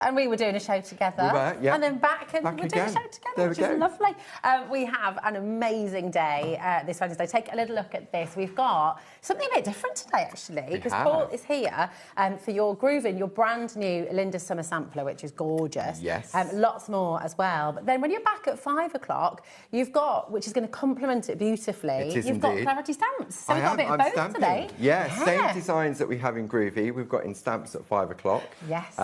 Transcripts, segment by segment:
and we were doing a show together. We were, yeah. And then back and we're doing a show together, which is lovely. We have an amazing day this Wednesday. Take a little look at this. We've got something a bit different today, actually, because Paul is here for your grooving, your brand new Linda Summer Sampler, which is gorgeous. Yes. Lots more as well. But then when you're back at 5 o'clock, you've got, which is going to complement it beautifully, you've got Clarity stamps. So we've got a bit of both stamping today. Yeah, same designs that we have in Groovy, we've got in stamps at 5 o'clock. Yes.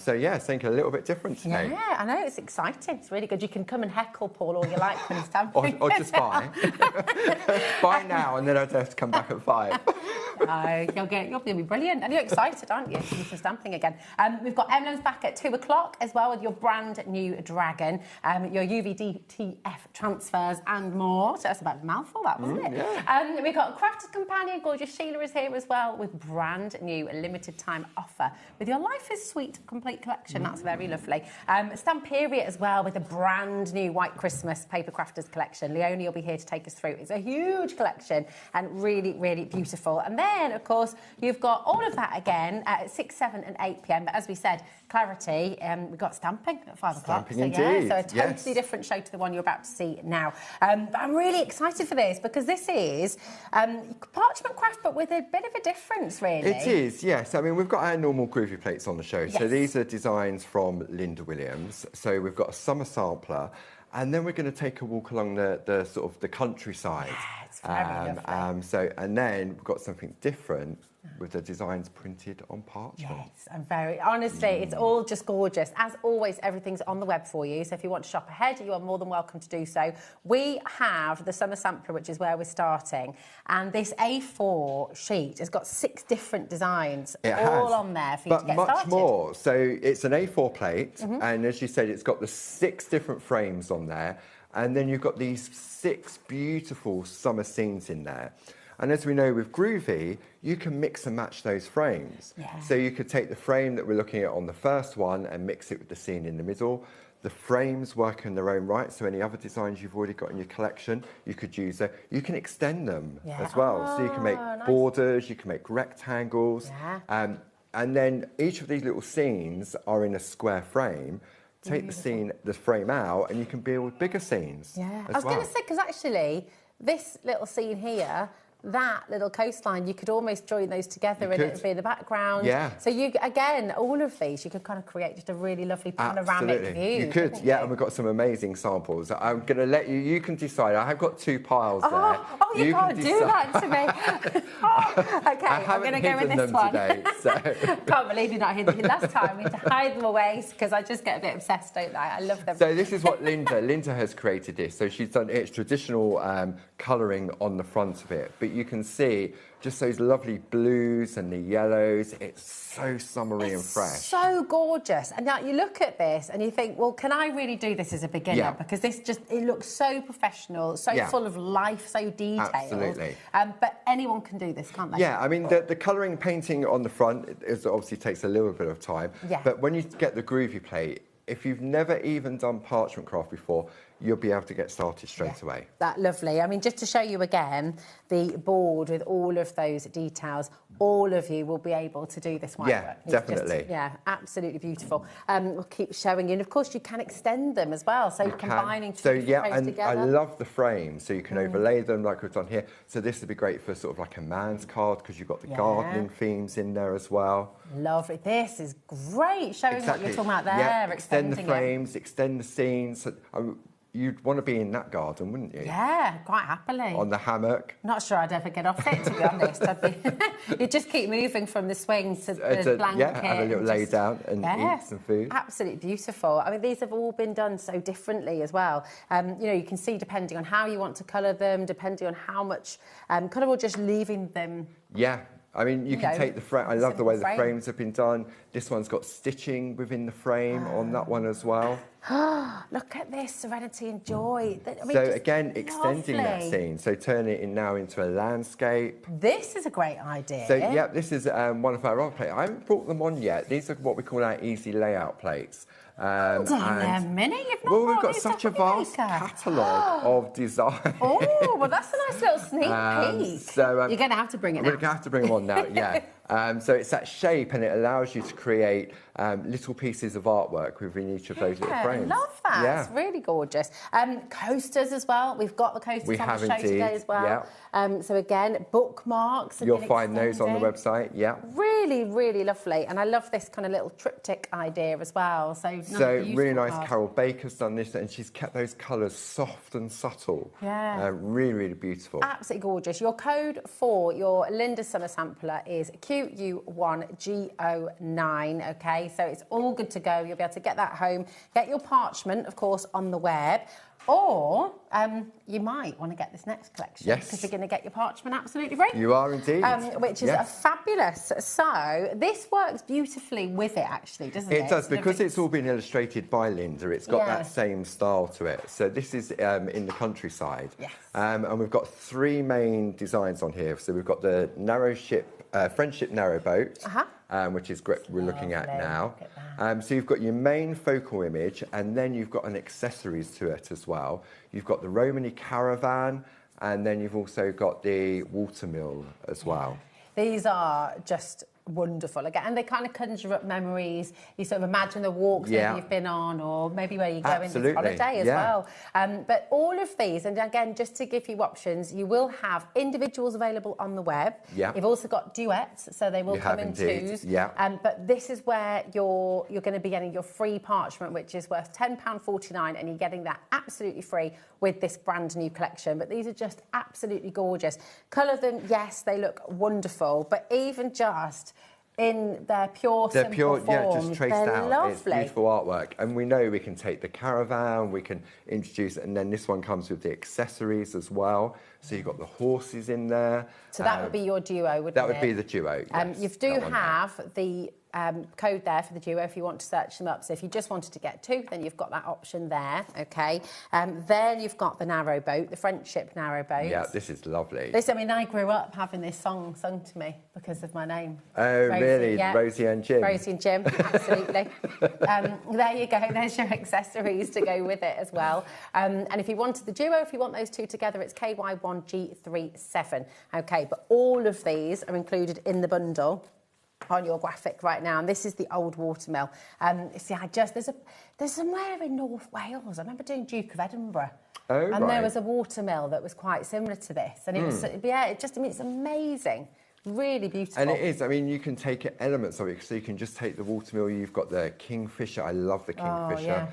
So yeah, something a little bit different today. Yeah, I know, it's exciting. It's really good. You can come and heckle Paul all you like when he's stamping. or just buy. Buy now, and then I don't have to come back at 5. No, you'll be brilliant. And you're excited, aren't you, to do some stamping again? We've got emblems back at 2 o'clock as well with your brand new dragon, your UVDTF transfers and more. So that's about a mouthful, that, wasn't it? Yeah. We've got Crafter's Companion, gorgeous Sheila is here as well with brand new limited time offer with your Life is Sweet complete collection. That's very lovely. Stamperia as well with a brand new White Christmas Paper Crafters collection. Leonie will be here to take us through. It's a huge collection and really, really beautiful. And then, of course, you've got all of that again at 6, 7 and 8 p.m. But as we said, Clarity, we've got stamping at 5 o'clock. Stamping so, indeed. yeah, so a totally different show to the one you're about to see now. But I'm really excited for this because this is parchment craft, but with a bit of a difference, really. It is, yes. I mean, we've got our normal Groovy plates on the show. Yes. So these are designs from Linda Williams. So we've got a summer sampler. And then we're going to take a walk along the sort of the countryside. Yeah, it's very lovely. And then we've got something different with the designs printed on parchment. Yes, I'm very... Honestly, it's all just gorgeous. As always, everything's on the web for you. So if you want to shop ahead, you are more than welcome to do so. We have the Summer Sampler, which is where we're starting. And this A4 sheet has got 6 different designs all on there for you to get started. But much more. So it's an A4 plate. And as you said, it's got the 6 different frames on there. And then you've got these 6 beautiful summer scenes in there. And as we know with Groovy, you can mix and match those frames. Yeah. So you could take the frame that we're looking at on the first one and mix it with the scene in the middle. The frames work in their own right, so any other designs you've already got in your collection, you could use it. You can extend them as well. So you can make borders, you can make rectangles. Yeah. And then each of these little scenes are in a square frame. Take the frame out, and you can build bigger scenes. Yeah, I was going to say, because actually, this little scene here, that little coastline, you could almost join those together and it would be in the background. Yeah. So you, again, all of these, you could kind of create just a really lovely panoramic view. You could, yeah, and we've got some amazing samples. I'm going to let you, you can decide. I have got 2 piles there. Oh, you can't do that to me. Okay, I'm going to go with this one. Today, so. Can't believe you're not hidden them last time. We had to hide them away because I just get a bit obsessed, don't I? I love them. So this is what Linda has created this. So she's done its traditional colouring on the front of it, but you can see just those lovely blues and the yellows. It's so summery and fresh. So gorgeous. And now you look at this and you think, well, can I really do this as a beginner? Yeah. Because this just, it looks so professional, so full of life, so detailed. Absolutely. But anyone can do this, can't they? Yeah, I mean, the colouring painting on the front obviously takes a little bit of time. Yeah. But when you get the Groovy plate, if you've never even done parchment craft before, you'll be able to get started straight away. That's lovely. I mean, just to show you again, the board with all of those details, all of you will be able to do this white work. It's definitely. Just, absolutely beautiful. We'll keep showing you. And, of course, you can extend them as well, so combining two frames together. I love the frames, so you can overlay them like we've done here. So this would be great for sort of like a man's card because you've got the gardening themes in there as well. Lovely. This is great, showing what you're talking about there. Yeah, extend the frames, extend the scenes. You'd want to be in that garden, wouldn't you? Yeah, quite happily. On the hammock. Not sure I'd ever get off it, to be honest. You'd just keep moving from the swing to the blanket. Yeah, have a little lay down and eat some food. Absolutely beautiful. I mean, these have all been done so differently as well. You know, you can see depending on how you want to colour them, depending on how much colour, or just leaving them. Yeah. I mean, you can take the frame. I love the way the frames have been done. This one's got stitching within the frame on that one as well. Look at this, serenity and joy. I mean, so again, extending that scene. So turn it now into a landscape. This is a great idea. So yeah, this is one of our other plates. I haven't brought them on yet. These are what we call our easy layout plates. Hold on a minute, you've not we've got such a vast catalogue of design. Oh, well, that's a nice little sneak peek. So, you're going to have to bring it now. We're going to have to bring them on now, yeah. So it's that shape, and it allows you to create little pieces of artwork within each of those little frames. I love that. Yeah. It's really gorgeous. Coasters as well. We've got the coasters on the show today as well. Yeah. So again, bookmarks. You'll find those on the website. Yeah. Really, really lovely. And I love this kind of little triptych idea as well. So really nice. Carol Baker's done this, and she's kept those colours soft and subtle. Yeah. Really, really beautiful. Absolutely gorgeous. Your code for your Linda Summer Sampler is QU1GO9, okay? So it's all good to go. You'll be able to get that home. Get your parchment, of course, on the web. Or you might want to get this next collection. Yes. Because you're going to get your parchment absolutely free. You are indeed. Which is a fabulous. So this works beautifully with it, actually, doesn't it? It does, because it's all been illustrated by Linda. It's got that same style to it. So this is in the countryside. Yes. And we've got 3 main designs on here. So we've got the narrow ship, friendship narrowboat. Which is great. We're looking at now. So you've got your main focal image, and then you've got an accessories to it as well. You've got the Romany caravan, and then you've also got the watermill as well. These are just wonderful again, and they kind of conjure up memories. You sort of imagine the walks that you've been on, or maybe where you go in this holiday as well. But all of these, and again, just to give you options, you will have individuals available on the web. You've also got duets, so they will come in twos. But this is where you're going to be getting your free parchment, which is worth £10.49, and you're getting that absolutely free with this brand new collection. But these are just absolutely gorgeous. Colour them, yes, they look wonderful, but even just in their simple form, just traced out. Lovely. It's beautiful artwork, and we know we can take the caravan, we can introduce it, and then this one comes with the accessories as well. So you've got the horses in there. So that would be your duo, wouldn't it? That would be the duo. Yes, you do have the code there for the duo if you want to search them up. So if you just wanted to get 2, then you've got that option there, okay? Then you've got the narrowboat, the friendship narrowboat. Yeah, this is lovely. I mean, I grew up having this song sung to me because of my name. Oh, Rosie, really? Yeah. Rosie and Jim? Rosie and Jim, absolutely. There you go. There's your accessories to go with it as well. And if you wanted the duo, if you want those 2 together, it's KY1G37. Okay, but all of these are included in the bundle on your graphic right now, and this is the old watermill. See, there's somewhere in North Wales. I remember doing Duke of Edinburgh, and there was a watermill that was quite similar to this, and it was it's amazing. Really beautiful. And it is. I mean, you can take elements of it. So you can just take the watermill. You've got the kingfisher. I love the kingfisher.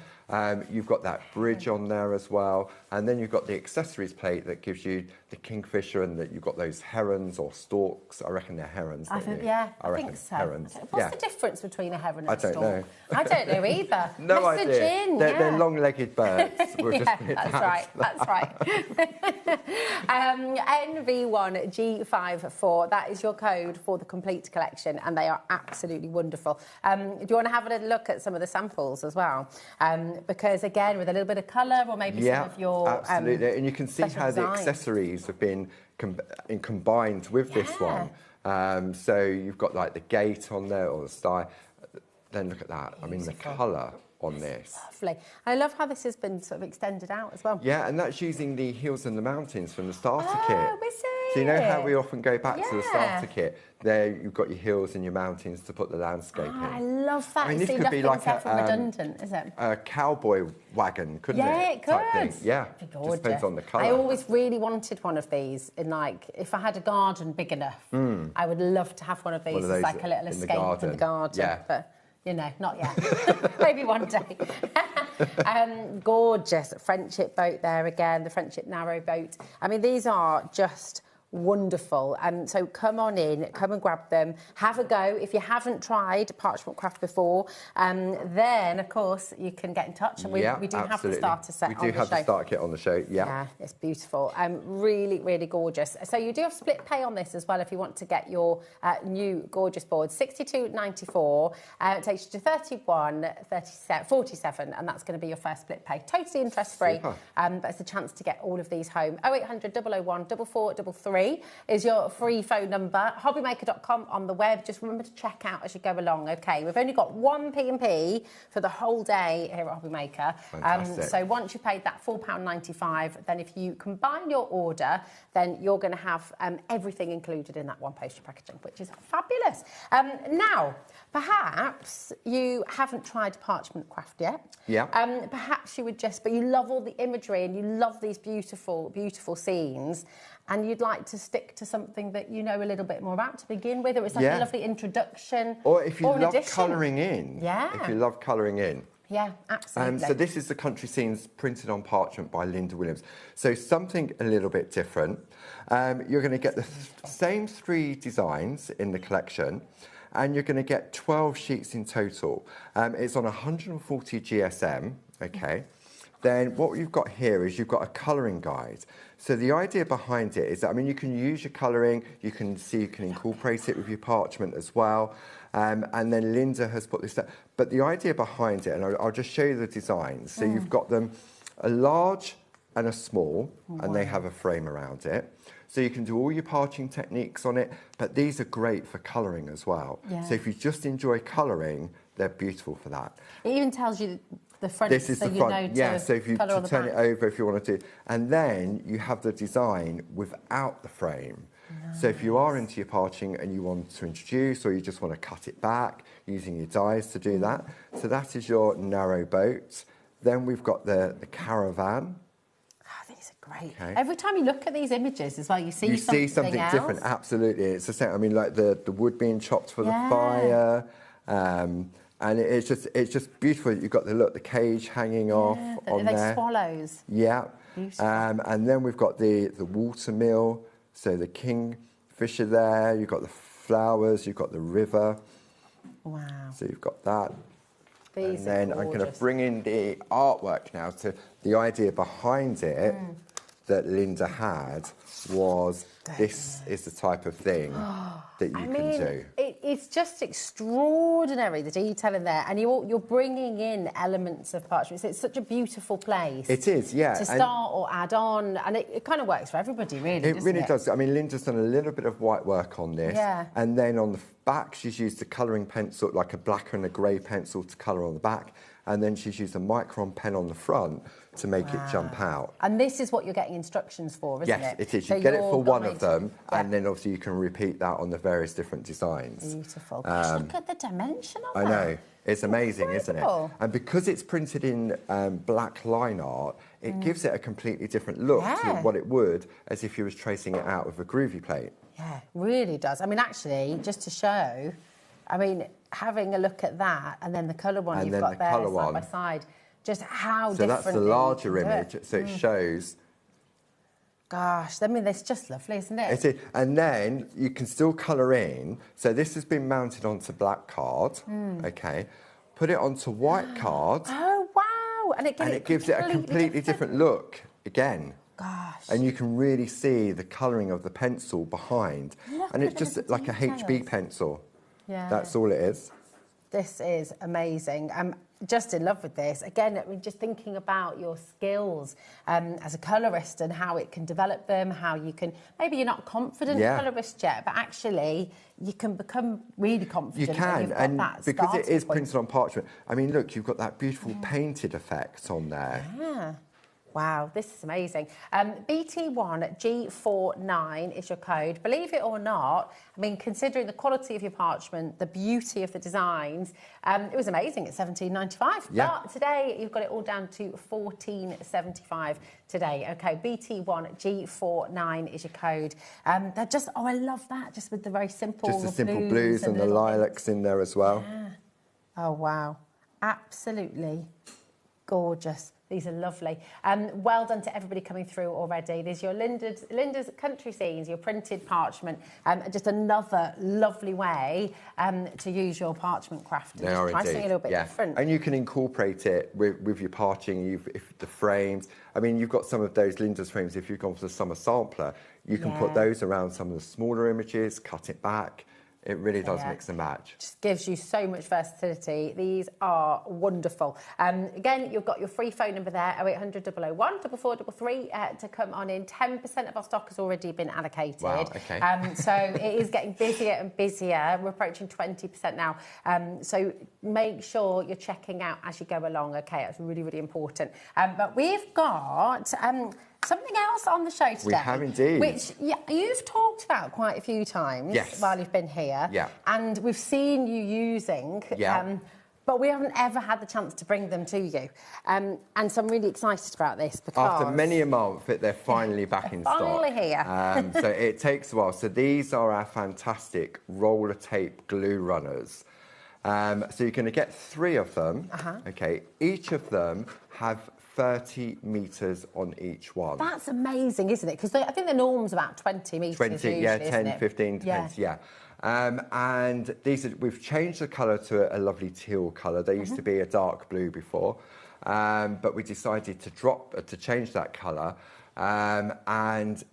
You've got that bridge on there as well. And then you've got the accessories plate that gives you the kingfisher, and that you've got those herons or storks. I reckon they're herons. I think so. Herons. What's the difference between a heron and a stork? Know. I don't know either. No idea. They're long-legged birds. That's right. That's right. NV1G54. That is your code for the complete collection, and they are absolutely wonderful. Do you want to have a little look at some of the samples as well? Because again, with a little bit of colour, or maybe some of your absolutely, and you then you can see how the accessories have been combined with this one. So you've got like the gate on there, or the style. Then look at that. Beautiful. I mean, the colour on this. Lovely. I love how this has been sort of extended out as well. Yeah, and that's using the Hills and the Mountains from the starter kit. Oh, is it? So you know how we often go back to the starter kit? There you've got your hills and your mountains to put the landscape in. I love that. I mean, this could be like redundant, is it? A cowboy wagon, couldn't it? Yeah, it could. Yeah, just depends on the colour. I always really wanted one of these in, like, if I had a garden big enough, I would love to have one of these as like a little escape in the garden. Yeah. But, you know, not yet. Maybe one day. Gorgeous friendship boat there again, the friendship narrow boat. I mean, these are just wonderful. So come on in, come and grab them, have a go. If you haven't tried parchment craft before, then of course you can get in touch, and we do have the starter set on the show. We do have the starter kit on the show. Yeah, it's beautiful. Really, really gorgeous. So you do have split pay on this as well if you want to get your new gorgeous board. £62.94. It takes you to 47, and that's going to be your first split pay. Totally interest free. But it's a chance to get all of these home. 0800 001 4433. 3 is your free phone number. HobbyMaker.com on the web. Just remember to check out as you go along, okay? We've only got one P&P for the whole day here at HobbyMaker. So once you've paid that £4.95, then if you combine your order, then you're going to have everything included in that one postage packaging, which is fabulous. Now, perhaps you haven't tried parchment craft yet. Yeah. Perhaps you would but you love all the imagery and you love these beautiful, beautiful scenes, and you'd like to stick to something that you know a little bit more about to begin with, or it's like a lovely introduction. Or if you love colouring in. Yeah. If you love colouring in. Yeah, absolutely. So this is the country scenes printed on parchment by Linda Williams. So something a little bit different. You're going to get the same 3 designs in the collection, and you're going to get 12 sheets in total. It's on 140 GSM, okay? Then what you've got here is you've got a colouring guide. So the idea behind it is that, I mean, you can use your colouring, you can incorporate it with your parchment as well. And then Linda has put this down. But the idea behind it, and I'll just show you the designs. So you've got them a large and a small, and they have a frame around it. So you can do all your parching techniques on it, but these are great for colouring as well. Yeah. So if you just enjoy colouring, they're beautiful for that. It even tells you the front, this is so the front. You know yeah, so if you turn it over if you want to do, and then you have the design without the frame. Nice. So if you are into your parching and you want to introduce, or you just want to cut it back using your dies to do that, so that is your narrow boat. Then we've got the caravan. These are great. Okay. Every time you look at these images as well, you see something else. Different. Absolutely, it's the same. I mean, like the wood being chopped for the fire. And it's just beautiful. You've got the cage hanging off on there. They're swallows. Yeah. And then we've got the water mill, so the kingfisher there. You've got the flowers. You've got the river. Wow. So you've got that. These and then I'm going to bring in the artwork now. So the idea behind it that Linda had was this is the type of thing that you can do. It's just extraordinary, the detail in there, and you're bringing in elements of parchment. It's such a beautiful place. It is, yeah. To start or add on, and it kind of works for everybody, really. It really does. I mean, Linda's done a little bit of white work on this, and then on the back she's used a colouring pencil, like a black and a grey pencil to colour on the back, and then she's used a micron pen on the front to make it jump out. And this is what you're getting instructions for, isn't it? Yes, it is. You get it for one of them, and then obviously you can repeat that on the various different designs. Beautiful. Gosh, look at the dimension of that. I know. It's amazing, isn't it? And because it's printed in black line art, it gives it a completely different look to what it would as if you was tracing it out with a groovy plate. Yeah, really does. I mean, actually, just to show, I mean, having a look at that and then the colour one you've got there side by side, just how different. So that's the larger image, so it shows. Gosh, I mean, it's just lovely, isn't it? It is. And then you can still colour in. So this has been mounted onto black card, okay. Put it onto white card. Oh, wow. And it gives it a completely different look again. Gosh. And you can really see the colouring of the pencil behind. And it's just like a HB pencil. Yeah. That's all it is. This is amazing. I'm just in love with this. Again, I mean, just thinking about your skills as a colourist and how it can develop them, how you can... Maybe you're not a confident colourist yet, but actually you can become really confident. You can, and because it is printed on parchment. I mean, look, you've got that beautiful painted effect on there. Yeah. Wow, this is amazing. BT1G49 is your code. Believe it or not, I mean, considering the quality of your parchment, the beauty of the designs, it was amazing at £17.95. Yeah. But today, you've got it all down to £14.75 today. OK, BT1G49 is your code. They're just, I love that, just with the very simple Just the simple blues and the lilacs in there as well. Yeah. Oh, wow. Absolutely gorgeous. These are lovely. Well done to everybody coming through already. There's your Linda's country scenes, your printed parchment, just another lovely way to use your parchment craft. They are try something a little bit different. And you can incorporate it with your parching, if the frames. I mean, you've got some of those Linda's frames, if you've gone for the summer sampler, you can put those around some of the smaller images, cut it back. It really does mix and match. Just gives you so much versatility. These are wonderful. Again, you've got your free phone number there, 0800 001 4433 to come on in. 10% of our stock has already been allocated. Wow, okay. So it is getting busier and busier. We're approaching 20% now. So make sure you're checking out as you go along. Okay, that's really, really important. But we've got something else on the show today. We have indeed. Which you've talked about quite a few times while you've been here. Yeah. And we've seen you using, but we haven't ever had the chance to bring them to you. And so I'm really excited about this because... After many a month, they're finally back in stock. Finally here. So it takes a while. So these are our fantastic roller tape glue runners. So you're going to get 3 of them. Okay. Each of them have 30 metres on each one. That's amazing, isn't it? Because I think the norm's about 20 metres 20, usually, yeah, isn't 10, it? 15, depends, and these are, we've changed the colour to a lovely teal colour. They used to be a dark blue before, but we decided to change that colour, and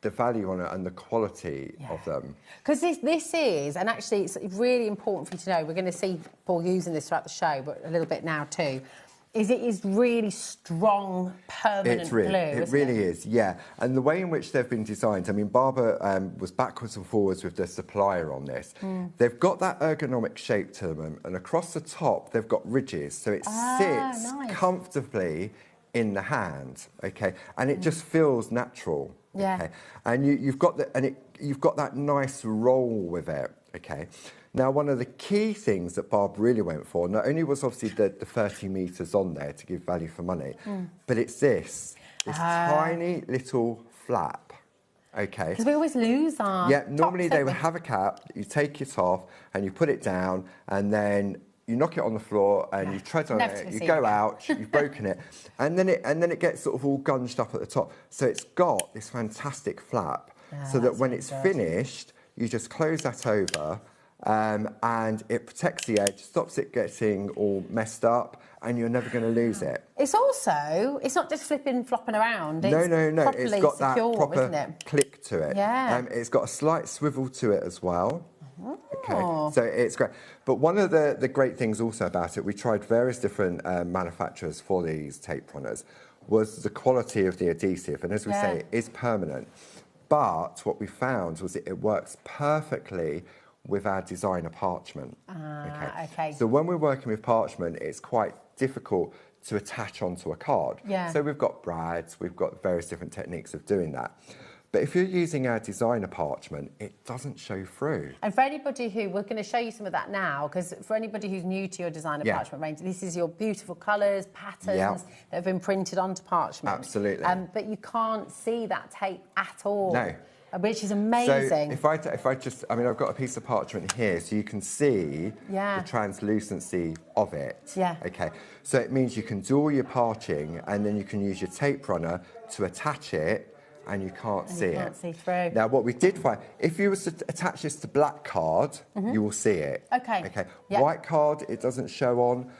the value on it and the quality of them. Because this is, and actually it's really important for you to know, we're going to see Paul using this throughout the show, but a little bit now too, it is really strong, permanent glue, It really is, yeah. And the way in which they've been designed, I mean, Barbara was backwards and forwards with the supplier on this. They've got that ergonomic shape to them, and across the top, they've got ridges, so it sits comfortably in the hand, okay? And it just feels natural, okay? And you've got that nice roll with it, okay? Now, one of the key things that Barb really went for, not only was obviously the 30 metres on there to give value for money, but it's this tiny little flap, okay? Because we always lose our normally they would have a cap, you take it off and you put it down and then you knock it on the floor and you tread on it, you go out, you've broken it, and then it gets sort of all gunged up at the top. So it's got this fantastic flap, so that when it's finished, you just close that over, and it protects the edge, stops it getting all messed up, and you're never going to lose it. It's not just flopping around. It's no. It's got that secure, proper click to it. Yeah. It's got a slight swivel to it as well. Okay, so it's great. But one of the great things also about it, we tried various different manufacturers for these tape runners, was the quality of the adhesive. And as we say, it is permanent. But what we found was it works perfectly with our designer parchment. Okay. So when we're working with parchment, it's quite difficult to attach onto a card. So we've got brads, we've got various different techniques of doing that. But if you're using our designer parchment, it doesn't show through. And for anybody we're going to show you some of that now, because for anybody who's new to your designer parchment range, this is your beautiful colours, patterns that have been printed onto parchment. Absolutely. But you can't see that tape at all. No. Which is amazing. So if I just, I mean, I've got a piece of parchment here, so you can see the translucency of it. Okay. So it means you can do all your parching, and then you can use your tape runner to attach it, and you can't see it. You can't see through. Now, what we did find, if you were to attach this to black card, you will see it. Okay. White card, it doesn't show on.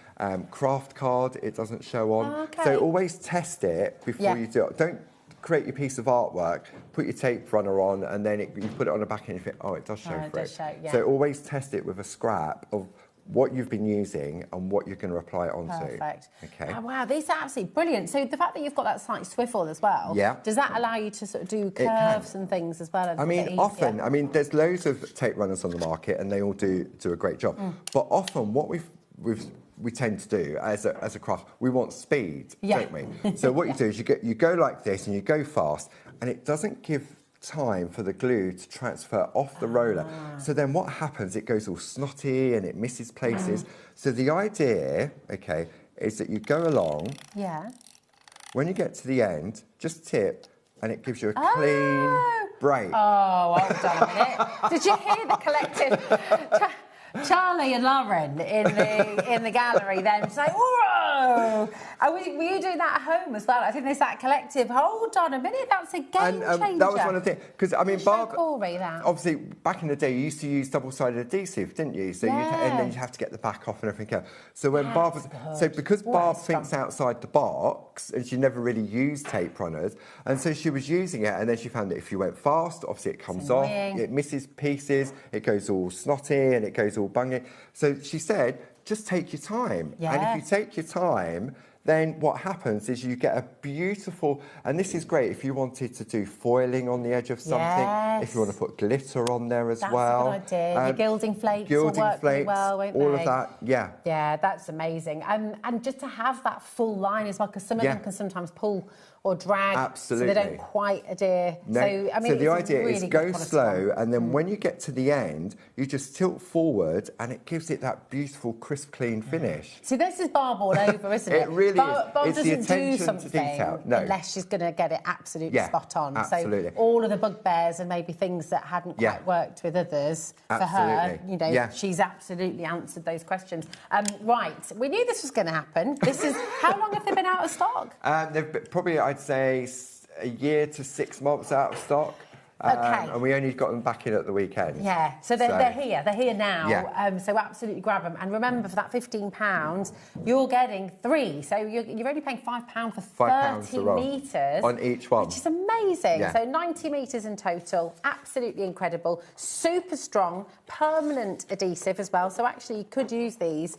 Craft card, it doesn't show on. So always test it before you do it. Don't create your piece of artwork, put your tape runner on, and then you put it on the back and you think, oh, it does show through. So always test it with a scrap of what you've been using and what you're going to apply it onto. Perfect. Okay. Oh, wow, these are absolutely brilliant. So the fact that you've got that slight swivel as well, does that allow you to sort of do curves and things as well? I mean, often, I mean, there's loads of tape runners on the market and they all do a great job. But often what we tend to do as a craft, we want speed, don't we? So what you do is you go like this and you go fast, and it doesn't give time for the glue to transfer off the roller. So then what happens, it goes all snotty and it misses places. So the idea, okay, is that you go along. When you get to the end, just tip, and it gives you a clean break. Oh, hold on a minute. Did you hear the collective? Charlie and Lauren in the gallery then say, Whoa! Were you doing that at home as well? I think there's that collective, hold on a minute, that's a game changer. That was one of the things, because I mean, Barb, Corey, that. obviously, back in the day, you used to use double-sided adhesive, didn't you? So and then you have to get the back off and everything else. So when Barb because Barb thinks outside the box, and she never really used tape runners, and so she was using it, and then she found that if you went fast, obviously it comes off, it misses pieces, it goes all snotty, and it goes all bunging. So she said, just take your time. Yeah. And if you take your time, then what happens is you get a beautiful, and this is great if you wanted to do foiling on the edge of something, if you want to put glitter on there as well. That's a good idea. Your gilding flakes will work really well, won't they? All of that, yeah. Yeah, that's amazing. And just to have that full line as well, because some of them can sometimes pull or drag, absolutely, so they don't quite adhere. No. So, I mean, so the idea really is go slow, and then when you get to the end, you just tilt forward, and it gives it that beautiful, crisp, clean finish. See, this is Barb all over, isn't it? It really Barb is. It's doesn't the attention do something to detail. No. unless she's going to get it absolutely spot on. Absolutely. So all of the bugbears and maybe things that hadn't quite worked with others, for her, you know, she's absolutely answered those questions. Right, we knew this was going to happen. This is, how long have they been out of stock? They've been, probably, I'd say, a year to 6 months out of stock. Okay. And we only got them back in at the weekend. Yeah, so they're here now. Yeah. So absolutely grab them. And remember, for that £15, you're getting 3. So you're only paying £5 for 30 metres. On each one. Which is amazing. Yeah. So 90 metres in total. Absolutely incredible. Super strong, permanent adhesive as well. So actually you could use these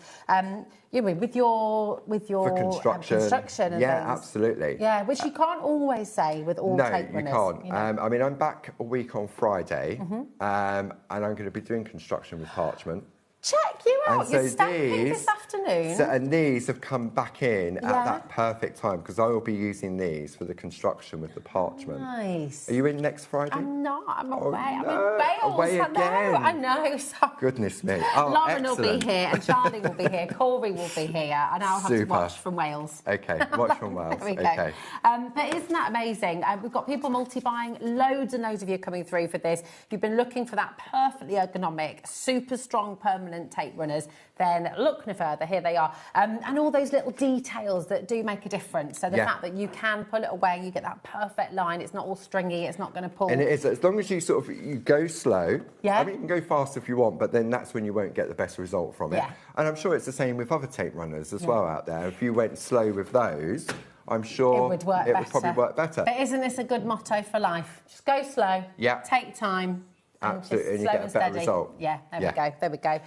with your for construction. Construction and yeah, things. Absolutely. Yeah, which you can't always say with all tape runners. No, you can't. You know? I mean, I'm back a week on Friday, and I'm going to be doing construction with parchment. Check you out. So you're stamping this afternoon. And these have come back in at that perfect time, because I will be using these for the construction with the parchment. Nice. Are you in next Friday? I'm not. I'm away. No. I'm in Wales. Away again. I know. Sorry. Goodness me. Lauren will be here, and Charlie will be here, Corey will be here, and I'll have to watch from Wales. Okay, watch from Wales. There we go. Okay. But isn't that amazing? We've got people multi-buying, loads and loads of you coming through for this. If you've been looking for that perfectly ergonomic, super strong, permanent tape runners, then look no further. Here they are. And all those little details that do make a difference. So the fact that you can pull it away, you get that perfect line. It's not all stringy. It's not going to pull. And it is, as long as you you go slow. Yeah. I mean, you can go fast if you want, but then that's when you won't get the best result from it. Yeah. And I'm sure it's the same with other tape runners as well out there. If you went slow with those, I'm sure it would probably work better. But isn't this a good motto for life? Just go slow. Yeah. Take time. Absolutely, and you get a better result. Yeah, there we go.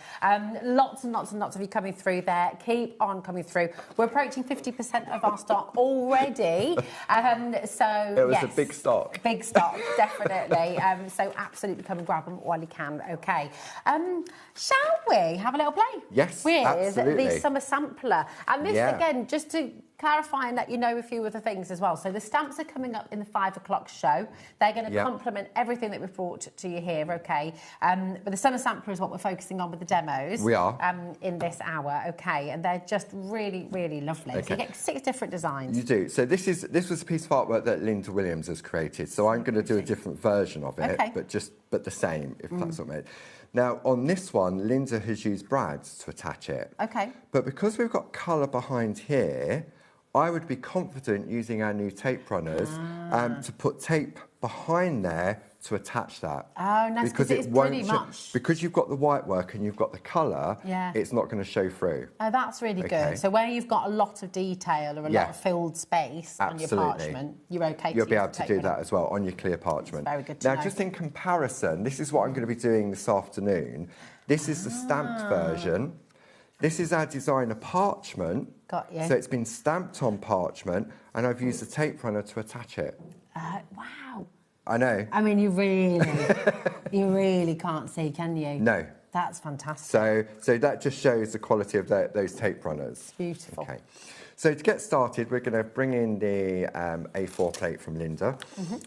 Lots and lots and lots of you coming through there. Keep on coming through. We're approaching 50% of our stock already. So it was a big stock. Big stock, definitely. So absolutely come and grab them while you can. Okay. Shall we have a little play? Yes, with absolutely. the summer sampler. And this, again, just to clarify and let you know a few other things as well. So the stamps are coming up in the 5 o'clock show. They're going to complement everything that we've brought to you here, okay? But the summer sampler is what we're focusing on with the demos. We are. In this hour, okay? And they're just really, really lovely. Okay. So you get 6 different designs. You do. So this was a piece of artwork that Linda Williams has created. So I'm going to do a different version of it, but the same, if that's what I mean. Now, on this one, Linda has used brads to attach it. Okay. But because we've got colour behind here, I would be confident using our new tape runners to put tape behind there to attach that. Oh, nice, because it's pretty much. Because you've got the white work and you've got the colour, it's not going to show through. Oh, that's really good. So where you've got a lot of detail or a lot of filled space on your parchment, you're okay You'll be able to do that as well on your clear parchment. Very good to know. Now, just in comparison, this is what I'm going to be doing this afternoon. This is the stamped version. This is our designer parchment. Got you. So it's been stamped on parchment, and I've used a tape runner to attach it. Wow. I know. I mean, you really can't see, can you? No. That's fantastic. So that just shows the quality of those tape runners. Beautiful. Okay. So to get started, we're going to bring in the A4 plate from Linda.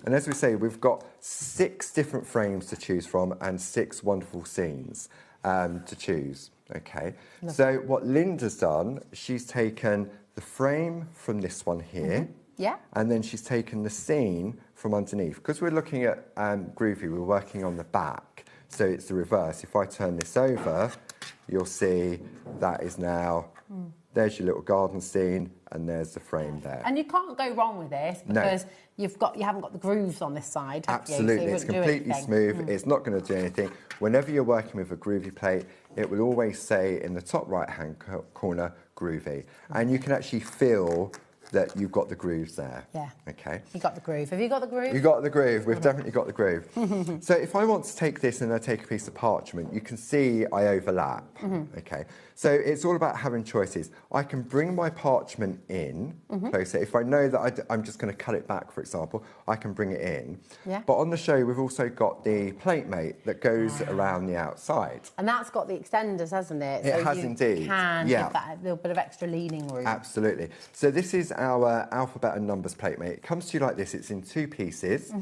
And as we say, we've got 6 different frames to choose from and 6 wonderful scenes to choose. Okay. Lovely. So what Linda's done, she's taken the frame from this one here. Yeah. And then she's taken the scene from underneath. Because we're looking at Groovy, we're working on the back. So it's the reverse. If I turn this over, you'll see that is now there's your little garden scene, and there's the frame there. And you can't go wrong with this because you haven't got the grooves on this side, have Absolutely, you? So it's completely smooth. It's not going to do anything. Whenever you're working with a groovy plate, it will always say in the top right-hand corner, groovy. And you can actually feel that you've got the grooves there. Yeah. Okay. You got the groove. Have you got the groove? You got the groove. We've definitely got the groove. So if I want to take this and I take a piece of parchment, you can see I overlap. Okay. So it's all about having choices. I can bring my parchment in closer. If I know that I'm just going to cut it back, for example, I can bring it in. Yeah. But on the show, we've also got the plate mate that goes around the outside. And that's got the extenders, hasn't it? It has indeed. Can give that a little bit of extra leaning room. Absolutely. So this is our alphabet and numbers plate mate. It comes to you like this. It's in 2 pieces.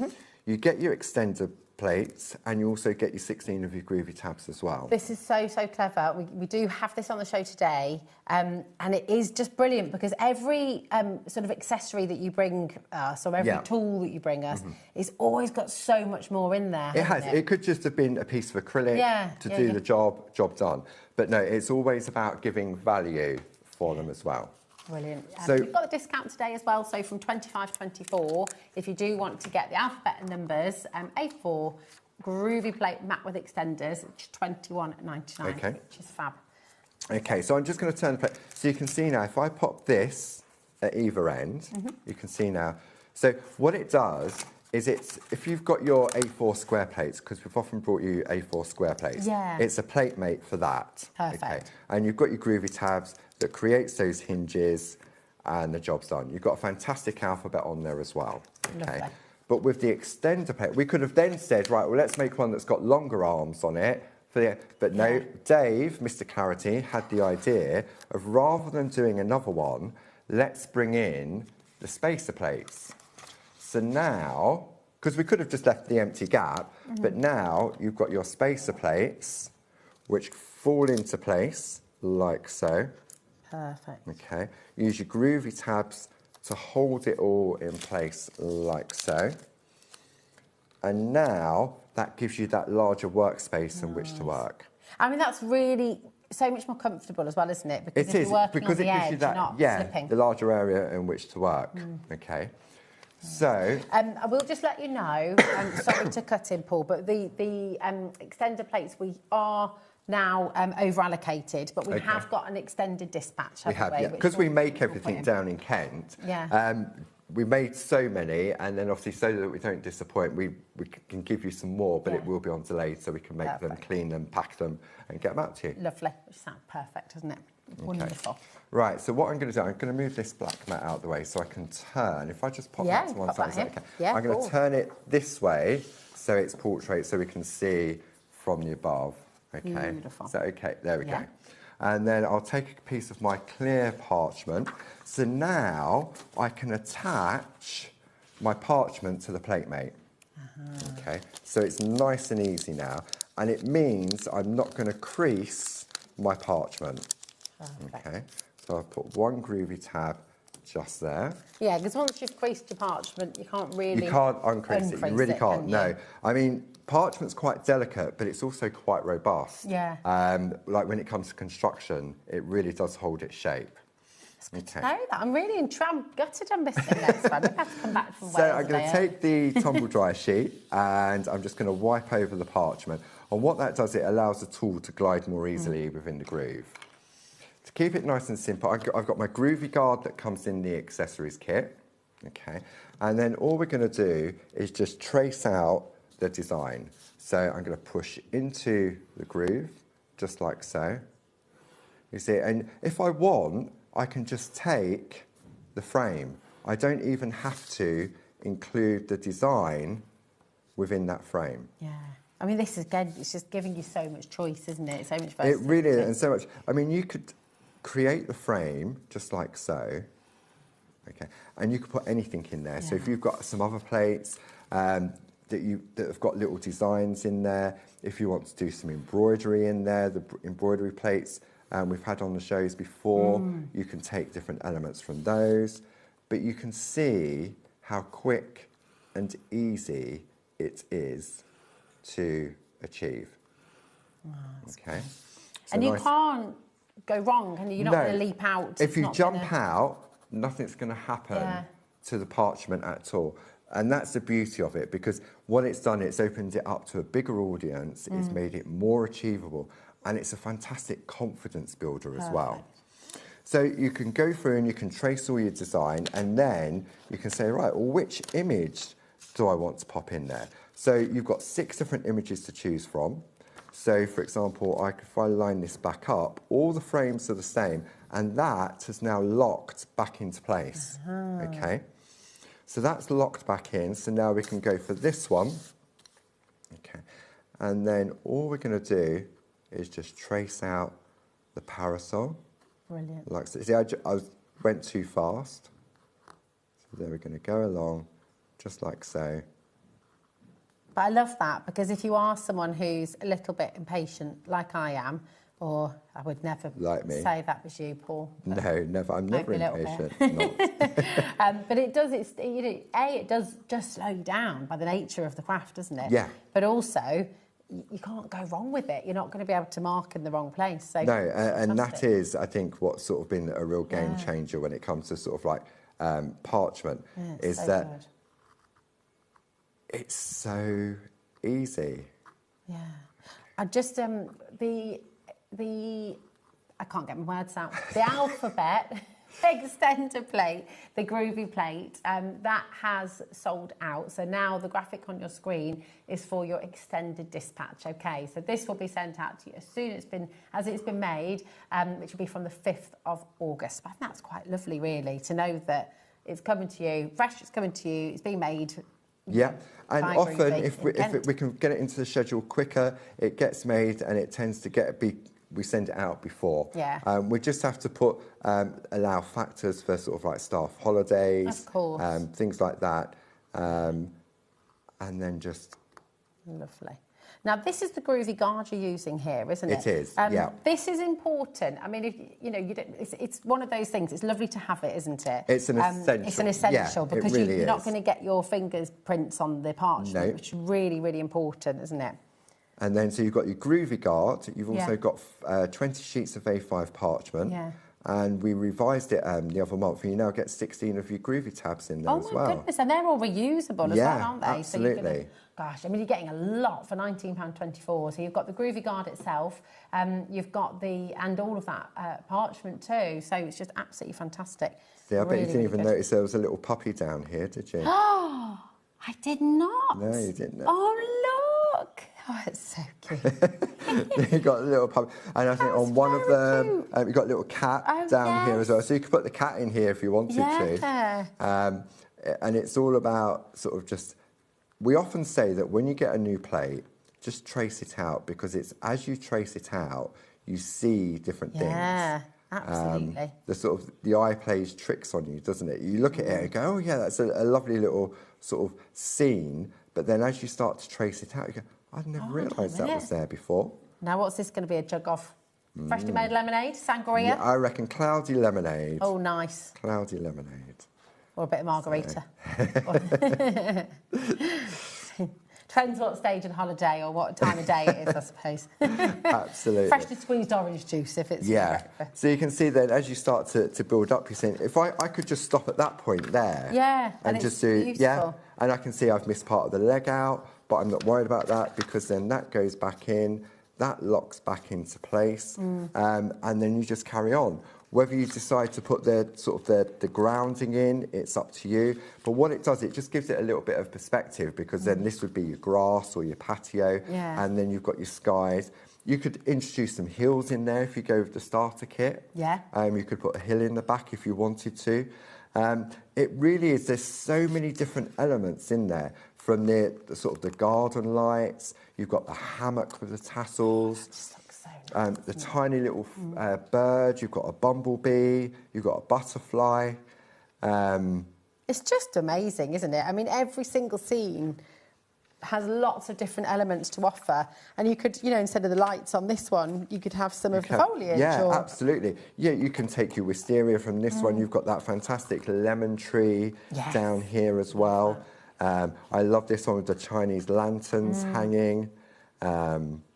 You get your extender plates, and you also get your 16 of your groovy tabs as well. This is so clever. We do have this on the show today, and it is just brilliant because every sort of accessory that you bring us, or every tool that you bring us, it's always got so much more in there. It has. It could just have been a piece of acrylic to do the job done. But no, it's always about giving value for them as well. Brilliant. So we've got a discount today as well, so from $25.24, if you do want to get the alphabet and numbers, A4 groovy plate mat with extenders, it's $21.99, which is fab. Okay, so I'm just going to turn the plate. So you can see now, if I pop this at either end, you can see now. So what it does is if you've got your A4 square plates, because we've often brought you A4 square plates, it's a plate mate for that. Perfect. Okay? And you've got your groovy tabs that creates those hinges, and the job's done. You've got a fantastic alphabet on there as well. Okay. Lovely. But with the extender plate, we could have then said, right, well, let's make one that's got longer arms on it. But no, Dave, Mr. Clarity, had the idea of, rather than doing another one, let's bring in the spacer plates. So now, because we could have just left the empty gap, but now you've got your spacer plates, which fall into place like so. Perfect. Okay. Use your groovy tabs to hold it all in place like so. And now that gives you that larger workspace in which to work. I mean, that's really so much more comfortable as well, isn't it? Because if you're working on the edge, you're not slipping. The larger area in which to work. Okay. So I will just let you know, sorry to cut in, Paul, but the extender plates, we are now over-allocated, but we have got an extended dispatch, haven't we? Because we make everything down in Kent. We made so many, and then obviously so that we don't disappoint, we can give you some more, but it will be on delay, so we can make them, clean them, pack them, and get them out to you. Lovely. Which sounds perfect, doesn't it? Wonderful. Right, so what I'm going to do, I'm going to move this black mat out of the way so I can turn. If I just pop that to one side, is that okay? I'm going to turn it this way so it's portrait, so we can see from the above. Okay. Beautiful. So, okay, there we go. And then I'll take a piece of my clear parchment. So now I can attach my parchment to the plate mate. Okay, so it's nice and easy now. And it means I'm not going to crease my parchment. Okay, so I'll put one groovy tab just there. Yeah, because once you've creased your parchment, you can't really... You can't uncrease it, you really can't, no. I mean, parchment's quite delicate, but it's also quite robust. Yeah. Like when it comes to construction, it really does hold its shape. Okay. Know that. I'm really gutted I'm missing next one. We've had to come back from Wales. So I'm going to take the tumble dryer sheet and I'm just going to wipe over the parchment. And what that does, it allows the tool to glide more easily within the groove. To keep it nice and simple, I've got my groovy guard that comes in the accessories kit. Okay. And then all we're going to do is just trace out the design. So I'm going to push into the groove, just like so. You see, and if I want, I can just take the frame. I don't even have to include the design within that frame. Yeah. I mean, this is good. It's just giving you so much choice, isn't it? So much versatility. It really is, and so much. I mean, you could create the frame just like so. Okay. And you could put anything in there. Yeah. So if you've got some other plates, that have got little designs in there. If you want to do some embroidery in there, the embroidery plates we've had on the shows before, you can take different elements from those. But you can see how quick and easy it is to achieve. Wow, okay. So and you can't go wrong, and you're not going to leap out. If you jump out, nothing's going to happen to the parchment at all. And that's the beauty of it, because what it's done, it's opened it up to a bigger audience, it's made it more achievable, and it's a fantastic confidence builder as well. So you can go through and you can trace all your design, and then you can say, right, well, which image do I want to pop in there? So you've got 6 different images to choose from. So, for example, if I line this back up, all the frames are the same, and that has now locked back into place, okay? So that's locked back in, so now we can go for this one, okay? And then all we're going to do is just trace out the parasol. Brilliant. Like so. See, I went too fast. So there we're going to go along, just like so. But I love that, because if you are someone who's a little bit impatient, like I am, or I would never say that was you, Paul. No, never. I'm never impatient. But it does. It does just slow you down by the nature of the craft, doesn't it? Yeah. But also, you can't go wrong with it. You're not going to be able to mark in the wrong place. So no, and that is, I think, what's sort of been a real game changer when it comes to sort of like parchment, is so that good. It's so easy. Yeah. I just I can't get my words out. The alphabet extender plate, the groovy plate, that has sold out. So now the graphic on your screen is for your extended dispatch. Okay, so this will be sent out to you as soon as it's been made, which will be from the 5th of August. But I think that's quite lovely, really, to know that it's coming to you, fresh. It's coming to you. It's being made. Yeah, and often if we can get it into the schedule quicker, it gets made and it tends to we send it out before. Yeah. We just have to allow factors for sort of like staff holidays, of course. Things like that, and then just... Lovely. Now, this is the groovy guard you're using here, isn't it? It is, yeah. This is important. I mean, if you know, it's one of those things. It's lovely to have it, isn't it? It's an essential. It's an essential, because really you're not going to get your fingerprints on the parchment, which is really, really important, isn't it? And then, so you've got your groovy guard. You've also got 20 sheets of A5 parchment. Yeah. And we revised it the other month, and you now get 16 of your groovy tabs in there as well. Oh, my goodness. And they're all reusable as well, aren't they? Absolutely. So gosh, I mean, you're getting a lot for £19.24. So you've got the groovy guard itself, you've got and all of that parchment too. So it's just absolutely fantastic. Yeah, I bet you didn't even notice there was a little puppy down here, did you? Oh, I did not. No, you didn't. Oh, look. Oh, it's so cute. You got a little puppy, and I think on one of them, you got a little cat down here as well. So you could put the cat in here if you wanted to. And it's all about sort of just. We often say that when you get a new plate, just trace it out, because it's as you trace it out, you see different things. Yeah, absolutely. The eye plays tricks on you, doesn't it? You look at it and go, oh yeah, that's a lovely little sort of scene. But then as you start to trace it out, you go, I'd never realised that was there before. Now, what's this going to be? A jug of freshly made lemonade? Sangria? Yeah, I reckon cloudy lemonade. Oh, nice. Cloudy lemonade. Or a bit of margarita. Depends what stage of holiday or what time of day it is, I suppose. Absolutely. Freshly squeezed orange juice if it's breakfast. So you can see then as you start to build up, you're saying, if I could just stop at that point there. Yeah, and just do, beautiful. And I can see I've missed part of the leg out, but I'm not worried about that, because then that goes back in, that locks back into place, and then you just carry on. Whether you decide to put the grounding in, it's up to you. But what it does, it just gives it a little bit of perspective, because then this would be your grass or your patio, and then you've got your skies. You could introduce some hills in there if you go with the starter kit. Yeah. You could put a hill in the back if you wanted to. It really is, there's so many different elements in there, from the garden lights, you've got the hammock with the tassels, the tiny little bird, you've got a bumblebee, you've got a butterfly. It's just amazing, isn't it? I mean, every single scene has lots of different elements to offer, and you could, instead of the lights on this one, you could have some of the foliage. Yeah, absolutely. Yeah, you can take your wisteria from this one. You've got that fantastic lemon tree down here as well. I love this one with the Chinese lanterns hanging.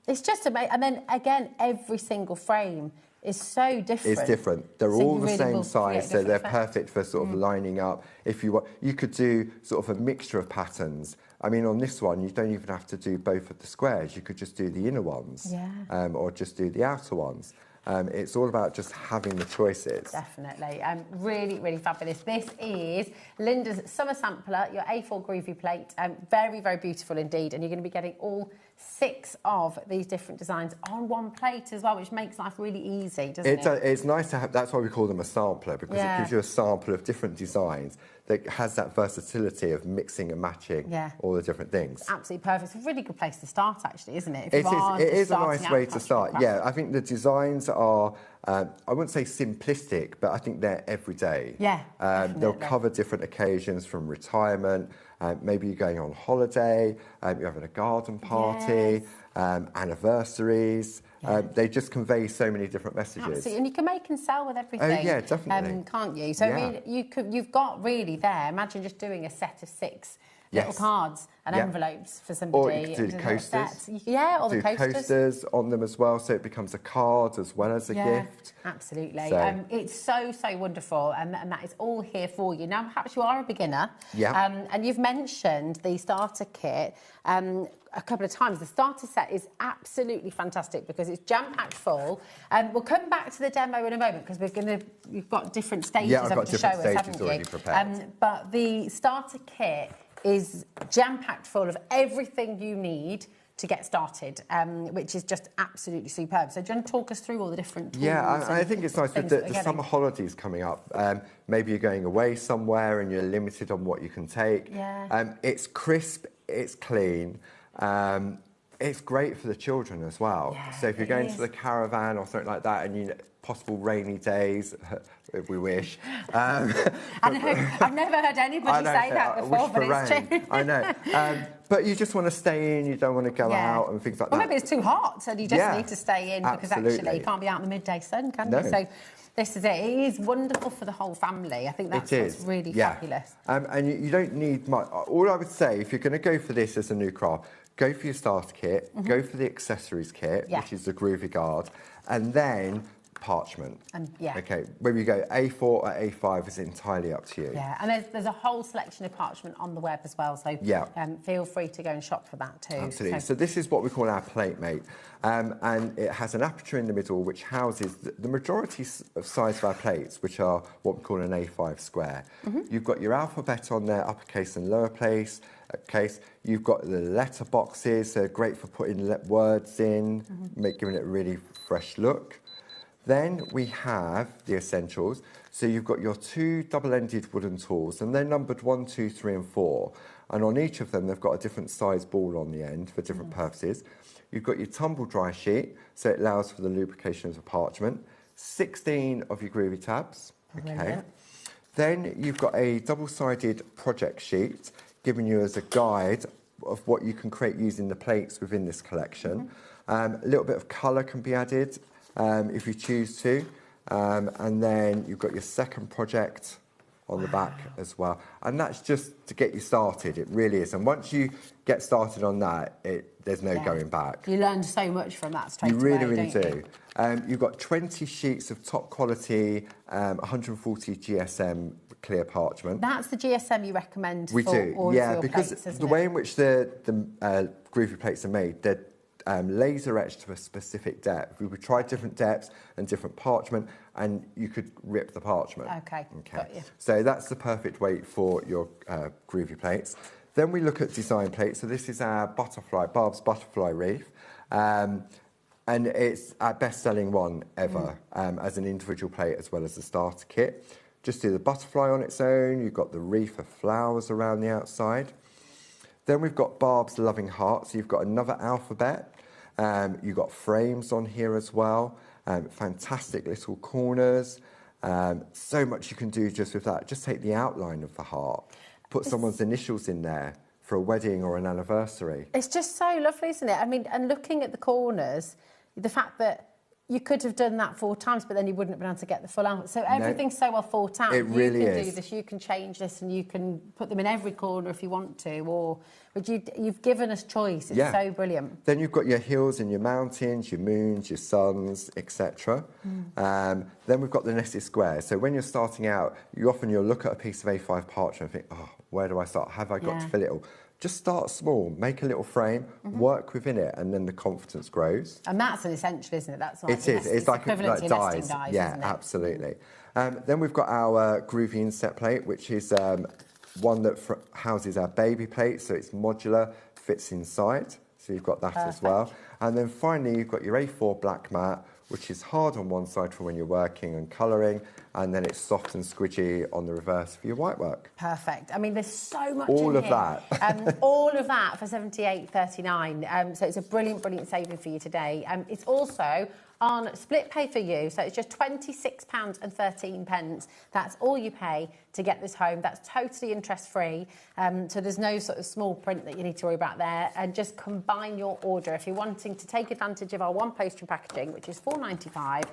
It's just amazing. And then, again, every single frame is so different. It's different. They're So all you the really same will size, create so they're different effects. perfect for sort of lining up. If you want, you could do sort of a mixture of patterns. I mean, on this one, you don't even have to do both of the squares. You could just do the inner ones, or just do the outer ones. It's all about just having the choices. Definitely. Really, really fabulous. This is Linda's summer sampler, your A4 groovy plate. Very, very beautiful indeed. And you're going to be getting all 6 of these different designs on one plate as well, which makes life really easy, doesn't it? It's nice to have, that's why we call them a sampler, because it gives you a sample of different designs that has that versatility of mixing and matching all the different things. Absolutely perfect. It's a really good place to start, actually, isn't it? It is a nice way to start. Yeah, I think the designs are, I wouldn't say simplistic, but I think they're everyday. Yeah, they'll cover different occasions, from retirement, maybe you're going on holiday, you're having a garden party, anniversaries. They just convey so many different messages. Absolutely, and you can make and sell with everything. Oh yeah, definitely. Can't you? So I mean, you've got really there. Imagine just doing a set of 6 little cards and envelopes for somebody. Or you could do coasters. Or the coasters on them as well, so it becomes a card as well as a gift. Absolutely. So. It's so wonderful, and that is all here for you. Now, perhaps you are a beginner, and you've mentioned the starter kit a couple of times. The starter set is absolutely fantastic because it's jam-packed full. We'll come back to the demo in a moment because you've got different stages I've got to different show us, stages haven't already you? prepared. But the starter kit is jam-packed full of everything you need to get started, which is just absolutely superb. So do you want to talk us through all the different tools? Yeah, I think it's nice with the summer holidays coming up. Maybe you're going away somewhere and you're limited on what you can take. It's crisp, it's clean. It's great for the children as well. So if you're going to the caravan or something like that, and possible rainy days, if we wish. I've never heard anybody say that before, but it's true. I know. But you just want to stay in, you don't want to go out and things like that. Or maybe it's too hot, so you just need to stay in because actually you can't be out in the midday sun, can you? So this is it. It is wonderful for the whole family. I think that's what's really fabulous. And you don't need much. All I would say, if you're going to go for this as a new craft, go for your starter kit, go for the accessories kit, which is the Groovy Guard, and then parchment. Okay, whether you go A4 or A5 is entirely up to you. Yeah, and there's a whole selection of parchment on the web as well, so feel free to go and shop for that too. Absolutely. So this is what we call our plate mate, and it has an aperture in the middle which houses the majority of size of our plates, which are what we call an A5 square. You've got your alphabet on there, uppercase and lowercase. You've got the letter boxes, so great for putting words in, giving it a really fresh look. Then we have the essentials. So you've got your 2 double-ended wooden tools, and they're numbered 1, 2, 3, and 4. And on each of them, they've got a different size ball on the end for different purposes. You've got your tumble dry sheet, so it allows for the lubrication of the parchment. 16 of your groovy tabs. Then you've got a double-sided project sheet, giving you as a guide of what you can create using the plates within this collection. A little bit of colour can be added if you choose to. And then you've got your second project on the back as well. And that's just to get you started, it really is. And once you get started on that, there's no going back. You learn so much from that straight away, You really do. You've got 20 sheets of top quality, 140 GSM clear parchment. That's the GSM you recommend we for do. all of your because plates, isn't the way in which the groovy plates are made, they're laser etched to a specific depth. We would try different depths and different parchment, and you could rip the parchment. Okay. Got you. So that's the perfect weight for your groovy plates. Then we look at design plates. So this is our Barb's butterfly wreath. And it's our best-selling one ever as an individual plate as well as the starter kit. Just do the butterfly on its own. You've got the wreath of flowers around the outside. Then we've got Barb's loving heart. So you've got another alphabet. You've got frames on here as well. Fantastic little corners. So much you can do just with that. Just take the outline of the heart. Put someone's initials in there for a wedding or an anniversary. It's just so lovely, isn't it? I mean, and looking at the corners, the fact that you could have done that 4 times, but then you wouldn't have been able to get the full outfit. So everything's so well thought out. It really you can is. do this, you can change this, and you can put them in every corner if you want to. But you've given us choice. It's so brilliant. Then you've got your hills and your mountains, your moons, your suns, etc. Then we've got the nested squares. So when you're starting out, you'll look at a piece of A5 parchment and think, oh, where do I start? Have I got to fill it all? Just start small, make a little frame, work within it, and then the confidence grows. And that's an essential, isn't it? That's like it is. It's like equivalent to dies. dies, Yeah, isn't it? absolutely. Then we've got our groovy inset plate, which is one that houses our baby plate, so it's modular, fits inside. So you've got that as well. And then finally, you've got your A4 black mat, which is hard on one side for when you're working and colouring, and then it's soft and squidgy on the reverse for your white work. Perfect. I mean, there's so much all in of here. that. All of that for $78.39. So it's a brilliant, brilliant saving for you today. It's also on split pay for you, so it's just £26.13. That's all you pay to get this home. That's totally interest-free, so there's no sort of small print that you need to worry about there. And just combine your order. If you're wanting to take advantage of our one postage packaging, which is £4.95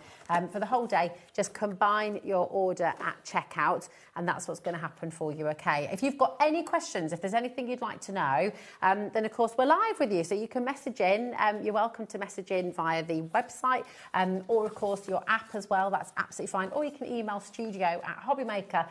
for the whole day, just combine your order at checkout, and that's what's going to happen for you, okay? If you've got any questions, if there's anything you'd like to know, then, of course, we're live with you, so you can message in. You're welcome to message in via the website, or, of course, your app as well. That's absolutely fine. Or you can email studio@hobbymaker.co.uk.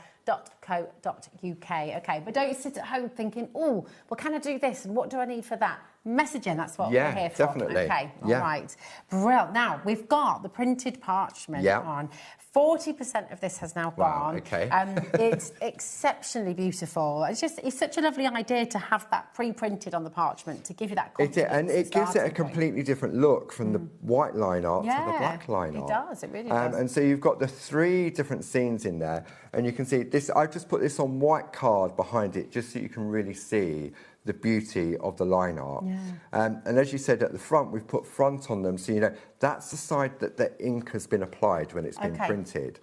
Okay, but don't sit at home thinking, oh, well, can I do this? And what do I need for that? Message in, that's what we're here for. Definitely. Okay, all right. Brilliant. Now, we've got the printed parchment on. 40% of this has now gone. Okay. It's exceptionally beautiful. It's such a lovely idea to have that pre-printed on the parchment to give you that confidence. And it gives it a completely different look from the white line art to the black line art. It does, it really does. And so you've got the 3 different scenes in there, and you can see this. I've just put this on white card behind it just so you can really see the beauty of the line art. And as you said at the front, we've put front on them, so you know that's the side that the ink has been applied when it's been printed.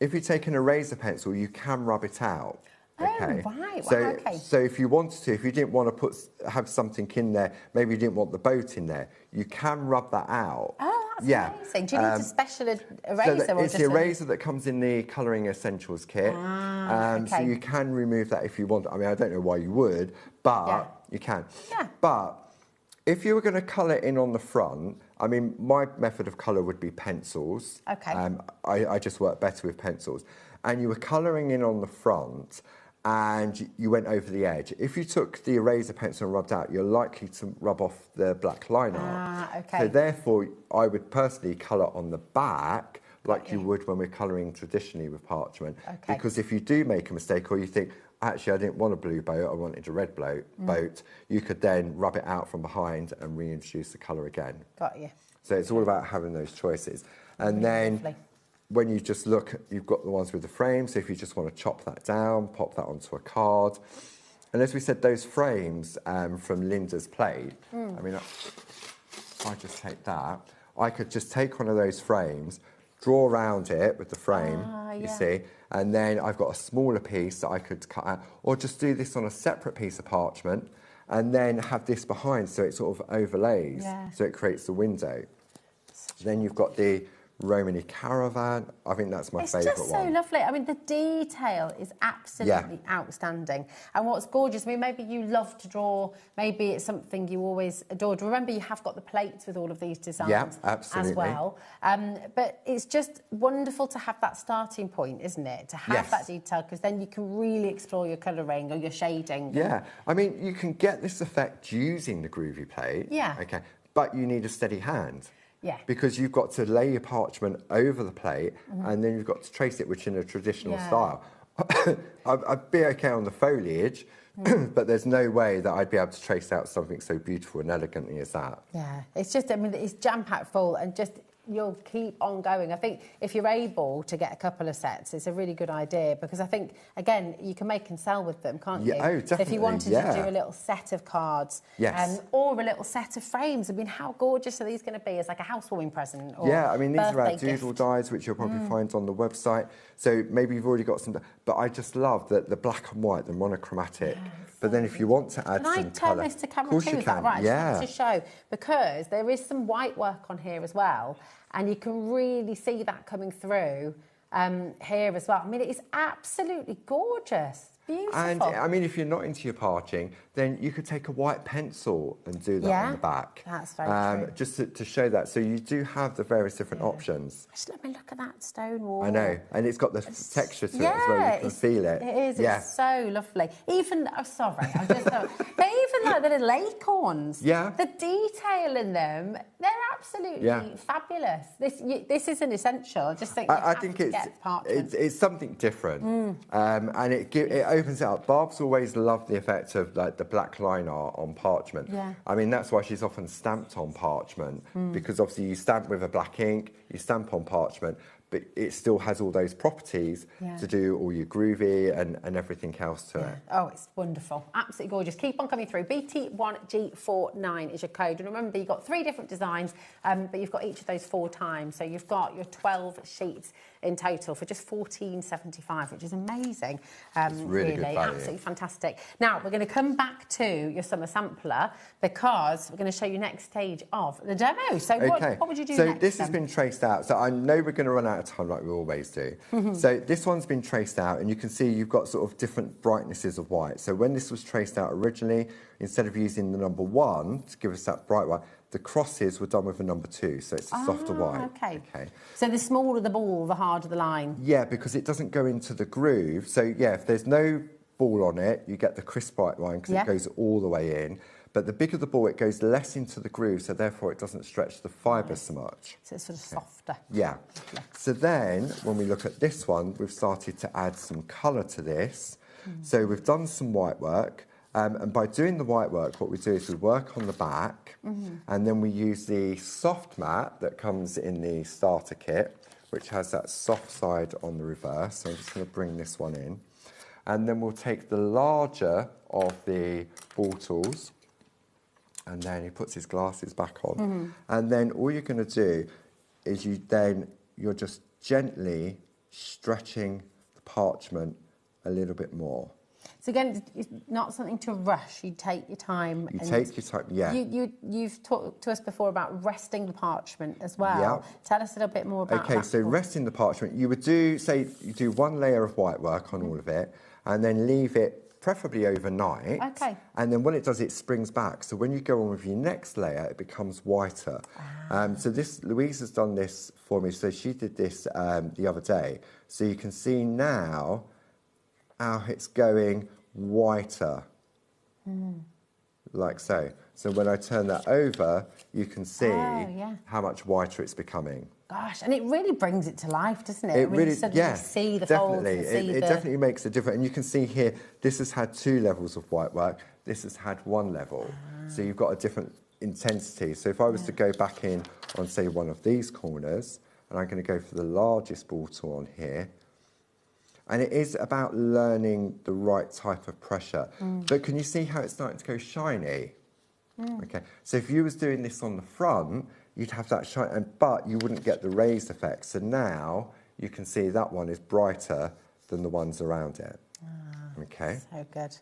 If you take an eraser pencil, you can rub it out. Okay. Oh, right. So if you wanted to, if you didn't want to have something in there, maybe you didn't want the boat in there, you can rub that out. Oh, that's amazing. Do you need a special eraser? So it's the eraser that comes in the Colouring Essentials kit. So you can remove that if you want. I mean, I don't know why you would, but you can. Yeah. But if you were going to colour in on the front, I mean, my method of colour would be pencils. Okay. I just work better with pencils. And you were colouring in on the front, and you went over the edge. If you took the eraser pencil and rubbed out, you're likely to rub off the black line art. So therefore, I would personally colour on the back like you would when we're colouring traditionally with parchment. Because if you do make a mistake, or you think, actually, I didn't want a blue boat, I wanted a red boat, you could then rub it out from behind and reintroduce the colour again. Got you. So it's all about having those choices. And then when you just look, you've got the ones with the frame, so if you just want to chop that down, pop that onto a card. And as we said, those frames from Linda's plate, I mean, if I just take that, I could just take one of those frames, draw around it with the frame, you see, and then I've got a smaller piece that I could cut out, or just do this on a separate piece of parchment, and then have this behind so it sort of overlays, so it creates the window. Then you've got the Romany caravan. I think that's my favourite one. It's just so lovely. I mean, the detail is absolutely outstanding. And what's gorgeous, I mean, maybe you love to draw, maybe it's something you always adored. Remember, you have got the plates with all of these designs as well. But it's just wonderful to have that starting point, isn't it? To have that detail, because then you can really explore your colouring or your shading. Yeah. I mean, you can get this effect using the groovy plate. Yeah. Okay. But you need a steady hand. Yeah. Because you've got to lay your parchment over the plate, and then you've got to trace it, which in a traditional style. I'd be okay on the foliage, but there's no way that I'd be able to trace out something so beautiful and elegantly as that. Yeah, it's just, I mean, it's jam-packed full, and just you'll keep on going. I think if you're able to get a couple of sets, it's a really good idea, because I think, again, you can make and sell with them, can't you? Oh, definitely. So if you wanted to do a little set of cards, or a little set of frames, I mean, how gorgeous are these going to be as like a housewarming present? Or I mean, these are our doodle gift. dies, which you'll probably find on the website. So maybe you've already got some, but I just love the black and white, the monochromatic But then if you want to add Can some I turn colour... this to camera Of course too? you Is that can, right? yeah. Just to show, because there is some white work on here as well, and you can really see that coming through here as well. I mean, it is absolutely gorgeous. Beautiful. And I mean, if you're not into your parching, then you could take a white pencil and do that on the back. That's very true. Just to show that. So you do have the various different options. Just let me look at that stone wall. I know, and it's got the texture to it as well. You can feel it. It is. Yeah. It's so lovely. Even, I'm sorry, I'm just. But even like the little acorns. Yeah. The detail in them, they're absolutely fabulous. This is an essential. I just think. I think it's something different, and it opens it up. Barb's always loved the effect of like the black line art on parchment. Yeah. I mean, that's why she's often stamped on parchment, because obviously you stamp with a black ink, you stamp on parchment, but it still has all those properties to do all your groovy and everything else to it. Oh, it's wonderful. Absolutely gorgeous. Keep on coming through. BT1G49 is your code. And remember, you've got 3 different designs, but you've got each of those 4 times. So you've got your 12 sheets in total for just $14.75, which is amazing. It's really good value. Absolutely fantastic. Now, we're going to come back to your summer sampler because we're going to show you next stage of the demo. So what would you do next? So this has been traced out. So I know we're going to run out of time like we always do. So this one's been traced out, and you can see you've got sort of different brightnesses of white. So when this was traced out originally, instead of using the number 1 to give us that bright white, the crosses were done with a number 2, so it's a softer white. Okay. So the smaller the ball, the harder the line. Yeah, because it doesn't go into the groove. So yeah, if there's no ball on it, you get the crisp white line because it goes all the way in. But the bigger the ball, it goes less into the groove, so therefore it doesn't stretch the fibres so much. So it's sort of softer. Yeah. So then, when we look at this one, we've started to add some colour to this. So we've done some white work. And by doing the white work, what we do is we work on the back, and then we use the soft mat that comes in the starter kit, which has that soft side on the reverse. So I'm just going to bring this one in. And then we'll take the larger of the ball tools, and then he puts his glasses back on. And then all you're going to do is you're just gently stretching the parchment a little bit more. So again, it's not something to rush. You take your time. You take your time, yeah. You've talked to us before about resting the parchment as well. Yeah. Tell us a little bit more about that. Okay, so resting the parchment, you would do, say, you do 1 layer of white work on all of it, and then leave it preferably overnight. Okay. And then when it does, it springs back. So when you go on with your next layer, it becomes whiter. So Louise has done this for me. So she did this the other day. So you can see now how it's going whiter, like so. So when I turn that over, you can see how much whiter it's becoming. Gosh, and it really brings it to life, doesn't it? It really, see the folds and see it definitely makes a difference. And you can see here, this has had 2 levels of white work. This has had 1 level. So you've got a different intensity. So if I was to go back in on, say, one of these corners, and I'm going to go for the largest ball tool on here, and it is about learning the right type of pressure. But can you see how it's starting to go shiny? Okay, so if you was doing this on the front, you'd have that shine, but you wouldn't get the raised effect. So now you can see that one is brighter than the ones around it. Okay. So good.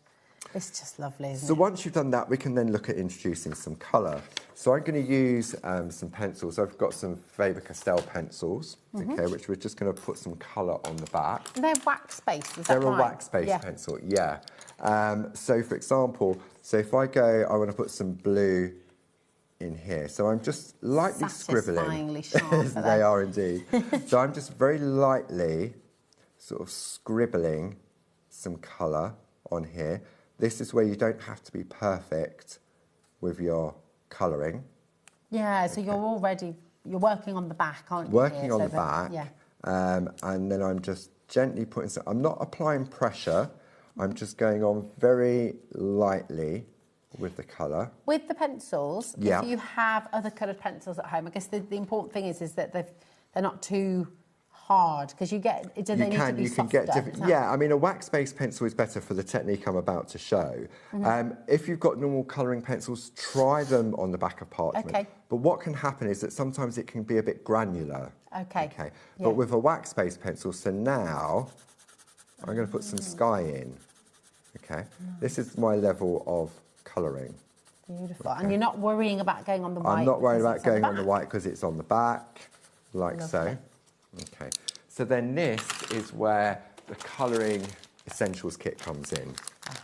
It's just lovely, isn't it? So once you've done that, we can then look at introducing some colour. So I'm going to use some pencils. I've got some Faber-Castell pencils, okay, which we're just going to put some colour on the back. They're wax-based, is that They're right? a wax-based pencil, yeah. So for example, so if I go, I want to put some blue in here. So I'm just lightly scribbling. Satisfyingly sharp. They are indeed. So I'm just very lightly sort of scribbling some colour on here. This is where you don't have to be perfect with your colouring. Yeah, so you're working on the back, aren't you? Working on the back. Yeah. And then I'm just gently putting some, I'm not applying pressure, I'm just going on very lightly with the colour. With the pencils, if you have other coloured pencils at home, I guess the important thing is that they're not too hard, because you get, do they need to be softer? Get different, yeah, I mean, a wax-based pencil is better for the technique I'm about to show. If you've got normal colouring pencils, try them on the back of parchment. Okay. But what can happen is that sometimes it can be a bit granular. Okay. But with a wax-based pencil, so now I'm going to put some sky in. Okay, this is my level of colouring. Beautiful. And you're not worrying about going on the white? I'm not worried about going on the back? white because it's on the back, like so. Okay, so then this is where the colouring essentials kit comes in.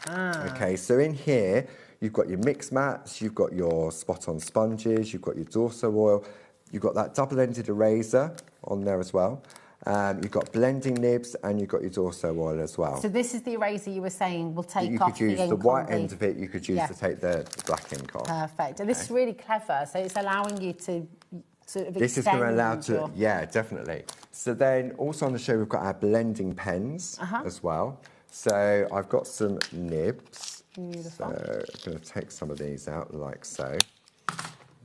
Okay, so in here, you've got your mix mats, you've got your spot-on sponges, you've got your Dorso oil, you've got that double-ended eraser on there as well. You've got blending nibs and you've got your Dorso oil as well. So this is the eraser you were saying will take you off could use the ink the white on end of it, you could use to take the black ink off. Perfect. And this is really clever, so it's allowing you to sort of This is going to allow to, yeah, definitely. So then also on the show, we've got our blending pens as well. So I've got some nibs. Beautiful. So I'm going to take some of these out like so.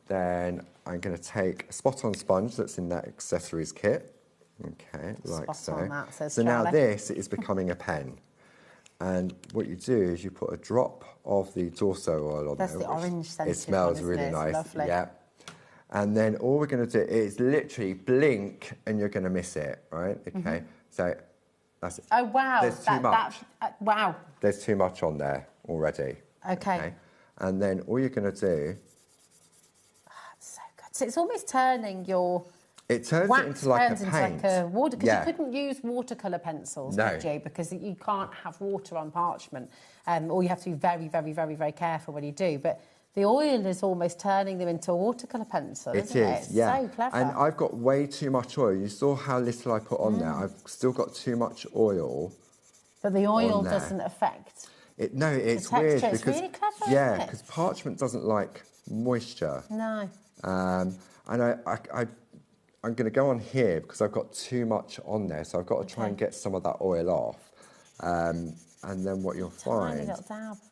Then I'm going to take a spot-on sponge that's in that accessories kit. Okay, like so now this is becoming a pen. And what you do is you put a drop of the Dorso oil on there. That's the orange scented. It smells really nice. Lovely. Yeah. And then all we're going to do is literally blink and you're going to miss it, right? Okay, so that's it. Oh, wow. There's too much. Wow. There's too much on there already. Okay. And then all you're going to do... That's so good. So it's almost turning your... It turns it into like a paint. Because you couldn't use watercolour pencils, could you? Because you can't have water on parchment. Or you have to be very, very, very, very careful when you do. But the oil is almost turning them into a watercolour pencil, isn't it? It's so clever. And I've got way too much oil. You saw how little I put on there. I've still got too much oil. But the oil doesn't affect... No, it's weird because... It's really clever, yeah, isn't it? because parchment doesn't like moisture. No. And I'm going to go on here because I've got too much on there, so I've got to try and get some of that oil off. And then what you'll find,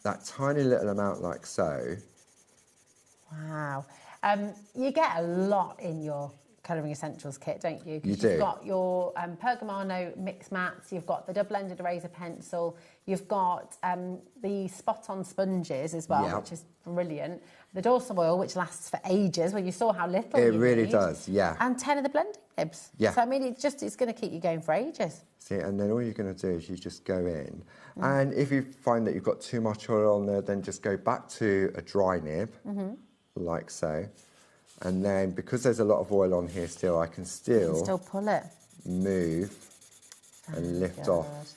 that tiny little amount like so. Wow. You get a lot in your colouring essentials kit, don't you? You do. You've got your Pergamano mix mats, you've got the double-ended eraser pencil, you've got the spot-on sponges as well, which is brilliant. The Dorso oil, which lasts for ages. Well, you saw how little it really does, yeah. And 10 of the blending nibs. Yeah. So, I mean, it's going to keep you going for ages. See, and then all you're going to do is you just go in. And if you find that you've got too much oil on there, then just go back to a dry nib, like so. And then, because there's a lot of oil on here still, I can still pull it, move and lift off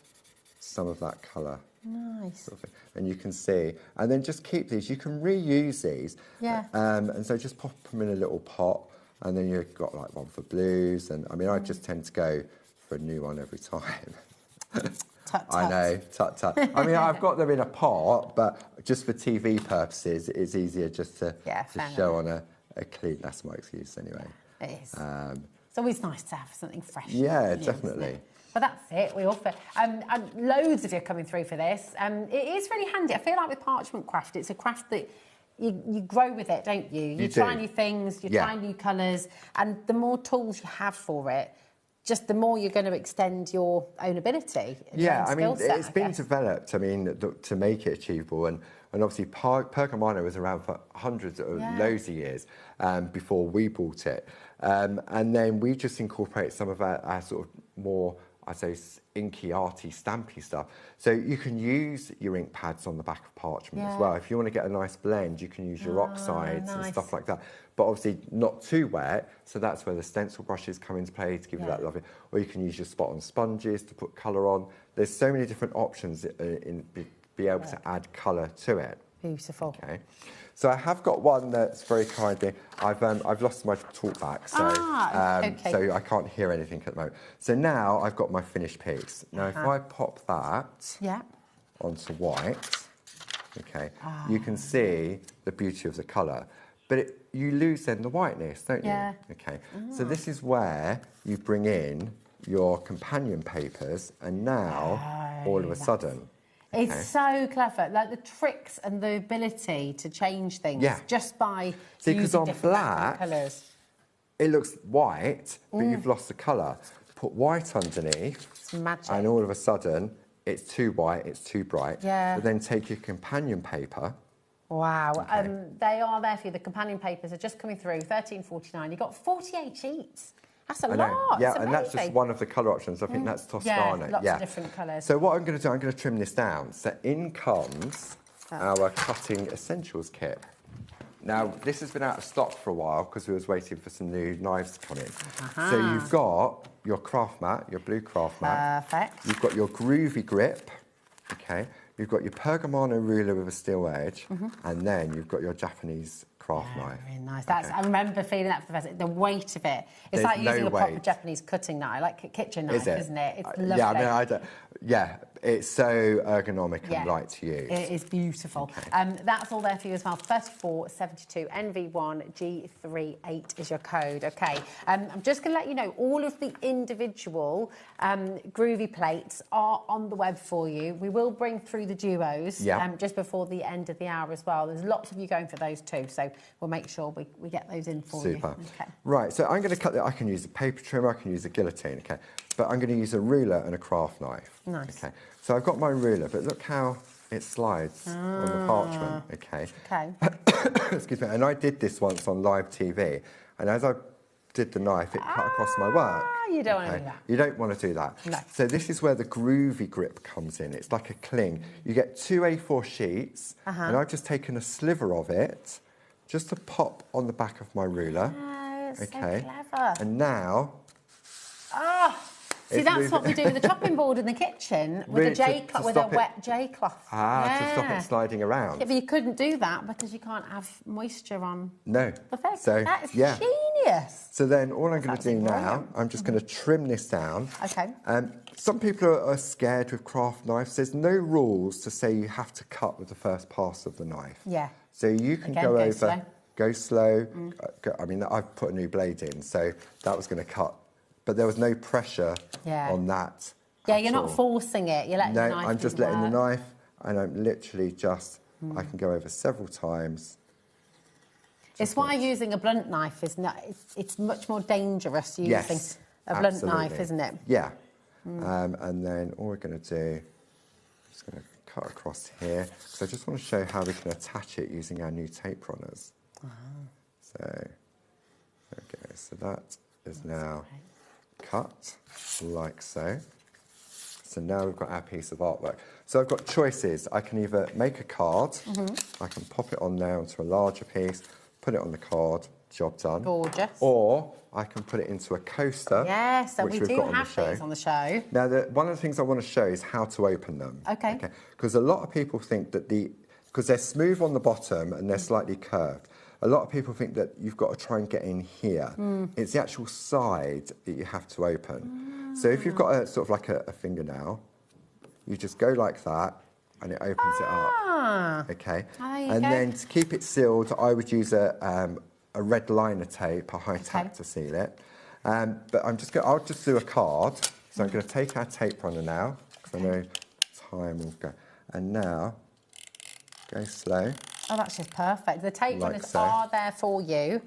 some of that colour. Nice. Sort of, and you can see, and then just keep these. You can reuse these. Yeah. And so just pop them in a little pot, and then you've got like one for blues. And I mean, I just tend to go for a new one every time. Tut-tut. I know, tut-tut. I mean, I've got them in a pot, but just for TV purposes, it's easier just to show on a clean. That's my excuse anyway. It is. It's always nice to have something fresh. Yeah, definitely. But that's it, we offer. And loads of you are coming through for this. It is really handy. I feel like with parchment craft, it's a craft that you grow with it, don't you? You try new things, you try new colours, and the more tools you have for it, just the more you're going to extend your own ability. Yeah, I mean, it's been developed, I mean, to make it achievable. And obviously, Pergamano was around for hundreds of loads of years before we bought it. And then we just incorporate some of our sort of more, I'd say, inky, arty, stampy stuff. So you can use your ink pads on the back of parchment as well. If you want to get a nice blend, you can use your oxides and stuff like that. But obviously not too wet, so that's where the stencil brushes come into play to give you that lovely. Or you can use your spot-on sponges to put colour on. There's so many different options in be able to add colour to it. Beautiful. Okay. So I have got one that's very kindly. I've lost my talk back, so so I can't hear anything at the moment. So now I've got my finished piece. Now if I pop that onto white, okay, you can see the beauty of the colour, but you lose then the whiteness, don't you? Yeah. Okay. So this is where you bring in your companion papers, and now all of a sudden. It's so clever, like the tricks and the ability to change things just by using different colours. It looks white, but you've lost the colour. Put white underneath, it's magic. And all of a sudden, it's too white, it's too bright. Yeah. But then take your companion paper. Wow, they are there for you. The companion papers are just coming through, $13.49. You've got 48 sheets. That's a I know. lot. Yeah, It's and that's just amazing. one of the colour options. I think that's Toscano. Yeah, lots of different colours. So what I'm going to do, I'm going to trim this down. So in comes our cutting essentials kit. Now, this has been out of stock for a while because we was waiting for some new knives to come in. So you've got your craft mat, your blue craft mat. Perfect. You've got your groovy grip, okay. You've got your Pergamano ruler with a steel edge, and then you've got your Japanese craft knife. Very nice. I remember feeling that for the first. The weight of it. It's There's like using a proper weight. Japanese cutting knife, like a kitchen knife, isn't it? It's lovely. Yeah, I mean, I don't. Yeah, it's so ergonomic and light to use. It is beautiful. Okay. That's all there for you as well. 3472 NV1 G38 is your code. Okay. I'm just going to let you know all of the individual groovy plates are on the web for you. We will bring through the duos just before the end of the hour as well. There's lots of you going for those too, so we'll make sure we get those in for you. Super. Okay. Right, so I'm going to cut that. I can use a paper trimmer, I can use a guillotine, okay? But I'm going to use a ruler and a craft knife. Nice. Okay. So I've got my ruler, but look how it slides on the parchment, okay? Okay. Excuse me. And I did this once on live TV, and as I did the knife, it cut across my work. You don't want to do that. You don't want to do that. No. So this is where the groovy grip comes in. It's like a cling. You get 2 A4 sheets, and I've just taken a sliver of it, just to pop on the back of my ruler. Oh, it's okay. so clever. And now. See, that's what we do with the chopping board in the kitchen with Really, a J-cloth, with a wet J-cloth. To stop it sliding around. Yeah, but you couldn't do that because you can't have moisture on No. the thing. So, That's genius. So then all I'm going to do now, brilliant. I'm just going to trim this down. Okay. Some people are scared with craft knives. There's no rules to say you have to cut with the first pass of the knife. Yeah. So you can Again, go over, slow. go slow. I mean, I've put a new blade in, so that was going to cut. But there was no pressure on that. Yeah, you're not forcing it. You're letting the knife. No, I'm just letting the knife, and I'm literally just, I can go over several times. It's why using a blunt knife is not. It's much more dangerous using a blunt knife, isn't it? Yeah. And then all we're going to do, I'm just going to cut across here. So I just want to show how we can attach it using our new tape runners. So there we go. So that is now cut like so. So now we've got our piece of artwork. So I've got choices. I can either make a card, I can pop it on there onto a larger piece, put it on the card, job done. Gorgeous. Or I can put it into a coaster. Yes, so which we we've do got have these on the show. Now, one of the things I want to show is how to open them. Okay. Because a lot of people think that because they're smooth on the bottom and they're slightly curved, a lot of people think that you've got to try and get in here. It's the actual side that you have to open. So if you've got a sort of like a fingernail, you just go like that and it opens it up. Okay. And then to keep it sealed, I would use a red liner tape, a high tack to seal it. But I'll just do a card. So I'm going to take our tape runner now, because I know time will go. And now, go slow. Oh, that's just perfect. The tape Like runners so. are there for you.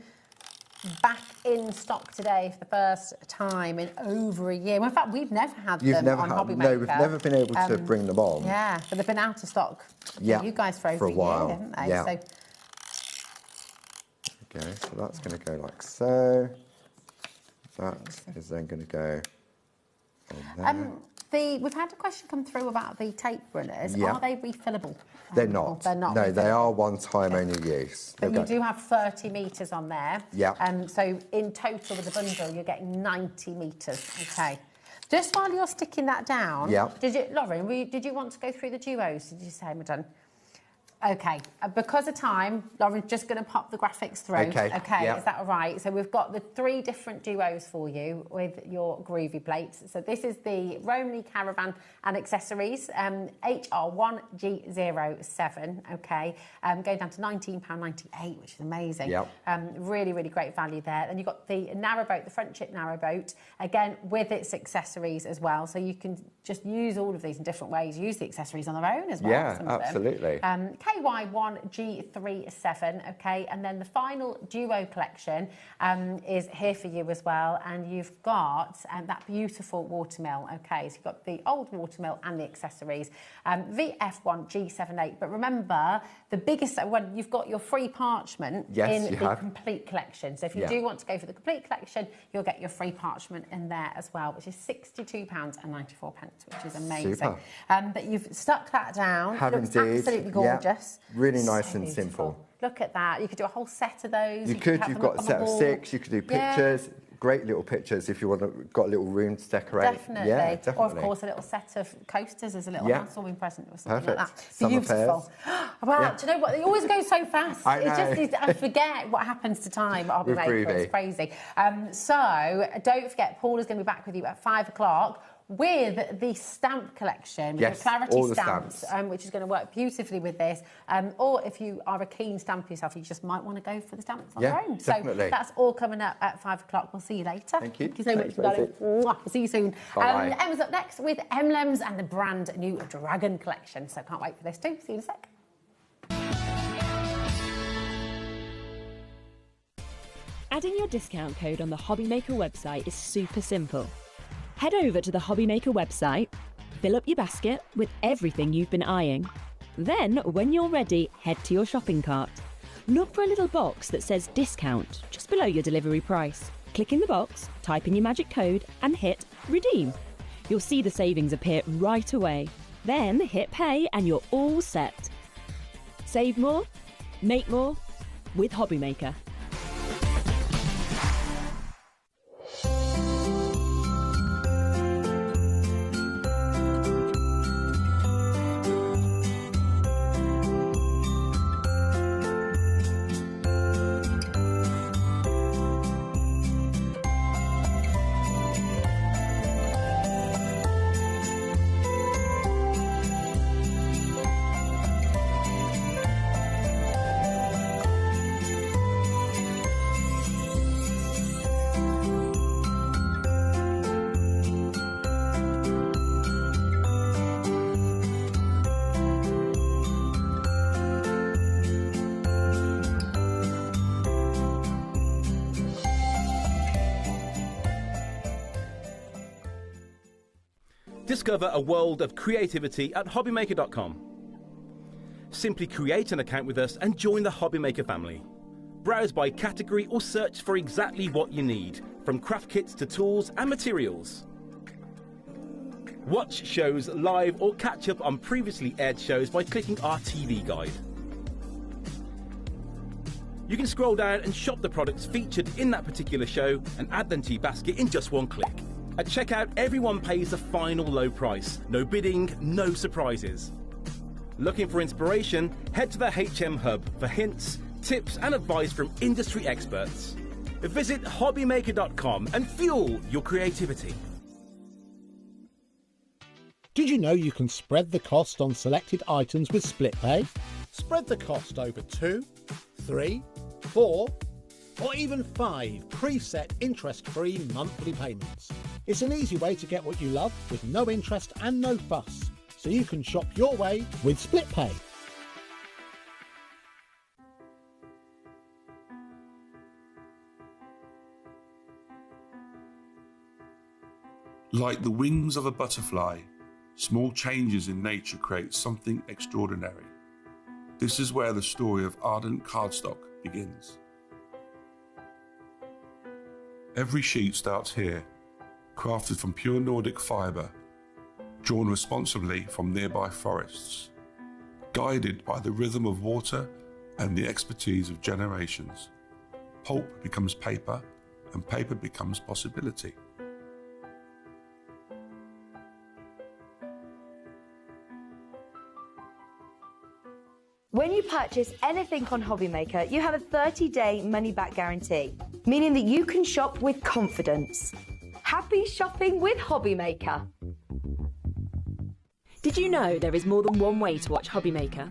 Back in stock today for the first time in over a year. Well, in fact, we've never had them on HobbyMaker. No, we've never been able to bring them on. Yeah, but they've been out of stock for you guys for over a while. year, haven't they? Yeah. So, Okay, so that's going to go like so. That is then going to go on there. we've had a question come through about the tape runners. Yeah. Are they refillable? They're not. They're not. No, they refillable. are one-time only use. But you do have 30 metres on there. Yeah. So in total with the bundle, you're getting 90 metres. Okay. Just while you're sticking that down, Lauren, did you want to go through the duos? Did you say we're done? Okay, because of time, Lauren's just going to pop the graphics through. Okay, Is that all right? So we've got the 3 different duos for you with your groovy plates. So this is the Romney Caravan and Accessories, HR1G07, okay, going down to £19.98, which is amazing. Yep. Really, really great value there. Then you've got the narrowboat, the front chip narrowboat, again, with its accessories as well. So you can just use all of these in different ways, use the accessories on their own as well. Yeah, absolutely. KY1 G37, okay, and then the final duo collection is here for you as well, and you've got that beautiful watermill, okay, so you've got the old watermill and the accessories, VF1 G78, but remember, the biggest one, you've got your free parchment in the complete collection, so if you do want to go for the complete collection, you'll get your free parchment in there as well, which is £62.94, which is amazing. But you've stuck that down. It looks absolutely gorgeous. Really nice and simple. Look at that. You could do a whole set of those. You've got a set of 6. You could do pictures. Great little pictures if you want to, got a little room to decorate. Definitely. Yeah, definitely. Or, of course, a little set of coasters as a little housewarming present or something like that. Beautiful. Wow, do you know what? They always go so fast. I know. It's just, I forget what happens to time at HobbyMaker. It's crazy. So, don't forget, Paul is going to be back with you at 5 o'clock with the stamp collection, with the Clarity stamps, which is going to work beautifully with this. Or if you are a keen stamper yourself, you just might want to go for the stamps on your own. Definitely. So that's all coming up at 5 o'clock. We'll see you later. Thank you. Thank you so much, darling. We'll see you soon. Bye-bye. Emma's up next with Emblems and the brand new Dragon collection. So can't wait for this too. See you in a sec. Adding your discount code on the HobbyMaker website is super simple. Head over to the HobbyMaker website, fill up your basket with everything you've been eyeing. Then, when you're ready, head to your shopping cart. Look for a little box that says discount just below your delivery price. Click in the box, type in your magic code and hit redeem. You'll see the savings appear right away. Then hit pay and you're all set. Save more, make more with HobbyMaker. Discover a world of creativity at HobbyMaker.com. Simply create an account with us and join the HobbyMaker family. Browse by category or search for exactly what you need, from craft kits to tools and materials. Watch shows live or catch up on previously aired shows by clicking our TV guide. You can scroll down and shop the products featured in that particular show and add them to your basket in just one click. At checkout, everyone pays the final low price. No bidding, no surprises. Looking for inspiration? Head to the HM Hub for hints, tips and advice from industry experts. Visit HobbyMaker.com and fuel your creativity. Did you know you can spread the cost on selected items with split pay? Spread the cost over 2, 3, 4, or even 5 preset interest-free monthly payments. It's an easy way to get what you love with no interest and no fuss, so you can shop your way with split pay. Like the wings of a butterfly, small changes in nature create something extraordinary. This is where the story of Ardent Cardstock begins. Every sheet starts here, crafted from pure Nordic fibre, drawn responsibly from nearby forests, guided by the rhythm of water and the expertise of generations. Pulp becomes paper, and paper becomes possibility. When you purchase anything on HobbyMaker, you have a 30-day money-back guarantee, meaning that you can shop with confidence. Happy shopping with HobbyMaker. Did you know there is more than one way to watch HobbyMaker?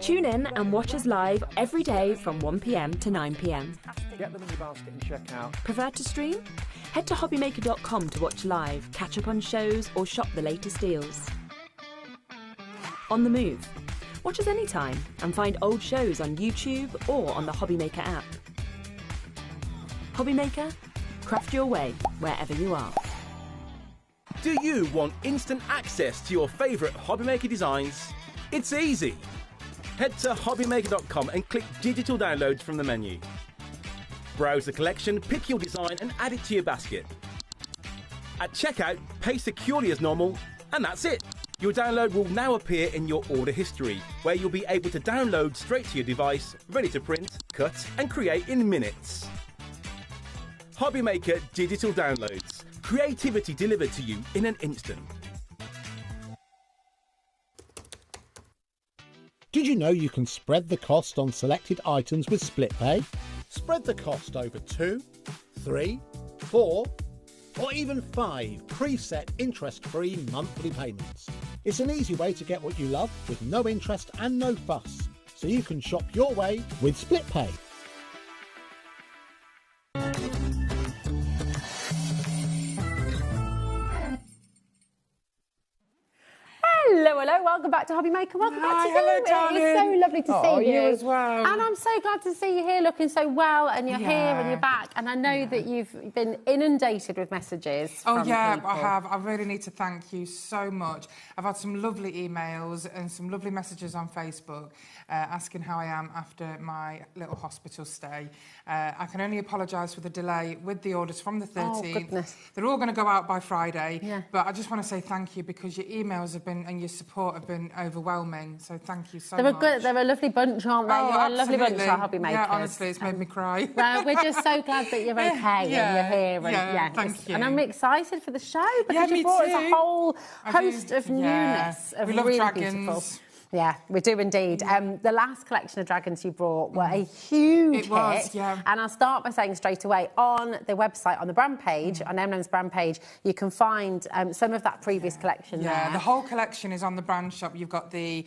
Tune in and watch us live every day from 1 p.m. to 9 p.m. Get them in your basket and check out. Prefer to stream? Head to hobbymaker.com to watch live, catch up on shows or shop the latest deals. On the move. Watch us anytime and find old shows on YouTube or on the HobbyMaker app. HobbyMaker, craft your way wherever you are. Do you want instant access to your favourite HobbyMaker designs? It's easy. Head to hobbymaker.com and click digital downloads from the menu. Browse the collection, pick your design and add it to your basket. At checkout, pay securely as normal, and that's it. Your download will now appear in your order history, where you'll be able to download straight to your device, ready to print, cut and create in minutes. HobbyMaker Digital Downloads. Creativity delivered to you in an instant. Did you know you can spread the cost on selected items with split pay? Spread the cost over 2, 3, 4, or even 5 preset interest-free monthly payments. It's an easy way to get what you love with no interest and no fuss, so you can shop your way with split pay. Hello, welcome back to HobbyMaker. Welcome back to hello, you. darling. It's so lovely to see you. You as well. And I'm so glad to see you here looking so well, and you're here and you're back. And I know that you've been inundated with messages from people. I have. I really need to thank you so much. I've had some lovely emails and some lovely messages on Facebook asking how I am after my little hospital stay. I can only apologise for the delay with the orders from the 13th. Oh, goodness. They're all going to go out by Friday. Yeah. But I just want to say thank you because your emails have been and your support have been overwhelming. So thank you so much. They're a lovely bunch, aren't they? Oh, you're a lovely bunch, absolutely. our HobbyMakers. Yeah, honestly, it's made me cry. Well, we're just so glad that you're okay and you're here. And, thank you. And I'm excited for the show because me you brought us a too. whole host of newness. Of We love really dragons. beautiful. Yeah, we do indeed. The last collection of dragons you brought were a huge hit. It was, yeah. And I'll start by saying straight away, on the website, on the brand page, on M&M's brand page, you can find some of that previous collection there. Yeah, the whole collection is on the brand shop. You've got the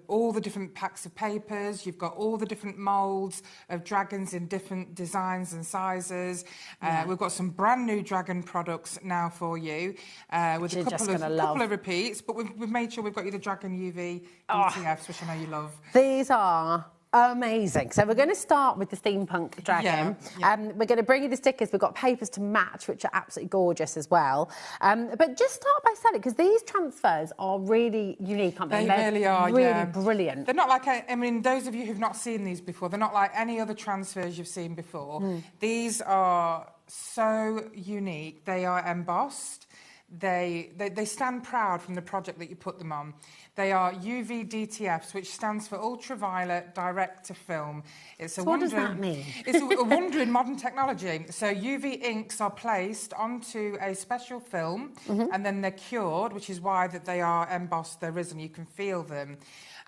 all the different packs of papers. You've got all the different moulds of dragons in different designs and sizes. We've got some brand new dragon products now for you with a couple of repeats. But we've made sure we've got you the dragon UV DTFs, which I know you love. These are amazing. So we're going to start with the steampunk dragon. We're going to bring you the stickers. We've got papers to match, which are absolutely gorgeous as well. But just start by saying it, because these transfers are really unique, aren't they? They really are, really brilliant. They're not like, I mean, those of you who've not seen these before, they're not like any other transfers you've seen before. These are so unique. They are embossed. They stand proud from the project that you put them on. They are UV DTFs, which stands for ultraviolet direct to film. What does that mean? It's a wonder in modern technology. So UV inks are placed onto a special film, and then they're cured, which is why that they are embossed. They're risen. You can feel them.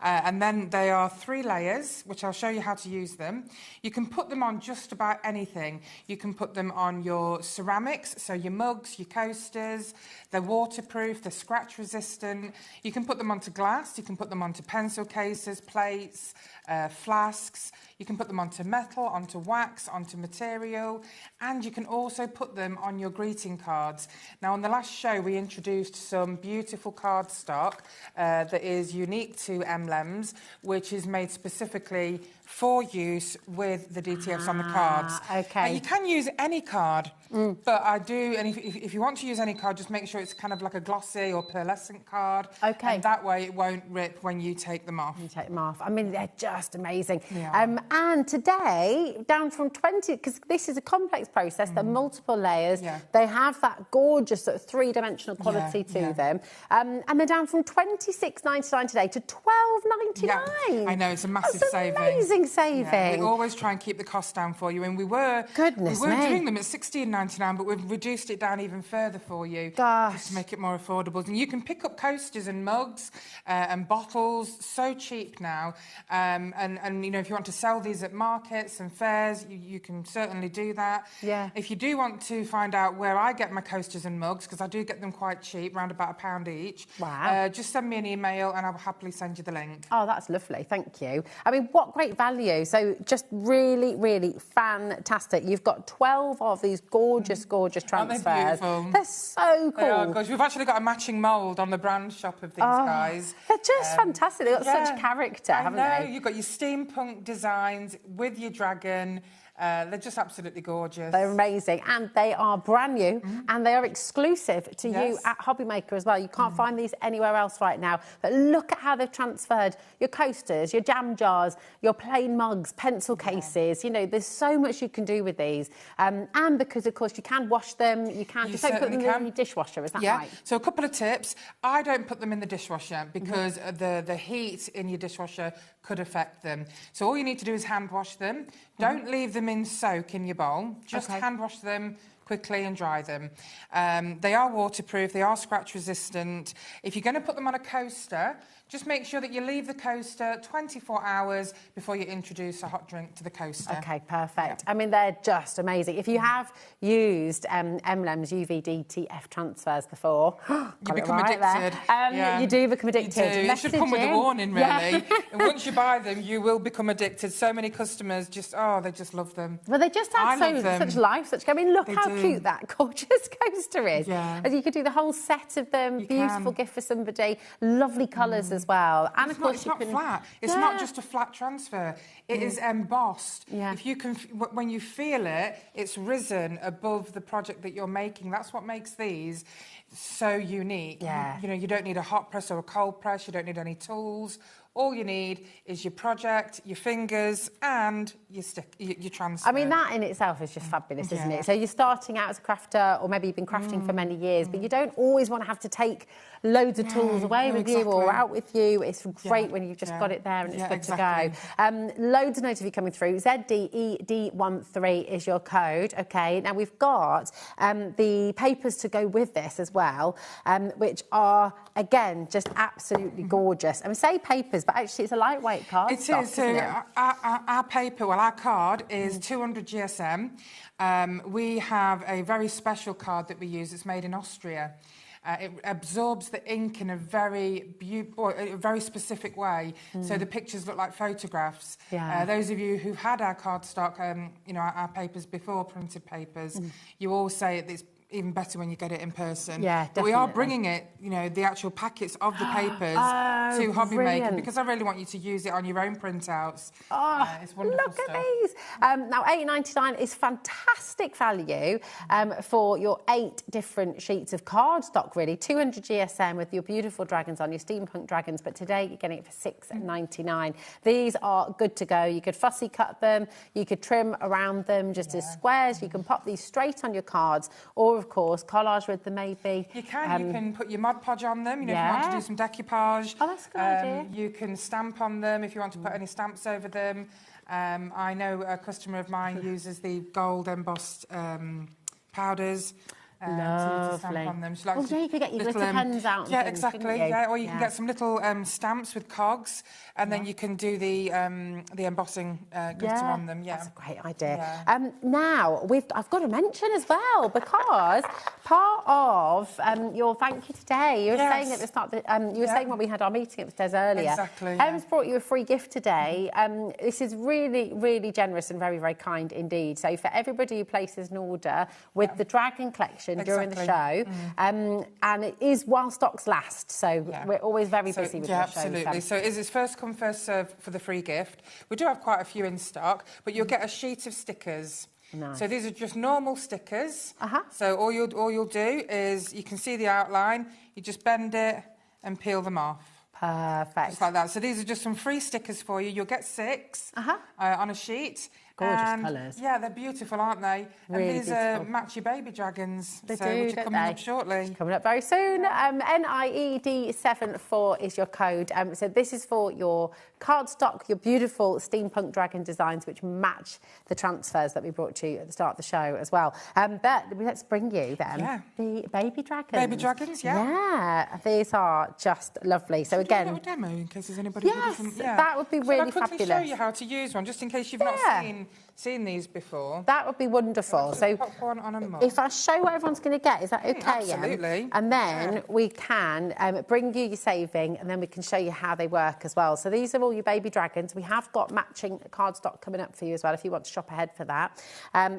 And then they are 3 layers, which I'll show you how to use them. You can put them on just about anything. You can put them on your ceramics, so your mugs, your coasters. They're waterproof, they're scratch resistant. You can put them onto glass, you can put them onto pencil cases, plates, flasks. You can put them onto metal, onto wax, onto material, and you can also put them on your greeting cards. Now, on the last show, we introduced some beautiful cardstock that is unique to M&M's, which is made specifically for use with the DTFs on the cards. Okay. Now, you can use any card, but I do, and if you want to use any card, just make sure it's kind of like a glossy or pearlescent card. Okay. And that way it won't rip when you take them off. You take them off. I mean, they're just amazing. Yeah. And today, down from 20, because this is a complex process, there are multiple layers. Yeah. They have that gorgeous sort of three-dimensional quality to them. And they're down from $26.99 today to $12.99. Yeah, I know, it's a massive That's saving. Amazing saving. Yeah, we always try and keep the cost down for you, and we were doing them at $16.99, but we've reduced it down even further for you. Just to make it more affordable. And you can pick up coasters and mugs and bottles, so cheap now. And you know, if you want to sell these at markets and fairs, you can certainly do that. Yeah. If you do want to find out where I get my coasters and mugs, because I do get them quite cheap, around about £1 each. Wow. Just send me an email and I'll happily send you the link. Oh, that's lovely. Thank you. I mean, what great value. So just really, really fantastic. You've got 12 of these gorgeous, gorgeous transfers. Aren't they beautiful? They're so cool. They are gorgeous. We've actually got a matching mould on the brand shop of these guys. They're just fantastic. They've got such character, haven't they? You've got your steampunk designs with your dragon. They're just absolutely gorgeous. They're amazing, and they are brand new, and they are exclusive to you at HobbyMaker as well. You can't find these anywhere else right now. But look at how they've transferred your coasters, your jam jars, your plain mugs, pencil cases. You know, there's so much you can do with these, and because of course you can wash them. You can just don't put them in your dishwasher. Is that right? So a couple of tips. I don't put them in the dishwasher because the heat in your dishwasher could affect them. So all you need to do is hand wash them. Don't leave them in soak in your bowl. Just hand wash them quickly and dry them. They are waterproof. They are scratch resistant. If you're going to put them on a coaster, just make sure that you leave the coaster 24 hours before you introduce a hot drink to the coaster. Okay, perfect. I mean, they're just amazing. If you have used MLEM's UVDTF transfers before, you become addicted. You do become addicted. You should come with a warning, really. And once you buy them, you will become addicted. So many customers they just love them. Well, they just add such life. I mean, look how cute that gorgeous coaster is. Yeah. And you could do the whole set of them. Beautiful gift for somebody. Lovely colours as well. And of course, it's not flat. It's not just a flat transfer. It is embossed. Yeah. If you can, when you feel it, it's risen above the project that you're making. That's what makes these so unique. Yeah. You know, you don't need a hot press or a cold press. You don't need any tools. All you need is your project, your fingers, and your transfer. I mean, that in itself is just fabulous, isn't it? So you're starting out as a crafter, or maybe you've been crafting for many years, but you don't always want to have to take loads of tools away with you or out with you. It's great when you've just got it there and it's good to go. Loads of notes of you coming through. ZDED13 is your code. Okay, now we've got the papers to go with this as well, which are, again, just absolutely gorgeous. I mean, say papers, but actually it's a lightweight card. It is. So our paper, our card is 200 GSM. We have a very special card that we use. It's made in Austria. It absorbs the ink in a very specific way, so the pictures look like photographs. Those of you who've had our cardstock, our papers before, printed papers, you all say it's even better when you get it in person. Yeah, but we are bringing it, the actual packets of the papers to HobbyMaker because I really want you to use it on your own printouts. It's wonderful look at these. Now, £8.99 is fantastic value for your 8 different sheets of cardstock, really. 200 GSM with your beautiful dragons on, your steampunk dragons, but today you're getting it for £6.99. These are good to go. You could fussy cut them, you could trim around them just as squares, you can pop these straight on your cards, or of course, collage with them maybe. You can. You can put your Mod Podge on them, if you want to do some decoupage. Oh, that's a good idea. You can stamp on them if you want to put any stamps over them. I know a customer of mine uses the gold embossed powders. To stamp on them. You could get your glitter pens out. Yeah, exactly. Yeah, or you can get some little stamps with cogs, and then you can do the embossing glitter on them. Yeah, that's a great idea. Now I've got to mention as well, because part of your thank you today, you were saying at the start that you were saying when we had our meeting upstairs earlier. Exactly. Hem's brought you a free gift today. This is really, really generous and very, very kind indeed. So for everybody who places an order with the Dragon Collection during the show, and it is while stocks last, so we're always very busy with the show. Absolutely. So it is first come, first serve for the free gift. We do have quite a few in stock, but you'll get a sheet of stickers. Nice. So these are just normal stickers. So all you'll do is, you can see the outline, you just bend it and peel them off. Perfect. Just like that. So these are just some free stickers for you. You'll get 6 on a sheet. Gorgeous colours. Yeah, they're beautiful, aren't they? Really and these match your baby dragons. They do, which are coming up shortly. Coming up very soon. NIED74 is your code. So this is for your cardstock, your beautiful steampunk dragon designs, which match the transfers that we brought to you at the start of the show as well. But let's bring you then the baby dragons. Baby dragons, Yeah, these are just lovely. So again, a demo in case there's anybody who doesn't. That would be really fabulous. I'll quickly show you how to use one, just in case you've not seen seen these before. That would be wonderful. Just So pop one on a mug. if I show what everyone's going to get, is that okay? Absolutely. And then we can bring you your saving, and then we can show you how they work as well. So these are all your baby dragons. We have got matching cardstock coming up for you as well if you want to shop ahead for that.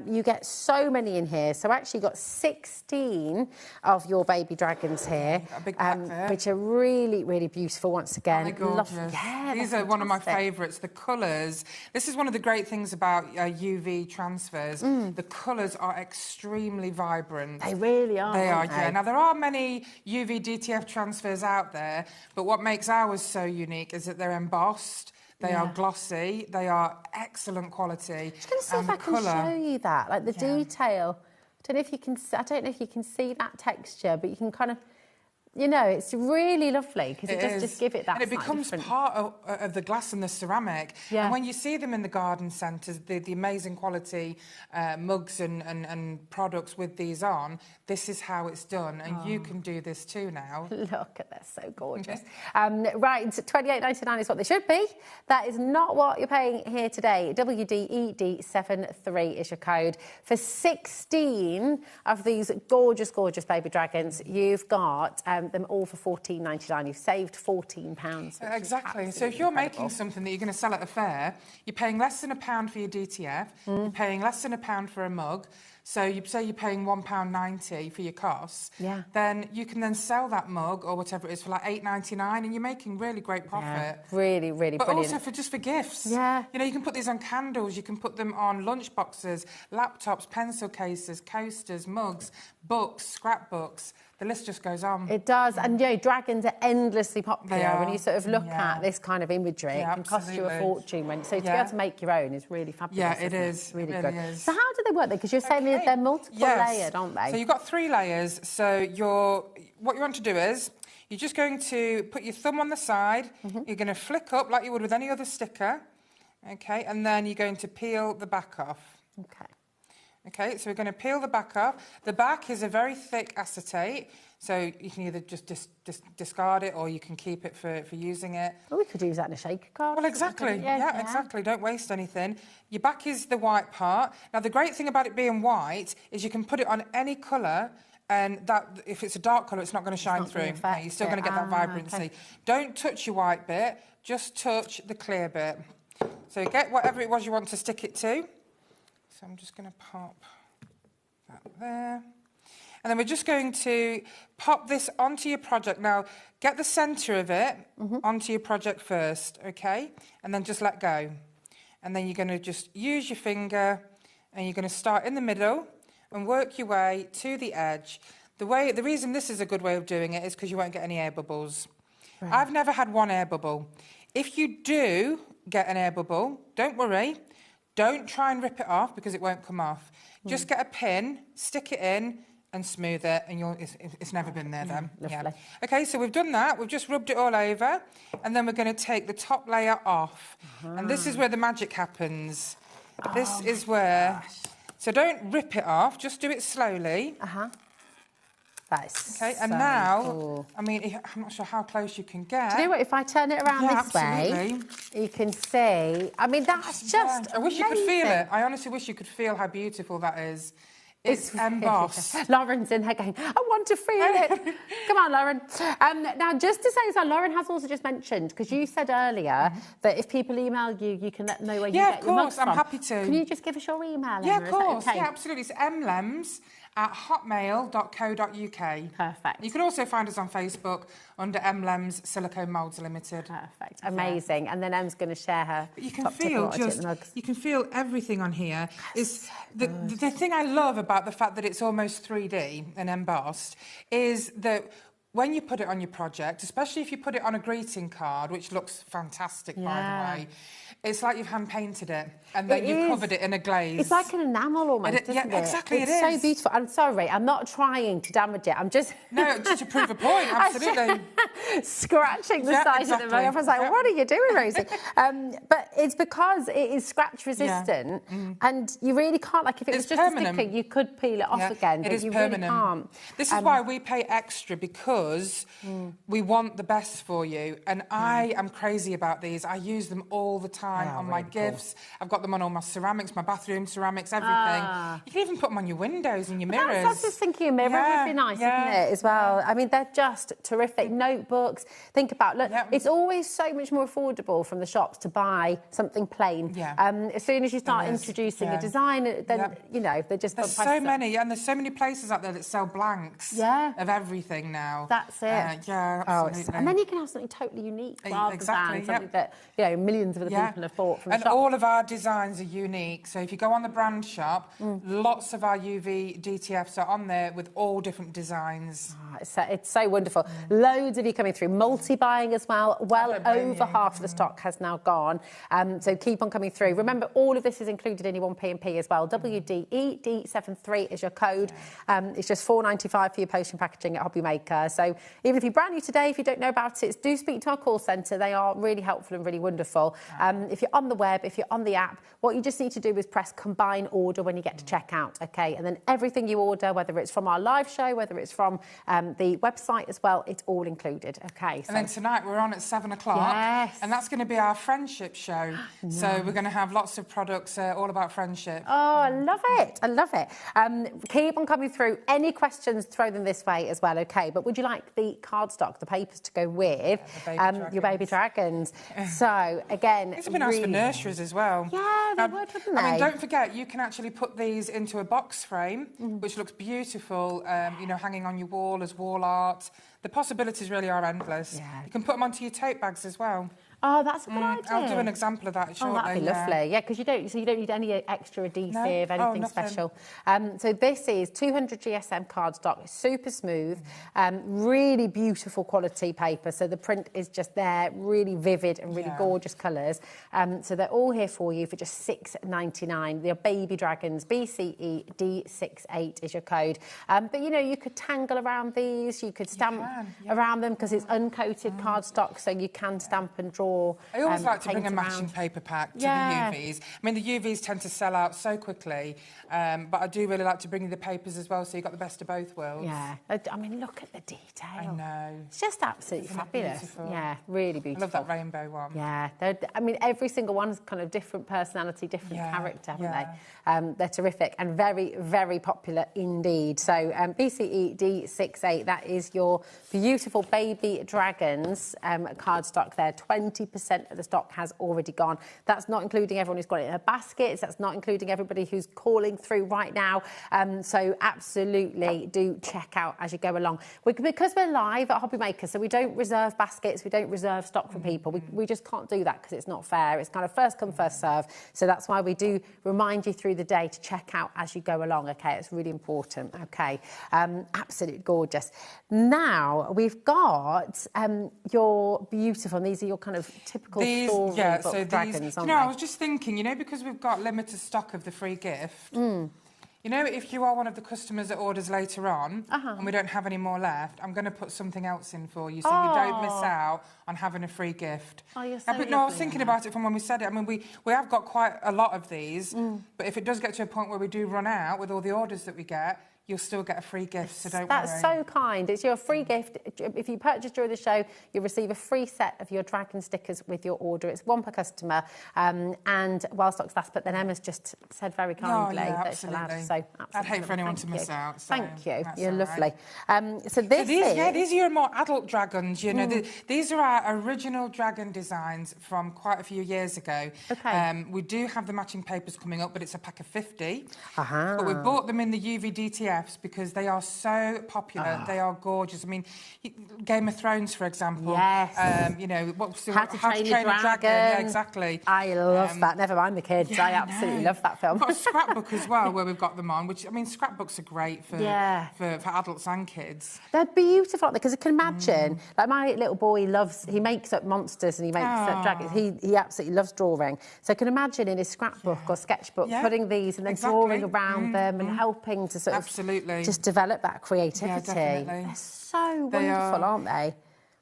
You get so many in here. So actually got 16 of your baby dragons here, A big pack there. which are really, really beautiful once again. They're gorgeous. Yeah, These they're are one of my fantastic. favourites. The colours. This is one of the great things about UV transfers. The colours are extremely vibrant. They really are. They are, aren't yeah. they? Now, there are many UV DTF transfers out there, but what makes ours so unique is that they're embossed, they are glossy, they are excellent quality. I'm just going to see and if I the can colour- show you that, like the detail. I don't know if you can see that texture, but you can kind of, you know, it's really lovely because it does just give it that. And it slightly becomes different. part of the glass and the ceramic. Yeah. And when you see them in the garden centres, the amazing quality mugs and products with these on, this is how it's done. And you can do this too now. Look at this, so gorgeous. Right, $28.99 is what they should be. That is not what you're paying here today. WDED73 is your code. For 16 of these gorgeous, gorgeous baby dragons, you've got them all for $14.99. You've saved £14. Exactly. So if you're making something that you're going to sell at a fair, you're paying less than £1 for your DTF, you're paying less than £1 for a mug. So you say you're paying £1.90 for your costs, then you can then sell that mug or whatever it is for like $8.99, and you're making really great profit. Really, really But brilliant. also for gifts. Yeah. You know, you can put these on candles, you can put them on lunch boxes, laptops, pencil cases, coasters, mugs, books, scrapbooks. The list just goes on. It does, and you know, dragons are endlessly popular. They are. When you sort of look at this kind of imagery, it can cost you a absolutely. fortune. So to be able to make your own is really fabulous. Yeah, it isn't is. It's really It good. really is. So how do they work then? Because you're saying they're multiple layered, aren't they? So you've got 3 layers. So what you want to do is you're just going to put your thumb on the side. You're going to flick up like you would with any other sticker. Okay, and then you're going to peel the back off. Okay. Okay, so we're going to peel the back off. The back is a very thick acetate, so you can either just discard it or you can keep it for using it. Well, we could use that in a shaker card. Well, exactly. Yeah, exactly. Don't waste anything. Your back is the white part. Now, the great thing about it being white is you can put it on any colour, and that if it's a dark colour, it's not going to shine through. affect You're still it. going to get that vibrancy. Okay. Don't touch your white bit. Just touch the clear bit. So get whatever it was you want to stick it to. So I'm just going to pop that there. And then we're just going to pop this onto your project. Now, get the centre of it onto your project first, okay? And then just let go. And then you're going to just use your finger, and you're going to start in the middle and work your way to the edge. The reason this is a good way of doing it is because you won't get any air bubbles. Right. I've never had one air bubble. If you do get an air bubble, don't worry. Don't try and rip it off because it won't come off. Just get a pin, stick it in, and smooth it, and it's never been there then. Lovely. Okay, so we've done that. We've just rubbed it all over, and then we're going to take the top layer off. And this is where the magic happens. This is where... So don't rip it off. Just do it slowly. That's okay, and so now, cool. I mean, I'm not sure how close you can get. Do you know what? If I turn it around this way, you can see. I mean, that's just. I wish you could feel amazing. it. I honestly wish you could feel how beautiful that is. It's embossed. Lauren's in there going, I want to feel it. Come on, Lauren. Now, just to say as well, Lauren has also just mentioned, because you said earlier that if people email you, you can let them know where you get your mugs from. Yeah, of course, I'm happy to. Can you just give us your email? Yeah, Emma? of course. Okay? Yeah, absolutely. It's mlems@hotmail.co.uk. Perfect. You can also find us on Facebook under Mlems Silicone Moulds Limited. Perfect. Amazing. And then Em's going to share her. But you can top tip feel of what I do with the mugs. you can feel everything on here. Is the thing I love about the fact that it's almost 3D and embossed is that when you put it on your project, especially if you put it on a greeting card, which looks fantastic, by the way, it's like you've hand-painted it, and then you've covered it in a glaze. It's like an enamel almost, isn't it? Exactly, it's so beautiful. I'm sorry, I'm not trying to damage it. I'm just... No, just to prove a point, absolutely. Scratching the side of the mug. I was like, what are you doing, Rosie? But it's because it is scratch-resistant, and you really can't, like, if it was just a sticker, you could peel it off again, but you really can't. This is why we pay extra, because us, we want the best for you. And I am crazy about these. I use them all the time on my gifts. I've got them on all my ceramics, my bathroom ceramics, everything. You can even put them on your windows and your mirrors. I was just thinking a mirror would be nice, isn't it, as well? I mean, they're just terrific. Notebooks. Think about, look, it's always so much more affordable from the shops to buy something plain. As soon as you start introducing a design, then, you know, they're just... There's so many, and there's so many places out there that sell blanks of everything now. That's it. Absolutely. And then you can have something totally unique rather than something that, you know, millions of other people have bought from the shop. And all of our designs are unique. So if you go on the brand shop, lots of our UV DTFs are on there with all different designs. It's so wonderful. Loads of you coming through. Multi-buying as well. Well over half of the stock has now gone. So keep on coming through. Remember, all of this is included in your 1P&P as well. WDED73 is your code. It's just $4.95 for your postage packaging at HobbyMaker. So even if you're brand new today, if you don't know about it, do speak to our call centre. They are really helpful and really wonderful. If you're on the web, if you're on the app, what you just need to do is press combine order when you get to checkout, okay? And then everything you order, whether it's from our live show, whether it's from the website as well, it's all included, okay? And then tonight we're on at 7 o'clock. Yes. And that's going to be our friendship show. Nice. So we're going to have lots of products all about friendship. Oh, I love it. I love it. Keep on coming through. Any questions, throw them this way as well, okay? But would you like the cardstock, the papers to go with your baby dragons? So, again... These would be nice for nurseries as well. Yeah, they would, wouldn't they? I mean, don't forget, you can actually put these into a box frame, which looks beautiful, you know, hanging on your wall as wall art. The possibilities really are endless. Yeah. You can put them onto your tote bags as well. Oh, that's a good idea. I'll do an example of that shortly. Oh, that'd be lovely. Yeah, because you don't need any extra adhesive, anything special. So this is 200 GSM cardstock, super smooth, really beautiful quality paper. So the print is just there, really vivid and really gorgeous colours. So they're all here for you for just $6.99. They're baby dragons. BCE D68 is your code. But you know, you could tangle around these. You could stamp around them because it's uncoated cardstock, so you can stamp and draw. I always like to bring a matching paper pack to the UVs. I mean, the UVs tend to sell out so quickly, but I do really like to bring you the papers as well, so you've got the best of both worlds. Yeah, I mean, look at the detail. I know. It's just absolutely fabulous. Beautiful? Yeah, really beautiful. I love that rainbow one. Yeah, I mean, every single one's kind of different personality, different character, haven't they? They're terrific and very, very popular indeed. So BCE D68, that is your beautiful baby dragons cardstock there. 20% of the stock has already gone. That's not including everyone who's got it in a basket. That's not including everybody who's calling through right now. So absolutely do check out as you go along. Because we're live at HobbyMaker, so we don't reserve baskets, we don't reserve stock for people. We just can't do that because it's not fair. It's kind of first come, first serve. So that's why we do remind you through the day to check out as you go along, okay? It's really important, okay? Absolutely gorgeous. Now, we've got your beautiful, and these are your kind of typical storybook dragons, aren't they? I was just thinking, you know, because we've got limited stock of the free gift, you know, if you are one of the customers that orders later on and we don't have any more left, I'm going to put something else in for you so you don't miss out on having a free gift. Oh, you're so but no, I was thinking about it from when we said it. I mean, we have got quite a lot of these, but if it does get to a point where we do run out with all the orders that we get, you'll still get a free gift, so don't worry. That's so kind. It's your free gift. If you purchase during the show, you'll receive a free set of your dragon stickers with your order. It's one per customer, and while stocks last. But then Emma's just said very kindly that it's allowed. So absolutely. I'd hate for anyone to miss out. So thank you. You're lovely. So these are your more adult dragons. You know, these are our original dragon designs from quite a few years ago. Okay. We do have the matching papers coming up, but it's a pack of 50. But we bought them in the UV DTF because they are so popular. They are gorgeous. I mean, Game of Thrones, for example. Yes. You know, How to Train a Dragon. Yeah, exactly. I love that. Never mind the kids. I absolutely love that film. We've got a scrapbook as well where we've got them on, which, I mean, scrapbooks are great for adults and kids. They're beautiful, because I can imagine, like my little boy he makes up monsters and he makes up dragons. He absolutely loves drawing. So I can imagine in his scrapbook or sketchbook putting these and then drawing around them and helping to sort of just develop that creativity. Yeah, definitely. They're so wonderful, aren't they?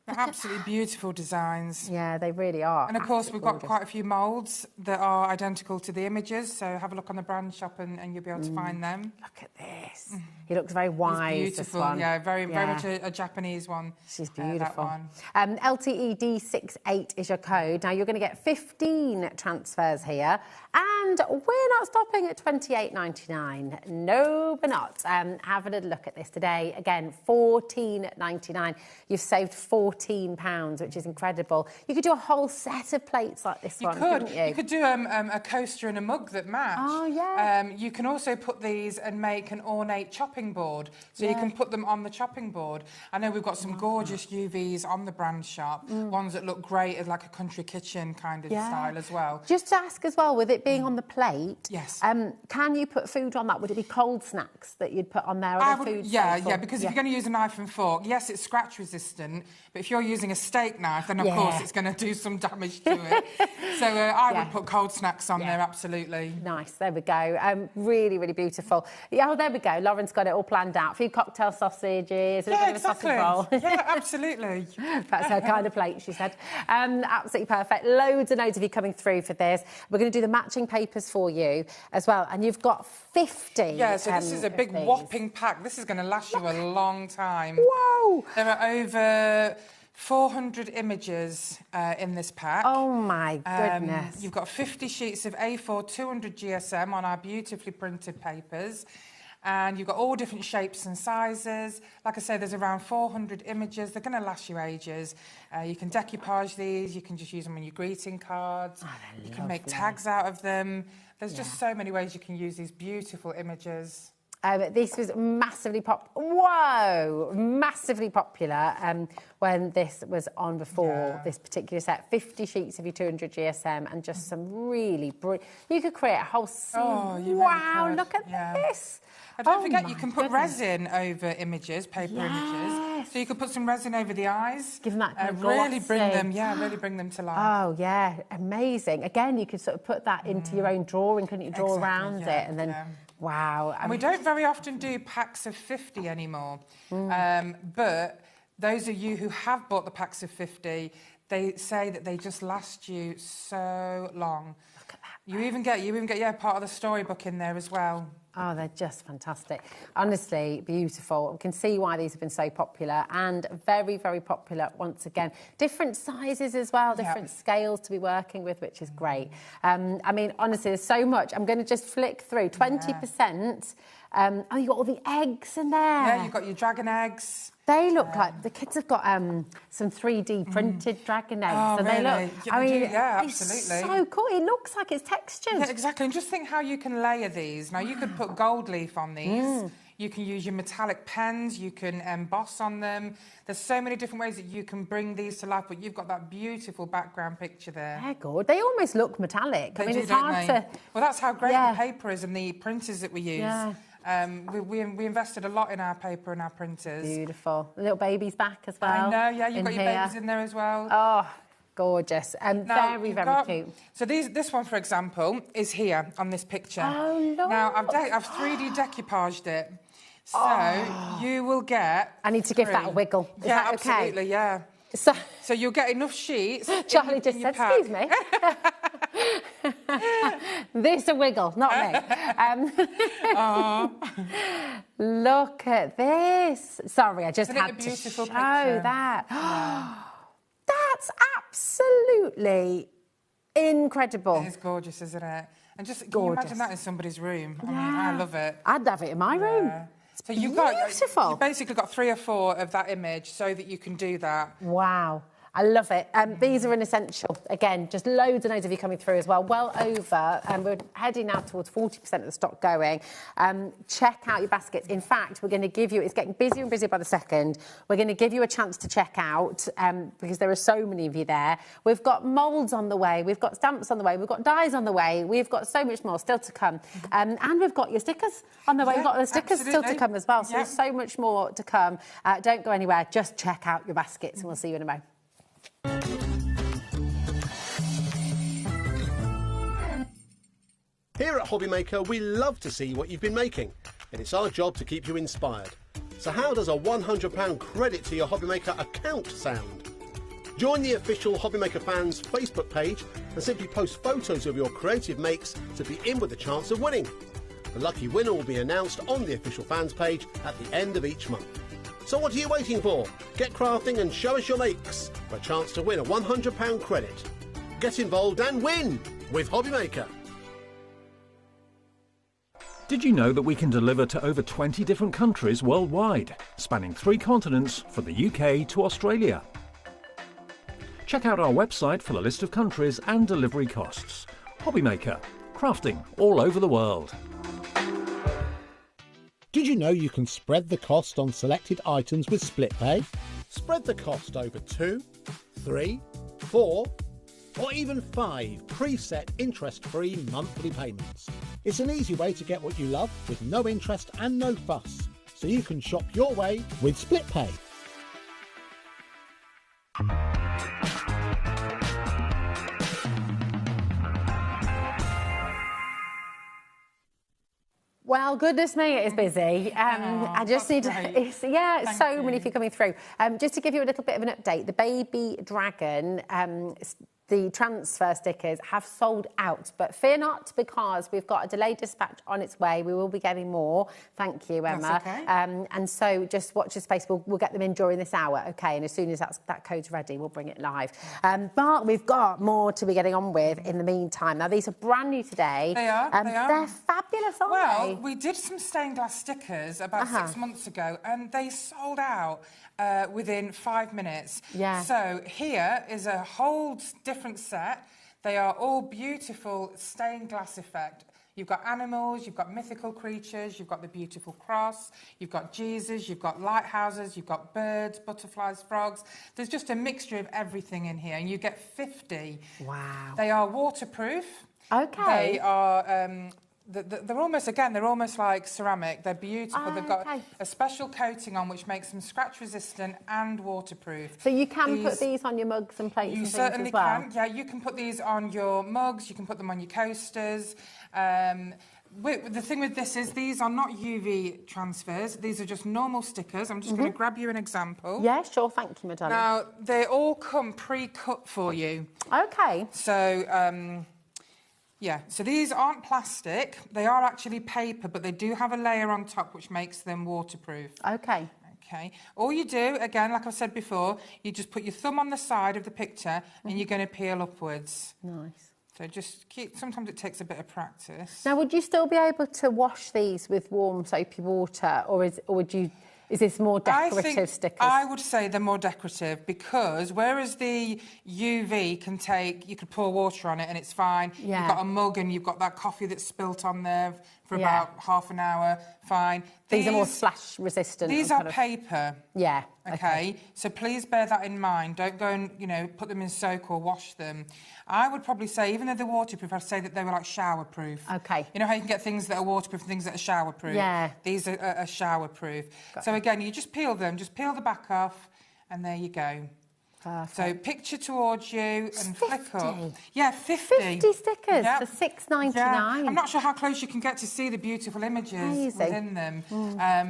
They're absolutely beautiful designs. Yeah, they really are. And of course, we've got gorgeous. quite a few moulds that are identical to the images. So have a look on the brand shop and you'll be able to find them. Look at this. He looks very wise. He's beautiful. This one. Yeah, very much a Japanese one. She's that beautiful. one. LTE D68 is your code. Now you're going to get 15 transfers here, and we're not stopping at $28.99. No, we're not. Have a little look at this today. Again, $14.99. You've saved £14, which is incredible. You could do a whole set of plates like this one, couldn't you? You could do a coaster and a mug that match. Oh, yeah. You can also put these and make an ornate chopping board. So you can put them on the chopping board. I know we've got some gorgeous UVs on the brand shop, ones that look great as like a country kitchen kind of style as well. Just to ask as well, with it being on the plate, yes. Can you put food on that? Would it be cold snacks that you'd put on there? Because if you're going to use a knife and fork, yes, it's scratch resistant, but if you're using a steak knife, then of course it's going to do some damage to it. So I would put cold snacks on there, absolutely. Nice, there we go. Really, really beautiful. Yeah, oh, there we go. Lauren's got it all planned out. A few cocktail sausages, a bit of a sausage roll. Yeah, absolutely. That's her kind of plate, she said. Absolutely perfect. Loads and loads of you coming through for this. We're going to do the matching papers for you as well, and you've got 50. Yeah, so this is a big whopping pack. This is going to last you a long time. Whoa! There are over 400 images in this pack. Oh my goodness. You've got 50 sheets of A4 200 GSM on our beautifully printed papers. And you've got all different shapes and sizes. Like I say, there's around 400 images. They're going to last you ages. You can decoupage these. You can just use them on your greeting cards. You can make tags out of them. There's just so many ways you can use these beautiful images. This was massively massively popular when this was on before, this particular set. 50 sheets of your 200 GSM and just some really you could create a whole scene. Oh, you wow, really could. look at this. And don't forget, you can put resin over images, paper images. So you could put some resin over the eyes. Give them that kind of really bring them to life. Oh, yeah, amazing. Again, you could sort of put that into your own drawing, couldn't you? Draw around it and then... Wow. And we don't very often do packs of 50 anymore. But those of you who have bought the packs of 50, they say that they just last you so long. Look at that. You even get part of the storybook in there as well. Oh, they're just fantastic. Honestly, beautiful. We can see why these have been so popular and very, very popular once again. Different sizes as well, different scales to be working with, which is great. I mean, honestly, there's so much. I'm going to just flick through. 20%. Oh, you've got all the eggs in there. Yeah, you've got your dragon eggs. They look like the kids have got some 3D printed dragon eggs. Oh, and really? they look, absolutely. It's so cool. It looks like it's textured. Yeah, exactly. And just think how you can layer these. Now, you could put gold leaf on these. You can use your metallic pens. You can emboss on them. There's so many different ways that you can bring these to life, but you've got that beautiful background picture there. They're good. They almost look metallic. I mean, it's hard to... Well, that's how great the paper is and the printers that we use. Yeah. We invested a lot in our paper and our printers. Beautiful. The little baby's back as well. I know, yeah, you've got your babies in there as well. Oh, gorgeous. And very cute. So this one, for example, is here on this picture. Oh, Lord. Now, I've 3D decoupaged it. So you will get... I need to give that a wiggle. Is that okay? Absolutely, yeah. So you'll get enough sheets. Charlie just said, excuse me. This a wiggle, not me. Look at this. Sorry, I just had to show that. That's absolutely incredible. It is gorgeous, isn't it? And just can you imagine that in somebody's room? I mean, I love it. I'd have it in my room. So you've basically got 3 or 4 of that image so that you can do that. Wow. I love it. These are an essential. Again, just loads and loads of you coming through as well. Well over. We're heading now towards 40% of the stock going. Check out your baskets. In fact, we're going to give you... It's getting busier and busier by the second. We're going to give you a chance to check out because there are so many of you there. We've got moulds on the way. We've got stamps on the way. We've got dies on the way. We've got so much more still to come. And we've got your stickers on the way. We've got the stickers still to come as well. So there's so much more to come. Don't go anywhere. Just check out your baskets and we'll see you in a moment. Here at HobbyMaker, we love to see what you've been making, and it's our job to keep you inspired. So how does a £100 credit to your HobbyMaker account sound? Join the official HobbyMaker fans Facebook page and simply post photos of your creative makes to be in with a chance of winning. The lucky winner will be announced on the official fans page at the end of each month. So what are you waiting for? Get crafting and show us your makes for a chance to win a £100 credit. Get involved and win with HobbyMaker. Did you know that we can deliver to over 20 different countries worldwide, spanning 3 continents from the UK to Australia? Check out our website for the list of countries and delivery costs. HobbyMaker, crafting all over the world. Did you know you can spread the cost on selected items with split pay? Spread the cost over 2, 3, 4, or even 5 preset interest-free monthly payments. It's an easy way to get what you love with no interest and no fuss, so you can shop your way with split pay. Well, goodness me, it is busy. I just need great. so many of you coming through. Just to give you a little bit of an update, the baby dragon, the transfer stickers have sold out, but fear not, because we've got a delayed dispatch on its way. We will be getting more. Thank you, Emma. That's okay. And so just watch your space. We'll get them in during this hour, okay? And as soon as that code's ready, we'll bring it live. But we've got more to be getting on with in the meantime. Now, these are brand new today. They are. They're fabulous, aren't they? Well, we did some stained glass stickers about 6 months ago, and they sold out within 5 minutes. Yeah. So here is a whole different set. They are all beautiful stained glass effect. You've got animals, you've got mythical creatures, you've got the beautiful cross, you've got Jesus, you've got lighthouses, you've got birds, butterflies, frogs. There's just a mixture of everything in here, and you get 50. Wow. They are waterproof. Okay. They are... they're almost like ceramic. They're beautiful. They've got a special coating on which makes them scratch resistant and waterproof. So you can put these on your mugs and plates and things as well? You certainly can. Yeah, you can put these on your mugs. You can put them on your coasters. The thing with this is these are not UV transfers. These are just normal stickers. I'm just going to grab you an example. Yeah, sure. Thank you, madam. Now, they all come pre-cut for you. Okay. So... yeah, so these aren't plastic. They are actually paper, but they do have a layer on top which makes them waterproof. Okay. Okay. All you do, again, like I said before, you just put your thumb on the side of the picture and you're going to peel upwards. Nice. So just keep... Sometimes it takes a bit of practice. Now, would you still be able to wash these with warm soapy water, or would you... Is this more decorative stickers? I would say they're more decorative, because whereas the UV can take... You could pour water on it and it's fine. Yeah. You've got a mug and you've got that coffee that's spilt on there for about half an hour. Fine. These are more splash resistant. These are paper. Yeah. Okay. So please bear that in mind. Don't go and, put them in soak or wash them. I would probably say, even though they're waterproof, I'd say that they were like showerproof. Okay. You know how you can get things that are waterproof and things that are showerproof? Yeah. These are showerproof. So again, you just peel them, just peel the back off, and there you go. Perfect. So picture towards you and 50? flick up. Yeah, 50. 50 stickers Yep. for $6.99. Yeah. I'm not sure how close you can get to see the beautiful images within them.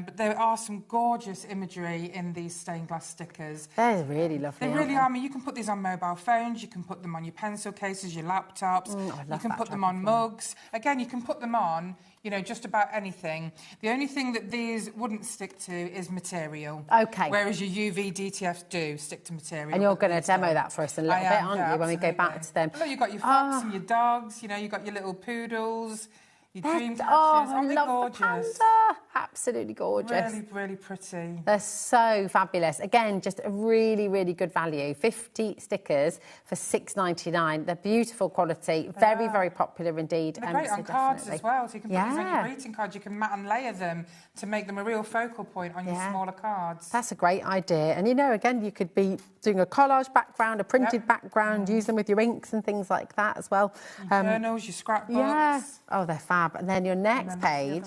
But there are some gorgeous imagery in these stained glass stickers. They're really lovely. They really are. I mean, you can put these on mobile phones, you can put them on your pencil cases, your laptops, you can put them on mugs. Again, you can put them on, just about anything. The only thing that these wouldn't stick to is material. Okay. Whereas your UV DTFs do stick to material. And you're going to demo that for us in a little bit, aren't you, when we go back to them? Look, you've got your fox and your dogs, you've got your little poodles, your dream catchers. I Aren't they love gorgeous? the panda. Absolutely gorgeous. Really, really pretty. They're so fabulous. Again, just a really, really good value. 50 stickers for $6.99. They're beautiful quality. Very, very popular indeed. They're great on cards as well. So you can put these on your greeting cards. You can mat and layer them to make them a real focal point on your smaller cards. That's a great idea. And again, you could be doing a collage background, a printed background, use them with your inks and things like that as well. Your journals, your scrapbooks. Yeah. Oh, they're fab. And then your next page.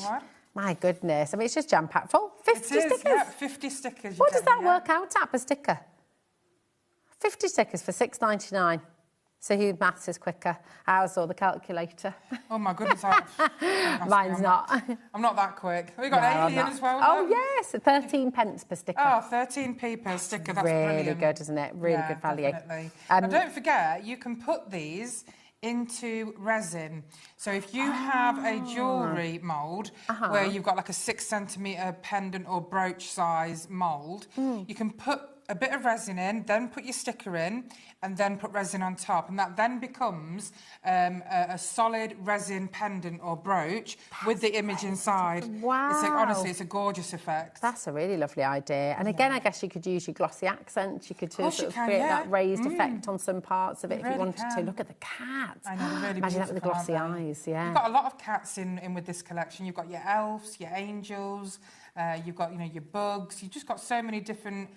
My goodness. I mean, it's just jam-packed full. 50 stickers. Yeah, 50 stickers. What does that work out at per sticker? 50 stickers for $6.99. So whose maths is quicker, ours or the calculator? Oh my goodness, Mine's not. I'm not that quick. We got Alien as well. Oh yes, 13 pence per sticker. Oh, 13p per sticker. That's really brilliant. good, isn't it? Really good value. Definitely. And don't forget, you can put these into resin. So if you have a jewellery mould where you've got like a 6 centimetre pendant or brooch size mould, you can put a bit of resin in, then put your sticker in, and then put resin on top, and that then becomes a solid resin pendant or brooch with the image inside. Wow. Honestly, it's a gorgeous effect. That's a really lovely idea. And again, I guess you could use your glossy accents. You could sort of create that raised effect on some parts of it if you wanted to. Look at the cat. I know, they're really Imagine that with the glossy eyes, yeah. You've got a lot of cats in with this collection. You've got your elves, your angels, you've got, your bugs. You've just got so many different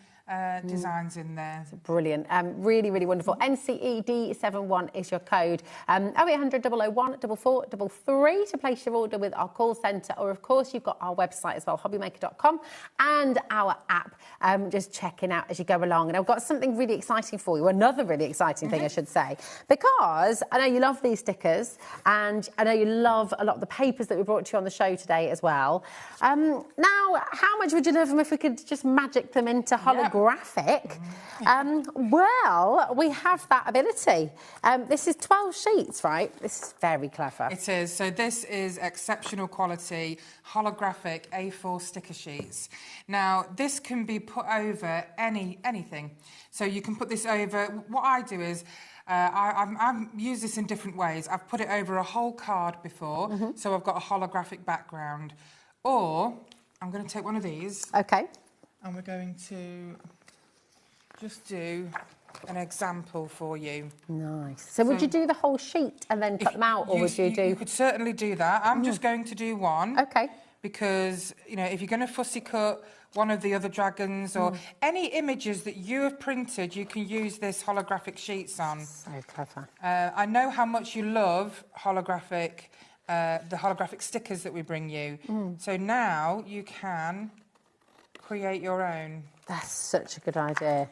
designs in there. Brilliant. Really, really wonderful. NCED71 is your code. 0800 001 4433 to place your order with our call centre, or of course you've got our website as well, hobbymaker.com, and our app. Just checking out as you go along. And I've got something really exciting for you, another really exciting thing I should say, because I know you love these stickers and I know you love a lot of the papers that we brought to you on the show today as well. Now, how much would you love them if we could just magic them into holographic? Well, we have that ability. This is 12 sheets, right? This is very clever. It is. So this is exceptional quality holographic A4 sticker sheets. Now, this can be put over anything. So you can put this over. What I do is I've used this in different ways. I've put it over a whole card before, so I've got a holographic background. Or I'm going to take one of these. Okay. And we're going to just do an example for you. Nice. So would you do the whole sheet and then cut them out, or would you do... You could certainly do that. I'm just going to do one. Okay. Because, if you're going to fussy cut one of the other dragons or any images that you have printed, you can use this holographic sheets on. So clever. I know how much you love the holographic stickers that we bring you. So now you can create your own. That's such a good idea.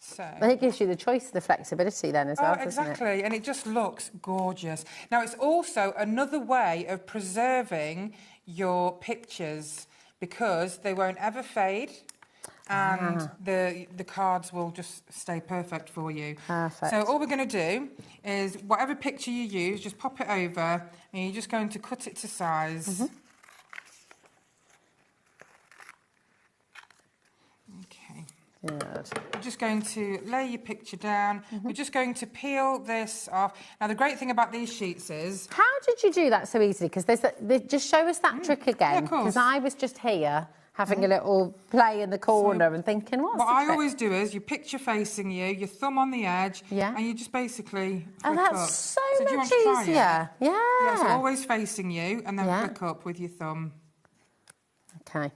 So, and it gives you the choice, the flexibility then as well, doesn't exactly. it? And it just looks gorgeous. Now, it's also another way of preserving your pictures because they won't ever fade and the cards will just stay perfect for you. Perfect. So all we're going to do is whatever picture you use, just pop it over and you're just going to cut it to size. Good. We're just going to lay your picture down. We're just going to peel this off. Now, the great thing about these sheets is... How did you do that so easily? Because just show us that trick again. Because I was just here having a little play in the corner and thinking, what's the trick? What I always do is your picture facing you, your thumb on the edge, and you just basically flick that's up. so do you much want to try easier. It? Yeah, so always facing you and then flick up with your thumb. Okay.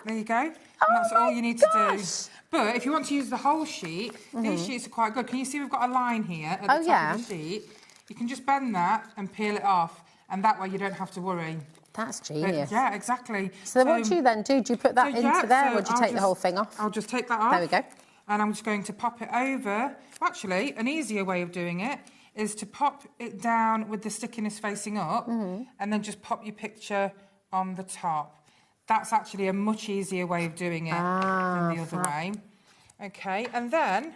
There you go. And that's all you need to do. But if you want to use the whole sheet, these sheets are quite good. Can you see we've got a line here at the top of the sheet? You can just bend that and peel it off, and that way you don't have to worry. That's genius. Yeah, exactly. So what do you then do? Do you put that into there, or do you take the whole thing off? I'll just take that off. There we go. And I'm just going to pop it over. Actually, an easier way of doing it is to pop it down with the stickiness facing up, and then just pop your picture on the top. That's actually a much easier way of doing it than the other way. Okay, and then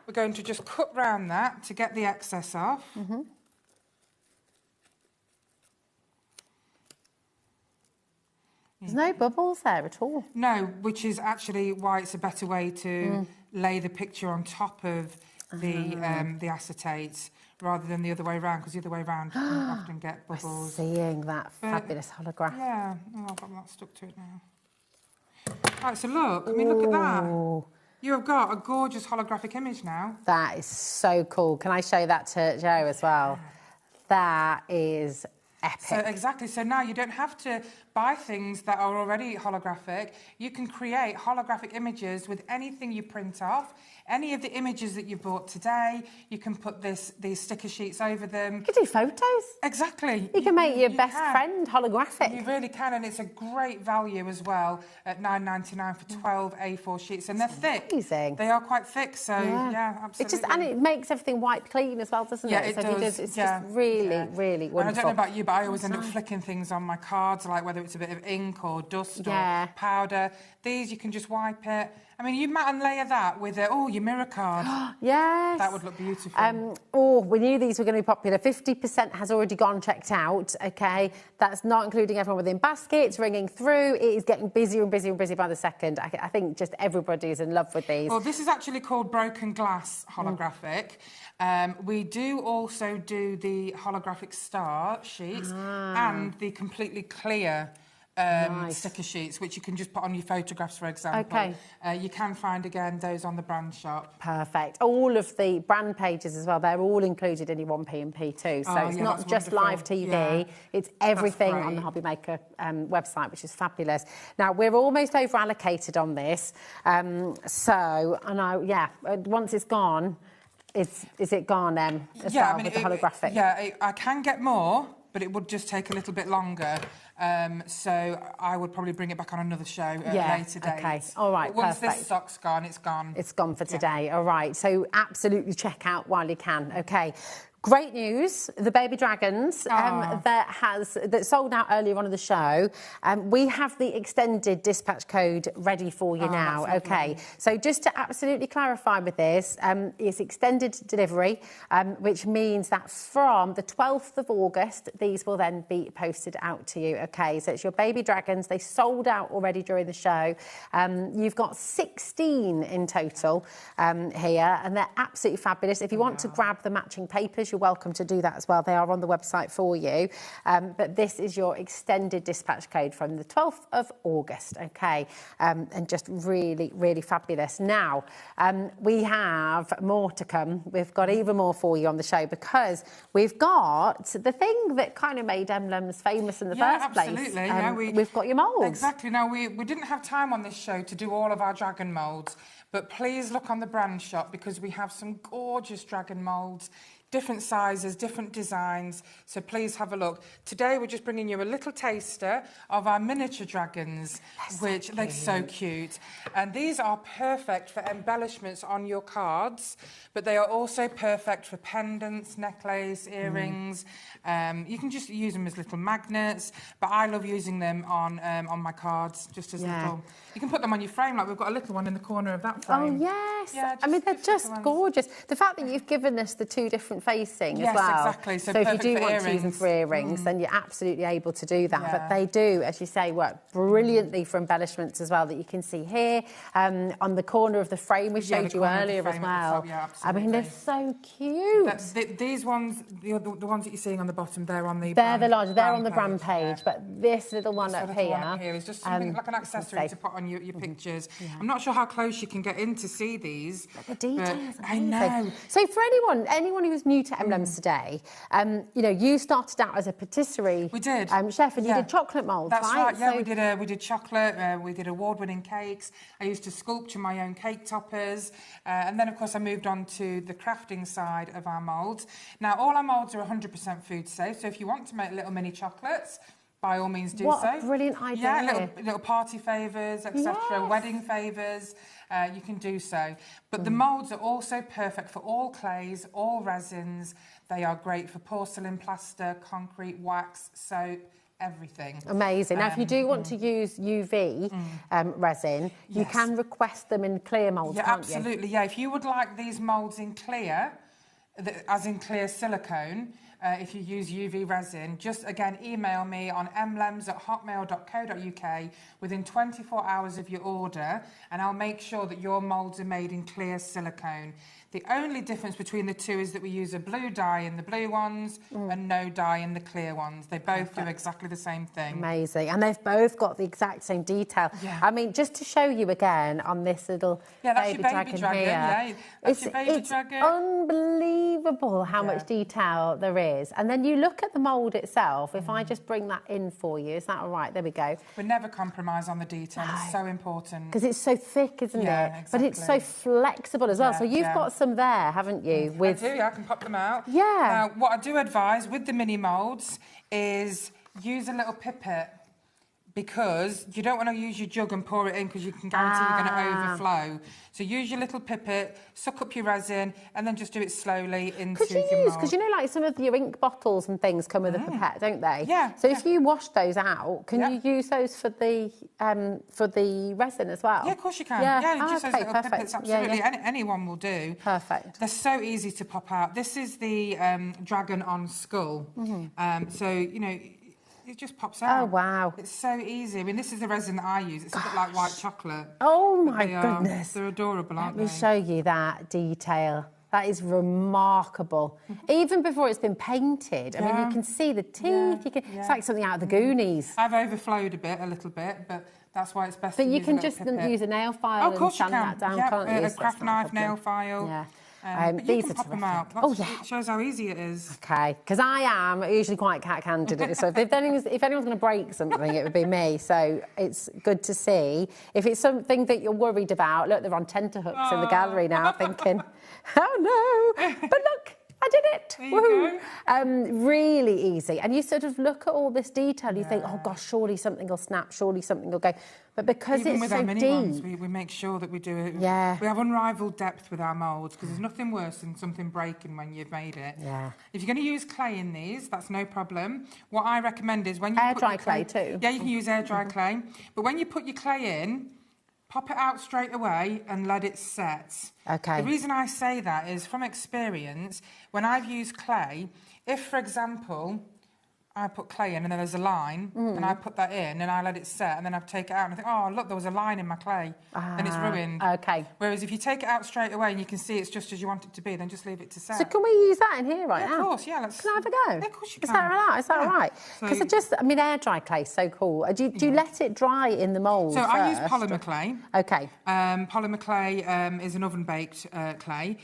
we're going to just cut round that to get the excess off. There's no bubbles there at all. No, which is actually why it's a better way to lay the picture on top of the acetates rather than the other way around, because the other way around you can often get bubbles. Seeing that fabulous holograph. Yeah, I've got that stuck to it now. Right, so look, look at that. You have got a gorgeous holographic image now. That is so cool. Can I show that to Joe as well? That is epic. So exactly. So now you don't have to buy things that are already holographic. You can create holographic images with anything you print off. Any of the images that you bought today, you can put these sticker sheets over them. You can do photos. Exactly. You can make your best friend holographic. You really can, and it's a great value as well at $9.99 for 12 A4 sheets, and they're thick. Amazing. They are quite thick, so yeah, absolutely. And it makes everything white clean as well, doesn't it? Yeah, it so does. It's just really, really wonderful. And I don't know about you, but I always end up flicking things on my cards, like whether it's a bit of ink or dust or powder. These, you can just wipe it. I mean, you mat and layer that with your mirror card. Yes. That would look beautiful. We knew these were going to be popular. 50% has already gone checked out, okay? That's not including everyone within baskets, ringing through. It is getting busier and busier and busier by the second. I think just everybody is in love with these. Well, this is actually called Broken Glass Holographic. We do also do the holographic star sheets and the completely clear sticker sheets, which you can just put on your photographs, for example. Okay. You can find, again, those on the brand shop. Perfect. All of the brand pages as well, they're all included in your 1P&P too. So it's not just live TV, it's everything on the HobbyMaker website, which is fabulous. Now, we're almost over allocated on this. Once it's gone, is it gone with the holographic? I can get more, but it would just take a little bit longer. So I would probably bring it back on another show at a later date. Okay, all right, but once perfect. this stock's gone, it's gone. It's gone for today, all right. So absolutely check out while you can, okay. Great news, the baby dragons that sold out earlier on in the show. We have the extended dispatch code ready for you now. Okay, so just to absolutely clarify with this, it's extended delivery, which means that from the 12th of August, these will then be posted out to you. Okay, so it's your baby dragons. They sold out already during the show. You've got 16 in total here, and they're absolutely fabulous. If you want to grab the matching papers, you're welcome to do that as well. They are on the website for you. But this is your extended dispatch code from the 12th of August, okay? And just really, really fabulous. Now, we have more to come. We've got even more for you on the show because we've got the thing that kind of made Emblems famous in the first place. Absolutely. We've got your moulds. Exactly. Now, we didn't have time on this show to do all of our dragon moulds, but please look on the brand shop because we have some gorgeous dragon moulds. Different sizes, different designs, so please have a look. Today we're just bringing you a little taster of our miniature dragons, which they're so cute. And these are perfect for embellishments on your cards, but they are also perfect for pendants, necklace, earrings. You can just use them as little magnets, but I love using them on my cards, just as little. You can put them on your frame, like we've got a little one in the corner of that frame. Oh, yes. Yeah, I mean, they're just gorgeous. The fact that you've given us the two different facing as well. Yes, exactly. So if you do want to use them for earrings, then you're absolutely able to do that. But they do, as you say, work brilliantly for embellishments as well, that you can see here on the corner of the frame we showed you earlier as well. I mean, they're so cute. These ones, the ones that you're seeing on the bottom, they're on the larger. They're on the brand page, but this little one up here is just something like an accessory to put on your pictures. I'm not sure how close you can get in to see these. The details, I know. So for anyone who's new to Emblems today, you started out as a patisserie chef, and you did chocolate moulds, That's right. Yeah, so we did chocolate. We did award-winning cakes. I used to sculpture my own cake toppers, and then of course I moved on to the crafting side of our moulds. Now all our moulds are 100% food safe, so if you want to make little mini chocolates, by all means do so. What a brilliant idea. Yeah, little party favours, etc., wedding favours, you can do so. But the moulds are also perfect for all clays, all resins. They are great for porcelain, plaster, concrete, wax, soap, everything. Amazing. Now, if you do want to use UV resin, you can request them in clear moulds, can't you? Absolutely, yeah. If you would like these moulds in clear, as in clear silicone, if you use UV resin, just again email me on emblems@hotmail.co.uk within 24 hours of your order, and I'll make sure that your moulds are made in clear silicone. The only difference between the two is that we use a blue dye in the blue ones and no dye in the clear ones. They both do exactly the same thing. Amazing. And they've both got the exact same detail. Yeah. I mean, just to show you again on this little that's baby your baby dragon here. That's your baby dragon. Unbelievable unbelievable how much detail there is. And then you look at the mould itself. If I just bring that in for you, is that all right? There we go. We never compromise on the detail. It's so important. Because it's so thick, isn't it? Exactly. But it's so flexible as well. So you've got some there, haven't you? I do, I can pop them out. Yeah. Now, what I do advise with the mini moulds is use a little pipette, because you don't want to use your jug and pour it in, because you can guarantee you're going to overflow. So use your little pipette, suck up your resin, and then just do it slowly into your mould. Because you know, like some of your ink bottles and things come with a pipette, don't they? Yeah. So if you wash those out, can you use those for the resin as well? Yeah, of course you can. Yeah, just those little perfect. pipettes, absolutely. Anyone will do. Perfect. They're so easy to pop out. This is the Dragon on Skull. So, you know, it just pops out. Oh, wow. It's so easy. I mean, this is the resin that I use. It's a bit like white chocolate. Oh, my goodness. They're adorable, aren't they? Let me show you that detail. That is remarkable. Even before it's been painted. I mean, you can see the teeth. You can, it's like something out of the Goonies. I've overflowed a little bit, but that's why it's best to use But you can just use a nail file and sand that down, can't you? A craft knife, nail file. Yeah. But these you can are pop them out. terrific. It shows how easy it is. Okay, because I am usually quite cat-handed, so if anyone's going to break something, it would be me. So it's good to see. If it's something that you're worried about, look, they're on tenterhooks in the gallery now, thinking, oh no! But look, I did it! There you go. Really easy, and you sort of look at all this detail. You think, oh gosh, surely something will snap, surely something will go. But because even it's with so our mini deep, ones, we make sure that we do it. Yeah. We have unrivaled depth with our moulds, because there's nothing worse than something breaking when you've made it. Yeah. If you're going to use clay in these, that's no problem. What I recommend is when you air put dry your clay too. Yeah, you can use air dry clay. But when you put your clay in, pop it out straight away and let it set. Okay. The reason I say that is from experience, when I've used clay, if, for example, I put clay in and then there's a line, and I put that in and I let it set, and then I take it out and I think, oh, look, there was a line in my clay, and it's ruined. Okay. Whereas if you take it out straight away and you can see it's just as you want it to be, then just leave it to set. So can we use that in here right now? Of course, yeah. Can I have a go? Yeah, of course you can. Is that all right? Is that all right? Because I mean, air dry clay is so cool. Do you let it dry in the mould So first? I use polymer clay. Okay. Polymer clay is an oven-baked clay.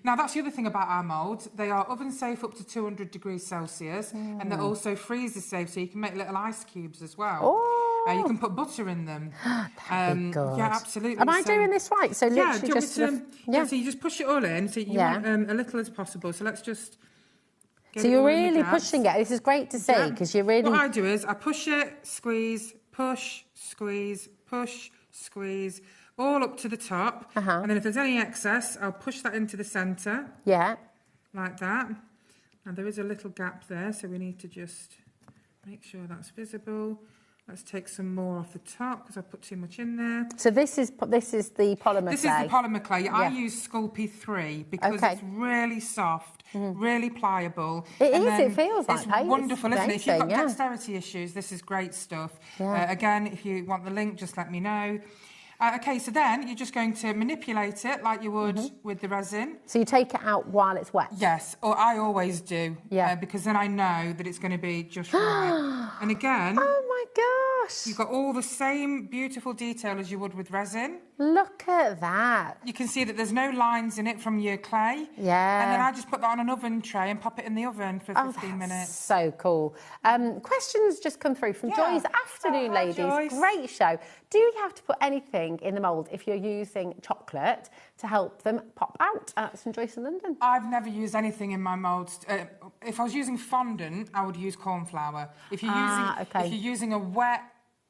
Now, that's the other thing about our moulds. They are oven-safe up to 200 degrees Celsius, and they're also freezer-safe, so you can make little ice cubes as well. Oh. You can put butter in them. That'd be good. Yeah, absolutely. Am I doing this right? So literally just... So you just push it all in. So you want a little as possible. So let's just... So you're really pushing it. This is great to see, because you're really... What I do is I push it, squeeze, push, squeeze, push, squeeze, all up to the top. And then if there's any excess, I'll push that into the centre. Yeah. Like that. And there is a little gap there, so we need to just make sure that's visible. Let's take some more off the top, because I put too much in there. So this is the polymer clay? This is the polymer clay. I use Sculpey 3 because it's really soft, really pliable. It feels like it's wonderful, isn't it? If you've got dexterity issues, this is great stuff. Again, if you want the link, just let me know. Okay, so then you're just going to manipulate it like you would with the resin. So you take it out while it's wet? Yes, or I always do, because then I know that it's going to be just right. And again... Oh, my gosh! You've got all the same beautiful detail as you would with resin. Look at that. You can see that there's no lines in it from your clay. Yeah. And then I just put that on an oven tray and pop it in the oven for 15 minutes. So cool. Questions just come through from Joy's afternoon, ladies. Joyce. Great show. Do you have to put anything in the mould if you're using chocolate to help them pop out? That's from Joyce in London. I've never used anything in my moulds. If I was using fondant, I would use corn flour. If you're using a wet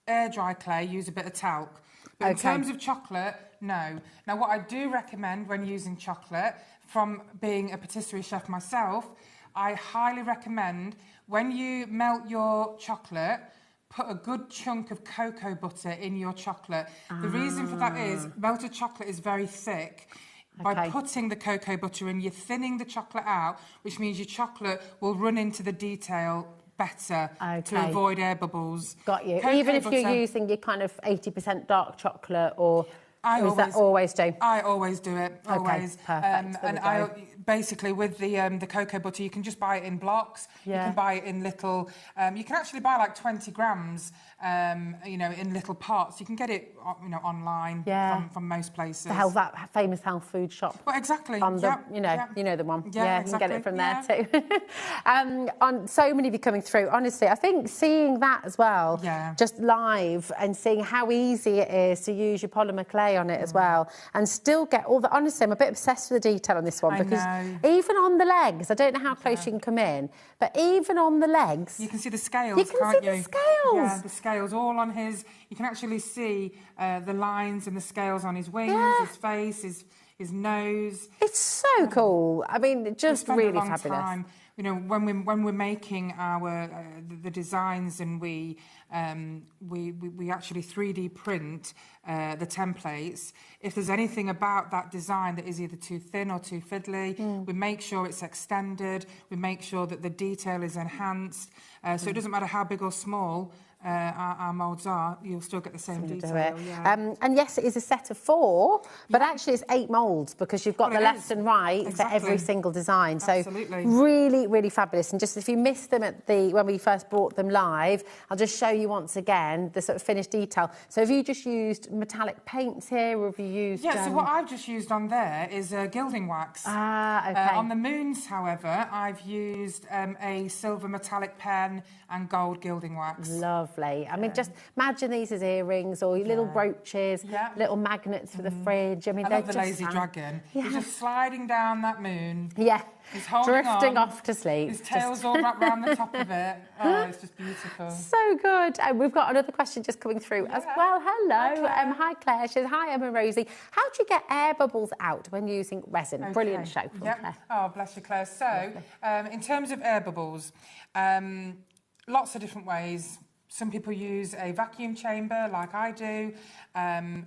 air dry clay, use a bit of talc. But in terms of chocolate, no. Now, what I do recommend when using chocolate, from being a patisserie chef myself, I highly recommend when you melt your chocolate, put a good chunk of cocoa butter in your chocolate. The reason for that is melted chocolate is very thick. By putting the cocoa butter in, you're thinning the chocolate out, which means your chocolate will run into the detail better to avoid air bubbles. Got you. Even if you're using your kind of 80% dark chocolate or... I always do. I always do it. Always. Okay, perfect. And basically with the cocoa butter, you can just buy it in blocks. Yeah. You can buy it in little. You can actually buy like 20 grams. In little pots. You can get it, online from most places. That famous health food shop. Well, exactly. You know the one. Yeah, exactly. You can get it from there too. On so many of you coming through. Honestly, I think seeing that as well, just live, and seeing how easy it is to use your polymer clay on it as well, and still get all the. Honestly, I'm a bit obsessed with the detail on this one because even on the legs, I don't know how close you can come in, but even on the legs, you can see the scales. You can see the scales. Yeah, the scales all on his. You can actually see the lines and the scales on his wings, his face, his nose. It's so cool. I mean, just really fabulous. Time, when we're making our the designs, and we actually 3D print the templates. If there's anything about that design that is either too thin or too fiddly, we make sure it's extended. We make sure that the detail is enhanced. So it doesn't matter how big or small our moulds are, you'll still get the same detail. And yes, it is a set of 4, but actually it's 8 moulds because you've got the left and right for every single design. So really, really fabulous. And just if you missed them when we first brought them live, I'll just show you once again the sort of finished detail. So have you just used metallic paints here, or have you used... Yeah, so what I've just used on there is gilding wax. Ah, okay. On the moons, however, I've used a silver metallic pen and gold gilding wax. Lovely. I mean, just imagine these as earrings or little brooches, little magnets for the fridge. I mean, I they're love the just lazy dragon. He's just sliding down that moon. Yeah. He's holding drifting on. Off to sleep. His tail's all wrapped around the top of it. Oh, it's just beautiful. So good. And we've got another question just coming through as well. Hello. Hi, Claire. She says, hi, Emma and Rosie. How do you get air bubbles out when using resin? Okay. Brilliant show from Claire. Oh, bless you, Claire. So, in terms of air bubbles, lots of different ways. Some people use a vacuum chamber, like I do.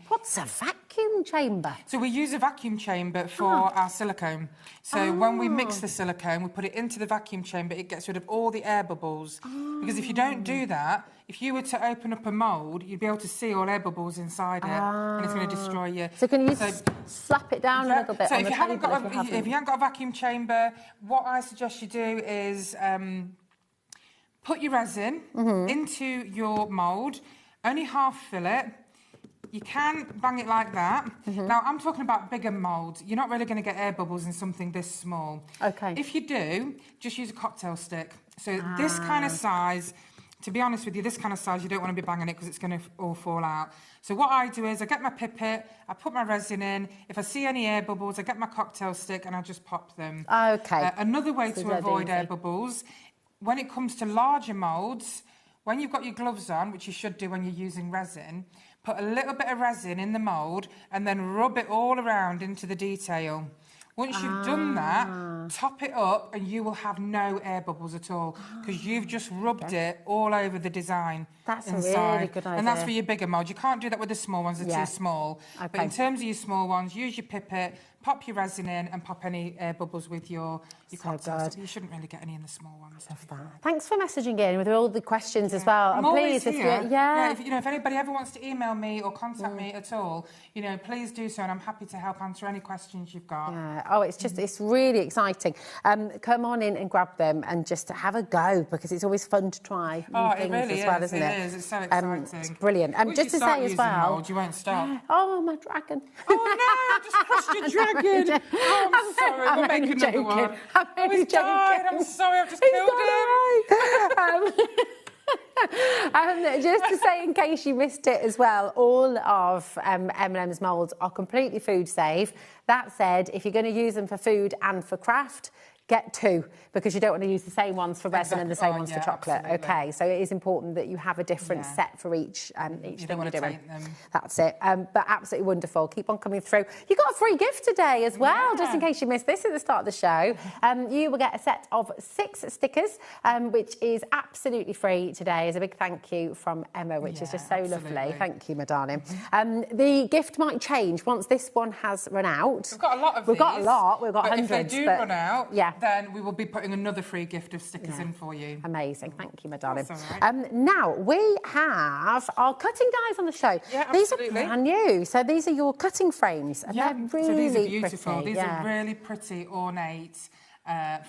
What's a vacuum chamber? So we use a vacuum chamber for our silicone. So when we mix the silicone, we put it into the vacuum chamber, it gets rid of all the air bubbles. Because if you don't do that, if you were to open up a mould, you'd be able to see all air bubbles inside it, and it's going to destroy you. So can you slap it down a little bit on the table if you haven't got a vacuum chamber, what I suggest you do is... put your resin into your mould, only half fill it. You can bang it like that. Now, I'm talking about bigger moulds. You're not really going to get air bubbles in something this small. Okay. If you do, just use a cocktail stick. So this kind of size, to be honest with you, this kind of size, you don't want to be banging it because it's going to all fall out. So what I do is I get my pipette, I put my resin in. If I see any air bubbles, I get my cocktail stick and I just pop them. Okay. Another way to avoid air bubbles, when it comes to larger moulds, when you've got your gloves on, which you should do when you're using resin, put a little bit of resin in the mould and then rub it all around into the detail. Once you've done that, top it up and you will have no air bubbles at all because you've just rubbed it all over the design. That's inside. a really good idea. And that's for your bigger mould. You can't do that with the small ones, they're too small. Okay. But in terms of your small ones, use your pipette, pop your resin in and pop any air bubbles with your cocktails. You shouldn't really get any in the small ones. Thanks for messaging in with all the questions as well. I'm and please, always here. if If anybody ever wants to email me or contact me at all, please do so, and I'm happy to help answer any questions you've got. Yeah. Oh, it's really exciting. Come on in and grab them and just have a go because it's always fun to try new things really as well, isn't it? It is. It's so exciting. It's brilliant. Once Just you to say as well, mould, you won't stop. Oh, my dragon! Oh no! I just crushed your dragon. Oh, I'm sorry. We'll make another one. He's died. I'm sorry. I've just killed him. Just to say, in case you missed it as well, all of M&M's moulds are completely food safe. That said, if you're going to use them for food and for craft, get 2 because you don't want to use the same ones for resin and the same ones for chocolate. Absolutely. Okay, so it is important that you have a different set for each thing you're doing. That's it. But absolutely wonderful. Keep on coming through. You got a free gift today as well, just in case you missed this at the start of the show. You will get a set of 6 stickers, which is absolutely free today as a big thank you from Emma, which is just so lovely. Thank you, my darling. The gift might change once this one has run out. We've got a lot of these. We've got a lot. We've got hundreds. If they do run out, then we will be putting another free gift of stickers in for you. Amazing. Thank you, my darling. That's all right. Now, we have our cutting dies on the show. Yeah, these absolutely. are brand new. So these are your cutting frames. And Yeah, they're really so these are beautiful. pretty. These are really pretty, ornate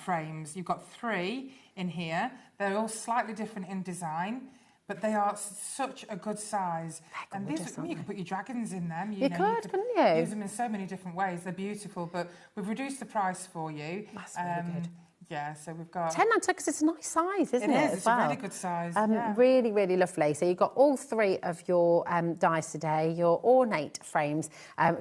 frames. You've got 3 in here. They're all slightly different in design, but they are such a good size. And these, you could put your dragons in them. You could, couldn't you? Use them in so many different ways. They're beautiful, but we've reduced the price for you. That's really good. Yeah, so we've got... £10.99 because it's a nice size, isn't it? It is, it's a really good size. Really, really lovely. So you've got all 3 of your dies today, your ornate frames,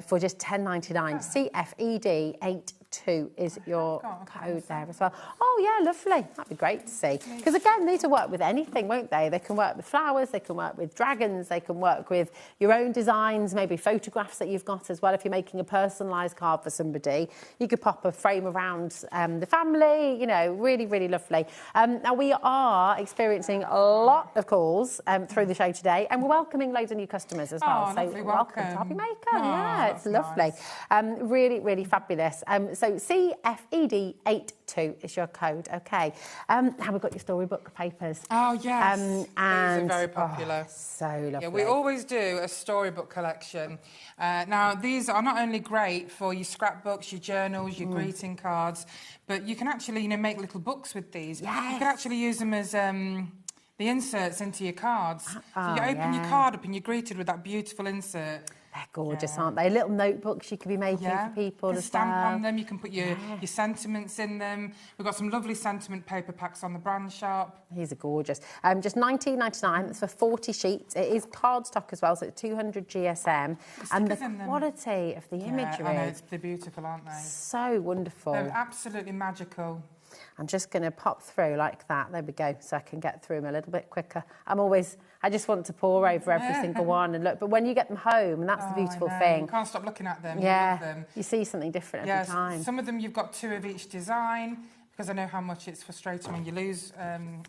for just £10.99. CFED82 is your code there as well. Oh, yeah, lovely. That'd be great to see. Because, again, these will work with anything, won't they? They can work with flowers, they can work with dragons, they can work with your own designs, maybe photographs that you've got as well. If you're making a personalised card for somebody, you could pop a frame around the family, you know, really, really lovely. Now, we are experiencing a lot of calls through the show today, and we're welcoming loads of new customers as well. So welcome to HobbyMaker. Yeah, it's lovely. Nice. Really, really fabulous. So CFED82 is your code, okay. Now we've got your storybook papers. Oh, yes. And these are very popular. So lovely. Yeah, we always do a storybook collection. Now, these are not only great for your scrapbooks, your journals, your greeting cards, but you can actually, make little books with these. Yes. You can actually use them as the inserts into your cards. So you open your card up and you're greeted with that beautiful insert. They're gorgeous, aren't they? Little notebooks you could be making for people. You can stamp on them, you can put your sentiments in them. We've got some lovely sentiment paper packs on the brand shop. These are gorgeous. Just £19.99. It's for 40 sheets. It is cardstock as well, so it's 200 GSM. And the quality of the imagery. I know, they're beautiful, aren't they? So wonderful. They're absolutely magical. I'm just going to pop through like that. There we go, so I can get through them a little bit quicker. I just want to pour over every single one and look. But when you get them home, and that's the beautiful thing. You can't stop looking at them. Yeah, you love them. You see something different every time. Some of them you've got 2 of each design, because I know how much it's frustrating when you lose,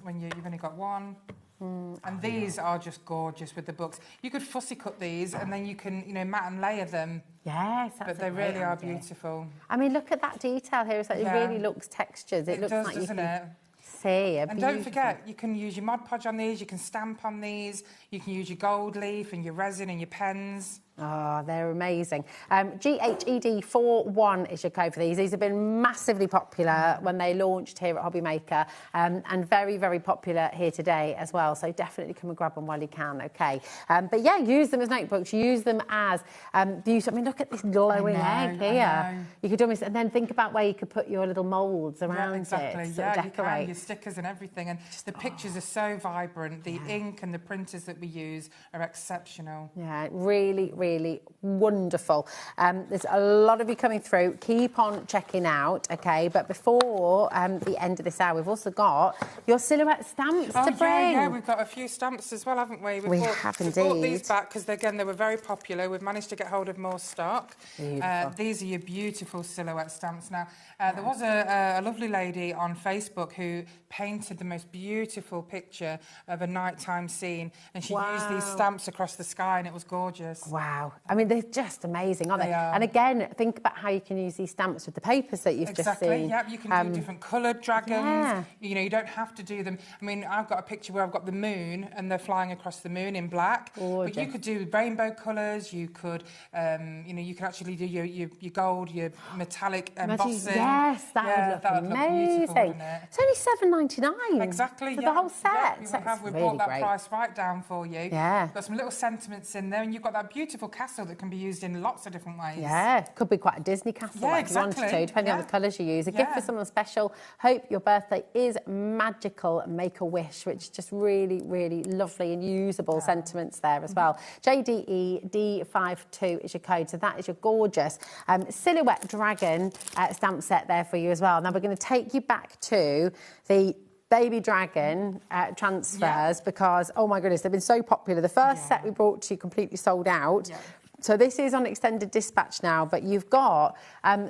when you've only got 1. And these are just gorgeous with the books. You could fussy cut these, and then you can, mat and layer them. Yes, that's but they really are beautiful. I mean, look at that detail here. It really looks textured. It looks does, like doesn't you can it? see and don't forget, you can use your Mod Podge on these, you can stamp on these, you can use your gold leaf and your resin and your pens. Oh, they're amazing. GHED41 is your code for these. These have been massively popular when they launched here at HobbyMaker, and very, very popular here today as well. So definitely come and grab them while you can, okay? But yeah, use them as notebooks. Use them as look at this glowing egg here. You could almost, and then think about where you could put your little moulds around it. You can, your stickers and everything. And the pictures are so vibrant. The ink and the printers that we use are exceptional. Yeah, really, really wonderful. There's a lot of you coming through. Keep on checking out, okay? But before the end of this hour, we've also got your silhouette stamps to bring. Yeah, we've got a few stamps as well, haven't we? We have indeed. We brought these back because, again, they were very popular. We've managed to get hold of more stock. These are your beautiful silhouette stamps. Now, there was a lovely lady on Facebook who painted the most beautiful picture of a nighttime scene, and she used these stamps across the sky, and it was gorgeous. Wow. I mean, they're just amazing, aren't they? And again, think about how you can use these stamps with the papers that you've just seen. Yep, you can do different coloured dragons. You don't have to do them. I mean, I've got a picture where I've got the moon and they're flying across the moon in black. Gorgeous. But you could do rainbow colours. You could, you can actually do your gold, your metallic embossing. Yes, that would look amazing. It's only $7.99. Exactly. For the whole set. We brought that price right down for you. Yeah. Got some little sentiments in there, and you've got that beautiful castle that can be used in lots of different ways. Yeah, could be quite a Disney castle if you wanted to, depending on the colours you use. A gift for someone special. Hope your birthday is magical. Make a wish, which is just really, really lovely and usable sentiments there as well. JDED52 is your code, so that is your gorgeous silhouette dragon stamp set there for you as well. Now we're going to take you back to the baby dragon transfers because, oh my goodness, they've been so popular. The first set we brought to you completely sold out. Yeah. So this is on extended dispatch now, but you've got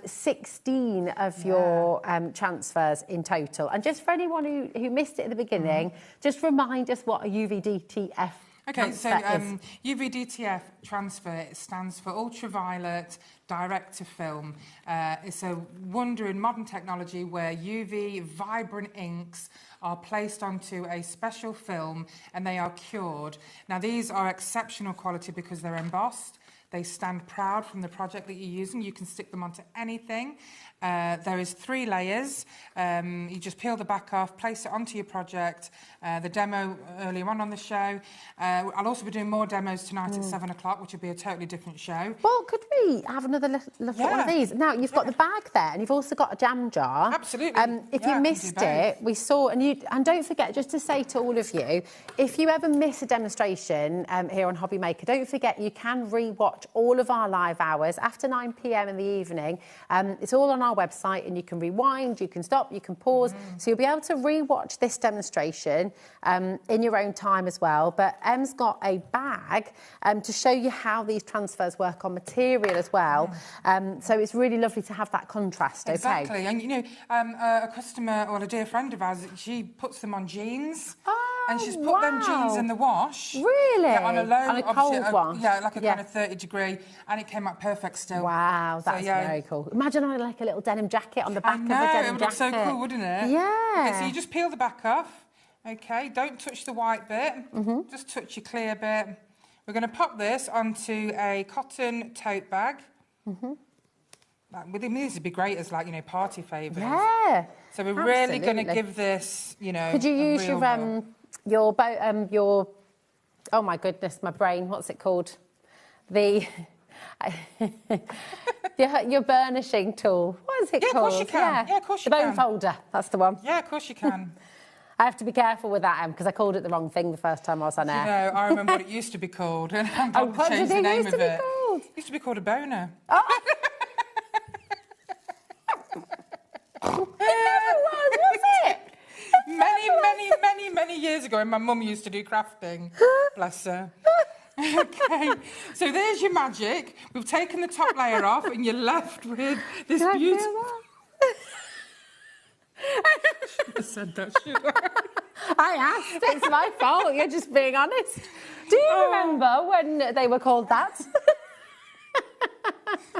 16 of your transfers in total. And just for anyone who missed it at the beginning, just remind us what a UVDTF Okay, so transfer is? UVDTF transfer, it stands for ultraviolet direct to film. It's a wonder in modern technology where UV vibrant inks are placed onto a special film and they are cured. Now, these are exceptional quality because they're embossed. They stand proud from the project that you're using. You can stick them onto anything. There is 3 layers. You just peel the back off, place it onto your project. The demo earlier on the show. I'll also be doing more demos tonight at 7 o'clock, which will be a totally different show. Well, could we have another look at one of these? Now, you've got the bag there, and you've also got a jam jar. Absolutely. If you missed it, we saw, and don't forget, just to say to all of you, if you ever miss a demonstration here on HobbyMaker, don't forget you can re-watch all of our live hours after 9 p.m. in the evening. It's all on our website, and you can rewind, you can stop, you can pause. So you'll be able to re-watch this demonstration in your own time as well. But Em's got a bag to show you how these transfers work on material as well. So it's really lovely to have that contrast. Exactly. And, you know, a customer or a dear friend of ours, she puts them on jeans. And she's put them jeans in the wash. Really? Yeah, on a low, on a cold wash? Yeah, like a kind of 30 degree, and it came out perfect still. Wow, that's very cool. Imagine on like a little denim jacket on the back of a denim jacket. It would look so cool, wouldn't it? Yeah. Okay, so you just peel the back off. Okay, don't touch the white bit. Just touch your clear bit. We're going to pop this onto a cotton tote bag. These would be great as, like, you know, party favours. Yeah. So we're really going to give this, you know. Could you use your oh my goodness, my brain, what's it called? Your burnishing tool. What is it called? Yeah, of course you can. Yeah, of course you can. The bone folder, that's the one. Yeah, of course you can. I have to be careful with that, because I called it the wrong thing the first time I was on air. You know, I remember what it used to be called, and I'm going to change the name of it. It used to be called a boner. Oh. Was it? Many years ago, and my mum used to do crafting. Bless her. Okay, so there's your magic. We've taken the top layer off, and you're left with this beautiful. I should have said that, should I asked. It's my fault. You're just being honest. Do you remember when they were called that?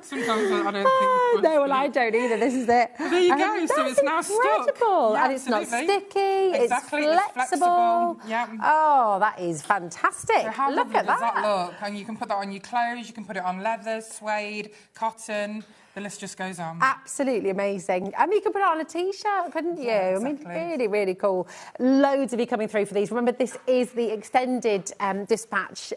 Sometimes I don't think. No, well, I don't either. This is it. Well, there you go. So it's now stuck. Yeah, and it's not sticky. Exactly. It's flexible. Yeah. Oh, that is fantastic. So how look at does that look? And you can put that on your clothes. You can put it on leather, suede, cotton. The list just goes on. Absolutely amazing. I mean, you could put it on a T-shirt, couldn't you? Yeah, exactly. I mean, really, really cool. Loads of you coming through for these. Remember, this is the extended dispatch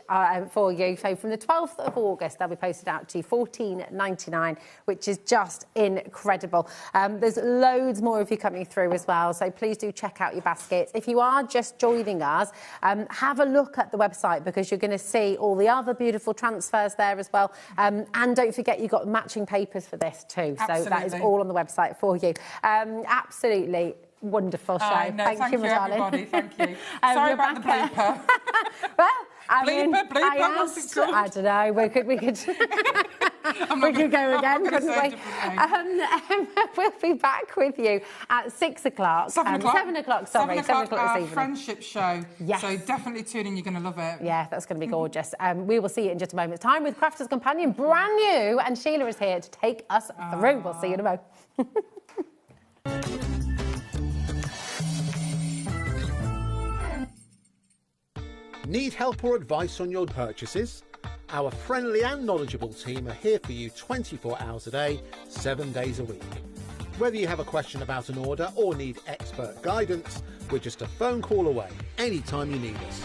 for you. So from the 12th of August, they'll be posted out to you, $14.99, which is just incredible. There's loads more of you coming through as well. So please do check out your baskets. If you are just joining us, have a look at the website, because you're going to see all the other beautiful transfers there as well. And don't forget, you've got matching papers for this too. Absolutely. So that is all on the website for you. Absolutely wonderful show. Thank you, my darling. everybody. Thank you. Sorry about the blooper. Well, I mean, blooper, I don't know. We could we could go again, couldn't we? We'll be back with you at 6 o'clock. 7 o'clock. 7 o'clock, sorry. 7 o'clock this evening. Friendship show. Yes. So definitely tune in. You're going to love it. Yeah, that's going to be gorgeous. We will see you in just a moment's time with Crafter's Companion, brand new, and Sheila is here to take us through. We'll see you in a moment. Need help or advice on your purchases? Our friendly and knowledgeable team are here for you 24 hours a day, 7 days a week. Whether you have a question about an order or need expert guidance, we're just a phone call away anytime you need us.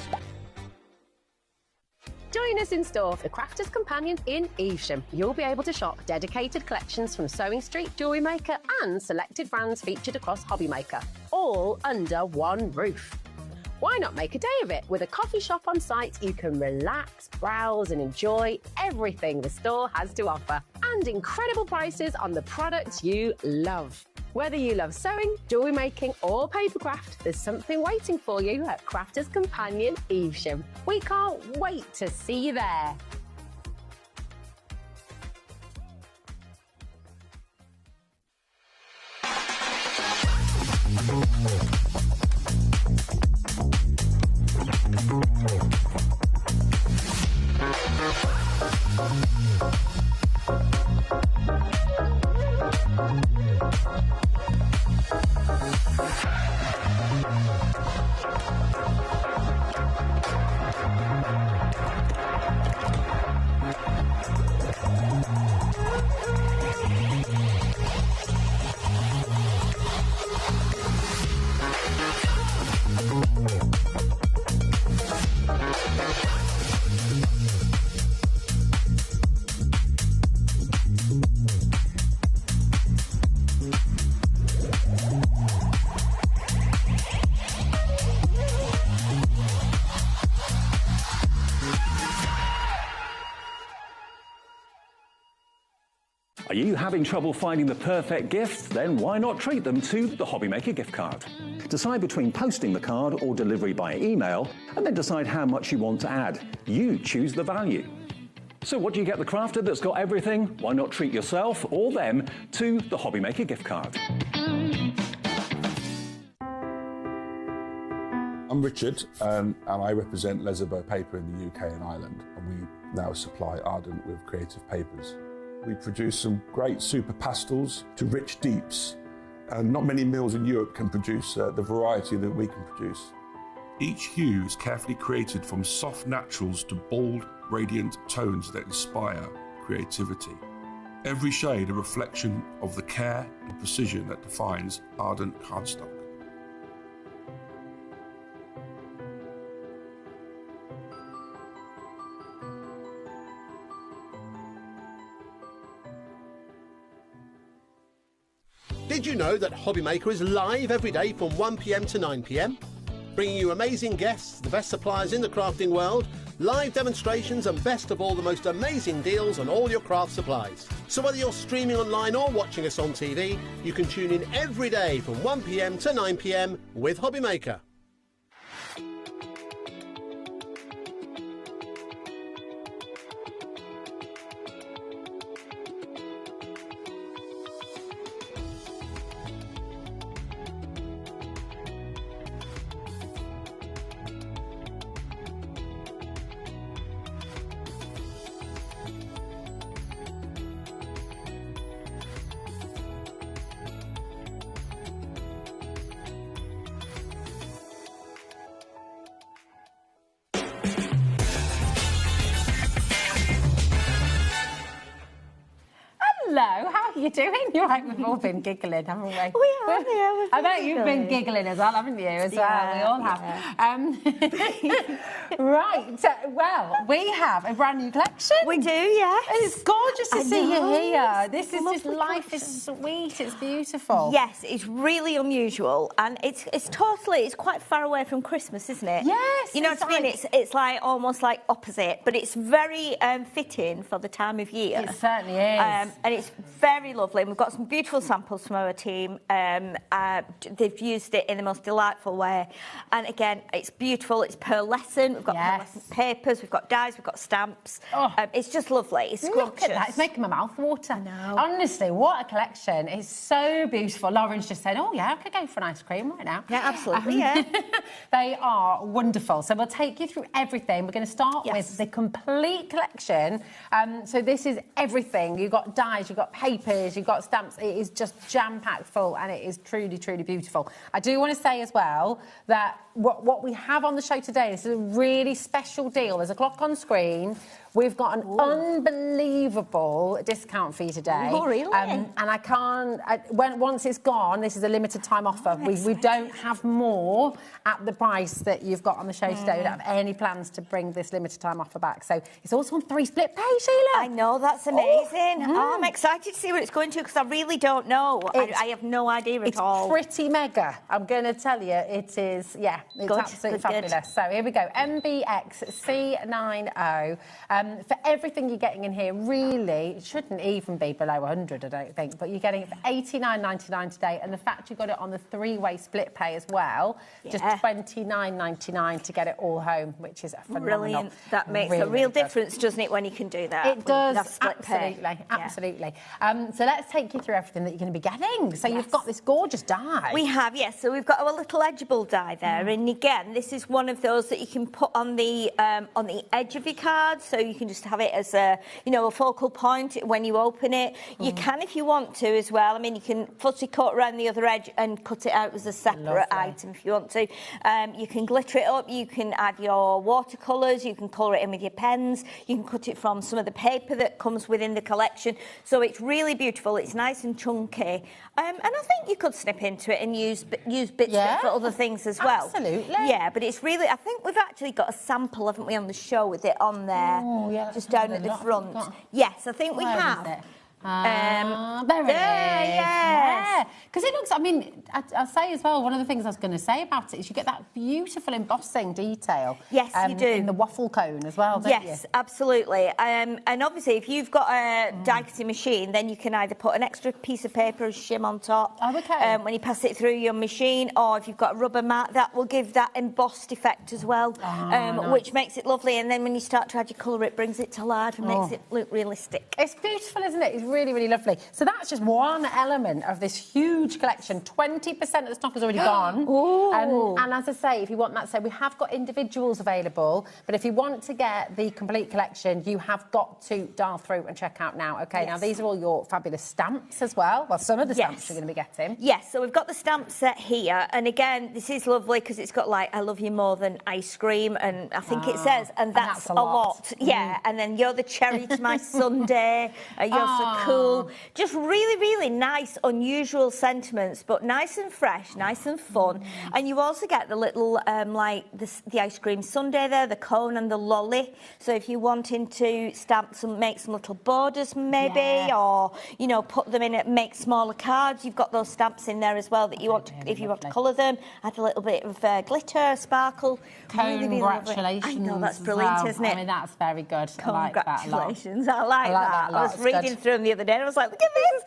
Join us in store for Crafter's Companion in Evesham. You'll be able to shop dedicated collections from Sewing Street, Jewellery Maker and selected brands featured across HobbyMaker, all under one roof. Why not make a day of it? With a coffee shop on site, you can relax, browse and enjoy everything the store has to offer. And incredible prices on the products you love. Whether you love sewing, jewellery making or papercraft, there's something waiting for you at Crafter's Companion Evesham. We can't wait to see you there. Are you having trouble finding the perfect gift? Then why not treat them to the HobbyMaker gift card? Decide between posting the card or delivery by email, and then decide how much you want to add. You choose the value. So what do you get the crafter that's got everything? Why not treat yourself or them to the HobbyMaker gift card? I'm Richard, and I represent Lesabo Paper in the UK and Ireland, and we now supply Ardent with creative papers. We produce some great super pastels to rich deeps, and not many mills in Europe can produce the variety that we can produce. Each hue is carefully created from soft naturals to bold, radiant tones that inspire creativity. Every shade a reflection of the care and precision that defines Ardent cardstock. Did you know that HobbyMaker is live every day from 1 p.m. to 9 p.m? Bringing you amazing guests, the best suppliers in the crafting world, live demonstrations and best of all, the most amazing deals on all your craft supplies. So whether you're streaming online or watching us on TV, you can tune in every day from 1 p.m. to 9 p.m. with HobbyMaker. Hello, how are you doing? You're right, we've all been giggling, haven't we? We have, yeah. We've I bet been you've been giggling. giggling as well, haven't you? As well, we all have. Right, well, we have a brand new collection. We do, yes. It's gorgeous to see you here. This is just, Lovely life collection. is sweet, it's beautiful. Yes, it's really unusual, and it's quite far away from Christmas, isn't it? Yes. You know what I mean? It's like almost like opposite, but it's very fitting for the time of year. It certainly is. And it's very lovely. And we've got some beautiful samples from our team. They've used it in the most delightful way. And again, it's beautiful. It's pearlescent. We've got pearlescent papers. We've got dies. We've got stamps. Oh. It's just lovely. It's Look scrumptious. at that. It's making my mouth water. I know. Honestly, what a collection. It's so beautiful. Lauren's just said, oh, yeah, I could go for an ice cream right now. Yeah, absolutely, yeah. They are wonderful. So we'll take you through everything. We're going to start with the complete collection. So this is everything. You've got dies, you've got papers, you've got stamps. It is just jam-packed full, and it is truly, truly beautiful. I do want to say as well that what we have on the show today is a really special deal. There's a clock on screen. We've got an unbelievable discount for you today. Oh, really? And I can't... once it's gone, this is a limited time offer. We don't have more at the price that you've got on the show today. We don't have any plans to bring this limited time offer back. So it's also on 3 split pay, Sheila. I know, that's amazing. I'm excited to see what it's going to, because I really don't know. I have no idea at all. It's pretty mega. I'm going to tell you, it is, yeah, it's absolutely fabulous. So here we go, MBXC90. For everything you're getting in here, really, it shouldn't even be below 100, I don't think, but you're getting it for $89.99 today, and the fact you got it on the 3-way split pay as well, just $29.99 to get it all home, which is phenomenal. Brilliant. That makes a real difference, doesn't it, when you can do that? It does, split absolutely, pay. absolutely. So let's take you through everything that you're going to be getting. So you've got this gorgeous die. We have, yes. So we've got our little legible die there, and again, this is one of those that you can put on the edge of your card, so you can just have it as a, you know, a focal point when you open it. You can, if you want to, as well. I mean, you can fuzzy cut around the other edge and cut it out as a separate item if you want to. You can glitter it up. You can add your watercolours. You can colour it in with your pens. You can cut it from some of the paper that comes within the collection. So it's really beautiful. It's nice and chunky. And I think you could snip into it and use bits of it for other things as well. Absolutely. Yeah, but it's really, I think we've actually got a sample, haven't we, on the show with it on there, just down at the front. Yes, I think we have. There it is. Yes. Because it looks, I mean, I'll say as well, one of the things I was going to say about it is you get that beautiful embossing detail. Yes, you do. In the waffle cone as well, don't you? Yes, absolutely. And obviously, if you've got a die cutting machine, then you can either put an extra piece of paper or shim on top when you pass it through your machine, or if you've got a rubber mat, that will give that embossed effect as well, which makes it lovely. And then when you start to add your colour, it brings it to life and makes it look realistic. It's beautiful, isn't it? It's really, really lovely. So that's just one element of this huge collection. 20% of the stock has already gone. And as I say, if you want that, so we have got individuals available, but if you want to get the complete collection, you have got to dial through and check out now. Okay, now these are all your fabulous stamps as well. Well, some of the stamps you're going to be getting. Yes, so we've got the stamp set here, and again, this is lovely because it's got like, I love you more than ice cream, and I think it says, and that's a lot. Yeah, and then you're the cherry to my sundae, you're so cool. Just really, really nice, unusual sentiments, but nice and fresh, nice and fun. And you also get the little, like, the ice cream sundae there, the cone and the lolly. So if you're wanting to make some little borders maybe, or, you know, put them in it, make smaller cards, you've got those stamps in there as well that you want to, if you want to colour them, add a little bit of glitter, sparkle. Congratulations. I know, that's brilliant, isn't it? I mean, that's very good. I like that a lot. Congratulations. I like that. I was reading through them the other day and I was like, look at this.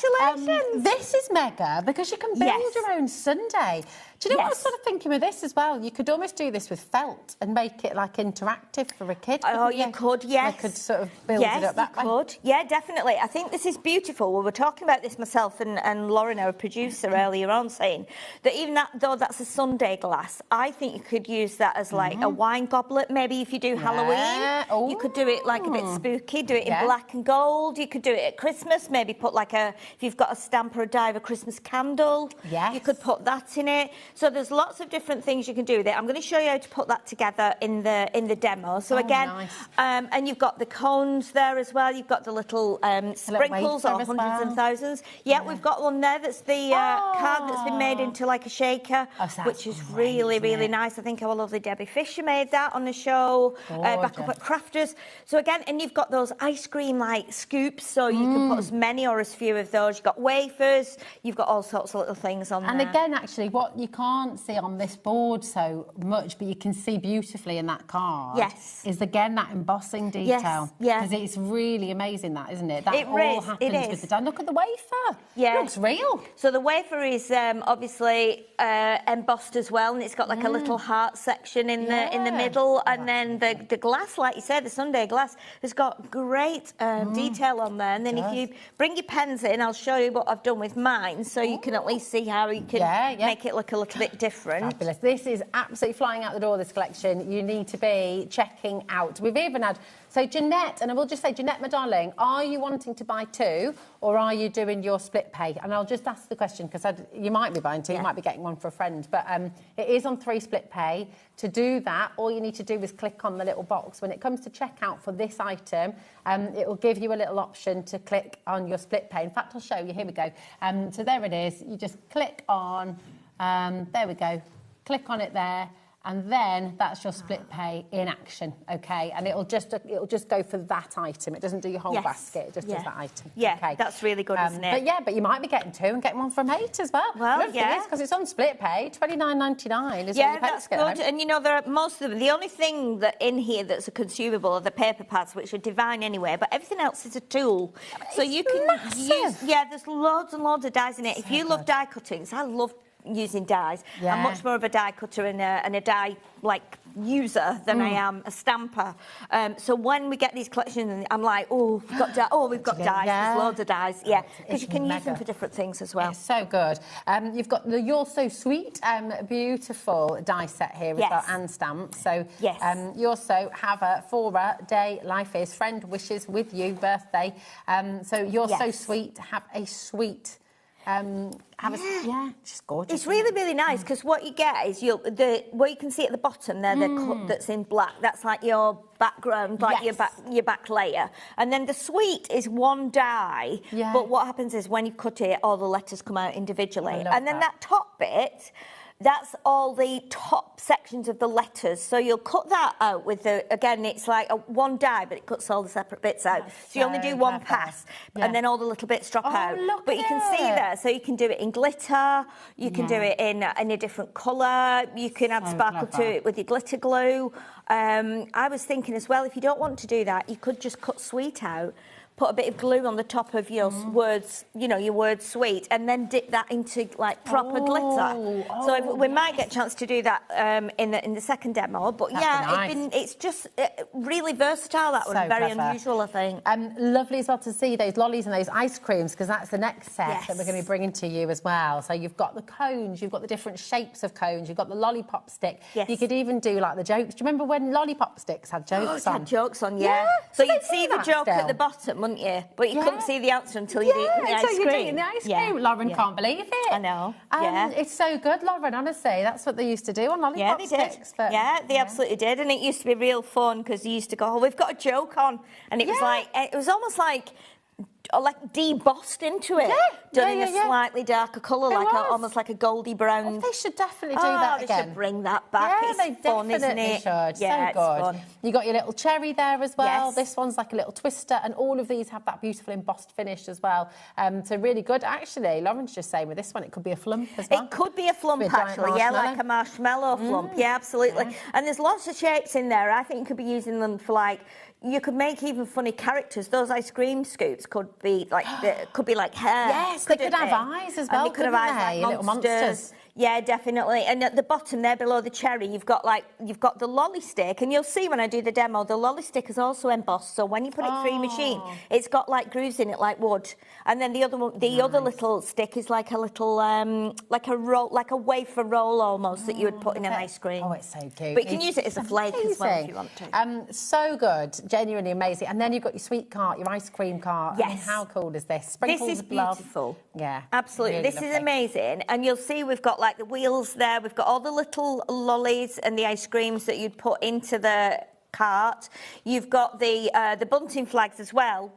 Congratulations. This is mega because you can build your own sundae. Do you know what I was sort of thinking with this as well? You could almost do this with felt and make it like interactive for a kid. Oh, you could, yes. I could sort of build it up that way. Yes, you could. Yeah, definitely. I think this is beautiful. We were talking about this myself and Lauren, our producer, earlier on, saying that even though that's a sundae glass, I think you could use that as like a wine goblet. Maybe if you do Halloween, you could do it like a bit spooky, do it in black and gold. You could do it at Christmas, maybe put like if you've got a stamp or a die of a Christmas candle, you could put that in it. So there's lots of different things you can do with it. I'm going to show you how to put that together in the demo. So again, and you've got the cones there as well. You've got the little sprinkles or hundreds and thousands. Yeah, we've got one there that's the card that's been made into like a shaker, which is really, really nice. I think our lovely Debbie Fisher made that on the show back up at Crafters. So again, and you've got those ice cream like scoops, so you can put as many or as few of those. You've got wafers, you've got all sorts of little things on there. And again, actually, what you can't see on this board so much, but you can see beautifully in that card, is again that embossing detail. Because it's really amazing, that, isn't it? That all happens with the die. Look at the wafer. It looks real. So the wafer is obviously embossed as well, and it's got like a little heart section in the middle, and then the glass, like you said, the sundae glass, has got great detail on there. And then if you bring your pens in, I'll show you what I've done with mine, so you can at least see how you can make it look a little bit different. Fabulous. This is absolutely flying out the door, this collection. You need to be checking out. We've even had... So, Jeanette, and I will just say, Jeanette, my darling, are you wanting to buy two, or are you doing your split pay? And I'll just ask the question, because you might be buying two, you might be getting one for a friend, but it is on 3 split pay. To do that, all you need to do is click on the little box. When it comes to checkout for this item, it will give you a little option to click on your split pay. In fact, I'll show you. Here we go. So there it is. You just click on... there we go. Click on it there, and then that's your split pay in action, okay? And it'll just go for that item. It doesn't do your whole basket. It just does that item. Yeah, okay. That's really good, isn't it? But you might be getting 2 and getting one from 8 as well. Well, because it's on split pay. $29.99 is all you pay that's to get good. home. And you know, there are most of them. The only thing that in here that's a consumable are the paper pads, which are divine anyway. But everything else is a tool, so you can use. Yeah, there's loads and loads of dies in it. If you love die cuttings, I love using dies. I'm much more of a die cutter and a die like user than I am a stamper. So when we get these collections, I'm like, oh, we've got dies. There's loads of dies. Yeah, because you can use them for different things as well. It's so good. You've got the You're So Sweet, beautiful die set here as well, and stamps. So you also have a for a day, life is, friend wishes with you, birthday. So You're So Sweet, have a sweet. It's just gorgeous. It's really, really nice because what you get is what you can see at the bottom there, the cut that's in black. That's like your background, like your back layer. And then the sweet is one die. Yeah. But what happens is when you cut it, all the letters come out individually. And then that top bit. That's all the top sections of the letters. So you'll cut that out with again, it's like one die, but it cuts all the separate bits out. So you only do one pass, and then all the little bits drop out. But you can see there, so you can do it in glitter, you can do it in a different colour, you can add sparkle to it with your glitter glue. I was thinking as well, if you don't want to do that, you could just cut sweet out, put a bit of glue on the top of your words, your word sweet, and then dip that into like proper glitter. So we might get a chance to do that in the second demo. But it's just really versatile. That one, very unusual, I think. Lovely as well to see those lollies and those ice creams, because that's the next set that we're going to be bringing to you as well. So you've got the cones, you've got the different shapes of cones, you've got the lollipop stick. Yes. You could even do like the jokes. Do you remember when lollipop sticks had jokes on? Had jokes on, So you'd see the joke at the bottom, wouldn't you? But you couldn't see the answer until you'd eaten the ice cream. You're eating the ice cream. Lauren can't believe it. I know. It's so good, Lauren, honestly. That's what they used to do on lollipop sticks. But, they absolutely did. And it used to be real fun because you used to go, we've got a joke on. And it was like, it was almost like debossed into it, done in a slightly darker colour, almost like a goldy brown. They should definitely do that again. They should bring that back. It's fun, isn't it? Should. Yeah, so good. Fun. You got your little cherry there as well. This one's like a little twister, and all of these have that beautiful embossed finish as well. So really good. Actually, Lauren's just saying with this one, it could be a flump as well. It could be a flump, actually. Like a marshmallow flump. Yeah, absolutely. Yeah. And there's lots of shapes in there. I think you could be using them for you could make even funny characters. Those ice cream scoops could be like hair. Yes, they could have eyes as well. And they could have eyes like little monsters. Yeah, definitely. And at the bottom there, below the cherry, you've got the lolly stick, and you'll see when I do the demo, the lolly stick is also embossed. So when you put it through your machine, it's got like grooves in it, like wood. And then the other little stick is like a little like a wafer roll almost that you would put in an ice cream. Oh, it's so cute. But you can use it as a flake as well if you want to. So good, genuinely amazing. And then you've got your sweet cart, your ice cream cart. Yes. I mean, how cool is this? Sprinkles this is beautiful. Love. Yeah, absolutely. Really this is amazing. And you'll see we've got like the wheels there. We've got all the little lollies and the ice creams that you'd put into the cart. You've got the bunting flags as well.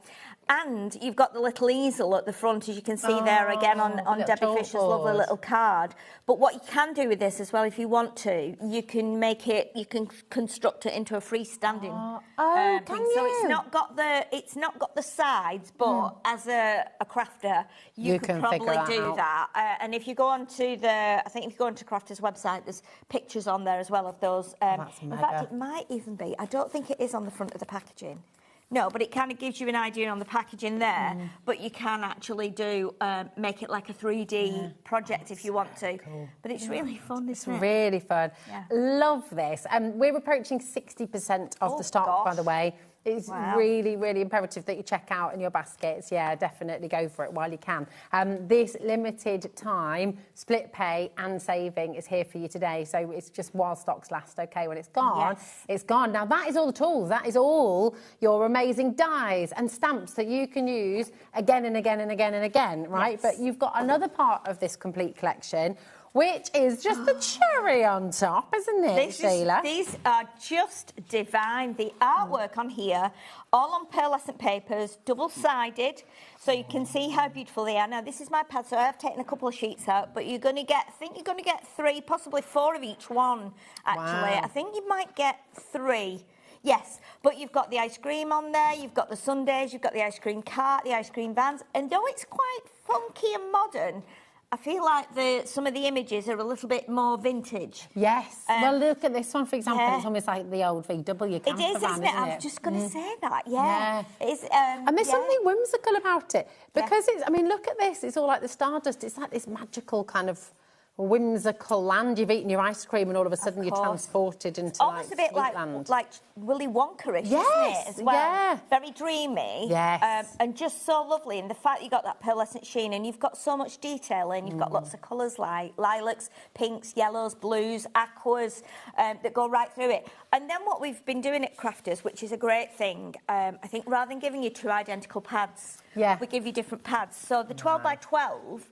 And you've got the little easel at the front, as you can see there again on Debbie Fisher's lovely little card. But what you can do with this as well, if you want to, you can construct it into a freestanding thing. So it's not got the sides, but as a crafter, you could probably do that. And if you go onto if you go onto Crafter's website, there's pictures on there as well of those. In fact, it might even be. I don't think it is on the front of the packaging. No, but it kind of gives you an idea on the packaging there. But you can actually make it like a 3D project if you want to. Cool. But it's really fun, isn't it? It's really fun. Yeah. Love this. We're approaching 60% of the stock, by the way. It's really, really imperative that you check out in your baskets. Yeah, definitely go for it while you can. This limited time split pay and saving is here for you today. So it's just while stocks last, okay? When it's gone, it's gone. Now, that is all the tools. That is all your amazing dies and stamps that you can use again and again and again and again, right? Yes. But you've got another part of this complete collection, which is just the cherry on top, isn't it, Sheila? These are just divine. The artwork on here, all on pearlescent papers, double-sided, so you can see how beautiful they are. Now, this is my pad, so I have taken a couple of sheets out, but you're going to get, I think you're going to get 3, possibly 4 of each one, actually. Wow. I think you might get 3. Yes, but you've got the ice cream on there, you've got the sundaes, you've got the ice cream cart, the ice cream vans, and though it's quite funky and modern, I feel like some of the images are a little bit more vintage. Yes. Well, look at this one, for example. Yeah. It's almost like the old VW camper van, isn't it? I was just going to say that, It's, and there's something whimsical about it. Because it's, I mean, look at this. It's all like the stardust. It's like this magical kind of whimsical land. You've eaten your ice cream and all of a sudden you're transported into almost a bit Sweetland. like Willy Wonka-ish, Yes, isn't it, as well? yeah. Very dreamy. Yes. And just so lovely. And the fact you got that pearlescent sheen and you've got so much detail and you've got lots of colours like lilacs, pinks, yellows, blues, aquas that go right through it. And then what we've been doing at Crafters, which is a great thing, I think rather than giving you 2 identical pads, we give you different pads. So the 12 by 12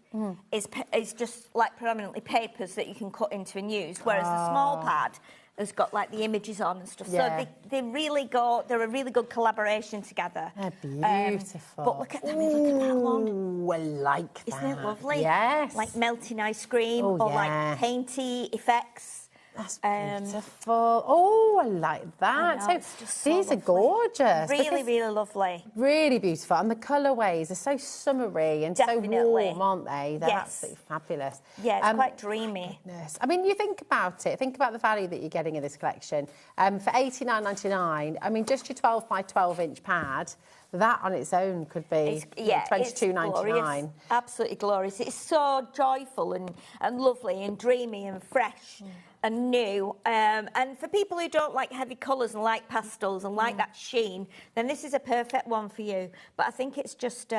is just like predominantly papers that you can cut into and use, whereas the small pad has got like the images on and stuff. So they really go, they're a really good collaboration together. They're beautiful. But look at them, look at that one. Ooh, I like that. Isn't it lovely? Yes. Like melting ice cream or like painty effects. That's beautiful. Oh, I like that. I know, it's just so these lovely. are gorgeous. Really, really lovely. Really beautiful. And the colourways are so summery and so warm, aren't they? They're absolutely fabulous. Yeah, it's quite dreamy. Goodness. I mean, you think about it. Think about the value that you're getting in this collection. For $89.99, I mean, just your 12 by 12 inch pad, that on its own could be $22.99. Absolutely glorious. It's so joyful and lovely and dreamy and fresh and new. And for people who don't like heavy colours and like pastels and like that sheen, then this is a perfect one for you. But I think it's just...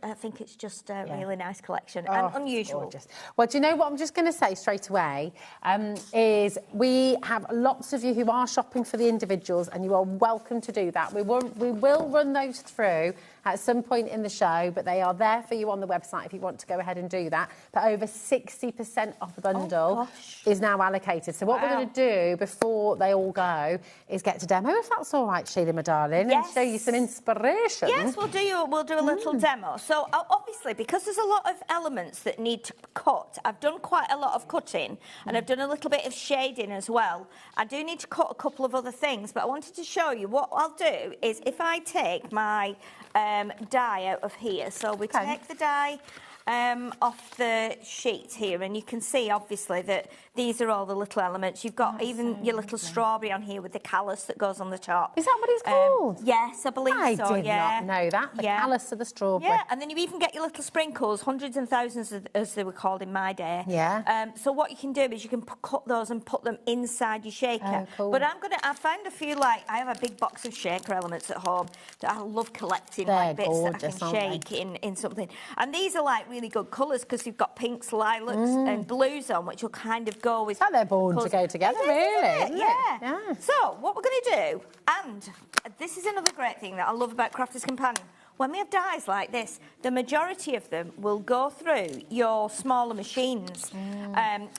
I think it's just a really nice collection and unusual. Gorgeous. Well, do you know what I'm just going to say straight away is we have lots of you who are shopping for the individuals and you are welcome to do that. We will run those through at some point in the show, but they are there for you on the website if you want to go ahead and do that. But over 60% of the bundle is now allocated. So what we're going to do before they all go is get to demo, if that's all right, Sheila, my darling, and show you some inspiration. Yes, we'll do a little demo. So obviously, because there's a lot of elements that need to cut, I've done quite a lot of cutting and I've done a little bit of shading as well. I do need to cut a couple of other things, but I wanted to show you what I'll do is if I take my die out of here. So we take the die off the sheet here, and you can see obviously that these are all the little elements. You've got even your little strawberry on here with the callus that goes on the top. Is that what it's called? Yes, I believe so. I did not know that. The callus of the strawberry. Yeah, and then you even get your little sprinkles, hundreds and thousands as they were called in my day. Yeah. So what you can do is you can cut those and put them inside your shaker. Oh, cool. But I found a few, like, I have a big box of shaker elements at home that I love collecting, They're like bits gorgeous, that I can shake in something. And these are like really good colours because you've got pinks, lilacs and blues on, which will kind of go with... It's like they're born to go together, really. Isn't it? Yeah. So what we're going to do, and this is another great thing that I love about Crafter's Companion, when we have dies like this, the majority of them will go through your smaller machines.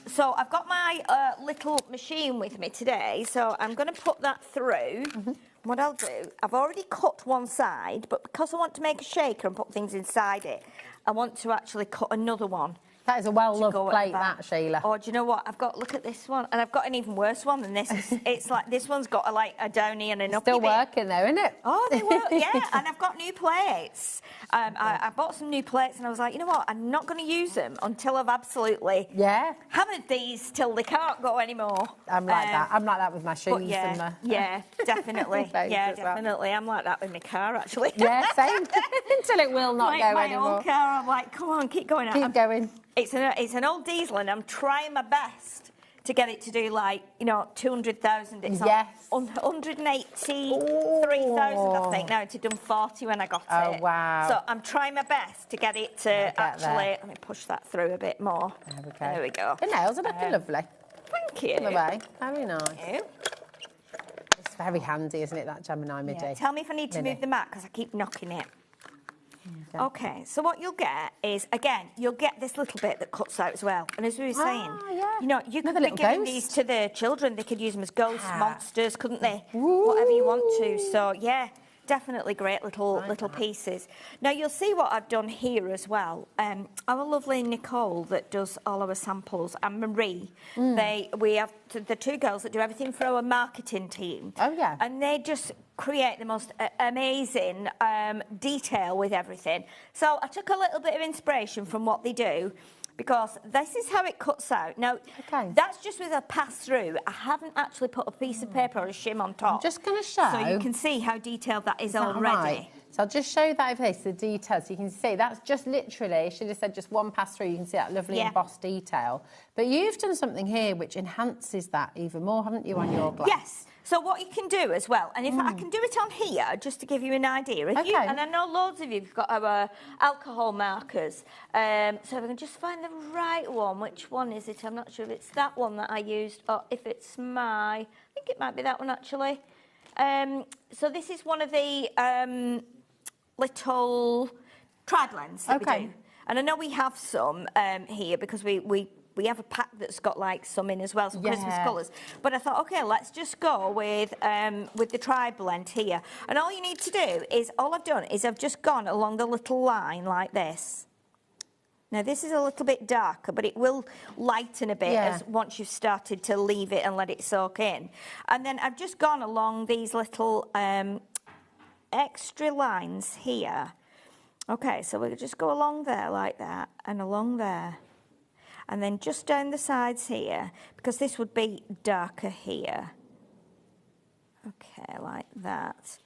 So I've got my little machine with me today, so I'm going to put that through. What I'll do, I've already cut one side, but because I want to make a shaker and put things inside it, I want to actually cut another one. That is a well-loved plate, that, Sheila. Oh, do you know what? Look at this one. And I've got an even worse one than this. It's like, this one's got a downy and an uppy Still bit. working though, isn't it? Oh, they work, yeah. And I've got new plates. I bought some new plates and I was like, you know what? I'm not going to use them until I've absolutely hammered these till they can't go anymore. I'm like that. I'm like that with my shoes. Yeah, definitely. Definitely. I'm like that with my car, actually. Yeah, same. Until it will not go my anymore. old car, I'm like, come on, keep going. Keep going. It's an old diesel, and I'm trying my best to get it to do 200,000. It's on 183,000, I think. Now it's done 40 when I got it. Oh wow! So I'm trying my best to get it to actually. Let me push that through a bit more. There we go. The nails are looking lovely. Thank you. The way, very nice. Thank you. It's very handy, isn't it? That Gemini Midi. Yeah. Tell me if I need to move the mat because I keep knocking it. Okay, so what you'll get is, again, you'll get this little bit that cuts out as well. And as we were saying, you could be giving these to the children. They could use them as ghosts, monsters, couldn't they? Whatever you want to. So, yeah, definitely great little pieces. Now, you'll see what I've done here as well. Our lovely Nicole that does all our samples and Marie, we have the two girls that do everything for our marketing team. Oh, yeah. And they just create the most amazing detail with everything. So I took a little bit of inspiration from what they do because this is how it cuts out. Now, that's just with a pass-through. I haven't actually put a piece of paper or a shim on top. I'm just going to show. So you can see how detailed that is already. Right? So I'll just show you that over here, so the details. So you can see that's just literally, should have said just one pass through. You can see that lovely embossed detail. But you've done something here which enhances that even more, haven't you, on your glass? Yes. So what you can do as well, and if I can do it on here, just to give you an idea. If you, and I know loads of you have got our alcohol markers. So if I can just find the right one, which one is it? I'm not sure if it's that one that I used, or if it's I think it might be that one actually. So this is one of the little tri-blends that we do. And I know we have some here because we have a pack that's got like some in as well, some Christmas colours. But I thought, okay, let's just go with the tri-blend here. And all you need to do is, all I've done is I've just gone along the little line like this. Now this is a little bit darker, but it will lighten a bit as once you've started to leave it and let it soak in. And then I've just gone along these little extra lines here. Okay, so we'll just go along there like that and along there. And then just down the sides here, because this would be darker here. Okay, like that.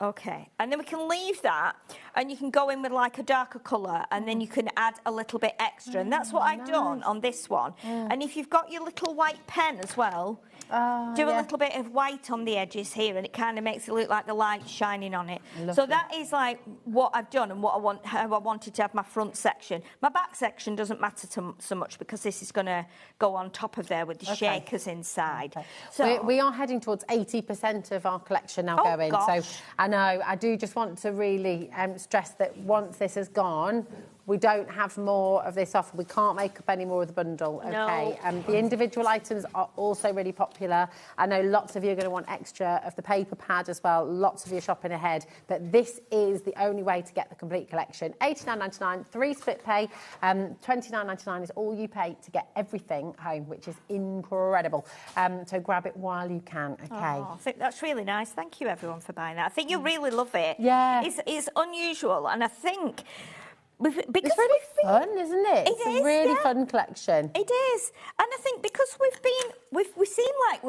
Okay, and then we can leave that, and you can go in with like a darker colour, and then you can add a little bit extra, and that's what I've done on this one. And if you've got your little white pen as well, do a little bit of white on the edges here, and it kind of makes it look like the light shining on it. So that is like what I've done and what how I wanted to have my front section. My back section doesn't matter so much because this is going to go on top of there with the shakers inside. So we are heading towards 80% of our collection now going. Gosh. So I know I do just want to really stress that once this has gone, we don't have more of this offer. We can't make up any more of the bundle, okay? The individual items are also really popular. I know lots of you are going to want extra of the paper pad as well. Lots of you are shopping ahead. But this is the only way to get the complete collection. $89.99, 3 split pay. $29.99 is all you pay to get everything home, which is incredible. So grab it while you can, okay? Oh, I think that's really nice. Thank you, everyone, for buying that. I think you'll really love it. Yeah. It's unusual, and I think... Because it's really fun, isn't it? It's a really fun collection. It is, and I think because we seem like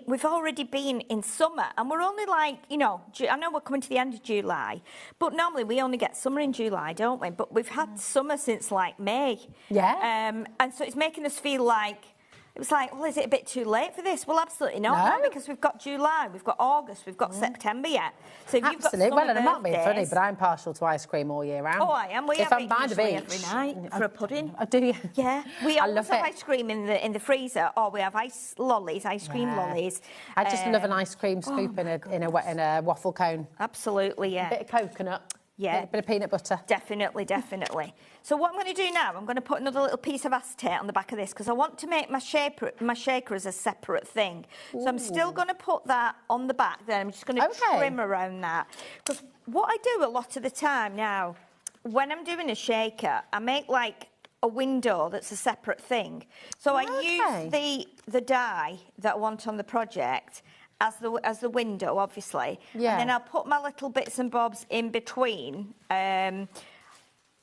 we've already been in summer, and we're only like, you know, I know we're coming to the end of July, but normally we only get summer in July, don't we? But we've had summer since like May. Yeah. And so it's making us feel like. It was like, well, is it a bit too late for this? Well, absolutely not, because we've got July, we've got August, we've got September yet. So if you've got summer well, and I'm not being funny, birthdays- but I'm partial to ice cream all year round. Oh, I am. We if have I'm it by the usually beach every night for a pudding. Oh, do you? Yeah, we I always love have it. ice cream in the freezer, or we have ice cream lollies. I just love an ice cream scoop in a waffle cone. Absolutely, yeah. A bit of coconut. Yeah. A bit of peanut butter. Definitely, definitely. So what I'm going to do now, I'm going to put another little piece of acetate on the back of this because I want to make my shaker as a separate thing. So I'm still going to put that on the back then. I'm just going to trim around that. Because what I do a lot of the time now, when I'm doing a shaker, I make like a window that's a separate thing. So I use the die that I want on the project as the window, obviously. Yeah. And then I'll put my little bits and bobs in between. And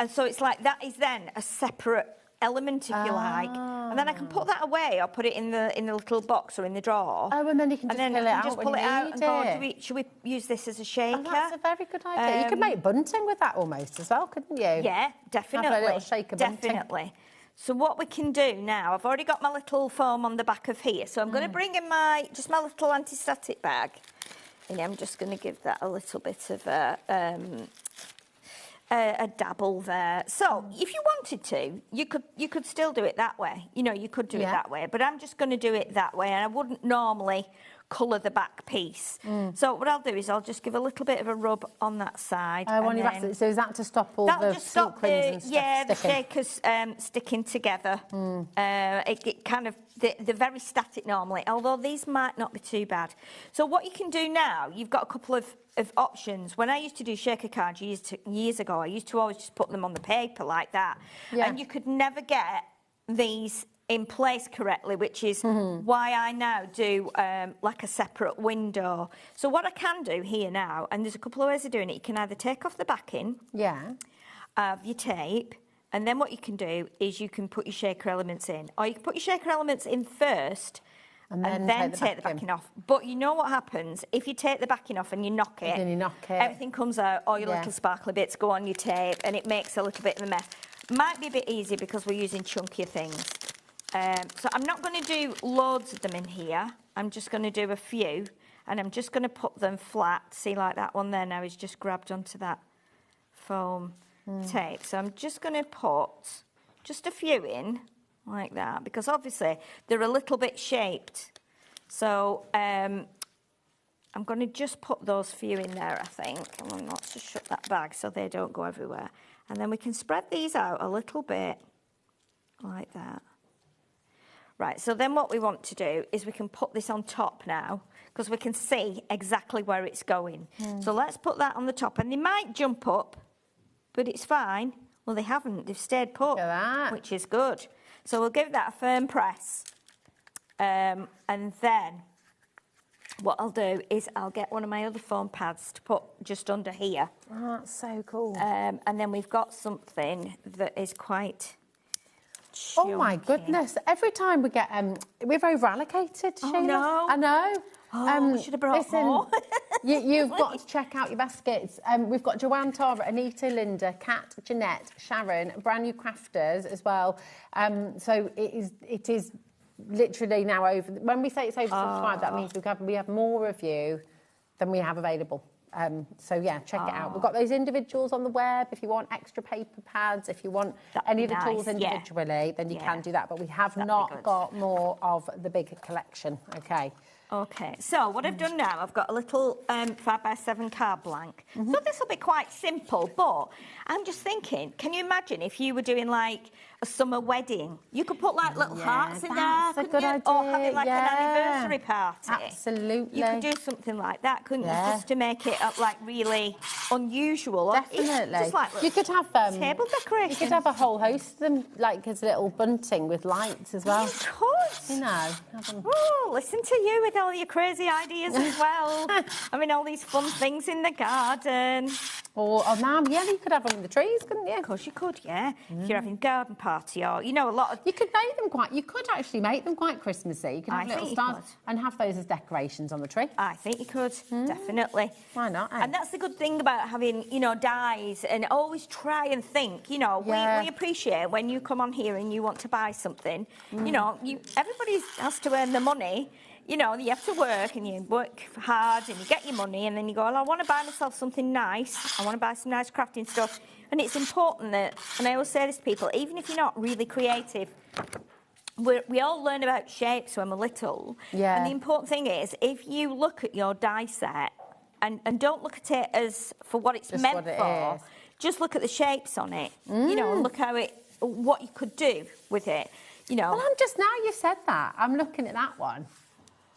so it's like that is then a separate element, if you like. And then I can put that away or put it in the little box or in the drawer. Oh, and then you can just pull it out just when pull it you out need and it. go, should we use this as a shaker? Oh, that's a very good idea. You could make bunting with that almost as well, couldn't you? Yeah, definitely. Have a little shaker bunting. Definitely. So what we can do now, I've already got my little foam on the back of here, so I'm going to bring in my little anti-static bag, and I'm just going to give that a little bit of a dabble there. So if you wanted to, you could still do it that way. You know, you could do it that way, but I'm just going to do it that way, and I wouldn't normally colour the back piece. So what I'll do is I'll just give a little bit of a rub on that side. So is that to stop all the sequins and stuff the sticking? shakers sticking together. It kind of, they're very static normally, although these might not be too bad. So what you can do now, you've got a couple of options. When I used to do shaker cards years ago, I used to always just put them on the paper like that. Yeah. And you could never get these in place correctly, which is why I now do like a separate window. So what I can do here now, and there's a couple of ways of doing it, you can either take off the backing of your tape, and then what you can do is you can put your shaker elements in, or you can put your shaker elements in first And then take the backing off. But you know what happens? If you take the backing off and you knock it, then you knock it. everything comes out, all your little sparkly bits go on your tape, and it makes a little bit of a mess. Might be a bit easier because we're using chunkier things. So I'm not going to do loads of them in here. I'm just going to do a few, and I'm just going to put them flat. See, like that one there now is just grabbed onto that foam tape. So I'm just going to put just a few in, like that, because obviously they're a little bit shaped. So I'm going to just put those few in there, I think. And let's just shut that bag so they don't go everywhere. And then we can spread these out a little bit, like that. Right, so then what we want to do is we can put this on top now, because we can see exactly where it's going. So let's put that on the top, and they might jump up, but it's fine. Well, they haven't. They've stayed put, Look at that. which is good. So we'll give that a firm press. And then what I'll do is I'll get one of my other foam pads to put just under here. Oh, that's so cool. And then we've got something that is quite Oh my chunky. goodness! Every time we get, we're over allocated. Oh, Sheila. no. I know. I should have brought more. You've got to check out your baskets. We've got Joanne, Tara, Anita, Linda, Kat, Jeanette, Sharon, brand new crafters as well. So it is literally now over. When we say it's oversubscribed, that means we have more of you than we have available. So yeah, check it out. We've got those individuals on the web. If you want extra paper pads, if you want any of the tools individually, then you can do that. But we have not got more of the big collection. Okay. Okay, so what I've done now, I've got a little 5x7 card blank. So this will be quite simple, but I'm just thinking, can you imagine if you were doing like a summer wedding? You could put like little hearts in there, that's a good idea. Or having like an anniversary party. Absolutely. You could do something like that, couldn't you? Just to make it like really unusual. Definitely. Just like you could have table decoration. You could have a whole host of them, like as little bunting with lights as well. Of course. You know. Oh, listen to you with all your crazy ideas as well. I mean, all these fun things in the garden. Or now, you could have them in the trees, couldn't you? Of course you could, yeah. If you're having a garden party or, a lot of... You could make them you could actually make them quite Christmassy. You could have little stars and have those as decorations on the tree. I think you could, definitely. Why not, eh? And that's the good thing about having, dyes, and always try and think, we appreciate when you come on here and you want to buy something, everybody has to earn the money. You have to work and you work hard and you get your money and then you go, I want to buy myself something nice. I want to buy some nice crafting stuff. And it's important that, and I always say this to people, even if you're not really creative, we all learn about shapes when we're little. Yeah. And the important thing is, if you look at your die set and don't look at it as for what it's meant for, just look at the shapes on it, and look what you could do with it, Well, I'm just, now you said that, I'm looking at that one.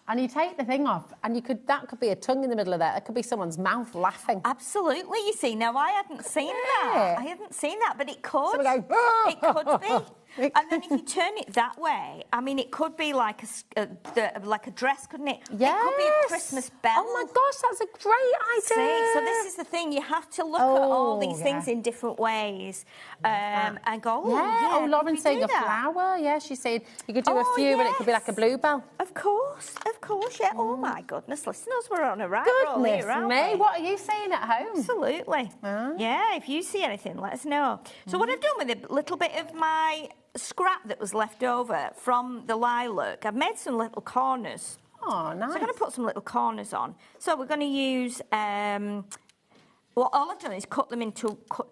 And you take the thing off, and that could be a tongue in the middle of that. It could be someone's mouth laughing. Absolutely, you see. Now, I hadn't seen that. I hadn't seen that, but it could. So we go, it could be. And then if you turn it that way, I mean, it could be like a dress, couldn't it? Yes. It could be a Christmas bell. Oh, my gosh, that's a great idea. See, so this is the thing. You have to look at all these things in different ways and go, Oh, Lauren's saying a flower. Yeah, she's saying you could do a few and it could be like a bluebell. Of course, yeah. Oh, my goodness, listeners, we're on a right roll here, aren't me. we? What are you saying at home? Absolutely. Yeah, if you see anything, let us know. So what I've done with a little bit of my scrap that was left over from the lilac, I've made some little corners. Oh, nice. So I'm going to put some little corners on. So we're going to use... all I've done is cut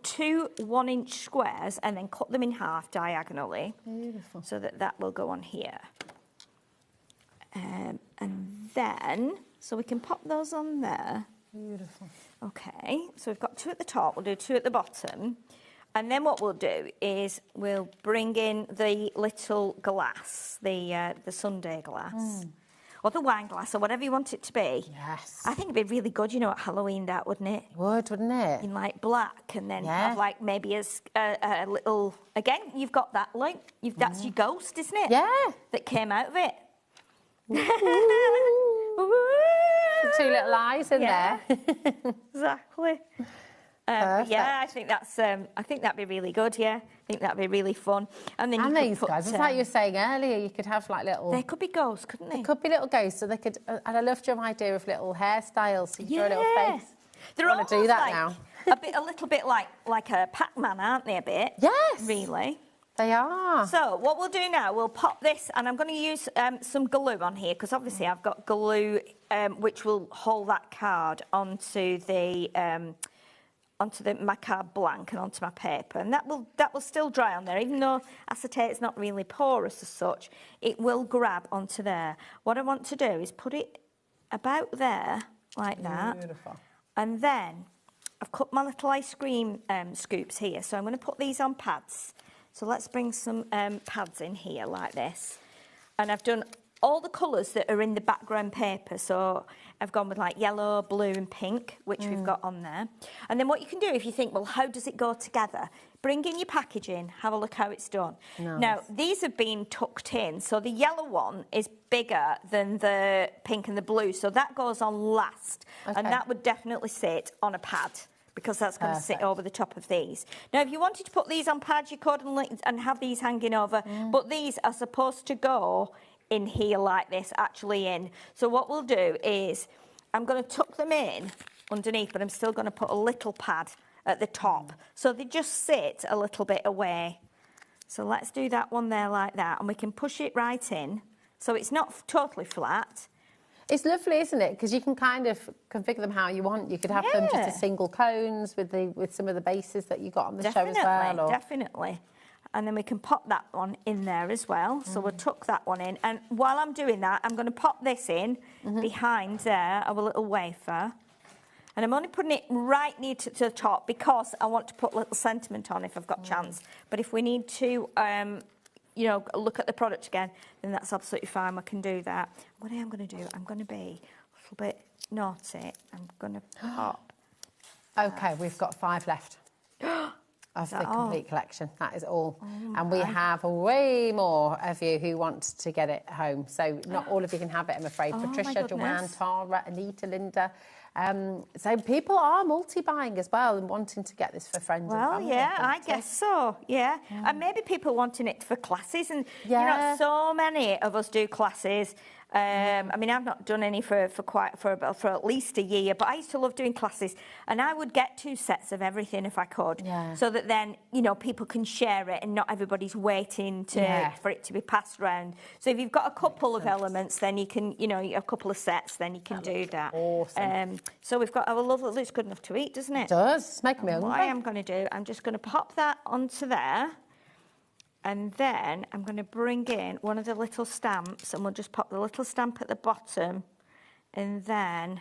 two 1-inch squares and then cut them in half diagonally. Beautiful. So that will go on here. And then, so we can pop those on there. Beautiful. Okay, so we've got 2 at the top, we'll do 2 at the bottom. And then what we'll do is we'll bring in the little glass, the Sunday glass. Or the wine glass, or whatever you want it to be. Yes. I think it'd be really good, at Halloween, that, wouldn't it? Wouldn't it? In, like, black, and then have, like, maybe a little... Again, you've got that, like, that's your ghost, isn't it? Yeah. That came out of it. Two little eyes in there. Exactly. Yeah, I think that'd be really good. Yeah, I think that'd be really fun. And then these guys, it's like you were saying earlier, you could have like little. They could be ghosts, couldn't they? They could be little ghosts, so they could. And I loved your idea of little hairstyles. So you draw a little face. They're I want to do that now. a little bit like a Pac-Man, aren't they? A bit. Yes. Really. They are. So what we'll do now, we'll pop this, and I'm going to use some glue on here because obviously I've got glue which will hold that card onto my card blank and onto my paper, and that will still dry on there, even though acetate's not really porous as such. It will grab onto there. What I want to do is put it about there like that. Beautiful. And then I've cut my little ice cream scoops here, so I'm going to put these on pads. So let's bring some pads in here like this. And I've done all the colours that are in the background paper. So I've gone with like yellow, blue and pink, which we've got on there. And then what you can do if you think, well, how does it go together? Bring in your packaging, have a look how it's done. Nice. Now, these have been tucked in. So the yellow one is bigger than the pink and the blue. So that goes on last. Okay. And that would definitely sit on a pad, because that's going to sit over the top of these. Now, if you wanted to put these on pads, you could and have these hanging over, but these are supposed to go in here like this, actually in. So what we'll do is I'm going to tuck them in underneath, but I'm still going to put a little pad at the top. So they just sit a little bit away. So let's do that one there like that, and we can push it right in. So it's not totally flat. It's lovely, isn't it? Because you can kind of configure them how you want. You could have them just as single cones with some of the bases that you got on the show as well. Or... Definitely. And then we can pop that one in there as well. So we'll tuck that one in. And while I'm doing that, I'm going to pop this in behind there, our little wafer. And I'm only putting it right near to the top because I want to put a little sentiment on if I've got chance. But if we need to... you know, look at the product again, then that's absolutely fine. We can do that. What I am going to do, I'm going to be a little bit naughty. I'm going to pop. Okay, we've got 5 left of the complete collection. That is all. And we have way more of you who want to get it home. So not all of you can have it, I'm afraid. Patricia, Joanne, Tara, Anita, Linda. So people are multi-buying as well and wanting to get this for friends and family. Well, yeah, I guess so, yeah. And maybe people wanting it for classes. And, you know, so many of us do classes. I mean, I've not done any for at least a year, but I used to love doing classes, and I would get 2 sets of everything if I could, so that then, you know, people can share it and not everybody's waiting for it to be passed around. So if you've got a couple of elements, then you can, you know, a couple of sets, then you can do that. Awesome. So we've got our lovely, it looks good enough to eat, doesn't it? It does. It's making me hungry. What I am going to do, I'm just going to pop that onto there. And then I'm going to bring in one of the little stamps, and we'll just pop the little stamp at the bottom. And then,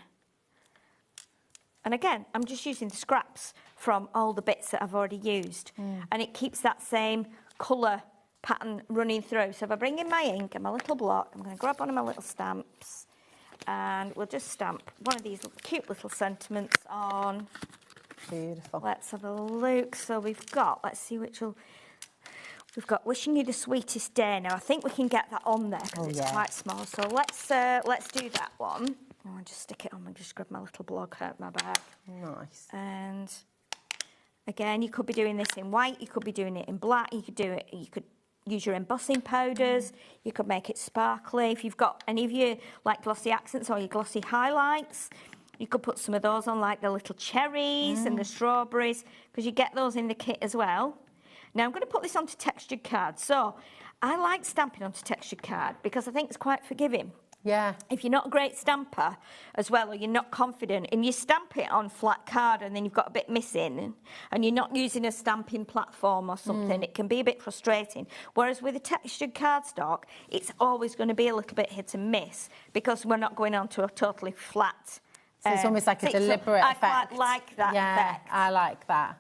and again, I'm just using the scraps from all the bits that I've already used. And it keeps that same colour pattern running through. So if I bring in my ink and my little block, I'm going to grab one of my little stamps, and we'll just stamp one of these cute little sentiments on. Beautiful. Let's have a look. So we've got, let's see which will... We've got wishing you the sweetest day. Now I think we can get that on there because it's quite small. So let's do that one. I'll just stick it on and just grab my little block out of my bag. Nice. And again, you could be doing this in white. You could be doing it in black. You could do it. You could use your embossing powders. You could make it sparkly. If you've got any of your like glossy accents or your glossy highlights, you could put some of those on, like the little cherries and the strawberries, because you get those in the kit as well. Now, I'm going to put this onto textured card. So I like stamping onto textured card because I think it's quite forgiving. Yeah. If you're not a great stamper as well, or you're not confident, and you stamp it on flat card and then you've got a bit missing, and you're not using a stamping platform or something, it can be a bit frustrating. Whereas with a textured cardstock, it's always going to be a little bit hit and miss because we're not going on to a totally flat. So it's almost like a deliberate effect. I quite like that effect. I like that.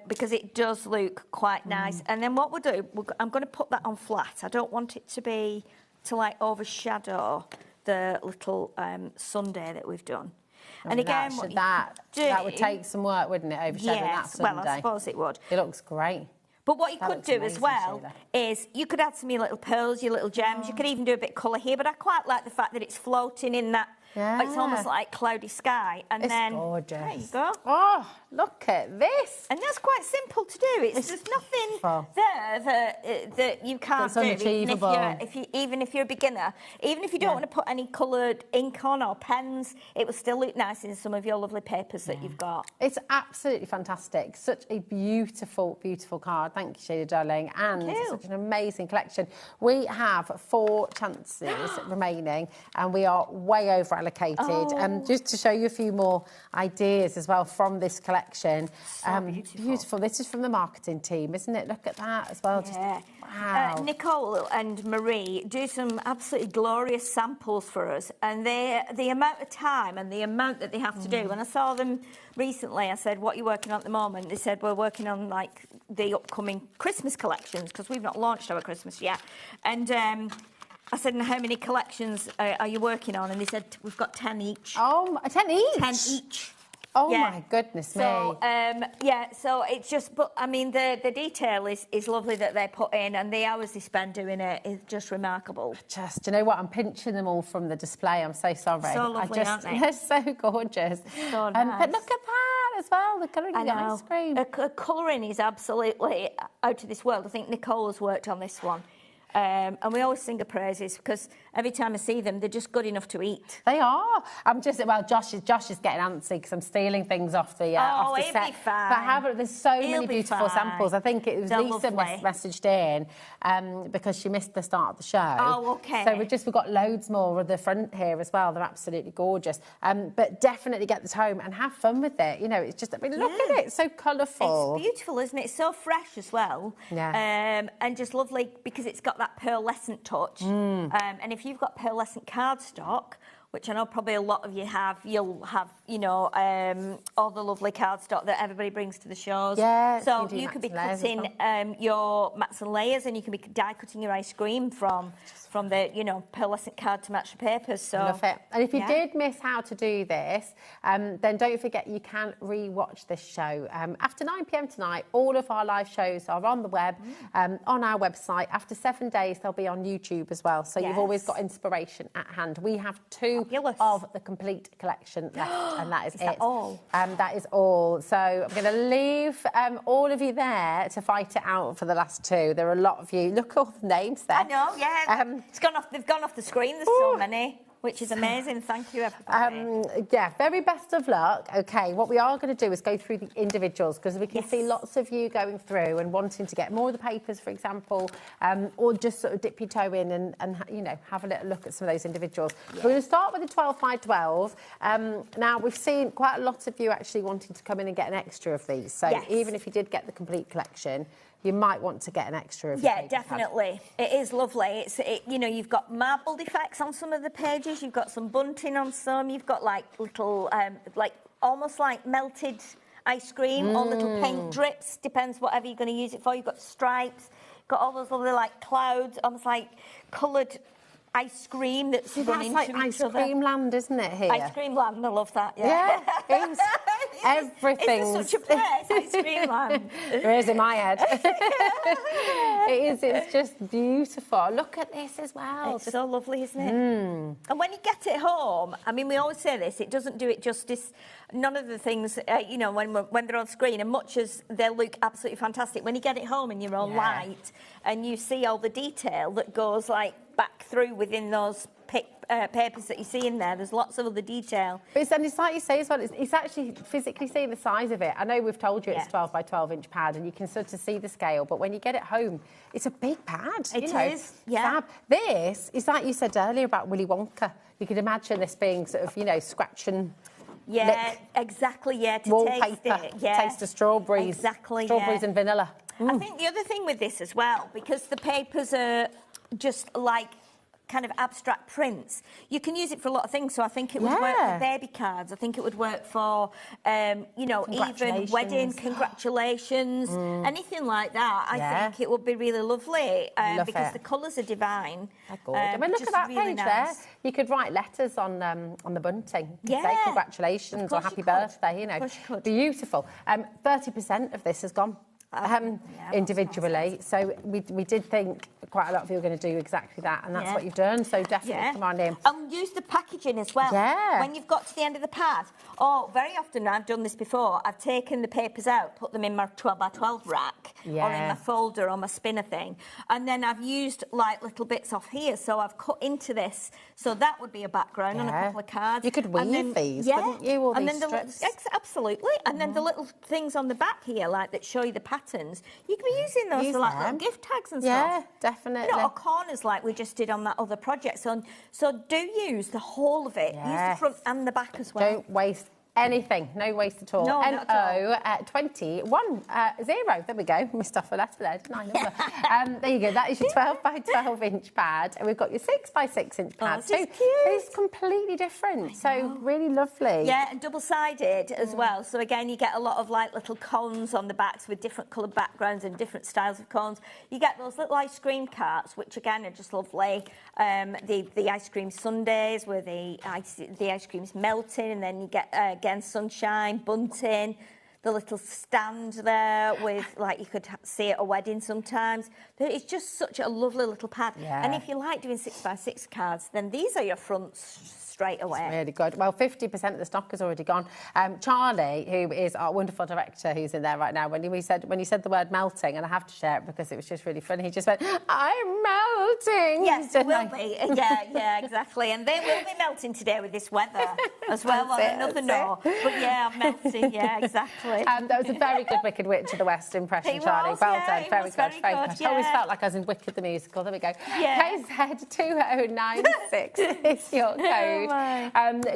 Because it does look quite nice. And then what we'll do, I'm going to put that on flat. I don't want it to like overshadow the little sundae that we've done. And again, that would take some work, wouldn't it, overshadowing that sundae? Well, I suppose it would. It looks great. But what you could do as well is you could add some of your little pearls, your little gems. You could even do a bit of colour here. But I quite like the fact that it's floating in that Yeah. It's almost like cloudy sky. And It's then gorgeous. there you go. Oh, look at this. And that's quite simple to do. There's nothing there that you can't That's do. unachievable. Even if you're a beginner, even if you don't want to put any coloured ink on or pens, it will still look nice in some of your lovely papers that you've got. It's absolutely fantastic. Such a beautiful, beautiful card. Thank you, Sheila, darling. And such an amazing collection. We have 4 chances remaining and we are way over allocated. Just to show you a few more ideas as well from this collection. So beautiful. This is from the marketing team, isn't it? Look at that as well. Yeah. Just, wow. Nicole and Marie do some absolutely glorious samples for us, and the amount of time and the amount that they have to do. When I saw them recently, I said, "What are you working on at the moment?" They said, "We're working on like the upcoming Christmas collections because we've not launched our Christmas yet." And I said, "And how many collections are you working on?" And they said, "We've got 10 each." Oh, 10 each? 10 each. Oh my goodness me. So it's just, but I mean, the detail is lovely that they put in, and the hours they spend doing it is just remarkable. Just, do you know what? I'm pinching them all from the display. I'm so sorry. So lovely, aren't they? They're so gorgeous. So nice. But look at that as well, the colouring of the ice cream. Colouring is absolutely out of this world. I think Nicole has worked on this one. And we always sing her praises because every time I see them, they're just good enough to eat. They are. Josh is getting antsy because I'm stealing things off the off the set. He'll be fine. But however, there's so many beautiful samples. I think it was Lisa messaged in because she missed the start of the show. Oh, okay. So we've got loads more at the front here as well. They're absolutely gorgeous. But definitely get this home and have fun with it. You know, it's just, I mean, look at it. It's so colourful. It's beautiful, isn't it? It's so fresh as well. Yeah. And just lovely because it's got that pearlescent touch. And if you've got pearlescent cardstock, which I know probably a lot of you have, you'll have, you know, all the lovely cardstock that everybody brings to the shows. Yeah, so you could be cutting your mats and layers, and you can be die cutting your ice cream from the, you know, pearlescent card to match the papers. So love it. And if you did miss how to do this, then don't forget you can re-watch this show. After 9 p.m. tonight, all of our live shows are on the web, on our website. After 7 days, they'll be on YouTube as well. So you've always got inspiration at hand. We have 2 of the complete collection left, and that is it. That all? That is all. So I'm going to leave all of you there to fight it out for the last 2. There are a lot of you. Look at all the names there. I know, yeah. They've gone off the screen. There's so many, which is amazing. Thank you, everybody. Very best of luck. OK, what we are going to do is go through the individuals because we can see lots of you going through and wanting to get more of the papers, for example, or just sort of dip your toe in and you know, have a little look at some of those individuals. We're going to start with the 12 by 12. Now, we've seen quite a lot of you actually wanting to come in and get an extra of these. So even if you did get the complete collection, you might want to get an extra of definitely. It is lovely. You know, you've got marbled effects on some of the pages. You've got some bunting on some. You've got like little, like almost like melted ice cream or little paint drips. Depends whatever you're going to use it for. You've got stripes. Got all those lovely like clouds, almost like coloured ice cream that's running like into each ice cream land, isn't it, here? Ice cream land, I love that, it's everything. Is there such a place, ice cream land? There is in my head. It's just beautiful. Look at this as well. It's so lovely, isn't it? And when you get it home, I mean, we always say this, it doesn't do it justice. None of the things, you know, when they're on screen, and much as they look absolutely fantastic, when you get it home in your own light and you see all the detail that goes like back through within those papers that you see in there, there's lots of other detail. But it's like you say as well, it's actually physically seeing the size of it. I know we've told you it's 12 by 12 inch pad and you can sort of see the scale, but when you get it home, it's a big pad. It is, Fab. This is like you said earlier about Willy Wonka. You could imagine this being sort of, you know, scratch and lick. Exactly, to wallpaper, taste it. Taste of strawberries. Exactly, strawberries and vanilla. I think the other thing with this as well, because the papers are just like kind of abstract prints, you can use it for a lot of things. So I think it would work for baby cards. I think it would work for, you know, even wedding congratulations, anything like that. I think it would be really lovely because the colours are divine. I mean, look at that page there. You could write letters on the bunting. You could say congratulations or happy birthday, you know. Beautiful. 30% of this has gone. individually. So we did think quite a lot of you were going to do exactly that, and that's what you've done. So definitely come on in. And use the packaging as well. Yeah. When you've got to the end of the pad, very often I've done this before, I've taken the papers out, put them in my 12x12 rack, or in my folder or my spinner thing, and then I've used like little bits off here, so I've cut into this, so that would be a background on a couple of cards. You could weave these, couldn't you? All and these then strips. Absolutely. And then the little things on the back here, like that show you the patterns, you can be using those for like little gift tags and stuff. Yeah, definitely. Or corners like we just did on that other project. So do use the whole of it. Use the front and the back as well. Don't waste anything. No waste at all. No, not at all. 21 0. There we go. Missed off a letter there, didn't I? There you go. That is your 12x12 inch pad. And we've got your 6x6 inch pad. This is cute. It's completely different. So really lovely. Yeah, and double-sided as well. So again, you get a lot of like little cones on the backs with different coloured backgrounds and different styles of cones. You get those little ice cream carts, which again are just lovely. The ice cream sundaes where the ice cream's melting, and then you get again sunshine, bunting, the little stand there with, like, you could see at a wedding sometimes. It's just such a lovely little pad. And if you like doing 6x6 cards, then these are your fronts straight away. It's really good. Well, 50% of the stock has already gone. Charlie, who is our wonderful director, who's in there right now, when you said the word melting, and I have to share it because it was just really funny, he just went, "I'm melting." Yes, they will be. Yeah, exactly. And they will be melting today with this weather as well. On another note. But yeah, I'm melting. Yeah, exactly. That was a very good Wicked Witch of the West impression, Charlie. Well done. Very good. Very good. I always felt like I was in Wicked the musical. There we go. Yeah. KZ 2096 is your code.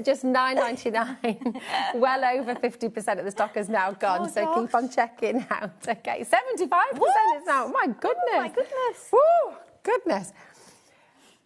Just $9.99. Well over 50% of the stock has now gone, so keep on checking out. Okay, 75% is now. My goodness. Oh, my goodness. Woo, goodness.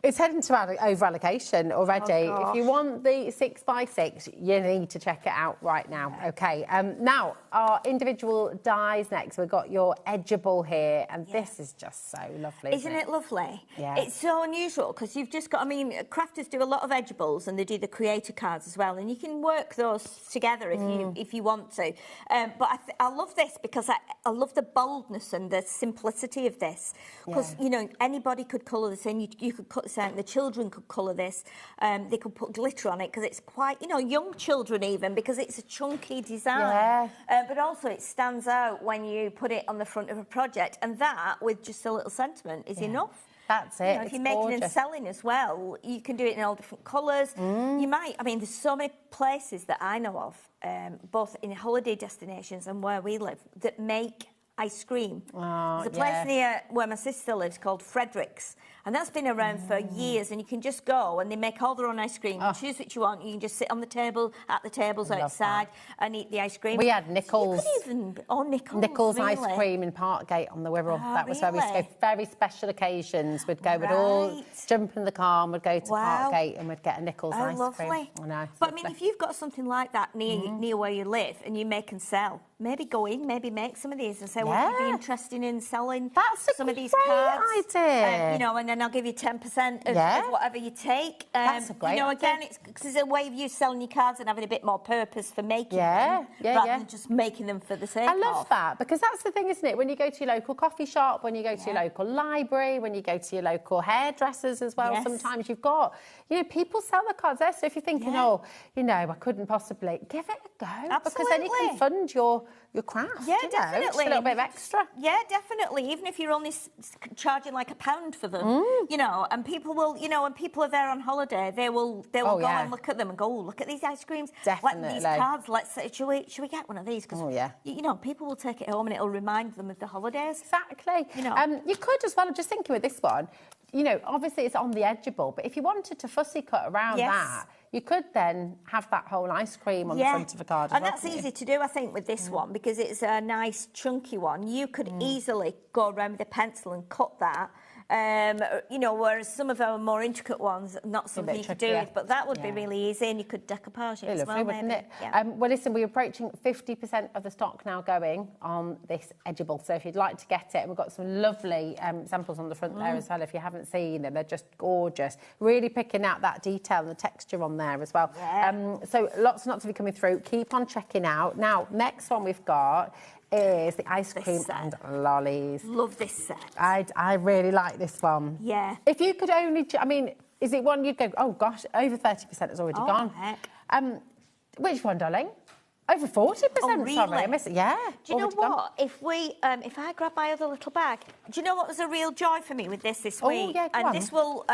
It's heading to over allocation already. If you want the 6x6, you need to check it out right now. Okay. Now, our individual dies next. We've got your edgeable here, and this is just so lovely. Isn't it lovely? Yeah. It's so unusual because you've just got, I mean, crafters do a lot of edgeables, and they do the creator cards as well, and you can work those together if you want to. But I love this because I love the boldness and the simplicity of this, because you know, anybody could colour this in. You could cut this out. The children could colour this. They could put glitter on it because it's quite, you know, young children even, because it's a chunky design. But also it stands out when you put it on the front of a project, and that with just a little sentiment is enough. That's it. You know, if you're making and selling as well, you can do it in all different colours. You might, I mean, there's so many places that I know of, both in holiday destinations and where we live, that make ice cream. There's a place near where my sister lives called Frederick's, and that's been around for years, and you can just go and they make all their own ice cream. You choose which you want. You can just sit on the table, at the tables outside, and eat the ice cream. We had Nichols. You could even, Nichols really? ice cream in Parkgate on the Wirral. That was where we used to really? go. Very special occasions. We'd go, we'd all jump in the car and we'd go to Parkgate and we'd get a Nichols ice lovely. cream. I know. But I mean, if you've got something like that near where you live and you make and sell, maybe go in, maybe make some of these and say, would you be interested in selling some of these cards? Idea. You know, and then I'll give you 10% of whatever you take. That's a great You know, idea. again, it's a way of you selling your cards and having a bit more purpose for making them, rather than just making them for the sake of. I love that, because that's the thing, isn't it? When you go to your local coffee shop, when you go to your local library, when you go to your local hairdressers as well, sometimes you've got, you know, people sell the cards there. So if you're thinking, oh, you know, I couldn't possibly, give it a go. Because then you can fund your craft. Yeah, you know, definitely. just a little bit of extra. Yeah, definitely. Even if you're only charging like £1 for them, you know, and people will, you know, when people are there on holiday, they will go and look at them and go, oh, look at these ice creams. Definitely. Like these cards, let's say, should we get one of these? Because, you know, people will take it home and it'll remind them of the holidays. Exactly. You know. You could as well, just thinking with this one, you know, obviously it's on the edgeable, but if you wanted to fussy cut around that, you could then have that whole ice cream on the front of a card as and well, that's couldn't easy you? to do, I think, with this one, because it's a nice chunky one. You could easily go around with a pencil and cut that. You know, whereas some of our more intricate ones, not something you could do with, but that would be really easy, and you could decoupage it as well, wouldn't maybe. it? Well, listen, we're approaching 50% of the stock now going on this edgeable, so if you'd like to get it, we've got some lovely samples on the front there as well. If you haven't seen them, they're just gorgeous. Really picking out that detail and the texture on there as well. So lots and lots of you coming through. Keep on checking out. Now, next one we've got is the ice cream and lollies. Love this set. I really like this one. Yeah. If you could only, I mean, is it one you'd go, oh gosh, over 30% has already gone. Heck. Which one, darling? Over 40%. Oh, really? Sorry, I missed it. Yeah. Do you know what? If I grab my other little bag, do you know what was a real joy for me with this week? Yeah, go on. This will.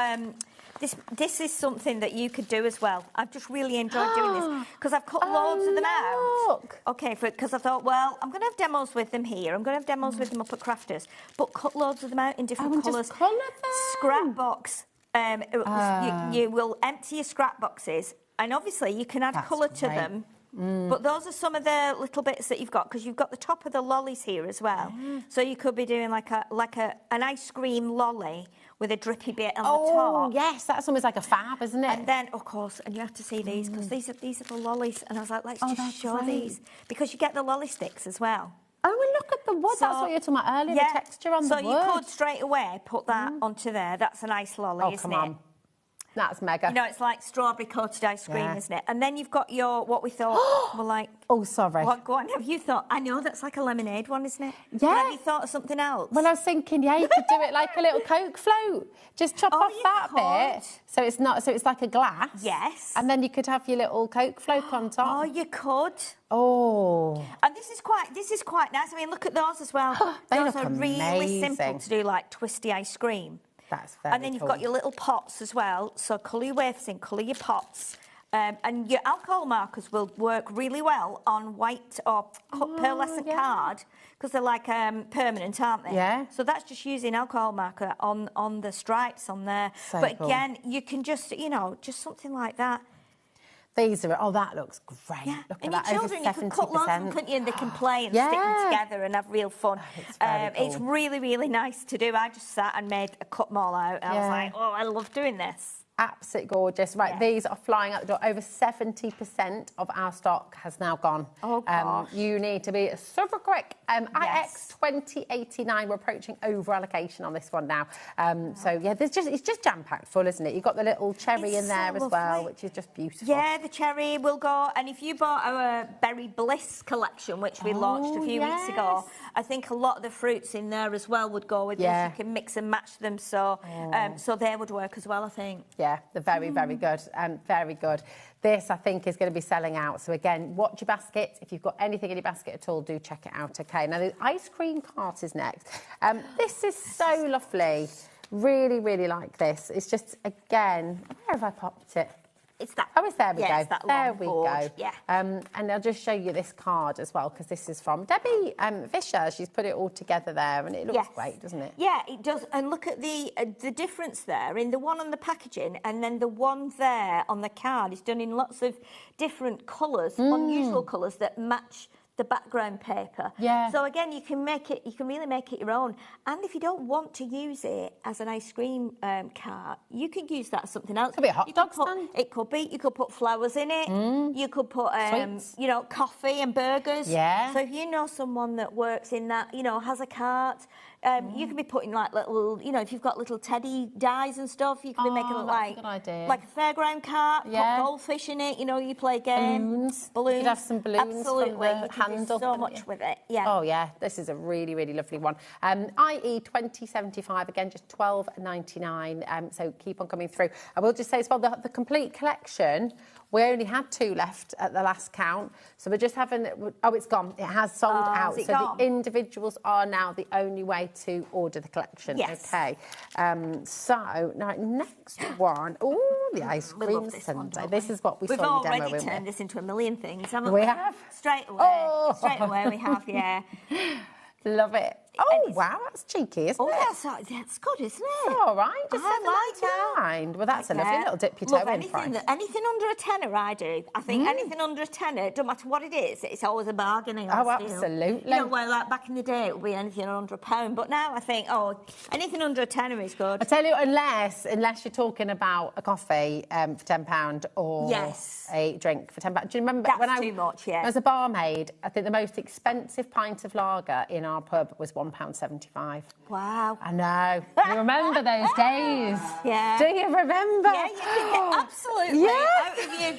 This is something that you could do as well. I've just really enjoyed doing this because I've cut loads of them out. Okay, because I thought, well, I'm going to have demos with them here. I'm going to have demos with them up at Crafters, but cut loads of them out in different colours. Just colour them. Scrap box. You will empty your scrap boxes, and obviously you can add colour to them. But those are some of the little bits that you've got, because you've got the top of the lollies here as well. So you could be doing like an ice cream lolly with a drippy bit on the top. Oh, yes, that's almost like a fab, isn't it? And then, of course, and you have to see these, because these are the lollies. And I was like, let's just show these. Because you get the lolly sticks as well. Oh, and look at the wood. That's what you were talking about earlier, the texture on the wood. So you could straight away put that onto there. That's a nice lolly, isn't it? That's mega. You know, it's like strawberry coated ice cream, isn't it? And then you've got your, what we thought were like... Oh, sorry. What, go on, have you thought... I know, that's like a lemonade one, isn't it? Yeah. Have you thought of something else? Well, I was thinking, you could do it like a little Coke float. Just chop off that bit, so it's like a glass. Yes. And then you could have your little Coke float on top. Oh, you could. Oh. And this is quite nice. I mean, look at those as well. Those are really simple to do, like twisty ice cream. That's very And then you've got your little pots as well. So colour your wafers in, colour your pots. And your alcohol markers will work really well on white or pearlescent card, because they're like permanent, aren't they? Yeah. So that's just using alcohol marker on the stripes on there. So but cool. again, you can just, just something like that. These are, that looks great. Yeah. Look And at your that, children, over 70%. you can cut loads of them, couldn't you? And they can play and stick them together and have real fun. It's very cool. It's really, really nice to do. I just sat and cut them all out. And I was like, oh, I love doing this. Absolutely gorgeous. Right, these are flying out the door. Over 70% of our stock has now gone. Oh, gosh. You need to be super quick. IX 2089, we're approaching over allocation on this one now. So, yeah, it's just jam-packed full, isn't it? You've got the little cherry in there as well, which is just beautiful. Yeah, the cherry will go. And if you bought our Berry Bliss collection, which we launched a few weeks ago, I think a lot of the fruits in there as well would go with this. You can mix and match them, so they would work as well, I think. Yeah, they're very, very good. Very good. This, I think, is going to be selling out. So, again, watch your basket. If you've got anything in your basket at all, do check it out, OK? Now, the ice cream cart is next. This is so lovely. Really, really like this. It's just, again, where have I popped it? It's that. Oh, there we go. It's that there long we board. go. Yeah. And I'll just show you this card as well, because this is from Debbie Fisher. She's put it all together there, and it looks great, doesn't it? Yeah, it does. And look at the difference there in the one on the packaging, and then the one there on the card is done in lots of different colours, unusual colours that match the background paper. Yeah. So again, you can really make it your own. And if you don't want to use it as an ice cream cart, you can use that as something else. Could be a hot dog stand. It could be. You could put flowers in it. You could put, coffee and burgers. Yeah. So if you know someone that works in that, has a cart, you can be putting like little, if you've got little teddy dies and stuff, you can be making it like a good idea. like a fairground cart. Put goldfish in it. You play games. Balloons. You could have some balloons. Absolutely. From the handle. Do so much with it. Yeah. Oh yeah, this is a really, really lovely one. IE 2075 again, just $12.99. So keep on coming through. I will just say as well, the complete collection. We only had 2 left at the last count, so we're just having. Oh, it's gone. It has sold out. So gone? The individuals are now the only way to order the collection. Yes. Okay. So now next one. Oh, the ice cream sundae. This is what we saw in the demo. We've already turned this into a million things, haven't we? We have. Straight away. Oh. Straight away we have. Yeah. Love it. Oh, wow, that's cheeky, isn't it? That's good, isn't it? All right, just I $7.99. Well, that's a lovely little dip your toe in price. Anything under a tenner, I do. I think anything under a tenner, it doesn't matter what it is, it's always a bargaining. Oh, absolutely. Well, like back in the day, it would be anything under £1, but now I think, anything under a tenner is good. I tell you, unless you're talking about a coffee for £10 or a drink for £10. Do you remember when I was too much? Yeah. As a barmaid, I think the most expensive pint of lager in our pub was £1. £1.75. Wow. I know. You remember those days? Yeah. Do you remember? Yeah, you could get absolutely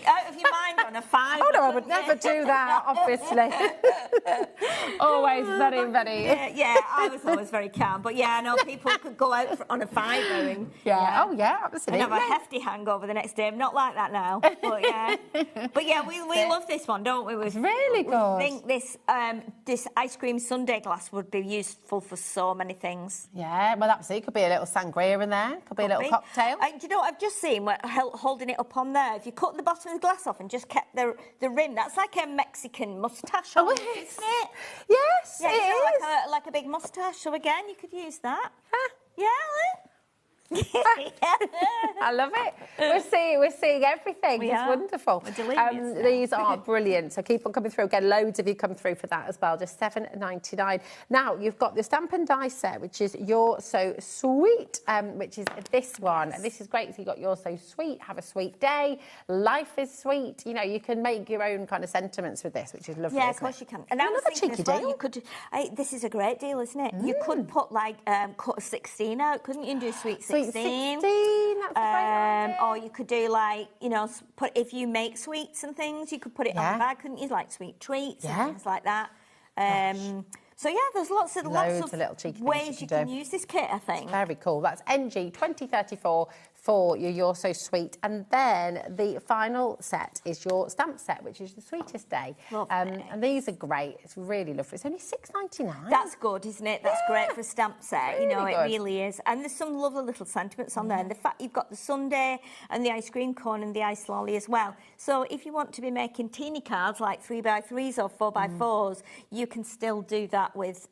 out of your mind on a five. Oh, no, I would never do that, obviously. Always very, very... Yeah, I was always very calm. But yeah, I know people could go out on a fiver and... Oh, yeah, absolutely. And have a hefty hangover the next day. I'm not like that now. But yeah. But yeah, we love this one, don't we? It's really good. I think this ice cream sundae glass would be useful for so many things. Yeah, well, absolutely. Could be a little sangria in there. Could be a little cocktail. Do you know what I've just seen? Holding it up on there. If you cut the bottom of the glass off and just kept the rim, that's like a Mexican moustache. Oh, isn't it? Yes, Yeah, it is. Like a big moustache. So again, you could use that. Yeah. I love it. We're seeing everything. It's wonderful. We're delirious now. These are brilliant. So keep on coming through. Again, loads of you come through for that as well. Just $7.99. Now you've got the stamp and die set, which is You're So Sweet, which is this one. And this is great. So you've got You're So Sweet. Have a sweet day. Life is sweet. You know, you can make your own kind of sentiments with this, which is lovely. Yeah, of course you can. And another cheeky deal. You could. This is a great deal, isn't it? You could put like cut a 16 out, couldn't you? And do sweet 16. That's a great idea. Or you could do like, you know, put if you make sweets and things, you could put it on the bag, couldn't you? Like sweet treats and things like that. So yeah, there's lots of little cheeky ways you can use this kit, I think. It's very cool. That's NG 2034 for You're So Sweet. And then the final set is your stamp set, which is the Sweetest Day. And these are great. It's really lovely. It's only $6.99. That's good, isn't it? That's great for a stamp set. Really you know, it good. really is. And there's some lovely little sentiments on there. And the fact you've got the sundae and the ice cream cone and the ice lolly as well. So if you want to be making teeny cards like 3x3s or 4x4s, you can still do that with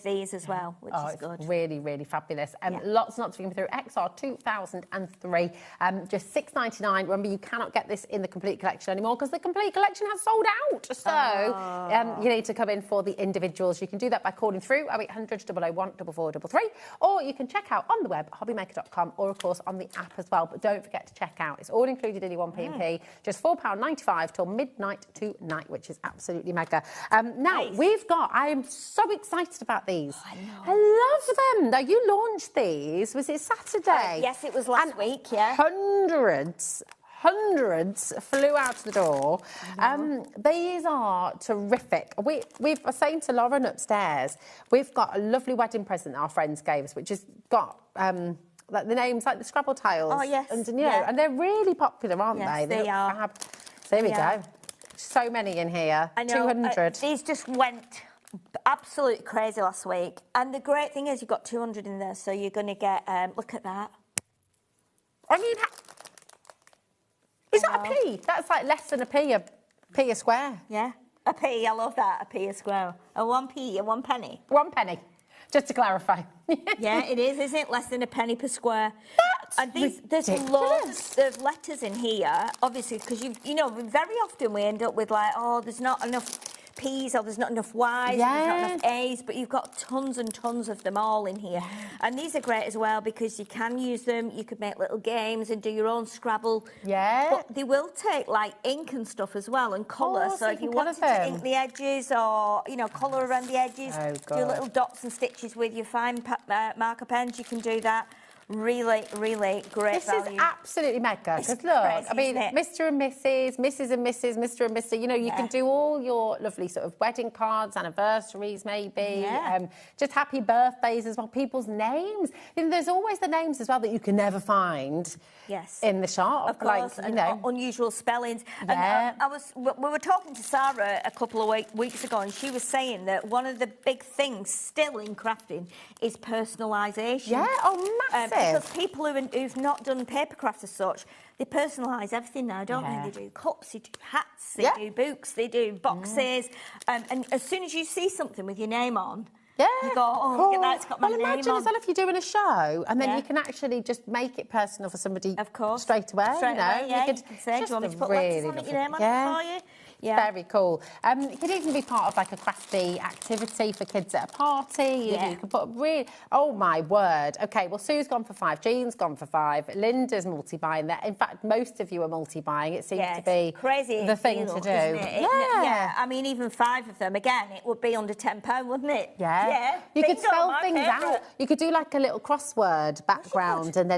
these as well, which is good. Really, really fabulous. Lots not to be through. XR 2003, just $6.99. Remember, you cannot get this in the complete collection anymore because the complete collection has sold out. So you need to come in for the individuals. You can do that by calling through 0800 001 4433, or you can check out on the web hobbymaker.com, or of course on the app as well. But don't forget to check out. It's all included in your 1p&p. Just £4.95 till midnight tonight, which is absolutely mega. Now I am so excited about these. I love them. Now, you launched these, was it Saturday? Yes, it was last week, yeah. Hundreds flew out the door. These are terrific. I was saying to Lauren upstairs, we've got a lovely wedding present that our friends gave us, which has got like the names, like the Scrabble tiles. Oh, yes. And, you know, and they're really popular, aren't Yes, they? they are. Fab. So here we go. So many in here. I know, 200. These just went absolutely crazy last week. And the great thing is you've got 200 in there, so you're going to get, look at that. I mean, is that a p? That's like less than a p a square. Yeah, a p, I love that, a p a square. A 1p, a 1 penny. 1 penny, just to clarify. Yeah, it is, isn't it? Less than a penny per square. That's there's loads of letters in here, obviously, because you know, very often we end up with like, oh, there's not enough P's or there's not enough Y's, or there's not enough A's, but you've got tons and tons of them all in here. And these are great as well because you can use them, you could make little games and do your own Scrabble. Yeah. But they will take like ink and stuff as well and colour. Oh, so if you wanted to ink the edges or, you know, colour around the edges, do little dots and stitches with your fine marker pens, you can do that. Really, really great value. This is absolutely mega. Because look, I mean, Mr. and Mrs., Mrs. and Mrs., Mr. and Mr. You know, you can do all your lovely sort of wedding cards, anniversaries, maybe. Just happy birthdays as well. People's names. You know, there's always the names as well that you can never find. In the shop, of course, like, you know, unusual spellings. And we were talking to Sarah a couple of weeks ago, and she was saying that one of the big things still in crafting is personalisation. Yeah, oh, massive. Because people who've not done papercraft as such, they personalise everything now, don't they? They do cups, they do hats, they do books, they do boxes, and as soon as you see something with your name on. You go, oh, look at that, it's got my name on. Well, imagine as well if you're doing a show and then you can actually just make it personal for somebody straight away. You can say, do you want me to put letters on it, your name on it for you? Very cool. It could even be part of like a crafty activity for kids at a party. Yeah. You could put oh my word. Okay, well, Sue's gone for 5, Jean's gone for 5, Linda's multi-buying there. In fact, most of you are multi-buying. It seems to be crazy the thing to do. Isn't it? Yeah. I mean, even 5 of them, again, it would be under £10, wouldn't it? Yeah. You could spell things out. You could do like a little crossword background and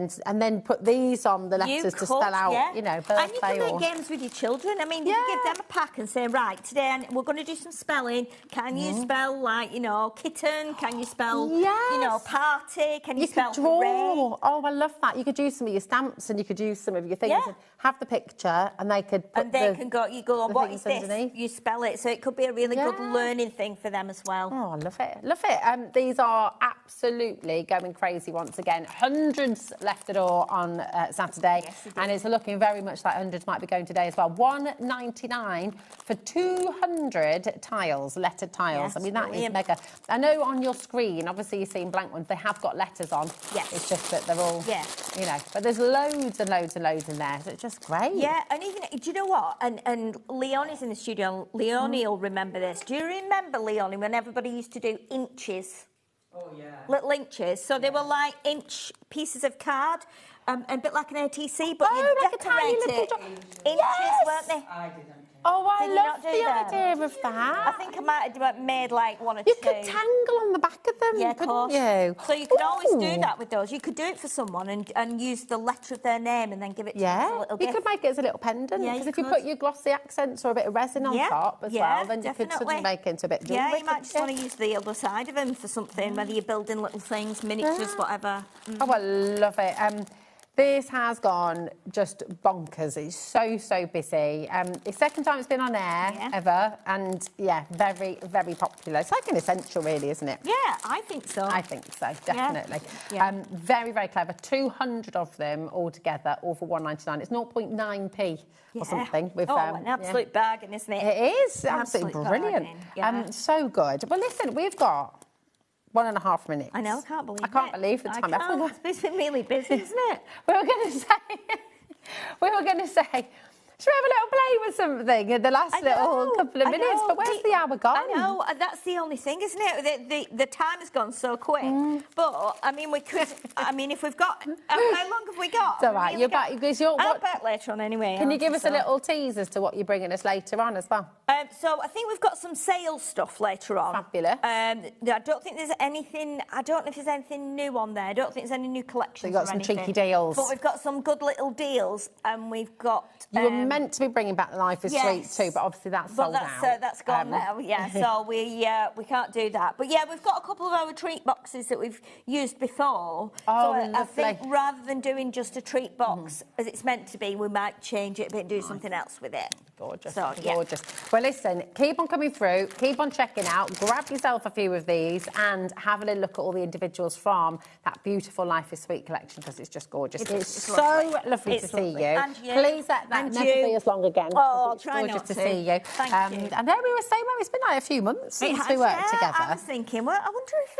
then put these on the letters to spell out, you know, birthday. And you can make games with your children. I mean, you can give them a pack and say, right, today we're going to do some spelling. Can you spell, like, you know, kitten? Can you spell, you know, party? Can you spell draw? hooray? Oh, I love that. You could use some of your stamps and you could use some of your things and have the picture and they could put you go, what is this? Underneath. You spell it. So it could be a really good learning thing for them as well. Oh, I love it. Love it. These are absolutely going crazy once again. Hundreds left the door on Saturday. Yes, and it's looking very much like hundreds might be going today as well. $1.99 for 200 tiles, lettered tiles. Yes, I mean, that brilliant. is mega. I know on your screen, obviously you're seeing blank ones. They have got letters on. Yes. It's just that they're all, you know, but there's loads and loads and loads in there. So it's just great. Yeah, and even, do you know what? And Leonie's in the studio. Leonie will remember this. Do you remember, Leonie, when everybody used to do inches? Oh, yeah. Little inches. So they were like inch pieces of card, a bit like an ATC, but you like a tiny decorated little inches, weren't they? I didn't. Oh, I Did you love not do the them? idea of that. I think I might have made like one or You two. could tangle on the back of them, Yeah, of couldn't course. you? So you could always do Ooh. that with those. You could do it for someone and use the letter of their name and then give it to them as a little You gift. could make it as a little pendant. Yeah, Because you if you could. put your glossy accents or a bit of resin on top as well, then you could sort of make it into a bit jewellery. Yeah, you might just want to use the other side of them for something, whether you're building little things, miniatures, whatever. Oh, I love it. This has gone just bonkers. It's so busy. It's the second time it's been on air ever, and very, very popular. It's like an essential, really, isn't it? Yeah, I think so. I think so, definitely. Yeah. Very, very clever. 200 of them altogether, all for $1.99. It's 0.9p or something. With, an absolute bargain, isn't it? It is absolutely brilliant. So good. Well, listen, we've got 1.5 minutes. I know, I can't believe it. I can't believe the time. It's been really busy, isn't it? we were going to say, should we have a little play with something in the last couple of minutes? But where's the hour gone? I know, that's the only thing, isn't it? The time has gone so quick. But, I mean, we could, if we've got, how long have we got? It's all right, you're back. I'll back later on anyway. Can you give us a little tease as to what you're bringing us later on as well? So I think we've got some sales stuff later on. Fabulous. I don't think there's anything, I don't know if there's anything new on there. I don't think there's any new collections. We've got some cheeky deals. But we've got some good little deals, and we've got... You were meant to be bringing back the Life is Sweet too, but obviously that's sold out. That's gone now, so we can't do that. But yeah, we've got a couple of our treat boxes that we've used before. Oh, so I think rather than doing just a treat box as it's meant to be, we might change it a bit and do something else with it. Gorgeous, so, gorgeous. Well, listen, keep on coming through, keep on checking out, grab yourself a few of these and have a little look at all the individuals from that beautiful Life is Sweet collection, because it's just gorgeous. It's so lovely to see you. And you. Please let that never be as long again. Oh, I'll it's try gorgeous not to to. see you. Thank you. And then we were saying, well, it's been like a few months since we worked together. I was thinking, well, I wonder if...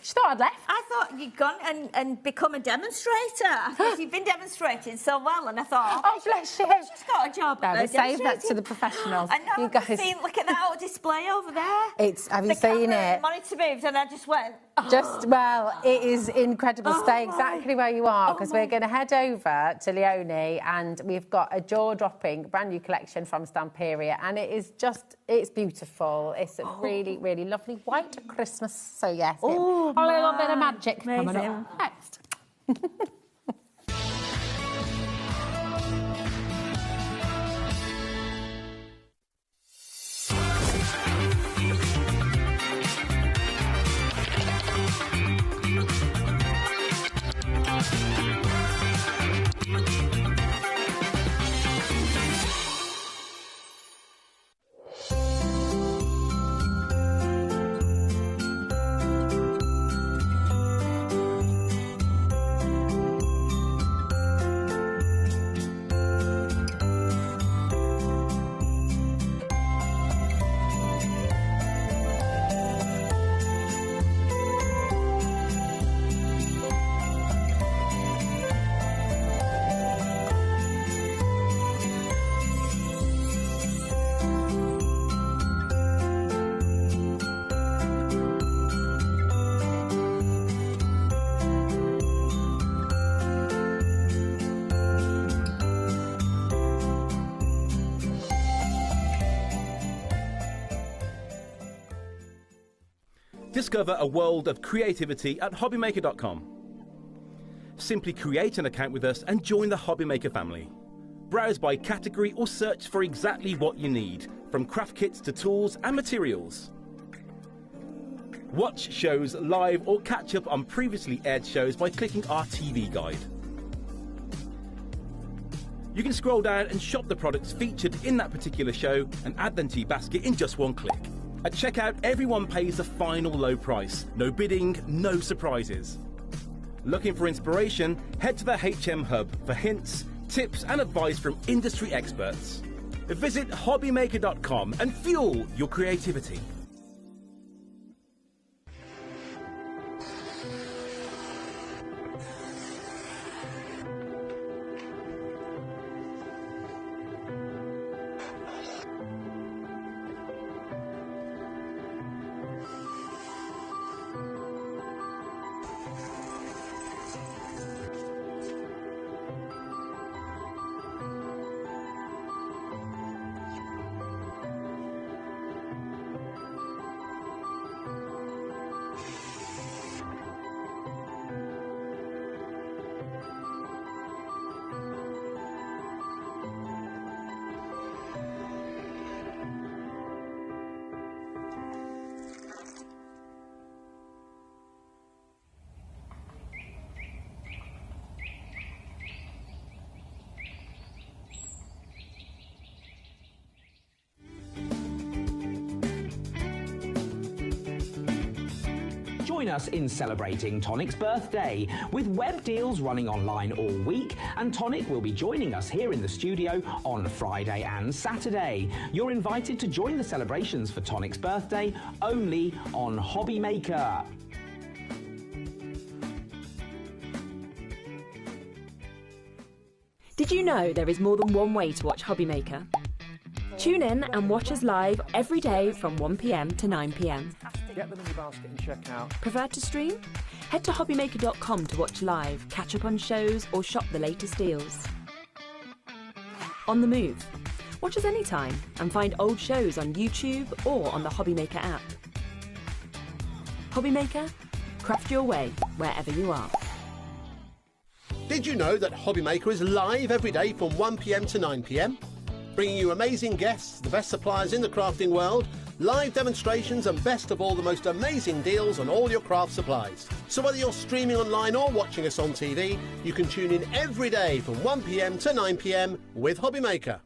She thought I'd left. I thought you'd gone and become a demonstrator. I thought you've been demonstrating so well, and I thought... Oh, bless you. I've just got a job. No, we save that to the professionals. I know, you guys. Look at that old display over there. Have you seen it? The monitor moved and I just went... It is incredible. Stay exactly where you are, because we're going to head over to Leonie and we've got a jaw-dropping brand new collection from Stamperia, and it is just, it's beautiful. It's a really, really lovely white Christmas. So yes, a little bit of magic coming up next. Discover a world of creativity at HobbyMaker.com. Simply create an account with us and join the HobbyMaker family. Browse by category or search for exactly what you need, from craft kits to tools and materials. Watch shows live or catch up on previously aired shows by clicking our TV guide. You can scroll down and shop the products featured in that particular show and add them to your basket in just one click. At checkout, everyone pays the final low price. No bidding, no surprises. Looking for inspiration? Head to the HM Hub for hints, tips and advice from industry experts. Visit HobbyMaker.com and fuel your creativity. Join us in celebrating Tonic's birthday with web deals running online all week, and Tonic will be joining us here in the studio on Friday and Saturday. You're invited to join the celebrations for Tonic's birthday only on HobbyMaker. Did you know there is more than one way to watch HobbyMaker? Tune in and watch us live every day from 1 p.m. to 9 p.m. Get them in your basket and check out. Prefer to stream? Head to hobbymaker.com to watch live, catch up on shows or shop the latest deals. On the move? Watch us anytime and find old shows on YouTube or on the HobbyMaker app. HobbyMaker? Craft your way wherever you are. Did you know that HobbyMaker is live every day from 1 p.m. to 9 p.m? Bringing you amazing guests, the best suppliers in the crafting world, live demonstrations and best of all, the most amazing deals on all your craft supplies. So whether you're streaming online or watching us on TV, you can tune in every day from 1 p.m. to 9 p.m. with HobbyMaker.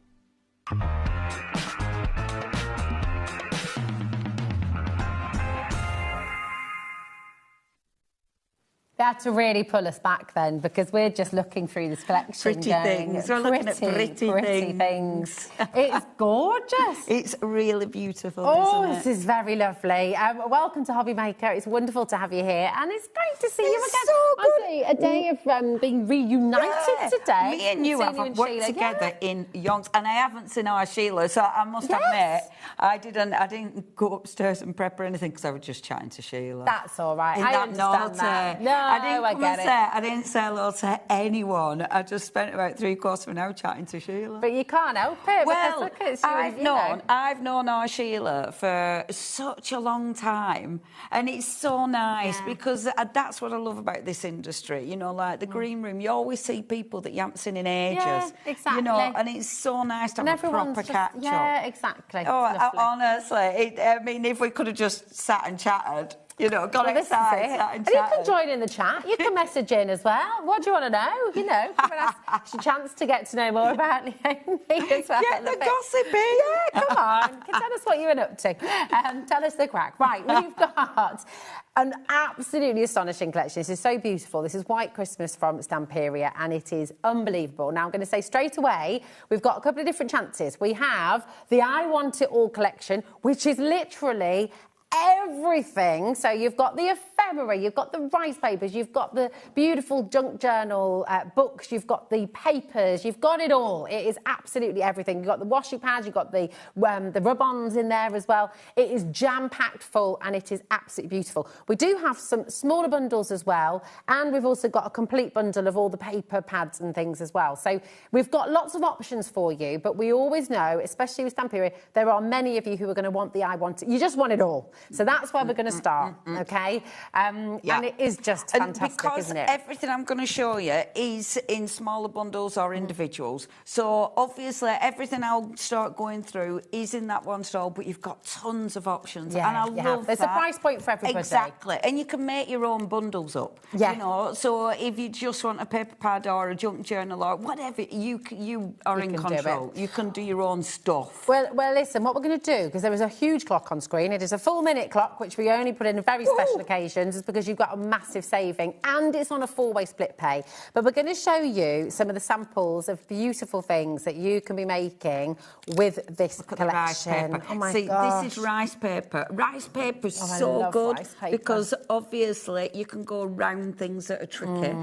They had to really pull us back then, because we're just looking through this collection. Pretty things. We're looking at pretty things. It's gorgeous. It's really beautiful, Oh, isn't it? this is very lovely. Welcome to HobbyMaker. It's wonderful to have you here, and it's great to see you again. So good. A day of being reunited today. Me and you have worked Sheila. together in Yonks, and I haven't seen our Sheila, so I must admit I didn't go upstairs and prep or anything because I was just chatting to Sheila. That's all right. In I that understand that. No, I didn't I come get and it. say, I didn't say hello to anyone. I just spent about 3/4 of an hour chatting to Sheila. But you can't help it. Well, because look, it's I've known our Sheila for such a long time, and it's so nice because that's what I love about this industry. You know, like the green room, you always see people that you haven't seen in ages. Yeah, exactly. You know, and it's so nice to have a proper catch up. Yeah, exactly. Oh, honestly, I mean, if we could have just sat and chatted. You know, got excited, sat and you can join in the chat. You can message in as well. What do you want to know? You know, it's a chance to get to know more about Leonie as well. Get the gossiping. Yeah, come on. Tell us what you've been up to. Tell us the crack. Right, we've got an absolutely astonishing collection. This is so beautiful. This is White Christmas from Stamperia, and it is unbelievable. Now, I'm going to say straight away, we've got a couple of different chances. We have the I Want It All collection, which is literally everything. So you've got the ephemera, you've got the rice papers, you've got the beautiful junk journal books, you've got the papers, you've got it all. It is absolutely everything. You've got the washi pads, you've got the rub-ons in there as well. It is jam-packed full, and it is absolutely beautiful. We do have some smaller bundles as well, and we've also got a complete bundle of all the paper pads and things as well. So we've got lots of options for you, but we always know, especially with Stamperia, there are many of you who are going to want the I Want It. You just want it all. So that's where we're going to start, okay? And it is just fantastic, isn't it? Everything I'm going to show you is in smaller bundles or individuals. So obviously everything I'll start going through is in that one stall, but you've got tons of options. Yeah, and I love There's that. a price point for everybody. Exactly. And you can make your own bundles up. Yeah. You know, so if you just want a paper pad or a junk journal or whatever, you are in control. You can do your own stuff. Well, listen, what we're going to do, because there is a huge clock on screen, it is a full minute clock, which we only put in very special occasions, is because you've got a massive saving, and it's on a 4-way split pay. But we're going to show you some of the samples of beautiful things that you can be making with this collection. Rice paper. Oh my See, gosh. this is rice paper. Rice paper is I so love good rice paper. because obviously you can go around things that are tricky.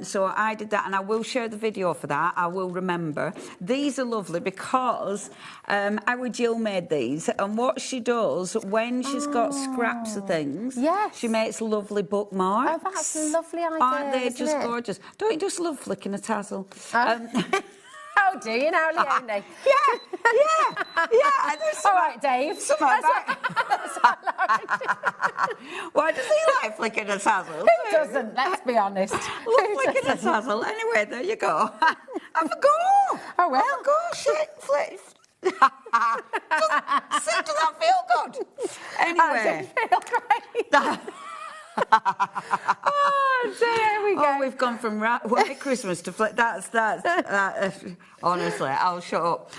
So I did that, and I will share the video for that. I will remember. These are lovely because our Jill made these, and what she does when she's got scraps of things, she makes lovely bookmarks. Oh, that's a lovely idea. Aren't they isn't just it? gorgeous? Don't you just love flicking a tassel? Oh, do you now, Leonie? Yeah. All right, Dave. Why does he like flicking a tassel? Who doesn't? Let's be honest. Love flicking a tassel. Anyway, there you go. Have a go. Oh, well. Have a go. Shit, flick. See, does that feel good? Anyway. That does feel great. Oh, there we go. Oh, we've gone from White Christmas to flick. That's honestly, I'll shut up.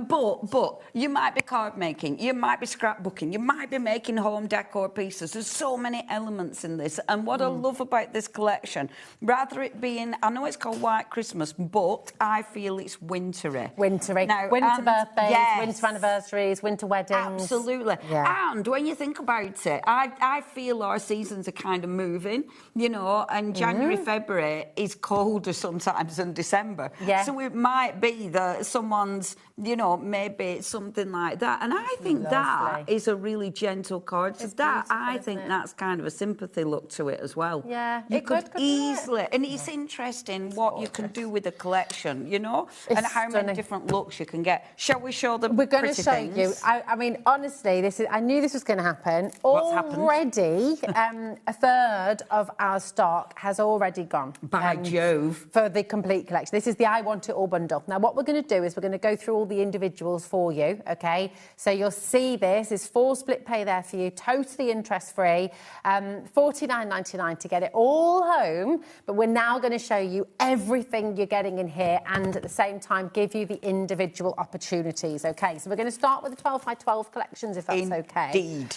But you might be card making, you might be scrapbooking, you might be making home decor pieces. There's so many elements in this, and what I love about this collection, rather it being, I know it's called White Christmas, but I feel it's wintry. Now, winter birthdays, winter anniversaries, winter weddings. Absolutely. Yeah. And when you think about it, I feel our seasons are kind of moving, you know, and January, February is colder sometimes than December. Yeah. So it might be that someone's, you know, maybe something like that. And I think that is a really gentle card. So that, I think that's kind of a sympathy look to it as well. Yeah. You could easily, and it's interesting what you can do with a collection, you know, and how many different looks you can get. Shall we show them? We're going to show you. I mean, honestly, I knew this was going to happen. What's happened? Already, a third of our stock has already gone. By Jove. For the complete collection. This is the I Want It All bundle. Now, what we're going to do is we're going to go through all the individuals for you, okay? So you'll see this is 4 split pay there for you, totally interest-free, $49.99 to get it all home. But we're now going to show you everything you're getting in here and at the same time give you the individual opportunities, okay? So we're going to start with the 12 by 12 collections, if that's okay. Indeed.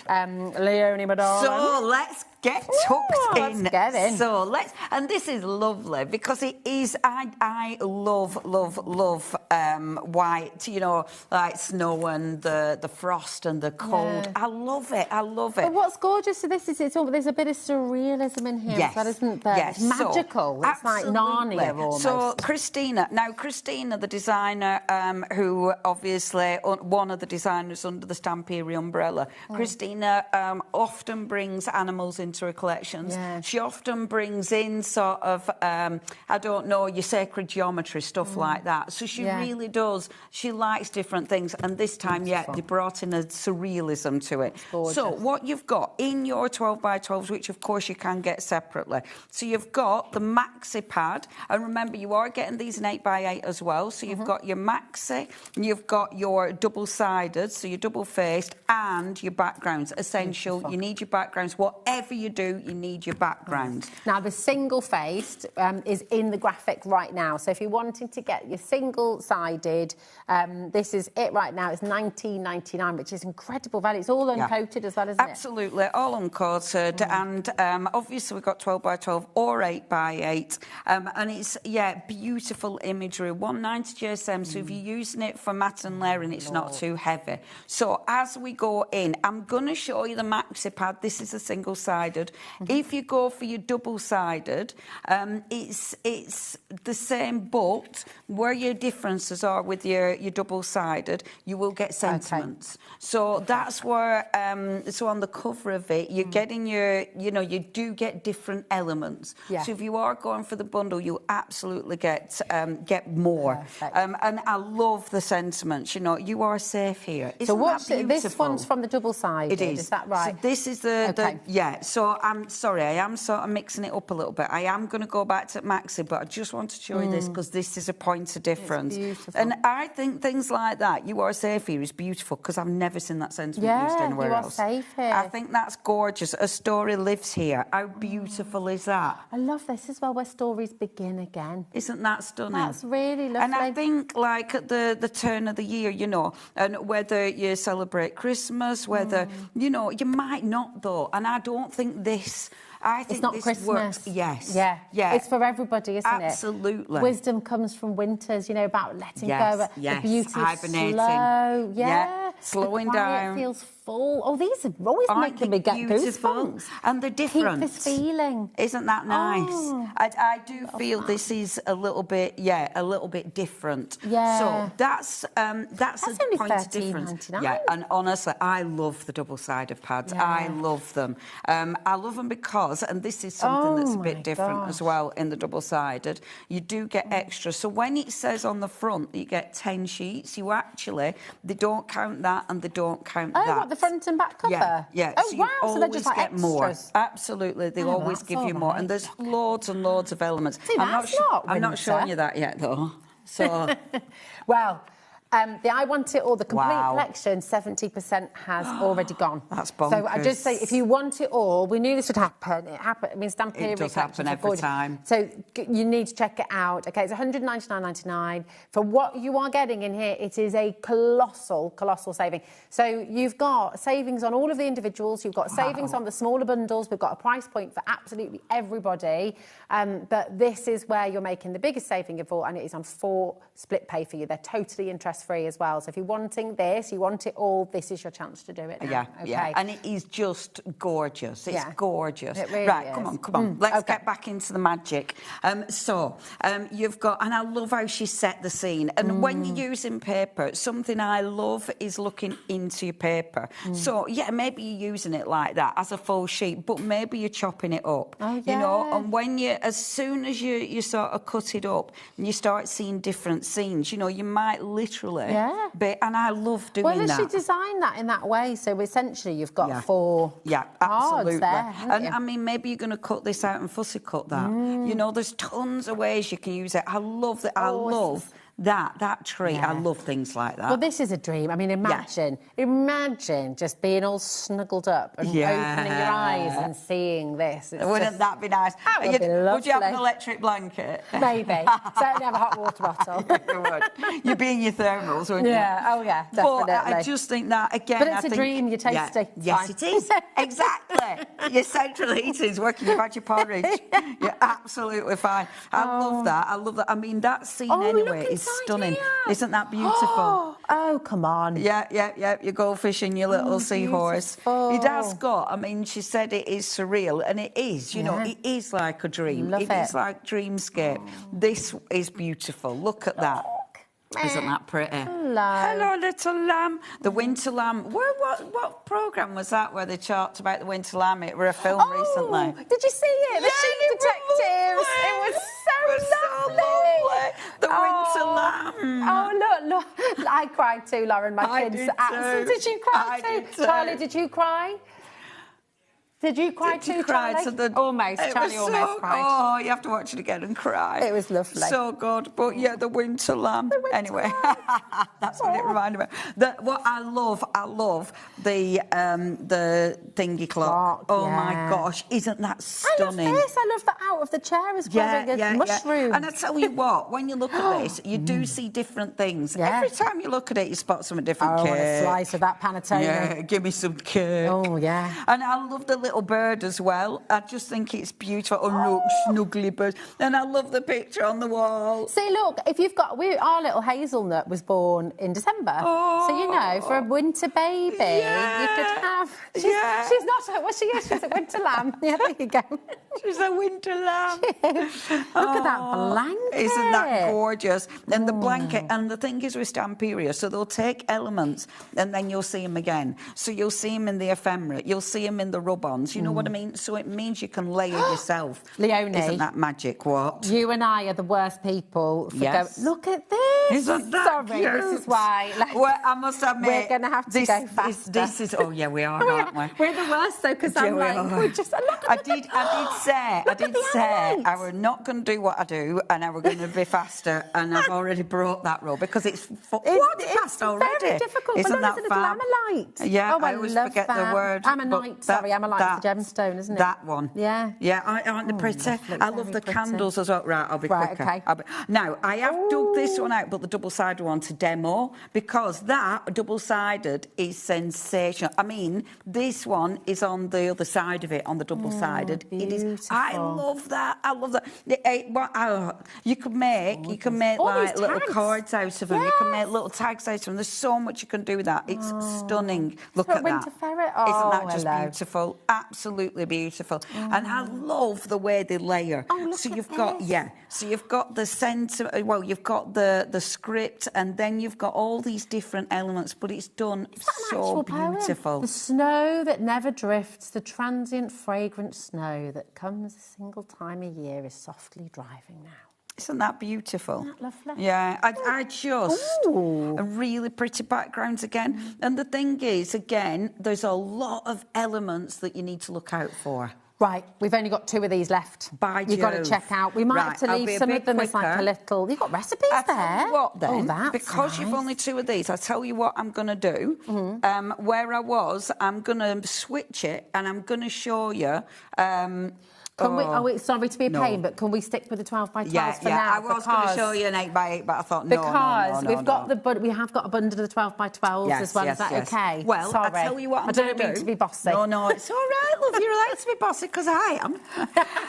Leonie, my darling. So let's get tucked in. Let's get in. So and this is lovely because it is, I love white, you know, like snow and the frost and the cold. Yeah. I love it. But what's gorgeous to this is there's a bit of surrealism in here as well, isn't there? Yes. It's magical. So, it's like Narnia almost. So Christina, the designer, who obviously one of the designers under the Stamperi umbrella, Christina often brings animals into her collections. Yeah. She often brings in sort of, I don't know, your sacred geometry, stuff like that. So she really does. She likes different things. And this time, they brought in a surrealism to it. So what you've got in your 12 by 12s, which of course you can get separately. So you've got the maxi pad. And remember, you are getting these in 8 by 8 as well. So you've got your maxi, and you've got your double-sided, so your double-faced, and your backgrounds. Essential. You need your backgrounds. Whatever you do, you need your backgrounds. Now, the single-faced is in the graphic right now. So if you're wanting to get your single-sided, this is it right now. It's $19.99, which is incredible value. It's all uncoated as well, isn't it? Absolutely, all uncoated. And obviously we've got 12 by 12 or 8 by 8. And it's, beautiful imagery. 190 GSM, so if you're using it for mat and layering, it's not too heavy. So as we go in, I'm going to show you the maxi pad. This is a single-sided. single-sided. If you go for your double-sided, it's the same, but where your differences are with your double-sided, you will get sentiments. So that's where, so on the cover of it, you're getting your, you know, you do get different elements. Yeah. So if you are going for the bundle, you'll absolutely get more. And I love the sentiments. You know, you are safe here. Isn't So what's that beautiful? this one's from the double-sided? It is. Is that right? So this is the yeah. So I'm sorry, I am sort of mixing it up a little bit. I am going to go back to Maxi, but I just want to show you this because this is a point of difference. It's beautiful. And I think things like that, you are safe here, is beautiful because I've never seen that sentiment used anywhere else. You are safe here. I think that's gorgeous. A story lives here. How beautiful is that? I love this as well, where stories begin again. Isn't that stunning? That's really lovely. And I think, like, at the turn of the year, you know, and whether you celebrate Christmas, whether, you know, you might not, though. And I don't think this... I think it's not this Christmas. Works. Yes. Yeah. Yeah. It's for everybody, isn't it? Absolutely. Wisdom comes from winters, you know, about letting Yes, go. yes. The beauty Hibernating. of slow. Yeah. Slowing the quiet down. Feels full. Oh, these are always making me get goosebumps. And they're different. Keep this feeling. Isn't that nice? Oh. I do feel this is a little bit, a little bit different. Yeah. So that's a only point of difference. $13.99. Yeah, and honestly, I love the double-sided pads. Yeah. I love them. I love them because, and this is something that's a bit different as well in the double-sided, you do get extra. So when it says on the front that you get 10 sheets, you actually, they don't count that and they don't count that. Oh, what, the front and back cover? Yeah, yeah. Oh, so wow, you so they're just always like get more. extras. Absolutely, they always give you more. And there's loads and loads of elements. See, I'm that's I'm not winter. showing you that yet, though. So... Well... the I Want It All, the complete Wow. collection, 70% has already gone. That's So I just say, if you want it all, we knew this would happen. It happened. I mean, Stamp It does happen every time. So you need to check it out. Okay, it's $199.99. For what you are getting in here, it is a colossal saving. So you've got savings on all of the individuals. You've got savings on the smaller bundles. We've got a price point for absolutely everybody. But this is where you're making the biggest saving of all, and it is on 4 split pay for you. They're totally interest-free as well. So if you're wanting this, you want it all, this is your chance to do it now. Yeah, okay. yeah. And it is just gorgeous. It's gorgeous. It really right, is. come on. Let's get back into the magic. You've got, and I love how she set the scene. And when you're using paper, something I love is looking into your paper. So, yeah, maybe you're using it like that as a full sheet, but maybe you're chopping it up. Oh, yeah. You know, and when as soon as you sort of cut it up and you start seeing different scenes, you know, you might literally... and I love doing that. Well, she designed that in that way, so essentially you've got 4 absolutely. cards there, haven't And you? I mean, maybe you're going to cut this out and fussy cut that. You know, there's tons of ways you can use it. I love that. I love that tree. I love things like that. Well, this is a dream. I mean, imagine just being all snuggled up and opening your eyes and seeing this. Wouldn't that be nice? That would be lovely. Would you have an electric blanket? Maybe. Certainly have a hot water bottle. You would. You'd be in your thermals, wouldn't you? Yeah, oh yeah, definitely. But I just think that, again... But it's a dream, you're tasty. Yes, it is. Exactly. Your central heating's working, you've had your porridge. You're absolutely fine. I love that. I mean, that scene anyway is stunning. Here. Isn't that beautiful? Oh, come on. Yeah. Your goldfish and your little seahorse. Beautiful. It has got, I mean, she said it is surreal, and it is, you know, it is like a dream. Love it is like dreamscape. This is beautiful. Look at that. Isn't that pretty? Hello, little lamb. The winter lamb. What programme was that where they talked about the winter lamb? It were a film recently. Did you see it? The Sheep Detectives. It was so lovely. The winter lamb. Oh, look. I cried too, Lauren. My kids. Did you cry too? Charlie, did you cry? Did you cry too, Charlie? Almost. Charlie almost cried. Oh, you have to watch it again and cry. It was lovely. So good. But yeah, the winter lamb. Anyway, that's what it reminded me of. What I love the thingy clock. Oh my gosh, isn't that stunning? I love this. I love the out of the chair as well. Mushroom. And I tell you what, when you look at this, you do see different things. Every time you look at it, you spot something different. I want a slice of that panettone. Yeah, give me some cake. Oh, yeah. And I love the little little bird as well. I just think it's beautiful. Oh, look, snuggly bird. And I love the picture on the wall. See, look, if you've got... our little hazelnut was born in December. So, you know, for a winter baby, you could have... She's not... Well, she is. She's a winter lamb. Yeah, there you go. She's a winter lamb. Look at that blanket. Isn't that gorgeous? And the blanket, and the thing is with Stamperia, so they'll take elements and then you'll see them again. So you'll see them in the ephemera, you'll see them in the rub-ons, you know what I mean? So it means you can layer yourself. Leonie. Isn't that magic? What? You and I are the worst people for Yes. going, look at this. Isn't that Sorry, cute? this is why. Like, Well, I must admit, we're going to have to go faster. This is, oh yeah, we are, aren't we? We're the worst though, because I'm like, we're just, look I at did say I were not going to do what I do, and I were going to be faster, and I've already brought that rule because it's fast already. Very difficult. Isn't that little fab? ammonite. Yeah, I always love forget that. the word. Ammonite, sorry, ammonite's a gemstone, isn't it? That one. Yeah. Yeah, aren't they pretty? I love the candles as well. Right, I'll be quicker. Okay. Now, I have dug this one out, but the double-sided one to demo, because that double-sided is sensational. I mean, this one is on the other side of it, on the double-sided. It is. I love that. I love that. You can make like little cards out of them. You can make little tags out of them. There's so much you can do with that. It's stunning. Look at that. Winter ferret. Isn't that just beautiful? Absolutely beautiful. And I love the way they layer. So you've got so you've got the centre. Well, you've got the script, and then you've got all these different elements, but it's done so beautiful. The snow that never drifts, the transient fragrant snow that comes a single time a year is softly driving now. Isn't that beautiful? Isn't that lovely? Yeah, I just... A really pretty backgrounds again. And the thing is, again, there's a lot of elements that you need to look out for. Right, we've only got 2 of these left. You've got to check out. We might have to leave some of them as like a little... You've got recipes there. Tell you what, then, that's because you've only 2 of these, I'll tell you what I'm going to do. Where I was, I'm going to switch it, and I'm going to show you... sorry to be a pain, but can we stick with the 12 by 12 for now? I was going to show you an 8 by 8, but I thought no. Because we have got a bundle of the 12 by 12s as well. Is that okay? Well, sorry. I tell you what, I don't mean to be bossy. No, it's all right, love. You're allowed to be bossy because I am.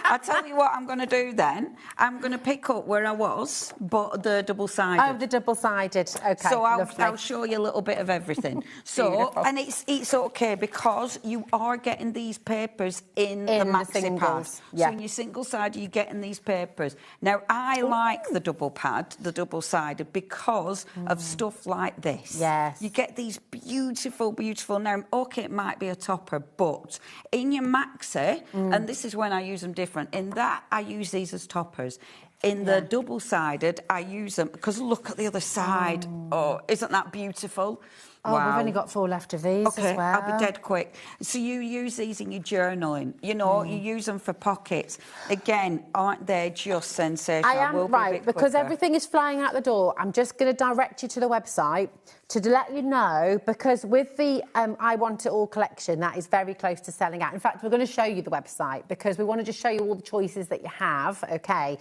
I tell you what, I'm going to do then. I'm going to pick up where I was, but the double-sided. Oh, the double-sided. Okay. So I'll show you a little bit of everything. So, and it's okay because you are getting these papers in the maxi pad. So in your single side, you're getting these papers. Now, I like the double pad, the double-sided, because of stuff like this. Yes. You get these beautiful, beautiful... Now, OK, it might be a topper, but in your maxi, and this is when I use them different, in that, I use these as toppers. In the double-sided, I use them... Because look at the other side. Oh, isn't that beautiful? Oh, we've only got 4 left of these as well. I'll be dead quick. So you use these in your journaling. You know, you use them for pockets. Again, aren't they just sensational? I am, right, because everything is flying out the door. I'm just going to direct you to the website to let you know, because with the I Want It All collection, that is very close to selling out. In fact, we're going to show you the website because we want to just show you all the choices that you have, OK?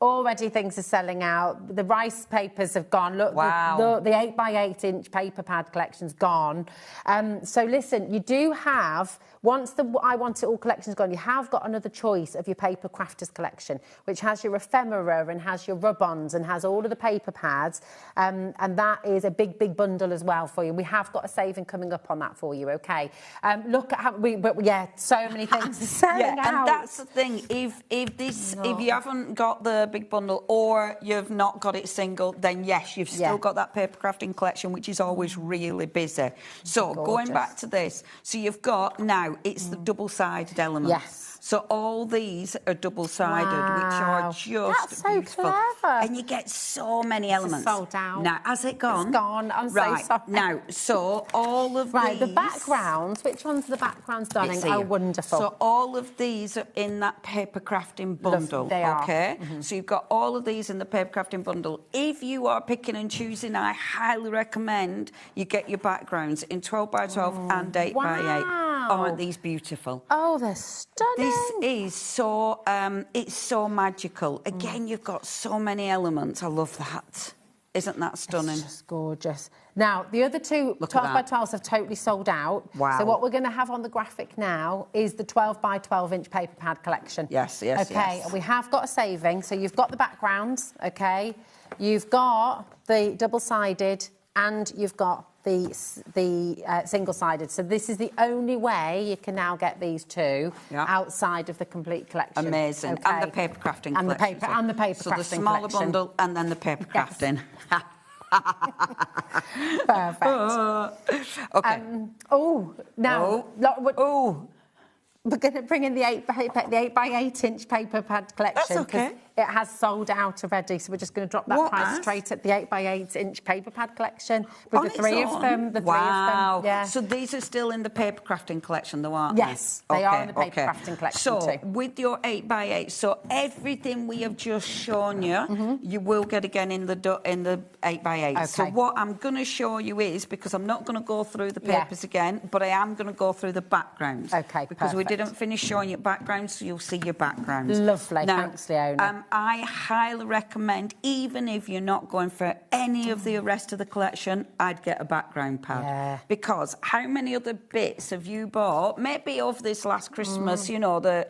Already things are selling out. The rice papers have gone. Look, the 8 by 8 inch paper pad collection's gone. So listen, you do have, once the I Want It All collection's gone, you have got another choice of your paper crafters collection, which has your ephemera and has your rub-ons and has all of the paper pads. And that is a big, big bundle as well for you. We have got a saving coming up on that for you, OK? Look at how so many things are selling out. And that's the thing. If you haven't got the big bundle or you've not got it single, then yes, you've still got that paper crafting collection, which is always really busy. So going back to this, so you've got now, it's the double-sided element. Yes. So all these are double-sided, which are just beautiful. Clever. And you get so many elements. It's sold out. Now, has it gone? It's gone. I'm so sorry. Now, so all of these... the backgrounds. Which ones are the backgrounds, darling? Oh, wonderful. So all of these are in that paper crafting bundle. They are. Okay? So you've got all of these in the paper crafting bundle. If you are picking and choosing, I highly recommend you get your backgrounds in 12 by 12 and 8 by 8. Aren't these beautiful? Oh, they're stunning. This is so, it's so magical. Again, you've got so many elements. I love that. Isn't that stunning? It's just gorgeous. Now, the other two 12 by 12s have totally sold out. Wow. So what we're going to have on the graphic now is the 12 by 12 inch paper pad collection. Yes, yes, okay, yes. and we have got a saving. So you've got the backgrounds, okay? You've got the double-sided and you've got the single-sided. So this is the only way you can now get these two outside of the complete collection. Amazing. Okay? And the paper crafting and collection. The paper so crafting the smaller collection. bundle and then the paper crafting. Perfect. Okay. We're going to bring in the 8 by 8 inch paper pad collection. That's okay. It has sold out already, so we're just going to drop that price straight at the 8 by 8 inch paper pad collection with the three of them. Wow. Yeah. So these are still in the paper crafting collection, though, aren't yes, they? They are in the paper crafting collection so, too. with your 8 by 8, so everything we have just shown you, you will get again in the 8 by 8. Okay. So what I'm going to show you is, because I'm not going to go through the papers again, but I am going to go through the backgrounds. Okay, because we didn't finish showing you backgrounds, so you'll see your backgrounds. Lovely. Now, thanks, Leona. I highly recommend, even if you're not going for any of the rest of the collection, I'd get a background pad. Yeah. Because how many other bits have you bought? Maybe of this last Christmas, you know, the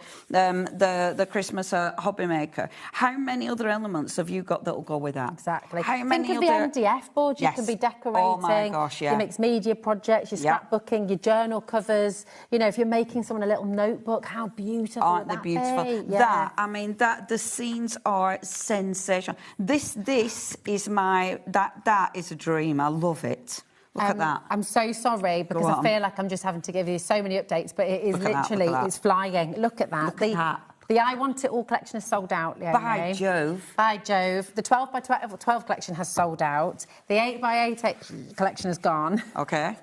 Christmas HobbyMaker. How many other elements have you got that will go with that? Exactly. How many Think of other... the MDF board you can be decorating. Oh my gosh, yeah. Your mixed media projects, your scrapbooking, your journal covers. You know, if you're making someone a little notebook, how beautiful aren't would they beautiful? Be? Yeah. That, I mean, that the scenes are sensational. This is that is a dream. I love it. Look at that. I'm so sorry because I feel like I'm just having to give you so many updates, but it is literally, it's flying. Look at that. Look at that. The I Want It All collection is sold out, Leonie. By Jove. By Jove. The 12 by 12 collection has sold out. The 8 by 8 collection has gone. Okay.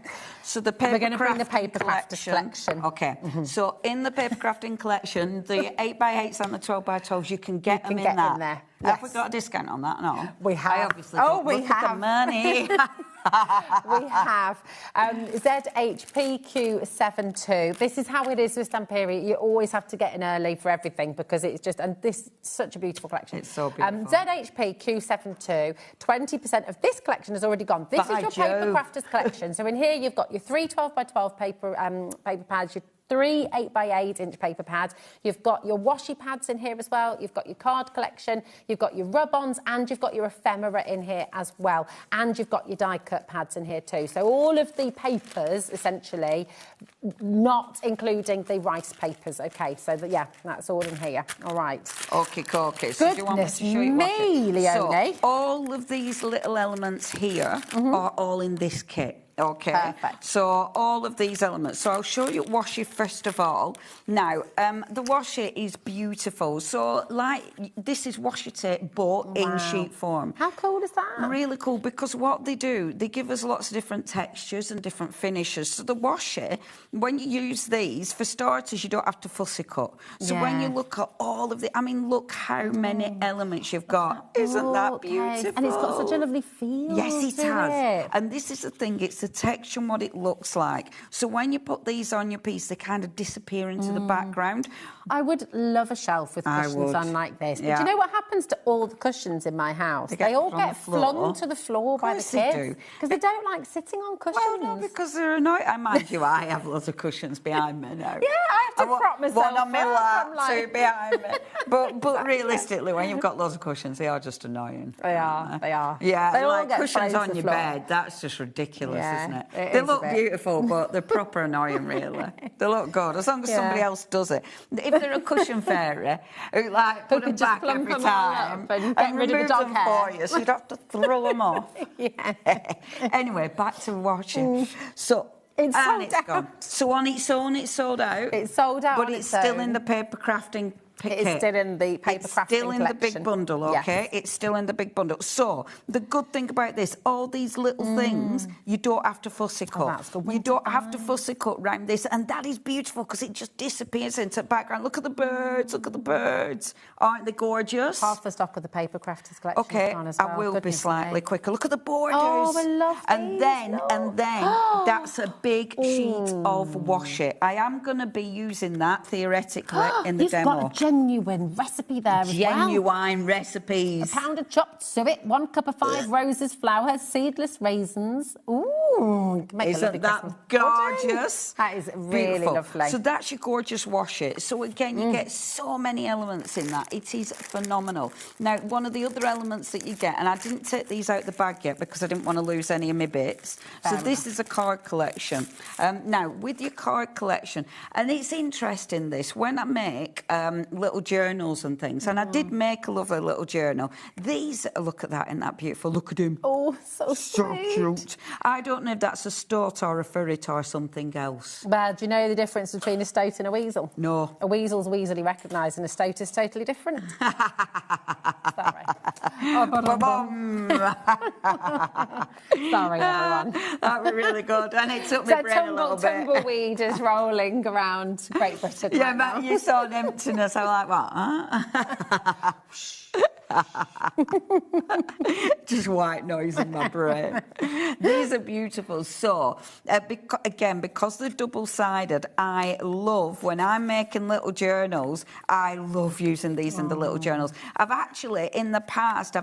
So the paper We're going to bring the paper crafters collection. Okay. So in the paper crafting collection, the 8 by 8s and the 12 by 12s, you can get them in that. In there. Have we got a discount on that? No. We have. I obviously don't. We Look have. at the money. We have ZHPQ72. This is how it is with Stamperi. You always have to get in early for everything because it's just, and this is such a beautiful collection. It's so beautiful. ZHPQ72, 20% of this collection has already gone. This is your paper crafters collection. So in here you've got your 3 12 by 12 paper pads, your 3 8 by 8 inch paper pads. You've got your washi pads in here as well. You've got your card collection. You've got your rub-ons and you've got your ephemera in here as well. And you've got your die cut pads in here too. So all of the papers, essentially, not including the rice papers. Okay, so that's all in here. All right. Okay. So do you want me to show you Leonie. So all of these little elements here are all in this kit. Okay. Perfect. So all of these elements. So I'll show you washi first of all. Now, the washi is beautiful. So like this is washi tape, but in sheet form. How cool is that? Really cool because what they do, they give us lots of different textures and different finishes. So the washi, when you use these, for starters, you don't have to fussy cut. So when you look at all of the, I mean, look how many elements you've got. Isn't that beautiful? And it's got such a lovely feel. Yes, it has. It. And this is the thing, it's the texture and what it looks like. So when you put these on your piece, they kind of disappear into the background. I would love a shelf with cushions on like this. But do you know what happens to all the cushions in my house? They all get flung to the floor by the kids. Because they don't like sitting on cushions. Well, no, because they're annoying. I mind you, I have lots of cushions behind me now. Yeah, I have to prop myself one on my lap, like... 2 behind me. But realistically, when you've got lots of cushions, they are just annoying. They are. Yeah, they like cushions on your bed. That's just ridiculous, isn't it? They look beautiful, but they're proper annoying, really. They look good, as long as somebody else does it. If they're a cushion fairy, who like put them back every time and get rid of the dog hair for you, so you'd have to throw them off. Anyway, back to washing. So it's sold out. Gone. So on its own, it's sold out. It's sold out, but it's still in the paper crafting. It's still in the paper crafting still in collection. the big bundle, okay? Yes. It's still in the big bundle. So the good thing about this, all these little things, you don't have to fussy cut. You don't have to fussy cut round this, and that is beautiful because it just disappears into the background. Look at the birds. Look at the birds. Aren't they gorgeous? Half the stock of the paper crafters collection. Okay, on as well. I will be slightly quicker. Look at the borders. Oh, I love these. And then that's a big sheet of washi. I am going to be using that theoretically in the demo. You've got genuine recipe there as well. Genuine recipes. A pound of chopped suet, 1 cup of 5 roses flour, seedless raisins. Ooh, make a lovely Isn't that Christmas gorgeous? pudding. That is really Beautiful. lovely. So that's your gorgeous wash it. So again, you get so many elements in that. It is phenomenal. Now, one of the other elements that you get, and I didn't take these out the bag yet because I didn't want to lose any of my bits. So this is a card collection. Now, with your card collection, and it's interesting this, when I make little journals and things, and I did make a lovely little journal. These, look at that, isn't that beautiful? Look at him. Oh, so sweet. Cute. I don't know if that's a stoat or a ferret or something else. Well, do you know the difference between a stoat and a weasel? No. A weasel's weaselly recognised and a stoat is totally different. Sorry. Sorry, everyone. That was really good. And it took my brain a little bit. Tumbleweed is rolling around Great Britain. Yeah, but you saw an emptiness. I'm like, what? Huh? Just white noise in my brain. These are beautiful. So, again, because they're double-sided, I love, when I'm making little journals, I love using these in the little journals. I've actually, in the past,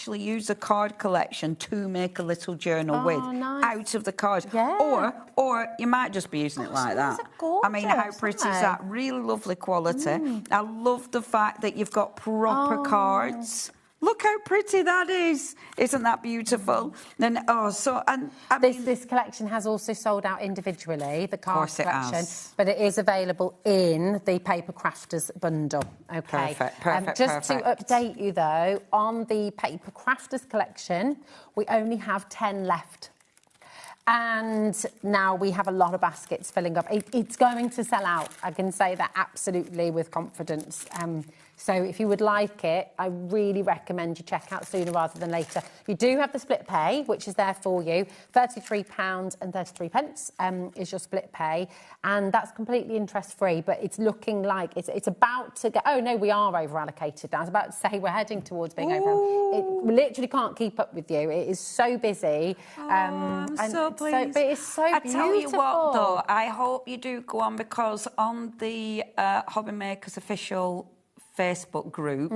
used a card collection to make a little journal with, out of the cards. Yeah. Or you might just be using it like that. Gorgeous, I mean, how pretty is that? Really lovely quality. I love the fact that you've got proper cards. Look how pretty that is. Isn't that beautiful? Then, this collection has also sold out individually, the card collection, but it is available in the Paper Crafters bundle. Okay. Perfect. Just to update you, though, on the Paper Crafters collection, we only have 10 left. And now we have a lot of baskets filling up. It's going to sell out. I can say that absolutely with confidence. So if you would like it, I really recommend you check out sooner rather than later. You do have the split pay, which is there for you. £33.33 is your split pay. And that's completely interest-free, but it's looking like it's about to get... Oh, no, we are over-allocated now. I was about to say we're heading towards being over. We literally can't keep up with you. It is so busy. I'm so pleased. But it's so beautiful. I tell you what, though, I hope you do go on, because on the HobbyMaker's official Facebook group,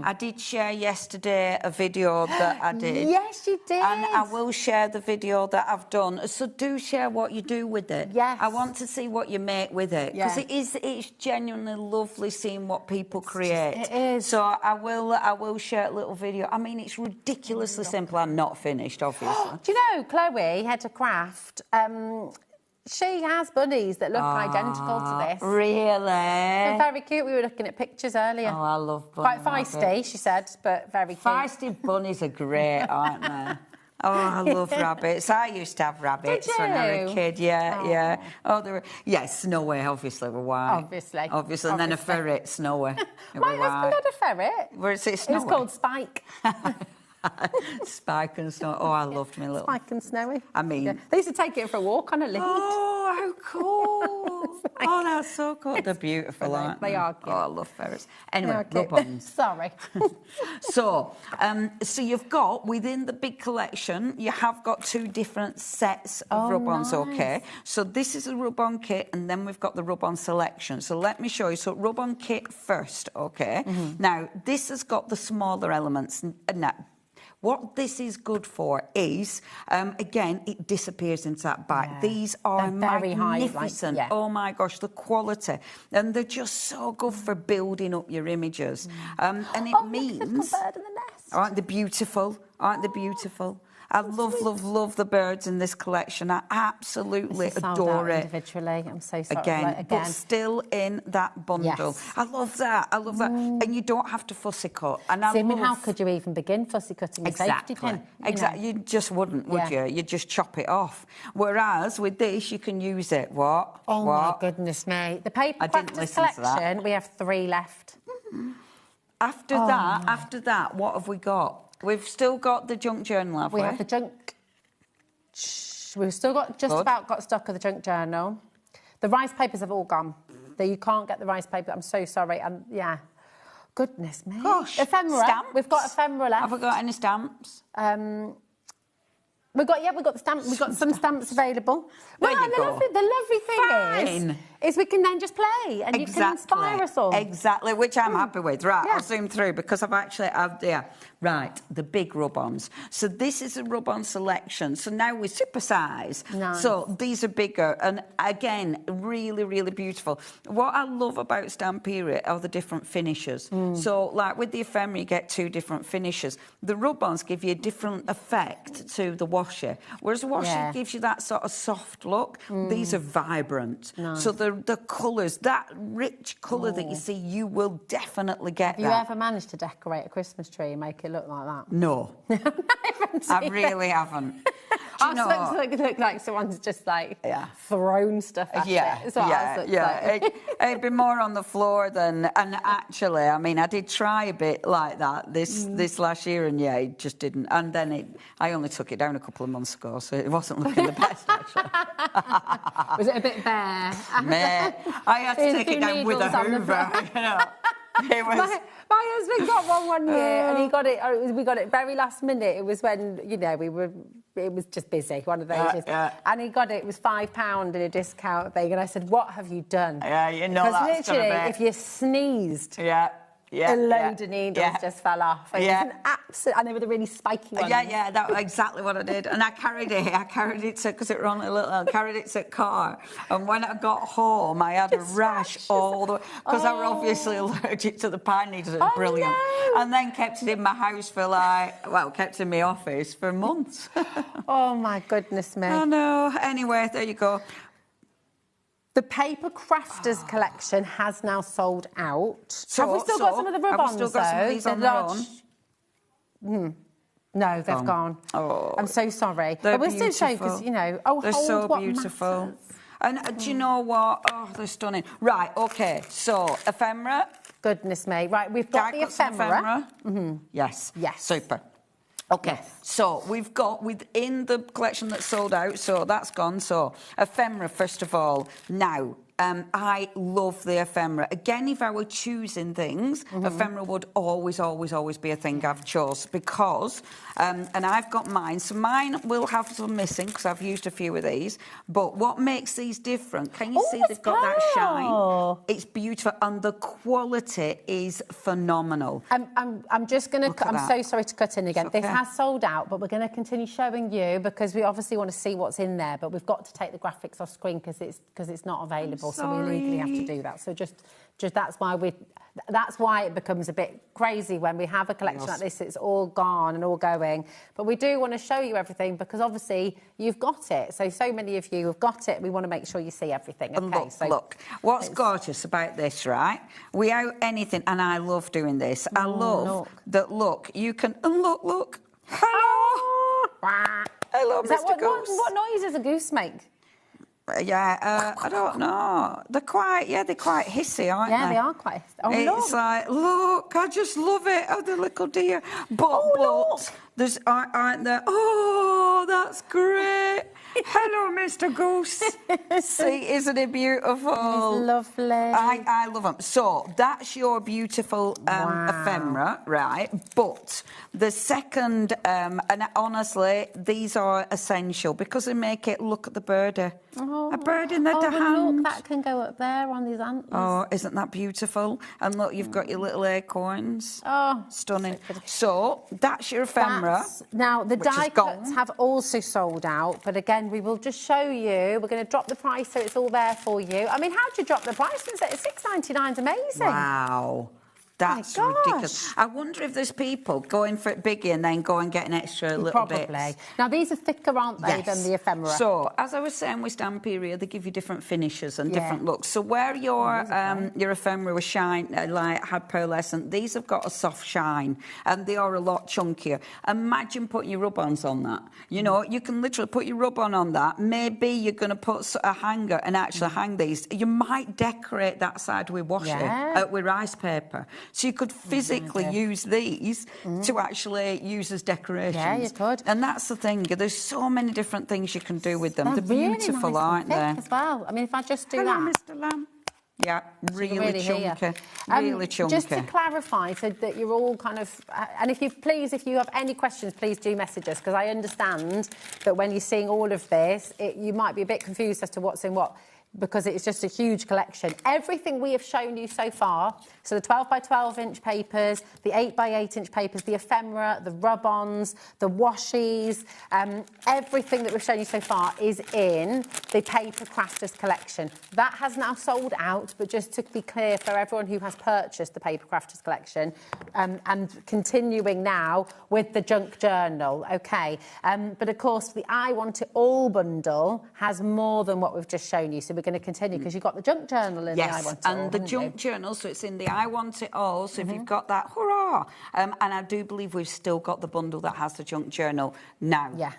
I did share yesterday a video that I did. Yes, you did. And I will share the video that I've done. So do share what you do with it. Yes. I want to see what you make with it. Because it's genuinely lovely seeing what people create. It is. So I will share a little video. I mean, it's ridiculously simple. I'm not finished, obviously. Do you know, Chloe, Head to Craft, she has bunnies that look identical to this. Really? They're very cute. We were looking at pictures earlier. Oh, I love bunnies. Quite feisty, she said, but very cute. Feisty bunnies are great, aren't they? Oh, I love rabbits. I used to have rabbits when I was a kid. Yeah. Oh, they were... Yeah, Snowy, obviously, were white. Obviously. And then a ferret, Snowy. My husband had a ferret. Where is it, Snowy? It was called Spike. Spike and Snowy. Oh, I loved me little... Spike and Snowy. I mean... Yeah. They used to take it for a walk on a lead. Oh, how cool. Oh, that's so cool. They're beautiful, aren't they? They are cute. Oh, I love ferrets. Anyway, rub-ons. Sorry. So you've got, within the big collection, you have got 2 different sets of rub-ons, okay? So this is a rub-on kit, and then we've got the rub-on selection. So let me show you. So rub-on kit first, okay? Now, this has got the smaller elements. Now, what this is good for is, again, it disappears into that bag. Yeah. These are very magnificent. High, Oh, my gosh, the quality. And they're just so good for building up your images. And it means... Look, bird in the nest. Aren't they beautiful? Aren't they beautiful? I love the birds in this collection. I absolutely adore it. Individually, I'm so sorry. Again, but still in that bundle. Yes. I love that. And you don't have to fussy cut. And how could you even begin fussy cutting a safety pin? Exactly. You just wouldn't, would you? You'd just chop it off. Whereas with this, you can use it. What? Oh my goodness me! The Paper Crafters collection. We have 3 left. After that, what have we got? We've still got the junk journal, have we? We have the junk... We've still got about got stock of the junk journal. The rice papers have all gone. You can't get the rice paper. I'm so sorry. And goodness me. Gosh. Ephemera. Stamps? We've got ephemera left. Have we got any stamps? We've got the stamps. We've got some stamps available. There you go. The lovely thing is we can then just play and you can inspire us all. Exactly, which I'm happy with. Right, I'll zoom through because right, the big rub-ons. So this is a rub-on selection. So now we're super size. Nice. So these are bigger and again, really, really beautiful. What I love about Stamperia are the different finishes. So like with the ephemera, you get 2 different finishes. The rub-ons give you a different effect to the washi, whereas the washi gives you that sort of soft look. These are vibrant. Nice. So the colours, that rich colour that you see, you will definitely get Have you ever managed to decorate a Christmas tree and make it look like that? No. I really haven't. It look like someone's just like thrown stuff at it. It'd be more on the floor than... And actually, I mean, I did try a bit like that this last year and it just didn't. And then I only took it down a couple of months ago, so it wasn't looking the best, actually. Was it a bit bare? Meh. I had to take it down with a hoover, you know. It was... My husband got one year and he got it. We got it very last minute. It was when it was just busy, one of those years. And he got it. It was £5 in a discount thing, and I said, "What have you done?" Yeah, you know that's because literally, if you sneezed, a load of needles just fell off. It was an absolute, and they were the really spiky ones. That's exactly what I did. And I carried it to, because it ran a little, I carried it to the car. And when I got home, I had a rash all the way, because I were obviously allergic to the pine needles. It was brilliant. No. And then kept it in my house for kept it in my office for months. Oh, my goodness me. I know. Anyway, there you go. The Paper Crafters collection has now sold out. Have we still got some of the rub-ons, Have we still got some of these on their own? No, they've gone. Oh, I'm so sorry. They're but we're still showing because, they're so beautiful. Matters. And do you know what? Oh, they're stunning. Right, OK, so ephemera. Goodness me. Right, we've got the ephemera. Yes. Super. OK, so we've got within the collection that's sold out, so that's gone. So ephemera, first of all. Now, I love the ephemera. Again, if I were choosing things, ephemera would always, always, always be a thing I've chose because, and I've got mine, so mine will have some missing because I've used a few of these, but what makes these different, can you see they've got that shine? It's beautiful and the quality is phenomenal. I'm just going to, I'm so sorry to cut in again. This has sold out, but we're going to continue showing you because we obviously want to see what's in there, but we've got to take the graphics off screen because it's not available. So we legally have to do that. So just that's why it becomes a bit crazy when we have a collection like this. It's all gone and all going. But we do want to show you everything because obviously you've got it. So many of you have got it. We want to make sure you see everything. Okay, look, what's gorgeous about this, right? Without anything, and I love doing this. I love that. Look, you can look. Hello, hello, Mr. Goose. What noise does a goose make? I don't know. They're quite hissy, aren't they? Yeah, they are quite hissy. Oh, it's like, look, I just love it. Oh, the little dear. But there's, aren't there? Oh, that's great. Hello, Mr. Goose. See, isn't it beautiful? It's lovely. I love them. So that's your beautiful ephemera, right? But the second, and honestly, these are essential because they make it look at the birdie. A bird in the hand. Look, that can go up there on these antlers. Oh, isn't that beautiful? And look, you've got your little acorns. Oh, stunning. So that's your ephemera. Now, the die cuts have also sold out, but again, we will just show you. We're going to drop the price so it's all there for you. I mean, how do you drop the price? It's $6.99 is amazing. Wow. That's ridiculous. I wonder if there's people going for it biggie and then go and get an extra little bit. Probably. Now, these are thicker, aren't they, than the ephemera? So, as I was saying with Stamperia, they give you different finishes and different looks. So, where your ephemera was shine, had pearlescent, these have got a soft shine and they are a lot chunkier. Imagine putting your rub-ons on that. You know, you can literally put your rub-on on that. Maybe you're going to put a hanger and actually hang these. You might decorate that side with washi, with rice paper. So you could physically use these to actually use as decorations. Yeah, you could. And that's the thing. There's so many different things you can do with them. They're beautiful, really nice aren't they? As well. I mean, if I just do Hello, that. Mr. Lamb. Yeah, really chunky. Really chunky. Just to clarify, so that you're all kind of... and if you have any questions, please do message us, because I understand that when you're seeing all of this, you might be a bit confused as to what's in what. because it's just a huge collection. Everything we have shown you so far, so the 12 by 12 inch papers, the 8 by 8 inch papers, the ephemera, the rub-ons, the washies, everything that we've shown you so far is in the Paper Crafters collection. That has now sold out, but just to be clear for everyone who has purchased the Paper Crafters collection, and continuing now with the junk journal, okay. But of course, the I Want It All bundle has more than what we've just shown you, so we're going to continue because you've got the junk journal in the I Want It All. And the junk journal, so it's in the I Want It All. So if you've got that, hurrah! And I do believe we've still got the bundle that has the junk journal now. Yes.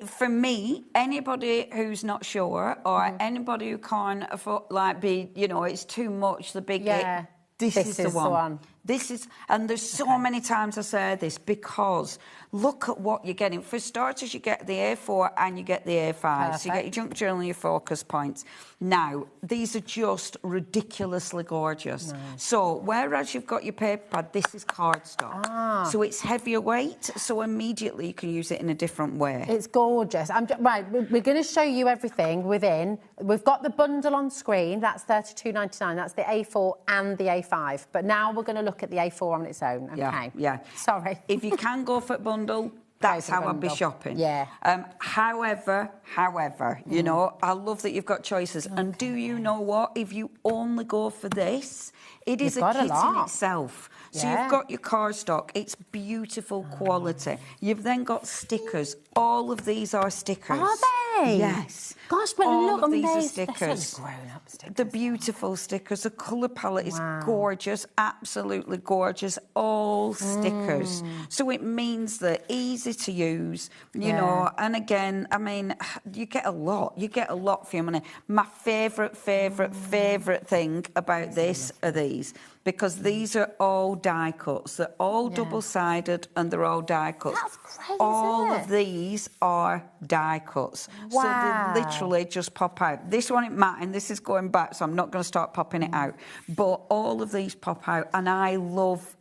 For me, anybody who's not sure or anybody who can't afford, it's too much, the big. Yeah. This is the one. This is, and there's so many times I say this because look at what you're getting. For starters, you get the A4 and you get the A5. Perfect. So you get your junk journal and your focus points. Now, these are just ridiculously gorgeous. Nice. So whereas you've got your paper pad, this is cardstock. So it's heavier weight, so immediately you can use it in a different way. It's gorgeous. Right, we're going to show you everything within. We've got the bundle on screen. That's $32.99. That's the A4 and the A5. But now we're going to look at the A4 on its own. Okay. Yeah. Sorry. If you can go for a bundle, that's how I'd be shopping. Yeah. However, you know, I love that you've got choices. Okay. And do you know what? If you only go for this, it is a kit in itself. So you've got your cardstock. It's beautiful quality. You've then got stickers. All of these are stickers. Are they? Yes. Gosh, but all look, of these are stickers. stickers. They're grown-up stickers. The beautiful stickers. The colour palette is gorgeous, absolutely gorgeous. All stickers. So it means that easy to use, you know. And again, I mean, you get a lot. You get a lot for your money. My favourite thing about this are these. Because these are all die cuts. They're all double-sided and they're all die cuts. That's great, all of these are die cuts. Wow. So they literally just pop out. This one, and this is going back, so I'm not going to start popping it out. But all of these pop out, and I love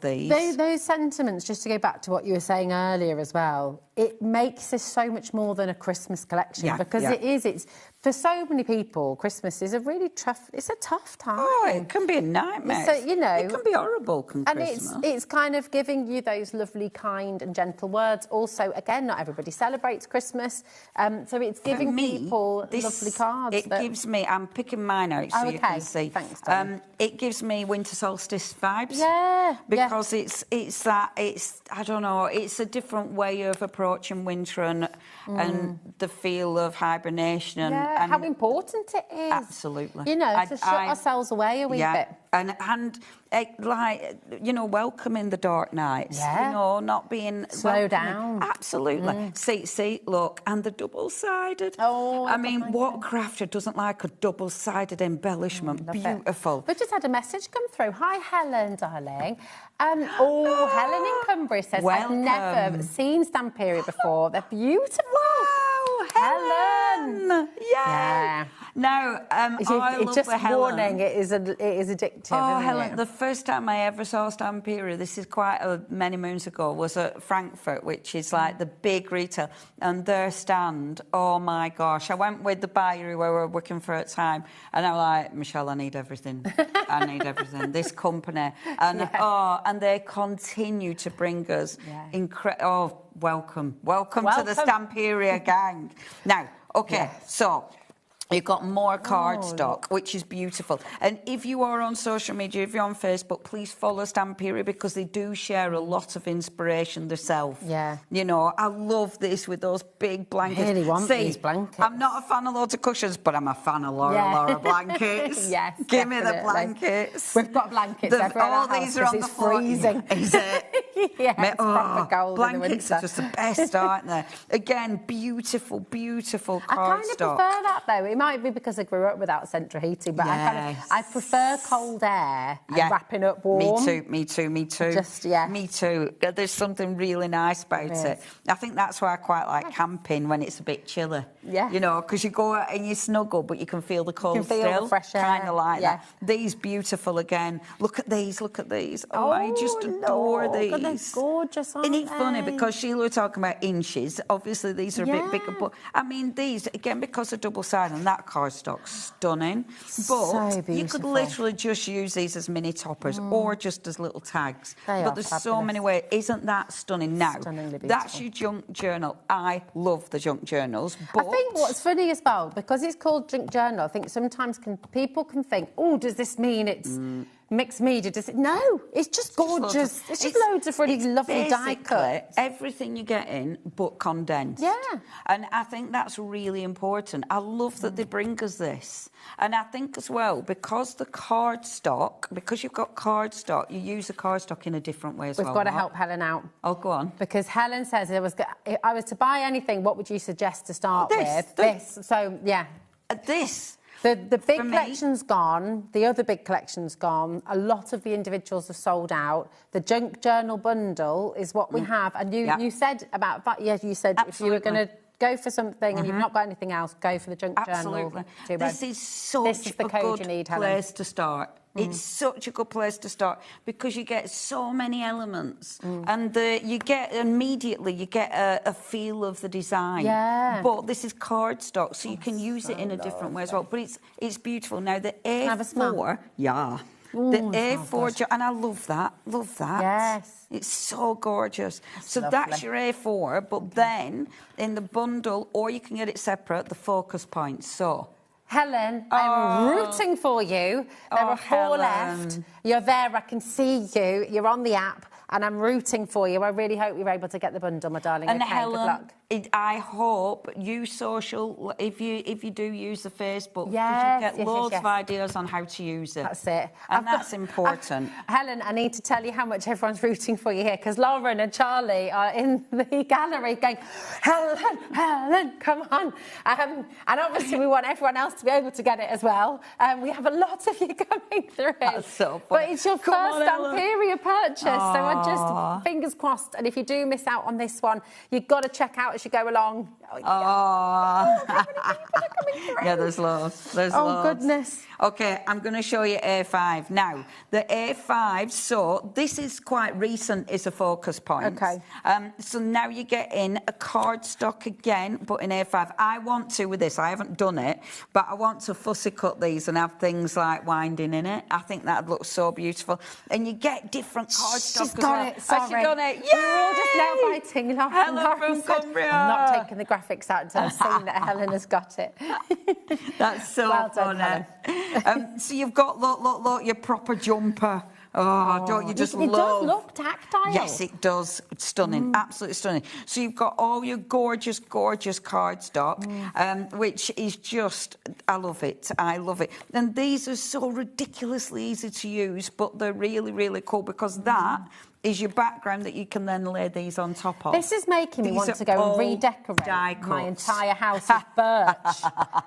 these. Those sentiments, just to go back to what you were saying earlier as well, it makes this so much more than a Christmas collection because it's for so many people, Christmas is a tough time. Oh, it can be a nightmare. So, you know, it can be horrible. It's kind of giving you those lovely, kind and gentle words. Also, again, not everybody celebrates Christmas, so it's giving people lovely cards. It gives me. I'm picking mine out so you can see. Thanks, it gives me winter solstice vibes. Yeah, because it's I don't know. It's a different way of approaching winter and the feel of hibernation and how important it is. Absolutely. You know, to shut ourselves away a wee bit. And like, you know, welcoming the dark nights. Yeah. You know, not being... Slow down. Absolutely. See, look, and the double-sided. Oh, I mean, what crafter doesn't like a double-sided embellishment? Beautiful. We just had a message come through. Hi, Helen, darling. Helen in Cumbria says, welcome. I've never seen Stamperia before. They're beautiful. Wow, Helen. Yeah. No, I love just the Helen. Warning, it is addictive. Oh, isn't Helen, it? the first time I ever saw Stamperia, this is quite many moons ago, was at Frankfurt, which is like the big retail, and their stand, oh my gosh, I went with the buyer who we were working for at the time, and I was like, Michelle, I need everything. I need everything. This company. And and they continue to bring us welcome to the Stamperia gang. Now, so you've got more cardstock, which is beautiful. And if you are on social media, if you're on Facebook, please follow Stamperia because they do share a lot of inspiration themselves. Yeah. You know, I love this with those big blankets. I really want these blankets. I'm not a fan of loads of cushions, but I'm a fan of Laura blankets. Yes, Give me the blankets. We've got blankets everywhere. All these are on the floor. Freezing. Is it? It's proper cold blankets in the winter. are just the best, aren't they? Again, beautiful cardstock. I kind of prefer that, though. It might be because I grew up without central heating, but I prefer cold air and wrapping up warm. Me too. Just, Me too. There's something really nice about it. I think that's why I quite like camping when it's a bit chilly. Yeah. You know, because you go out and you snuggle, but you can feel the cold You can feel the fresh air. Kind of like that. These beautiful again. Look at these. Oh, I just adore these. God, they're gorgeous, aren't Isn't it they? funny? Because Sheila were talking about inches. Obviously, these are a bit bigger. But, I mean, these, again, because they're double-sided, and that cardstock's stunning. But you could literally just use these as mini toppers or just as little tags. But there's so many ways. Isn't that stunning? Now, that's your junk journal. I love the junk journals. But I think what's funny as well, because it's called junk journal, I think sometimes people can think, oh, does this mean it's mixed media? Does it? No, it's just gorgeous. It's just loads of really lovely die cuts. Everything you get in, but condensed. Yeah. And I think that's really important. I love that they bring us this. And I think as well, because the cardstock, because you've got cardstock, you use the cardstock in a different way as well. We've got to help Helen out. Oh, go on. Because Helen says if I was to buy anything, what would you suggest to start with? This. So, yeah. This. The big collection's gone. The other big collection's gone. A lot of the individuals have sold out. The junk journal bundle is what we have. And you said about that. Yeah, you said if you were going to go for something and you've not got anything else, go for the junk journal. This is such a good place to start. It's such a good place to start because you get so many elements and you get a feel of the design. Yeah. But this is cardstock, so you can use it in a different way as well. But it's beautiful. Now, the A4... The A4, and I love that. Yes. It's so gorgeous. That's your A4, but then in the bundle, or you can get it separate, the focus points. So... Helen, I'm rooting for you. There are 4 left. You're there. I can see you. You're on the app. And I'm rooting for you. I really hope you're able to get the bundle, my darling. And okay, Helen, good luck. I hope you social, if you do use the Facebook, yes, you get loads of ideas on how to use it. That's it. And that's important. Helen, I need to tell you how much everyone's rooting for you here, because Lauren and Charlie are in the gallery going, Helen, come on. And obviously we want everyone else to be able to get it as well. We have a lot of you coming through. That's so funny. But it's your first Amperia purchase, so I just, fingers crossed. And if you do miss out on this one, you've got to check out as you go along. Yeah, there's loads. Oh, goodness. OK, I'm going to show you A5. Now, the A5, so this is quite recent, is a focus point. OK. So now you get in a cardstock again, but in A5. I want to, with this, I haven't done it, but I want to fussy cut these and have things like winding in it. I think that'd look so beautiful. And you get different cardstock She's got it, sorry. Has she got it? Yay! We're all just now biting. Helen from Cumbria. I'm not taking the graphics out until I've seen that Helen has got it. That's so well funny. Done, so you've got, look, your proper jumper. Oh, don't you just love... It does look tactile. Yes, it does. It's stunning, absolutely stunning. So you've got all your gorgeous, gorgeous cardstock, which is just... I love it. And these are so ridiculously easy to use, but they're really, really cool because that is your background that you can then lay these on top of. This is making me want to go and redecorate my entire house with birch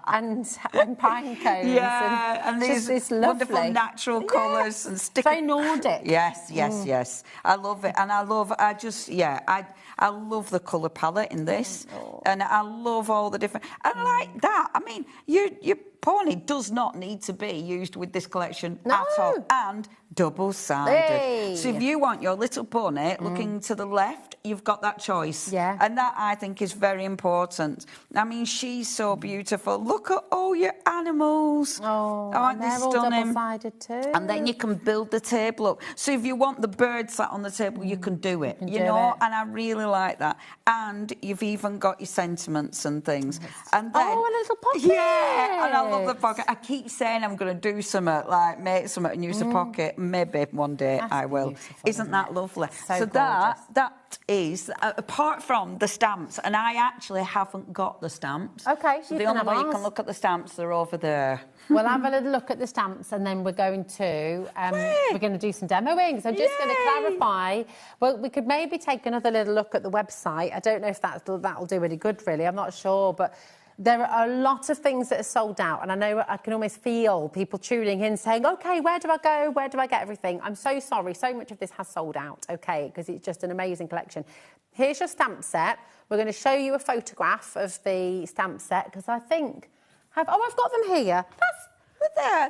and pine cones. Yeah, and these this wonderful natural colours and sticky. Very Nordic. Yes. I love it, and I love the colour palette in this, and I love all the different. And like that, I mean, your pony does not need to be used with this collection at all, and double-sided. Hey. So if you want your little pony looking to the left, you've got that choice. Yeah. And that, I think, is very important. I mean, she's so beautiful. Look at all your animals. Aren't they stunning? All double-sided too. And then you can build the table up. So if you want the bird sat on the table, you can do it. You know, and I really like that. And you've even got your sentiments and things. And then, a little pocket. Yeah, and I love the pocket. I keep saying I'm going to do something, like make something and use a pocket. Maybe one day I will. Beautiful, Isn't that lovely? So that is, apart from the stamps, and I actually haven't got the stamps. OK, so the only way you can look at the stamps, they're over there. We'll have a little look at the stamps and then we're going to do some demoing. So I'm just going to clarify. Well, we could maybe take another little look at the website. I don't know if that'll do any good, really. I'm not sure, but There are a lot of things that are sold out, and I know I can almost feel people tuning in saying, OK, where do I go? Where do I get everything? I'm so sorry. So much of this has sold out, OK, because it's just an amazing collection. Here's your stamp set. We're going to show you a photograph of the stamp set, because I think... I've got them here. That's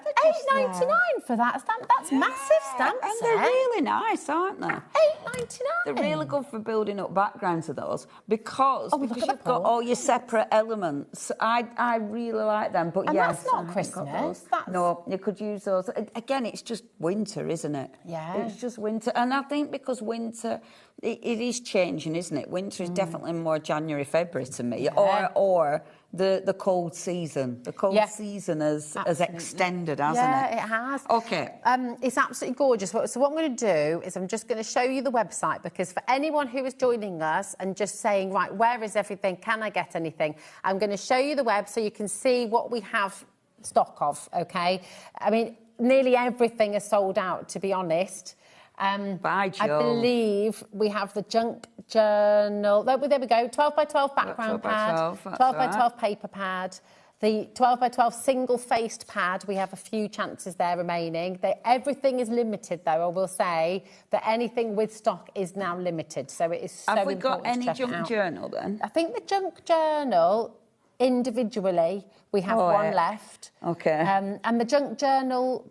£8.99 for that stamp. That's massive stamp and set. they're really nice, aren't they? £8.99. They're really good for building up backgrounds of those because look at you've the got all your separate elements. I really like them, but And yes, that's not I haven't got Christmas, those. that's- No, you could use those. Again, it's just winter, isn't it? Yeah. It's just winter, and I think because winter, it is changing, isn't it? Winter is definitely more January, February to me, or the cold season. The cold season has extended, hasn't it? Yeah, it has. Okay. It's absolutely gorgeous. So what I'm going to do is I'm just going to show you the website, because for anyone who is joining us and just saying, right, where is everything? Can I get anything? I'm going to show you the web so you can see what we have stock of, OK? I mean, nearly everything is sold out, to be honest. By Jove. I believe we have the junk journal. There we go. 12 by 12 background 12 by pad. 12, that's 12 by right. 12 paper pad. The 12 by 12 single-faced pad, we have a few chances there remaining. Everything is limited, though. I will say that anything with stock is now limited. So it is so Have we important got any to check it junk out. journal then? I think the junk journal, individually, we have one left. Okay. And the junk journal...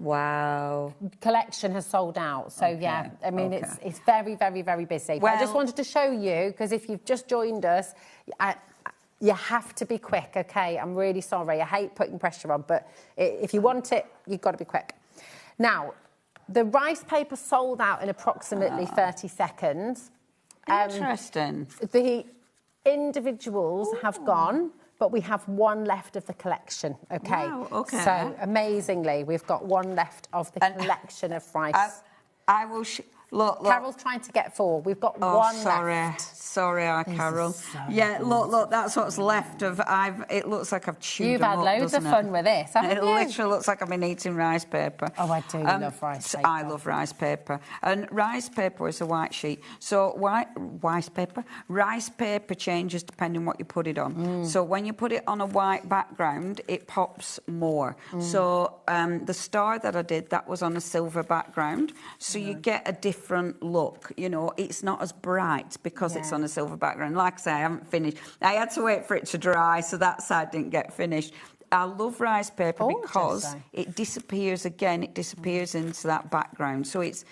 Wow. Collection has sold out. So, yeah, I mean, it's very, very, very busy. But I just wanted to show you, because if you've just joined us, you have to be quick, OK? I'm really sorry. I hate putting pressure on, but if you want it, you've got to be quick. Now, the rice paper sold out in approximately 30 seconds. Interesting. The individuals have gone, but we have one left of the collection, OK? Wow, OK. So, amazingly, we've got one left of the collection of rice. I will... Look. Carol's trying to get 4. We've got one left. Sorry, Carol. Look, that's what's left of... It looks like I've chewed You've them had up, loads of doesn't fun with this, haven't it you? literally looks like I've been eating rice paper. Oh, I do love rice paper. I love rice paper. And rice paper is a white sheet. So rice paper changes depending what you put it on. So when you put it on a white background, it pops more. So the star that I did, that was on a silver background. So you get a different look. You know, it's not as bright because it's on a silver background. Like I say, I haven't finished. I had to wait for it to dry, so that side didn't get finished. I love rice paper because it disappears again. It disappears into that background, so it's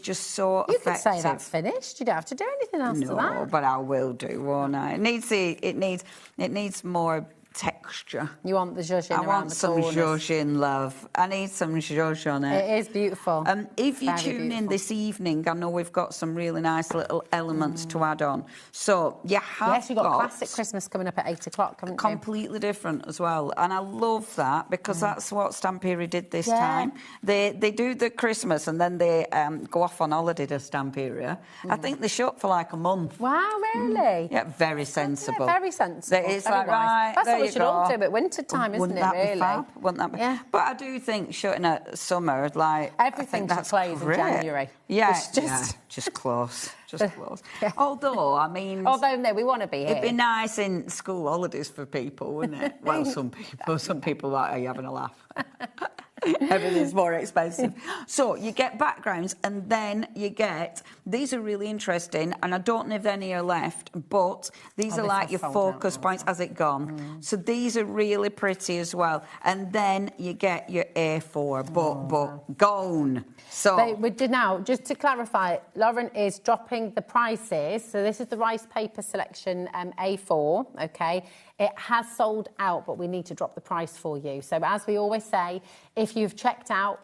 just so effective. You could say that's finished. You don't have to do anything else to that. No, but I will do, won't I? It needs more texture. You want the zhuzh in around the corners. I want some zhuzh in, love. I need some zhuzh on it. It is beautiful. If you tune in this evening, I know we've got some really nice little elements to add on. So you have Yes, you've got Classic Christmas coming up at 8 o'clock, haven't you? Completely different as well. And I love that because that's what Stamperia did this time. They do the Christmas and then they go off on holiday to Stamperia. I think they shop for like a month. Wow, really? Yeah, very sensible. Yeah, very sensible. It's very like, wise. right, That's there what we you should all go. do at winter time, isn't it, really? Be fab? Wouldn't that be? Yeah. But I do think shooting at summer, like... Everything that's close in January. Yeah, It's just close. Just close. Although, I mean... Although, no, we want to be here. It'd be nice in school holidays for people, wouldn't it? Well, some people are you having a laugh. Everything's more expensive. So you get backgrounds and then you get... These are really interesting and I don't know if any are left, but these are like your focus points. Has it gone? So these are really pretty as well. And then you get your A4, but gone. So... Now, just to clarify, Lauren is dropping the prices. So this is the rice paper selection A4, OK? It has sold out, but we need to drop the price for you. So as we always say, if you've checked out,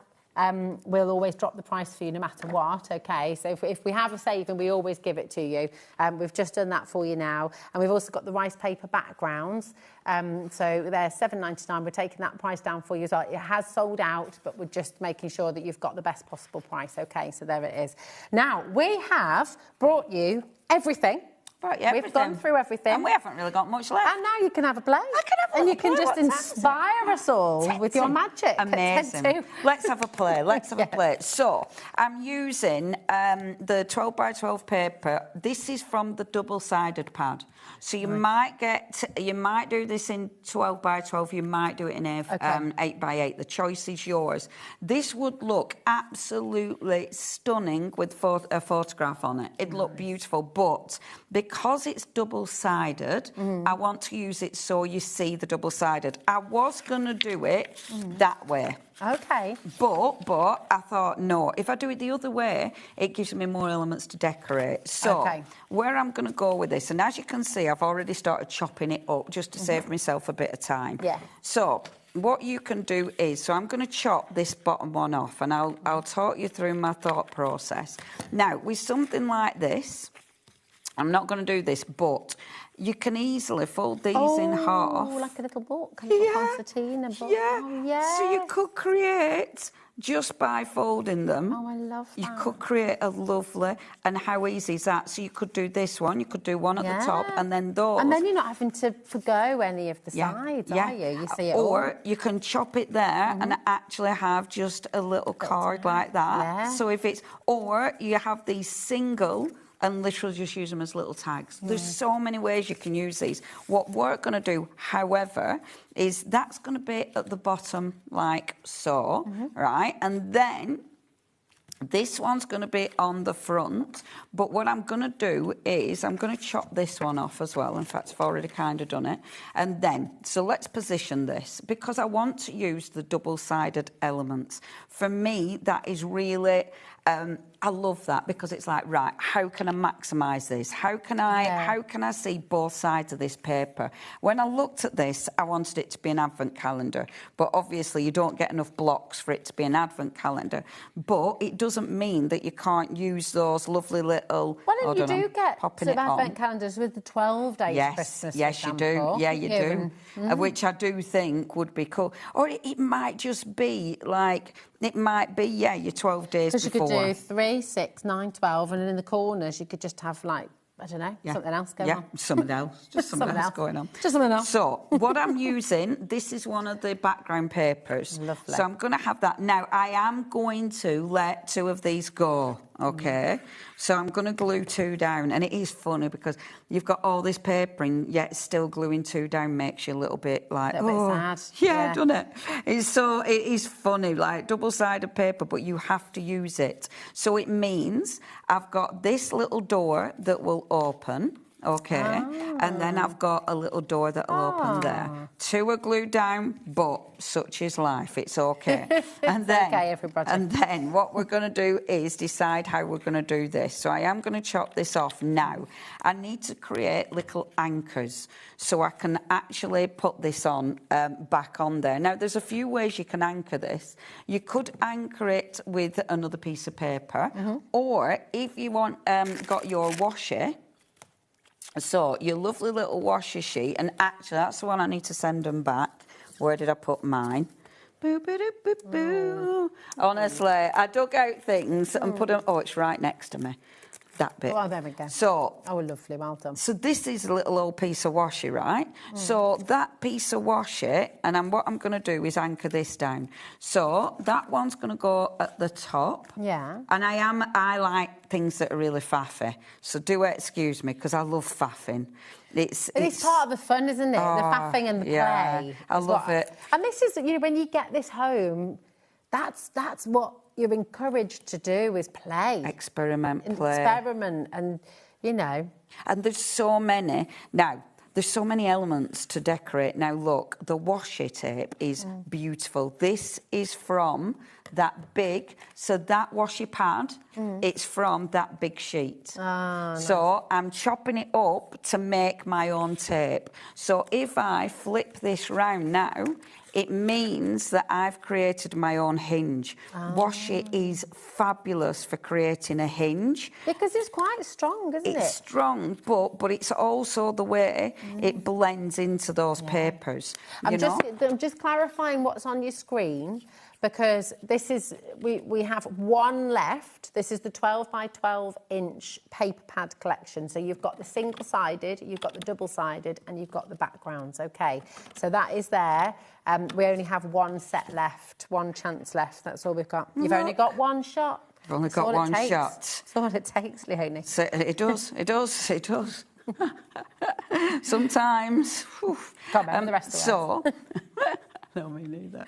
we'll always drop the price for you no matter what, OK? So if we have a saving, we always give it to you. We've just done that for you now. And we've also got the rice paper backgrounds. So they're $7.99. We're taking that price down for you as well. It has sold out, but we're just making sure that you've got the best possible price, OK? So there it is. Now, we have brought you everything. Right, yeah, We've gone through everything. And we haven't really got much left. And now you can have a play. I can have a And you little can play. just inspire us all with your magic. Amazing. Let's have a play. Let's have a play. So, I'm using the 12 by 12 paper. This is from the double-sided pad. So you might do this in 12 by 12, you might do it in 8 by 8. The choice is yours. This would look absolutely stunning with a photograph on it. It'd look beautiful, but because it's double-sided, I want to use it so you see the double-sided. I was going to do it that way. Okay. But I thought, no, if I do it the other way, it gives me more elements to decorate. So where I'm going to go with this, and as you can see, I've already started chopping it up just to save myself a bit of time. Yeah. So what you can do is, so I'm going to chop this bottom one off, and I'll talk you through my thought process. Now, with something like this, I'm not going to do this, but you can easily fold these in half. Oh, like a little book, a little concertina book. Yeah. Oh, yes. So you could create, just by folding them. Oh, I love that. You could create a lovely, and how easy is that? So you could do this one, you could do one at the top, and then those. And then you're not having to forgo any of the sides, are you? You see it all. Or you can chop it there and actually have just a little card like that. Yeah. So if it's, or you have these single and literally just use them as little tags. There's so many ways you can use these. What we're going to do, however, is that's going to be at the bottom like so, right? And then this one's going to be on the front, but what I'm going to do is I'm going to chop this one off as well. In fact, I've already kind of done it. And then, so let's position this, because I want to use the double-sided elements. For me, that is really... I love that, because it's like, right, how can I maximise this? How can I see both sides of this paper? When I looked at this, I wanted it to be an advent calendar, but obviously you don't get enough blocks for it to be an advent calendar. But it doesn't mean that you can't use those lovely little... Well, you do get sort of advent calendars with the 12 days Christmas, Yes, you do. Yeah, you do. Which I do think would be cool. Or it might just be like... It might be, your 12 days before. Because you could do 3, 6, 9, 12, and then in the corners you could just have, like, I don't know, something else going on. Yeah, something else. Just something else going on. Just something else. So, what I'm using, this is one of the background papers. Lovely. So, I'm going to have that. Now, I am going to let 2 of these go, OK? So, I'm going to glue 2 down. And it is funny because you've got all this paper and yet still gluing 2 down makes you a little bit like, a little bit sad. Yeah, doesn't it? It is funny, like double-sided paper, but you have to use it. So, it means I've got this little door that will open, OK? And then I've got a little door that'll open there. 2 are glued down, but such is life. It's OK. And then, okay, everybody. And then what we're going to do is decide how we're going to do this. So I am going to chop this off now. I need to create little anchors so I can actually put this on back on there. Now, there's a few ways you can anchor this. You could anchor it with another piece of paper, or if you want, got your washi. So, your lovely little washi sheet, and actually, that's the one I need to send them back. Where did I put mine? Boo, boo, boo, boo, boo. Honestly, I dug out things and put them... Oh, it's right next to me. That bit. Oh, there we go. So... Oh, lovely, well done. So this is a little old piece of washi, right? So that piece of washi, and what I'm going to do is anchor this down. So that one's going to go at the top. Yeah. And I like things that are really faffy. So do excuse me, because I love faffing. It's part of the fun, isn't it? The faffing and the play. I love it. And this is, when you get this home, that's what you're encouraged to do, is play. Experiment, and, And there's so many. Now, there's so many elements to decorate. Now, look, the washi tape is beautiful. This is from that big... So that washi pad, it's from that big sheet. So I'm chopping it up to make my own tape. So if I flip this round now... It means that I've created my own hinge. Washi is fabulous for creating a hinge. Because it's quite strong, isn't it? It's strong, but it's also the way it blends into those papers. I'm just clarifying what's on your screen, because this is, we have one left. This is the 12 by 12 inch paper pad collection. So you've got the single-sided, you've got the double-sided, and you've got the backgrounds, OK? So that is there. We only have one set left, one chance left. That's all we've got. You've only got one shot. You've only got one shot. That's all it takes, Leonie. So it does. Sometimes. Can't remember the rest of the So, no, me neither.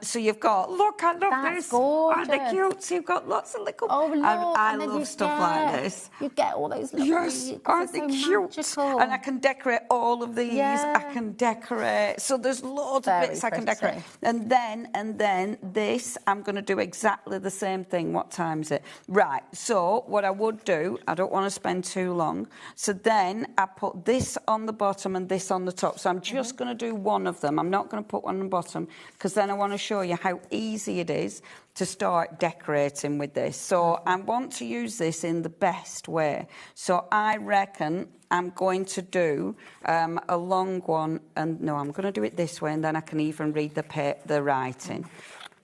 So you've got, look, I love That's this. gorgeous. Aren't they cute? So you've got lots of little... Oh, look, I and then love you stuff get, like this. You get all those lovely... Yes, aren't they cute? Magical. And I can decorate all of these. Yeah. I can decorate. So there's loads of Very bits I can pretty. decorate. And then this, I'm going to do exactly the same thing. What time is it? Right, so what I would do, I don't want to spend too long. So then I put this on the bottom and this on the top. So I'm just going to do one of them. I'm not going to put one on the bottom because then I want to show you how easy it is to start decorating with this. So I want to use this in the best way. So I reckon I'm going to do a long one, and no, I'm going to do it this way, and then I can even read the writing.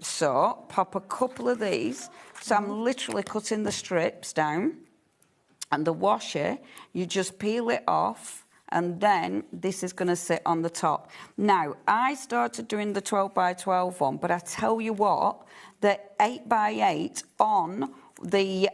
So pop a couple of these. So I'm literally cutting the strips down, and the washer, you just peel it off, and then this is going to sit on the top. Now, I started doing the 12 by 12 one, but I tell you what, the 8 by 8 on the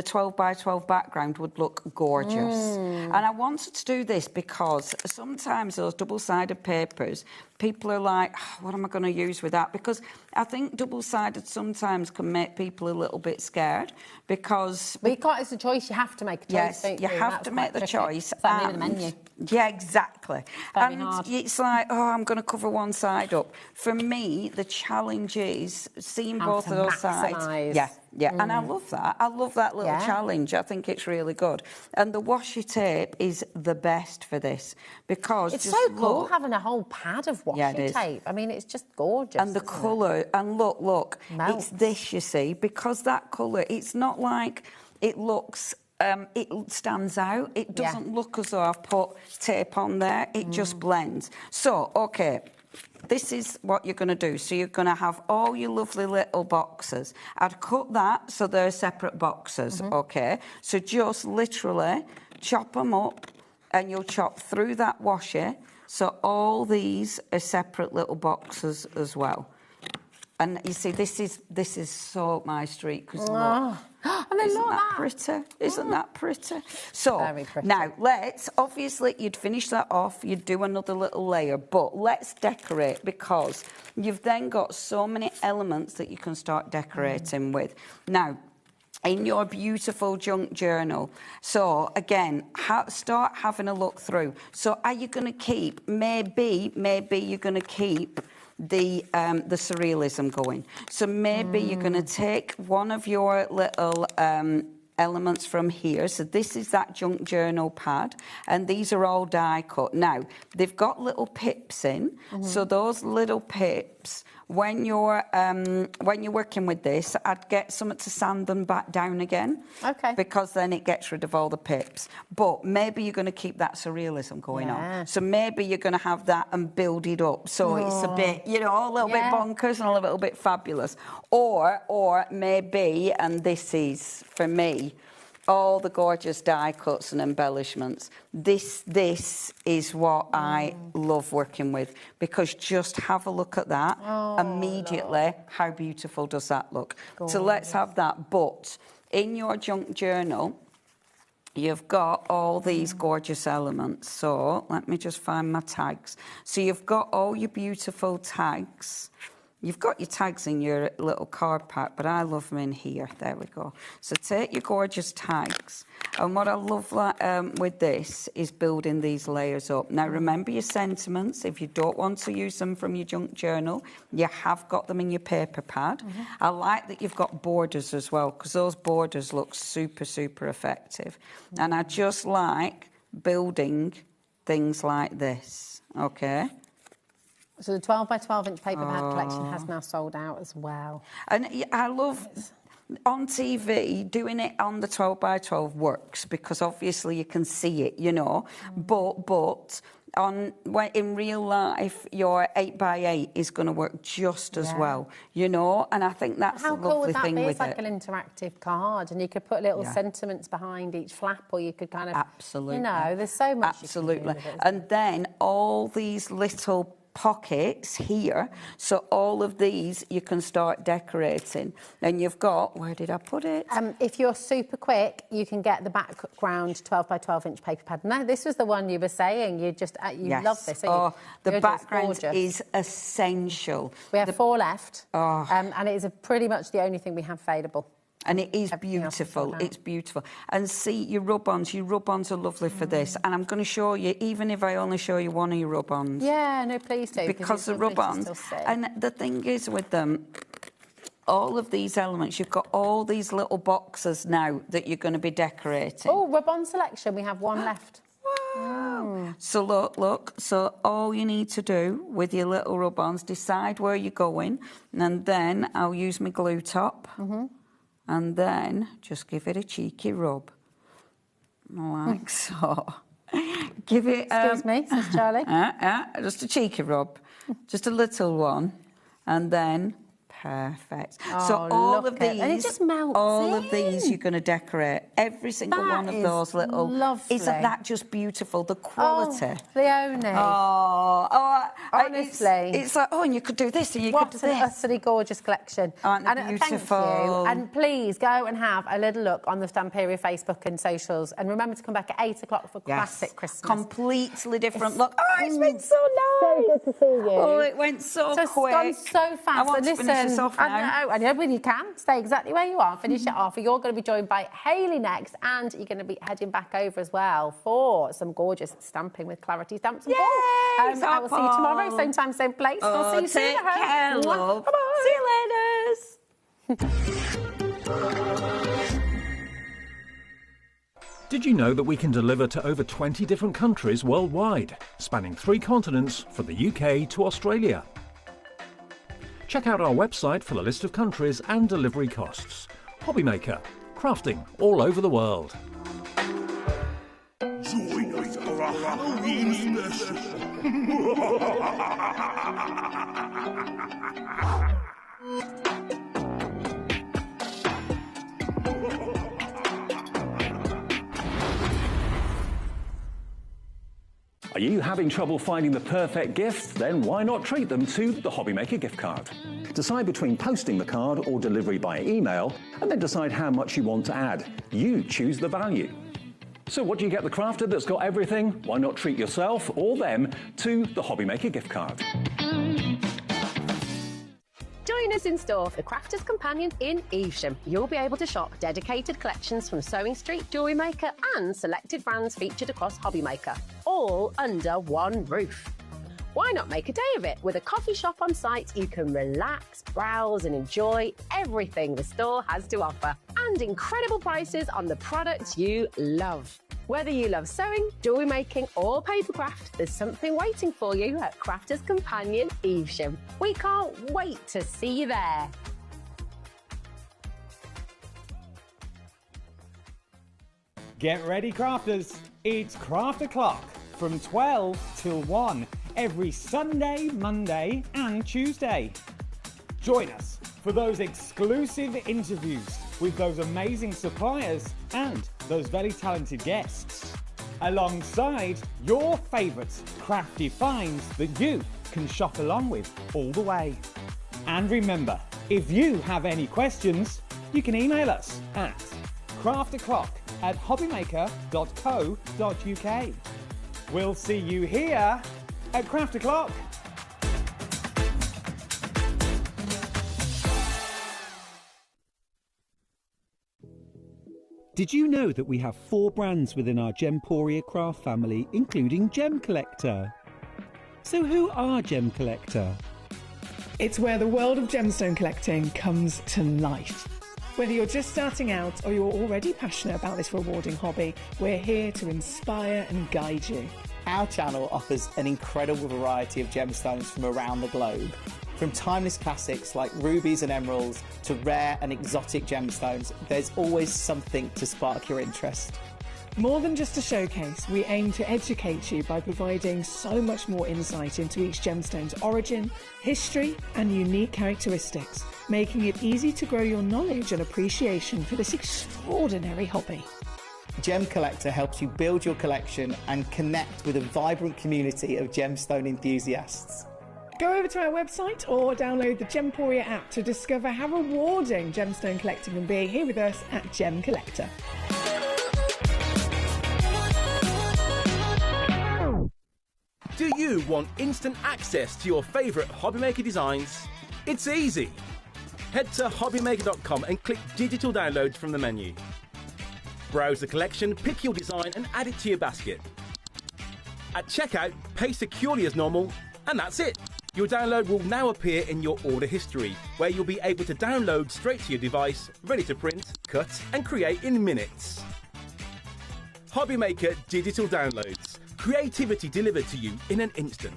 12 by 12 background would look gorgeous. And I wanted to do this because sometimes those double-sided papers, people are like, oh, what am I going to use with that? Because I think double-sided sometimes can make people a little bit scared because... But you can't, it's a choice, you have to make a choice, yes, don't you have to make the choice. It's like moving the menu. Yeah, exactly. Very hard. It's like, oh, I'm going to cover one side up. For me, the challenge is seeing How both to of those maximise. sides. Yeah, yeah, and I love that. I love that little challenge. I think it's really good. And the washi tape is the best for this because it's just so cool look, having a whole pad of washi tape. I mean, it's just gorgeous. and the colour, and look, Melts. it's this, you see, because that colour, it's not like it looks... it stands out. It doesn't look as though I've put tape on there. It just blends. So, OK, this is what you're going to do. So you're going to have all your lovely little boxes. I'd cut that so they're separate boxes, OK? So just literally chop them up and you'll chop through that washer. So all these are separate little boxes as well. And you see, this is so my street because look. And then Isn't that pretty? Isn't that pretty? So, now, obviously, you'd finish that off, you'd do another little layer, but let's decorate because you've then got so many elements that you can start decorating with. Now, in your beautiful junk journal, so again, start having a look through. So are you going to keep, maybe you're going to keep the surrealism going. So maybe you're going to take one of your little elements from here. So this is that junk journal pad, and these are all die cut. Now, they've got little pips in, so those little pips, when you're working with this, I'd get something to sand them back down again. Okay. Because then it gets rid of all the pips. But maybe you're going to keep that surrealism going on. So maybe you're going to have that and build it up. So it's a bit, you know, a little bit bonkers and a little bit fabulous. Or maybe, and this is, for me, all the gorgeous die cuts and embellishments. This is what I love working with because just have a look at that immediately. How beautiful does that look? Gorgeous. So let's have that. But in your junk journal, you've got all these gorgeous elements. So let me just find my tags. So you've got all your beautiful tags. You've got your tags in your little card pack, but I love them in here. There we go. So take your gorgeous tags. And what I love with this is building these layers up. Now, remember your sentiments. If you don't want to use them from your junk journal, you have got them in your paper pad. I like that you've got borders as well, because those borders look super, super effective. And I just like building things like this, OK? So the 12 by 12 inch paper pad collection has now sold out as well. And I love on TV doing it on the 12 by 12 works because obviously you can see it, you know. But in real life, your 8 by 8 is going to work just as well, you know. And I think that's the lovely thing with it. How cool would that be? It's like an interactive card, and you could put little sentiments behind each flap, or you could kind of, you know, there's so much. Absolutely, and then all these little pockets here, so all of these you can start decorating. And you've got, where did I put it? If you're super quick, you can get the background 12 by 12 inch paper pad. No, this was the one you were saying. You just Yes. love this. The background is essential. We have 4 left, Oh. and it is pretty much the only thing we have available. And it is beautiful. It's beautiful. And see, your rub-ons are lovely for this. And I'm going to show you, even if I only show you one of your rub-ons. Yeah, no, please do. Because the rub-ons. And the thing is with them, all of these elements, you've got all these little boxes now that you're going to be decorating. Oh, rub-on selection. We have 1 left. Wow. So look. So all you need to do with your little rub-ons, decide where you're going. And then I'll use my glue top. And then just give it a cheeky rub, like so. Give it... Excuse me, says Charlie. Just a cheeky rub, just a little one, and then... Perfect. Oh, so all of these, and it just melts of these, you're going to decorate every single one of those little. Lovely. Isn't that just beautiful? The quality. Oh, Leonie. Honestly, it's like, and you could do this, and you could do this. What an utterly gorgeous collection. Aren't they beautiful? Thank you. And please go and have a little look on the Stamperia Facebook and socials, and remember to come back at 8 o'clock for classic Christmas. Completely different look. Oh, it's been so nice. So good to see you. Oh, it went so quick. It's gone so fast. I want to finish this off now. I know, when you can, stay exactly where you are, finish it off. You're going to be joined by Hayley next, and you're going to be heading back over as well for some gorgeous stamping with Clarity Stamps and Paul. I will see you tomorrow, same time, same place. I'll see you soon. Take care, love. Bye-bye. See you later. Did you know that we can deliver to over 20 different countries worldwide, spanning 3 continents from the UK to Australia? Check out our website for the list of countries and delivery costs. HobbyMaker, crafting all over the world. Join us for a Halloween special. Are you having trouble finding the perfect gift? Then why not treat them to the HobbyMaker gift card? Decide between posting the card or delivery by email, and then decide how much you want to add. You choose the value. So what do you get the crafter that's got everything? Why not treat yourself or them to the HobbyMaker gift card? Join us in store for the Crafter's Companion in Evesham. You'll be able to shop dedicated collections from Sewing Street, Jewellery Maker and selected brands featured across HobbyMaker, all under one roof. Why not make a day of it? With a coffee shop on site, you can relax, browse and enjoy everything the store has to offer, and incredible prices on the products you love. Whether you love sewing, jewellery making or papercraft, there's something waiting for you at Crafter's Companion Evesham. We can't wait to see you there. Get ready, crafters. It's Craft O'Clock from 12 till 1 every Sunday, Monday and Tuesday. Join us for those exclusive interviews with those amazing suppliers and those very talented guests, alongside your favourite crafty finds that you can shop along with all the way. And remember, if you have any questions, you can email us at crafto'clock@hobbymaker.co.uk. We'll see you here at Craft O'Clock. Did you know that we have 4 brands within our Gemporia craft family, including Gem Collector? So who are Gem Collector? It's where the world of gemstone collecting comes to life. Whether you're just starting out or you're already passionate about this rewarding hobby, we're here to inspire and guide you. Our channel offers an incredible variety of gemstones from around the globe. From timeless classics like rubies and emeralds to rare and exotic gemstones, there's always something to spark your interest. More than just a showcase, we aim to educate you by providing so much more insight into each gemstone's origin, history and unique characteristics, making it easy to grow your knowledge and appreciation for this extraordinary hobby. Gem Collector helps you build your collection and connect with a vibrant community of gemstone enthusiasts. Go over to our website or download the Gemporia app to discover how rewarding gemstone collecting can be here with us at Gem Collector. Do you want instant access to your favourite HobbyMaker designs? It's easy. Head to hobbymaker.com and click Digital Downloads from the menu. Browse the collection, pick your design and add it to your basket. At checkout, pay securely as normal, and that's it. Your download will now appear in your order history, where you'll be able to download straight to your device, ready to print, cut and create in minutes. HobbyMaker Digital Downloads. Creativity delivered to you in an instant.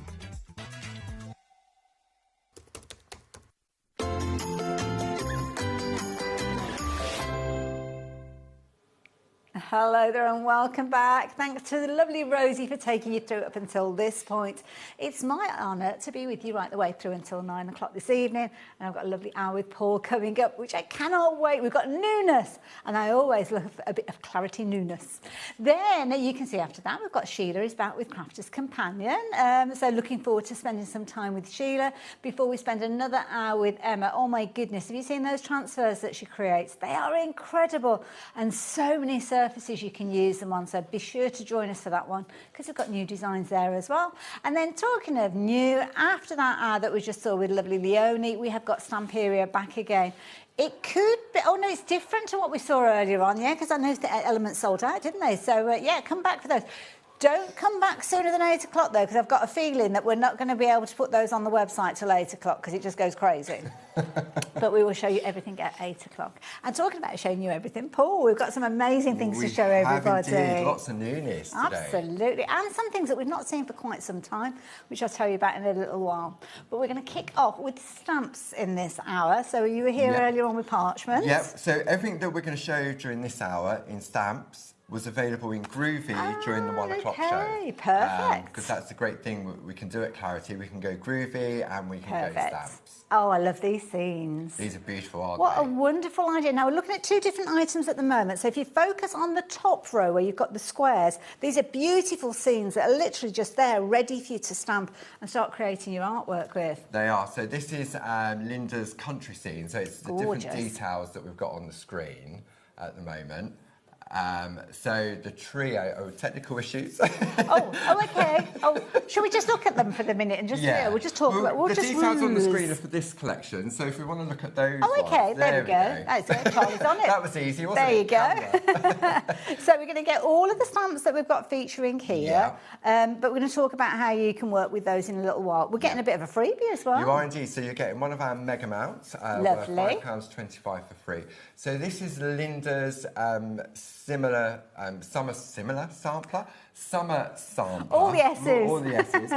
Hello there and welcome back. Thanks to the lovely Rosie for taking you through up until this point. It's my honour to be with you right the way through until 9 o'clock this evening. And I've got a lovely hour with Paul coming up, which I cannot wait. We've got newness. And I always look for a bit of clarity newness. Then you can see after that, we've got Sheila is back with Crafter's Companion. So looking forward to spending some time with Sheila before we spend another hour with Emma. Oh my goodness, have you seen those transfers that she creates? They are incredible. And so many surfaces you can use them on, so be sure to join us for that one because we've got new designs there as well. And then talking of new, after that hour that we just saw with lovely Leonie, we have got Stamperia back again. It could be, oh no, it's different to what we saw earlier on, yeah, because I know the elements sold out, didn't they? So yeah, come back for those. Don't come back sooner than 8 o'clock though, because I've got a feeling that we're not going to be able to put those on the website till 8 o'clock because it just goes crazy. But we will show you everything at 8 o'clock. And talking about showing you everything, Paul, we've got some amazing things to show everybody. We have indeed, lots of newness today. Absolutely, and some things that we've not seen for quite some time, which I'll tell you about in a little while. But we're going to kick off with stamps in this hour. So you were here earlier on with parchment. Yep, so everything that we're going to show you during this hour in stamps was available in Groovy during the 1 o'clock show. Okay, perfect. Because that's the great thing we can do at Clarity. We can go Groovy and we can go stamps. Oh, I love these scenes. These are beautiful, aren't What they? a wonderful idea. Now, we're looking at two different items at the moment. So if you focus on the top row where you've got the squares, these are beautiful scenes that are literally just there, ready for you to stamp and start creating your artwork with. They are. So this is Linda's country scene. So it's the different details that we've got on the screen at the moment. So the trio, technical issues. Okay. Shall we just look at them for the minute and just we'll just talk about the details on the screen are for this collection. So if we want to look at those, there we go. That's it. Charlie's on it. That was easy, wasn't it? There you go. So we're going to get all of the stamps that we've got featuring here, but we're going to talk about how you can work with those in a little while. We're getting a bit of a freebie as well. You are indeed. So you're getting one of our mega mounts, worth £5.25 for free. So this is Linda's summer sampler. All the S's. All the S's.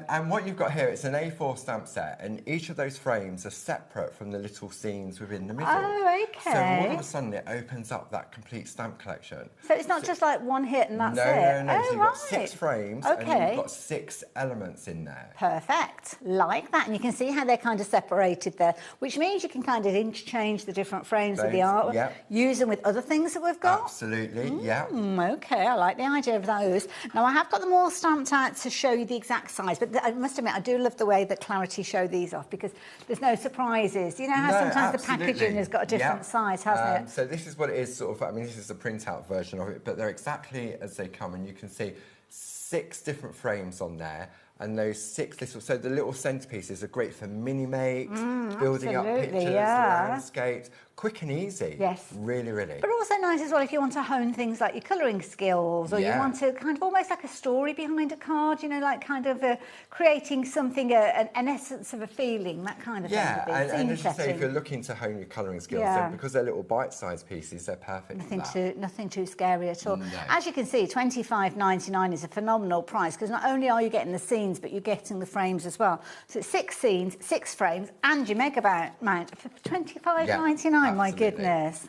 And what you've got here, it's an A4 stamp set, and each of those frames are separate from the little scenes within the middle. Oh, okay. So all of a sudden it opens up that complete stamp collection. So it's not just like one hit and that's it? No. So you've got 6 frames and you've got 6 elements in there. Perfect. Like that. And you can see how they're kind of separated there, which means you can kind of interchange the different frames of the artwork, use them with other things that we've got. Absolutely, Okay, I like the idea of those. Now, I have got them all stamped out to show you the exact size, but I must admit, I do love the way that Clarity show these off because there's no surprises. You know how sometimes the packaging has got a different size, hasn't it? So this is what it is sort of, I mean, this is a printout version of it, but they're exactly as they come, and you can see 6 different frames on there. And those 6 little, so the little centerpieces are great for mini makes, building up pictures, landscapes, quick and easy. Yes. Really. But also nice as well if you want to hone things like your colouring skills, or you want to kind of almost like a story behind a card, you know, like kind of creating something, an essence of a feeling, that kind of thing. And as you say, if you're looking to hone your colouring skills, then because they're little bite-sized pieces, they're perfect for that. Nothing too scary at all. No. As you can see, £25.99 is a phenomenal price because not only are you getting the scenes, but you're getting the frames as well. So it's 6 scenes, 6 frames, and your mega mount for £25.99. My goodness.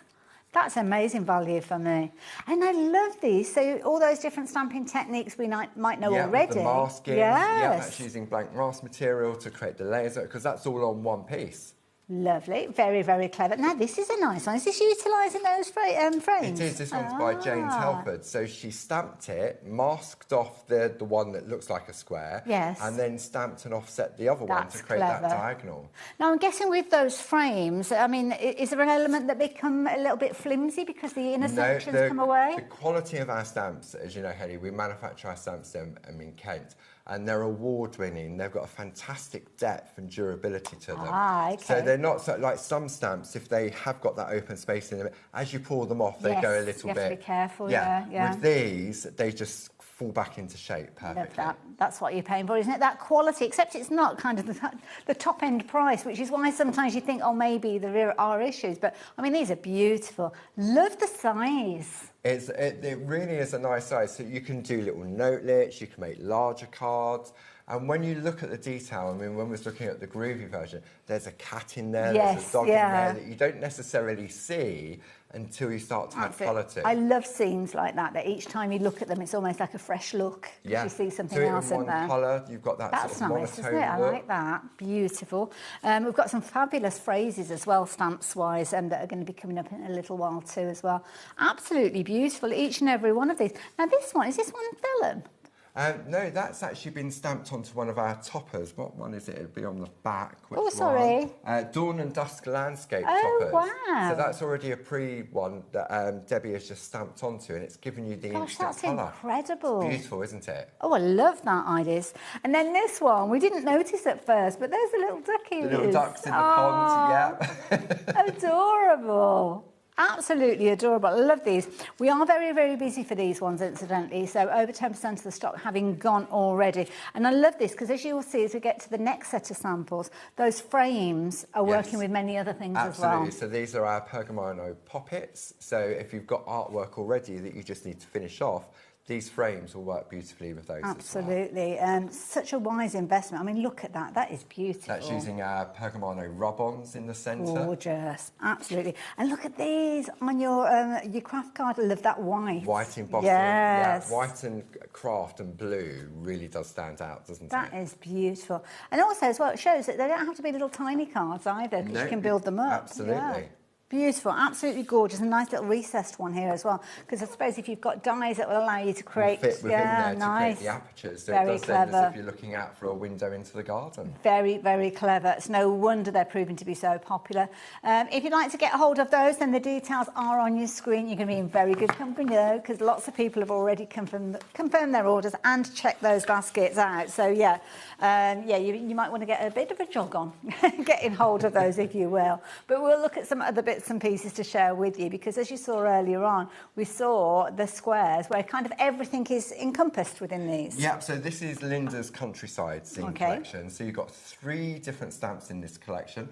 That's amazing value for me. And I love these. So all those different stamping techniques we might know already. The masking. That's using blank mask material to create the layers, because that's all on one piece. Lovely, very, very clever. Now, this is a nice one. Is this utilising those frames? It is. This one's by Jane Telford. So she stamped it, masked off the one that looks like a square, yes, and then stamped and offset the other one to create that diagonal. Now, I'm guessing with those frames, I mean, is there an element that become a little bit flimsy because the inner sections come away? The quality of our stamps, as you know, Henny, we manufacture our stamps in Kent, and they're award-winning. They've got a fantastic depth and durability to them. Okay. So they're not so, like some stamps, if they have got that open space in them, as you pull them off, they go a little bit. You have to be careful, yeah. With these, they just fall back into shape perfectly. Love that. That's what you're paying for, isn't it? That quality, except it's not kind of the top-end price, which is why sometimes you think, oh, maybe there are issues. But, I mean, these are beautiful. Love the size. It really is a nice size. So you can do little notelets, you can make larger cards. And when you look at the detail, I mean, when we was looking at the groovy version, there's a cat in there, there's a dog in there that you don't necessarily see until you start to add colour to. I love scenes like that each time you look at them, it's almost like a fresh look. Yeah. You see something else in there. One colour, you've got that sort of monotone nice, isn't it? I like that. Beautiful. We've got some fabulous phrases as well, stamps-wise, that are going to be coming up in a little while too as well. Absolutely beautiful, each and every one of these. Now, this one, is this one vellum? No, that's actually been stamped onto one of our toppers. What one is it? It'll be on the back. Oh, sorry. Dawn and Dusk Landscape toppers. Oh, wow. So that's already a pre-one that Debbie has just stamped onto, and it's given you the instant colour. That's incredible. It's beautiful, isn't it? Oh, I love that, ideas. And then this one, we didn't notice at first, but there's the little duckies. The little ducks in the pond, yeah. Adorable. Absolutely adorable. I love these. We are very, very busy for these ones, incidentally. So over 10% of the stock having gone already. And I love this because, as you will see, as we get to the next set of samples, those frames are working with many other things as well. Absolutely. So these are our Pergamino poppets. So if you've got artwork already that you just need to finish off, these frames will work beautifully with those. Absolutely. Such a wise investment. I mean, look at that. That is beautiful. That's using our Pergamino rub-ons in the centre. Gorgeous. Absolutely. And look at these on your craft card. I love that white. White embossing. Yes. Yeah, white and craft and blue really does stand out, doesn't it? That is beautiful. And also, as well, it shows that they don't have to be little tiny cards either, because you can build them up. Absolutely. Yeah. Beautiful, absolutely gorgeous. A nice little recessed one here as well, because I suppose if you've got dies that will allow you to create, fit within there to create the apertures. So very it does clever. As if you're looking out for a window into the garden. Very, very clever. It's no wonder they're proving to be so popular. If you'd like to get a hold of those, then the details are on your screen. You're going to be in very good company though, because lots of people have already confirmed their orders and checked those baskets out. So yeah, you might want to get a bit of a jog on, getting hold of those if you will. But we'll look at some other bits and pieces to share with you, because as you saw earlier on, we saw the squares where kind of everything is encompassed within these. Yeah, so this is Linda's Countryside scene collection. So you've got 3 different stamps in this collection.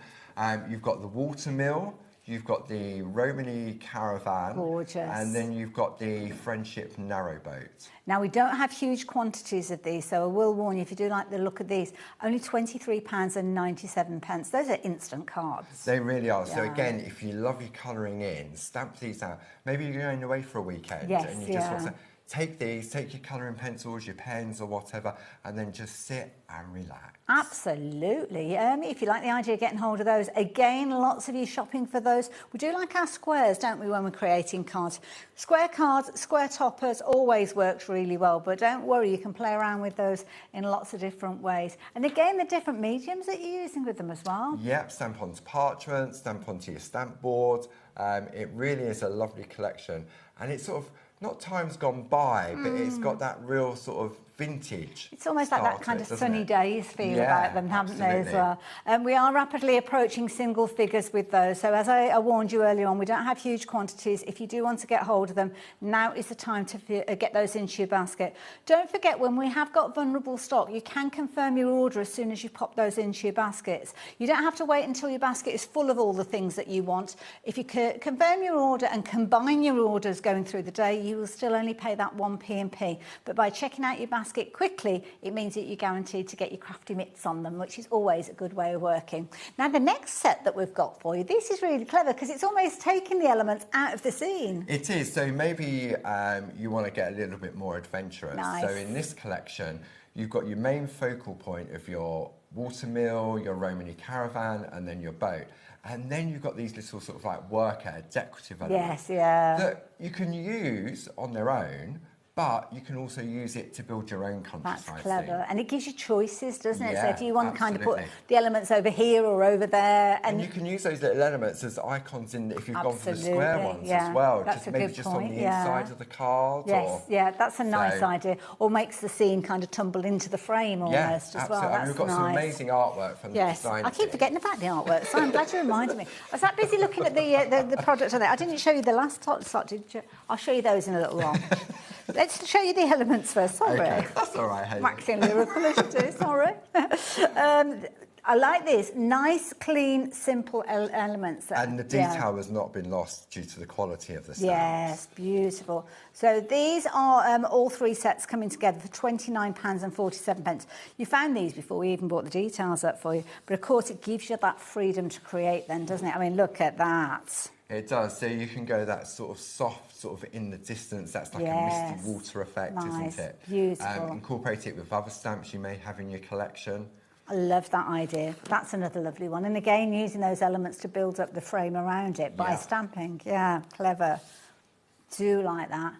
You've got the Watermill, you've got the Romany Caravan, gorgeous, and then you've got the Friendship Narrowboat. Now, we don't have huge quantities of these, so I will warn you, if you do like the look of these, only £23.97. Those are instant cards. They really are. Yeah. So again, if you love your colouring in, stamp these out. Maybe you're going away for a weekend and you just want to take these, take your colouring pencils, your pens or whatever, and then just sit and relax. Absolutely. If you like the idea of getting hold of those, again, lots of you shopping for those. We do like our squares, don't we, when we're creating cards? Square cards, square toppers always works really well, but don't worry, you can play around with those in lots of different ways. And again, the different mediums that you're using with them as well. Yep, stamp onto parchment, stamp onto your stamp board. It really is a lovely collection, and it's sort of not times gone by, but it's got that real sort of vintage. It's almost like that kind of sunny days feel about them, haven't they, as well? We are rapidly approaching single figures with those. So as I warned you earlier on, we don't have huge quantities. If you do want to get hold of them, now is the time to get those into your basket. Don't forget, when we have got vulnerable stock, you can confirm your order as soon as you pop those into your baskets. You don't have to wait until your basket is full of all the things that you want. If you confirm your order and combine your orders going through the day, you will still only pay that 1 P&P. But by checking out your basket quickly, it means that you're guaranteed to get your crafty mitts on them, which is always a good way of working. Now, the next set that we've got for you, this is really clever because it's almost taking the elements out of the scene. It is. So maybe you want to get a little bit more adventurous. Nice. So in this collection, you've got your main focal point of your Watermill, your Romany Caravan, and then your boat. And then you've got these little sort of like worker, decorative Yes, elements yeah. that you can use on their own, but you can also use it to build your own countryside That's clever. scene. And it gives you choices, doesn't it? So Yeah, if you want to kind of put absolutely. the elements over here or over there. And you can use those little elements as icons in if you've gone for the square Absolutely, ones yeah. as well. That's Just a maybe good just point, on the yeah. inside of the card. Yes, or, yeah, that's a nice so- idea. Or makes the scene kind of tumble into the frame almost Yeah, as absolutely. well. And That's we've got nice. some amazing artwork from the Yes, design I keep team. forgetting about the artwork, so I'm glad you reminded me. I was that busy looking at the product on there. I didn't show you the last slot, did you? I'll show you those in a little while. Let's show you the elements first. Sorry. Okay, that's all right, Hayley. Waxing lyrical as you do, sorry. I like this. Nice, clean, simple elements. And the detail has not been lost due to the quality of the stamps. Yes, beautiful. So these are all three sets coming together for £29.47. You found these before we even brought the details up for you. But of course, it gives you that freedom to create then, doesn't it? I mean, look at that. It does. So you can go that sort of soft, sort of in the distance. That's like a Yes. misty water effect, Nice. isn't it? Beautiful. Incorporate it with other stamps you may have in your collection. I love that idea. That's another lovely one. And again, using those elements to build up the frame around it by Yeah. stamping. Yeah, clever. Do like that.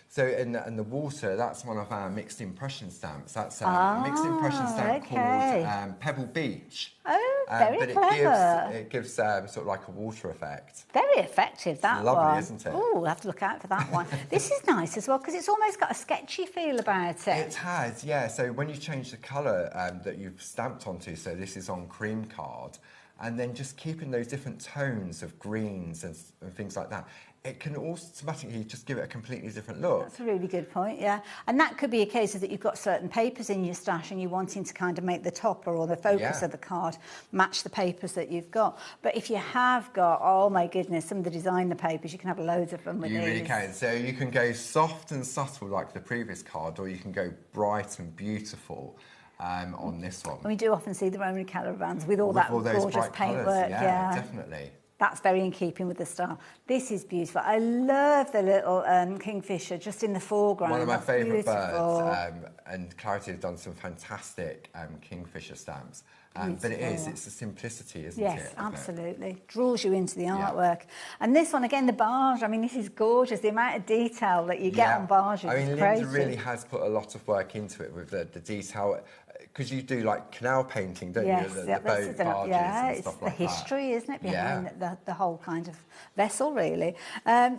So in the water, that's one of our mixed impression stamps. That's a mixed impression stamp called Pebble Beach. Oh, very but clever. it gives sort of like a water effect. Very effective, that lovely, one. isn't it? Oh, we'll have to look out for that one. This is nice as well because it's almost got a sketchy feel about it. It has, yeah. So when you change the colour that you've stamped onto, so this is on cream card, and then just keeping those different tones of greens and things like that, it can automatically just give it a completely different look. That's a really good point, yeah. And that could be a case of that you've got certain papers in your stash and you're wanting to kind of make the topper or the focus Yeah. of the card match the papers that you've got. But if you have got, oh my goodness, some of the designer papers, you can have loads of fun with You these. really can. So you can go soft and subtle like the previous card, or you can go bright and beautiful on this one. And we do often see the Roman caravans with all With that all those gorgeous bright paintwork. colours, Yeah, definitely. That's very in keeping with the style. This is beautiful. I love the little kingfisher just in the foreground. One of my That's favourite beautiful. birds, and Clarity have done some fantastic kingfisher stamps. But it's the simplicity, isn't it? Yes, of it? absolutely. Draws you into the artwork. And this one, again, the barge, I mean, this is gorgeous. The amount of detail that you get on barges I mean, is Linda crazy. really has put a lot of work into it with the detail, because you do like canal painting, don't you? The boat barges and stuff like the history, isn't it, Yeah. behind the whole kind of vessel, really.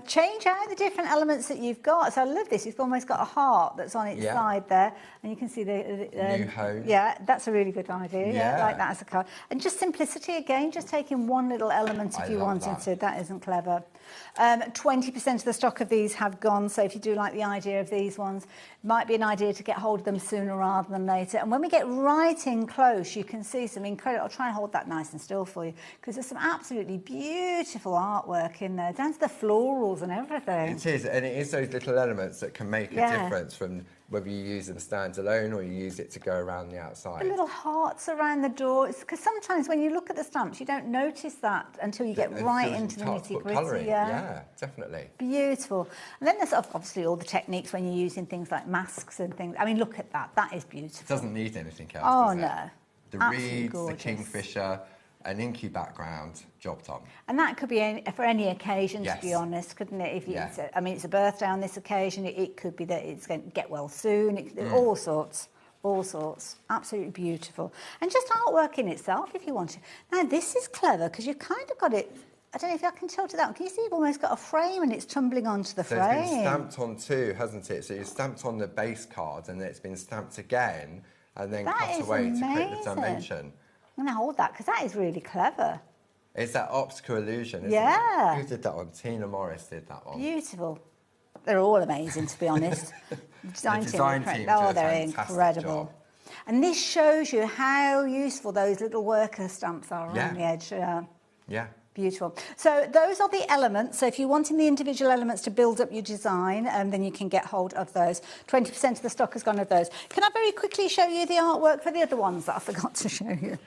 Change out the different elements that you've got. So I love this. You've almost got a heart that's on its side there, and you can see the New home. Yeah, that's a really good idea. Yeah, Yeah. like that as a card. And just simplicity again, just taking one little element if I you love wanted that. to. That isn't clever. 20% of the stock of these have gone, so if you do like the idea of these ones, it might be an idea to get hold of them sooner rather than later. And when we get right in close, you can see some incredible... I'll try and hold that nice and still for you, because there's some absolutely beautiful artwork in there, down to the florals and everything. It is, and it is those little elements that can make a Yeah. difference from whether you use them standalone or you use it to go around the outside. The little hearts around the door, because sometimes when you look at the stamps, you don't notice that until you get right into the nitty-gritty. Yeah, definitely. Beautiful. And then there's obviously all the techniques when you're using things like masks and things. I mean, look at that. That is beautiful. It doesn't need anything else, Oh, does it? no. The Absolutely reeds, gorgeous. the kingfisher, an inky background, job done. And that could be for any occasion, Yes. to be honest, couldn't it? If you, Yeah. I mean, it's a birthday on this occasion. It could be that it's going to get well soon. All sorts. All sorts. Absolutely beautiful. And just artwork in itself, if you want to. Now, this is clever because you've kind of got it... I don't know if I can tilt it out. Can you see you've almost got a frame and it's tumbling onto the So frame? it's been stamped on too, hasn't it? So you've stamped on the base card and then it's been stamped again and then That cut is away to create the amazing. dimension. I'm going to hold that because that is really clever. It's that optical illusion, isn't Yeah. it? Who did that one? Tina Morris did that one. Beautiful. They're all amazing, to be honest. The design team do oh, a they're fantastic incredible. job. And this shows you how useful those little worker stamps are Yeah. around the edge. Yeah. Beautiful. So those are the elements. So if you're wanting the individual elements to build up your design, then you can get hold of those. 20% of the stock has gone of those. Can I very quickly show you the artwork for the other ones that I forgot to show you?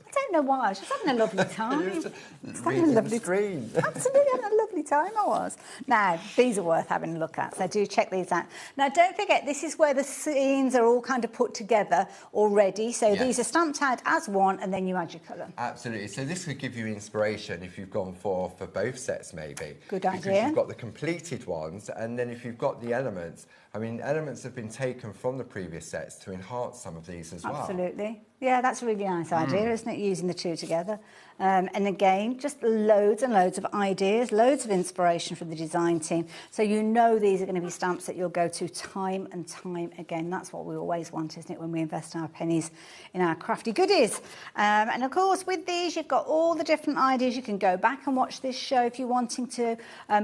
I don't know why. I was just having a lovely time. Just having a lovely screen. Absolutely having a lovely time I was. Now, these are worth having a look at, so do check these out. Now, don't forget, this is where the scenes are all kind of put together already. So these are stamped out as one, and then you add your colour. Absolutely. So this could give you inspiration if you've gone for both sets, maybe. Good because idea. You've got the completed ones, and then if you've got the elements, I mean, elements have been taken from the previous sets to enhance some of these as well. Absolutely. Yeah, that's a really nice idea, isn't it, using the two together? And again, just loads and loads of ideas, loads of inspiration from the design team. So you know these are going to be stamps that you'll go to time and time again. That's what we always want, isn't it, when we invest our pennies in our crafty goodies. And of course, with these, you've got all the different ideas. You can go back and watch this show if you're wanting to.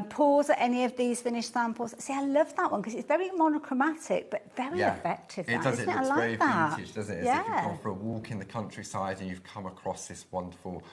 Pause at any of these finished samples. See, I love that one because it's very monochromatic, but very effective. It does. It looks very vintage, doesn't it? As if you've Yeah. gone for a walk in the countryside and you've come across this wonderful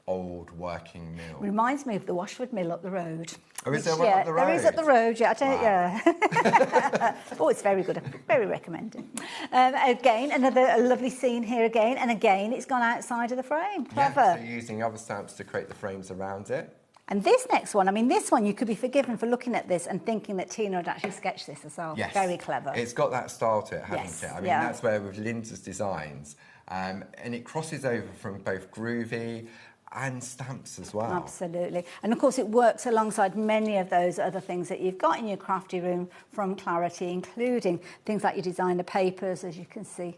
old working mill. Reminds me of the Washwood Mill up the road. Oh, is there one up the road? There is up the road, yeah. I don't, Wow. yeah. Oh, it's very good. Very recommended. Again, a lovely scene here again. And again, it's gone outside of the frame. Clever. Yeah, so you're using other stamps to create the frames around it. And this next one, I mean, this one, you could be forgiven for looking at this and thinking that Tina had actually sketched this herself. Yes. Very clever. It's got that style to it, hasn't Yes, it? I mean, yeah. that's where with Linda's designs, and it crosses over from both groovy and stamps as well. Absolutely. And of course, it works alongside many of those other things that you've got in your crafty room from Clarity, including things like your designer papers, as you can see.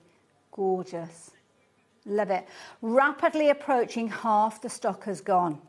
Gorgeous. Love it. Rapidly approaching half the stock has gone.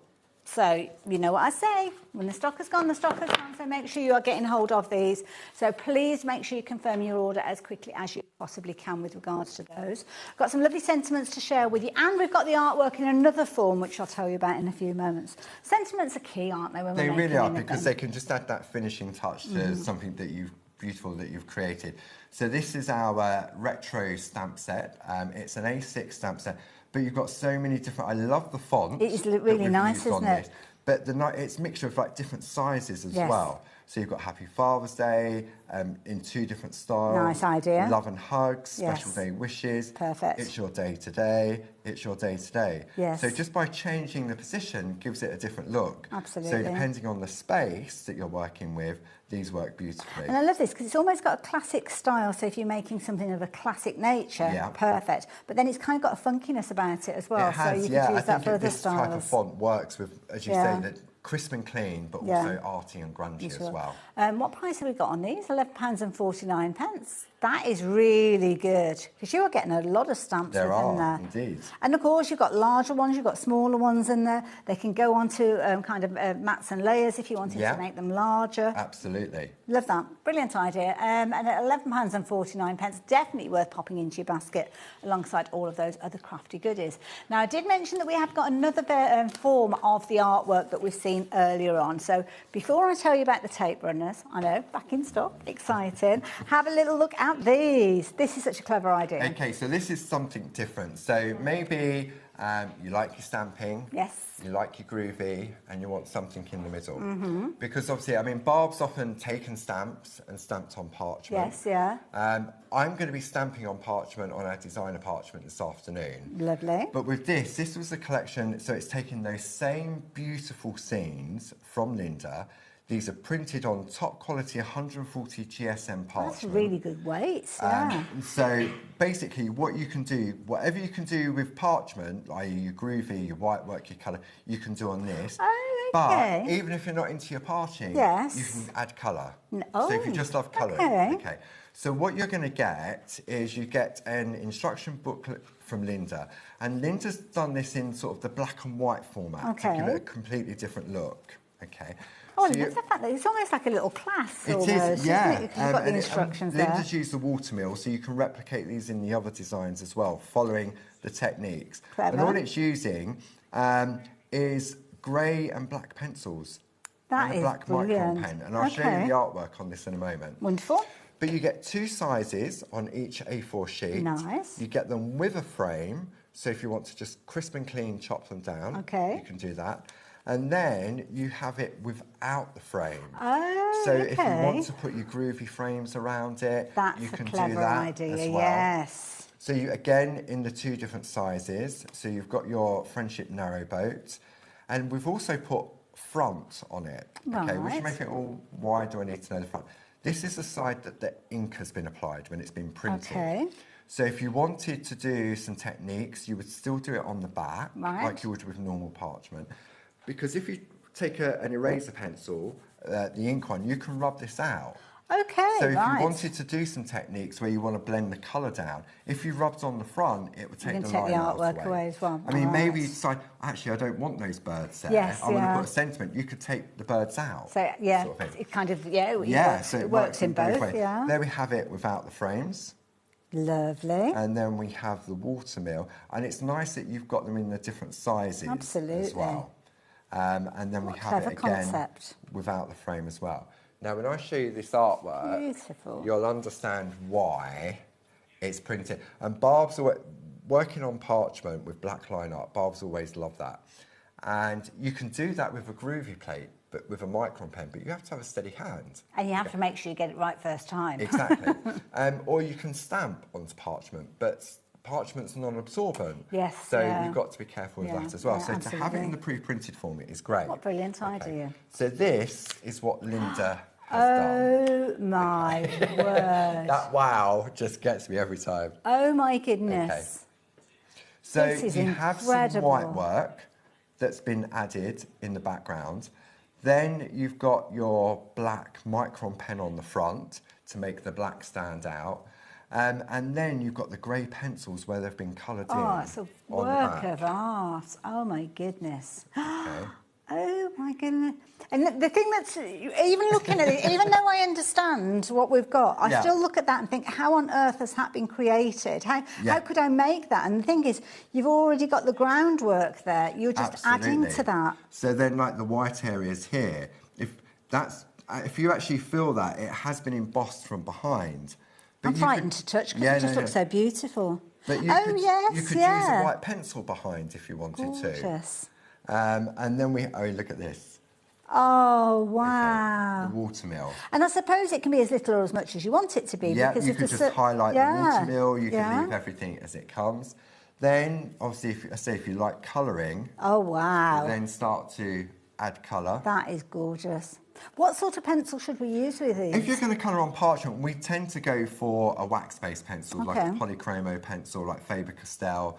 So, you know what I say, when the stock has gone, the stock has gone, so make sure you are getting hold of these. So please make sure you confirm your order as quickly as you possibly can with regards to those. Got some lovely sentiments to share with you, and we've got the artwork in another form, which I'll tell you about in a few moments. Sentiments are key, aren't they, when They we're really making are, anything? because they can just add that finishing touch to something that beautiful that you've created. So this is our retro stamp set. It's an A6 stamp set. But you've got so many different. I love the font. It is really nice, isn't it? But it's a mixture of like different sizes as well. So you've got Happy Father's Day in 2 different styles. Nice idea. Love and Hugs, Yes. Special Day Wishes. Perfect. It's Your Day Today. It's Your Day Today. Yes. So just by changing the position gives it a different look. Absolutely. So depending on the space that you're working with, these work beautifully. And I love this because it's almost got a classic style. So if you're making something of a classic nature, perfect. But then it's kind of got a funkiness about it as well. It has, so you can use that for other this styles. type of font works with, as you say, that crisp and clean, but also arty and grungy as well. What price have we got on these? £11.49. That is really good because you are getting a lot of stamps within there. Indeed. And of course, you've got larger ones, you've got smaller ones in there. They can go onto kind of mats and layers if you wanted to make them larger. Absolutely. Love that. Brilliant idea. And at £11.49, definitely worth popping into your basket alongside all of those other crafty goodies. Now, I did mention that we have got another form of the artwork that we've seen earlier on. So before I tell you about the tape runners, I know, back in stock, exciting, have a little look at these. This is such a clever idea. Okay, so this is something different. So maybe you like your stamping. Yes. You like your groovy, and you want something in the middle. Because obviously, I mean, Barb's often taken stamps and stamped on parchment. Yes, yeah. I'm going to be stamping on parchment on our designer parchment this afternoon. Lovely. But with this was a collection, so it's taking those same beautiful scenes from Linda. These are printed on top quality 140 GSM parchment. That's really good weights, yeah. So basically what you can do, whatever you can do with parchment, i.e. your groovy, your white work, your colour, you can do on this. Oh, okay. But even if you're not into your parching, Yes. you can add colour. Oh, so if you just love colouring, okay. So what you're going to get is you get an instruction booklet from Linda, and Linda's done this in sort of the black and white format to give it a completely different look. Okay. Oh, so I love the fact that it's almost like a little class. It almost, is, yeah. Isn't it? You've got the instructions there. Linda's used the water mill, so you can replicate these in the other designs as well, following the techniques. Clever. And all it's using is grey and black pencils. That and is a black brilliant. micron pen. And I'll show you the artwork on this in a moment. Wonderful. But you get 2 sizes on each A4 sheet. Nice. You get them with a frame, so if you want to just crisp and clean chop them down, you can do that. And then you have it without the frame. Oh, so if you want to put your groovy frames around it, you can do that idea, as well. Yes. So you, again, in the 2 different sizes. So you've got your Friendship Narrowboat, and we've also put front on it. Okay, which Right. makes it all. Why do I need to know the front? This is the side that the ink has been applied when it's been printed. Okay. So if you wanted to do some techniques, you would still do it on the back, Right. like you would with normal parchment. Because if you take an eraser pencil, the ink one, you can rub this out. Okay, So if right. you wanted to do some techniques where you want to blend the colour down, if you rubbed on the front, it would take You the can take line the art artwork away as well. I mean, maybe Right. you decide, actually, I don't want those birds there. Yes, I want to yeah. put a sentiment. You could take the birds out. So, yeah, sort of thing. it kind of, yeah, Yeah, works, so it works in both, ways. yeah. There we have it without the frames. Lovely. And then we have the watermill. And it's nice that you've got them in the different sizes Absolutely. as well. And then we What a have it clever again concept. without the frame as well. Now, when I show you this artwork, Beautiful. you'll understand why it's printed. And Barb's working on parchment with black line art. Barb's always loved that. And you can do that with a groovy plate, but with a micron pen, but you have to have a steady hand. And you have to make sure you get it right first time. Exactly. Or you can stamp onto parchment, but parchment's non-absorbent. Yes, So yeah. you've got to be careful with Yeah, that as well. yeah, So to have it absolutely. in the pre-printed form is great. What a brilliant idea. So this is what Linda has done. Oh my word. That wow just gets me every time. Oh my goodness. Okay. So This is you have some incredible. white work that's been added in the background. Then you've got your black micron pen on the front to make the black stand out. And then you've got the grey pencils where they've been coloured in. Oh, it's a on the work back. of art. Oh my goodness. Okay. Oh my goodness. And the thing that's, even looking at it, even though I understand what we've got, I Yeah. still look at that and think, how on earth has that been created? How could I make that? And the thing is, you've already got the groundwork there. You're just adding to that. So then, like the white areas here, if you actually feel that, it has been embossed from behind. But I'm you frightened could- to touch because Yeah, it just no, looks no. so beautiful. But you oh, could, yes, you could yeah. use a white pencil behind if you wanted Gorgeous. to. And then look at this, Oh, wow. the watermill. And I suppose it can be as little or as much as you want it to be. Yeah, because you if could the just cer- highlight the watermill, you yeah. can leave everything as it comes. Then, obviously, if you like colouring, Oh, wow. then start to add colour. That is gorgeous. What sort of pencil should we use with these? If you're going to colour on parchment, we tend to go for a wax-based pencil, like a Okay. polychromo pencil, like Faber-Castell.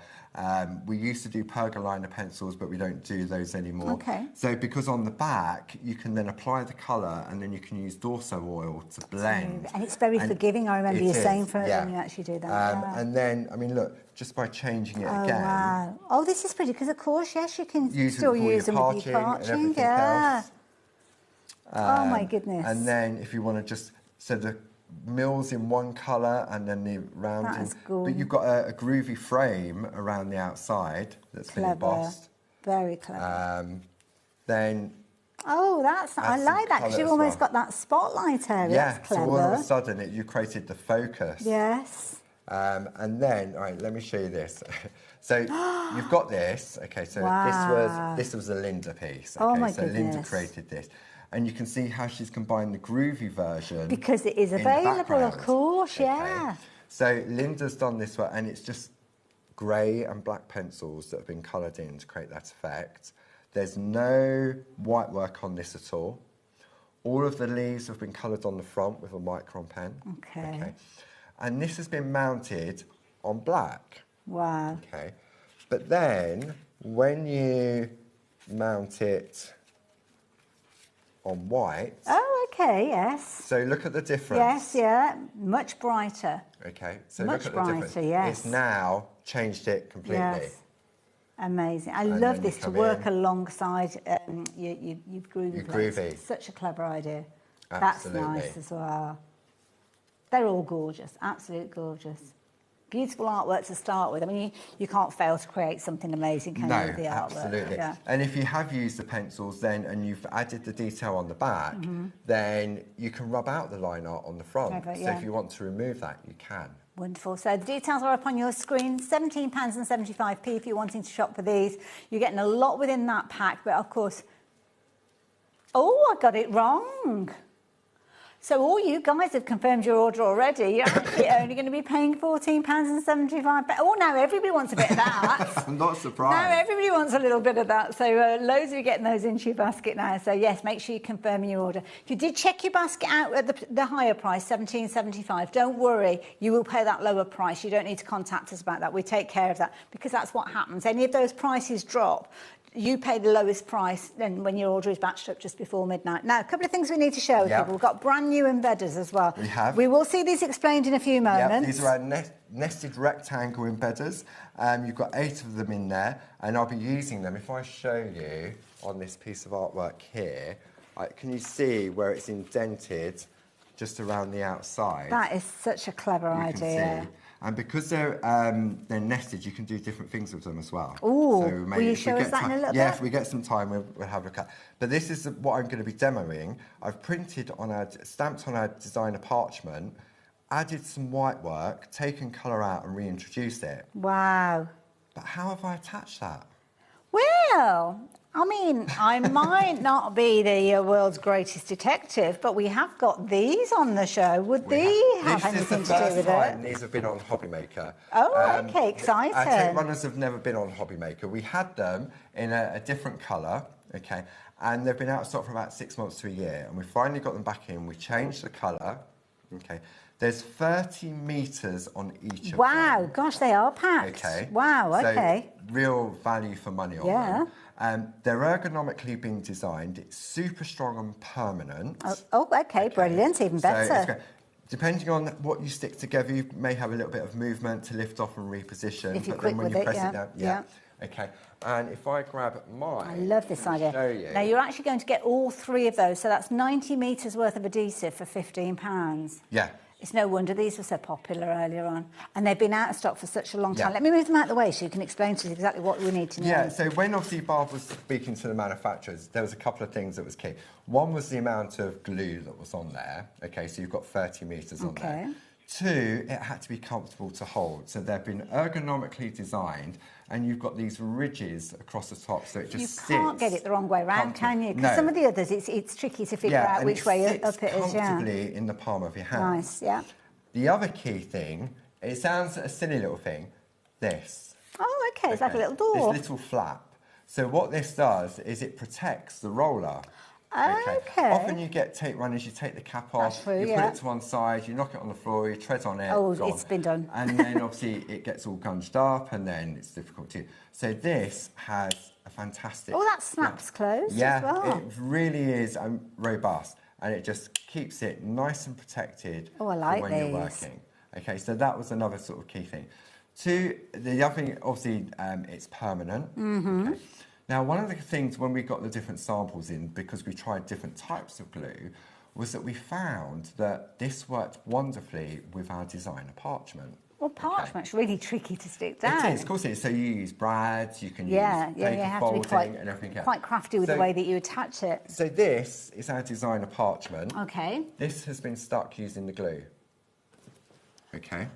We used to do pergoliner pencils, but we don't do those anymore. Okay. So because on the back, you can then apply the colour, and then you can use Dorso oil to blend. And it's very And forgiving, I remember it you is, saying for yeah. when you actually do that. yeah. And then, I mean, look, just by changing it Oh, again, wow. Oh, this is pretty, because of course, yes, you can use it still for use them your with your parching and parching. everything Yeah. else. Oh, my goodness. And then if you want to just, so the mill's in one colour and then the round That in, is cool. but you've got a groovy frame around the outside that's been Clever. embossed. Very clever. Then, Oh, that's, I add some like that, because colour you've as almost well. got that spotlight area. yeah, That's so clever. all of a sudden you created the focus. Yes. And then, all right, let me show you this. So you've got this. Okay, so Wow. this was a Linda piece. Okay, Oh, my so Linda goodness. created this. And you can see how she's combined the groovy version. Because it is in the available, of background. course, yeah. So Linda's done this one, and it's just grey and black pencils that have been coloured in to create that effect. There's no white work on this at all. All of the leaves have been coloured on the front with a micron pen. Okay. And this has been mounted on black. Wow. Okay. But then when you mount it on white, Oh, okay, yes. so look at the difference. Yes, yeah, much brighter. Okay, so Much look at the difference. brighter, yes. It's now changed it completely. Yes. Amazing. I And love then you this to come work in. alongside your groovy Your plates. groovy. It's such a clever idea. Absolutely. That's nice as well. They're all gorgeous, absolute gorgeous. Beautiful artwork to start with. I mean, you can't fail to create something amazing, can you, No, with the artwork? absolutely. Yeah. And if you have used the pencils then and you've added the detail on the back, Mhm. then you can rub out the line art on the front. Clever, So yeah. if you want to remove that, you can. Wonderful. So the details are up on your screen. £17.75 if you're wanting to shop for these. You're getting a lot within that pack, but of course... Oh, I got it wrong. So all you guys have confirmed your order already. You're actually only going to be paying £14.75. Oh, now everybody wants a bit of that. I'm not surprised. Now everybody wants a little bit of that. So loads of you getting those into your basket now. So yes, make sure you confirm your order. If you did check your basket out at the higher price, £17.75, don't worry, you will pay that lower price. You don't need to contact us about that. We take care of that because that's what happens. Any of those prices drop, you pay the lowest price then when your order is batched up just before midnight. Now, a couple of things we need to share with people. We've got brand new embedders as well. We have. We will see these explained in a few moments. These are our nested rectangle embedders. You've got 8 of them in there, and I'll be using them. If I show you on this piece of artwork here, can you see where it's indented just around the outside? That is such a clever idea. And because they're nested, you can do different things with them as well. Ooh, so will you show us that in a little bit? Yeah, if we get some time, we'll have a look at. But this is what I'm going to be demoing. I've stamped on our designer parchment, added some white work, taken colour out and reintroduced it. Wow. But how have I attached that? Well, I mean, I might not be the world's greatest detective, but we have got these on the show. Would they have anything to do with it? This is the first time these have been on HobbyMaker. Oh, okay, exciting. Our tape runners have never been on HobbyMaker. We had them in a different colour, okay, and they've been out of stock for about 6 months to a year, and we finally got them back in. We changed the colour, okay. There's 30 metres on each of them. Wow, gosh, they are packed. Okay. Wow, okay. So real value for money on them. They're ergonomically being designed. It's super strong and permanent. Oh, okay, brilliant, even better. So depending on what you stick together, you may have a little bit of movement to lift off and reposition. If you're but quick then when with you it, press it down, yeah. Okay, and if I grab mine, I love this idea. Show you. Now you're actually going to get all 3 of those, so that's 90 metres worth of adhesive for £15. Yeah. It's no wonder these were so popular earlier on. And they've been out of stock for such a long time. Yeah. Let me move them out of the way so you can explain to us exactly what we need to know. Yeah, so when obviously Barb was speaking to the manufacturers, there was a couple of things that was key. One was the amount of glue that was on there. Okay, so you've got 30 metres on there. 2, it had to be comfortable to hold. So they've been ergonomically designed, and you've got these ridges across the top, so it just sits. You can't get it the wrong way round, can you? Because some of the others, it's tricky to figure out which way up it is. Yeah, comfortably in the palm of your hand. Nice, yeah. The other key thing, it sounds a silly little thing, this. Oh, okay, it's like a little door. This little flap. So what this does is it protects the roller. Okay. Often you get tape runners, you take the cap off, true, you put it to one side, you knock it on the floor, you tread on it. Oh, gone. it's been done. And then obviously it gets all gunged up and then it's difficult to... So this has a fantastic... Oh, that snaps closed as well. It really is robust and it just keeps it nice and protected I like for when you're working. Okay, so that was another sort of key thing. 2, the other thing, obviously, it's permanent. Okay. Now, one of the things when we got the different samples in, because we tried different types of glue, was that we found that this worked wonderfully with our designer parchment. Well, parchment's really tricky to stick down. It is, of course it is. So you use brads, you can use you paper have folding to be and everything else. Quite crafty with the way that you attach it. So this is our designer parchment. Okay. This has been stuck using the glue. Okay.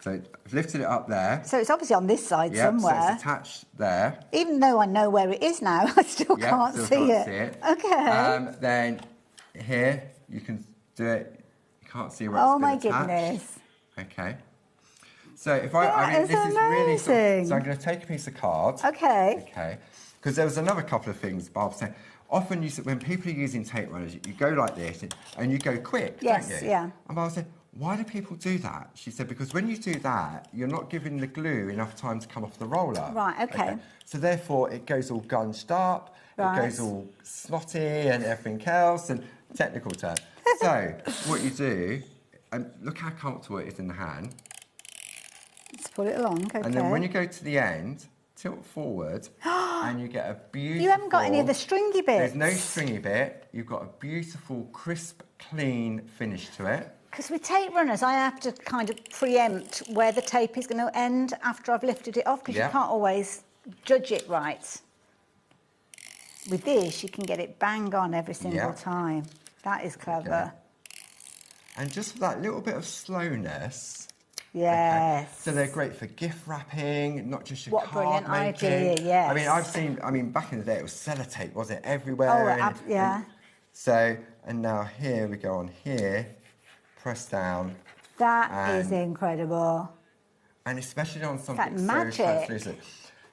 So I've lifted it up there. So it's obviously on this side somewhere. So it's attached there. Even though I know where it is now, I still can't see it. Okay. Then here, you can do it. You can't see where it's been attached. Oh, my goodness. Okay. So if I mean, this is really... So I'm going to take a piece of card. Okay. Okay. Because there was another couple of things Barb said. Often when people are using tape runners, you go like this and you go quick, don't you? Yeah. And Barb said, why do people do that? She said, because when you do that, you're not giving the glue enough time to come off the roller. Right, okay. So therefore, it goes all gunged up, it goes all snotty and everything else, and technical term. So what you do, and look how comfortable it is in the hand. Let's pull it along, okay. And then when you go to the end, tilt forward, and you get a beautiful... You haven't got any of the stringy bits. There's no stringy bit. You've got a beautiful, crisp, clean finish to it. Because with tape runners, I have to kind of preempt where the tape is going to end after I've lifted it off, because you can't always judge it right. With this, you can get it bang on every single time. That is clever. Okay. And just for that little bit of slowness... Yes. Okay. So they're great for gift wrapping, not just your card making. What a brilliant idea, yes. I mean, back in the day, it was sellotape, wasn't it? Everywhere. Oh, yeah. So, And now here we go on here, press down. That is incredible. And especially on something It's so like magic. translucent.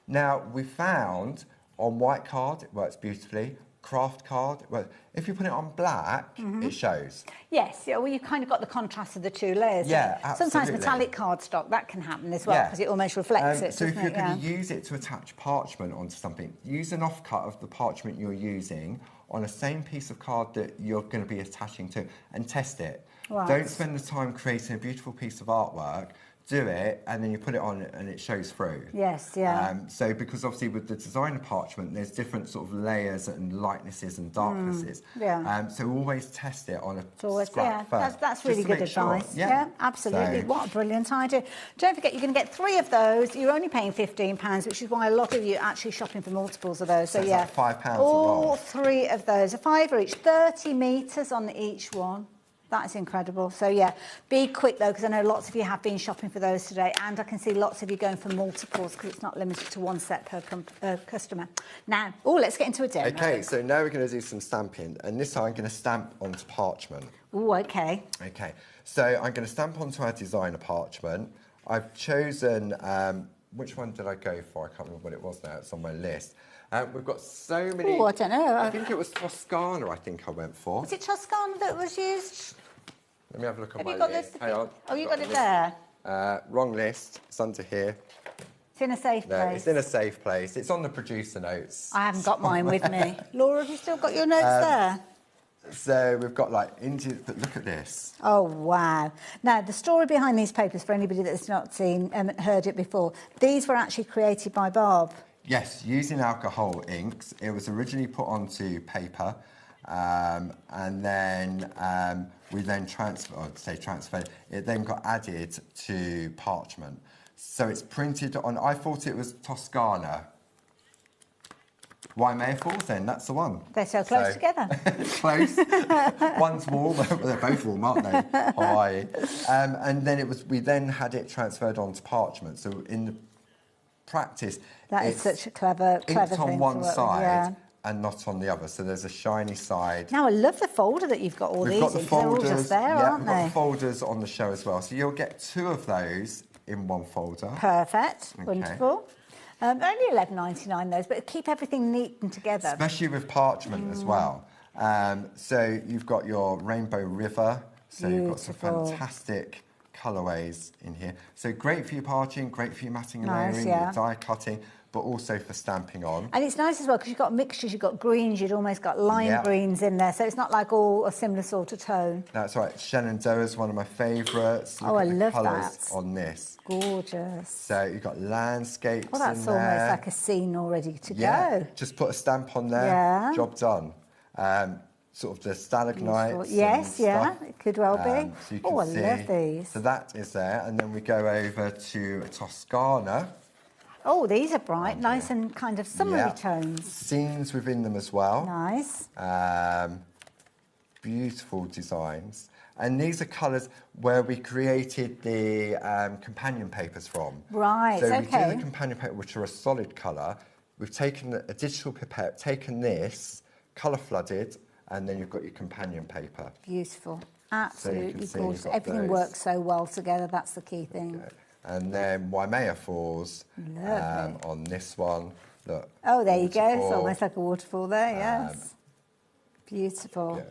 Now, we found on white card, it works beautifully. Craft card, well, if you put it on black, it shows. Yes, yeah, well, you've kind of got the contrast of the two layers. Yeah, Sometimes absolutely. metallic cardstock, that can happen as well, because it almost reflects it, So if doesn't you're it? going to use it to attach parchment onto something, use an offcut of the parchment you're using on the same piece of card that you're going to be attaching to, and test it. Right. Don't spend the time creating a beautiful piece of artwork. Do it, and then you put it on, and it shows through. Yes, yeah. So, because obviously with the designer parchment, there's different sort of layers and lightnesses and darknesses. Yeah. So always test it on a Always, scrap first. that's just really to good make sure. advice. Yeah, absolutely. So- What a brilliant idea. Don't forget, you're going to get 3 of those. You're only paying £15, which is why a lot of you are actually shopping for multiples of those. So it's like £5 a all roll. 3 of those, a fiver each, 30 metres on each one. That is incredible. So, yeah, be quick, though, because I know lots of you have been shopping for those today, and I can see lots of you going for multiples because it's not limited to 1 set per customer. Now, let's get into a demo. Okay, so now we're going to do some stamping, and this time I'm going to stamp onto parchment. Oh, okay. Okay, so I'm going to stamp onto our designer parchment. I've chosen, which one did I go for? I can't remember what it was now, it's on my list. We've got so many... Oh, I don't know. I think it was Toscana, I think I went for. Was it Toscana that was used? Let me have a look at Have my you got list. this? Hang on. Oh, you I've got it a there? list. Wrong list. It's under here. It's in a safe No, place. it's in a safe place. It's on the producer notes. I haven't got mine with me. Laura, have you still got your notes there? So we've got like but look at this. Oh, wow. Now, the story behind these papers, for anybody that's not seen heard it before, these were actually created by Bob. Yes, using alcohol inks. It was originally put onto paper, and then we then transferred. It then got added to parchment. So it's printed on. I thought it was Toscana. HobbyMaker falls then, that's the one. They're so close together. Close. One's warm, they're both warm, aren't they? Hawaii. And then we then had it transferred onto parchment. So in the practice, That is such a clever thing inked on one to work with, side yeah. and not on the other. So there's a shiny side. Now, I love the folder that you've got all We've these got the in, 'cause they're all folders. just there, Yeah, aren't we've got they? the folders on the show as well. So you'll get 2 of those in one folder. Perfect. Okay. Wonderful. Only $11.99 those, but keep everything neat and together. Especially with parchment as well. So you've got your Rainbow River. So you've got some Beautiful. fantastic colourways in here. So great for your parching, great for your matting and Nice, layering, yeah. your die cutting, but also for stamping on. And it's nice as well because you've got mixtures, you've got greens, you've almost got lime Yeah. greens in there, so it's not like all a similar sort of tone. That's right. Shenandoah is one of my favourites. Look Oh, at I the love colours that. on this. Gorgeous. So you've got landscapes Well, that's in almost there. like a scene all ready to Yeah, go. just put a stamp on there, Yeah. job done. Sort of the stalagmites. Yes, and yeah, stuff. it could well be. So you can Oh, I see. love these. So that is there, and then we go over to Toscana. Oh, these are bright, nice and kind of summery Yeah. tones. Scenes within them as well. Nice. Beautiful designs. And these are colours where we created the companion papers from. Right, so we okay. do the companion paper, which are a solid colour. We've taken a digital pipette, taken this, colour flooded, and then you've got your companion paper. Beautiful. So you Absolutely can see gorgeous. you've got Everything those. works so well together, that's the key thing. And then HobbyMaker falls Lovely. on this one. Look. Oh, there you go. It's waterfall. almost like a waterfall there, yes. Beautiful.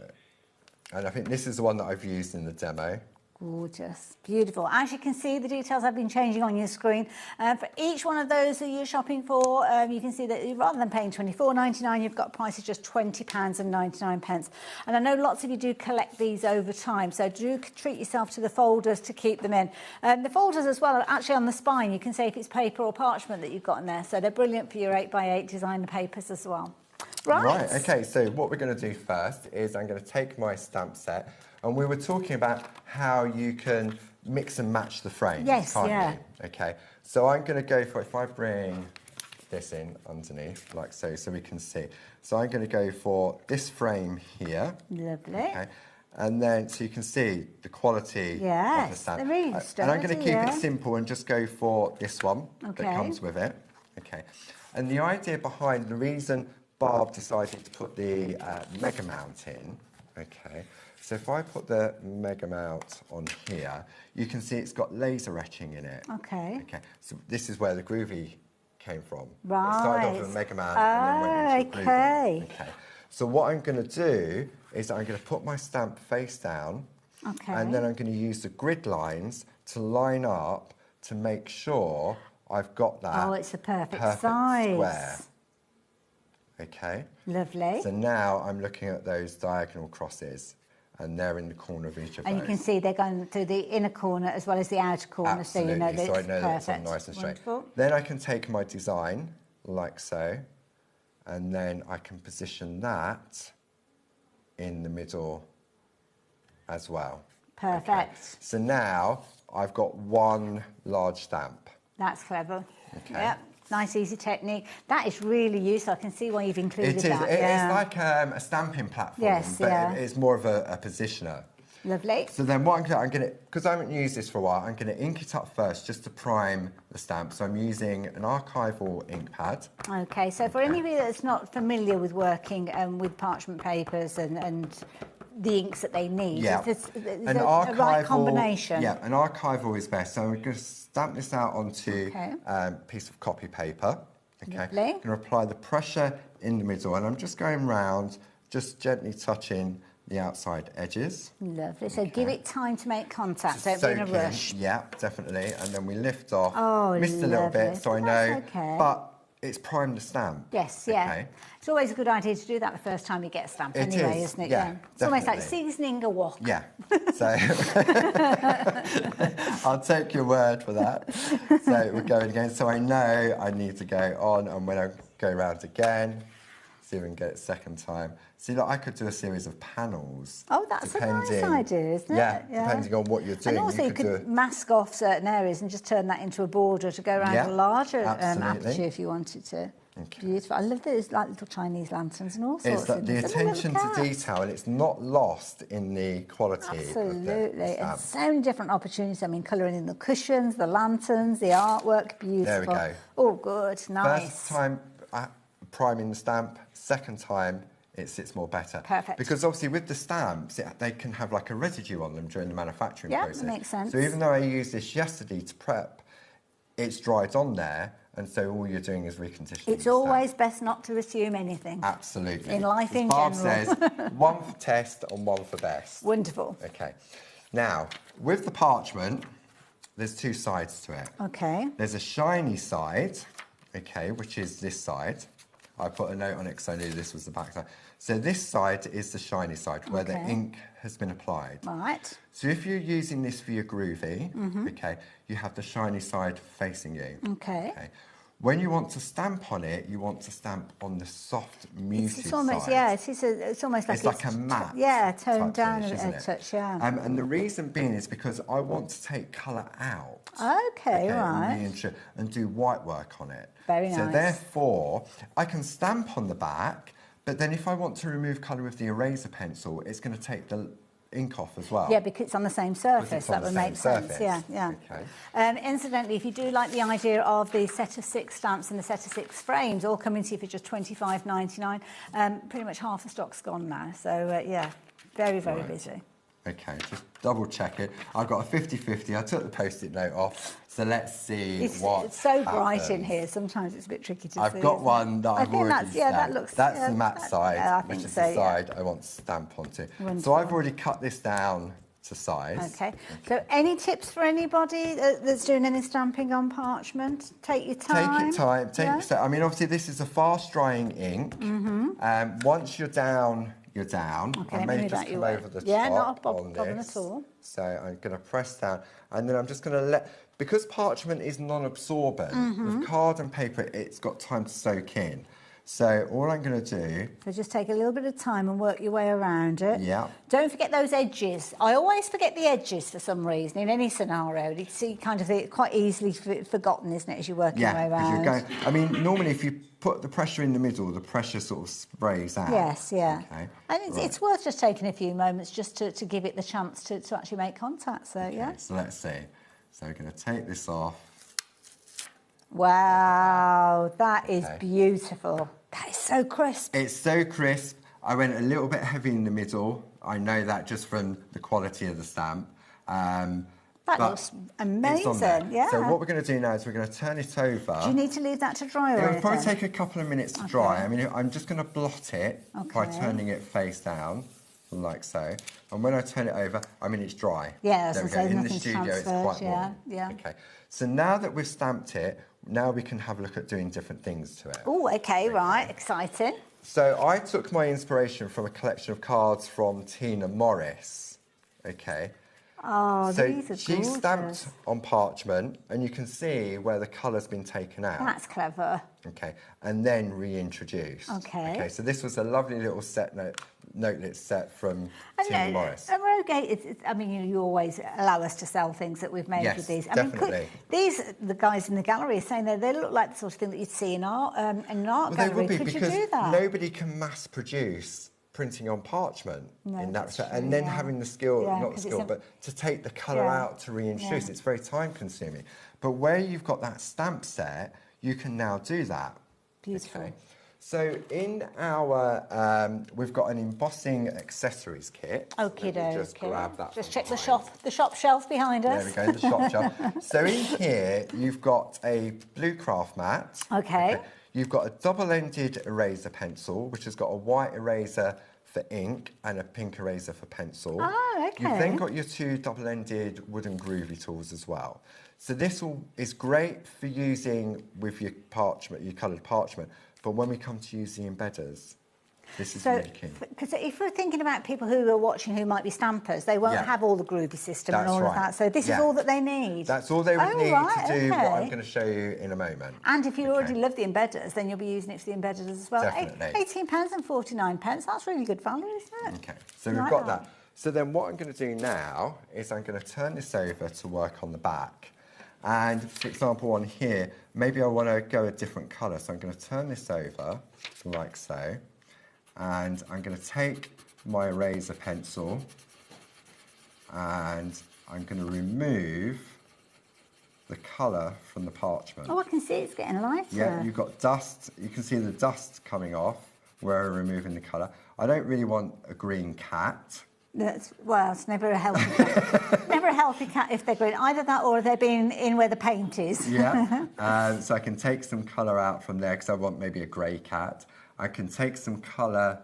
And I think this is the one that I've used in the demo. Gorgeous. Beautiful. As you can see, the details have been changing on your screen. For each one of those that you're shopping for, you can see that rather than paying $24.99, you've got prices just £20.99. And I know lots of you do collect these over time, so do treat yourself to the folders to keep them in. The folders as well are actually on the spine. You can say if it's paper or parchment that you've got in there, so they're brilliant for your 8x8 designer papers as well. Right. Okay, so what we're going to do first is I'm going to take my stamp set, and we were talking about how you can mix and match the frames, Yes, can't yeah. you? Okay, so I'm going to go for, if I bring this in underneath, like so, so we can see. So I'm going to go for this frame here. Lovely. Okay. And then, so you can see the quality of the Yes, stamp. they're really And I'm sturdy, going to keep yeah. it simple and just go for this one Okay. that comes with it. Okay. And the idea behind the reason Barb decided to put the mega mount in Okay, so if I put the Mega Mount on here, you can see it's got laser etching in it. Okay. Okay, so this is where the Groovy came from. Right. It started off with a Mega Mount and then went into a Groovy. Okay. So what I'm going to do is I'm going to put my stamp face down, and then I'm going to use the grid lines to line up to make sure I've got that. Oh, it's a perfect size. Square. Okay. Lovely. So now I'm looking at those diagonal crosses, and they're in the corner of each of And those. you can see they're going to the inner corner as well as the outer corner, Absolutely. so you know that so I it's know that it's all perfect. nice and straight. Wonderful. Then I can take my design like so, and then I can position that in the middle as well. Perfect. Okay. So now I've got one large stamp. That's clever. Okay. Yep. Nice, easy technique. That is really useful. I can see why you've included It is. that. It's like a stamping platform, Yes, but yeah. it's more of a positioner. Lovely. So then what I'm going to, because I haven't used this for a while, I'm going to ink it up first just to prime the stamp. So I'm using an archival ink pad. Okay, so for anybody that's not familiar with working with parchment papers and the inks that they need, Yeah. is An a right combination? Yeah, an archival is best. So I'm going to stamp this out onto a piece of copy paper. Okay. Lovely. I'm going to apply the pressure in the middle, and I'm just going round, just gently touching the outside edges. Lovely. So give it time to make contact. Don't be Soak in a rush. Yeah, definitely. And then we lift off. Oh, Missed a little bit, lovely. so I But know. that's okay. But it's primed the stamp. Yes, yeah. Okay. It's always a good idea to do that the first time you get a stamp It anyway, is, isn't it? yeah, It's almost like definitely. seasoning a wok. Yeah. So I'll take your word for that. So we're going again. So I know I need to go on, and when I go around again, see if we can get it second time. See, look, I could do a series of panels. Oh, that's a nice idea, isn't it? Yeah, depending on what you're doing. And also you could mask off certain areas and just turn that into a border to go around Yeah, a larger absolutely. aperture if you wanted to. Beautiful. I love those like little Chinese lanterns and all sorts It's of that the things. And attention little to cats. detail, and it's not lost in the quality Absolutely. of the And stamp. so many different opportunities. I mean, colouring in the cushions, the lanterns, the artwork. Beautiful. There we go. Oh, good. Nice. First time priming the stamp, second time it sits more better. Perfect. Because obviously with the stamps, they can have like a residue on them during the manufacturing Yeah, process. that makes sense. So even though I used this yesterday to prep, it's dried on there, and so all you're doing is reconditioning. It's always best not to assume anything. Absolutely. In life As in Barb general. says, one for test and one for best. Wonderful. Okay. Now, with the parchment, there's two sides to it. Okay. There's a shiny side, okay, which is this side. I put a note on it because I knew this was the back side. So this side is the shiny side, where the Okay. ink has been applied. Right. So if you're using this for your groovy, Mhm. okay, you have the shiny side facing you. Okay. When you want to stamp on it, you want to stamp on the soft, muted It's almost, side. yeah, it's almost like It's like a matte Yeah, type toned down finish, isn't a it? touch, yeah. And the reason being is because I want to take colour out. Okay, right. And do white work on it. Very So nice. therefore, I can stamp on the back, but then if I want to remove colour with the eraser pencil, it's going to take the ink off as well. Yeah, because it's on the same surface. it's on That the would same make sense. surface. Yeah, yeah. Okay. Incidentally, if you do like the idea of the set of 6 stamps and the set of 6 frames, all coming to you for just $25.99, pretty much half the stock's gone now. So, yeah, very, very Right. busy. Okay, just double check it. I've got a 50-50. I took the Post-it note off, so let's see It's what so bright in happens. here. Sometimes it's a bit tricky to see. I've got isn't one it? that I I've think already that's, yeah, that stamped. looks. That's yeah, the matte side, yeah, I which think is so, the yeah. side I want to stamp onto. Wonderful. So I've already cut this down to size. Okay. So, any tips for anybody that's doing any stamping on parchment? Take your time. Take your time. Yeah? I mean, obviously, this is a fast-drying ink. Mhm. Once you're down, you're down. Okay, I let me may move just that your come way. over the Yeah, top not a on problem this. at all. So I'm going to press down, and then I'm just going to let, because parchment is non-absorbent, Mhm. with card and paper, it's got time to soak in. So all I'm going to do, So just take a little bit of time and work your way around it. yeah, Don't forget those edges. I always forget the edges for some reason in any scenario. It's kind of quite easily forgotten, isn't it, as you're working your way because around? you're going. I mean, normally if you put the pressure in the middle, the pressure sort of sprays out. Yes, yeah. Okay. And it's worth just taking a few moments just to give it the chance to actually make contact. So, yeah. So let's see. So we're going to take this off. Wow, that is Okay. beautiful. That is so crisp. It's so crisp. I went a little bit heavy in the middle. I know that just from the quality of the stamp. That looks amazing, yeah. So what we're going to do now is we're going to turn it over. Do you need to leave that to dry or It'll anything? probably take a couple of minutes to dry. I mean, I'm just going to blot it by Okay. turning it face down, like so. And when I turn it over, I mean, it's dry. Yeah, there we go. say, In the nothing's studio, it's transferred, quite yeah, warm. yeah. Okay. So now that we've stamped it, now we can have a look at doing different things to it. Oh, okay, right, exciting. So I took my inspiration from a collection of cards from Tina Morris. Okay. Oh, So these are she gorgeous. stamped on parchment, and you can see where the colour's been taken out. That's clever. Okay, and then reintroduced. Okay. Okay, so this was a lovely little notelet set from Tina Morris. And Rogate, I mean, you always allow us to sell things that we've made Yes, with these. definitely. The guys in the gallery are saying that they look like the sort of thing that you'd see in an art Well, gallery. they would be Could you because do that? nobody can mass produce printing on parchment No, in that that's respect, true, and then yeah. having the skill, Yeah, not the 'cause it's skill, a- but to take the colour Yeah. out to reintroduce. Yeah. It's very time consuming. But where you've got that stamp set, you can now do that. Beautiful. Okay. So in our, we've got an embossing accessories kit. Okie Let me just dokie. grab that. Just from check behind. the shop shelf behind us. There we go, the shop shelf. So in here, you've got a blue craft mat. Okay. You've got a double-ended eraser pencil, which has got a white eraser for ink and a pink eraser for pencil. Oh, okay. You've then got your two double-ended wooden groovy tools as well. So this is great for using with your parchment, your coloured parchment, but when we come to use the embedders, this is really key. Because if we're thinking about people who are watching who might be stampers, they won't Yeah. have all the groovy system and That's all right. of that. So this Yeah. is all that they need. That's all they would Oh, need right, to do what okay. I'm going to show you in a moment. And if you already love the embedders, then you'll be using it for the embedders as well. Definitely. £18.49. That's really good value, isn't it? Okay, so I we've like got that. So then what I'm going to do now is I'm going to turn this over to work on the back. And for example, on here, maybe I want to go a different colour. So I'm going to turn this over like so. And I'm going to take my eraser pencil and I'm going to remove the colour from the parchment. Oh, I can see it's getting lighter. Yeah, you've got dust. You can see the dust coming off where we're removing the colour. I don't really want a green cat. Well, it's never a healthy cat. Never a healthy cat if they're green. Either that or they're being in where the paint is. Yeah. So I can take some colour out from there because I want maybe a grey cat. I can take some colour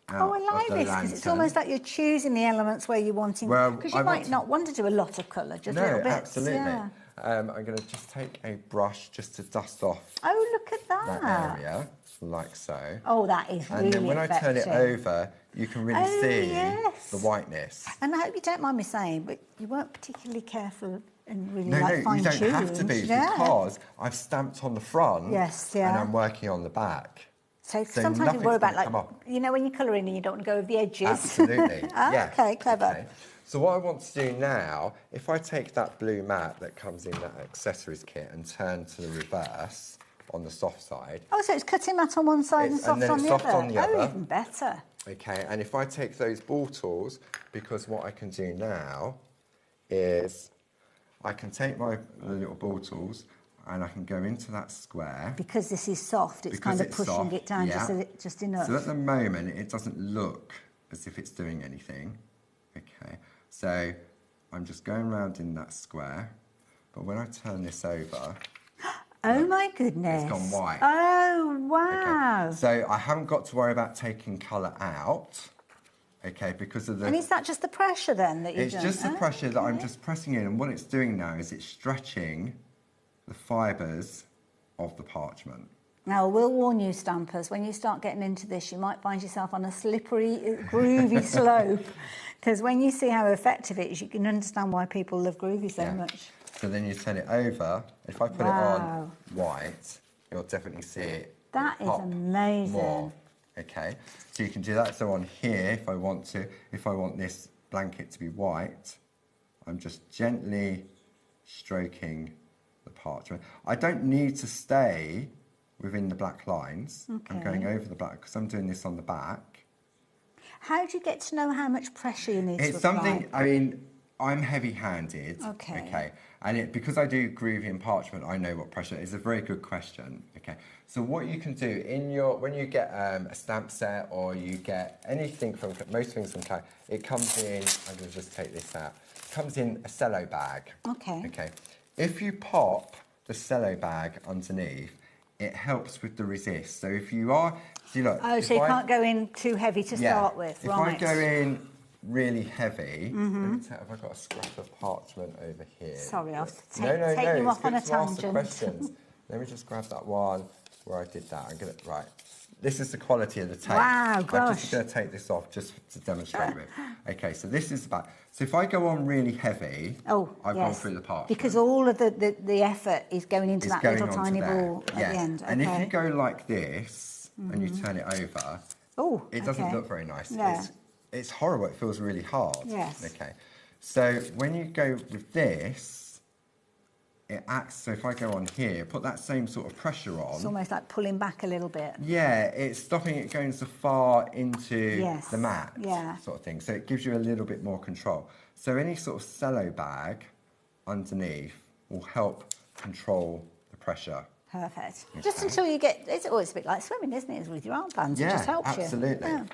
out Oh, I like of the this because it's lantern. almost like you're choosing the elements where you're wanting. Well, Because you I might want- not want to do a lot of colour, just No, little bits. absolutely. Yeah. I'm going to just take a brush just to dust off Oh, look at that that. area, like so. Oh, that is really And then when I turn it effective. over, you can really Oh, see yes. the whiteness. And I hope you don't mind me saying, but you weren't particularly careful and really No, like you fine-tuned. don't have to be Yeah. because I've stamped on the front Yes, and yeah. I'm working on the back. So So sometimes you nothing's worry about, gonna like, come off. you know, when you're colouring and you don't want to go over the edges. Absolutely. Ah, yeah. Okay, clever. Okay. So what I want to do now, if I take that blue mat that comes in that accessories kit and turn to the reverse on the soft side, Oh, so it's cutting that on one side and It's- soft and then on it's the soft other. on the Oh, other. even better. okay, and if I take those ball tools, because what I can do now is I can take the little ball tools and I can go into that square. Because this is soft, it's Because kind of it's pushing soft, it down yeah. just enough. So at the moment, it doesn't look as if it's doing anything. Okay, so I'm just going around in that square, but when I turn this over, Oh my goodness. it's gone white. Oh, wow. So I haven't got to worry about taking colour out, okay, because of the... And is that just the pressure then that you've It's done? just the Oh, pressure that I'm just pressing in, and what it's doing now is it's stretching the fibres of the parchment. Now, we'll warn you, stampers, when you start getting into this, you might find yourself on a slippery, groovy slope. Because when you see how effective it is, you can understand why people love groovy so much. So then you turn it over. If I put it Wow. on white, you'll definitely see it. That is pop amazing. More. Okay, so you can do that. So on here, if I want this blanket to be white, I'm just gently stroking the parchment. I don't need to stay within the black lines. I'm Okay. going over the black because I'm doing this on the back. How do you get to know how much pressure you need to It's apply? something, I mean, I'm heavy-handed. Okay. And because I do groovy and parchment, I know what pressure is. A very good question. Okay. So what you can do when you get a stamp set or you get anything from most things from Clay, it comes in. I'm going to just take this out. It comes in a cello bag. Okay. Okay. If you pop the cello bag underneath, it helps with the resist. So if you are, see, look. Oh, so you can't go in too heavy to start with, right? If I go in really heavy, let me tell, have I got a scrap of parchment over here? Sorry, I'll take no, you off on a it's good to ask the tangent. questions. Let me just grab that one where I did that. I'm gonna This is the quality of the tape. Wow, gosh. I'm just going to take this off just to demonstrate it. Okay, so this is about. So if I go on really heavy, I've gone through the parchment. Because all of the effort is going into that little tiny ball at the end. And if you go like this and you turn it over, it doesn't look very nice. Yeah. It's horrible. It feels really hard. Yes. Okay. So when you go with this, it acts. So if I go on here, put that same sort of pressure on. It's almost like pulling back a little bit. Yeah, it's stopping it going so far into the mat, sort of thing. So it gives you a little bit more control. So any sort of cello bag underneath will help control the pressure. Perfect. Okay. Just until you get, it's always a bit like swimming, isn't it? With your armbands, it just helps absolutely. you.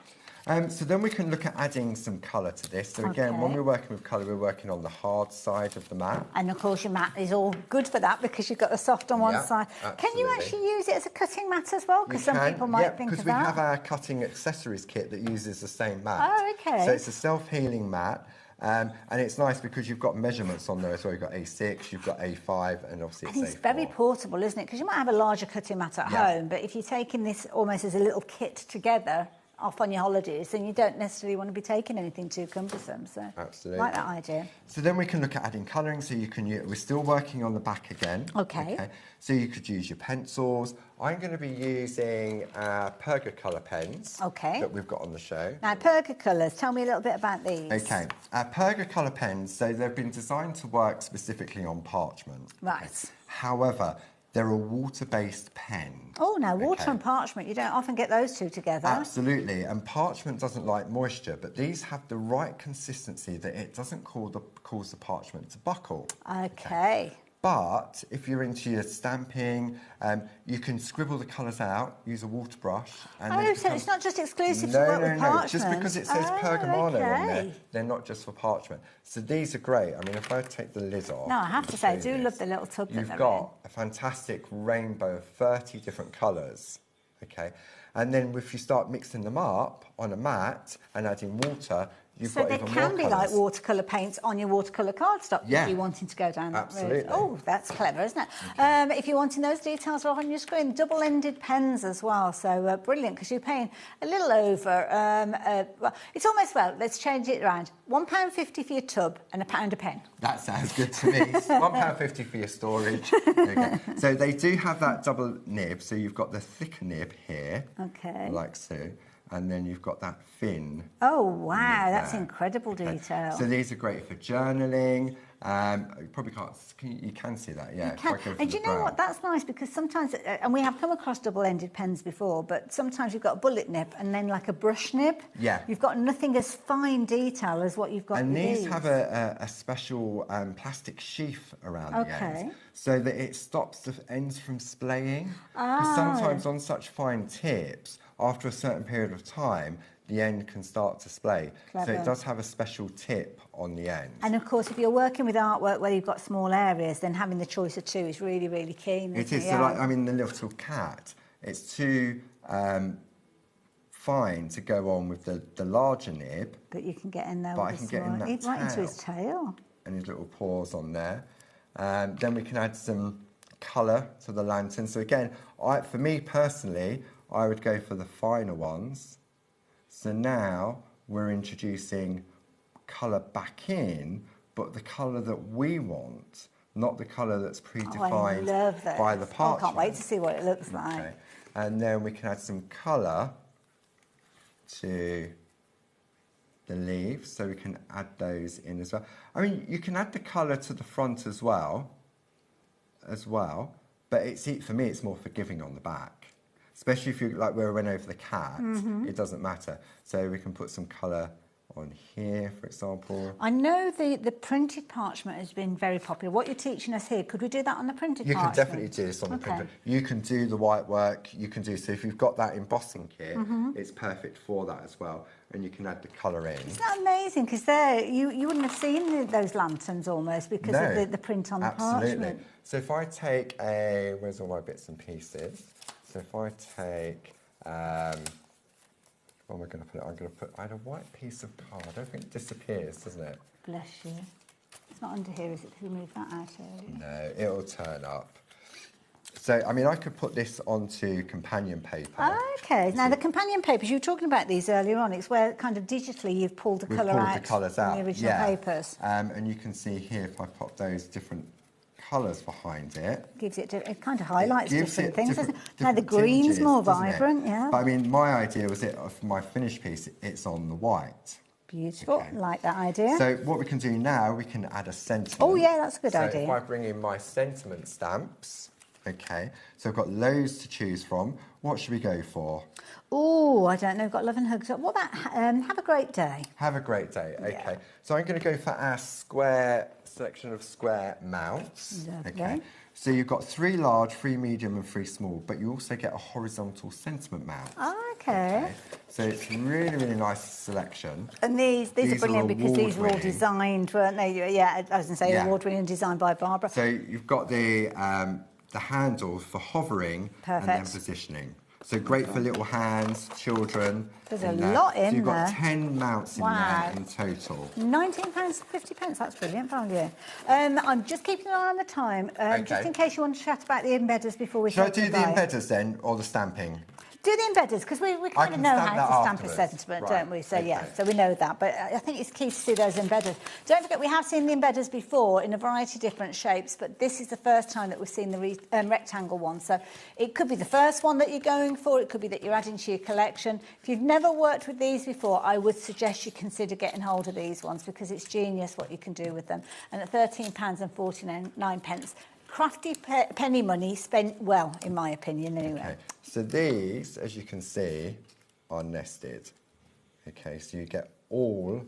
So then we can look at adding some colour to this. So again, when we're working with colour, we're working on the hard side of the mat. And of course your mat is all good for that because you've got the soft on one side. Absolutely. Can you actually use it as a cutting mat as well? Because some people might think of that. because we have our cutting accessories kit that uses the same mat. Oh, okay. So it's a self-healing mat. And it's nice because you've got measurements on there as well. You've got A6, you've got A5, and obviously it's A4. It's very portable, isn't it? Because you might have a larger cutting mat at home, but if you're taking this almost as a little kit together off on your holidays, then you don't necessarily want to be taking anything too cumbersome. So absolutely, like that idea. So then we can look at adding colouring. So you can we're still working on the back again. Okay. So you could use your pencils. I'm going to be using Perga colour pens. Okay. That we've got on the show. Now Perga colours. Tell me a little bit about these. Okay. Perga colour pens. So they've been designed to work specifically on parchment. Right. Okay. However, they're a water-based pen. Oh, now water and parchment, you don't often get those two together. Absolutely, and parchment doesn't like moisture, but these have the right consistency that it doesn't cause the parchment to buckle. Okay. But if you're into your stamping, you can scribble the colours out, use a water brush. And so it's not just exclusive to work with parchment? Just because it says Pergamano on there, they're not just for parchment. So these are great. I mean, if I take the lid off... No, I have to say, I do love the little tub that they're in. You've got a fantastic rainbow of 30 different colours, okay? And then if you start mixing them up on a mat and adding water... So they can be like watercolour paints on your watercolour cardstock if you're wanting to go down that route. Oh, that's clever, isn't it? Okay. If you're wanting those details are on your screen, double-ended pens as well. So brilliant, because you're paying a little over. Well, it's almost, let's change it around. £1.50 for your tub and £1 a pen. That sounds good to me. £1.50 for your storage. Okay. So they do have that double nib. So you've got the thicker nib here, like so. And then you've got that fin. Oh, wow, that's incredible detail. So these are great for journaling. You probably can't, you can see that, yeah. You can. And do you know what, that's nice because sometimes, and we have come across double-ended pens before, but sometimes you've got a bullet nib and then like a brush nib. Yeah. You've got nothing as fine detail as what you've got and with these. And these have a special plastic sheath around the ends so that it stops the ends from splaying. Because sometimes on such fine tips, after a certain period of time, the end can start to splay. Clever. So it does have a special tip on the end. And of course, if you're working with artwork where you've got small areas, then having the choice of two is really, really keen. It is. So like, I mean, the little cat, it's too fine to go on with the larger nib. But you can get in there with the small. Right into his tail. And his little paws on there. Then we can add some colour to the lantern. So again, for me personally, I would go for the finer ones. So now we're introducing colour back in, but the colour that we want, not the colour that's predefined by the parchment. I can't wait to see what it looks like. And then we can add some colour to the leaves, so we can add those in as well. I mean, you can add the colour to the front as well, but for me, it's more forgiving on the back. Especially if you, like where we went over the cat, it doesn't matter. So we can put some colour on here, for example. I know the printed parchment has been very popular. What you're teaching us here, could we do that on the printed You parchment? can definitely do this on the printer. You can do the white work, you can do, so if you've got that embossing kit, it's perfect for that as well. And you can add the colour in. Isn't that amazing? Because you wouldn't have seen those lanterns almost because of the print on the parchment. So if I take a, where's all my bits and pieces? So if I take, what am I going to put? I'm going to put, I had a white piece of card. I don't think it disappears, doesn't it? Bless you. It's not under here, is it? Because we moved that out earlier. No, it'll turn up. So, I mean, I could put this onto companion paper. Okay. Now, the companion papers, you were talking about these earlier on. It's where kind of digitally you've pulled the colour out the colours out from the original papers. And you can see here, if I pop those different colours behind it. Gives it kind of highlights different things, doesn't it? Now, the different green's tinges, more doesn't it? vibrant, yeah. But, I mean, my idea was for my finished piece, it's on the white. Beautiful, like that idea. So what we can do now, we can add a sentiment. Oh, yeah, that's a good so idea. if I bring in my sentiment stamps, okay, so I've got loads to choose from. What should we go for? Oh, I don't know, got love and hugs. What about have a great day? Have a great day, okay. So I'm going to go for our selection of square mounts. Lovely. Okay. So you've got 3 large, 3 medium and 3 small, but you also get a horizontal sentiment mount. Oh, okay. So it's really, really nice selection. And these are brilliant because these were all award-winning. designed, weren't they? Yeah, I was going to say award-winning designed by Barbara. So you've got the handle for hovering and then positioning. So great for little hands, children. There's a lot in there. So you've got 10 mounts in Wow. there in total. £19.50, that's brilliant value. I'm just keeping an eye on the time, just in case you want to chat about the embedders before we Shall I say do the goodbye. embedders then, or the stamping? Do the embedders, because we kind of can know stamp how that to stamp a afterwards. sentiment, Right, don't we? So, yeah, so we know that. But I think it's key to see those embedders. Don't forget, we have seen the embedders before in a variety of different shapes, but this is the first time that we've seen the rectangle one. So it could be the first one that you're going for. It could be that you're adding to your collection. If you've never worked with these before, I would suggest you consider getting hold of these ones because it's genius what you can do with them. And at £13.49, crafty penny money spent well, in my opinion, anyway. Okay. So these, as you can see, are nested. Okay, so you get all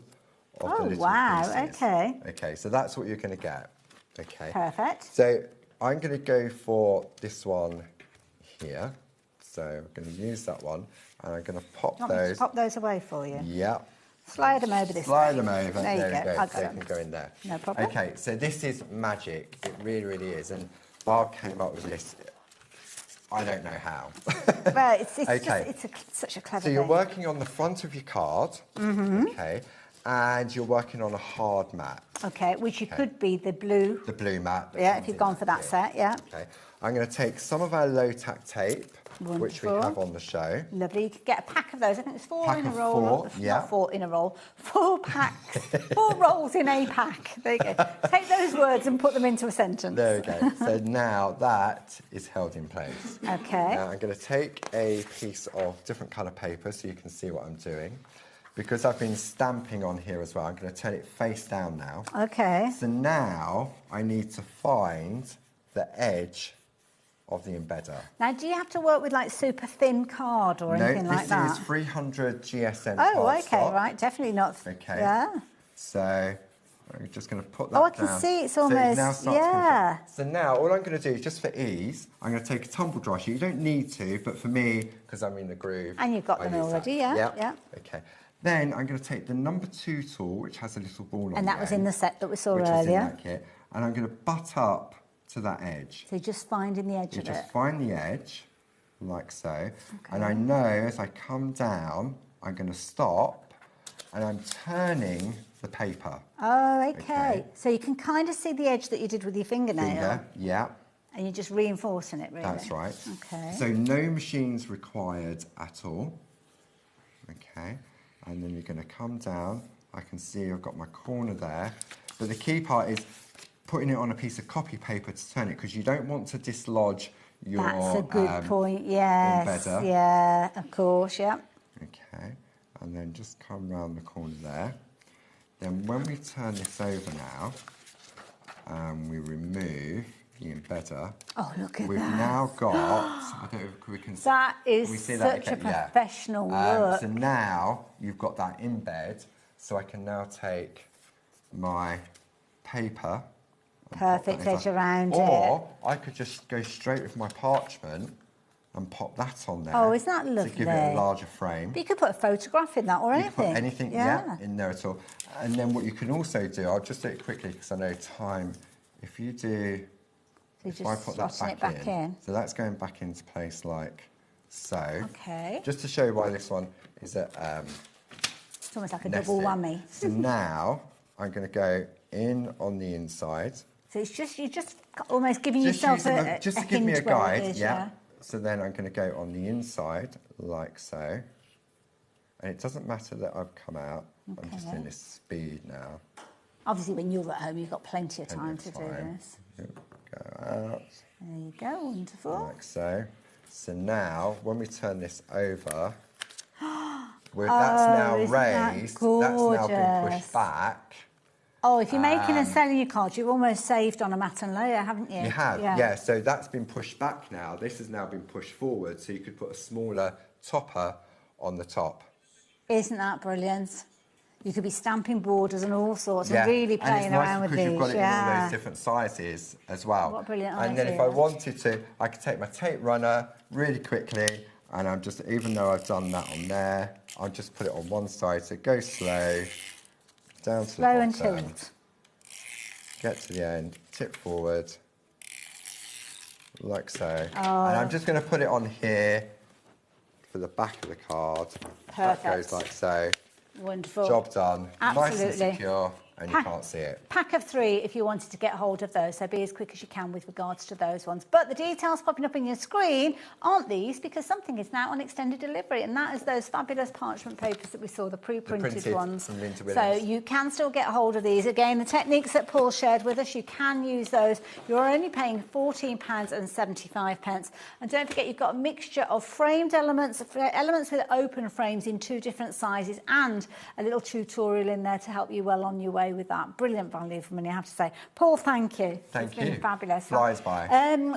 of the little pieces. Okay. Okay, so that's what you're going to get. Okay. Perfect. So I'm going to go for this one here. So I'm going to use that one, and I'm going to pop Do you want me to those. pop those away for you? Yeah. Slide them over this Slide way. them over. There you we go. I got They them. can go in there. No problem. Okay, so this is magic. It really, really is. And Barb came up with this. I don't know how. Well, it's Okay. such a clever So you're thing. working on the front of your card, okay, and you're working on a hard mat. Okay, which you could be the blue. The blue mat. that Yeah, comes if you've in gone for that here. set, yeah. Okay, I'm going to take some of our low tack tape, which we Wonderful. have on the show. Lovely. You could get a pack of those. I think there's 4 Pack in a of roll. 4, yeah. Not 4 in a roll. 4 packs. 4 rolls in a pack. There you go. Take those words and put them into a sentence. There we go. So now that is held in place. Okay. Now I'm going to take a piece of different colour paper so you can see what I'm doing. Because I've been stamping on here as well, I'm going to turn it face down now. Okay. So now I need to find the edge of the embedder. Now, do you have to work with like super thin card or anything like that? No, this is 300 GSM Oh, okay, cardstock. right. Definitely not. Okay. Yeah. So I'm just going to put that Oh, down. I can see it's So it almost, now starts to yeah. contract. So now all I'm going to do, just for ease, I'm going to take a tumble dry sheet. You don't need to, but for me, because I'm in the groove. And you've got I them use already, that. yeah, Yep. yeah. Okay. Then I'm going to take the number 2 tool, which has a little ball on And that was in the set that we saw which earlier. is in that kit, and I'm going to butt up to that edge. So you're just finding the edge You of just it. find the edge, like so, and I know as I come down, I'm going to stop, and I'm turning the paper. Oh, okay. So you can kind of see the edge that you did with your fingernail. Finger, yeah, And you're just reinforcing it, really. that's right. Okay. So no machines required at all. Okay, and then you're going to come down. I can see I've got my corner there, but the key part is putting it on a piece of copy paper to turn it, because you don't want to dislodge your That's a good point, yes. embedder. Yeah, of course, yeah. Okay, and then just come round the corner there. Then when we turn this over now, and we remove the embedder, Oh, look at we've that. now got, I don't know if we can That is can we see such that? a Okay, yeah. professional work. So now you've got that embed, So I can now take my paper. Perfect edge around or I could just go straight with my parchment and pop that on there. Oh, isn't that lovely? To give it a larger frame. But you could put a photograph in that or You anything. could put anything in there at all. And then what you can also do, I'll just do it quickly because I know time. If you do, if I put that back in, so that's going back into place like so. Okay. Just to show you why this one is at it's almost like a double whammy. So now I'm going to go in on the inside. So it's just you're just almost giving yourself a just to give me a guide, So then I'm going to go on the inside like so, and it doesn't matter that I've come out. Okay. I'm just in this speed now. Obviously, when you're at home, you've got plenty of time to do this. Go out. There you go, wonderful. Like so. So now, when we turn this over, that's now raised. That's now been pushed back. Oh, if you're making and selling your cards, you've almost saved on a mat and layer, haven't you? You have, yeah. So that's been pushed back now. This has now been pushed forward, so you could put a smaller topper on the top. Isn't that brilliant? You could be stamping borders and all sorts and really playing around with these. And it's nice because you've got it in all those different sizes as well. What a brilliant idea. And then if I wanted to, I could take my tape runner really quickly, and I'm just, even though I've done that on there, I'll just put it on one side, so go slow. Down to the bottom, and tilt. Get to the end, tip forward, like so. Oh. And I'm just going to put it on here for the back of the card. Perfect. That goes like so. Wonderful. Job done. Absolutely. Nice and secure, and you can't see it. Pack of 3 if you wanted to get hold of those, so be as quick as you can with regards to those ones. But the details popping up on your screen aren't these, because something is now on extended delivery, and that is those fabulous parchment papers that we saw, the pre-printed ones. From Linda So Williams. you can still get hold of these. Again, the techniques that Paul shared with us, you can use those. You're only paying £14.75. And don't forget, you've got a mixture of framed elements with open frames in 2 different sizes, and a little tutorial in there to help you well on your way with that. Brilliant value for money, I have to say. Paul, thank you. Thank you. It's been fabulous. Flies by.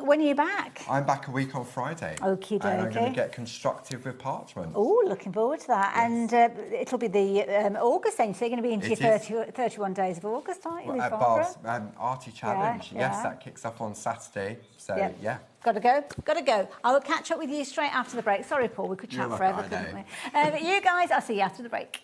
When are you back? I'm back a week on Friday. Okie dokie. And I'm going to get constructive with parchment. Oh, looking forward to that. Yes. And it'll be the August then, so you're going to be into your 31 days of August, aren't you? At Barb's Arty Challenge. Yes, that kicks off on Saturday. So, yeah. Got to go. I will catch up with you straight after the break. Sorry, Paul, we could chat forever, couldn't we? But you guys, I'll see you after the break.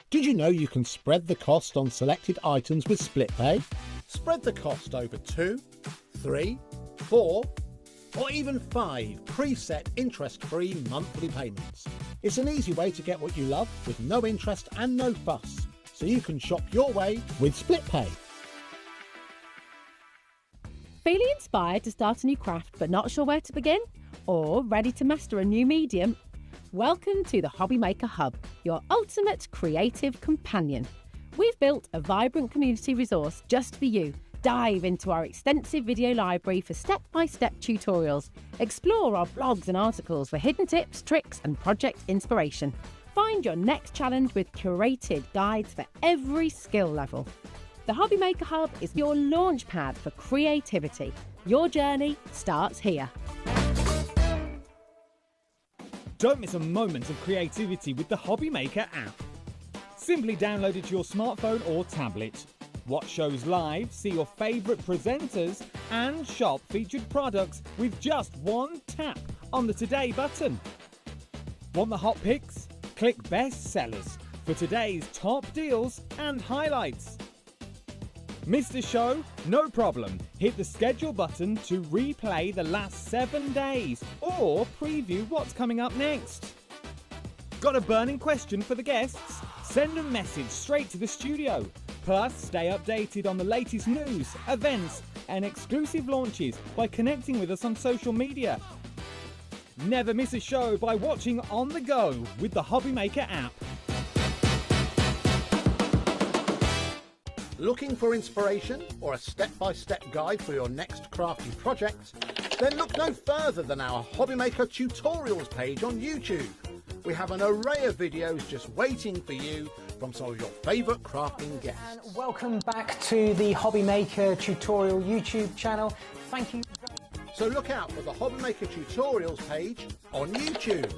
Did you know you can spread the cost on selected items with split pay? Spread the cost over 2, 3, 4, or even 5 preset interest-free monthly payments. It's an easy way to get what you love with no interest and no fuss, so you can shop your way with split pay. Feeling inspired to start a new craft but not sure where to begin? Or ready to master a new medium? Welcome to the HobbyMaker Hub, your ultimate creative companion. We've built a vibrant community resource just for you. Dive into our extensive video library for step-by-step tutorials. Explore our blogs and articles for hidden tips, tricks and project inspiration. Find your next challenge with curated guides for every skill level. The HobbyMaker Hub is your launch pad for creativity. Your journey starts here. Don't miss a moment of creativity with the HobbyMaker app. Simply download it to your smartphone or tablet. Watch shows live, see your favourite presenters and shop featured products with just one tap on the Today button. Want the hot picks? Click Best Sellers for today's top deals and highlights. Missed a show? No problem. Hit the schedule button to replay the last 7 days or preview what's coming up next. Got a burning question for the guests? Send a message straight to the studio. Plus, stay updated on the latest news, events and exclusive launches by connecting with us on social media. Never miss a show by watching on the go with the HobbyMaker app. Looking for inspiration or a step-by-step guide for your next crafty project? Then look no further than our HobbyMaker tutorials page on YouTube. We have an array of videos just waiting for you from some of your favourite crafting guests. And welcome back to the HobbyMaker tutorial YouTube channel. Thank you. So look out for the HobbyMaker tutorials page on YouTube.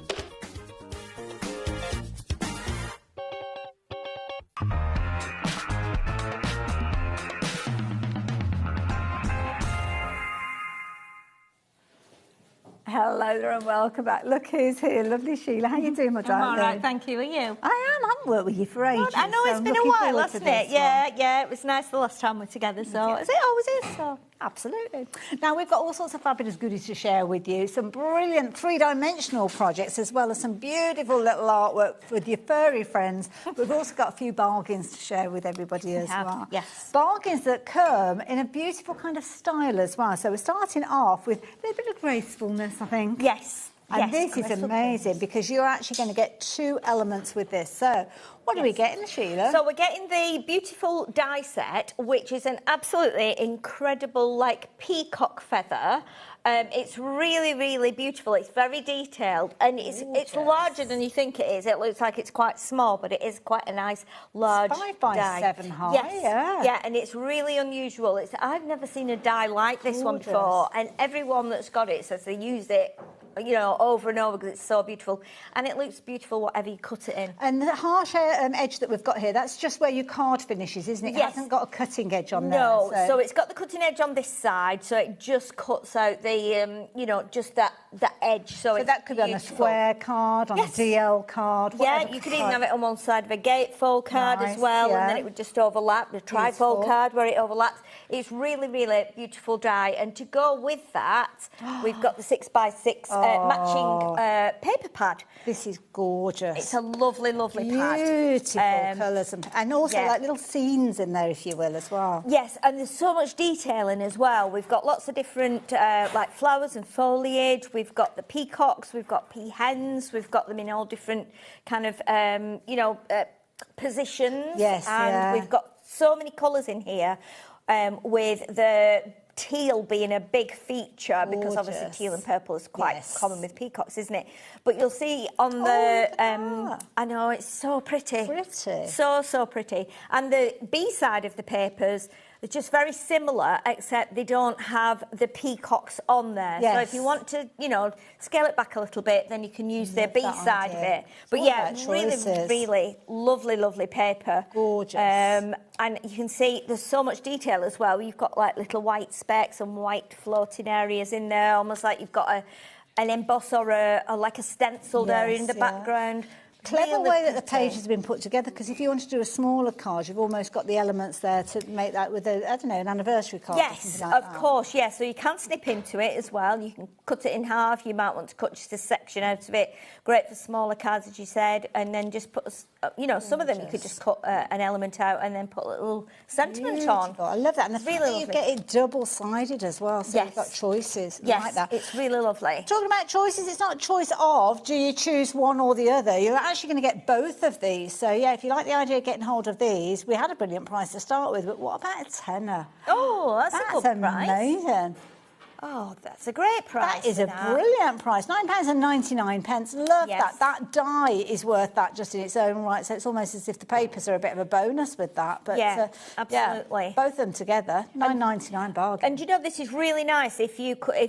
Hello there and welcome back. Look who's here. Lovely Sheila. How you doing, my darling? I'm all right, thank you. Are you? I am. I haven't worked with you for ages. I know so it's I'm been a looking while, forward to hasn't this it? Yeah, one. yeah. It was nice the last time we're together, so Yeah. is it always is, so. Absolutely. Now, we've got all sorts of fabulous goodies to share with you. Some brilliant three-dimensional projects, as well as some beautiful little artwork with your furry friends. We've also got a few bargains to share with everybody as well. Yes. Bargains that come in a beautiful kind of style as well. So we're starting off with a little bit of gracefulness, I think. Yes. And Yes, this is amazing because you're actually going to get 2 elements with this. So what are we getting, Sheila? So we're getting the beautiful die set, which is an absolutely incredible, like, peacock feather. It's really, really beautiful. It's very detailed, and it's larger than you think it is. It looks like it's quite small, but it is quite a nice, large 5 by die. 7 high, Yes. Yeah, and it's really unusual. I've never seen a die like this one before, and everyone that's got it says they use it, you know, over and over because it's so beautiful, and it looks beautiful whatever you cut it in. And the harsh edge that we've got here, that's just where your card finishes, isn't it? It hasn't got a cutting edge on there. No, so it's got the cutting edge on this side, so it just cuts out the, you know, just that edge. So it's that could be on a square card, on a DL card. Yeah, you could even have it on one side of a gatefold card as well, and then it would just overlap. The trifold card where it overlaps. It's really, really beautiful die, and to go with that, we've got the 6x6 matching paper pad. This is gorgeous. It's a lovely, lovely pad. Beautiful colours and also like little scenes in there, if you will, as well. Yes, and there's so much detailing as well. We've got lots of different like flowers and foliage. We've got the peacocks. We've got peahens. We've got them in all different kind of you know positions. Yes, and we've got so many colours in here. With the teal being a big feature because obviously teal and purple is quite common with peacocks, isn't it? But you'll see on the I know it's so pretty. So pretty. And the B side of the papers are just very similar, except they don't have the peacocks on there. So if you want to, you know, scale it back a little bit, then you can use the B side of it. But yeah, really lovely, lovely paper. Gorgeous. And you can see there's so much detail as well. You've got like little white specks and white floating areas in there, almost like you've got an emboss or like a stenciled area in the background. Clever way that the page has been put together, because if you want to do a smaller card, you've almost got the elements there to make that with a, I don't know, an anniversary card. Yes, of course, yes. So you can snip into it as well. You can cut it in half. You might want to cut just a section out of it. Great for smaller cards, as you said, and then just put you know, some of them you could just cut an element out and then put a little sentiment on. I love that. And the It's really fact that you lovely. get it double-sided as well, so you've got choices. I Yes, like that. it's really lovely. Talking about choices, it's not a choice of, do you choose one or the other? You're actually going to get both of these. So, yeah, if you like the idea of getting hold of these, we had a brilliant price to start with, but what about a tenner? Oh, that's a good price. Amazing. Oh, that's a great price. That is a brilliant price. £9.99. Love that. That die is worth that just in its own right. So it's almost as if the papers are a bit of a bonus with that. But absolutely. both of them together, £9.99 bargain. And you know, this is really nice if you've got any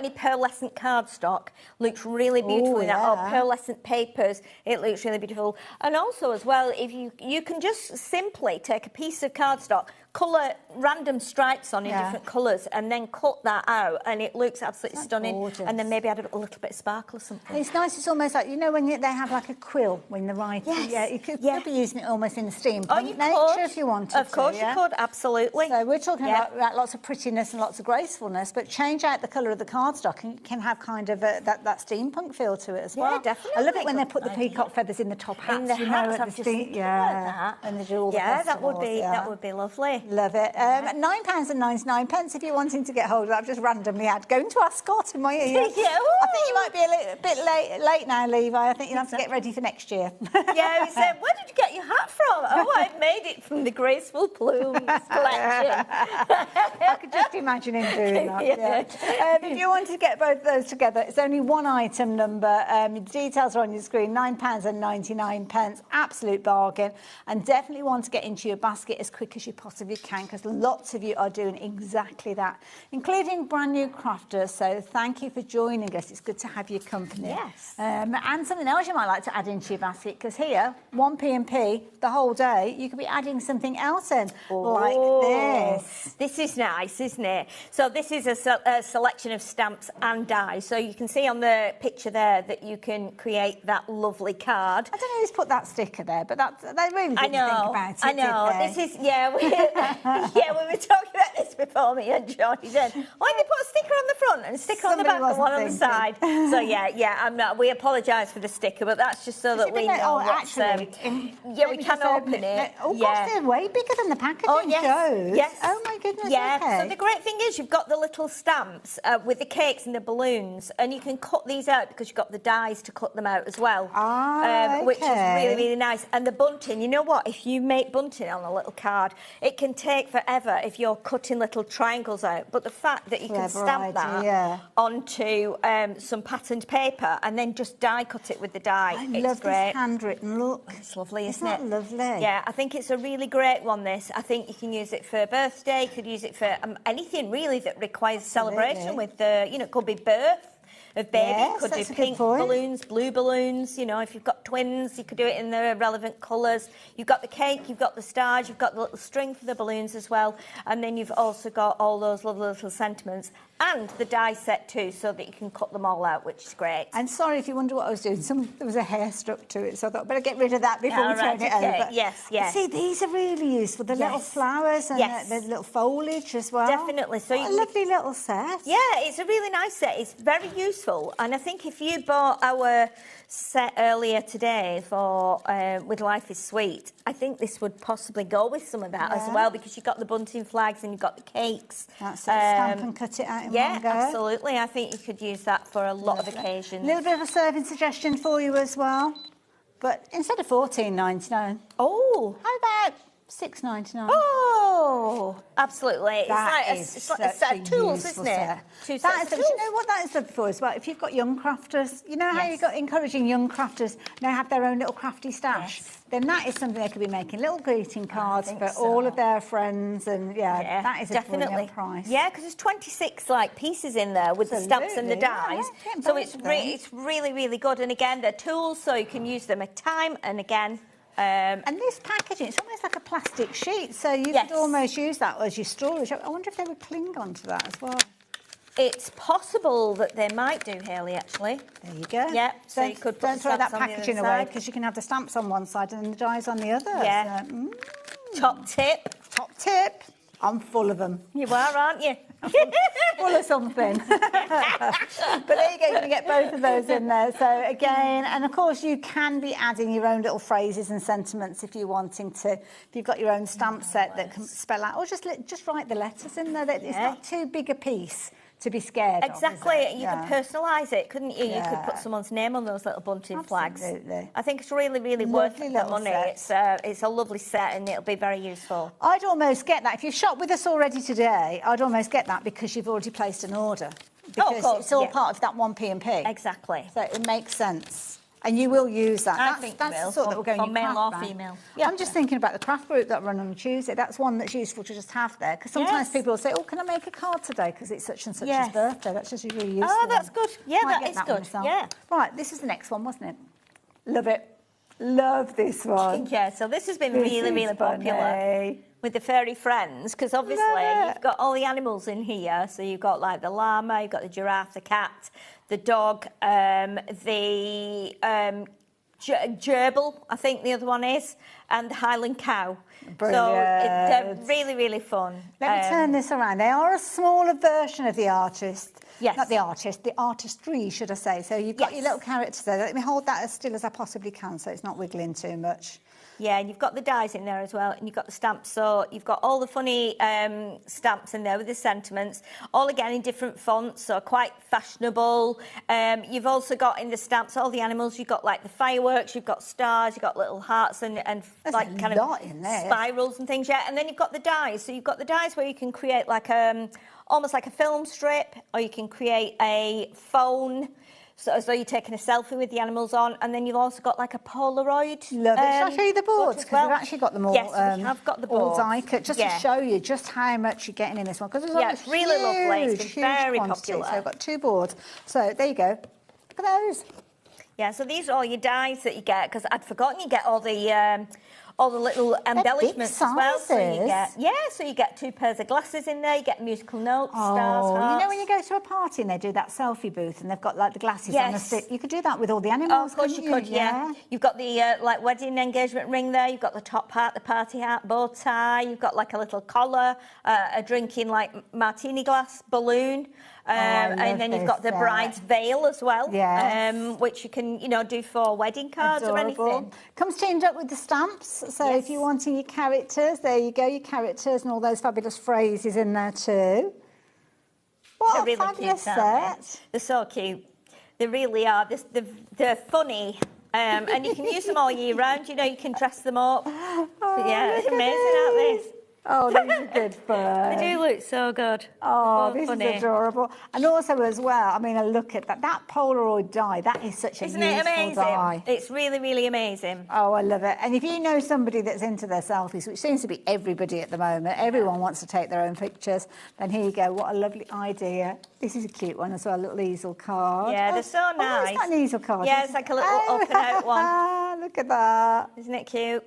pearlescent cardstock, looks really beautiful in that. Or pearlescent papers, it looks really beautiful. And also as well, if you can just simply take a piece of cardstock, colour random stripes on in different colours and then cut that out and it looks absolutely stunning. Gorgeous. And then maybe add a little bit of sparkle or something. It's nice. It's almost like, you know, when they have like a quill when they're writing. Yes. Yeah, you could be using it almost in a steampunk Oh, you nature could. if you wanted to. Of course you could, absolutely. So we're talking about lots of prettiness and lots of gracefulness, but change out the colour of the cardstock and you can have kind of that steampunk feel to it as well. Yeah, definitely. I love it when they put the peacock feathers in the top hats. In the hats, I've just thinking about that. And they do all the that would festivals, be lovely. Love it. £9.99 if you're wanting to get hold of it. I've just randomly had going to Ascot in my ear. I think you might be a bit late now, Levi. I think you'll have to get ready for next year. Yeah, he said, where did you get your hat from? Oh, I made it from the Graceful Plumes collection. I could just imagine him doing that. If you want to get both of those together, it's only one item number. The details are on your screen, £9.99. Absolute bargain. And definitely want to get into your basket as quick as you possibly can because lots of you are doing exactly that, including brand new crafters. So thank you for joining us. It's good to have your company. Yes. And something else you might like to add into your basket, because here, 1p&p the whole day, you could be adding something else in, like this. This is nice, isn't it? So this is a selection of stamps and dies. So you can see on the picture there that you can create that lovely card. I don't know who's put that sticker there, but they really didn't think about it, I know. did they? This is, we were talking about this before, me and John. He said, why did they put a sticker on the front and a sticker on the back and one on the side? So, we apologise for the sticker, but that's just so that we know what's... we can open it. Oh, gosh, they're way bigger than the packaging shows. Yes. Oh, my goodness, Yeah, okay. so the great thing is you've got the little stamps with the cakes and the balloons, and you can cut these out because you've got the dies to cut them out as well, which is really, really nice. And the bunting, you know what? If you make bunting on a little card, it can take forever if you're cutting little triangles out. But the fact that you can stamp that onto some patterned paper and then just die cut it with the die, I love this handwritten look. It's lovely, Isn't it? that lovely? Yeah, I think it's a really great one, this. I think you can use it for a birthday, you could use it for anything really that requires celebration with the, it could be birth of baby, Yes, could do that's a good pink point. balloons, blue balloons, if you've got twins, you could do it in the relevant colours. You've got the cake, you've got the stars, you've got the little string for the balloons as well, and then you've also got all those lovely little sentiments and the die set too, so that you can cut them all out, which is great. And sorry if you wonder what I was doing. There was a hair stuck to it, so I thought, better get rid of that before we turn it over. Yes. See, these are really useful. The little flowers and the little foliage as well. Definitely. So what a lovely little set. Yeah, it's a really nice set. It's very useful. And I think if you bought our set earlier today for With Life is Sweet, I think this would possibly go with some of that as well, because you've got the bunting flags and you've got the cakes. That's it, stamp and cut it out in one go. Absolutely. I think you could use that for a lot of occasions. A little bit of a serving suggestion for you as well. But instead of $14.99, how about $6.99? Oh, absolutely. It's like a set of tools, isn't it? Do you know what that is lovely for as well? If you've got young crafters, you know how you've got encouraging young crafters now have their own little crafty stash? Then that is something they could be making, little greeting cards for all of their friends, and that is a brilliant price. Yeah, because there's 26 pieces in there with the stamps and the dies, so it's really, really good. And again, they're tools, so you can use them at time and again. And this packaging, it's almost like a plastic sheet, so you could almost use that as your storage. I wonder if they would cling onto that as well. It's possible that they might do, Hayley, actually. There you go. Yeah, so you could don't throw that packaging away, because you can have the stamps on one side and the dies on the other. Yeah. So, Top tip. Top tip. I'm full of them. You are, aren't you? Full of something. But there you go, you can get both of those in there. So again, and of course you can be adding your own little phrases and sentiments if you're wanting to. If you've got your own stamp set that can spell out, or just write the letters in there. It's not too big a piece to be scared exactly. of, You could personalise it, couldn't you? You could put someone's name on those little bunting flags. I think it's really, really worth the money. It's a lovely set and it'll be very useful. I'd almost get that. If you shop with us already today, I'd almost get that because you've already placed an order. Because of course, it's all part of that 1P&P. Exactly. So it makes sense. And you will use that. That's the sort that we're going for male or craft female. Yeah. I'm just thinking about the craft group that run on Tuesday. That's one that's useful to just have there. Because sometimes people will say, oh, can I make a card today? Because it's such and such's birthday. That's just really useful. Oh, that's good. Yeah, that is good. Yeah. Right, this is the next one, wasn't it? Love it. Love this one. Yeah, so this has been really, really popular with the furry friends, because obviously you've got all the animals in here. So you've got like the llama, you've got the giraffe, the cat, the dog, the gerbil, I think the other one is, and the Highland cow. Brilliant. So they're really, really fun. Let me turn this around. They are a smaller version of the artist. Yes. Not the artist, the artistry, should I say. So you've got your little characters there. Let me hold that as still as I possibly can so it's not wiggling too much. Yeah, and you've got the dies in there as well, and you've got the stamps. So you've got all the funny stamps in there with the sentiments, all again in different fonts, so quite fashionable. You've also got in the stamps all the animals. You've got like the fireworks, you've got stars, you've got little hearts and like kind of spirals and things. Yeah, and then you've got the dies. So you've got the dies where you can create like almost like a film strip, or you can create a phone. So as though you're taking a selfie with the animals on, and then you've also got like a Polaroid. Love it. Shall I show you the boards? Because we've actually got them all. Yes, we have got the boards. Just to show you just how much you're getting in this one. Because it's really lovely. It's been very popular. So I've got 2 boards. So there you go. Look at those. Yeah, so these are all your dies that you get, because I'd forgotten you get all the little embellishments as well. So you get 2 pairs of glasses in there, you get musical notes, stars, hearts. You know when you go to a party and they do that selfie booth and they've got like the glasses on the stick, you could do that with all the animals. Oh, of course you could, yeah. You've got the like wedding engagement ring there, you've got the top hat, the party hat, bow tie, you've got like a little collar, a drinking like martini glass balloon. And then you've got the bride's veil as well, which you can, do for wedding cards or anything. Comes chained up with the stamps, so if you're wanting your characters, there you go, your characters and all those fabulous phrases in there too. What a really fabulous set. They're so cute. They really are. They're funny. And you can use them all year round, you can dress them up. It's amazing, aren't they? Oh, these are good fun. They do look so good. Oh, this is adorable. And also as well, I mean, a look at that. That Polaroid die, that is such a Isn't it amazing? Die. It's really, really amazing. Oh, I love it. And if you know somebody that's into their selfies, which seems to be everybody at the moment, everyone wants to take their own pictures, then here you go. What a lovely idea. This is a cute one as well, a little easel card. Yeah, they're so nice. Oh, it's not an easel card. Yeah, it's like a little up and out one. Look at that. Isn't it cute?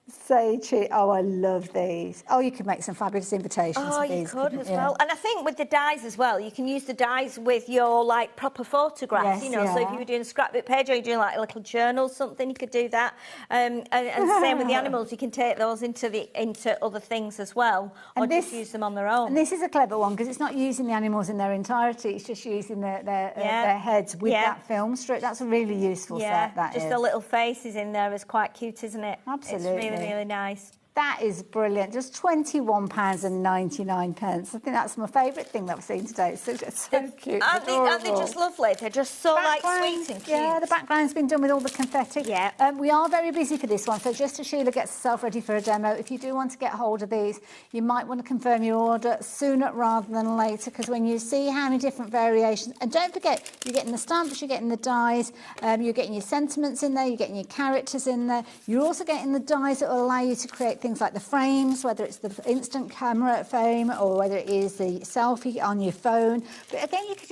So cheap. Oh, I love these. Oh, you could make some fabulous invitations with these. Oh, you could as well. And I think with the dies as well, you can use the dies with your, like, proper photographs, So if you were doing a scrapbook page or you're doing, like, a little journal or something, you could do that. And same with the animals. You can take those into other things as well, or just use them on their own. And this is a clever one, because it's not using the animals in their entirety. It's just using their heads with that film strip. That's a really useful set, that just the little faces in there is quite cute, isn't it? Absolutely. It's really nice. That is brilliant. Just £21.99. I think that's my favourite thing that I've seen today. It's so cute. Aren't they just lovely? They're just so sweet and cute. Yeah, the background's been done with all the confetti. Yeah. We are very busy for this one, so just as Sheila gets herself ready for a demo, if you do want to get hold of these, you might want to confirm your order sooner rather than later, because when you see how many different variations, and don't forget, you're getting the stamps, you're getting the dies, you're getting your sentiments in there, you're getting your characters in there, you're also getting the dies that will allow you to create things like the frames, whether it's the instant camera frame or whether it is the selfie on your phone. But again, you could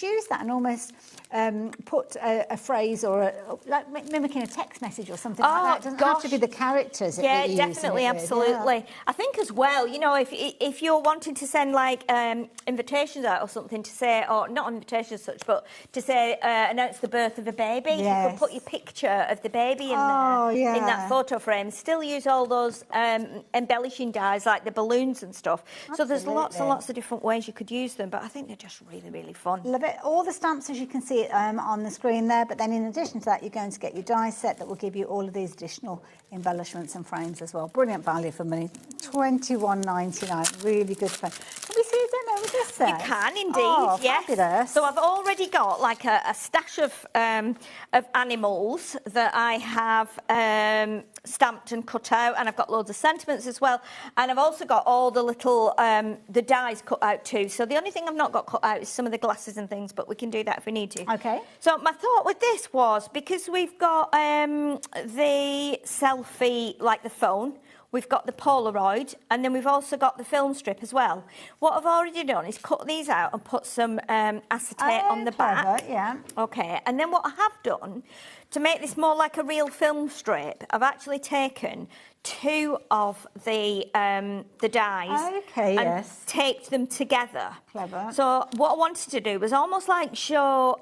use that and almost put a phrase or like mimicking a text message or something like that. It doesn't have to be the characters. Yeah, definitely, absolutely. Yeah. I think as well, if you're wanting to send like invitations out or something to say, or not invitations as such, but to say announce the birth of a baby, you could put your picture of the baby in there in that photo frame. Still use all those embellishing dyes like the balloons and stuff. So there's lots and Absolutely. lots of different ways you could use them, but I think they're just really, really fun. Love it. All the stamps, as you can see on the screen there, but then in addition to that, you're going to get your die set that will give you all of these additional embellishments and frames as well. Brilliant value for money. $21.99. Really good fun. Can we see a demo with this set? You can indeed, Oh, yes. fabulous. So I've already got like a stash of animals that I have stamped and cut out, and I've got loads of sentiments as well. And I've also got all the little the dies cut out too. So the only thing I've not got cut out is some of the glasses and things, but we can do that if we need to. Okay. So my thought with this was, because we've got the selfie, like the phone, we've got the Polaroid, and then we've also got the film strip as well. What I've already done is cut these out and put some acetate on the back. Yeah. Okay, and then what I have done, to make this more like a real film strip, I've actually taken 2 of the dies Okay, and yes. taped them together. Clever. So what I wanted to do was almost like show,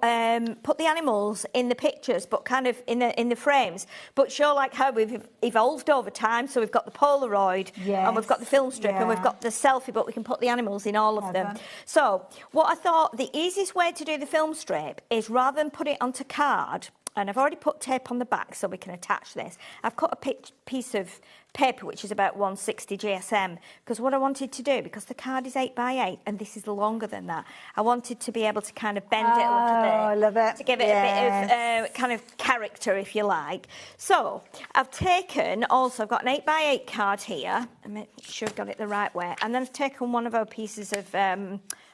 put the animals in the pictures, but kind of in the frames, but show like how we've evolved over time. So we've got the Polaroid, and we've got the film strip, and we've got the selfie, but we can put the animals in all of them. So what I thought the easiest way to do the film strip is, rather than put it onto card, and I've already put tape on the back so we can attach this, I've cut a piece of paper which is about 160 GSM, because what I wanted to do, because the card is 8x8 and this is longer than that, I wanted to be able to kind of bend it a little bit. I love it. To give it a bit of kind of character, if you like. So I've taken, also I've got an 8x8 card here, and make sure I've got it the right way, and then I've taken one of our pieces of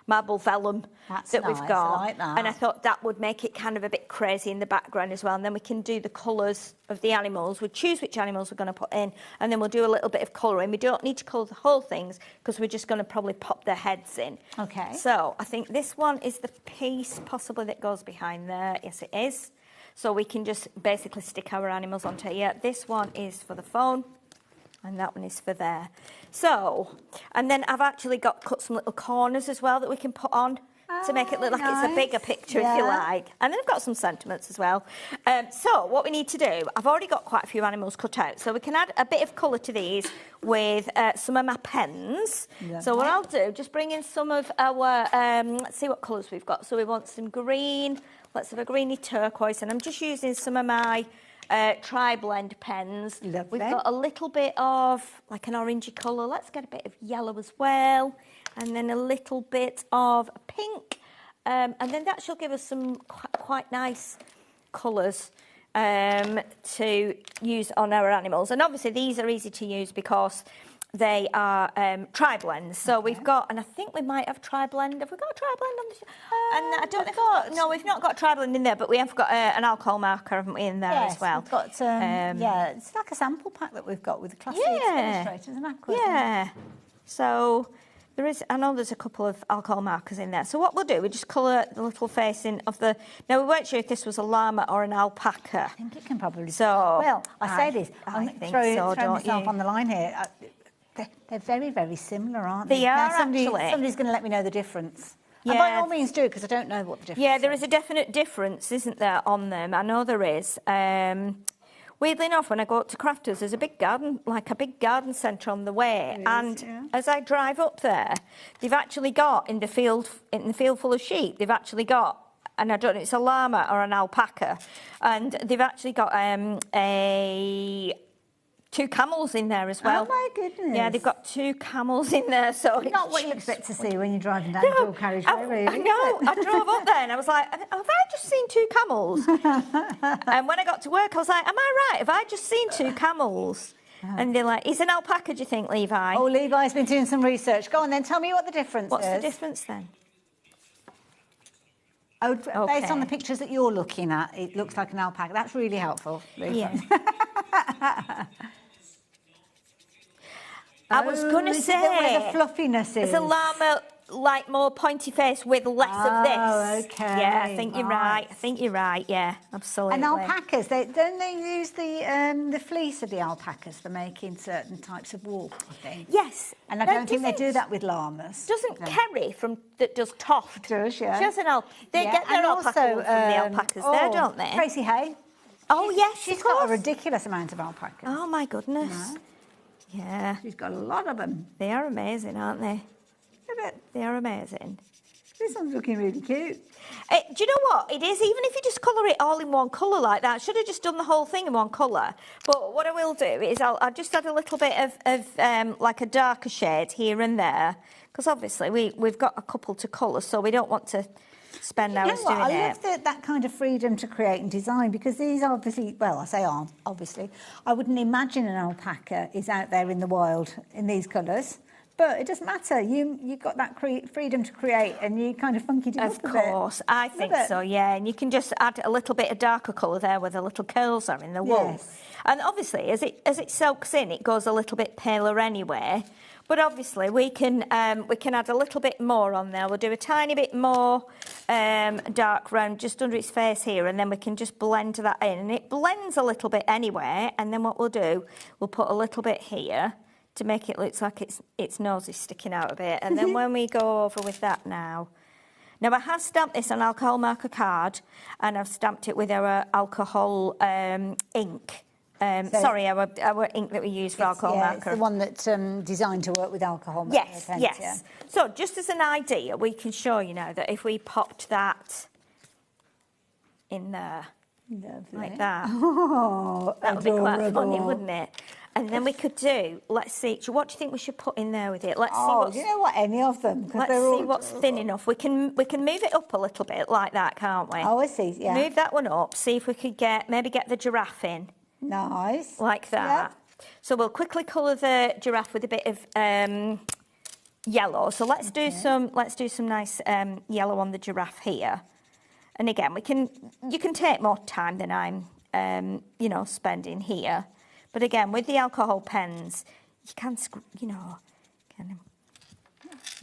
marble vellum that we've nice, got, I like that. and I thought that would make it kind of a bit crazy in the background as well, and then we can do the colours of the animals. We'll choose which animals we're going to put in, and then we'll do a little bit of colouring. We don't need to colour the whole things, because we're just going to probably pop their heads in. Okay. So I think this one is the piece possibly that goes behind there. Yes, it is. So we can just basically stick our animals onto here. This one is for the phone, and that one is for there. So, and then I've actually cut some little corners as well that we can put on to make it look like it's a bigger picture, if you like. And then I've got some sentiments as well. So what we need to do, I've already got quite a few animals cut out, so we can add a bit of colour to these with some of my pens. So what I'll do, just bring in some of our, let's see what colours we've got. So we want some green, let's have a greeny turquoise, and I'm just using some of my tri-blend pens. Lovely. We've got a little bit of like an orangey colour. Let's get a bit of yellow as well, and then a little bit of pink, and then that should give us some quite nice colours to use on our animals. And obviously these are easy to use because they are tri-blends. So we've got, and I think we might have tri-blend. Have we got a tri-blend on this? And I don't know if we've got, no, we've not got tri-blend in there, but we have got an alcohol marker, haven't we, in there as well? We've got, yeah, it's like a sample pack that we've got with the classic illustrators and aquas. Yeah. So there is, I know there's a couple of alcohol markers in there. So what we'll do, we just colour the little face in of the, now we weren't sure if this was a llama or an alpaca. I think it can probably so, well, I say this, I I'm think throwing so, don't myself you? on the line here. They're very, very similar, aren't They they? are, Now, somebody's going to let me know the difference. And by all means do, because I don't know what the difference is. Yeah, there is a definite difference, isn't there, on them? I know there is. Weirdly enough, when I go up to Crafters, there's a big garden, like a big garden centre on the way. As I drive up there, they've actually got in the field full of sheep, they've actually got, and I don't know, it's a llama or an alpaca, and they've actually got two camels in there as well. Oh my goodness. Yeah, they've got 2 camels in there. So not what you expect to see when you're driving down the dual carriageway, really. I know. I drove up there and I was like, have I just seen 2 camels? And when I got to work, I was like, am I right? Have I just seen 2 camels? And they're like, is an alpaca, do you think, Levi? Oh, Levi's been doing some research. Go on then, tell me what the difference is. What's the difference then? Oh, based on the pictures that you're looking at, it looks like an alpaca. That's really helpful, Levi. Yeah. I was going to say, where the fluffiness is. It's a llama, like more pointy face with less of this. Oh, okay. Yeah, I think you're right. I think you're right. Yeah, absolutely. And alpacas, don't they use the fleece of the alpacas for making certain types of wool, I think? Yes. And I don't think they do that with llamas. Doesn't Kerry that does Toft? Does, yeah. She has they get their alpaca wool from the alpacas there, don't they? Tracy Hay. Oh, yes, she's got a ridiculous amount of alpacas. Oh, my goodness. Yeah. She's got a lot of them. They are amazing, aren't they? Look at it. They are amazing. This one's looking really cute. Do you know what? It is, even if you just colour it all in one colour like that. I should have just done the whole thing in one colour. But what I will do is I'll just add a little bit of like a darker shade here and there. Because obviously we've got a couple to colour, so we don't want to spend hours doing it. I love that kind of freedom to create and design, because these obviously, well, I say aren't, obviously. I wouldn't imagine an alpaca is out there in the wild in these colours. But it doesn't matter. You've got that freedom to create, and you kind of funky it up a bit. Of course, I think so, yeah. And you can just add a little bit of darker colour there where the little curls are in the wool. Yes. And obviously, as it soaks in, it goes a little bit paler anyway. But obviously, we can add a little bit more on there. We'll do a tiny bit more dark round just under its face here, and then we can just blend that in. And it blends a little bit anyway. And then what we'll do, we'll put a little bit here to make it look like its nose is sticking out a bit. And then when we go over with that now I have stamped this on alcohol marker card, and I've stamped it with our alcohol ink. Sorry, our ink that we use for alcohol marker. It's the one that's designed to work with alcohol marker. Yes. Yeah. So just as an idea, we can show you now that if we popped that in there, like that, that would be quite funny, wouldn't it? And then we could do, let's see, what do you think we should put in there with it? Let's see what's... do you know what, any of them? Let's see what's thin enough. We can move it up a little bit like that, can't we? Oh, I see, yeah. Move that one up, see if we could maybe get the giraffe in. Nice. Like that. Yeah. So we'll quickly colour the giraffe with a bit of yellow. So let's do some nice yellow on the giraffe here. And again, you can take more time than I'm spending here. But again, with the alcohol pens, you can,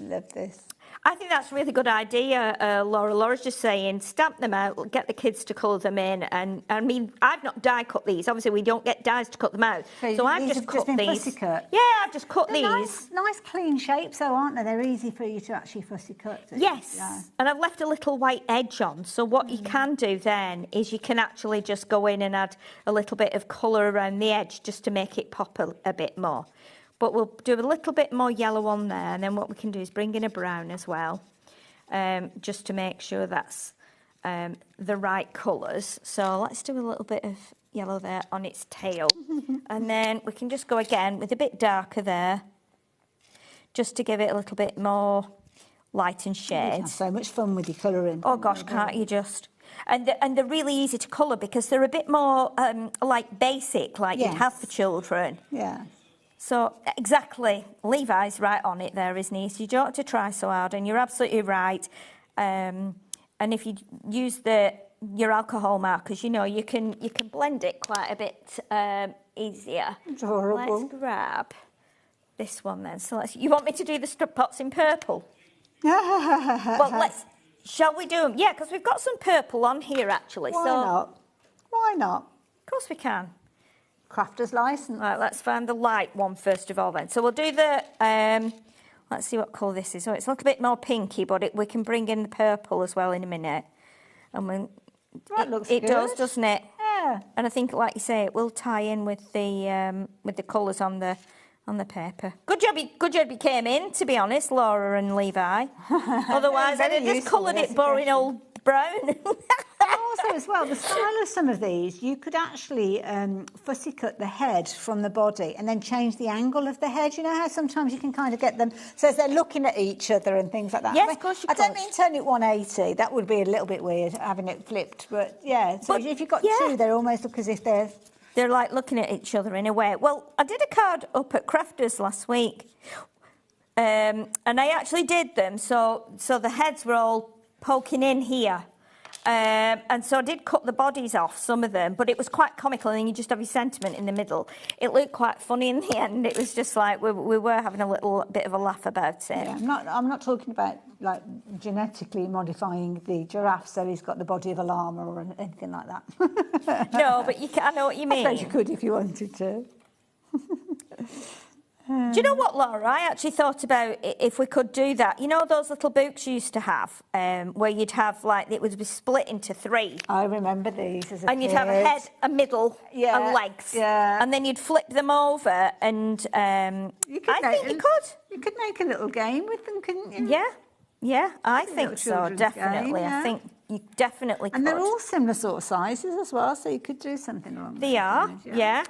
love this. I think that's a really good idea, Laura. Laura's just saying, stamp them out, get the kids to colour them in. And I mean, I've not die cut these. Obviously, we don't get dies to cut them out. So I've just cut these. Fussy cut. Yeah, I've just cut these. Nice clean shapes, though, aren't they? They're easy for you to actually fussy cut. Yes. Yeah. And I've left a little white edge on. So what you can do then is you can actually just go in and add a little bit of colour around the edge just to make it pop a bit more. But we'll do a little bit more yellow on there, and then what we can do is bring in a brown as well, just to make sure that's the right colours. So let's do a little bit of yellow there on its tail. And then we can just go again with a bit darker there, just to give it a little bit more light and shade. You have so much fun with your colouring. Oh gosh, can't you just? And they're really easy to colour because they're a bit more like basic, like you'd have for children. Yeah. So, exactly, Levi's right on it there, isn't he? So you don't have to try so hard, and you're absolutely right. And if you use your alcohol markers, you can blend it quite a bit easier. Adorable. Let's grab this one then. So you want me to do the pots in purple? Well, shall we do them? Yeah, because we've got some purple on here, actually. Why not? Why not? Of course we can. Crafter's license. Right, let's find the light one first of all then. So we'll do the, let's see what colour this is. So it's a little bit more pinky, but we can bring in the purple as well in a minute. And that looks good. It does, doesn't it? Yeah. And I think, like you say, it will tie in with the colours on the paper. Good job you came in, to be honest, Laura and Levi. Otherwise, I'd have just coloured it boring old brown. Also, as well, the style of some of these, you could actually fussy cut the head from the body and then change the angle of the head. You know how sometimes you can kind of get them so as they're looking at each other and things like that. Yes, of course you could. I don't mean turn it 180. That would be a little bit weird, having it flipped. But, yeah, so if you've got two, they almost look as if they're like looking at each other in a way. Well, I did a card up at Crafters last week, and I actually did them. So the heads were all poking in here. And so I did cut the bodies off, some of them, but it was quite comical, and you just have your sentiment in the middle. It looked quite funny in the end. It was just like we were having a little bit of a laugh about it. Yeah, I'm not talking about like genetically modifying the giraffe so he's got the body of a llama or anything like that. No, but I know what you mean. I suppose you could if you wanted to. Do you know what, Laura? I actually thought about if we could do that. You know those little books you used to have, where you'd have like it would be split into 3. I remember these as a and kid. you'd have a head, a middle, and legs. Yeah. And then you'd flip them over, and I think you could. You could make a little game with them, couldn't you? Yeah, yeah, I think little so. children's Definitely, game, yeah. I think you definitely could. And they're all similar sort of sizes as well, so you could do something along They those are, lines, yeah.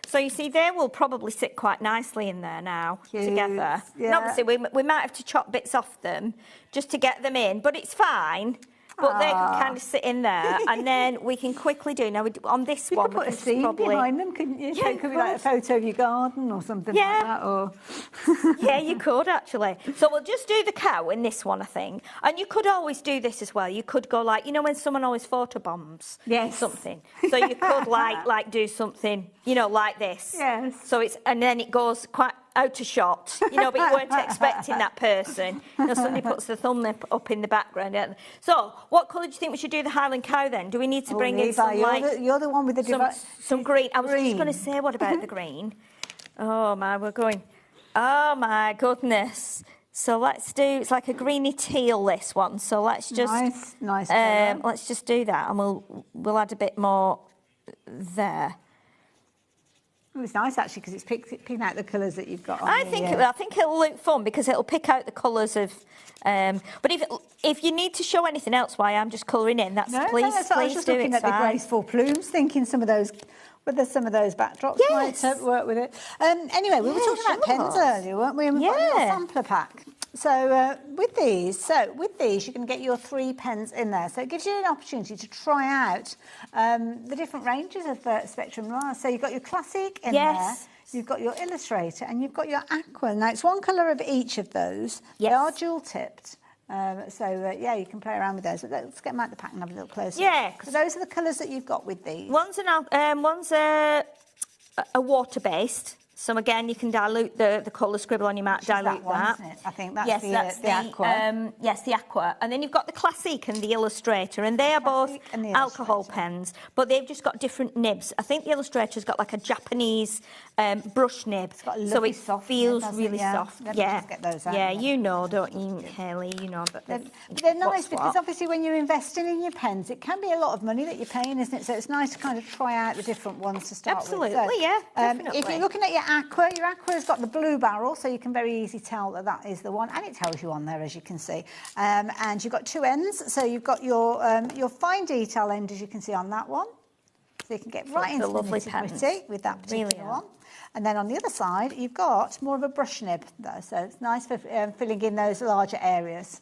So you see, they will probably sit quite nicely in there now together. Yeah. And obviously, we might have to chop bits off them just to get them in, but it's fine. But they can kind of sit in there, and then we can quickly do. Now, on this one, You could put a we can scene probably behind them, couldn't you? Yeah, So it could be like a photo of your garden or something like that. Or yeah, you could actually. So we'll just do the cow in this one, I think. And you could always do this as well. You could go like, you know, when someone always photobombs something. So you could like do something, you know, like this. Yes. So it's and then it goes quite out of shot, you know, but you weren't expecting that person. You know, somebody puts the thumbnail up in the background. So, what colour do you think we should do the Highland cow then? Do we need to bring in some you're the one with the some green? I was just going to say, what about the green? Oh my, we're going. Oh my goodness. So let's do. It's like a greeny teal. This one. So let's just nice colour. let's just do that, and we'll add a bit more there. It's nice actually because it's picking out the colours that you've got on. I think it'll look fun because it'll pick out the colours of. But if you need to show anything else, why I'm just colouring in, that's please I was just looking at the graceful plumes, thinking some of those. Whether some of those backdrops might work with it. Anyway, we were talking about pens earlier, weren't we? And we've got a little sampler pack. So with these, you can get your 3 pens in there. So it gives you an opportunity to try out the different ranges of Spectrum Rars. So you've got your classic in there. You've got your Illustrator and you've got your Aqua. Now it's one colour of each of those. They are dual tipped. You can play around with those. But let's get them out the pack and have a little closer. Yeah. So those are the colours that you've got with these. One's a water-based. So again, you can dilute the colour scribble on your mat, dilute that. Isn't it? I think that's the Aqua. Yes, the Aqua. And then you've got the Classic and the Illustrator, and they are both alcohol pens, but they've just got different nibs. I think the Illustrator's got like a Japanese brush nib, so it feels really soft. Just get those out. Yeah, you know, don't you, Haley? You know, but they're nice because obviously when you're investing in your pens, it can be a lot of money that you're paying, isn't it? So it's nice to kind of try out the different ones to start with. Absolutely, yeah, definitely. If you're looking at your Aqua has got the blue barrel, so you can very easily tell that is the one, and it tells you on there, as you can see. And you've got 2 ends, so you've got your fine detail end, as you can see on that one. So you can get right into the nitty-gritty with that particular one. And then on the other side, you've got more of a brush nib, though, so it's nice for filling in those larger areas.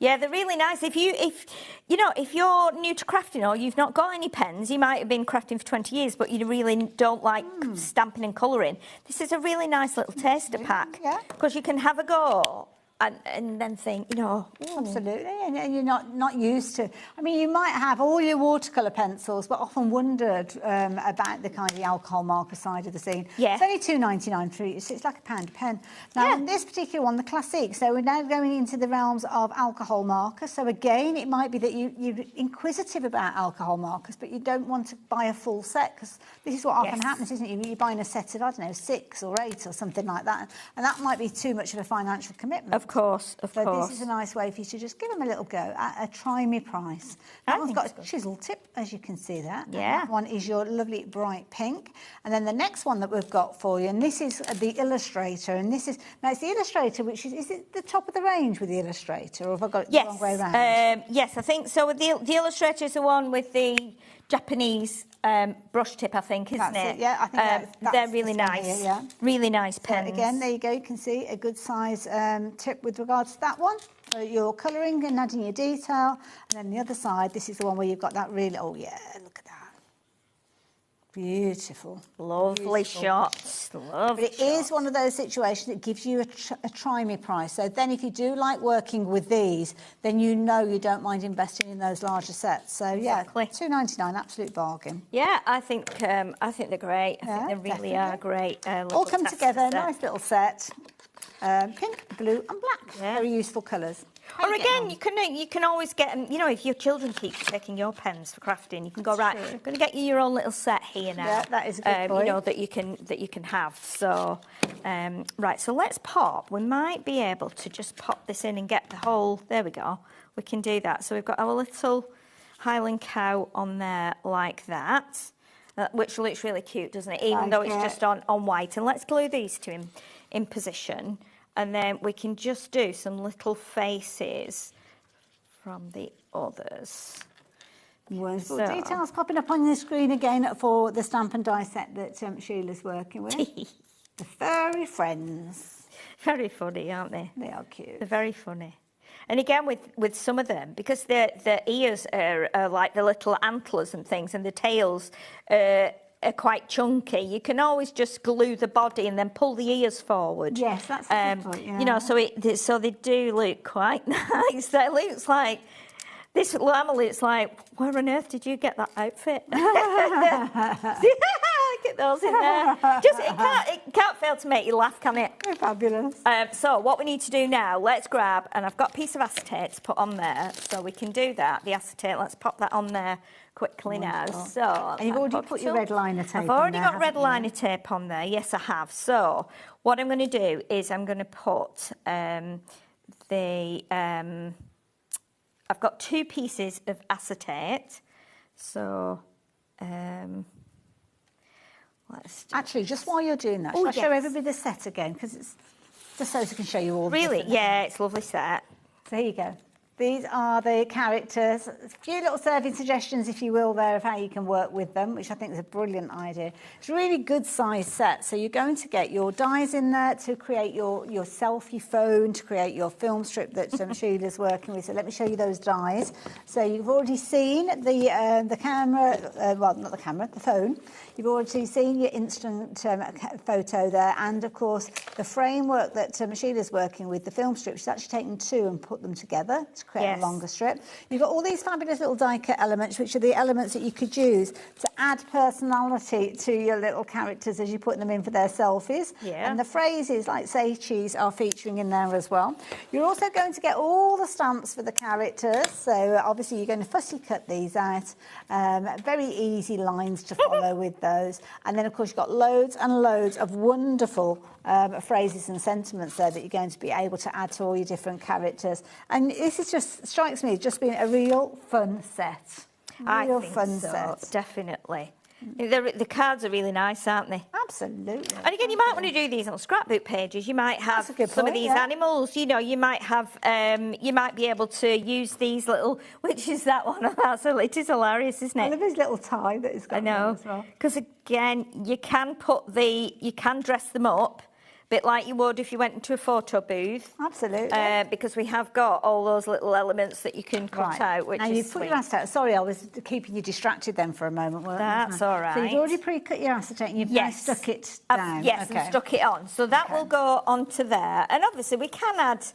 Yeah, they're really nice. If you're new to crafting or you've not got any pens, you might have been crafting for 20 years, but you really don't like stamping and colouring. This is a really nice little taster pack because you can have a go and then think, Absolutely, and you're not used to. I mean, you might have all your watercolour pencils, but often wondered about the kind of the alcohol marker side of the scene. Yeah. It's only £2.99 for you, so it's like £1 a pen. Now, on this particular one, the Classic, so we're now going into the realms of alcohol markers. So again, it might be that you're inquisitive about alcohol markers, but you don't want to buy a full set, because this is what often happens, isn't it? You're buying a set of, 6 or 8 or something like that, and that might be too much of a financial commitment. Of course. So this is a nice way for you to just give them a little go at a try-me price. That one's got a chisel tip, as you can see there. Yeah. That one is your lovely bright pink. And then the next one that we've got for you, and this is the Illustrator, and this is, now it's the Illustrator, which is it the top of the range with the Illustrator, or have I got it the wrong way around? Yes, I think so. The Illustrator is the one with the Japanese brush tip, I think, isn't it? Yeah, I think that's they're really nice. Here, yeah. Really nice pens. So again, there you go. You can see a good size tip with regards to that one. So you're colouring and adding your detail. And then the other side, this is the one where you've got that really, look at that. Beautiful. Lovely shots. But it is one of those situations that gives you a try-me price. So then if you do like working with these, then you don't mind investing in those larger sets. So exactly. £2.99, absolute bargain. Yeah, I think they're great. I think they really are great. All come together, nice little set. Pink, blue and black. Very useful colours. Or again, you can always get them. You know, if your children keep taking your pens for crafting, you can go right. I'm going to get you your own little set here now. Yeah, that is a good point. You know that you can have. So, right. So let's pop. We might be able to just pop this in and get the whole. There we go. We can do that. So we've got our little Highland cow on there like that, which looks really cute, doesn't it? Even though it's just on white. And let's glue these two in position. And then we can just do some little faces from the others. Wonderful details popping up on your screen again for the stamp and die set that Sheila's working with. The furry friends. Very funny, aren't they? They are cute. They're very funny. And again, with some of them, because the ears are like the little antlers and things, and the tails are quite chunky, you can always just glue the body and then pull the ears forward. Yes, that's a good point, yeah. You know, so they do look quite nice. That looks like this little animal. It's like, where on earth did you get that outfit? Look at those in there. It can't fail to make you laugh, can it? They're fabulous. So what we need to do now, let's grab, and I've got a piece of acetate to put on there, so we can do that. The acetate, let's pop that on there quickly now. So, and you've already put your red liner tape on there. I've already got red liner tape on there. Yes, I have. So what I'm going to do is I'm going to put I've got 2 pieces of acetate. So Actually, just while you're doing that, shall I show everybody the set again? Because it's just so I can show you all. Really? Yeah, it's a lovely set. So here you go. These are the characters. A few little serving suggestions, if you will, there of how you can work with them, which I think is a brilliant idea. It's a really good size set. So you're going to get your dies in there to create your selfie phone, to create your film strip that Sheila's working with. So let me show you those dies. So you've already seen the camera, well, not the camera, the phone. You've already seen your instant photo there. And, of course, the framework that Sheila's working with, the film strip, she's actually taken 2 and put them together to create a longer strip. You've got all these fabulous little die cut elements, which are the elements that you could use to add personality to your little characters as you put them in for their selfies. Yeah. And the phrases like say cheese are featuring in there as well. You're also going to get all the stamps for the characters. So obviously you're going to fussy cut these out. Very easy lines to follow with those. And then of course you've got loads and loads of wonderful phrases and sentiments there that you're going to be able to add to all your different characters. And this is just strikes me as just being a real fun set. Real fun set. Definitely. The cards are really nice, aren't they? Absolutely. And again, you might want to do these on scrapbook pages. You might have some of these animals. You know, you might have. You might be able to use these little. Which is that one? It is hilarious, isn't it? I love his little tie that he's got. I know. Because again, you can dress them up. Bit like you would if you went into a photo booth. Absolutely. Because we have got all those little elements that you can cut out, which now is you've put your acetate. Sorry, I was keeping you distracted then for a moment. That's all right. So you've already pre-cut your acetate and you've now stuck it down. Yes, and stuck it on. So that will go onto there. And obviously we can add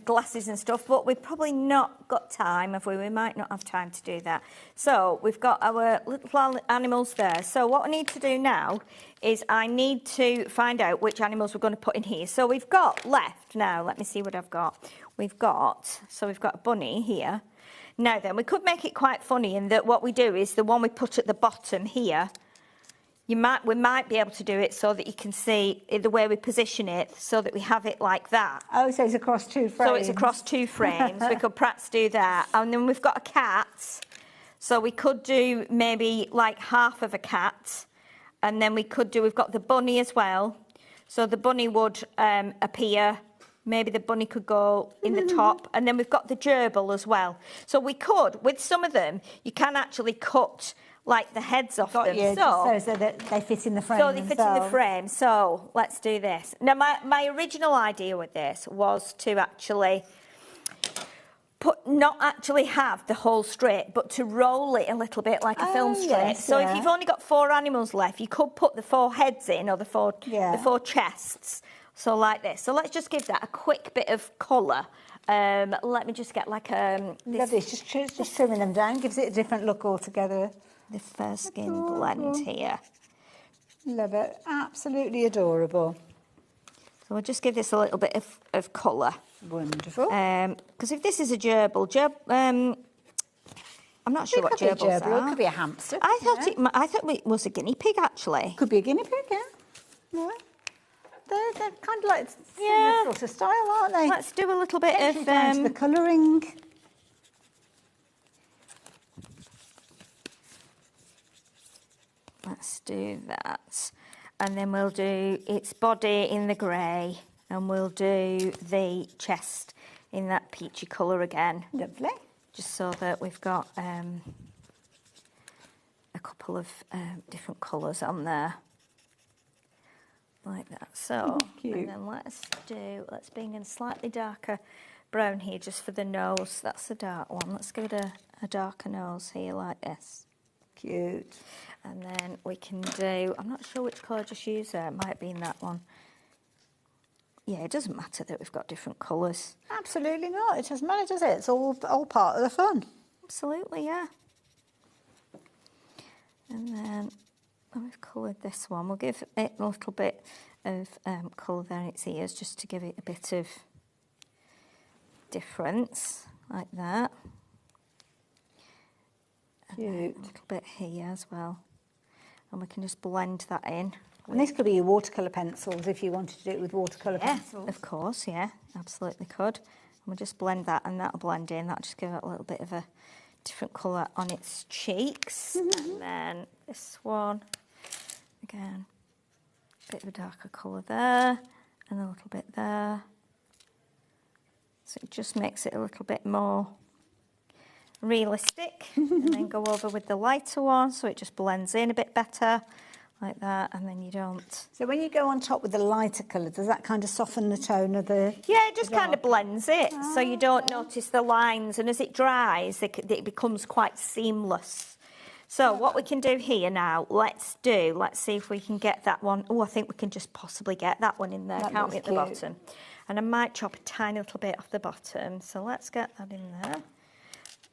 glasses and stuff, but we've probably not got time, have we? We might not have time to do that. So we've got our little animals there. So what I need to do now is I need to find out which animals we're going to put in here. So we've got left now, let me see what I've got. We've got a bunny here. Now then, we could make it quite funny in that what we do is the one we put at the bottom here, we might be able to do it so that you can see the way we position it so that we have it like that. Oh, so it's across 2 frames. So it's across 2 frames. We could perhaps do that. And then we've got a cat. So we could do maybe like half of a cat. And then we've got the bunny as well. So the bunny would appear. Maybe the bunny could go in the top. And then we've got the gerbil as well. So we could, with some of them, you can actually cut like the heads off them. So that they fit in the frame. So they fit in the frame. So let's do this. Now, my original idea with this was to actually not actually have the whole strip, but to roll it a little bit like a film strip. Yes, so if you've only got 4 animals left, you could put the 4 heads in or the 4 chests. So like this. So let's just give that a quick bit of colour. Let me just get like love this. Just trimming them down gives it a different look altogether. The fur skin blend here. Love it. Absolutely adorable. So we'll just give this a little bit of colour. Wonderful. Because if this is a gerbil, I'm not sure what gerbils are. It could be a hamster. I thought it was a guinea pig, actually. Could be a guinea pig, yeah. They're kind of like similar sort of style, aren't they? Let's do a little bit of down to the colouring. Let's do that. And then we'll do its body in the grey, and we'll do the chest in that peachy colour again. Lovely. Just so that we've got a couple of different colours on there. Like that. So, and then let's bring in a slightly darker brown here just for the nose. That's the dark one. Let's give it a darker nose here like this. Cute. And then we can do, I'm not sure which colour I just use there. It might be in that one. Yeah, it doesn't matter that we've got different colours. Absolutely not. It doesn't matter, does it? It's all part of the fun. Absolutely, yeah. And then when we've coloured this one, we'll give it a little bit of colour there in its ears just to give it a bit of difference, like that. Cute. And a little bit here as well. And we can just blend that in. And this could be your watercolour pencils if you wanted to do it with watercolour pencils. Of course, yeah, absolutely could. And we'll just blend that, and that'll blend in. That'll just give it a little bit of a different colour on its cheeks. And then this one, again, a bit of a darker colour there, and a little bit there. So it just makes it a little bit more realistic. And then go over with the lighter one, so it just blends in a bit better. Like that, and then you don't. So when you go on top with the lighter colour, does that kind of soften the tone of the... Yeah, it just kind of blends it, so you don't notice the lines, and as it dries, it becomes quite seamless. So what we can do here now, let's see if we can get that one. Oh, I think we can just possibly get that one in there, can't we, at the bottom? And I might chop a tiny little bit off the bottom, so let's get that in there,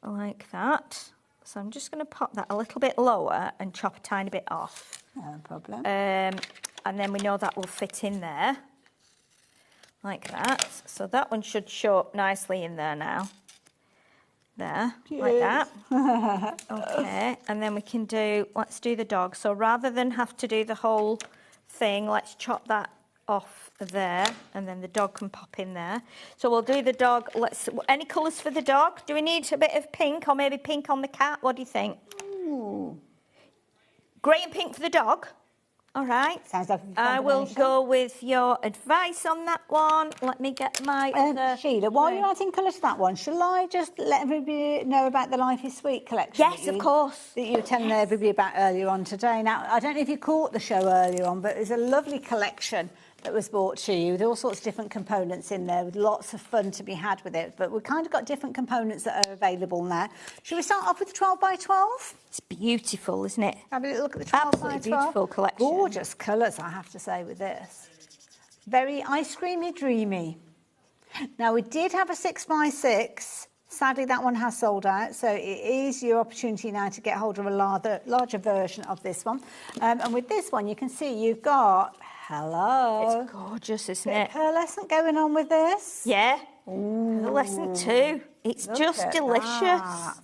like that. So I'm just going to pop that a little bit lower and chop a tiny bit off. No problem. And then we know that will fit in there, like that. So that one should show up nicely in there now. There, like that. Okay, and then we can let's do the dog. So rather than have to do the whole thing, let's chop that off there, and then the dog can pop in there. So we'll do the dog. Any colours for the dog? Do we need a bit of pink, or maybe pink on the cat? What do you think? Ooh. Grey and pink for the dog. All right. Sounds like a I will go with your advice on that one. Let me get my other... Sheila, while you're adding colour to that one, shall I just let everybody know about the Life is Sweet collection? Yes, of course. That you were telling everybody about earlier on today. Now, I don't know if you caught the show earlier on, but there's a lovely collection that was brought to you with all sorts of different components in there, with lots of fun to be had with it. But we've kind of got different components that are available now. Should we start off with the 12 by 12? It's beautiful, isn't it? Have a look at the 12 Absolutely by 12. beautiful collection. Gorgeous colours, I have to say, with this. Very ice creamy, dreamy. Now, we did have a 6 by 6. Sadly, that one has sold out, so it is your opportunity now to get hold of a larger version of this one. And with this one, you can see you've got... Hello. It's gorgeous, isn't it? Pearlescent going on with this. Yeah. Ooh. Pearlescent too. It's just delicious. That.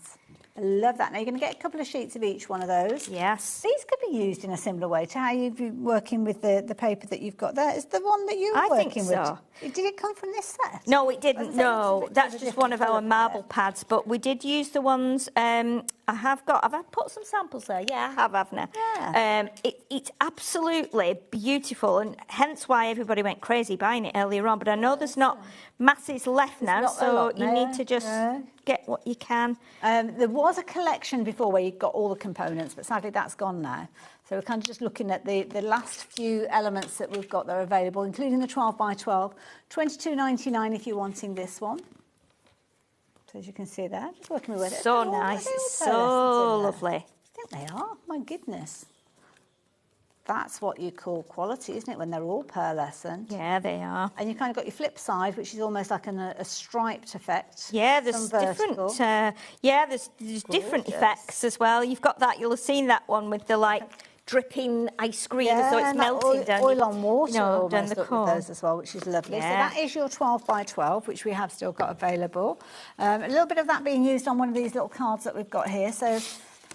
I love that. Now, you're going to get a couple of sheets of each one of those. Yes. These could be used in a similar way to how you've been working with the paper that you've got there. Is the one that you were working with? Did it come from this set? No, it didn't. No, that's just one of our marble pads. But we did use the ones. Have I put some samples there? Yeah, I have, haven't I? Yeah. It's absolutely beautiful, and hence why everybody went crazy buying it earlier on. But I know there's not masses left now, so you need to just get what you can. There was a collection before where you got all the components, but sadly that's gone now. So we're kind of just looking at the last few elements that we've got that are available, including the 12 by 12, $22.99 if you're wanting this one. So as you can see there, just working with it. So nice, it's so lovely. I think they are, my goodness. That's what you call quality, isn't it, when they're all pearlescent? Yeah, they are. And you kind of got your flip side, which is almost like a striped effect. Yeah, there's different. There's different effects as well. You've got that. You'll have seen that one with the dripping ice cream, Yeah, so it's and melting down. oil on water down almost the up with core. those as well, which is lovely. Yeah. So that is your 12 by 12, which we have still got available. A little bit of that being used on one of these little cards that we've got here. So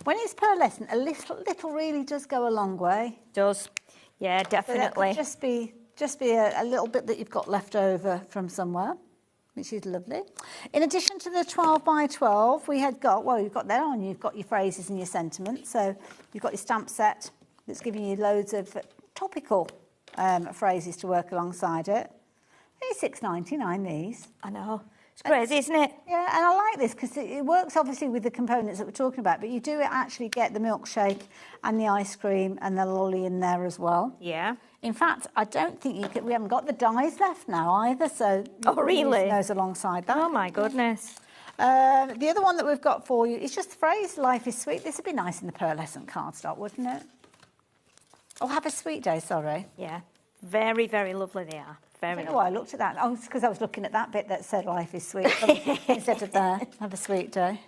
when it's pearlescent, a little really does go a long way. Does. Yeah, definitely. So that could just be a little bit that you've got left over from somewhere, which is lovely. In addition to the 12 by 12, we had got, well, you've got there on, you've got your phrases and your sentiments. So you've got your stamp set that's giving you loads of topical phrases to work alongside it. They're $6.99, these. I know. It's crazy, isn't it? Yeah, and I like this because it works obviously with the components that we're talking about, but you do actually get the milkshake and the ice cream and the lolly in there as well. Yeah. In fact, I don't think we haven't got the dies left now either, so Oh, really? those alongside that. Oh, my goodness. The other one that we've got for you is just the phrase, life is sweet. This would be nice in the pearlescent cardstock, wouldn't it? Oh, have a sweet day, sorry. Yeah. Very, very lovely they are. I Very don't know lovely. why I looked at that. Oh, it's because I was looking at that bit that said life is sweet instead of there. Have a sweet day.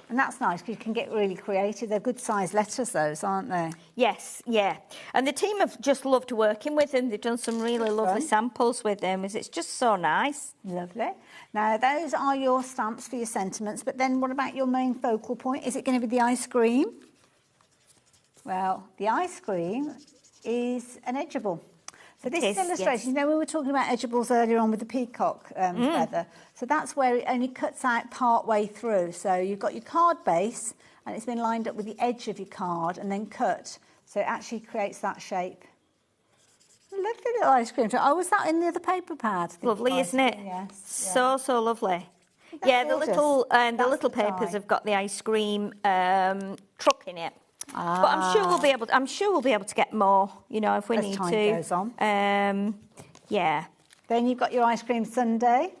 And that's nice because you can get really creative. They're good sized letters, those, aren't they? Yes, yeah. And the team have just loved working with them. They've done some really lovely samples with them. It's just so nice. Lovely. Now, those are your stamps for your sentiments, but then what about your main focal point? Is it going to be the ice cream? Well, the ice cream is an edgeable. So this is illustration. Yes. You know, we were talking about edgeables earlier on with the peacock feather. So that's where it only cuts out part way through. So you've got your card base, and it's been lined up with the edge of your card and then cut. So it actually creates that shape. Lovely little ice cream. Oh, was that in the other paper pad? Lovely, isn't it? Yes. So, so lovely. That's Yeah, the gorgeous. little papers have got the ice cream truck in it. But I'm sure we'll be able to get more, you know, if we As need time to. goes on. Yeah. Then you've got your ice cream sundae.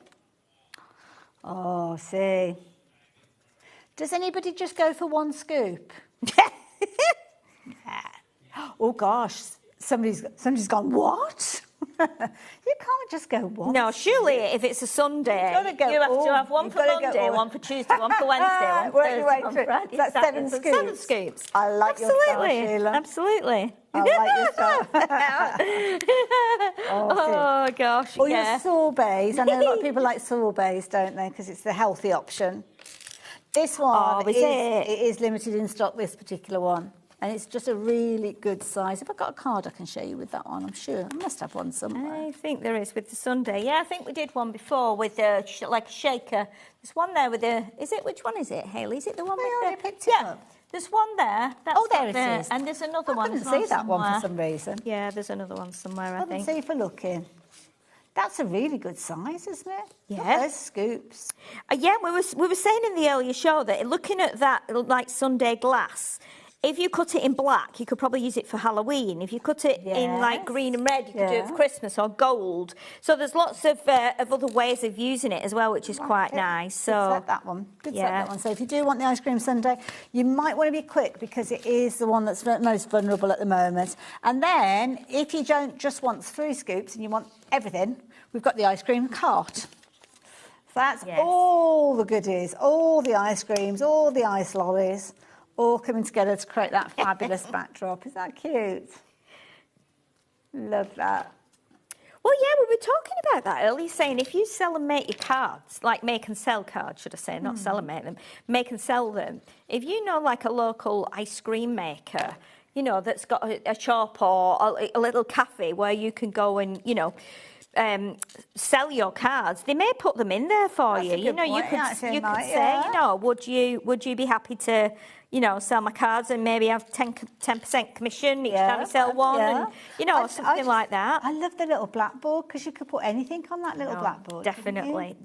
Oh, see. Does anybody just go for one scoop? Oh gosh, somebody's gone, what? You can't just go one. No, surely if it's a Sunday, You've gotta go, you have to have one you've for gotta go Monday, all. one for Tuesday, one for Wednesday, one for Work your way Thursday, one through. for Friday. That's Saturday. 7 So 7 scoops. scoops. I like your style, Sheila. Absolutely. I like your style. Oh, gosh, Or yeah. your sorbets. I know a lot of people like sorbets, don't they? Because it's the healthy option. This one it is limited in stock, this particular one. And it's just a really good size. If I've got a card, I can show you with that one, I'm sure. I must have one somewhere. I think there is with the Sunday. Yeah, I think we did one before with like a shaker. There's one there with a... Which one is it, Hayley? Is it the one with the... picked it up. There's one there. That's Oh, there got it is. And there's another one. I couldn't as well see that one somewhere. for some reason. Yeah, there's another one somewhere, I think. See if we're looking. That's a really good size, isn't it? Yeah. Look at those scoops. Yeah, we were saying in the earlier show that looking at that like Sunday glass, if you cut it in black, you could probably use it for Halloween. If you cut it in like green and red, you could do it for Christmas or gold. So there's lots of other ways of using it as well, which is quite nice. So Good set, that one. Good set, that one. So if you do want the ice cream sundae, you might want to be quick because it is the one that's most vulnerable at the moment. And then if you don't just want 3 scoops and you want everything, we've got the ice cream cart. So that's all the goodies, all the ice creams, all the ice lollies, all coming together to create that fabulous backdrop. Is that cute? Love that. Well, yeah, we were talking about that earlier, saying if you sell and make your cards, like make and sell cards, should I say, not sell and make them, make and sell them. If you know, like a local ice cream maker, you know, that's got a shop or a little cafe where you can go and, you know, sell your cards, they may put them in there for you. You know, you could say, you know, would you be happy to, you know, sell my cards and maybe have 10% commission each time you sell one, and you know, something like that. I love the little blackboard because you could put anything on that little blackboard. Definitely,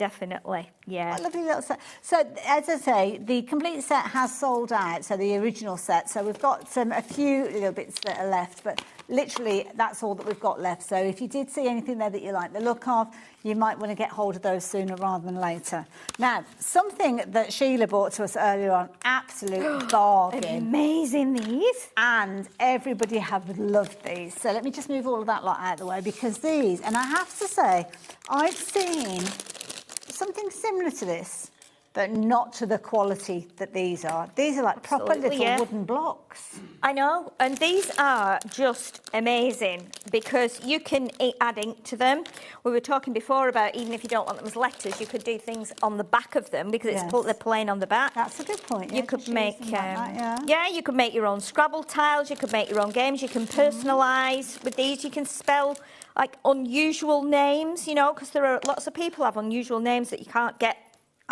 yeah. What a lovely little set. So, as I say, the complete set has sold out. So the original set. So we've got a few little bits that are left, but literally that's all that we've got left. So if you did see anything there that you like the look of, you might want to get hold of those sooner rather than later. Now, something that Sheila brought to us earlier on, absolute bargain. Amazing, these. And everybody have loved these. So let me just move all of that lot out of the way because these, and I have to say, I've seen something similar to this but not to the quality that these are. These are like proper Absolutely, little wooden blocks. I know, and these are just amazing because you can add ink to them. We were talking before about even if you don't want them as letters, you could do things on the back of them because they're plain on the back. That's a good point. You could make, like that, you could make your own Scrabble tiles. You could make your own games. You can personalise with these. You can spell like unusual names, you know, because there are lots of people have unusual names that you can't get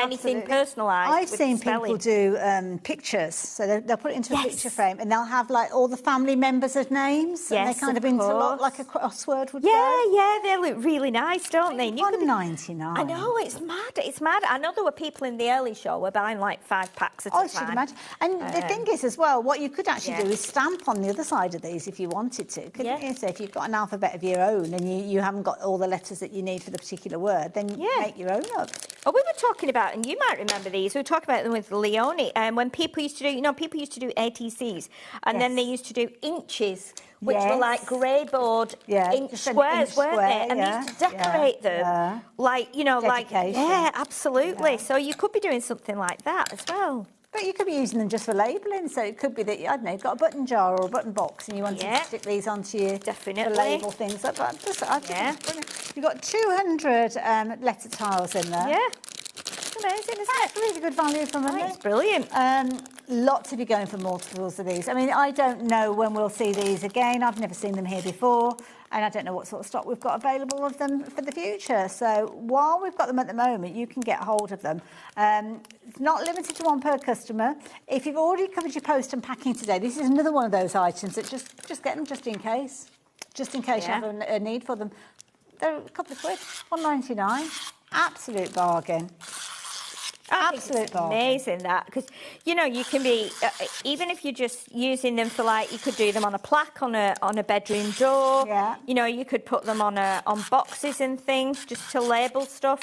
anything personalised. I've with seen spelling. people do pictures, so they'll put it into a picture frame, and they'll have like all the family members of names, and they kind of interlock like a crossword would go. Yeah, they look really nice, don't they? $1.99. I know, it's mad. It's mad. I know there were people in the early show were buying like 5 packs at a time. I should imagine. And the thing is, as well, what you could actually do is stamp on the other side of these if you wanted to. Couldn't you? So if you've got an alphabet of your own and you haven't got all the letters that you need for the particular word, then make your own up. Oh, we were talking about, and you might remember these, we were talking about them with Leonie, when people used to do, you know, people used to do ATCs, and then they used to do inches, which were like grey board inch squares, weren't they? And they used to decorate them, like, you know, absolutely. So you could be doing something like that as well. But you could be using them just for labelling, so it could be that, I don't know, you've got a button jar or a button box and you want to stick these onto your... Definitely. To label things up. You've got 200 letter tiles in there. Yeah. It's amazing, isn't it? That's really good value for money. It's brilliant. Lots of you going for multiples of these. I mean, I don't know when we'll see these again. I've never seen them here before, and I don't know what sort of stock we've got available of them for the future. So while we've got them at the moment, you can get hold of them. It's not limited to one per customer. If you've already covered your post and packing today, this is another one of those items that just get them just in case. Just in case you have a need for them. They're a couple of quid, $1.99. Absolute bargain. Absolute bargain. Amazing that, because you know you can be even if you're just using them for like you could do them on a plaque on a bedroom door. Yeah. You know you could put them on boxes and things just to label stuff.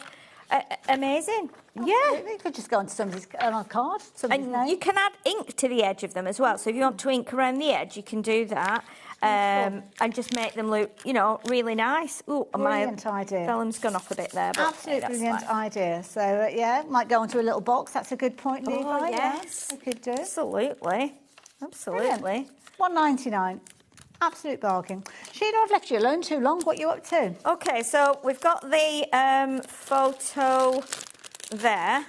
Amazing. Absolutely. Yeah. You could just go onto somebody's on a card. And you can add ink to the edge of them as well. So if you want to ink around the edge, you can do that. And just make them look, you know, really nice. Ooh, brilliant idea. Film's gone off a bit there. But absolutely brilliant idea. So, might go into a little box. That's a good point, Levi. Oh, yes. We could do. Absolutely. Brilliant. $1.99. Absolute bargain. Sheena, I've left you alone too long. What are you up to? Okay, so we've got the photo there.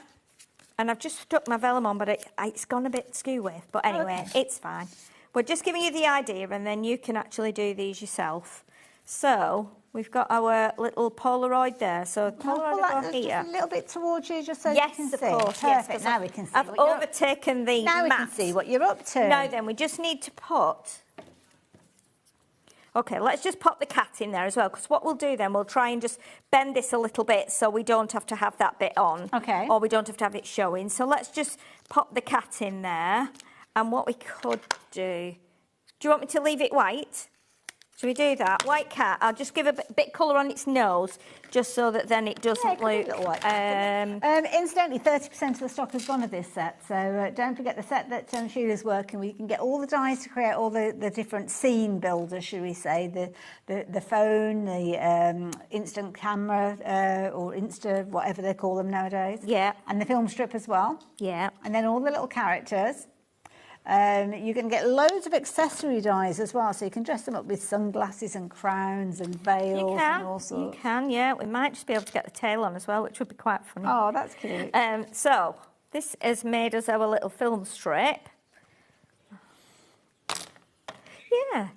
And I've just stuck my vellum on, but it's gone a bit skew with. But anyway, it's fine. We're just giving you the idea, and then you can actually do these yourself. So we've got our little Polaroid there. So Polaroid will go here. Just a little bit towards you, just so you can see. Yes, of course. Perfect. Yes, now we can see. I've overtaken the Now we can see what you're up to. Now then, we just need to put... Okay, let's just pop the cat in there as well, because what we'll do then, we'll try and just bend this a little bit so we don't have to have that bit on. Okay. Or we don't have to have it showing. So let's just pop the cat in there. And what we could do you want me to leave it white? Should we do that? White cat. I'll just give a bit colour on its nose, just so that then it doesn't look... Incidentally, 30% of the stock has gone of this set, so don't forget the set that Sheila's working with. You can get all the dies to create all the different scene builders, should we say, the phone, the instant camera, or Insta, whatever they call them nowadays. Yeah. And the film strip as well. Yeah. And then all the little characters. You can get loads of accessory dies as well, so you can dress them up with sunglasses and crowns and veils and all sorts. You can, yeah. We might just be able to get the tail on as well, which would be quite funny. Oh, that's cute. So, this has made us our little film strip. Yeah.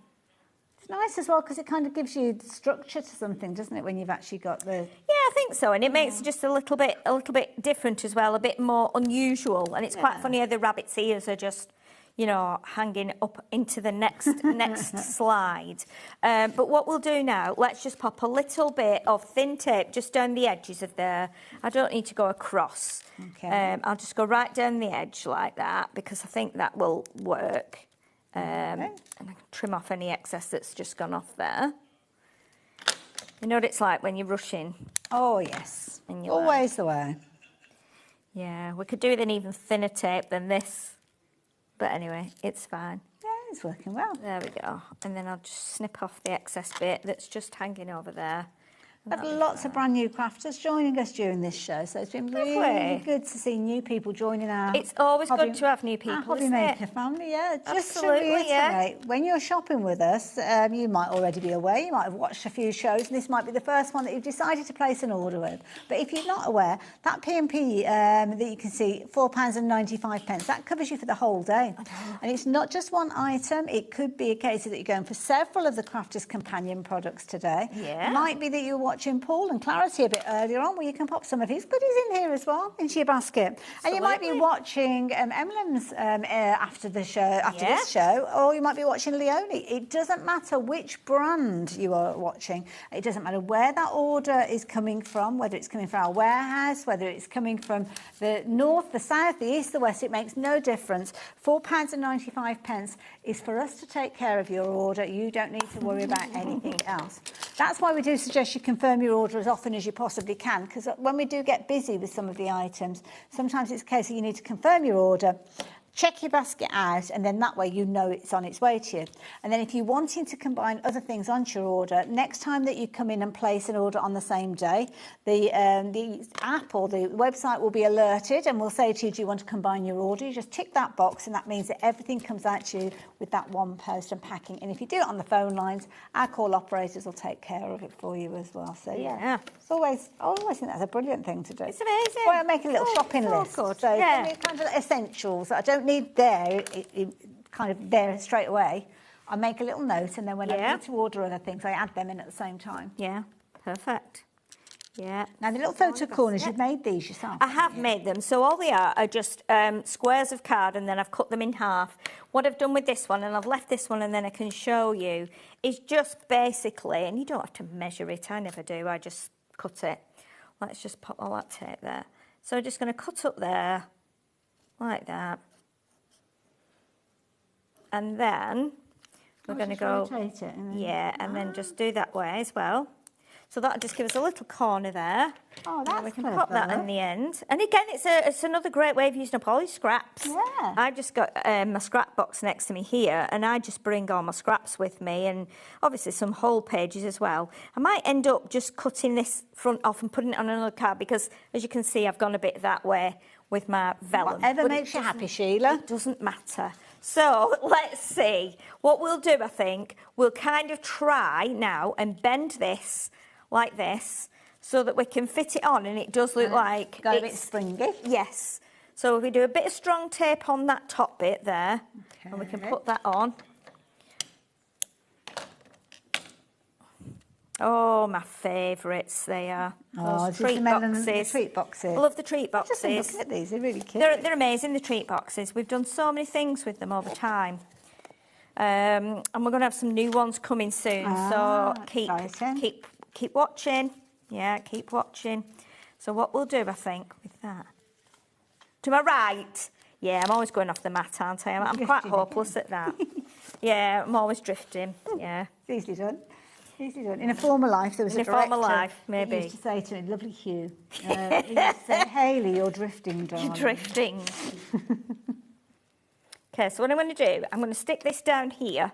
It's nice as well, because it kind of gives you structure to something, doesn't it, when you've actually got the... Yeah, I think so, and it makes it just a little bit different as well, a bit more unusual, and it's quite funny how the rabbit's ears are just... you know, hanging up into the next slide. But what we'll do now, let's just pop a little bit of thin tape just down the edges of there. I don't need to go across. Okay. I'll just go right down the edge like that, because I think that will work. And I can trim off any excess that's just gone off there. You know what it's like when you're rushing? Oh, yes. And you're always the way. Yeah, we could do with an even thinner tape than this. But anyway, it's fine. Yeah, it's working well. There we go. And then I'll just snip off the excess bit that's just hanging over there. We've had lots of brand new crafters joining us during this show, so it's been really good to see new people joining our... It's always good to have new people, our HobbyMaker family, yeah. Just Absolutely, to reiterate, when you're shopping with us, you might already be aware, you might have watched a few shows, and this might be the first one that you've decided to place an order with. But if you're not aware, that P&P that you can see, £4.95, that covers you for the whole day. And it's not just one item, it could be a case that you're going for several of the Crafters Companion products today. Yeah. It might be that you're watching Paul and Clarity a bit earlier on, where you can pop some of his goodies in here as well, into your basket. And you might be watching Emily's after the show, after this show, or you might be watching Leonie. It doesn't matter which brand you are watching. It doesn't matter where that order is coming from, whether it's coming from our warehouse, whether it's coming from the north, the south, the east, the west. It makes no difference. £4.95 is for us to take care of your order. You don't need to worry about anything else. That's why we do suggest you confirm your order as often as you possibly can, because when we do get busy with some of the items, sometimes it's a case that you need to confirm your order, check your basket out, and then that way you know it's on its way to you. And then if you're wanting to combine other things onto your order, next time that you come in and place an order on the same day, the app or the website will be alerted and will say to you, do you want to combine your order? You just tick that box, and that means that everything comes out to you with that one post and packing. And if you do it on the phone lines, our call operators will take care of it for you as well. So yeah. It's always, I always think that's a brilliant thing to do. It's amazing. Well, I make a little shopping list. Good. So kind of essentials that I don't need there, kind of there straight away. I make a little note, and then when I need to order other things, I add them in at the same time. Yeah, perfect. Yeah. Now, the little photo corners, you've made these yourself. I have made them. So all they are just squares of card, and then I've cut them in half. What I've done with this one, and I've left this one, and then I can show you, is just basically, and you don't have to measure it, I never do, I just cut it. Let's just pop all that tape there. So I'm just going to cut up there, like that. And then we're going to go, and then just do that way as well. So that'll just give us a little corner there. Oh, that's we can pop that in the end. And again, it's another great way of using up all your scraps. Yeah. I've just got my scrap box next to me here, and I just bring all my scraps with me, and obviously some whole pages as well. I might end up just cutting this front off and putting it on another card, because as you can see, I've gone a bit that way with my vellum. Whatever makes you happy, Sheila. It doesn't matter. So let's see. What we'll do, I think, we'll kind of try now and bend this like this, so that we can fit it on, and it does look like got a bit springy. Yes. So if we do a bit of strong tape on that top bit there, and we can put that on. Oh, my favourites they are. Those treat boxes. The treat boxes. I love the treat boxes. Just look at these, they're really cute. They're amazing, the treat boxes. We've done so many things with them over time. And we're going to have some new ones coming soon. So keep watching. Yeah, keep watching. So what we'll do, I think, with that. To my right. Yeah, I'm always going off the mat, aren't I? I'm quite hopeless at that. Yeah, I'm always drifting. Yeah. It's easily done. Easily done. In a former life, there was a director. In a former life, maybe. He used to say to me, lovely Hugh, he used to say, Hayley, you're drifting, darling. You're drifting. Okay, so what I'm going to do, I'm going to stick this down here,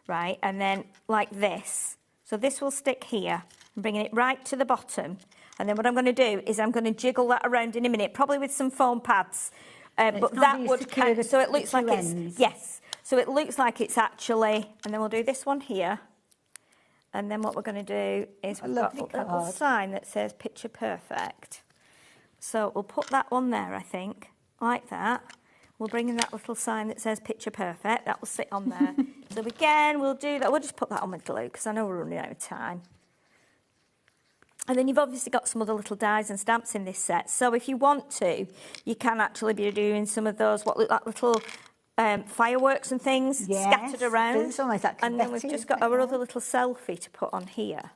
right, and then like this. So this will stick here. I'm bringing it right to the bottom. And then what I'm going to do is I'm going to jiggle that around in a minute, probably with some foam pads. But that would kind of, so it looks like it's, yes. So it looks like it's actually, and then we'll do this one here. And then what we're going to do is we've got a little sign that says picture perfect. So we'll put that one there, I think, like that. We'll bring in that little sign that says picture perfect. That will sit on there. So again, we'll do that. We'll just put that on with glue, because I know we're running out of time. And then you've obviously got some other little dies and stamps in this set. So if you want to, you can actually be doing some of those, what look like little fireworks and things scattered around. It's almost like and then we've just got our other little selfie to put on here,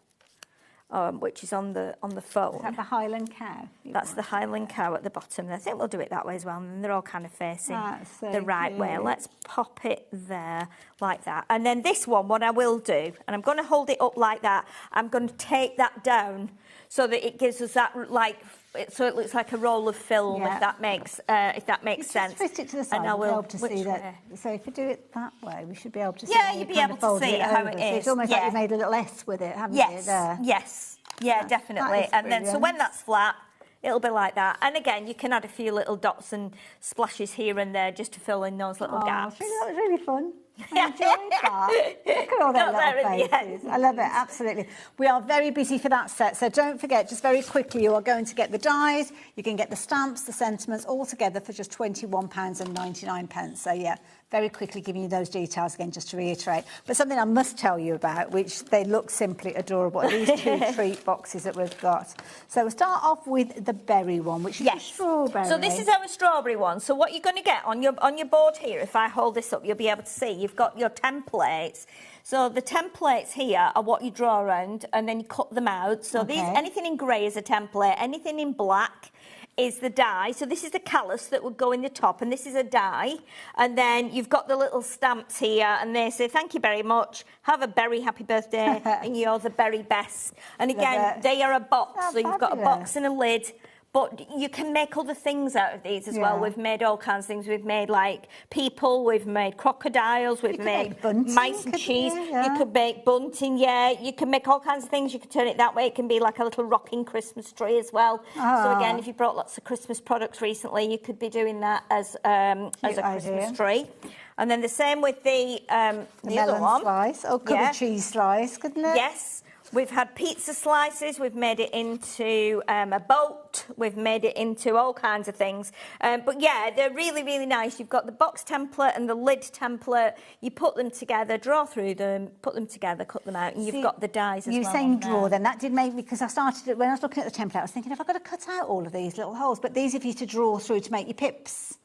which is on the phone. Is that the Highland cow? That's the Highland cow at the bottom. I think we'll do it that way as well, and they're all kind of facing the right way. Let's pop it there like that. And then this one, what I will do, and I'm going to hold it up like that, I'm going to take that down so that it gives us that, like, so it looks like a roll of film, if that makes sense. Just twist it to the side, and I will be able to see that. So if you do it that way, we should be able to see. Yeah, you'd be able to see how it is. So it's almost like you made a little S with it, haven't you? There. Yes. Yeah, definitely. is And then, so brilliant. when that's flat, it'll be like that. And again, you can add a few little dots and splashes here and there just to fill in those little gaps. That was really fun. I enjoyed that. Look at all their Got there little in the faces. I love it, absolutely. We are very busy for that set, so don't forget, just very quickly, you are going to get the dies, you can get the stamps, the sentiments, all together for just £21.99. So, yeah, very quickly giving you those details again, just to reiterate. But something I must tell you about, which they look simply adorable, are these two treat boxes that we've got. So we'll start off with the berry one, which is the strawberry. So this is our strawberry one. So what you're going to get on your board here, if I hold this up, you'll be able to see you've got your templates. So the templates here are what you draw around, and then you cut them out. So these, anything in grey is a template, anything in black is the die. So this is the callus that would go in the top, and this is a die. And then you've got the little stamps here, and they say, thank you very much, have a very happy birthday, and you're the very best. And again, they are a box, so you've got a box and a lid. But you can make other things out of these as well. We've made all kinds of things. We've made, like, people, we've made crocodiles, we've made mice and cheese. You could make bunting, you can make all kinds of things. You could turn it that way. It can be like a little rocking Christmas tree as well. So, again, if you brought lots of Christmas products recently, you could be doing that as a Christmas tree. And then the same with the other melon one. Slice, or could be cheese slice, couldn't it? Yes. We've had pizza slices, we've made it into a boat, we've made it into all kinds of things. But yeah, they're really, really nice. You've got the box template and the lid template. You put them together, draw through them, put them together, cut them out, and you've got the dies as well. You were saying draw then, that did make me, because I started it, when I was looking at the template, I was thinking, have I got to cut out all of these little holes? But these are for you to draw through to make your pips.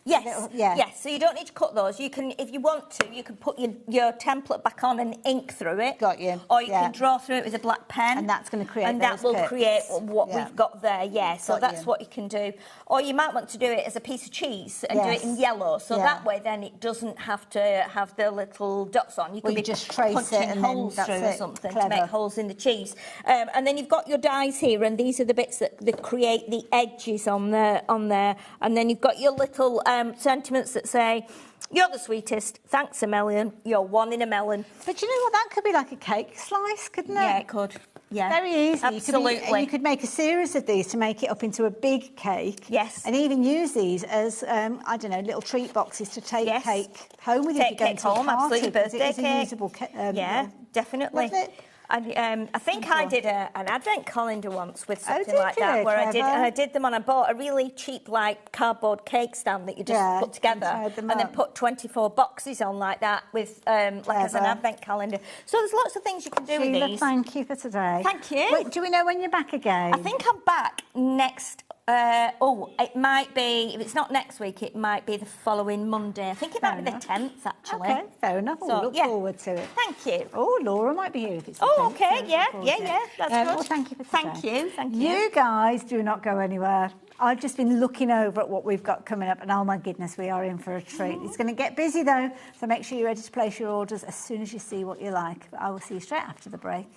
Yes, yes. So you don't need to cut those. You can, if you want to, you can put your template back on and ink through it. Got you. Or you can draw through it with a black pen. And that's going to create and those that will pips. create what we've got there, So Got that's you. what you can do. Or you might want to do it as a piece of cheese and do it in yellow. So that way then it doesn't have to have the little dots on. You can be just trace punching it and holes then through that's or it. something Clever. to make holes in the cheese. And then you've got your dies here, and these are the bits that create the edges on there. And then you've got your little sentiments that say, you're the sweetest, thanks a million, you're one in a melon. But you know what, that could be like a cake slice, couldn't it? Yeah, it could. Yeah. Very easy. Absolutely. You could make a series of these to make it up into a big cake. Yes. And even use these as, I don't know, little treat boxes to take cake home with you. Take cake home, absolutely. Birthday Birthday cake. cake. A usable yeah, definitely. Wasn't it? And I think I did an advent calendar once with something did like you? that, where Clever. I did them, and I bought a really cheap, like, cardboard cake stand that you just put together, and then put 24 boxes on like that with, like, as an advent calendar. So there's lots of things you can do with Sheila, these. thank you for today. Thank you. Wait, do we know when you're back again? I think I'm back next. It might be, if it's not next week, it might be the following Monday. I think it might be the 10th, actually. Okay, fair enough. We'll look forward to it. Thank you. Oh, Laura might be here if it's the 10th, Oh, okay, so yeah, look forward to it. that's good. Well, thank you for today. Thank you. You guys do not go anywhere. I've just been looking over at what we've got coming up, and oh my goodness, we are in for a treat. It's going to get busy though, so make sure you're ready to place your orders as soon as you see what you like. But I will see you straight after the break.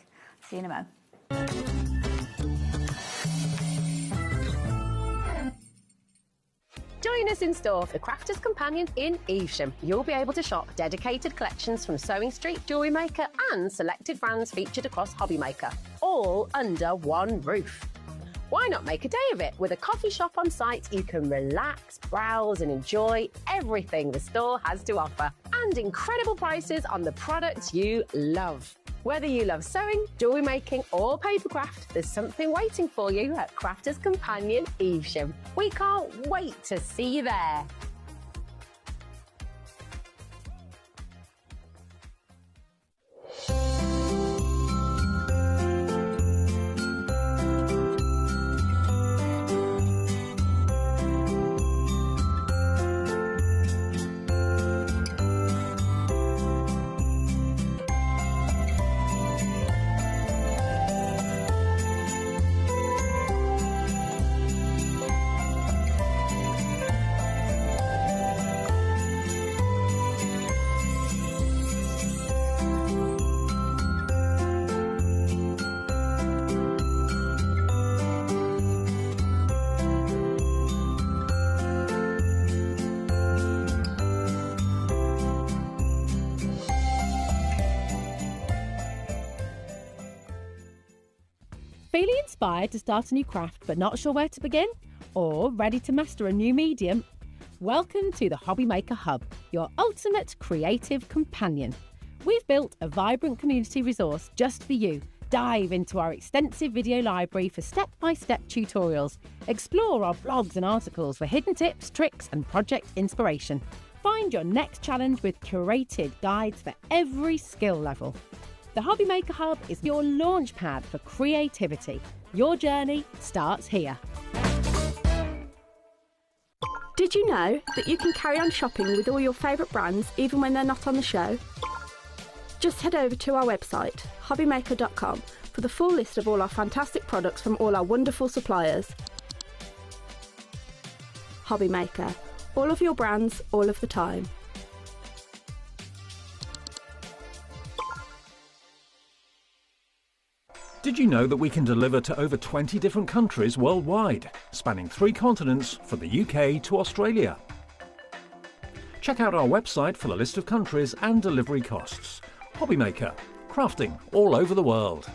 See you in a moment. Join us in store for the Crafter's Companion in Evesham. You'll be able to shop dedicated collections from Sewing Street, Jewellery Maker and selected brands featured across HobbyMaker, all under one roof. Why not make a day of it? With a coffee shop on site, you can relax, browse and enjoy everything the store has to offer, and incredible prices on the products you love. Whether you love sewing, jewellery making or papercraft, there's something waiting for you at Crafter's Companion Evesham. We can't wait to see you there. Feeling inspired to start a new craft but not sure where to begin? Or ready to master a new medium? Welcome to the HobbyMaker Hub, your ultimate creative companion. We've built a vibrant community resource just for you. Dive into our extensive video library for step-by-step tutorials. Explore our blogs and articles for hidden tips, tricks and project inspiration. Find your next challenge with curated guides for every skill level. The HobbyMaker Hub is your launch pad for creativity. Your journey starts here. Did you know that you can carry on shopping with all your favourite brands even when they're not on the show? Just head over to our website, hobbymaker.com, for the full list of all our fantastic products from all our wonderful suppliers. HobbyMaker. All of your brands, all of the time. Did you know that we can deliver to over 20 different countries worldwide, spanning 3 continents from the UK to Australia? Check out our website for the list of countries and delivery costs. HobbyMaker, crafting all over the world.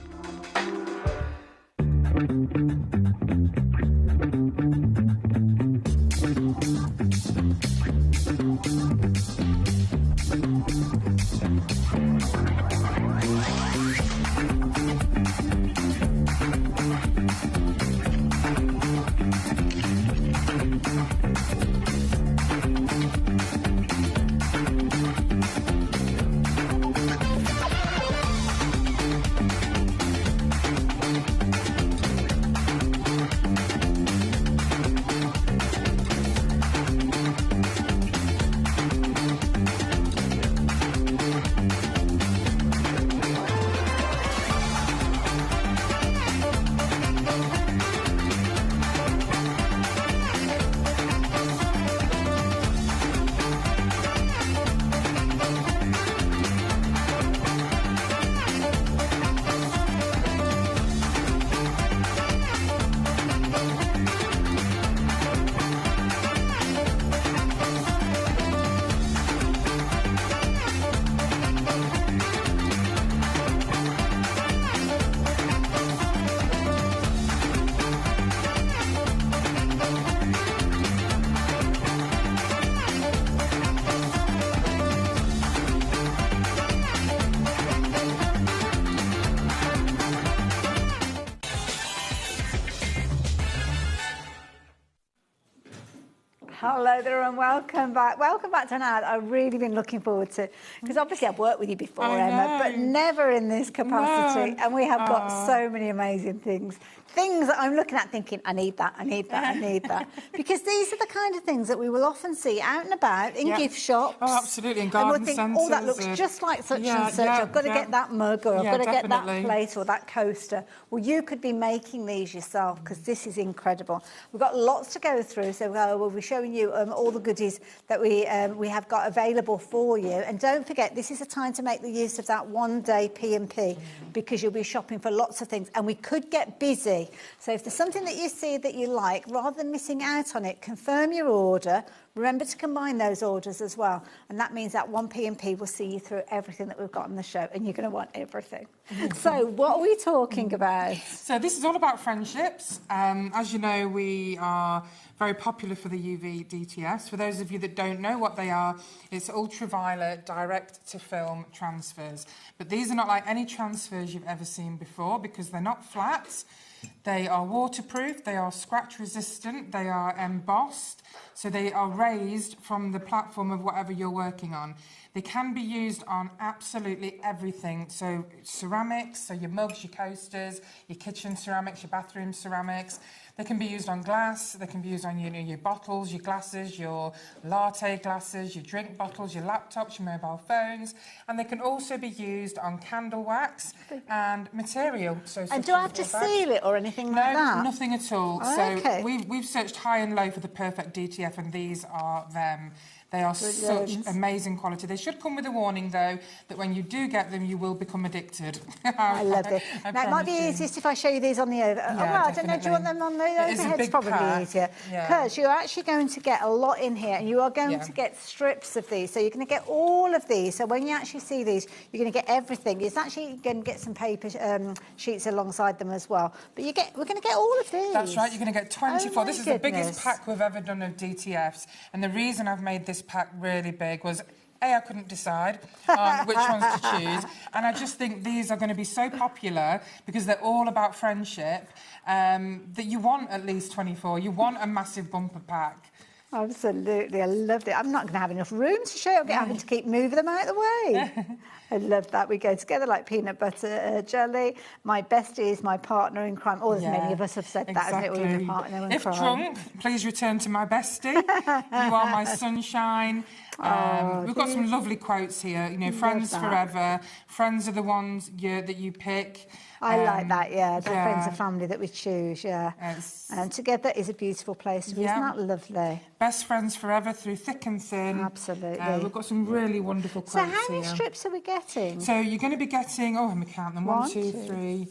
Hello there and welcome back. Welcome back to an ad I've really been looking forward to, because obviously I've worked with you before, Emma, but never in this capacity. No. And we have got so many amazing things that I'm looking at thinking, I need that, I need that, I need that. Because these are the kind of things that we will often see out and about in gift shops. Oh, absolutely, in garden centres. And we'll think, that looks just like such and such. I've got to get that mug, or I've got to get that plate or that coaster. Well, you could be making these yourself, because this is incredible. We've got lots to go through, so we'll be showing you all the goodies that we have got available for you. And don't forget, this is a time to make the use of that one-day P&P, because you'll be shopping for lots of things, and we could get busy. So if there's something that you see that you like, rather than missing out on it, confirm your order. Remember to combine those orders as well. And that means that one P&P will see you through everything that we've got on the show, and you're going to want everything. So what are we talking about? So this is all about friendships. As you know, we are very popular for the UV DTFs. For those of you that don't know what they are, it's ultraviolet direct-to-film transfers. But these are not like any transfers you've ever seen before, because they're not flat. They are waterproof, they are scratch resistant, they are embossed, so they are raised from the platform of whatever you're working on. They can be used on absolutely everything, so ceramics, so your mugs, your coasters, your kitchen ceramics, your bathroom ceramics. They can be used on glass, they can be used on your bottles, your glasses, your latte glasses, your drink bottles, your laptops, your mobile phones, and they can also be used on candle wax and material. And do I have to seal it or anything like that? No, nothing at all. Oh, so we've searched high and low for the perfect DTF, and these are them. They are such amazing quality. They should come with a warning, though, that when you do get them, you will become addicted. I love it. Now, it might be easiest if I show you these on the over. I don't know. Do you want them on the overhead? It's probably easier. Because you're actually going to get a lot in here, and you are going to get strips of these. So you're going to get all of these. So when you actually see these, you're going to get everything. It's actually going to get some paper sheets alongside them as well. But we're going to get all of these. That's right. You're going to get 24. This is the biggest pack we've ever done of DTFs. And the reason I've made this pack really big was I couldn't decide on which ones to choose, and I just think these are going to be so popular because they're all about friendship that you want at least 24. You want a massive bumper pack. Absolutely, I loved it. I'm not going to have enough room to show. I'm having to keep moving them out of the way. I love that. We go together like peanut butter jelly. My bestie is my partner in crime. As many of us have said that, isn't it? We're a partner in crime. If drunk, please return to my bestie. You are my sunshine. We've got some lovely quotes here. You know, friends forever. Friends are the ones that you pick. I like that, the friends and family that we choose, And together is a beautiful place to be. Isn't that lovely? Best friends forever through thick and thin. Absolutely. We've got some really wonderful quotes here. So how many strips are we getting? So you're going to be getting, let me count them. 1, 2, 3,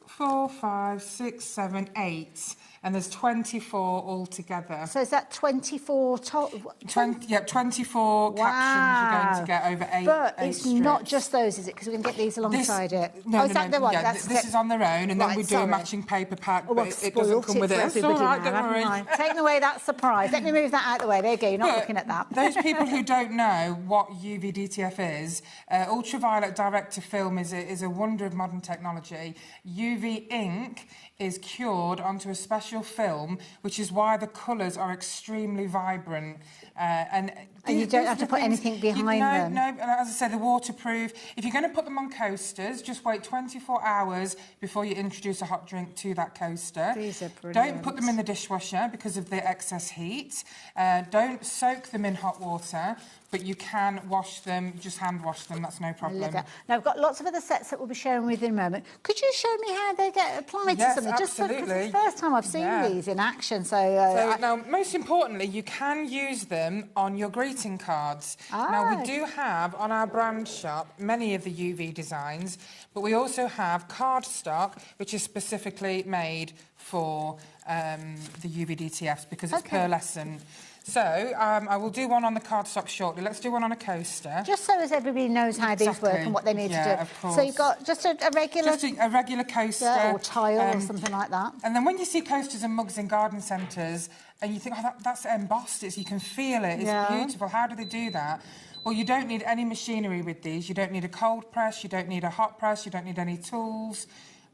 4, 5, 6, 7, 8. And there's 24 altogether. So is that 24 24 captions you're going to get over 8 But it's strips. not just those, is it? Because we can get these alongside it. No, is that the one? Yeah, this is on their own, and then we do a matching paper pack, but it doesn't come with it. It's all right, don't worry. Taking away that surprise. Let me move that out of the way. There you go, you're not looking at that. Those people who don't know what UV DTF is, ultraviolet direct-to-film is a wonder of modern technology. UV ink is cured onto a special film, which is why the colours are extremely vibrant. And you don't have to put anything behind them. No, as I said, they're waterproof. If you're going to put them on coasters, just wait 24 hours before you introduce a hot drink to that coaster. These are brilliant. Don't put them in the dishwasher because of the excess heat. Don't soak them in hot water, but you can wash them, just hand wash them, that's no problem. Now, I've got lots of other sets that we'll be sharing with you in a moment. Could you show me how they get applied to something? Absolutely. Just because it's the first time I've seen these in action. Now, most importantly, you can use them on your greeting cards. Now, we do have on our brand shop many of the UV designs, but we also have cardstock, which is specifically made for the UV DTFs because it's pearlescent. So, I will do one on the cardstock shortly. Let's do one on a coaster. Just so as everybody knows how these work and what they need to do. Of course. So you've got just a regular... Just a regular coaster. Or tile or something like that. And then when you see coasters and mugs in garden centres, and you think, that's embossed, you can feel it, it's beautiful. How do they do that? Well, you don't need any machinery with these. You don't need a cold press, you don't need a hot press, you don't need any tools.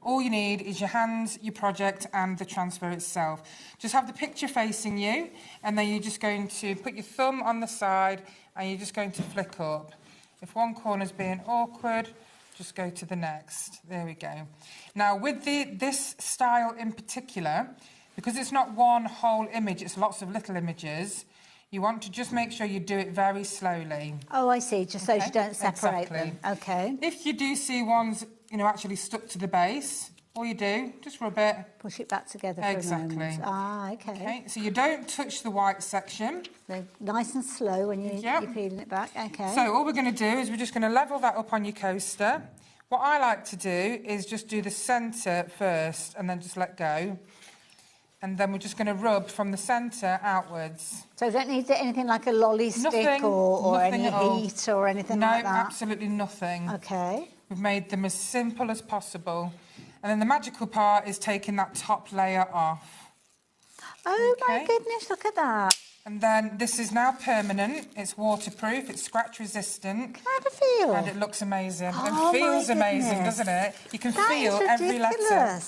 All you need is your hands, your project, and the transfer itself. Just have the picture facing you, and then you're just going to put your thumb on the side, and you're just going to flick up. If one corner's being awkward, just go to the next. There we go. Now, with this style in particular, because it's not one whole image, it's lots of little images, you want to just make sure you do it very slowly. Oh, I see, just so you don't separate them. Okay. If you do see ones, actually stuck to the base, all you do, just rub it. Push it back together for a moment. Okay. So you don't touch the white section. So nice and slow when you're peeling it back. Okay. So all we're going to do is we're just going to level that up on your coaster. What I like to do is just do the centre first and then just let go. And then we're just going to rub from the centre outwards. So you don't need anything like a lolly stick or any heat or anything like that? No, absolutely nothing. Okay. We've made them as simple as possible. And then the magical part is taking that top layer off. Oh, my goodness, look at that. And then this is now permanent. It's waterproof. It's scratch resistant. Can I have a feel? And it looks amazing. It feels amazing, doesn't it? You can feel every letter.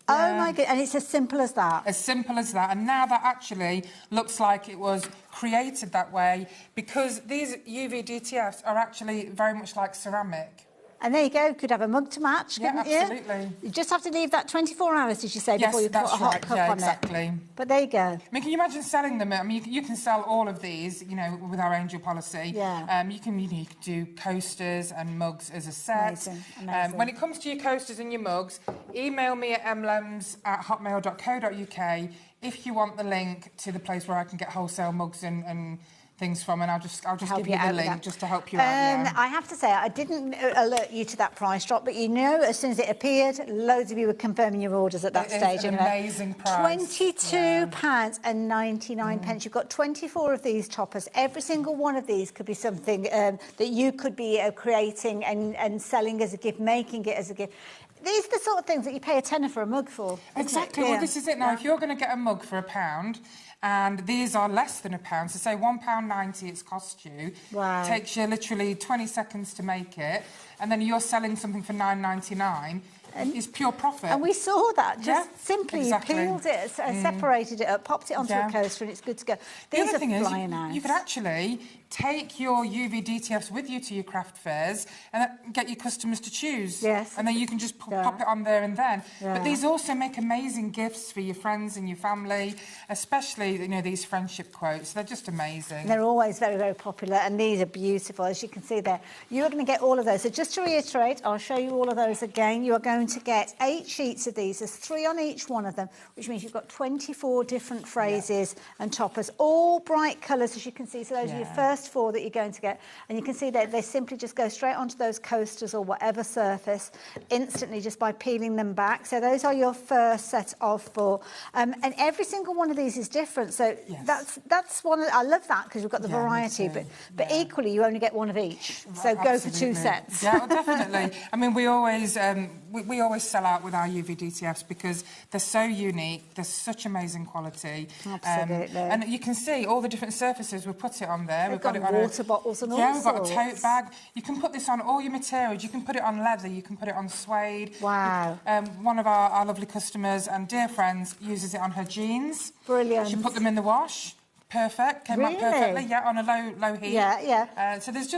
Oh, my goodness. And it's as simple as that? As simple as that. And now that actually looks like it was created that way because these UV DTFs are actually very much like ceramic. And there you go, could have a mug to match, couldn't you? Absolutely. You just have to leave that 24 hours, did you say, before you put a hot cup on exactly. But there you go. I mean, can you imagine selling them? I mean, you can sell all of these, with our Angel policy. Yeah. You can do coasters and mugs as a set. Amazing. When it comes to your coasters and your mugs, email me at mlems@hotmail.co.uk if you want the link to the place where I can get wholesale mugs and things from, and I'll just give you you the out with link that. just to help you out. Yeah. I have to say, I didn't alert you to that price drop, but you know, as soon as it appeared, loads of you were confirming your orders at that stage. It's an amazing price. £22.99. You've got 24 of these toppers. Every single one of these could be something that you could be creating and selling as a gift, making it as a gift. These are the sort of things that you pay £10 for a mug for. Exactly. Well, this is it now. If you're going to get a mug for £1, and these are less than £1, so say £1.90 it's cost you. Wow. Takes you literally 20 seconds to make it, and then you're selling something for £9.99. It's pure profit. And we saw that. Just simply you peeled it, separated it up, popped it onto a coaster, and it's good to go. These are flying out. You could actually take your UV DTFs with you to your craft fairs and get your customers to choose. Yes. And then you can just pop it on there and then. Yeah. But these also make amazing gifts for your friends and your family, especially, you know, these friendship quotes. They're just amazing. They're always very, very popular, and these are beautiful, as you can see there. You're going to get all of those. So just to reiterate, I'll show you all of those again. You are going to get 8 sheets of these. There's 3 on each one of them, which means you've got 24 different phrases and toppers, all bright colours, as you can see. So those are your first 4 that you're going to get, and you can see that they simply just go straight onto those coasters or whatever surface instantly just by peeling them back. So those are your first set of 4, and every single one of these is different. So that's one. I love that because we've got the variety, but equally you only get 1 of each. So go for 2 sets. Yeah, well, definitely. I mean, we always sell out with our UV DTFs because they're so unique. They're such amazing quality. Absolutely. And you can see all the different surfaces. We put it on there. We've got water bottles and all we've sorts. got a tote bag. You can put this on all your materials. You can put it on leather. You can put it on suede. Wow. One of our lovely customers and dear friends uses it on her jeans. Brilliant. She put them in the wash. Perfect. Came out perfectly. Yeah, on a low heat. Yeah. So there's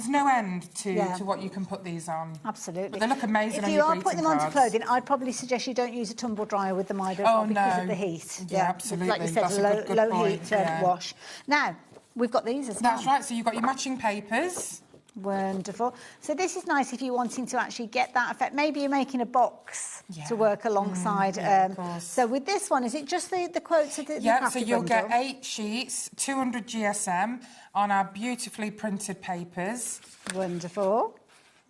no end to what you can put these on. Absolutely. But they look amazing. If you are putting them onto clothing, I'd probably suggest you don't use a tumble dryer with them either because of the heat. Yeah, absolutely. Like you said, low heat wash. Now, we've got these as well. That's right. So you've got your matching papers. Wonderful. So this is nice if you're wanting to actually get that effect. Maybe you're making a box to work alongside. Of course. So with this one, is it just the quotes of the so you'll get 8 sheets, 200 GSM on our beautifully printed papers. Wonderful.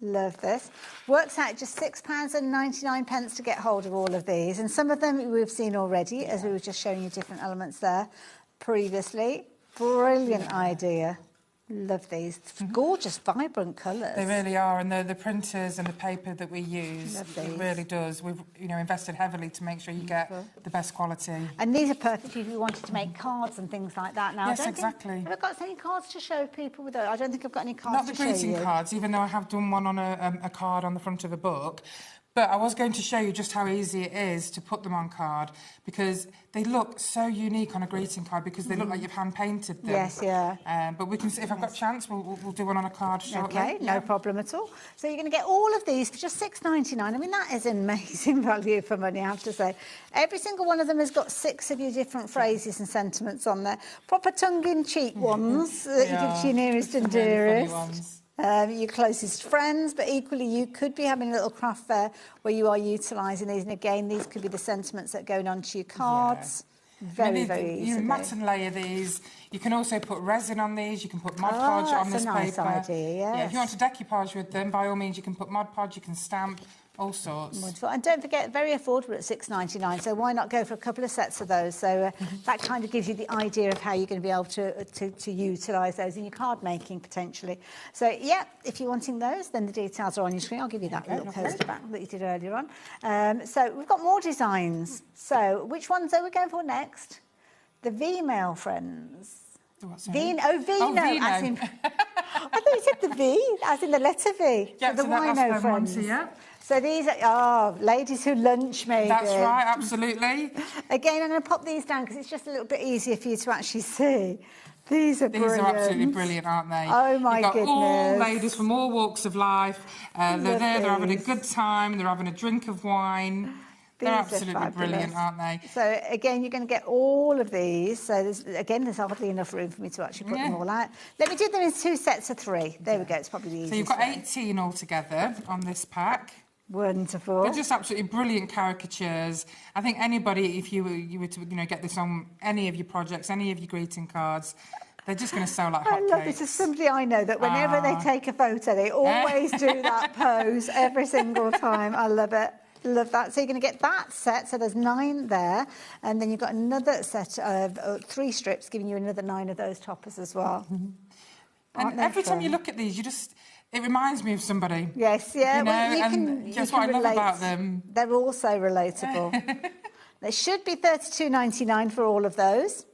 Love this. Works out just £6.99 to get hold of all of these. And some of them we've seen already, as we were just showing you different elements there previously. Brilliant idea. Love these. Gorgeous, vibrant colours. They really are, and the printers and the paper that we use, it really does. We've invested heavily to make sure you get the best quality. And these are perfect if you wanted to make cards and things like that. Now, yes, exactly. Have I got any cards to show people with those? I don't think I've got any cards to show you. Not the greeting cards, even though I have done one on a card on the front of a book. But I was going to show you just how easy it is to put them on card because they look so unique on a greeting card because they look like you've hand-painted them. Yes, yeah. But we can, if I've got a chance, we'll do one on a card shortly. Okay, no problem at all. So you're going to get all of these for just £6.99. I mean, that is amazing value for money, I have to say. Every single one of them has got 6 of your different phrases and sentiments on there. Proper tongue-in-cheek ones that you give to your nearest and dearest. Your closest friends, but equally you could be having a little craft fair where you are utilising these, and again these could be the sentiments that are going onto your cards. Very easy. You mat and layer these. You can also put resin on these. You can put Mod Podge on this nice paper. Idea, yes. Yeah, if you want to decoupage with them, by all means you can put Mod Podge. You can stamp. All sorts. Wonderful. And don't forget, very affordable at £6.99, so why not go for a couple of sets of those? So that kind of gives you the idea of how you're going to be able to utilise those in your card making, potentially. So, yeah, if you're wanting those, then the details are on your screen. I'll give you that little poster back that you did earlier on. So we've got more designs. So which ones are we going for next? The V-mail friends. Vino. As in, I thought you said the V, as in the letter V. Yeah, so the wino friends. So these are ladies who lunch, maybe. That's right, absolutely. Again, I'm going to pop these down because it's just a little bit easier for you to actually see. These are brilliant. These are absolutely brilliant, aren't they? Oh, my goodness. You've got all ladies from all walks of life. They're there, they're having a good time, they're having a drink of wine. They're absolutely brilliant, aren't they? So, again, you're going to get all of these. So, there's hardly enough room for me to actually put them all out. Let me do them in 2 sets of 3. There we go. It's probably the easiest. So, you've got 18 altogether on this pack. Wonderful. They're just absolutely brilliant caricatures. I think anybody, if you were to get this on any of your projects, any of your greeting cards, They're just going to sell like I hotcakes. love this. As somebody I know that whenever they take a photo, they always do that pose every single time. I love it. Love that. So you're going to get that set. So there's 9 there. And then you've got another set of 3 strips giving you another 9 of those toppers as well. And every time you look at these, it reminds me of somebody. Yes, yeah. You know, well, and that's what I love about them. They're also relatable. They should be $32.99 for all of those,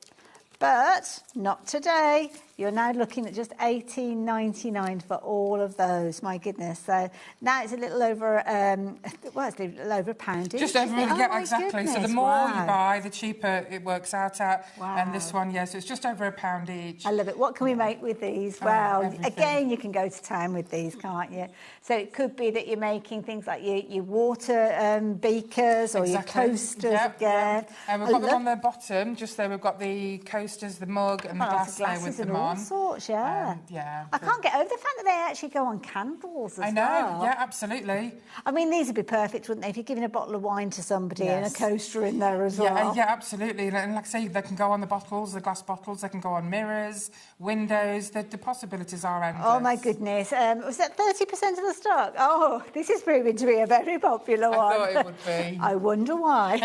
but not today. You're now looking at just $18.99 for all of those. My goodness! So now it's a little over, it's a little over £1 each. Just over, yeah, exactly. Goodness, so the more wow. you buy, the cheaper it works out at. Wow. And this one, so it's just over £1 each. I love it. What can we make with these? Well, again, you can go to town with these, can't you? So it could be that you're making things like your water beakers or your coasters again. And we've got them on the bottom, just there. We've got the coasters, the mug, and the glass there with them on. All sorts, yeah. Yeah. I can't get over the fact that they actually go on candles as well. I know, yeah, absolutely. I mean, these would be perfect, wouldn't they, if you're giving a bottle of wine to somebody and a coaster in there as well. Yeah, absolutely. And like I say, they can go on the bottles, the glass bottles, they can go on mirrors, windows. The possibilities are endless. Oh, my goodness. Was that 30% of the stock? Oh, this is proving to be a very popular one. I thought it would be. I wonder why.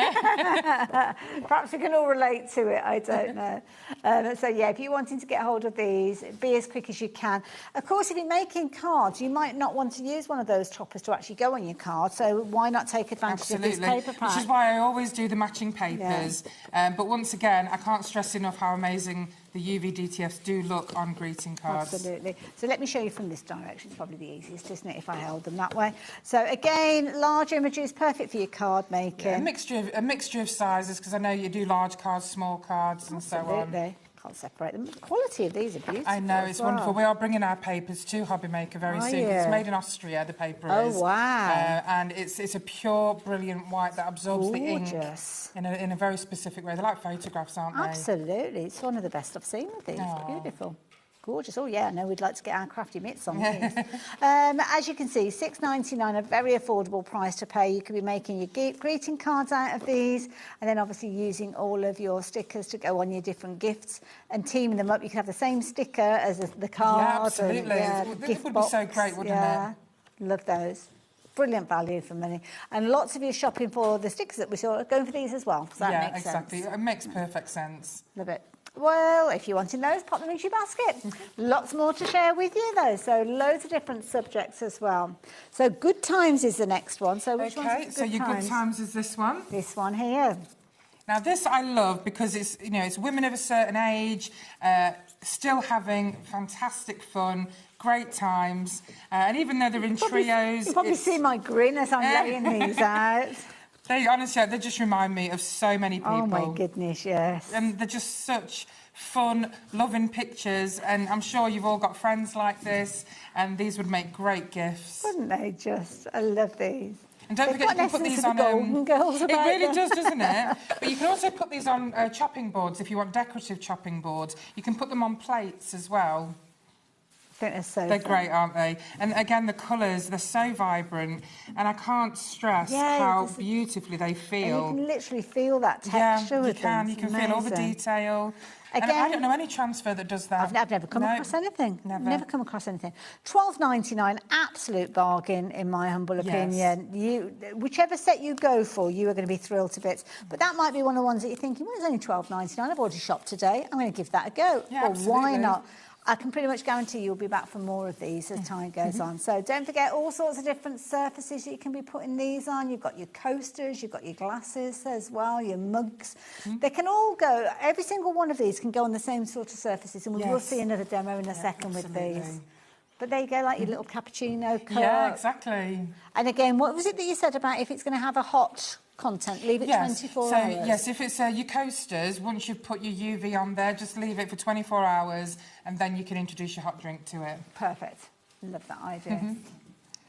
Perhaps we can all relate to it, I don't know. So, yeah, if you're wanting to get hold of these, be as quick as you can. Of course, if you're making cards, you might not want to use one of those toppers to actually go on your card, so why not take advantage of this paper pack? Which is why I always do the matching papers. Yeah. But once again, I can't stress enough how amazing the UV DTFs do look on greeting cards. Absolutely. So let me show you from this direction. It's probably the easiest, isn't it, if I held them that way? So again, large images, perfect for your card making. Yeah, a mixture of sizes, because I know you do large cards, small cards, and so on. Absolutely. Can't separate them. The quality of these are beautiful. I know, it's wonderful. We are bringing our papers to HobbyMaker very soon. It's made in Austria, the paper is. Oh, wow. And it's a pure, brilliant white that absorbs the ink in a very specific way. They're like photographs, aren't they? Absolutely. It's one of the best I've seen with these. Beautiful. Gorgeous. Oh, yeah, I know we'd like to get our crafty mitts on these. As you can see, $6.99, a very affordable price to pay. You could be making your greeting cards out of these and then obviously using all of your stickers to go on your different gifts and teaming them up. You could have the same sticker as the card. Yeah, absolutely. It would be so great, wouldn't it? Love those. Brilliant value for money. And lots of you shopping for the stickers that we saw are going for these as well. So that makes exactly. sense. It makes perfect sense. Love it. Well, if you're wanting those, pop them into your basket. Lots more to share with you, though. So loads of different subjects as well. So Good Times is the next one. So which one's Good so your Times? Good Times is this one? This one here. Now, this I love because it's, it's women of a certain age, still having fantastic fun, great times. And even though they're in trios... You probably see my grin as I'm laying these out. They honestly, they just remind me of so many people. Oh, my goodness, yes. And they're just such fun, loving pictures. And I'm sure you've all got friends like this, and these would make great gifts. Wouldn't they just? I love these. And don't forget, you can put these on... Golden Girls it really does, doesn't it? But you can also put these on chopping boards if you want decorative chopping boards. You can put them on plates as well. I think they're so They're fun. great, aren't they? And again, the colours, they're so vibrant. And I can't stress how beautifully they feel. And you can literally feel that texture with them. You can feel all the detail. Again, and I don't know any transfer that does that. I've never come across anything. Never come across anything. $12.99, absolute bargain in my humble opinion. Whichever set you go for, you are going to be thrilled to bits. But that might be one of the ones that you're thinking, well, it's only $12.99. I've already shopped today. I'm going to give that a go. Yeah, well, absolutely. why not? I can pretty much guarantee you'll be back for more of these as time goes on. So don't forget all sorts of different surfaces that you can be putting these on. You've got your coasters, you've got your glasses as well, your mugs. They can all go, every single one of these can go on the same sort of surfaces, and we will see another demo in a second with these. But there you go, like your little cappuccino cup. Yeah, exactly. And again, what was it that you said about if it's going to have a hot content, leave it 24 hours? Yes, if it's your coasters, once you've put your UV on there, just leave it for 24 hours and then you can introduce your hot drink to it. Perfect. Love that idea.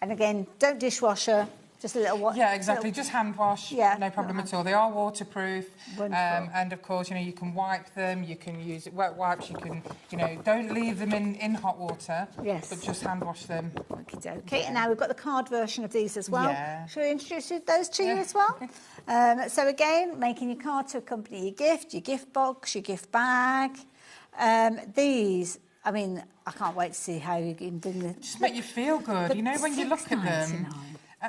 And again, don't dishwasher, just a little water. Yeah, exactly. Just hand wash. Yeah, no problem at all. They are waterproof. Wonderful. And of course, you can wipe them. You can use wet wipes. You can, don't leave them in hot water. Yes. But just hand wash them. Okay, and now we've got the card version of these as well. Yeah. Shall we introduce those to you as well? So again, making your card to accompany your gift box, your gift bag. These, I mean, I can't wait to see how you can bring the... Just make you feel good. You know, when you look at them...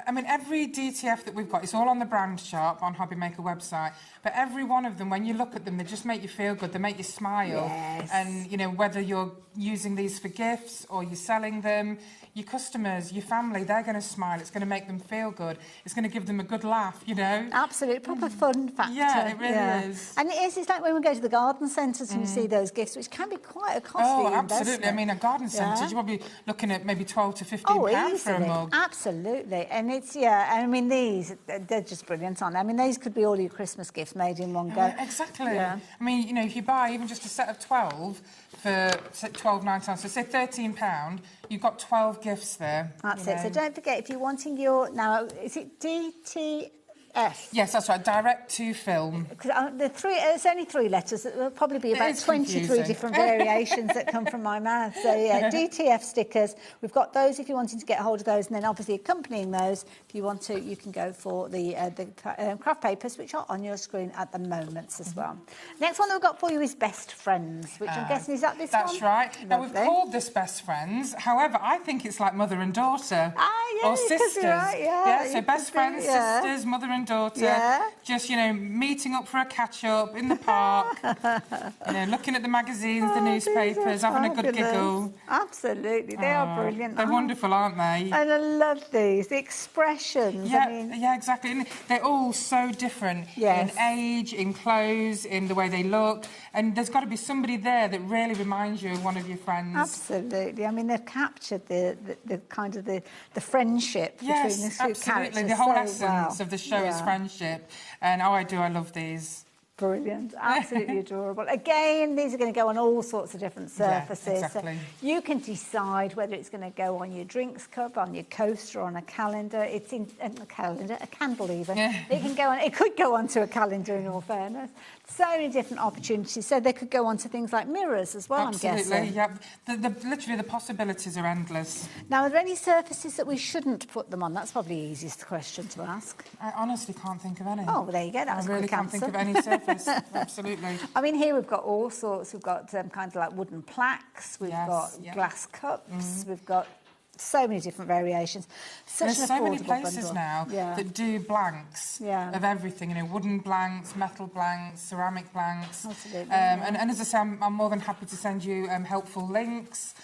I mean, every DTF that we've got, it's all on the brand shop on HobbyMaker website, but every one of them, when you look at them, they just make you feel good, they make you smile. Yes. And, you know, whether you're using these for gifts or you're selling them, your customers, your family, they're going to smile. It's going to make them feel good. It's going to give them a good laugh, you know? Absolutely, proper fun factor. Yeah, it really is. And it's like when we go to the garden centres and you see those gifts, which can be quite a costly absolutely. investment. I mean, a garden centre, you're probably looking at maybe £12 to £15 for a mug. Absolutely. And it's, I mean, these, they're just brilliant, aren't they? I mean, these could be all your Christmas gifts made in one go. Exactly. Yeah. I mean, you know, if you buy even just a set of 12 for £12.99, so say £13, you've got 12 gifts there. That's it. So don't forget, if you're wanting your... Now, is it DTF? Yes, that's right. Direct to film. Because it's only 3 letters. There'll probably be about 23 different variations that come from my mouth. So, yeah, DTF stickers. We've got those if you're wanting to get hold of those. And then, obviously, accompanying those, if you want to, you can go for the craft papers, which are on your screen at the moment as well. Next one that we've got for you is Best Friends, which I'm guessing, is that this one? That's right. Now, we've called this Best Friends. However, I think it's like mother and daughter. Or sisters. Right, so Best Friends, sisters, mother and daughter, just, you know, meeting up for a catch-up in the park, you know, looking at the magazines, the newspapers, having a good giggle. Absolutely, they are brilliant. They're wonderful, aren't they? And I love these, the expressions. Yeah, I mean... yeah, exactly. And they're all so different in age, in clothes, in the way they look, and there's got to be somebody there that really reminds you of one of your friends. Absolutely. I mean, they've captured the kind of the friendship between the two characters. The whole essence of the show is friendship. And I love these. Brilliant, absolutely adorable. Again, these are going to go on all sorts of different surfaces. Yeah, exactly. So you can decide whether it's going to go on your drinks cup, on your coaster, on a calendar. It's in a calendar, a candle even. Yeah. It could go onto a calendar, in all fairness. So many different opportunities. So they could go on to things like mirrors as well, Absolutely, I'm guessing. yeah. Literally, the possibilities are endless. Now, are there any surfaces that we shouldn't put them on? That's probably the easiest question to ask. I honestly can't think of any. Oh, well, there you go. That was a quick answer. I really can't think of any surface. Absolutely. I mean, here we've got all sorts. We've got kind of like wooden plaques. We've got glass cups. We've got so many different variations. There's so many places now that do blanks of everything, you know, wooden blanks, metal blanks, ceramic blanks. Absolutely. And as I say, I'm more than happy to send you helpful links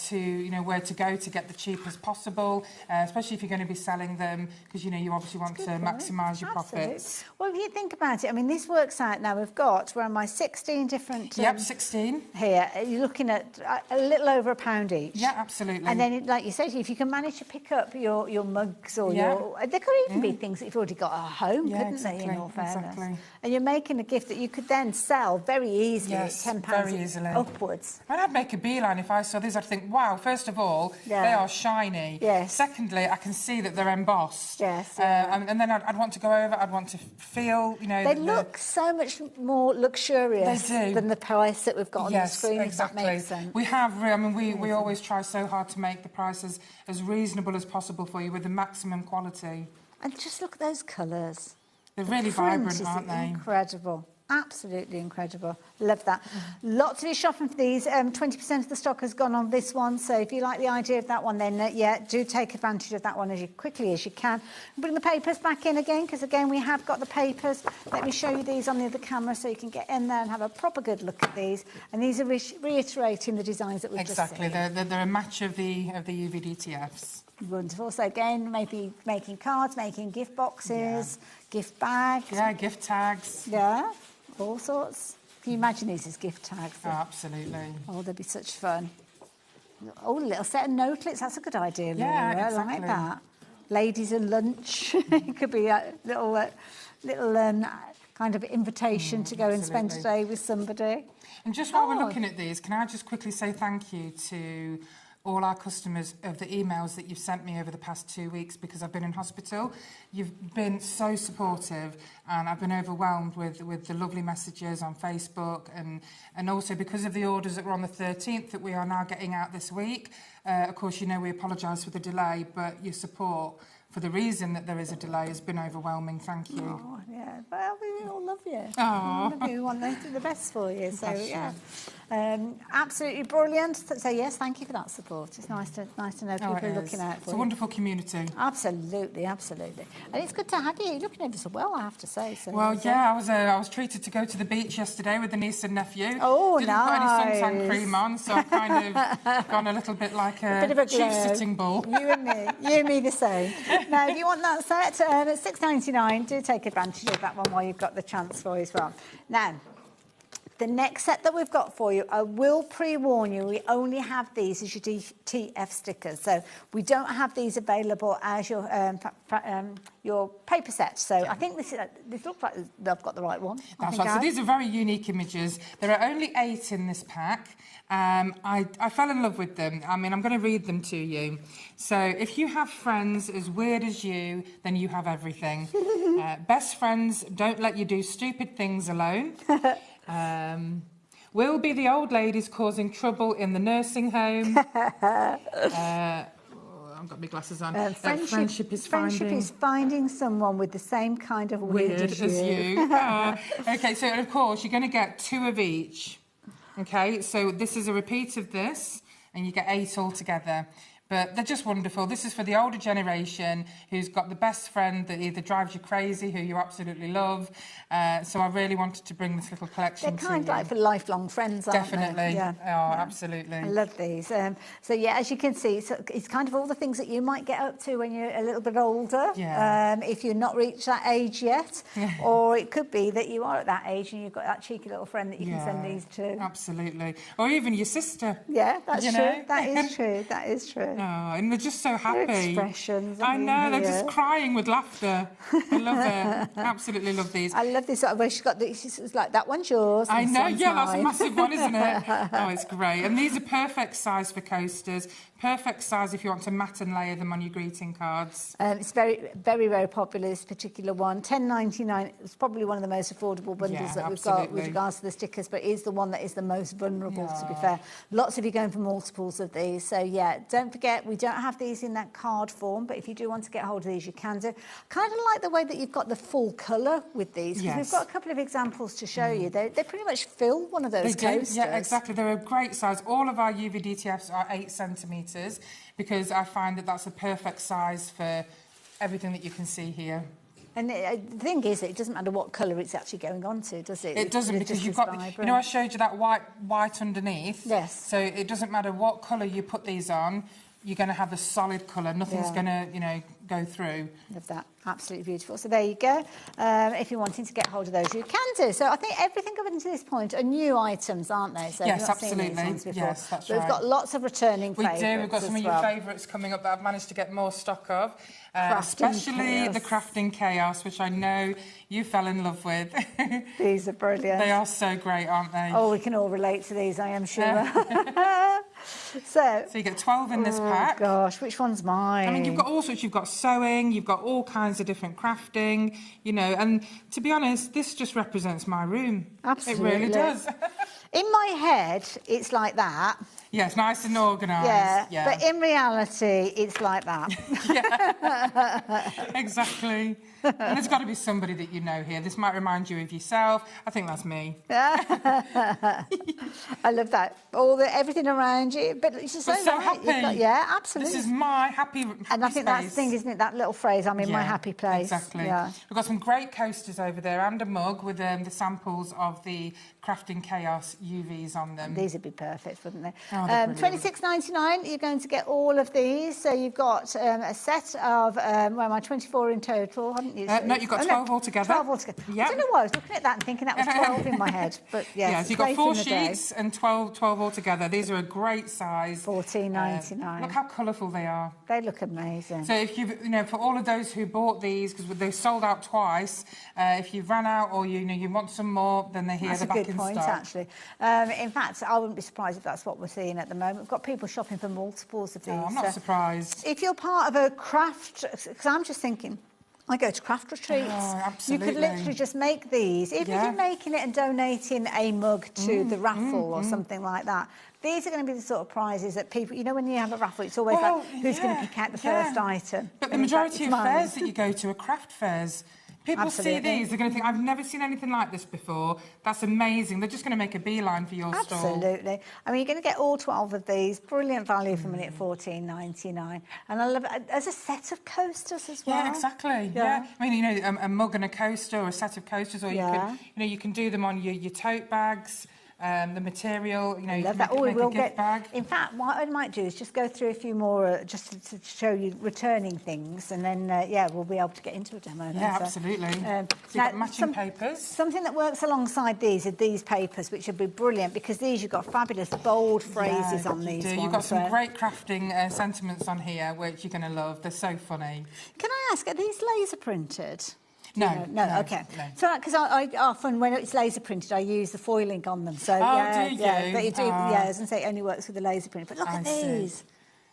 to, you know, where to go to get the cheapest possible, especially if you're going to be selling them, because, you know, you obviously want to maximise your profits. Well, if you think about it, I mean, this works out now. We've got, where am I, 16 different... 16. Here, you're looking at a little over £1 each. Yeah, absolutely. And then, like you said, if you can manage to pick up your mugs or your... There could even be things that you've already got at home, couldn't they, in all fairness? Exactly. And you're making a gift that you could then sell very easily at £10 very easily. Upwards. And I'd make a beeline if I saw these. I'd think, wow, first of all, they are shiny. Yes. Secondly, I can see that they're embossed. Yes. And then I'd want to go over, I'd want to feel, you know... They look so much more luxurious than the price that we've got on the screen, exactly. if that makes sense. We have, I mean, we always try so hard to make the prices as reasonable as possible for you with the maximum quality. And just look at those colours. They're really vibrant, aren't they? Incredible. Absolutely incredible. Love that. Lots of you shopping for these. 20% of the stock has gone on this one. So if you like the idea of that one, then do take advantage of that one as quickly as you can. Bring the papers back in again, because again we have got the papers. Let me show you these on the other camera so you can get in there and have a proper good look at these. And these are reiterating the designs that we've just seen. Exactly. They're a match of the UV DTFs. Wonderful. So again, maybe making cards, making gift boxes, gift bags. Yeah, gift tags. Yeah. All sorts. Can you imagine these as gift tags? Oh, absolutely. Oh, they'd be such fun. Oh, a little set of notelets. That's a good idea, Laura. Yeah, exactly. I like that. Ladies and lunch. It could be a little kind of invitation to go and spend a day with somebody. And just while we're looking at these, can I just quickly say thank you to all our customers of the emails that you've sent me over the past 2 weeks, because I've been in hospital. You've been so supportive, and I've been overwhelmed with the lovely messages on Facebook, and also because of the orders that were on the 13th that we are now getting out this week. Of course, you know, we apologise for the delay, but your support for the reason that there is a delay has been overwhelming. Thank you. Oh, yeah. Well, we all love you. Oh. We want the best for you. So, yeah. Absolutely brilliant. So yes, thank you for that support. It's nice to know people are looking out for It's a you. wonderful community. Absolutely, absolutely. And it's good to have you. You're looking over so well, I have to say. So Well, yeah, I was treated to go to the beach yesterday with the niece and nephew. Oh, Didn't put any suntan cream on, so I've kind of gone a little bit like a bit of a chief glow. sitting bull. You and me the same. Now, if you want that set at $6.99, do take advantage of that one while you've got the chance for as well. Now, the next set that we've got for you, I will pre-warn you, we only have these as your DTF stickers. So we don't have these available as your paper set. So I think this looks like they've got the right one. That's right. So these are very unique images. There are only 8 in this pack. I fell in love with them. I mean, I'm going to read them to you. So if you have friends as weird as you, then you have everything. Best friends don't let you do stupid things alone. We'll be the old ladies causing trouble in the nursing home. I've got my glasses on. Friendship is finding someone with the same kind of weird as you. Okay, so of course you're going to get 2 of each. Okay, so this is a repeat of this, and you get 8 altogether. But they're just wonderful. This is for the older generation who's got the best friend that either drives you crazy, who you absolutely love. So I really wanted to bring this little collection They're kind of like for lifelong friends, aren't Definitely. they? Yeah. Oh, absolutely. I love these. So, yeah, as you can see, it's kind of all the things that you might get up to when you're a little bit older, if you're not reached that age yet. Or it could be that you are at that age and you've got that cheeky little friend that you can send these to. Absolutely. Or even your sister. Yeah, that's true. Know? That is true. That is true. Oh, and they're just so happy. Their expressions. I know, they're just crying with laughter. I love it. Absolutely love these. I love this sort of where she's got it's like, that one's yours. I know, yeah, that's a massive one, isn't it? Oh, it's great. And these are perfect size for coasters. Perfect size if you want to mat and layer them on your greeting cards. It's very, very, very popular, this particular one. $10.99. It's probably one of the most affordable bundles that we've got with regards to the stickers, but it is the one that is the most vulnerable, to be fair. Lots of you going for multiples of these. So, yeah, don't forget, we don't have these in that card form, but if you do want to get hold of these, you can do. Kind of like the way that you've got the full colour with these, because we've got a couple of examples to show you. They pretty much fill one of those coasters. Yeah, exactly. They're a great size. All of our UV DTFs are 8 centimetres. Because I find that that's a perfect size for everything that you can see here. And the thing is, it doesn't matter what colour it's actually going on to, does it? It doesn't, because you've got, you know, I showed you that white underneath. Yes. So it doesn't matter what colour you put these on, you're going to have a solid colour. Nothing's going to, you know, go through. Love that. Absolutely beautiful. So there you go. If you're wanting to get hold of those, you can do. So I think everything up until this point are new items, aren't they? So yes, absolutely. Yes, that's right. We've got lots of returning favourites. We do. We've got some of your favourites coming up that I've managed to get more stock of. Especially the Crafting Chaos, which I know you fell in love with. These are brilliant. They are so great, aren't they? Oh, we can all relate to these, I am sure. So you get 12 in this pack. Oh, gosh, which one's mine? I mean, you've got all sorts. You've got sewing, you've got all kinds of different crafting, you know, and to be honest, this just represents my room. Absolutely. It really does. In my head, it's like that. Yeah, it's nice and organised. Yeah, but in reality, it's like that. Exactly. And there's got to be somebody that you know here. This might remind you of yourself. I think that's me. I love that. Everything around you, but it's just so happy. Absolutely. This is my happy and I think space. that's the thing, isn't it? That little phrase, I'm in my happy place. Exactly. Yeah. We've got some great coasters over there and a mug with the samples of the Crafting Chaos UVs on them. These would be perfect, wouldn't they? Oh, $26.99, you're going to get all of these. So you've got a set of, 24 in total, haven't you? No, you've got 12 altogether. 12 altogether. Yep. I don't know why I was looking at that and thinking that was 12 in my head. But yes, you've got 4 sheets and 12 altogether. These are a great size. $14.99. Look how colourful they are. They look amazing. So if you know, for all of those who bought these, because they sold out twice, if you've run out or you want some more, then they're here. That's they're a back good in point, stock. actually. In fact, I wouldn't be surprised if that's what we're seeing at the moment. We've got people shopping for multiples of these. I'm not surprised. If you're part of a craft, because I'm just thinking, I go to craft retreats. Oh, absolutely. You could literally just make these. If you're making it and donating a mug to the raffle or something like that, these are going to be the sort of prizes that people, you know, when you have a raffle, it's always like, who's going to pick out the first item? But the majority of fairs that you go to are craft fairs. People Absolutely. see these, they're going to think, I've never seen anything like this before. That's amazing. They're just going to make a beeline for your stall. Absolutely. I mean, you're going to get all 12 of these. Brilliant value for money at $14.99. And I love it. There's a set of coasters as well. Yeah, exactly. Yeah. I mean, you know, a mug and a coaster or a set of coasters, or you can do them on your tote bags. The material, you know, you can make a gift bag. In fact, what I might do is just go through a few more just to show you returning things, and then, we'll be able to get into a demo. Yeah, absolutely. So you've got matching papers. Something that works alongside these are these papers, which would be brilliant, because you've got fabulous bold phrases on these ones. You've got some great crafting sentiments on here, which you're going to love. They're so funny. Can I ask, are these laser printed? No, okay. No. So, because I often, when it's laser printed, I use the foiling on them. So, do you? But you do, I was going to say it only works with the laser print. But look at these.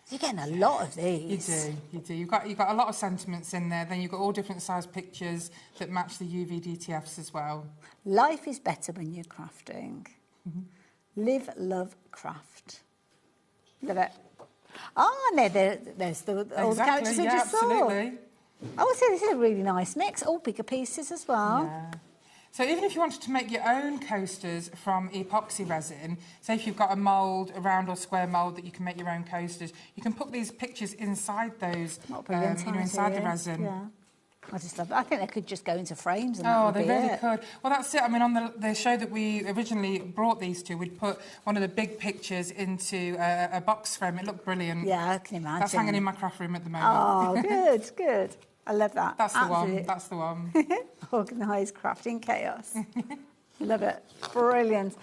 You're getting a lot of these. You do. You've got a lot of sentiments in there. Then you've got all different size pictures that match the UV DTFs as well. Life is better when you're crafting. Live, love, craft. Love it. Oh, and there's all the characters we just saw. Oh, so this is a really nice mix. All bigger pieces as well. Yeah. So even if you wanted to make your own coasters from epoxy resin, say if you've got a mould, a round or square mould that you can make your own coasters, you can put these pictures inside those, inside the resin. Yeah. I just love it. I think they could just go into frames. And they really could. Well, that's it. I mean, on the show that we originally brought these to, we'd put one of the big pictures into a box frame. It looked brilliant. Yeah, I can imagine. That's hanging in my craft room at the moment. Oh, good, good. I love that. That's the one. That's the one. Organised crafting chaos. Love it. Brilliant.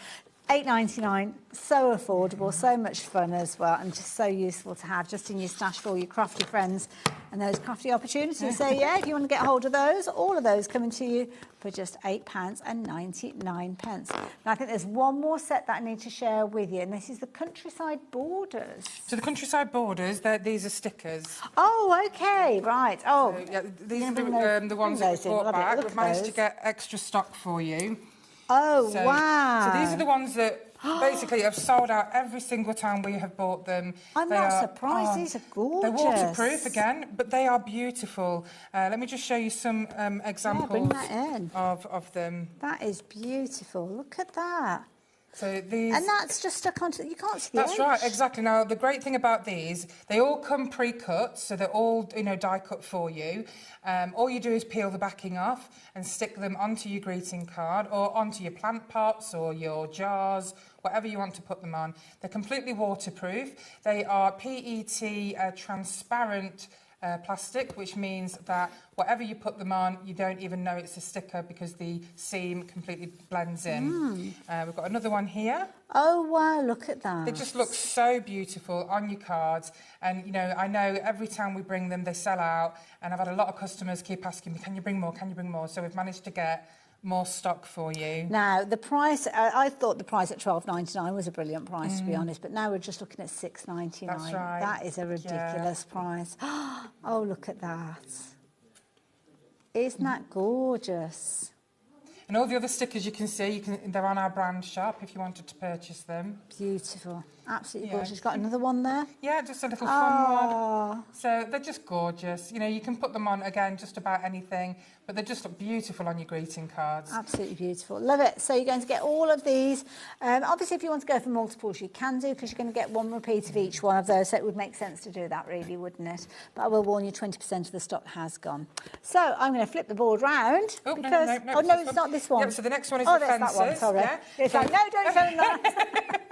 $8.99, so affordable, so much fun as well, and just so useful to have just in your stash for all your crafty friends and those crafty opportunities. So, if you want to get hold of those, all of those coming to you for just £8.99. Now, I think there's one more set that I need to share with you, and this is the Countryside Borders. So the Countryside Borders, these are stickers. Oh, OK, right. Oh, so, these are the ones that we brought back. We've managed to get extra stock for you. Oh, wow. So these are the ones that basically have sold out every single time we have bought them. I'm not surprised. These are gorgeous. They're waterproof again, but they are beautiful. Let me just show you some examples bring that in. Of them. That is beautiful. Look at that. So these... And that's just stuck onto... You can't see the edge. That's right, exactly. Now, the great thing about these, they all come pre-cut, so they're all, die-cut for you. All you do is peel the backing off and stick them onto your greeting card or onto your plant pots or your jars, whatever you want to put them on. They're completely waterproof. They are PET transparent plastic, which means that whatever you put them on, you don't even know it's a sticker because the seam completely blends in. We've got another one here. Oh, wow, look at that. They just look so beautiful on your cards. And, I know every time we bring them, they sell out. And I've had a lot of customers keep asking me, can you bring more? Can you bring more? So we've managed to get more stock for you. Now, the price, I thought the price at $12.99 was a brilliant price, to be honest, but now we're just looking at $6.99. That's right. That is a ridiculous price. Oh, look at that. Isn't that gorgeous? And all the other stickers you can see, they're on our brand shop if you wanted to purchase them. Beautiful. Absolutely gorgeous. Got another one there? Yeah, just a little fun one. So they're just gorgeous. You can put them on, again, just about anything, but they just look beautiful on your greeting cards. Absolutely beautiful. Love it. So you're going to get all of these. Obviously, if you want to go for multiples, you can do, because you're going to get one repeat of each one of those, so it would make sense to do that, really, wouldn't it? But I will warn you, 20% of the stock has gone. So I'm going to flip the board round. Oh, because... no, it's not this one. Yeah, so the next one is the fences. That one, sorry. Yeah? It's like, no, don't show them that.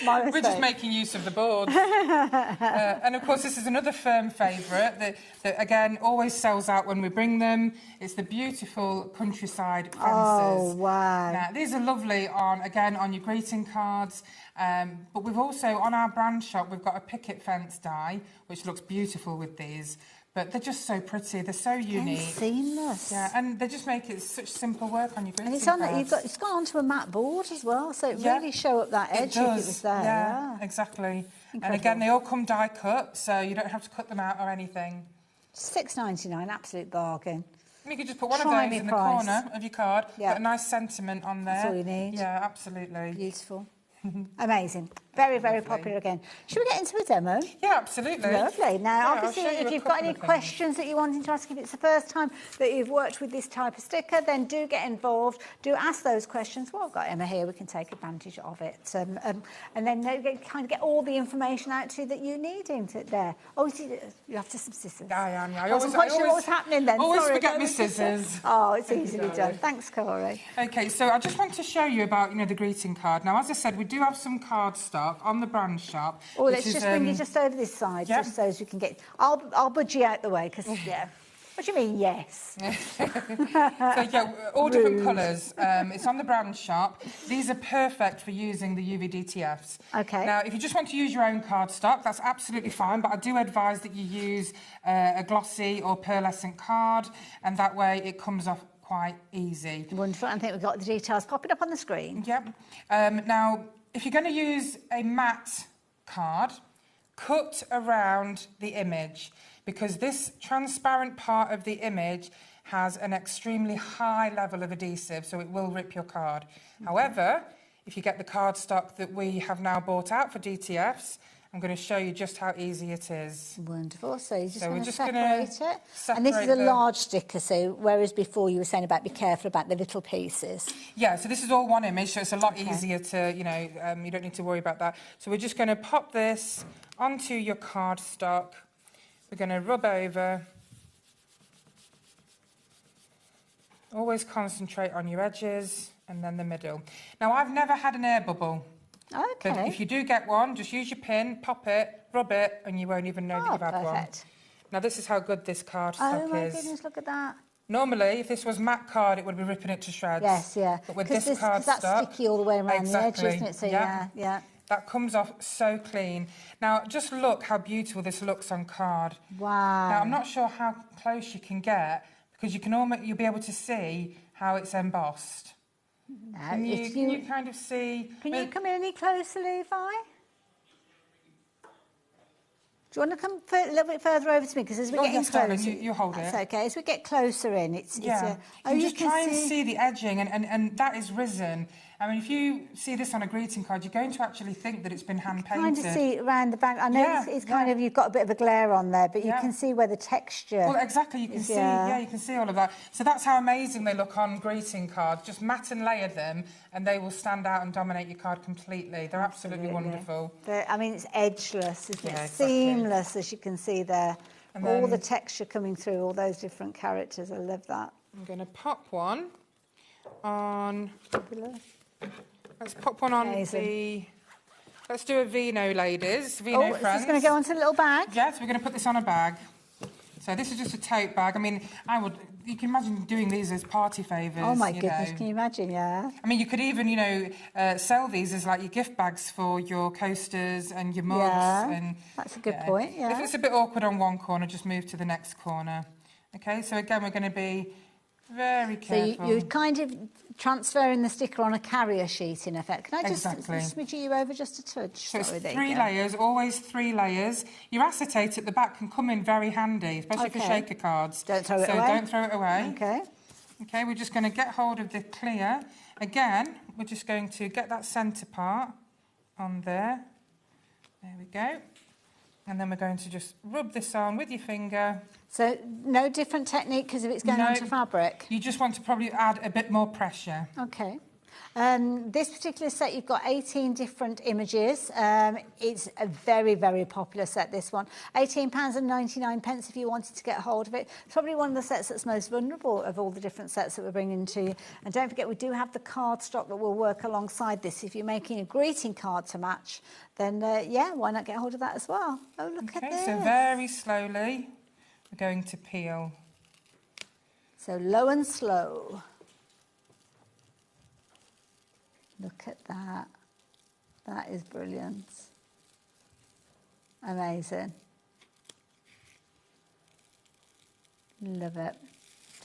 We're just making use of the boards. And of course, this is another firm favourite that again always sells out when we bring them. It's the beautiful Countryside fences. Oh, wow. Now, these are lovely on your greeting cards. But we've also, on our brand shop, we've got a picket fence die, which looks beautiful with these. But they're just so pretty. They're so unique. And seamless. Yeah, and they just make it such simple work on your greeting And cards. it's gone onto a matte board as well, so it really show up that edge if it was there. Yeah, exactly. Incredible. And again, they all come die cut, so you don't have to cut them out or anything. $6.99, absolute bargain. And you could just put one of those in the corner of your card, put a nice sentiment on there. That's all you need. Yeah, absolutely. Beautiful. Amazing. very, very popular again. Should we get into a demo? Yeah, absolutely. Lovely. Now, Yeah, I'll obviously, show you if a you've got couple any of things. questions that you're wanting to ask, if it's the first time that you've worked with this type of sticker, then do get involved. Do ask those questions. Well, I've got Emma here. We can take advantage of it. And then kind of get all the information out to you that you need into there. Oh, you have to some scissors. I am, yeah. I wasn't quite sure what was happening then. Always Sorry, forget go my with scissors. Oh, it's easily done. Thanks, Corey. Okay, so I just want to show you about, the greeting card. Now, as I said, we do have some card stock on the brand shop. Oh, let's just bring you just over this side, just so as you can get... I'll budge you out the way, because, yeah. What do you mean, yes? So, yeah, all different colours. It's on the brand shop. These are perfect for using the UV DTFs. Okay. Now, if you just want to use your own cardstock, that's absolutely fine, but I do advise that you use a glossy or pearlescent card, and that way it comes off quite easy. Wonderful. I think we've got the details popping up on the screen. Yep. Now, if you're going to use a matte card, cut around the image, because this transparent part of the image has an extremely high level of adhesive, so it will rip your card. However, if you get the cardstock that we have now bought out for DTFs, I'm going to show you just how easy it is. Wonderful. So you're just going to gonna separate it. And this is a large sticker, so whereas before you were saying about be careful about the little pieces. Yeah, so this is all one image, so it's a lot easier to, you don't need to worry about that. So we're just going to pop this onto your cardstock. We're going to rub over. Always concentrate on your edges and then the middle. Now, I've never had an air bubble. Okay. But if you do get one, just use your pin, pop it, rub it, and you won't even know that you've had one. Now, this is how good this cardstock is. Oh, my goodness, look at that. Normally, if this was matte card, it would be ripping it to shreds. Yes, yeah. But with this cardstock... Because that's sticky all the way around the edge, isn't it? So, yeah. yeah. That comes off so clean. Now, just look how beautiful this looks on card. Wow. Now, I'm not sure how close you can get, because you'll be able to see how it's embossed. No, can you kind of see... Can you come in any closer, Levi? Do you want to come a little bit further over to me? Because as we get closer... Darling, you hold it. That's OK. As we get closer in, it's you just try and see the edging, and that is risen. I mean, if you see this on a greeting card, you're going to actually think that it's been hand-painted. Kind of see around the back. I know it's kind of, you've got a bit of a glare on there, but you can see where the texture... Well, exactly, you can see, you can see all of that. So that's how amazing they look on greeting cards. Just matte and layer them, and they will stand out and dominate your card completely. They're absolutely wonderful. I mean, it's edgeless, isn't it? Exactly. Seamless, as you can see there. And all then, the texture coming through, all those different characters. I love that. I'm going to pop one on... Let's pop one on the... Let's do a Vino, ladies. Vino, friends. Is this going to go onto a little bag? Yes, we're going to put this on a bag. So this is just a tote bag. I mean, you can imagine doing these as party favours. Oh, my goodness, can you imagine, yeah? I mean, you could even, sell these as, like, your gift bags for your coasters and your mugs. Yeah, and, that's a good point, yeah. If it's a bit awkward on one corner, just move to the next corner. OK, so again, we're going to be very careful. So you're kind of transferring the sticker on a carrier sheet, in effect. Can I just smidge you over just a touch? So it's 3 layers, always 3 layers. Your acetate at the back can come in very handy, especially for shaker cards. Don't throw it away. So don't throw it away. OK. OK, we're just going to get hold of the clear. Again, we're just going to get that centre part on there. There we go. And then we're going to just rub this on with your finger. So no different technique because if it's going onto fabric? You just want to probably add a bit more pressure. OK. This particular set, you've got 18 different images. It's a very, very popular set, this one. £18.99 if you wanted to get hold of it. It's probably one of the sets that's most vulnerable of all the different sets that we're bringing to you. And don't forget, we do have the card stock that will work alongside this. If you're making a greeting card to match, then, why not get hold of that as well? Oh, look at this. So very slowly, we're going to peel. So low and slow. Look at that. That is brilliant. Amazing. Love it.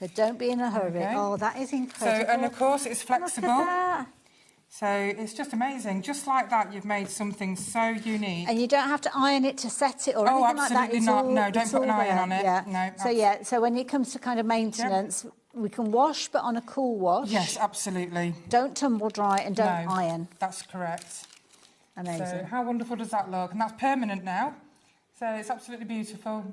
So don't be in a hurry. Okay. Oh, that is incredible. So, and of course it's flexible. Look at that. So it's just amazing. Just like that, you've made something so unique. And you don't have to iron it to set it or anything like that. Absolutely not. No, don't put an iron on it. Yeah. No. So when it comes to kind of maintenance, we can wash, but on a cool wash. Yes, absolutely. Don't tumble dry and don't iron. That's correct. Amazing. So how wonderful does that look? And that's permanent now. So it's absolutely beautiful.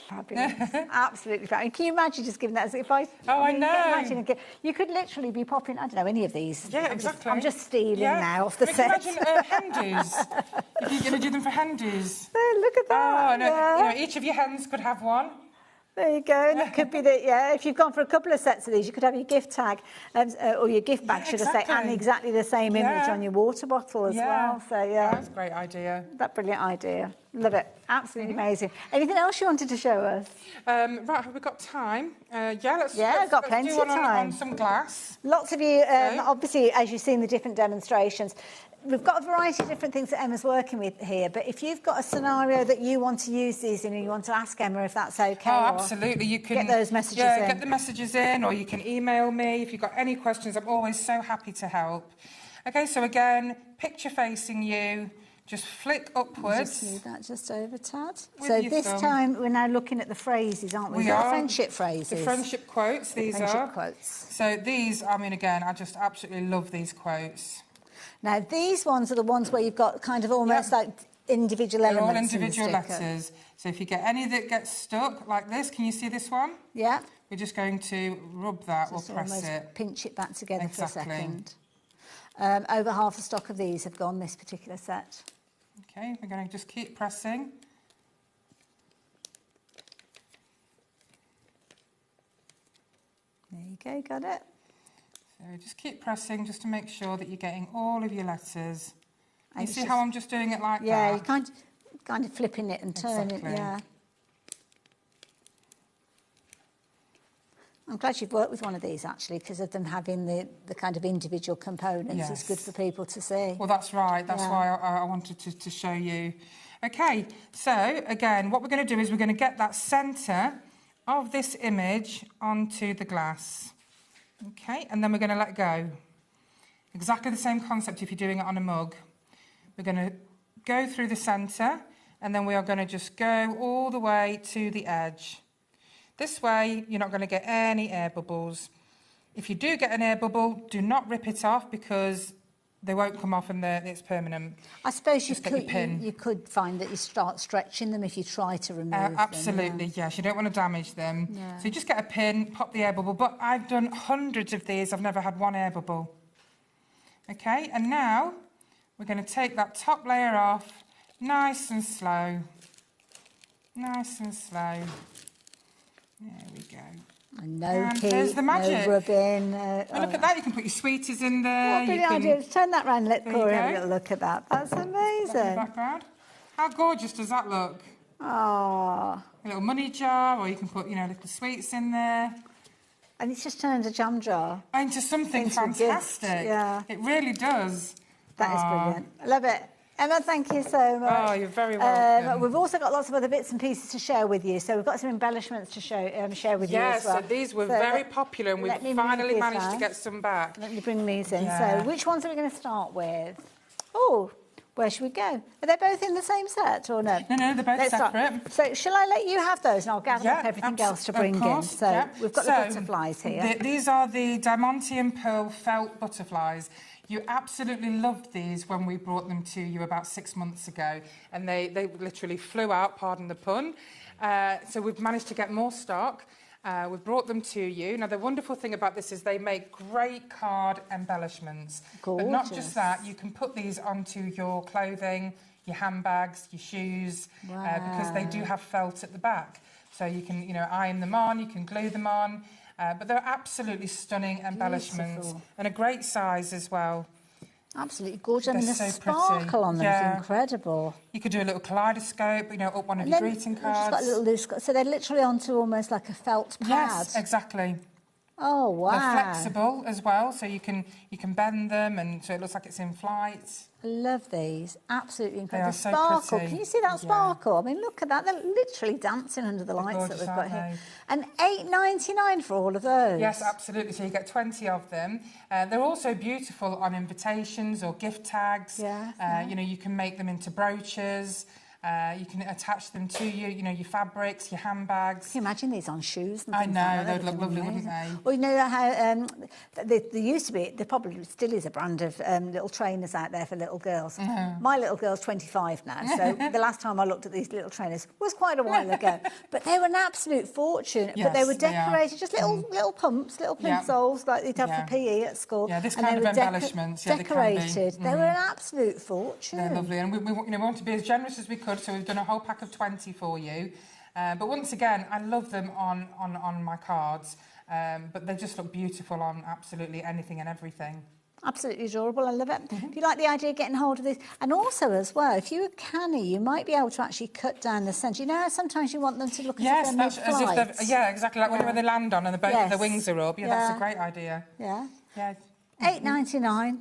Fabulous. Absolutely fabulous. Can you imagine just giving that as if I... I mean, know. You could literally be popping, I don't know, any of these. Yeah, exactly. I'm just stealing now off the Can set. you imagine hen-dos? If you're going to do them for hen-dos. Look at that. Oh, and you know, each of your hens could have one. There you go. And it could be that, if you've gone for a couple of sets of these, you could have your gift tag or your gift bag, should I say, and exactly the same image on your water bottle as well. So, That's a great idea. That brilliant idea. Love it. Absolutely amazing. Anything else you wanted to show us? Right, have we got time? Let's got plenty do of time. On some glass. Lots of you, obviously, as you've seen the different demonstrations, we've got a variety of different things that Emma's working with here, but if you've got a scenario that you want to use these in and you want to ask Emma if that's okay. Oh, absolutely. You can get those messages in. Get the messages in, or you can email me if you've got any questions. I'm always so happy to help. Okay, so again, picture facing you. Just flick upwards. Just move that just over, Tad. So this time we're now looking at the phrases, aren't we? We are. The friendship phrases. The friendship quotes, these are. Friendship quotes. So these, I mean, again, I just absolutely love these quotes. Now, these ones are the ones where you've got kind of almost like individual elements. They're all individual letters. So if you get any that get stuck, like this, can you see this one? Yeah. We're just going to rub that just or press it. Pinch it back together for a second. Over half the stock of these have gone this particular set. Okay, we're going to just keep pressing. There you go, got it. So just keep pressing just to make sure that you're getting all of your letters. And you see how I'm just doing it like that? Yeah, you're kind of flipping it and turning it, yeah. I'm glad you've worked with one of these, actually, because of them having the kind of individual components. Yes. It's good for people to see. Well, that's right. That's why I wanted to show you. OK, so, again, what we're going to do is we're going to get that centre of this image onto the glass. OK, and then we're going to let go. Exactly the same concept if you're doing it on a mug. We're going to go through the centre, and then we are going to just go all the way to the edge. This way, you're not going to get any air bubbles. If you do get an air bubble, do not rip it off because they won't come off and it's permanent. I suppose you could find that you start stretching them if you try to remove them. Absolutely, yes. You don't want to damage them. Yeah. So you just get a pin, pop the air bubble. But I've done hundreds of these. I've never had one air bubble. OK, and now we're going to take that top layer off nice and slow. Nice and slow. There we go. And no heat, there's the magic. no rubbing. And look at that, you can put your sweeties in there. What a brilliant idea. Turn that round and let Corey have a little look at that. That's amazing. Background. How gorgeous does that look? Oh. A little money jar, or you can put, little sweets in there. And it's just turned a jam jar. Into something fantastic. Yeah. It really does. That is brilliant. I love it. Emma, thank you so much. Oh, you're very welcome. We've also got lots of other bits and pieces to share with you. So we've got some embellishments to share with you as well. Yes, so these were very popular and we've finally managed to get some back. Let me bring these in. Yeah. So which ones are we going to start with? Oh, where should we go? Are they both in the same set or no? No, they're both separate. So shall I let you have those and I'll gather up everything else to bring in? So we've got the butterflies here. These are the Diamantium Pearl felt butterflies. You absolutely loved these when we brought them to you about 6 months ago, and they literally flew out, pardon the pun. So we've managed to get more stock. We've brought them to you. Now, the wonderful thing about this is they make great card embellishments. Gorgeous. But not just that, you can put these onto your clothing, your handbags, your shoes, because they do have felt at the back. So you can, iron them on, you can glue them on. But they're absolutely stunning embellishments. Beautiful. And a great size as well. Absolutely gorgeous. I mean, the sparkle on them is incredible. You could do a little kaleidoscope, up one of your greeting cards. Just got a little loose, so they're literally onto almost like a felt pad. Yes, exactly. Oh, wow. They're flexible as well, so you can bend them, and so it looks like it's in flight. I love these. Absolutely incredible. They are sparkle. so pretty. Can you see that sparkle? I mean, look at that. They're literally dancing under the lights that we've got here. And $8.99 for all of those. Yes, absolutely. So you get 20 of them. They're also beautiful on invitations or gift tags. Yeah. You can make them into brooches. You can attach them to your fabrics, your handbags. Can you imagine these on shoes and I things know, like that? they'd look lovely, wouldn't they? Well, you know how there used to be, there probably still is a brand of little trainers out there for little girls. My little girl's 25 now, so the last time I looked at these little trainers was quite a while ago. But they were an absolute fortune. Yes, but they were they are. decorated, just little pumps, little plimsolls like they'd have for PE at school. Yeah, this and kind they of were embellishments, decorated. they They can be. were an absolute fortune. They're lovely, and we want to be as generous as we could, so we've done a whole pack of 20 for you. But once again, I love them on my cards, but they just look beautiful on absolutely anything and everything. Absolutely adorable. I love it. If you like the idea of getting hold of this, and also as well, if you're a canny, you might be able to actually cut down the centre. You know how sometimes you want them to look as if they're mid-flight? Yeah, exactly, like where they land on and the wings are up. Yeah, that's a Yeah. great idea. Yeah. Yeah. $8.99.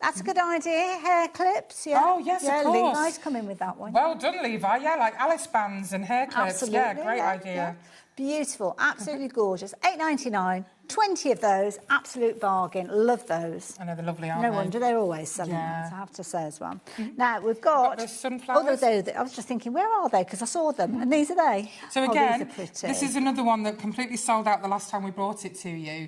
That's a good idea. Hair clips, yeah. Oh, yes, yeah, of course. Levi's come in with that one. Well done, Levi. Yeah, like Alice bands and hair clips. Absolutely. Yeah, great idea. Yeah. Beautiful, absolutely gorgeous. $8.99, 20 of those, absolute bargain. Love those. I know they're lovely, aren't No they? wonder they're always selling Yeah. that, I have to say as well. Now, we've got... those sunflowers. I was just thinking, where are they? Because I saw them, and these are they. So Oh, again, these are pretty. this is another one that completely sold out the last time we brought it to you.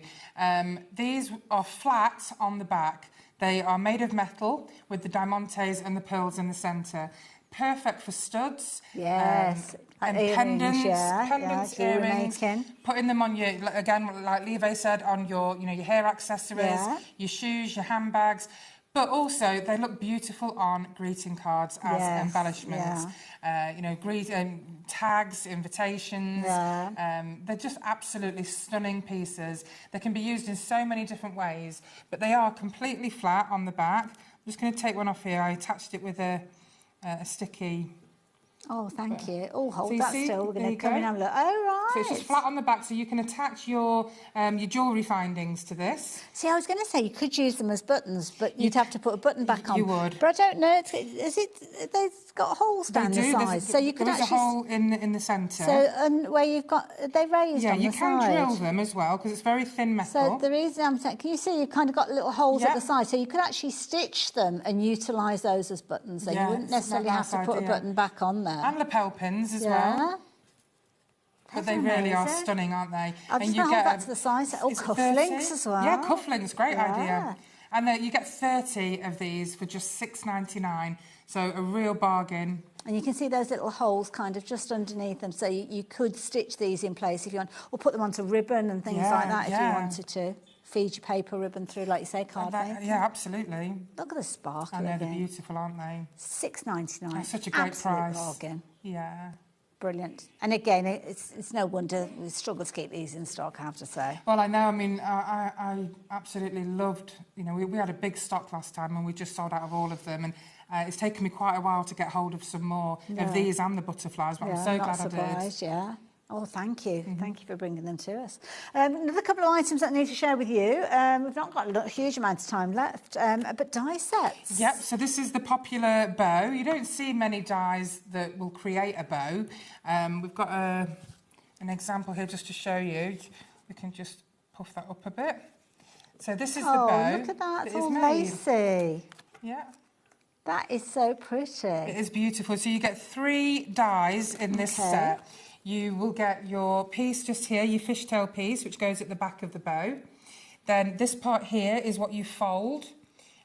These are flat on the back. They are made of metal with the diamantes and the pearls in the centre. Perfect for studs. Yes. And Earrings, pendants, jewellery earrings. making. Putting them on your, again, like Levi said, on your hair accessories, Yeah. your shoes, your handbags. But also, they look beautiful on greeting cards as Yes, embellishments. Tags, invitations. Yeah. They're just absolutely stunning pieces. They can be used in so many different ways, but they are completely flat on the back. I'm just going to take one off here. I attached it with a sticky... Oh, thank you. Oh, hold So you that see? still. We're There going you to come go. in and have a look. Oh, right. So it's just flat on the back, so you can attach your jewellery findings to this. See, I was going to say you could use them as buttons, but you'd have to put a button back on. You would. But I don't know. Is it? They've got holes down the sides, so you could There's actually. a hole in the centre. So, and where you've got, they raised yeah, on you the can side. drill them as well because it's very thin metal. So the reason can you see you've kind of got little holes at Yeah. the side, so you could actually stitch them and utilise those as buttons. So Yeah, you wouldn't it's a necessarily have nice to put a idea. button back on there. And lapel pins as Yeah. well. But they That's really are amazing. stunning, aren't they? I'm just going to hold that to the side. Oh, is it cufflinks 30? as well. Yeah, cufflinks, great Yeah. idea. And you get 30 of these for just $6.99, so a real bargain. And you can see those little holes kind of just underneath them, so you could stitch these in place if you want, or put them onto ribbon and things Yeah, like that if yeah. you wanted to. Feed your paper ribbon through, like you say, card making. Yeah, absolutely. Look at the sparkle I know, they're again. beautiful, aren't they? $6.99. That's such a great Absolute price. bargain. Yeah. Brilliant. And again, it's no wonder we struggle to keep these in stock, I have to say. Well, I know. I mean, I absolutely loved. We had a big stock last time, and we just sold out of all of them. And it's taken me quite a while to get hold of some more of these and the butterflies. But I'm so glad I did. Surprised, yeah. Oh, thank you. Thank you for bringing them to us. Another couple of items that I need to share with you. We've not got a huge amount of time left, but die sets. Yep, so this is the popular bow. You don't see many dies that will create a bow. We've got an example here just to show you. We can just puff that up a bit. So this is the bow. Oh, look at that. It's is all made. lacy. Yeah. That is so pretty. It is beautiful. So you get 3 dies in this set. You will get your piece just here, your fishtail piece, which goes at the back of the bow. Then this part here is what you fold.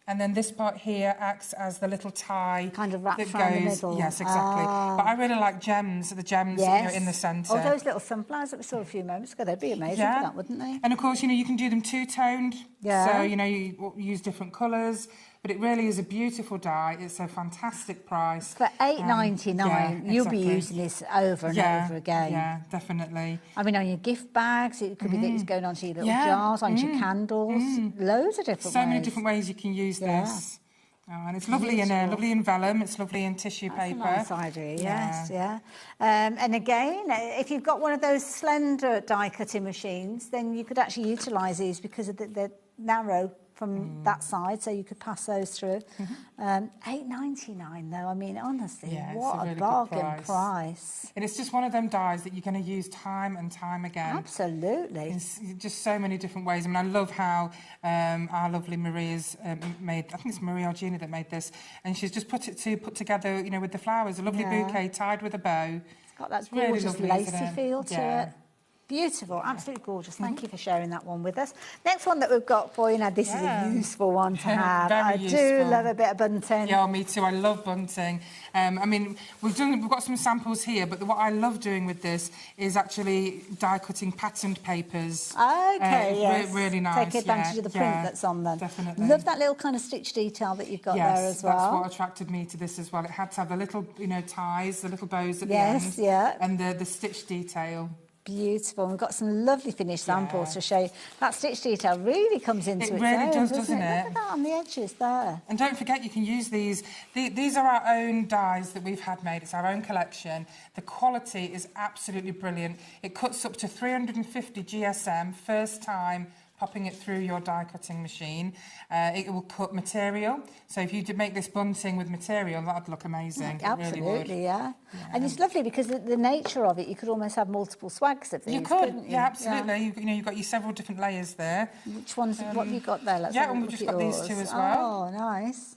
And then this part here acts as the little tie. Kind of wrapped that around goes, the middle. Yes, exactly. Ah. But I really like the gems Yes. in the centre. Oh, those little sunflowers that we saw a few moments ago, they'd be amazing for that, wouldn't they? And of course, you can do them two-toned. Yeah. So, you use different colours. But it really is a beautiful die. It's a fantastic price. For $8.99, you'll be using this over and over again. Yeah, definitely. I mean, on your gift bags, it could be that it's going onto your little jars, onto your candles, loads of different ways. So many different ways you can use this. Oh, and it's lovely lovely in vellum. It's lovely in tissue paper. That's a nice idea, yes, yeah. And again, if you've got one of those slender die cutting machines, then you could actually utilise these because of the narrow from that side, so you could pass those through. $8.99 though. I mean, honestly, what a really bargain good price. And it's just one of them dyes that you're going to use time and time again. Absolutely. It's just so many different ways. I mean, I love how our lovely Maria's made, I think it's Maria or Gina that made this, and she's just put together, you know, with the flowers, a lovely bouquet tied with a bow. It's got that It's really gorgeous lovely, lacy isn't it? feel to Yeah. it. Beautiful, absolutely gorgeous. Thank you for sharing that one with us. Next one that we've got for you now, this is a useful one to have. Very I useful. do love a bit of bunting. Yeah, me too. I love bunting. I mean, we've got some samples here, but what I love doing with this is actually die cutting patterned papers. Okay, yes. Really nice. Take advantage of the print that's on them. Definitely. Love that little kind of stitch detail that you've got there as well. Yes, that's what attracted me to this as well. It had to have the little, you know, ties, the little bows at the end. Yes, yeah. And the stitch detail. Beautiful. We've got some lovely finished samples to show you. That stitch detail really comes into its really own, does, doesn't it? Look at that on the edges there. And don't forget, you can use these. These are our own dies that we've had made. It's our own collection. The quality is absolutely brilliant. It cuts up to 350 GSM, first time popping it through your die cutting machine. It will cut material. So if you did make this bunting with material, that'd look amazing. Absolutely, it really would. yeah. And it's lovely because the nature of it, you could almost have multiple swags of these. You could, couldn't you? yeah, absolutely. You know, you've got your several different layers there. Which ones? What have you got there? Let's yeah, have a and we've look just at got these yours. two as well. Oh, nice.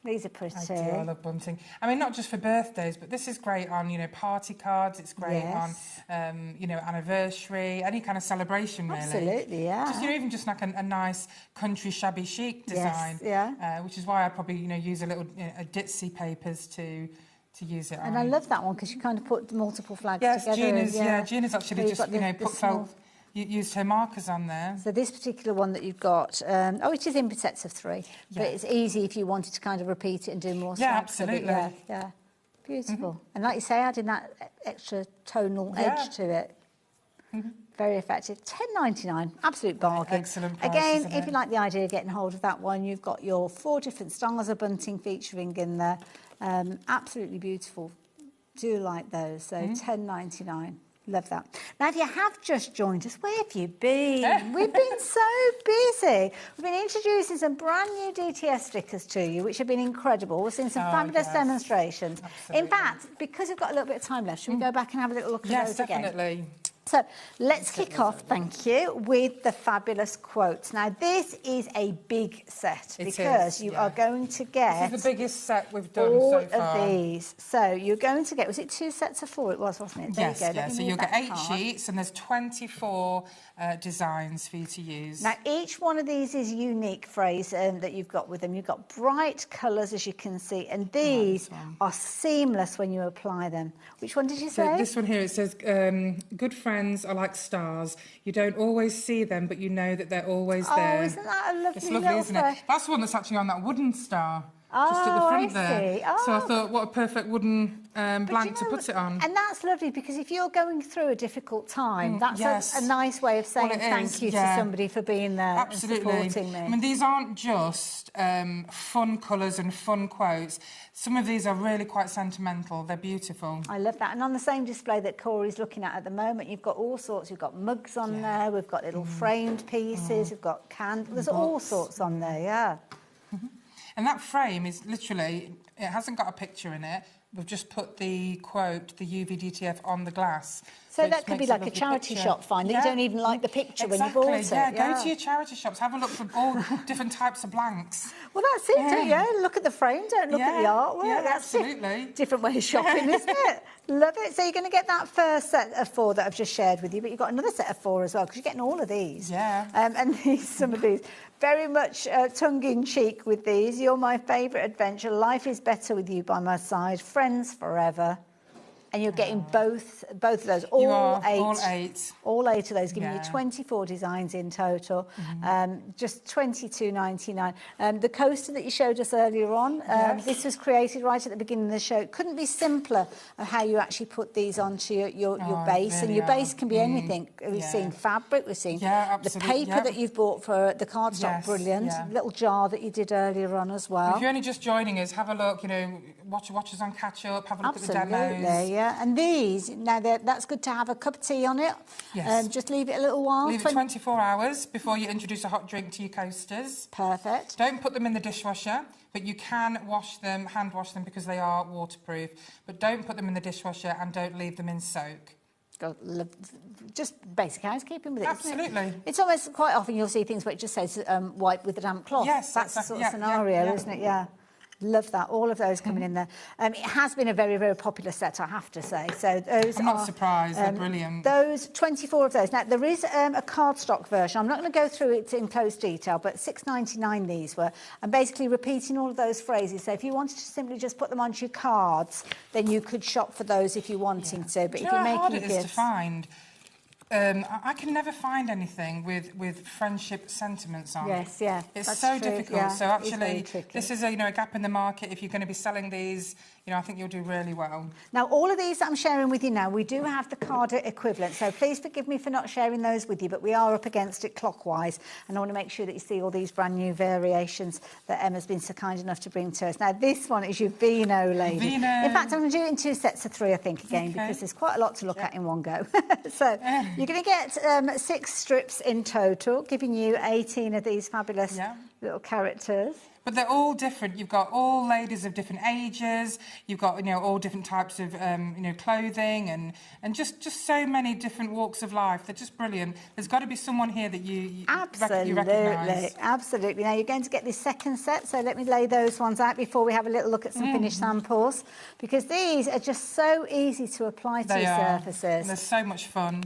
These are pretty. I do, I love bunting. I mean, not just for birthdays, but this is great on, you know, party cards. It's great on, you know, anniversary, any kind of celebration, really. Absolutely, yeah. Just, you know, even just like a nice country shabby chic design. Yes, yeah. Which is why I probably, you know, use a little a ditzy papers to use it on. And I love that one because you kind of put multiple flags yes, together. Gina's actually just, you know, used her markers on there. So this particular one that you've got, it is in sets of 3, but it's easy if you wanted to kind of repeat it and do more. Yeah, absolutely. Yeah, beautiful. And like you say, adding that extra tonal edge to it. Very effective. $10.99, absolute bargain. Excellent price, Again, isn't if it? you like the idea of getting hold of that one, you've got your 4 different styles of bunting featuring in there. Absolutely beautiful. Do like those. So $10.99. Love that. Now, if you have just joined us, where have you been? We've been so busy. We've been introducing some brand new DTS stickers to you, which have been incredible. We've seen some fabulous demonstrations. Absolutely. In fact, because we've got a little bit of time left, should we go back and have a little look at those again? Yes, definitely. So let's kick off, thank you, with the fabulous quotes. Now, this is a big set because you are going to get... This is the biggest set we've done all so far. of these. So you're going to get... Was it 2 sets of 4? It was, wasn't it? There Yes, you go. yeah. So you'll get 8 sheets and there's 24 designs for you to use. Now, each one of these is unique phrase that you've got with them. You've got bright colours, as you can see, and these are seamless when you apply them. Which one did you say? So this one here, it says, good friends are like stars. You don't always see them, but you know that they're always there. Oh, isn't that a lovely It's lovely, little isn't it? That's the one that's actually on that wooden star. Oh, just at the front I there. see. Oh. So I thought, what a perfect wooden blank to put it on. And that's lovely because if you're going through a difficult time, that's yes. a nice way of saying Well, it thank is, you to somebody for being there Absolutely. and supporting me. I mean, these aren't just fun colours and fun quotes. Some of these are really quite sentimental. They're beautiful. I love that. And on the same display that Corey's looking at the moment, you've got all sorts. You've got mugs on there. We've got little framed pieces. We've got candles. There's all sorts on there, yeah. And that frame is literally, it hasn't got a picture in it. We've just put the quote, the UV-DTF, on the glass. So that could be like a charity shop find. You don't even like the picture when you bought it. Yeah, go to your charity shops. Have a look for all different types of blanks. Well, that's it, don't you? Look at the frame, don't look at the artwork. Yeah, That's absolutely. Different way of shopping, isn't it? Love it. So you're going to get that first set of 4 that I've just shared with you, but you've got another set of 4 as well, because you're getting all of these. Yeah. And some of these. Very much tongue-in-cheek with these. You're my favourite adventure. Life is better with you by my side. Friends forever. And you're getting both of those, all 8. All 8. All 8 of those, giving you 24 designs in total. Just $22.99. The coaster that you showed us earlier on, this was created right at the beginning of the show. It couldn't be simpler of how you actually put these onto your base. Really and your base can be anything. We've seen fabric, we've seen the paper that you've bought for the cardstock, brilliant. Little jar that you did earlier on as well. If you're only just joining us, have a look, you know, watch us on Catch Up, have a look at the demos. yeah. And these, now that's good to have a cup of tea on it. Yes. Just leave it a little while. Leave it 24 hours before you introduce a hot drink to your coasters. Perfect. Don't put them in the dishwasher, but you can wash them, hand wash them, because they are waterproof. But don't put them in the dishwasher and don't leave them in soak. Just basic housekeeping with it. Absolutely. Isn't it? It's almost quite often you'll see things where it just says wipe with a damp cloth. Yes, that's exactly. the sort of scenario, isn't it? Yeah. Love that. All of those coming in there. It has been a very, very popular set, I have to say. So those I'm not surprised. They're brilliant. Those 24 of those. Now there is a cardstock version. I'm not going to go through it in close detail, but $6.99 these were, and basically repeating all of those phrases. So if you wanted to simply just put them onto your cards, then you could shop for those if you're wanting to. But Do if you know you're how hard making it is gifts, to find? I can never find anything with friendship sentiments on. Yes, yeah. It's that's so true. difficult. Yeah, so it is very actually, tricky. this is a gap in the market. If you're going to be selling these, I think you'll do really well. Now, all of these that I'm sharing with you now, we do have the card equivalent, so please forgive me for not sharing those with you, but we are up against it clockwise, and I want to make sure that you see all these brand new variations that Emma's been so kind enough to bring to us. Now, this one is your Vino lady. Vino. In fact, I'm going to do it in 2 sets of 3, I think, again, because there's quite a lot to look at in one go. So, you're going to get 6 strips in total, giving you 18 of these fabulous little characters. But they're all different. You've got all ladies of different ages. You've got, all different types of, clothing and just so many different walks of life. They're just brilliant. There's got to be someone here that you recognise. Absolutely. Now, you're going to get this second set, so let me lay those ones out before we have a little look at some finished samples, because these are just so easy to apply to your surfaces. They're so much fun.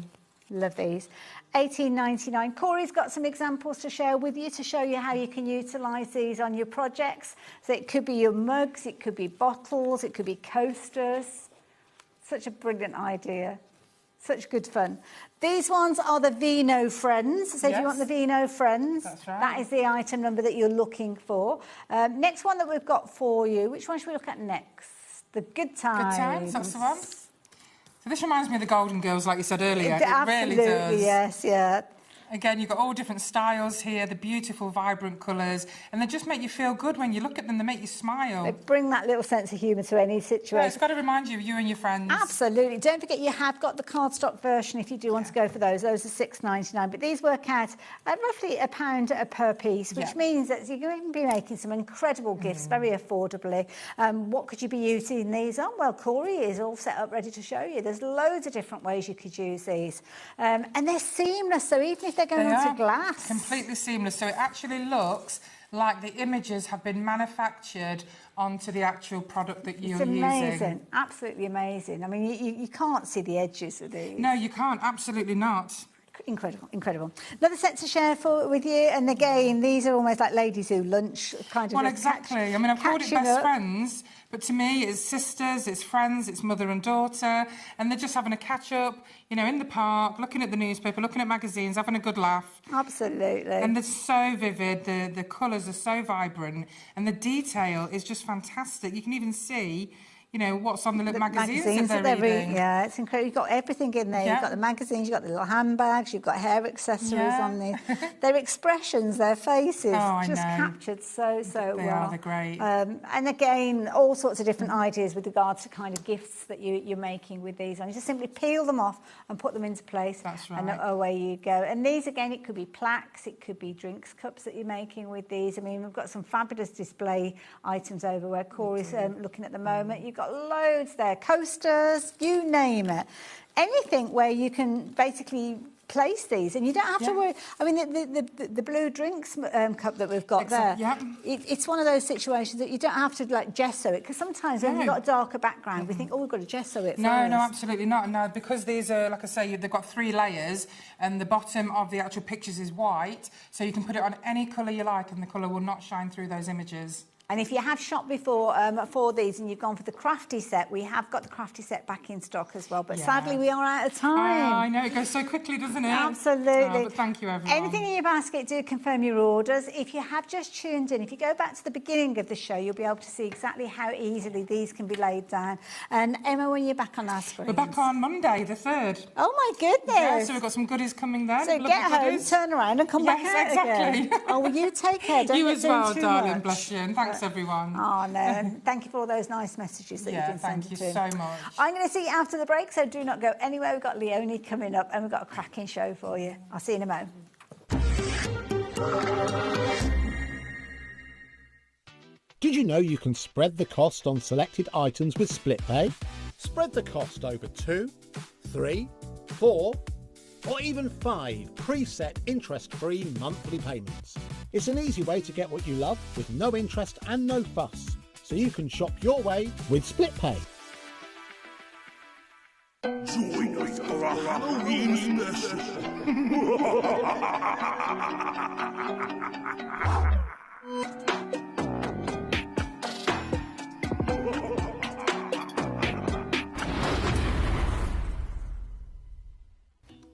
Love these. $18.99. Corey's got some examples to share with you to show you how you can utilise these on your projects. So it could be your mugs, it could be bottles, it could be coasters. Such a brilliant idea. Such good fun. These ones are the Vino Friends. So if you want the Vino Friends, that's right. that is the item number that you're looking for. Next one that we've got for you, which one should we look at next? The Good Times. Good Times, that's the one. So this reminds me of the Golden Girls, like you said earlier. It really does. Absolutely, yes, yeah. Again, you've got all different styles here, the beautiful, vibrant colours, and they just make you feel good when you look at them. They make you smile. They bring that little sense of humour to any situation. Yeah, it's got to remind you of you and your friends. Absolutely. Don't forget you have got the cardstock version if you do want to go for those. Those are $6.99, but these work out at roughly £1 per piece, which means that you're going to be making some incredible gifts very affordably. What could you be using these on? Well, Corey is all set up, ready to show you. There's loads of different ways you could use these. And they're seamless, so even if they're going onto glass. Completely seamless. So it actually looks like the images have been manufactured onto the actual product that you're using. It's amazing. Absolutely amazing. I mean, you can't see the edges of these. No, you can't. Absolutely not. Incredible, incredible. Another set to share with you, and again, these are almost like ladies who lunch kind of. Well, exactly. I mean, I've called it best friends, but to me, it's sisters, it's friends, it's mother and daughter, and they're just having a catch up, in the park, looking at the newspaper, looking at magazines, having a good laugh. Absolutely. And they're so vivid. The colours are so vibrant, and the detail is just fantastic. You can even see, what's on the magazines that they're reading. Yeah, it's incredible. You've got everything in there. You've got the magazines, you've got the little handbags, you've got hair accessories on these. Their expressions, their faces, just captured so well. They are, they're great. And again, all sorts of different ideas with regards to kind of gifts that you're making with these. And you just simply peel them off and put them into place. That's right. And away you go. And these, again, it could be plaques, it could be drinks cups that you're making with these. I mean, we've got some fabulous display items over where Corey's looking at the moment. You've got loads there, coasters, you name it. Anything where you can basically place these, and you don't have to worry. I mean, the blue drinks cup that we've got there, it's one of those situations that you don't have to gesso it, because sometimes when you've got a darker background, we think, oh, we've got to gesso it No, first. no, absolutely not. No, because these are, like I say, they've got 3 layers, and the bottom of the actual pictures is white, so you can put it on any colour you like, and the colour will not shine through those images. And if you have shopped before for these and you've gone for the crafty set, we have got the crafty set back in stock as well. But sadly, we are out of time. I know, it goes so quickly, doesn't it? Absolutely. But thank you, everyone. Anything in your basket, do confirm your orders. If you have just tuned in, if you go back to the beginning of the show, you'll be able to see exactly how easily these can be laid down. And Emma, when you're back on our screen? We're back on Monday, the 3rd. Oh, my goodness. Yeah, so we've got some goodies coming then. So get home, turn around and come back out exactly. again. Oh, well, you take care. Don't you get as well, too darling. much. Bless you. And thanks Thanks, everyone. Oh, no. And thank you for all those nice messages that you've been sending thank to. you so much. I'm going to see you after the break, so do not go anywhere. We've got Leonie coming up and we've got a cracking show for you. I'll see you in a moment. Did you know you can spread the cost on selected items with split pay? Spread the cost over 2, 3, 4, or even 5 preset interest-free monthly payments. It's an easy way to get what you love with no interest and no fuss, so you can shop your way with split pay. Join us for a Halloween special.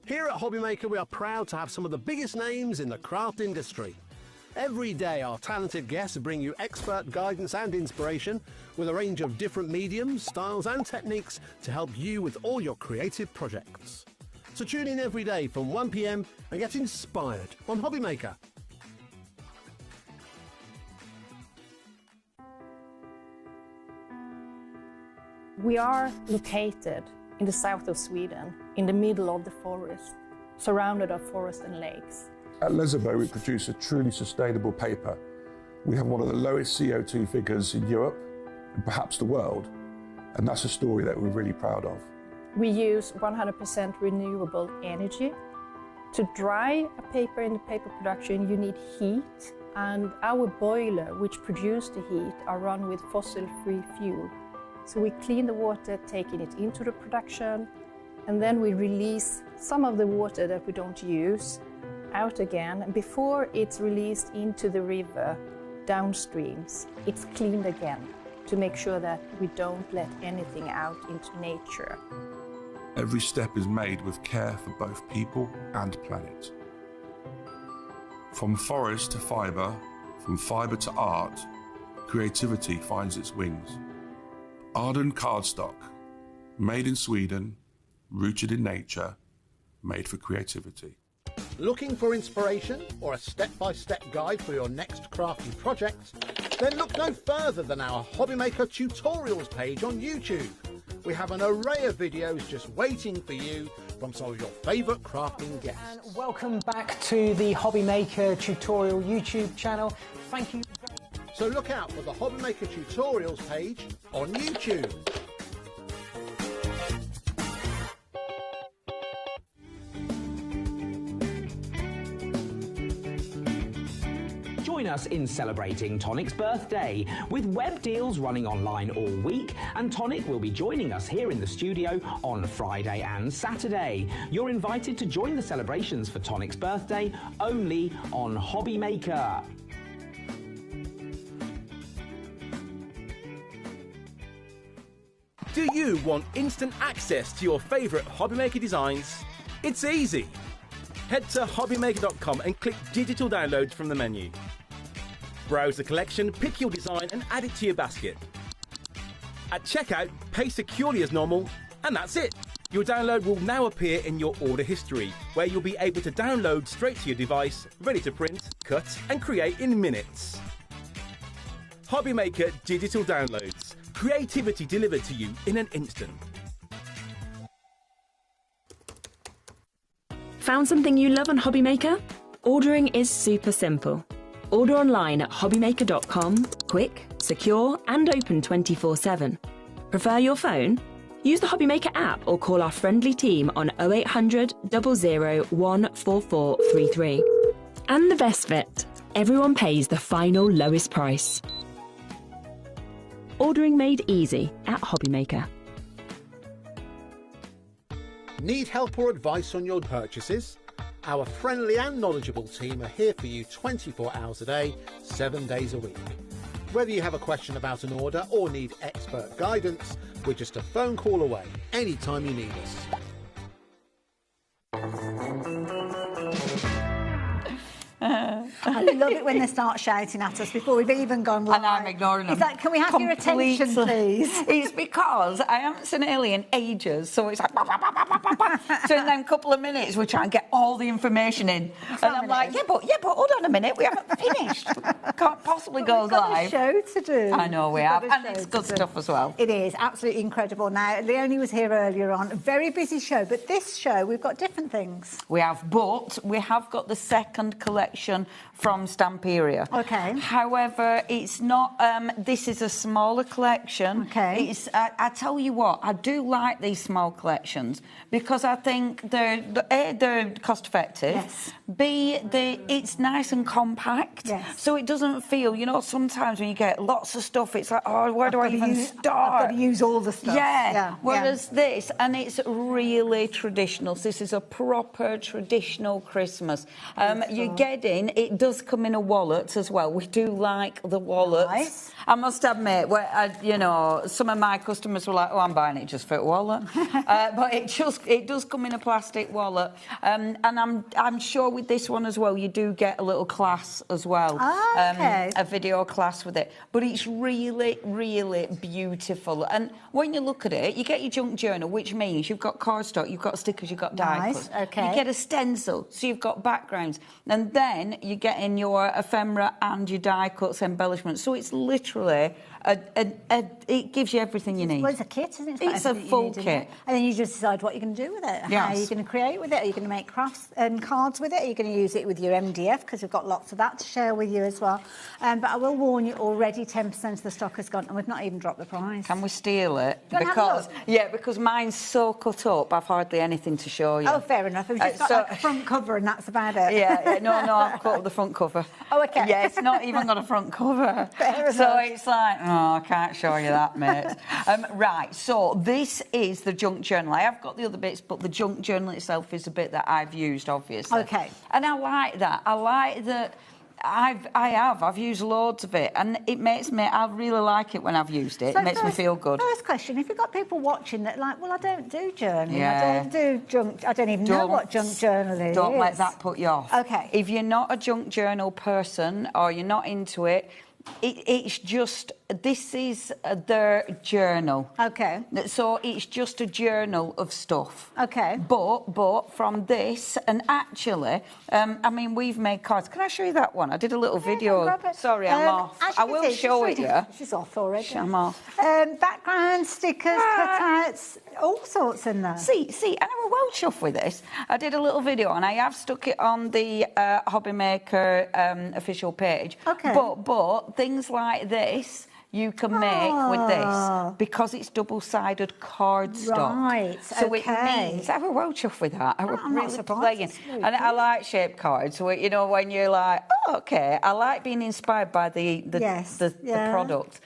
Here at HobbyMaker, we are proud to have some of the biggest names in the craft industry. Every day, our talented guests bring you expert guidance and inspiration with a range of different mediums, styles and techniques to help you with all your creative projects. So tune in every day from 1 p.m. and get inspired on HobbyMaker. We are located in the south of Sweden, in the middle of the forest, surrounded by forest and lakes. At Lesabo, we produce a truly sustainable paper. We have one of the lowest CO2 figures in Europe, and perhaps the world, and that's a story that we're really proud of. We use 100% renewable energy. To dry a paper in the paper production, you need heat, and our boiler, which produces the heat, are run with fossil-free fuel. So we clean the water, taking it into the production, and then we release some of the water that we don't use out again. And before it's released into the river, downstreams, it's cleaned again to make sure that we don't let anything out into nature. Every step is made with care for both people and planet. From forest to fibre, from fibre to art, creativity finds its wings. Arden cardstock, made in Sweden, rooted in nature, made for creativity. Looking for inspiration or a step-by-step guide for your next crafty project? Then look no further than our HobbyMaker tutorials page on YouTube. We have an array of videos just waiting for you from some of your favourite crafting guests. And welcome back to the HobbyMaker tutorial YouTube channel. Thank you. So look out for the HobbyMaker tutorials page on YouTube. Join us in celebrating Tonic's birthday with web deals running online all week, and Tonic will be joining us here in the studio on Friday and Saturday. You're invited to join the celebrations for Tonic's birthday only on HobbyMaker. Do you want instant access to your favourite HobbyMaker designs? It's easy. Head to HobbyMaker.com and click Digital Downloads from the menu. Browse the collection, pick your design and add it to your basket. At checkout, pay securely as normal, and that's it. Your download will now appear in your order history, where you'll be able to download straight to your device, ready to print, cut and create in minutes. HobbyMaker Digital Downloads. Creativity delivered to you in an instant. Found something you love on HobbyMaker? Ordering is super simple. Order online at hobbymaker.com, quick, secure and open 24/7. Prefer your phone? Use the HobbyMaker app or call our friendly team on 0800 00 14433. And the best bit, everyone pays the final lowest price. Ordering made easy at HobbyMaker. Need help or advice on your purchases? Our friendly and knowledgeable team are here for you 24 hours a day, 7 days a week. Whether you have a question about an order or need expert guidance, we're just a phone call away anytime you need us. I love it when they start shouting at us before we've even gone live. And I'm ignoring them. Is that, can we have your attention, please? It's because I haven't seen Ellie in ages, so it's like... So in them couple of minutes, we try and get all the information in. And I'm like, yeah, but hold on a minute, we haven't finished. Can't possibly go live. We've got a show to do. I know we have, and it's good stuff as well. It is, absolutely incredible. Now, Leonie was here earlier on, a very busy show, but this show, we've got different things. We have, but we have got the second collection from Stamperia. Okay. However, it's not, this is a smaller collection. Okay. It's, I tell you what, I do like these small collections because I think they're cost effective. Yes. B, it's nice and compact. Yes. So it doesn't feel, you know, sometimes when you get lots of stuff, it's like, oh, where do I even start? I've got to use all the stuff. Yeah. Whereas this, and it's really traditional. So this is a proper traditional Christmas. You're getting, it does come in a wallet as well. We do like the wallets. Nice. I must admit, you know, some of my customers were like, oh, I'm buying it just for a wallet. But it does come in a plastic wallet. And I'm sure with this one as well, you do get a little class as well. Oh, okay. A video class with it. But it's really beautiful. And when you look at it, you get your junk journal, which means you've got cardstock, you've got stickers, you've got die cuts. Okay. You get a stencil, so you've got backgrounds. And then you get in your ephemera and your die cuts embellishments. So it's literally it gives you everything you need. Well, it's a kit, isn't it? It's a full kit. And then you just decide what you're going to do with it. Yes. How are you going to create with it? Are you going to make crafts and cards with it? Are you going to use it with your MDF? Because we've got lots of that to share with you as well. But I will warn you, already 10% of the stock has gone, and we've not even dropped the price. Can we steal it? Do you want to have a look? Because mine's so cut up, I've hardly anything to show you. Oh, fair enough. We've just got like a front cover, and that's about it. No, I've cut up the front cover. Oh, okay. Yeah, it's not even got a front cover. Fair enough. So it's like, oh, I can't show you that, mate. Right, so this is the junk journal. I have got the other bits, but the junk journal itself is a bit that I've used, obviously. Okay. And I like that. I like that. I've used loads of it, and it makes me. I really like it when I've used it. So it makes me feel good. First question: if you've got people watching that, like, well, I don't do journaling. Yeah. I don't do junk. I don't even know what junk journal is. Don't let that put you off. Okay. If you're not a junk journal person or you're not into it, it's just. This is their journal. Okay. So it's just a journal of stuff. Okay. But from this, and actually, I mean, we've made cards. Can I show you that one? I did a little video. Sorry, I'm off. I will show it you. She's off already. I'm off. Background, stickers, cutouts, all sorts in there. See, and I was well chuffed with this. I did a little video, and I have stuck it on the HobbyMaker official page. Okay. But things like this, you can make with this because it's double-sided cardstock. Right, so it means I was well chuffed with that. I was really playing. And I like shaped cards. So, you know, when you're like, oh, OK, I like being inspired by the product.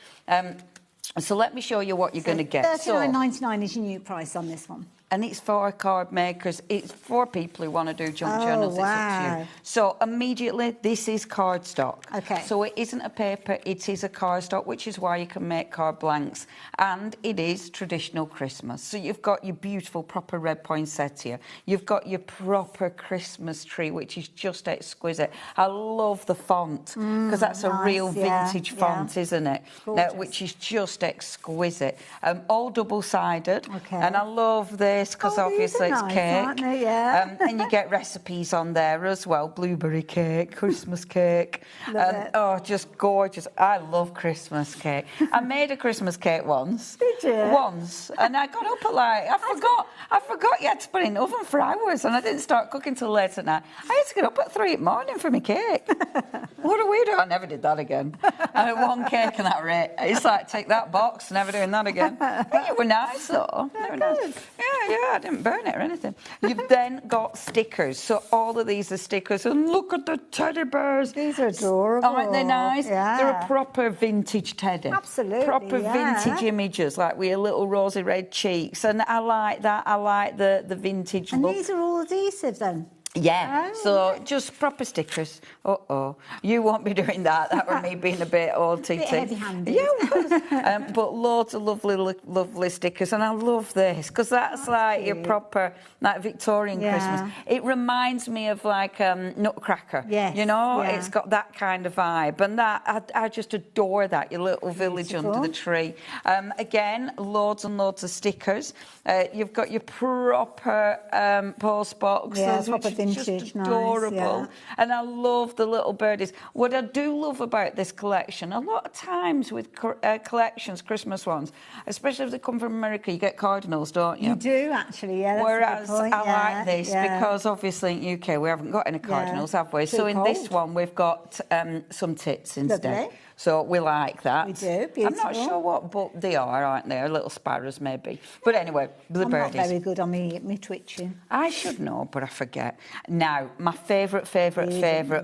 So let me show you what you're going to get. $39.99 is your new price on this one. And it's for card makers. It's for people who want to do junk journals. Wow. It's up to you. So immediately, this is cardstock. Okay. So it isn't a paper, it is a cardstock, which is why you can make card blanks. And it is traditional Christmas. So you've got your beautiful, proper red poinsettia. You've got your proper Christmas tree, which is just exquisite. I love the font, because that's a real vintage font, isn't it? Which is just exquisite. All double-sided. Okay. And I love this. Because obviously it's nice, cake. Aren't they? Yeah. And you get recipes on there as well. Blueberry cake, Christmas cake. Oh, just gorgeous. I love Christmas cake. I made a Christmas cake once. Did you? Once. And I got up at I forgot you had to put it in the oven for hours, and I didn't start cooking till late at night. I had to get up at 3 a.m. for my cake. What a weirdo. I never did that again. I had one cake and that was it. It's like, take that box, never doing that again. It was nice though. Nice. Yeah, I didn't burn it or anything. You've then got stickers. So all of these are stickers. And look at the teddy bears. These are adorable. Aren't they nice? Yeah. They're a proper vintage teddy. Absolutely, proper vintage images, like with your little rosy red cheeks. And I like that. I like the vintage and look. These are all adhesive then? Yeah, so just proper stickers. You won't be doing that. That would me being a bit OTT. Bit heavy-handed. Yeah, but loads of lovely stickers, and I love this because that's like your proper like Victorian Christmas. It reminds me of like Nutcracker. Yes, you know, yeah. it's got that kind of vibe, and that I just adore that. Your little village under the tree. Again, loads and loads of stickers. You've got your proper post boxes. Yeah, proper which vintage, just adorable. nice, And I love the little birdies. What I do love about this collection, a lot of times with collections, Christmas ones, especially if they come from America, you get cardinals, don't you? You do, actually, yeah. That's Whereas a good point. I like this because obviously in UK we haven't got any cardinals, have we? Too So in this cold. one we've got some tits instead. Lovely. So we like that. We do, I'm not beautiful. sure what but they are, aren't they? Little sparrows maybe. But anyway, the I'm birdies. not very good on me twitching. I should know, but I forget. Now, my favourite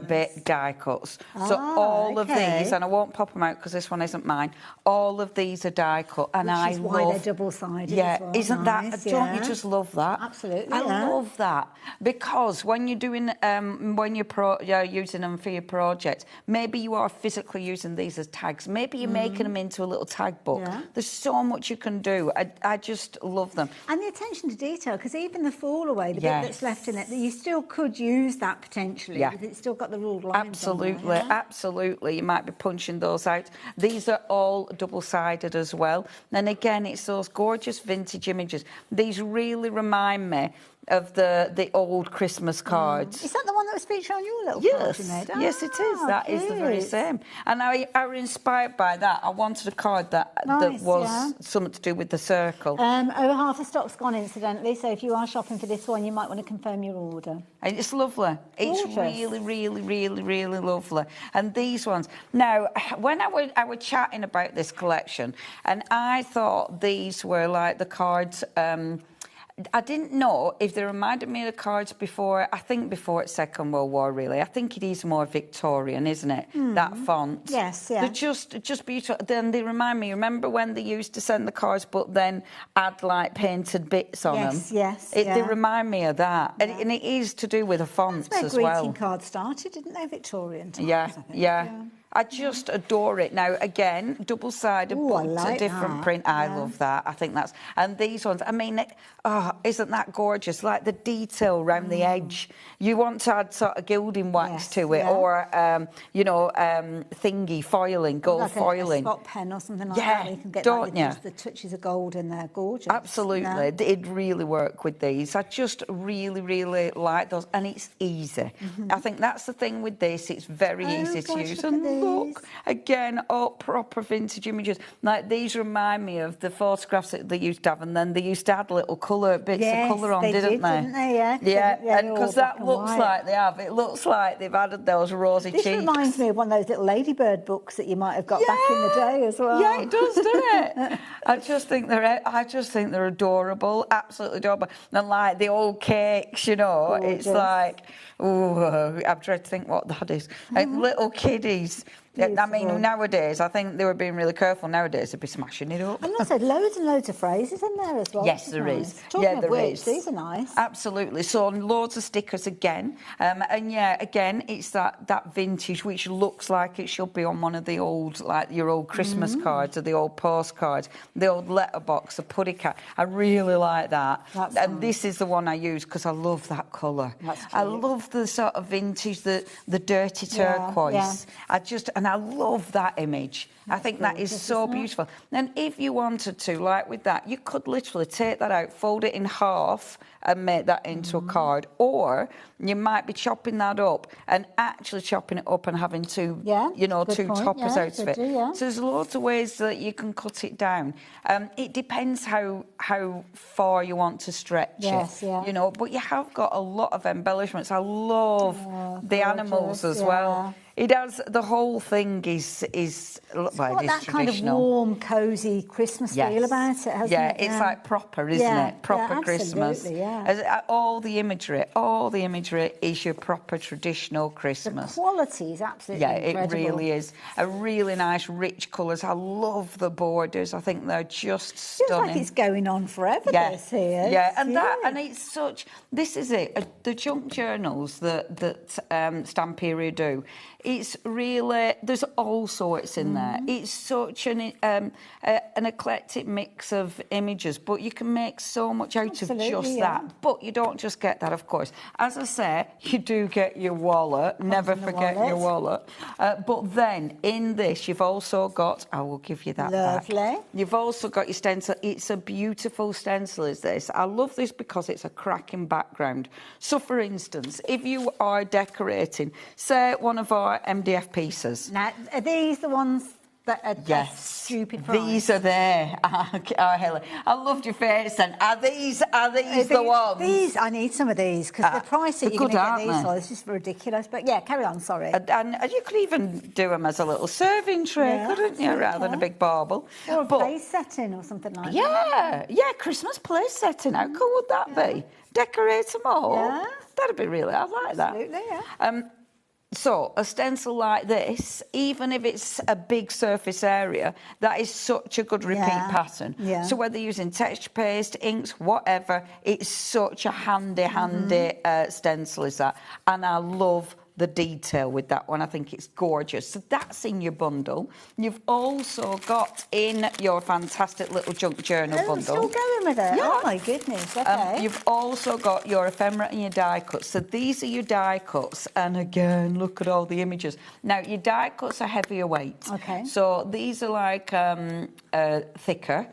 bit, die cuts. So all of these, and I won't pop them out because this one isn't mine, all of these are die cut. And Which is why they're double-sided as well. Isn't Nice, that, don't you just love that? Absolutely, I love that. Because when you're doing, when you're using them for your project, maybe you are physically using these as tags. Maybe you're making them into a little tag book. Yeah. There's so much you can do. I just love them. And the attention to detail, because even the fall away, the bit that's left in it, you still could use that potentially. Yeah. Because it's still got the ruled lines Absolutely, on there, absolutely. You might be punching those out. These are all double-sided as well. And again, it's those gorgeous vintage images. These really remind me of the old Christmas cards. Is that the one that was featured on your little card you made? Yes, it is. That is the very same. And I was inspired by that. I wanted a card that was something to do with the circle. Over half the stock's gone, incidentally, so if you are shopping for this one, you might want to confirm your order. And it's lovely. It's really lovely. And these ones. Now, when I was chatting about this collection, and I thought these were like the cards... I didn't know if they reminded me of the cards before, I think before Second World War, really. I think it is more Victorian, isn't it? That font. Yes, yeah. They're just beautiful. Then they remind me, remember when they used to send the cards but then add, like, painted bits on them? Yes, They remind me of that. Yeah. And it is to do with the fonts That's as where well. greeting cards started, didn't they, Victorian times? Yeah. I just adore it. Now, again, double-sided, but like a different that. print. I love that. I think that's... And these ones, I mean, isn't that gorgeous? Like the detail around the edge. You want to add sort of gilding wax to it or, thingy, foiling, gold like foiling. a spot pen or something like that. You can get don't you? The touches of gold in there. Gorgeous. Absolutely. Yeah. It'd really work with these. I just really like those. And it's easy. I think that's the thing with this. It's very easy to use. And look, again, all proper vintage images. Like, these remind me of the photographs that they used to have, and then they used to add little bits of colour on, didn't they? Yeah, and because that looks like they have. It looks like they've added those rosy cheeks. This reminds me of one of those little ladybird books that you might have got back in the day as well. Yeah, it does, doesn't it? I just think they're adorable, absolutely adorable. And like the old cakes, you know, Gorgeous. It's like, I'm trying to think what that is. Like little kiddies. I mean, nowadays, I think they were being really careful. Nowadays, they'd be smashing it up. And also loads and loads of phrases in there as well. Yes, there is. Talking of which, these are nice. Absolutely. So loads of stickers again. And again, it's that vintage, which looks like it should be on one of the old, like your old Christmas cards or the old postcards, the old letterbox, the putty cat. I really like that. And this is the one I use because I love that colour. I love the sort of vintage, the dirty turquoise. And I love that image. I think that is so beautiful. And if you wanted to, like with that, you could literally take that out, fold it in half and make that into a card. Or you might be chopping that up and actually chopping it up and having two toppers out of it. So there's loads of ways that you can cut it down. It depends how far you want to stretch it. You know, but you have got a lot of embellishments. I love the animals as well. It has, the whole thing is well, It's got it is that kind of traditional. warm, cosy Christmas feel about it, hasn't yeah, it? it's like proper, isn't it? Proper Christmas. Absolutely, yeah. All the imagery is your proper traditional Christmas. The quality is absolutely incredible. It really is. A really nice, rich colours. I love the borders. I think they're just stunning. Feels like it's going on forever, this here. Yeah, and it's such... This is it. The junk journals that Stamperia do, it's really... There's all sorts in there. It's such an eclectic mix of images, but you can make so much out of just that. But you don't just get that, of course. As I say, you do get your wallet. Never forget your wallet. But then, in this, you've also got... I will give you that back. Lovely. You've also got your stencil. It's a beautiful stencil, is this. I love this because it's a cracking background. So, for instance, if you are decorating, say, one of our MDF pieces... Now, are these the ones that are that stupid price? These are there. Helen, I loved your face then. Are these the ones? These, I need some of these, because the price that you're going to get these for is just ridiculous. But yeah, carry on, sorry. And you could even do them as a little serving tray, couldn't you, rather than a big bauble. Or a place setting or something like that. Yeah, Christmas place setting. How cool would that be? Decorate them all. Yeah. That'd be really, I like that. Absolutely, yeah. So, a stencil like this, even if it's a big surface area, that is such a good repeat pattern. Yeah. So, whether using texture paste, inks, whatever, it's such a handy stencil, is that. And I love the detail with that one. I think it's gorgeous. So that's in your bundle. You've also got in your fantastic little junk journal bundle. Still going with it? Yeah. Oh, my goodness. Okay. You've also got your ephemera and your die cuts. So these are your die cuts. And again, look at all the images. Now, your die cuts are heavier weight. Okay. So these are like thicker.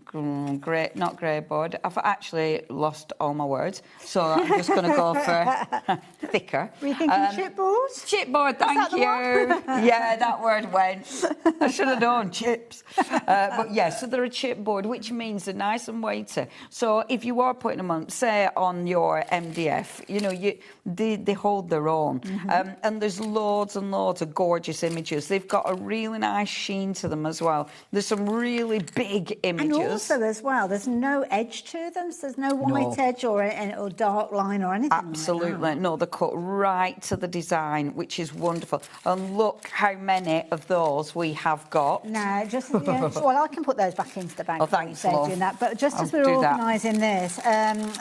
Great, not grey board. I've actually lost all my words, so I'm just going to go for thicker. Were you thinking chipboard? Chipboard, thank you. Yeah, that word went. I should have known chips. But yeah, so they're a chipboard, which means they're nice and weighty. So if you are putting them on, say, on your MDF, you know, they hold their own. And there's loads and loads of gorgeous images. They've got a really nice sheen to them as well. There's some really big images. And also, as well, there's no edge to them, so there's no white edge or dark line or anything. Absolutely. Like that. No, they're cut right to the design, which is wonderful. And look how many of those we have got. No, just, well, I can put those back into the bag. Oh, thanks, love. Doing that. But just as we're organising this,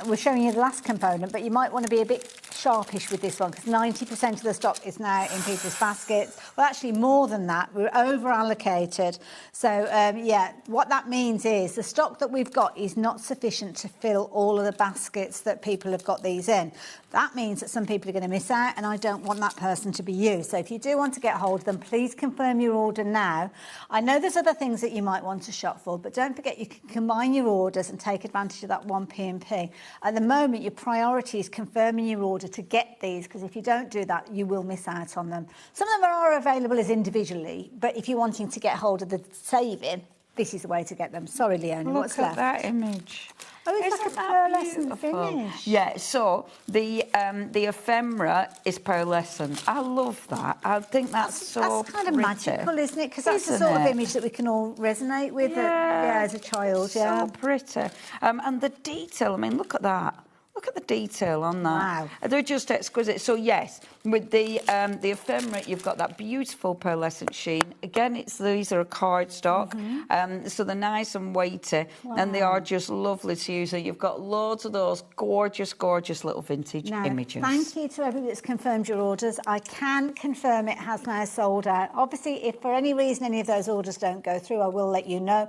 we're showing you the last component, but you might want to be a bit sharpish with this one, because 90% of the stock is now in people's baskets. Well, actually, more than that. We're over-allocated. So, yeah, what that means is the stock that we've got is not sufficient to fill all of the baskets that people have got these in. That means that some people are going to miss out, and I don't want that person to be you. So if you do want to get hold of them, please confirm your order now. I know there's other things that you might want to shop for, but don't forget you can combine your orders and take advantage of that one P&P. At the moment, your priority is confirming your order to get these, because if you don't do that, you will miss out on them. Some of them are available as individually, but if you're wanting to get hold of the saving, this is the way to get them. Sorry, Leonie, what's left? Look at that image. Oh, it's like a pearlescent finish. Yeah, so the ephemera is pearlescent. I love that. I think that's kind of magical, isn't it? Because that's the sort of image that we can all resonate with as a child. So pretty. And the detail, I mean, look at that. Look at the detail on that. Wow. They're just exquisite. So, yes, with the ephemera, you've got that beautiful pearlescent sheen. Again, these are a cardstock, so they're nice and weighty, and they are just lovely to use. So you've got loads of those gorgeous, gorgeous little vintage images. Thank you to everybody that's confirmed your orders. I can confirm it has now sold out. Obviously, if for any reason any of those orders don't go through, I will let you know.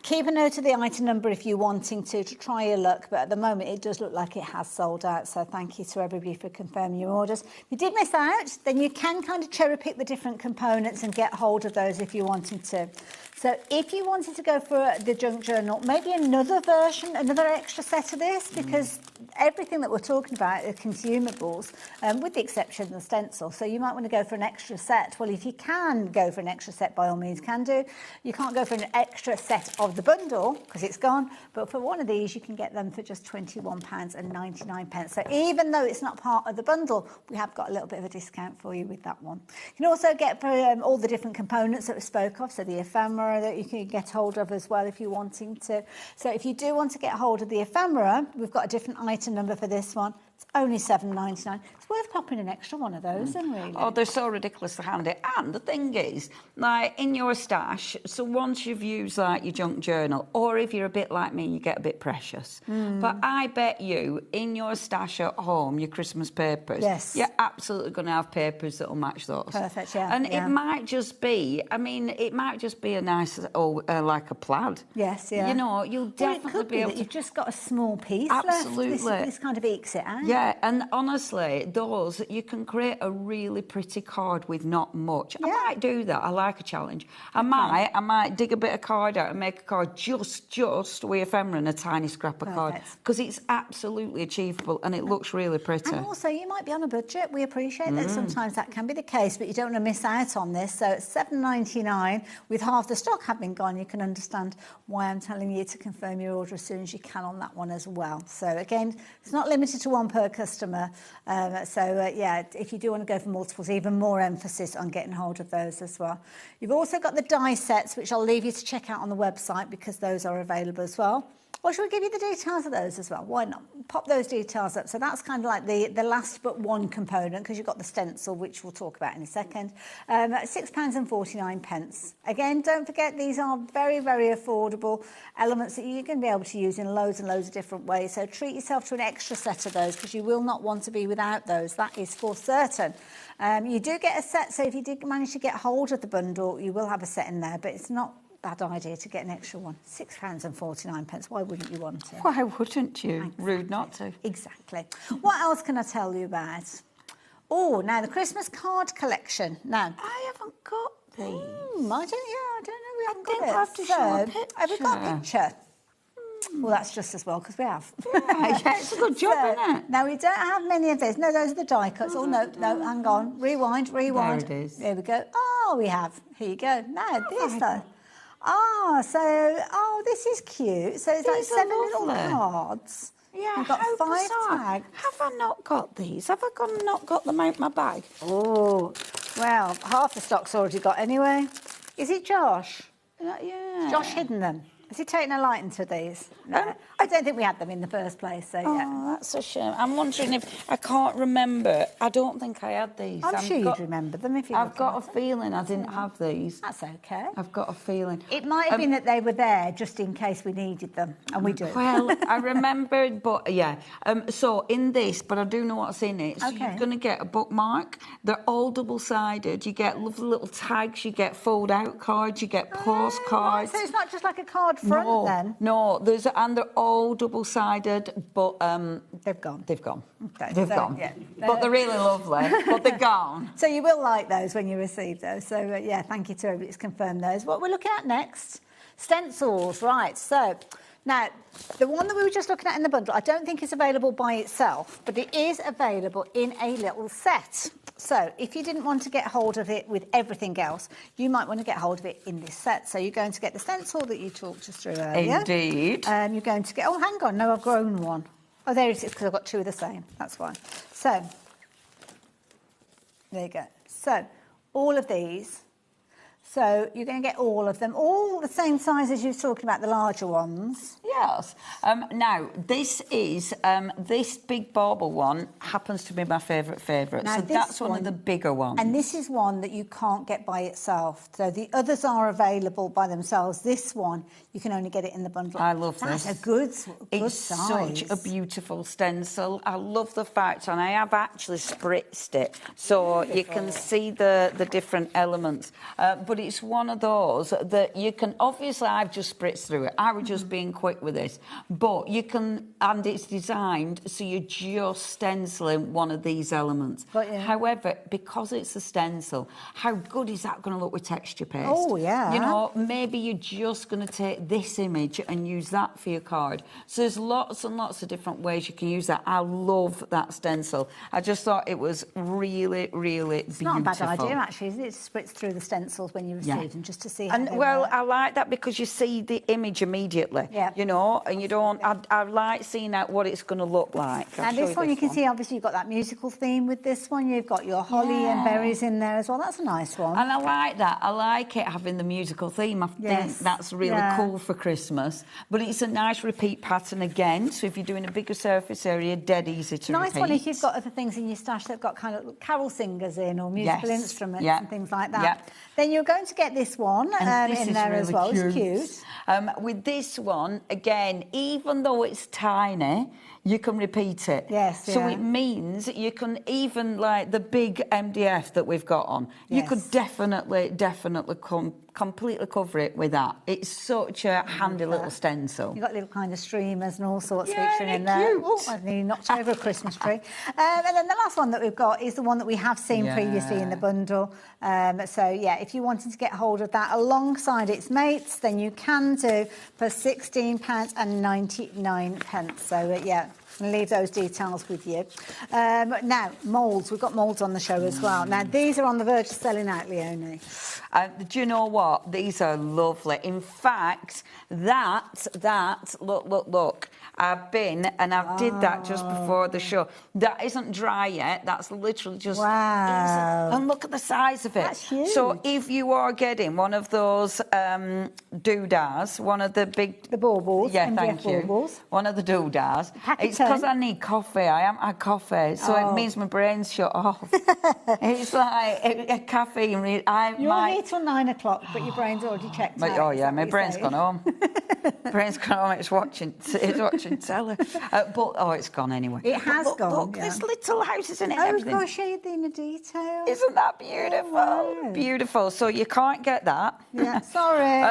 Keep a note of the item number if you're wanting to try your luck, but at the moment it does look like it has sold out, so thank you to everybody for confirming your orders. If you did miss out, then you can kind of cherry pick the different components and get hold of those if you wanted to. So if you wanted to go for the junk journal, maybe another version, another extra set of this, because everything that we're talking about are consumables, with the exception of the stencil. So you might want to go for an extra set. Well, if you can go for an extra set, by all means can do. You can't go for an extra set of of the bundle, because it's gone, but for one of these, you can get them for just £21.99. So even though it's not part of the bundle, we have got a little bit of a discount for you with that one. You can also get all the different components that we spoke of, so the ephemera that you can get hold of as well if you're wanting to. So if you do want to get hold of the ephemera, we've got a different item number for this one. It's only £7.99. It's worth popping an extra one of those, isn't it, really? Oh, they're so ridiculously handy. And the thing is, like, in your stash, so once you've used, like, your junk journal, or if you're a bit like me, you get a bit precious. But I bet you, in your stash at home, your Christmas papers, yes, you're absolutely going to have papers that will match those. Perfect, yeah. And yeah. it might just be, I mean, it might just be a nice, like a plaid. Yes, yeah. You know, you'll definitely be able to... You've just got a small piece Absolutely. left. This kind of ekes it out. Yeah, and honestly, those, you can create a really pretty card with not much. I might do that. I like a challenge. I might dig a bit of card out and make a card just with ephemera and a tiny scrap of card, because it's absolutely achievable and it looks really pretty. And also, you might be on a budget. We appreciate that sometimes that can be the case, but you don't want to miss out on this. So it's £7.99 with half the stock having gone. You can understand why I'm telling you to confirm your order as soon as you can on that one as well. So again, it's not limited to one per customer. Yeah, if you do want to go for multiples, even more emphasis on getting hold of those as well. You've also got the die sets, which I'll leave you to check out on the website because those are available as well. Or should we give you the details of those as well? Why not? Pop those details up. So that's kind of like the last but one component, because you've got the stencil, which we'll talk about in a second. £6.49. Again, don't forget, these are very, very affordable elements that you're going to be able to use in loads and loads of different ways. So treat yourself to an extra set of those, because you will not want to be without those. That is for certain. You do get a set, so if you did manage to get hold of the bundle, you will have a set in there, but it's not bad idea to get an extra one. £6.49. Why wouldn't you want to? Why wouldn't you? Exactly. Rude not to. Exactly. What else can I tell you about? Oh, now the Christmas card collection. Now, I haven't got these. I don't know. We haven't got it. I have to show a picture. Have we got a picture? Well, that's just as well, because we have. Yeah, it's a good job, isn't it? Now, we don't have many of these. No, those are the die cuts. Oh, no, hang on. Rewind. There it is. There we go. Oh, we have. Here you go. Now, this though. This is cute. So it's like 7 little cards. Yeah, You've got 5 tags. Have I not got these? Have I not got them out my bag? Oh, well, half the stock's already got anyway. Is it Josh? Yeah. Has Josh hidden them? Has he taken a liking to these? No. I don't think we had them in the first place, so yeah. Oh, that's a shame. I'm wondering if... I can't remember. I don't think I had these. I'm sure you'd remember them if you... I've got a feeling I didn't have these. That's okay. I've got a feeling. It might have been that they were there just in case we needed them, and we do. Well, I remembered, but yeah. So in this, but I do know what's in it. So you're going to get a bookmark. They're all double-sided. You get lovely little tags. You get fold-out cards. You get postcards. So it's not just like a card front then? No, they're all double-sided, but they've gone. They've gone. Okay, they've gone. Yeah. But they're really lovely. But they're gone. So you will like those when you receive those. So yeah, thank you to everybody who's confirmed those. What we're looking at next, stencils, right? So now the one that we were just looking at in the bundle, I don't think is available by itself, but it is available in a little set. So if you didn't want to get hold of it with everything else, you might want to get hold of it in this set. So you're going to get the stencil that you talked us through earlier. Indeed. You're going to get... Oh, hang on. No, I've grown one. Oh, there it is, because I've got 2 of the same. That's why. So there you go. So all of these... So you're going to get all of them, all the same size as you were talking about, the larger ones. Yes. Now, this is, this big bauble one happens to be my favourite. So that's one of the bigger ones. And this is one that you can't get by itself. So the others are available by themselves. This one, you can only get it in the bundle. I love this. That's a good It's size. such a beautiful stencil. I love the fact, and I have actually spritzed it, so you can see the different elements. But it's one of those that you can... Obviously, I've just spritzed through it. I was just being quick work with this. But you can, and it's designed so you're just stenciling one of these elements. However, because it's a stencil, how good is that going to look with texture paste? Oh, yeah. You know, maybe you're just going to take this image and use that for your card. So there's lots and lots of different ways you can use that. I love that stencil. I just thought it was really, really beautiful. It's not a bad idea, actually, is it? To spritz through the stencils when you receive them, just to see how and they well, work. I like that because you see the image immediately, you know, and you don't... I like seeing out what it's going to look like. Now, this one, you can see, obviously, you've got that musical theme with this one. You've got your holly and berries in there as well. That's a nice one. And I like that. I like it having the musical theme. I think that's really cool for Christmas. But it's a nice repeat pattern again. So if you're doing a bigger surface area, dead easy to Nice repeat. one if you've got other things in your stash that have got kind of carol singers in or musical instruments and things like that. Then you're going to get this one in there as well. It's cute. With this one, again, even though it's tiny, you can repeat it. So it means you can even, like the big MDF that we've got on, you could definitely completely cover it with that. It's such a handy little stencil. You've got little kind of streamers and all sorts featuring in there. Oh, I nearly knocked over a Christmas tree. And then the last one that we've got is the one that we have seen previously in the bundle. So, yeah, if you wanted to get hold of that alongside its mates, then you can do for £16.99. So, yeah, and leave those details with you. Now, moulds. We've got moulds on the show as well. Now, these are on the verge of selling out, Leonie. Do you know what? These are lovely. In fact, look. I've been and I did that just before the show. That isn't dry yet. That's literally just... Wow. And look at the size of it. That's huge. So if you are getting one of those doodahs, one of the big... The baubles. Yeah, MDF thank you. Baubles. One of the doodahs. It's because I need coffee. I haven't had coffee, so it means my brain's shut off. It's like a caffeine. You're here till 9 o'clock, but your brain's already checked out. Oh, yeah, my brain's gone home. Brain's gone home. It's watching telly. But it's gone anyway. It has gone. Look, there's little houses in it. Oh, everything. gosh, in the detail. Isn't that beautiful? Oh, wow. Beautiful. So you can't get that. Yeah, sorry.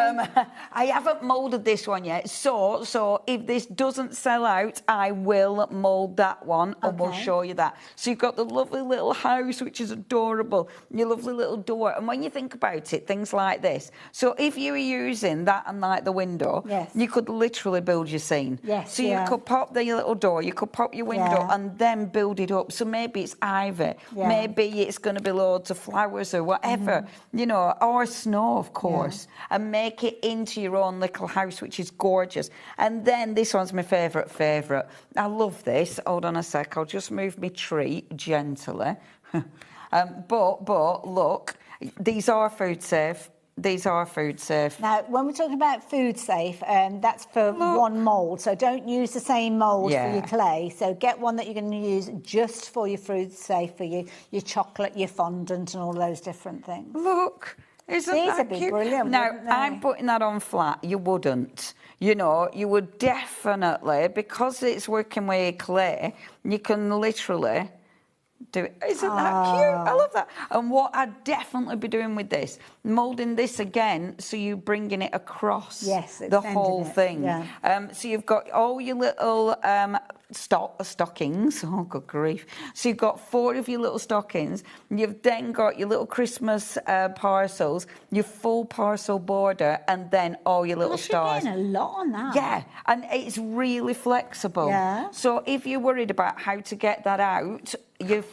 I haven't moulded this one yet. So if this doesn't sell out, I will mould that one and we'll show you that. So you've got the lovely little house, which is adorable, your lovely little door. And when you think about it, things like this. So if you were using that and like the window, you could literally build your scene. So you could pop the little door, you could pop your window and then build it up. So maybe it's ivy, maybe it's going to be loads of flowers or whatever, you know, or snow, of course, and make it into your own little house, which is gorgeous. And then this one's my favourite. I love this. Hold on a sec. I'll just move my tree gently. But look, these are food safe. These are food safe. Now, when we're talking about food safe, that's for one mould. So don't use the same mould for your clay. So get one that you're going to use just for your food safe, for your chocolate, your fondant and all those different things. Look, isn't These that would be cute? brilliant, Now, wouldn't they? I'm putting that on flat. You wouldn't. You know, you would definitely, because it's working with clay, you can literally... do it. Isn't that cute? I love that. And what I'd definitely be doing with this, moulding this again, so you're bringing it across the whole thing. So you've got all your little stockings. Oh, good grief. So you've got 4 of your little stockings. You've then got your little Christmas parcels, your full parcel border, and then all your little stars. You're getting a lot on that. Yeah, and it's really flexible. So if you're worried about how to get that out,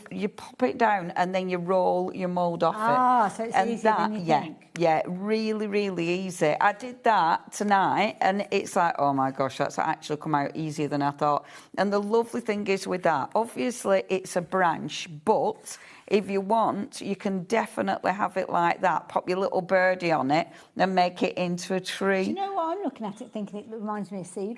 you pop it down and then you roll your mould off it. So it's and easier than you think. Yeah, really, really easy. I did that tonight and it's like, oh my gosh, that's actually come out easier than I thought. And the lovely thing is with that, obviously it's a branch, but if you want, you can definitely have it like that. Pop your little birdie on it and make it into a tree. Do you know what? I'm looking at it thinking it reminds me of seaweed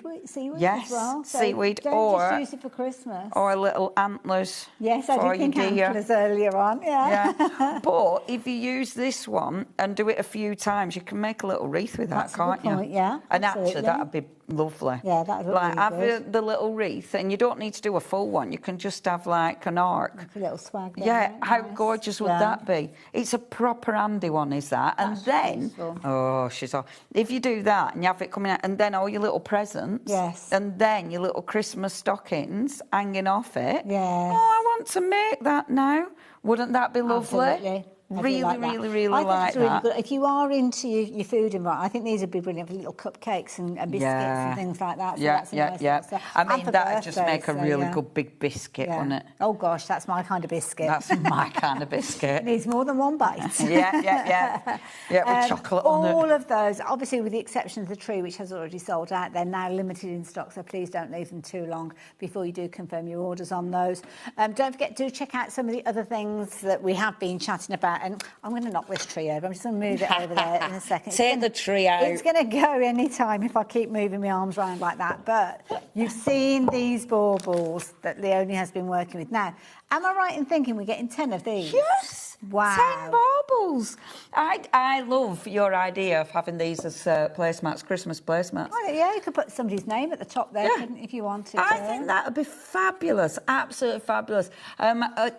yes, as well. So seaweed, don't or just use it for Christmas. Or little antlers. Yes, I did think antlers earlier on. Yeah. But if you use this one and do it a few times, you can make a little wreath with that, That's can't a good point, you? yeah. And absolutely. actually, that'd be Lovely. Yeah, that'd look like really have good. the little wreath, and you don't need to do a full one. You can just have like an arc. Like a little swag there, Yeah, how nice. gorgeous would Yeah. that be? It's a proper handy one, is that? And That's then, useful. oh, she's off. If you do that and you have it coming out, and then all your little presents, Yes. and then your little Christmas stockings hanging off it. Yes. Oh, I want to make that now. Wouldn't that be lovely? Absolutely. I do Really, like that. really, really I think like it's really that. good. If you are into your food environment, I think these would be brilliant for little cupcakes and biscuits and things like that. So that's a nice little stuff. I And mean, for that'd just make a birthdays, so, really yeah. good big biscuit, Yeah. wouldn't it? Oh gosh, that's my kind of biscuit. That's my kind of biscuit. It needs more than one bite. Yeah, with chocolate on it. All of those, obviously with the exception of the tree, which has already sold out, they're now limited in stock, so please don't leave them too long before you do confirm your orders on those. Don't forget to check out some of the other things that we have been chatting about, and I'm going to knock this tree over. I'm just going to move it over there in a second. Take the tree out. It's going to go any time if I keep moving my arms around like that, but you've seen these baubles that Leonie has been working with. Now, am I right in thinking we're getting 10 of these? Yes. Wow. 10 baubles. I love your idea of having these as placemats, Christmas placemats. Oh, yeah, you could put somebody's name at the top there, couldn't you, if you wanted I to? think that would be fabulous, absolutely fabulous.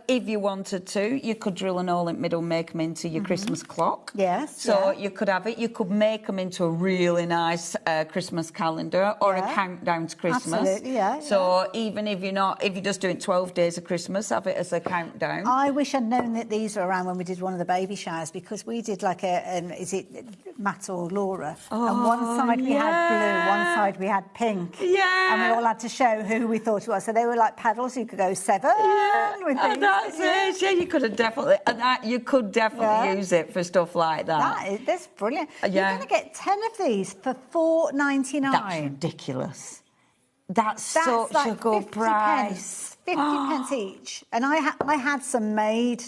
If you wanted to, you could drill an hole in the middle, make them into your Christmas clock. Yes. So you could have it. You could make them into a really nice Christmas calendar or a countdown to Christmas. Absolutely, yeah. So even if you're just doing 12 days of Christmas, have it as a countdown. I wish I'd known that these were around when we did one of the baby showers, because we did like is it Matt or Laura? And one side we had blue, one side we had pink. Yeah. And we all had to show who we thought it was. So they were like paddles. You could go 7 with these. That's it. Yeah, you could have definitely. You could definitely use it for stuff like that. That's brilliant. Yeah. You're going to get 10 of these for $4.99. That's ridiculous. That's such like a good 50 price. Pence, 50 pence each. And I had some made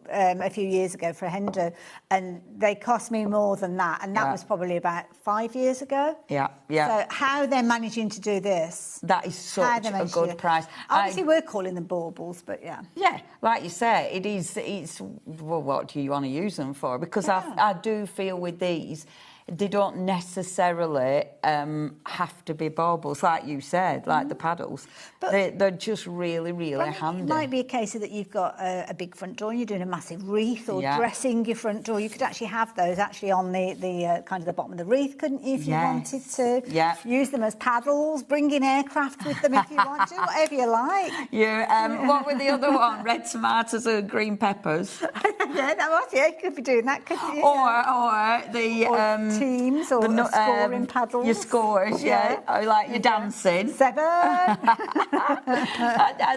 a few years ago for a Hendo, and they cost me more than that. And that was probably about 5 years ago. Yeah. So how they're managing to do this? That is such a good price. Obviously, we're calling them baubles, but yeah. Yeah, like you say, it is. It's well, what do you want to use them for? Because I do feel with these, they don't necessarily have to be baubles, like you said, like the paddles. But they're just really, really handy. It might be a case of that you've got a big front door and you're doing a massive wreath or dressing your front door. You could actually have those actually on the kind of the bottom of the wreath, couldn't you, if you wanted to? Yeah. Use them as paddles, bring in aircraft with them if you want to, whatever you like. Yeah, what were the other one? Red tomatoes or green peppers? You could be doing that, couldn't you? Or the... teams or scoring paddles. Your scores, like your dancing. 7.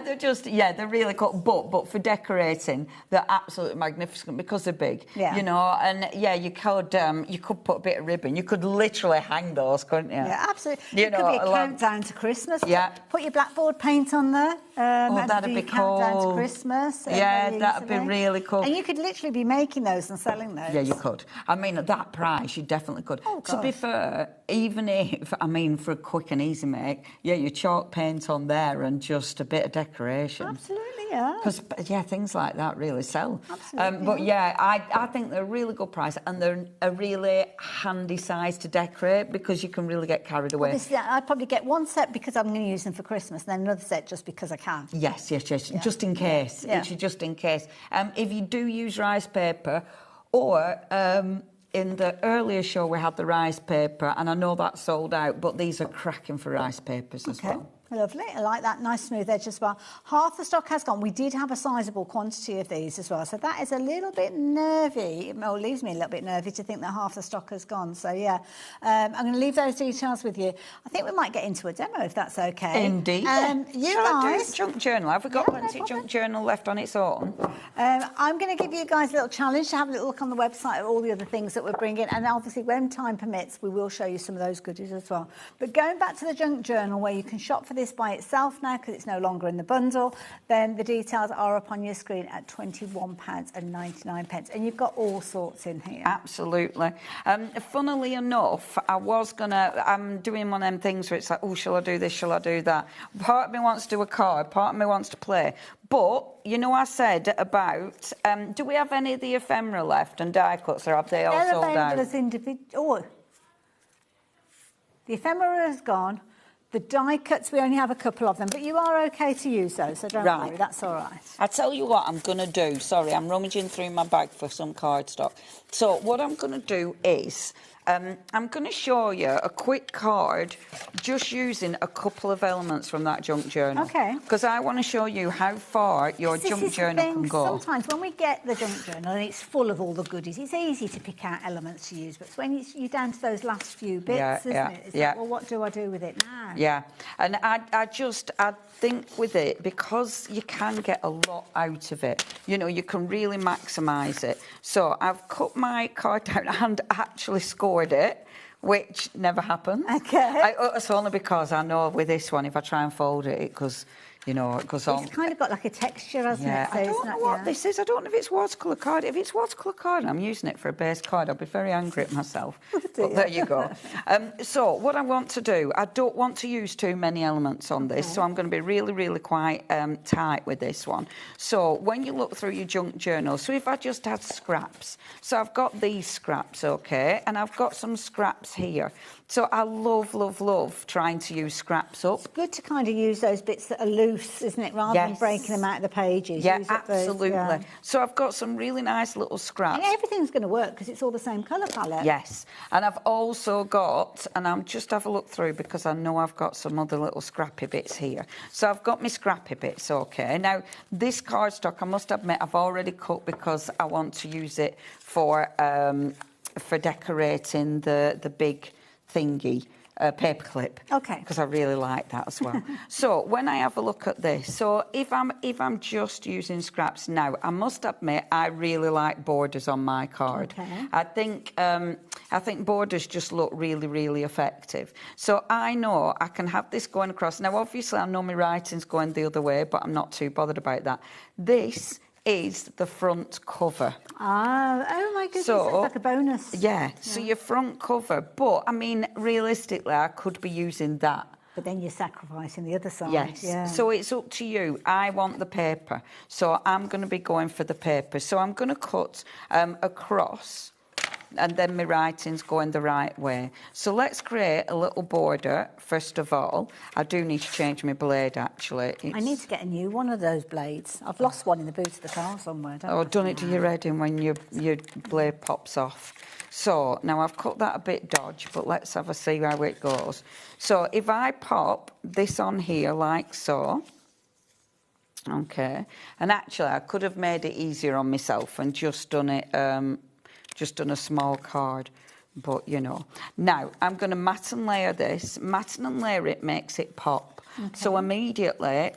They're just, they're really cool. But for decorating, they're absolutely magnificent because they're big. Yeah. You know, and you could put a bit of ribbon. You could literally hang those, couldn't you? Yeah, absolutely. It could be a countdown to Christmas. Yeah. Put your blackboard paint on there. That'd be cool. Countdown to Christmas. That'd be really cool. And you could literally be making those and selling those. Yeah, you could. I mean, at that price, you definitely could. Oh, to be fair, even if, for a quick and easy make, you chalk paint on there and just a bit of decoration. Absolutely, yeah. Because, things like that really sell. Absolutely. But I think they're a really good price and they're a really handy size to decorate because you can really get carried away. Well, I'd probably get one set because I'm going to use them for Christmas and then another set just because I can. Yes. Just in case. Yeah. It's just in case. If you do use rice paper or... in the earlier show, we had the rice paper, and I know that's sold out, but these are cracking for rice papers as well. Lovely. I like that. Nice smooth edge as well. Half the stock has gone. We did have a sizable quantity of these as well. So that is a little bit nervy. It leaves me a little bit nervy to think that half the stock has gone. So, yeah. I'm going to leave those details with you. I think we might get into a demo if that's okay. Indeed. You guys... Junk journal. Have we got plenty of junk journal left on its own? I'm going to give you guys a little challenge to have a little look on the website at all the other things that we're bringing. And obviously, when time permits, we will show you some of those goodies as well. But going back to the junk journal where you can shop for this by itself now because it's no longer in the bundle, then the details are up on your screen at £21.99. And you've got all sorts in here. Absolutely. Funnily enough, I'm doing one of them things where it's like, shall I do this, shall I do that? Part of me wants to do a card, part of me wants to play. But, I said about, do we have any of the ephemera left and die cuts, or have they all sold out? They're available as individual. The ephemera has gone. The die cuts, we only have a couple of them, but you are okay to use those, so don't worry, that's all right. I tell you what I'm going to do. Sorry, I'm rummaging through my bag for some cardstock. So what I'm going to do is I'm going to show you a quick card just using a couple of elements from that junk journal. Okay. Because I want to show you how far your junk journal can go. Sometimes when we get the junk journal and it's full of all the goodies, it's easy to pick out elements to use, but when you're down to those last few bits, isn't it? It's like, well, what do I do with it now? Yeah, and I think with it, because you can get a lot out of it, you know, you can really maximise it. So I've cut my card down and actually scored it, which never happens. Okay. It's only because I know with this one, if I try and fold it, it goes, you know, it goes on. It's kind of got like a texture, hasn't it? So I don't know what this is. I don't know if it's watercolour card. If it's watercolour card and I'm using it for a base card, I'll be very angry at myself. But there you go. So what I want to do, I don't want to use too many elements on this, so I'm going to be really, really quite tight with this one. So when you look through your junk journal, so if I just had scraps, so I've got these scraps, okay, and I've got some scraps here. So I love, love, love trying to use scraps up. It's good to kind of use those bits that are loose, isn't it, rather than breaking them out of the pages. Yeah, absolutely. So I've got some really nice little scraps. And everything's going to work because it's all the same colour palette. Yes, and I've also got, and I'll just have a look through because I know I've got some other little scrappy bits here. So I've got my scrappy bits, okay. Now, this cardstock, I must admit, I've already cut because I want to use it for decorating the big thingy, paperclip. Okay. Because I really like that as well. So when I have a look at this, so if I'm just using scraps now, I must admit I really like borders on my card. Okay. I think borders just look really, really effective. So I know I can have this going across. Now, obviously, I know my writing's going the other way, but I'm not too bothered about that. This is the front cover. Oh my goodness, so, it's like a bonus. Yeah, so your front cover. But, I mean, realistically, I could be using that. But then you're sacrificing the other side. Yes, yeah. So it's up to you. I want the paper, so I'm going to be going for the paper. So I'm going to cut across, and then my writing's going the right way. So let's create a little border, first of all. I do need to change my blade, actually. I need to get a new one of those blades. I've lost one in the boot of the car somewhere, don't I? Done it to your head in when your blade pops off. So, now I've cut that a bit dodge, but let's have a see how it goes. So, if I pop this on here like so... Okay. And actually, I could have made it easier on myself and just done it... just done a small card, but you know. Now, I'm going to mat and layer this. Mat and layer it makes it pop. Okay. So immediately,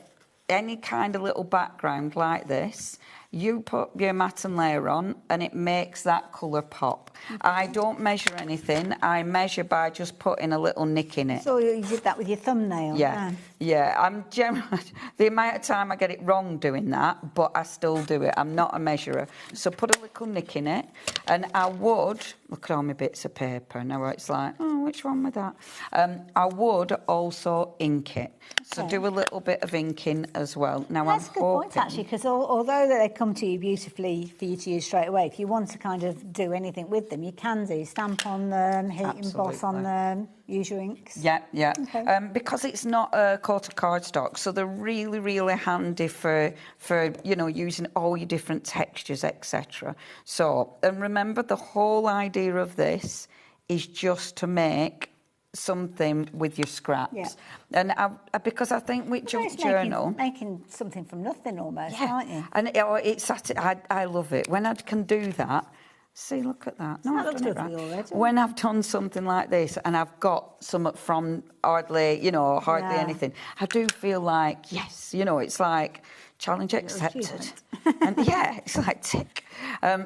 any kind of little background like this, you put your mat and layer on and it makes that colour pop. Okay. I don't measure anything. I measure by just putting a little nick in it. So you did that with your thumbnail? Yeah. I'm generally... The amount of time I get it wrong doing that, but I still do it. I'm not a measurer. So put a little nick in it. And I would... Look at all my bits of paper. Now it's like, oh, which one with that? I would also ink it. So do a little bit of inking as well. Now that's a good point, actually, because although they come to you beautifully for you to use straight away, if you want to kind of do anything with them, you can do. Stamp on them, heat emboss on them, use your inks. Yeah. Okay. Because it's not a coated cardstock, so they're really, really handy for you know, using all your different textures, etc. So, and remember, the whole idea of this is just to make something with your scraps. Yeah. And because I think with junk journal... Making something from nothing almost, aren't you? And I love it. When I can do that... See, look at that. No, I've done it right. Already. When I've done something like this and I've got some from hardly anything, I do feel like, yes, you know, it's like challenge accepted. And yeah, it's like tick.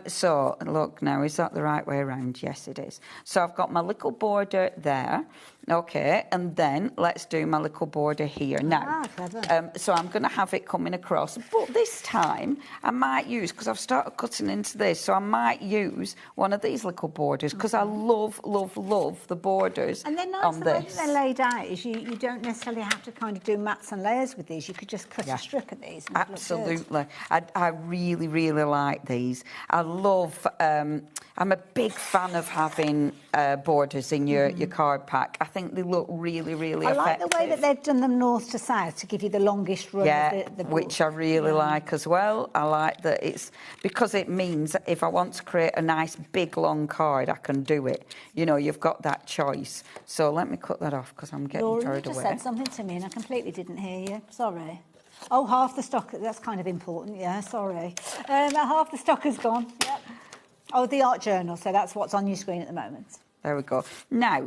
So, look now, is that the right way around? Yes, it is. So I've got my little border there. Okay, and then let's do my little border here. Now, so I'm going to have it coming across. But this time, I might use, because I've started cutting into this, so I might use one of these little borders, because I love, love, love the borders on this. And then nice, the way they're laid out is you don't necessarily have to kind of do mats and layers with these. You could just cut a strip of these. And absolutely. I really, really like these. I love... I'm a big fan of having borders in your card pack. I think they look really, really I like effective. the way that they've done them north to south to give you the longest run of the book. Which I really like as well. I like that it's because it means if I want to create a nice big long card, I can do it. You know, you've got that choice. So let me cut that off because I'm getting Laura, you carried just away. said something to me and I completely didn't hear you. Sorry. Oh, half the stock. That's kind of important. Yeah, sorry. Half the stock has gone. Yep. Oh, the art journal. So that's what's on your screen at the moment. There we go. Now,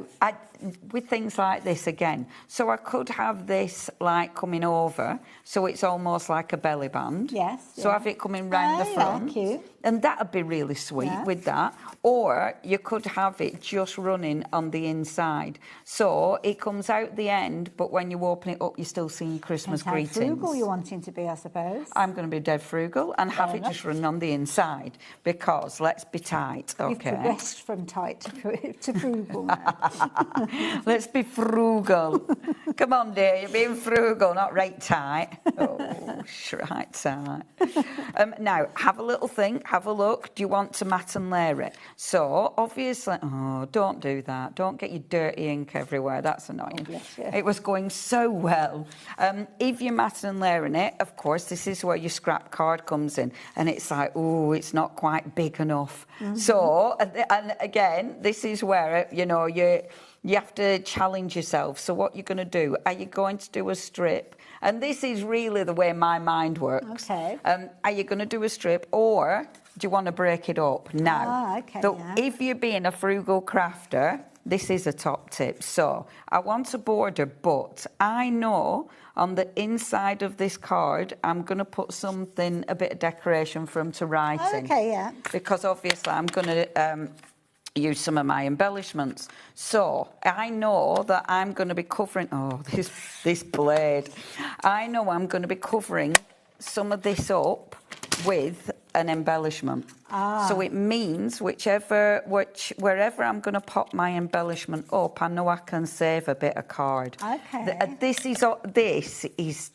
with things like this again, so I could have this like coming over, so it's almost like a belly band. Yes. So have it coming round the front. Cute. And that would be really sweet with that. Or you could have it just running on the inside. So it comes out the end, but when you open it up, you're still seeing Christmas How greetings. frugal you're wanting to be, I suppose. I'm going to be dead frugal and have it just running on the inside because let's be tight, okay? You've progressed from tight to frugal now. Let's be frugal. Come on, dear, you're being frugal, not right tight. Oh, right tight. Now, have a little think, have a look. Do you want to mat and layer it? So, obviously, don't do that. Don't get your dirty ink everywhere. That's annoying. It was going so well. If you're mat and layering it, of course, this is where your scrap card comes in. And it's like, oh, it's not quite big enough. So, and again, this is where, you know, you have to challenge yourself. So what you're going to do, are you going to do a strip? And this is really the way my mind works. Okay. Are you going to do a strip or do you want to break it up? Now, if you're being a frugal crafter, this is a top tip. So I want a border, but I know on the inside of this card, I'm going to put something, a bit of decoration for them to write in. Okay, yeah. Because obviously I'm going to use some of my embellishments. So I know that I'm going to be covering, this blade. I know I'm going to be covering some of this up with an embellishment. So it means wherever I'm going to pop my embellishment up, I know I can save a bit of card. Okay. This is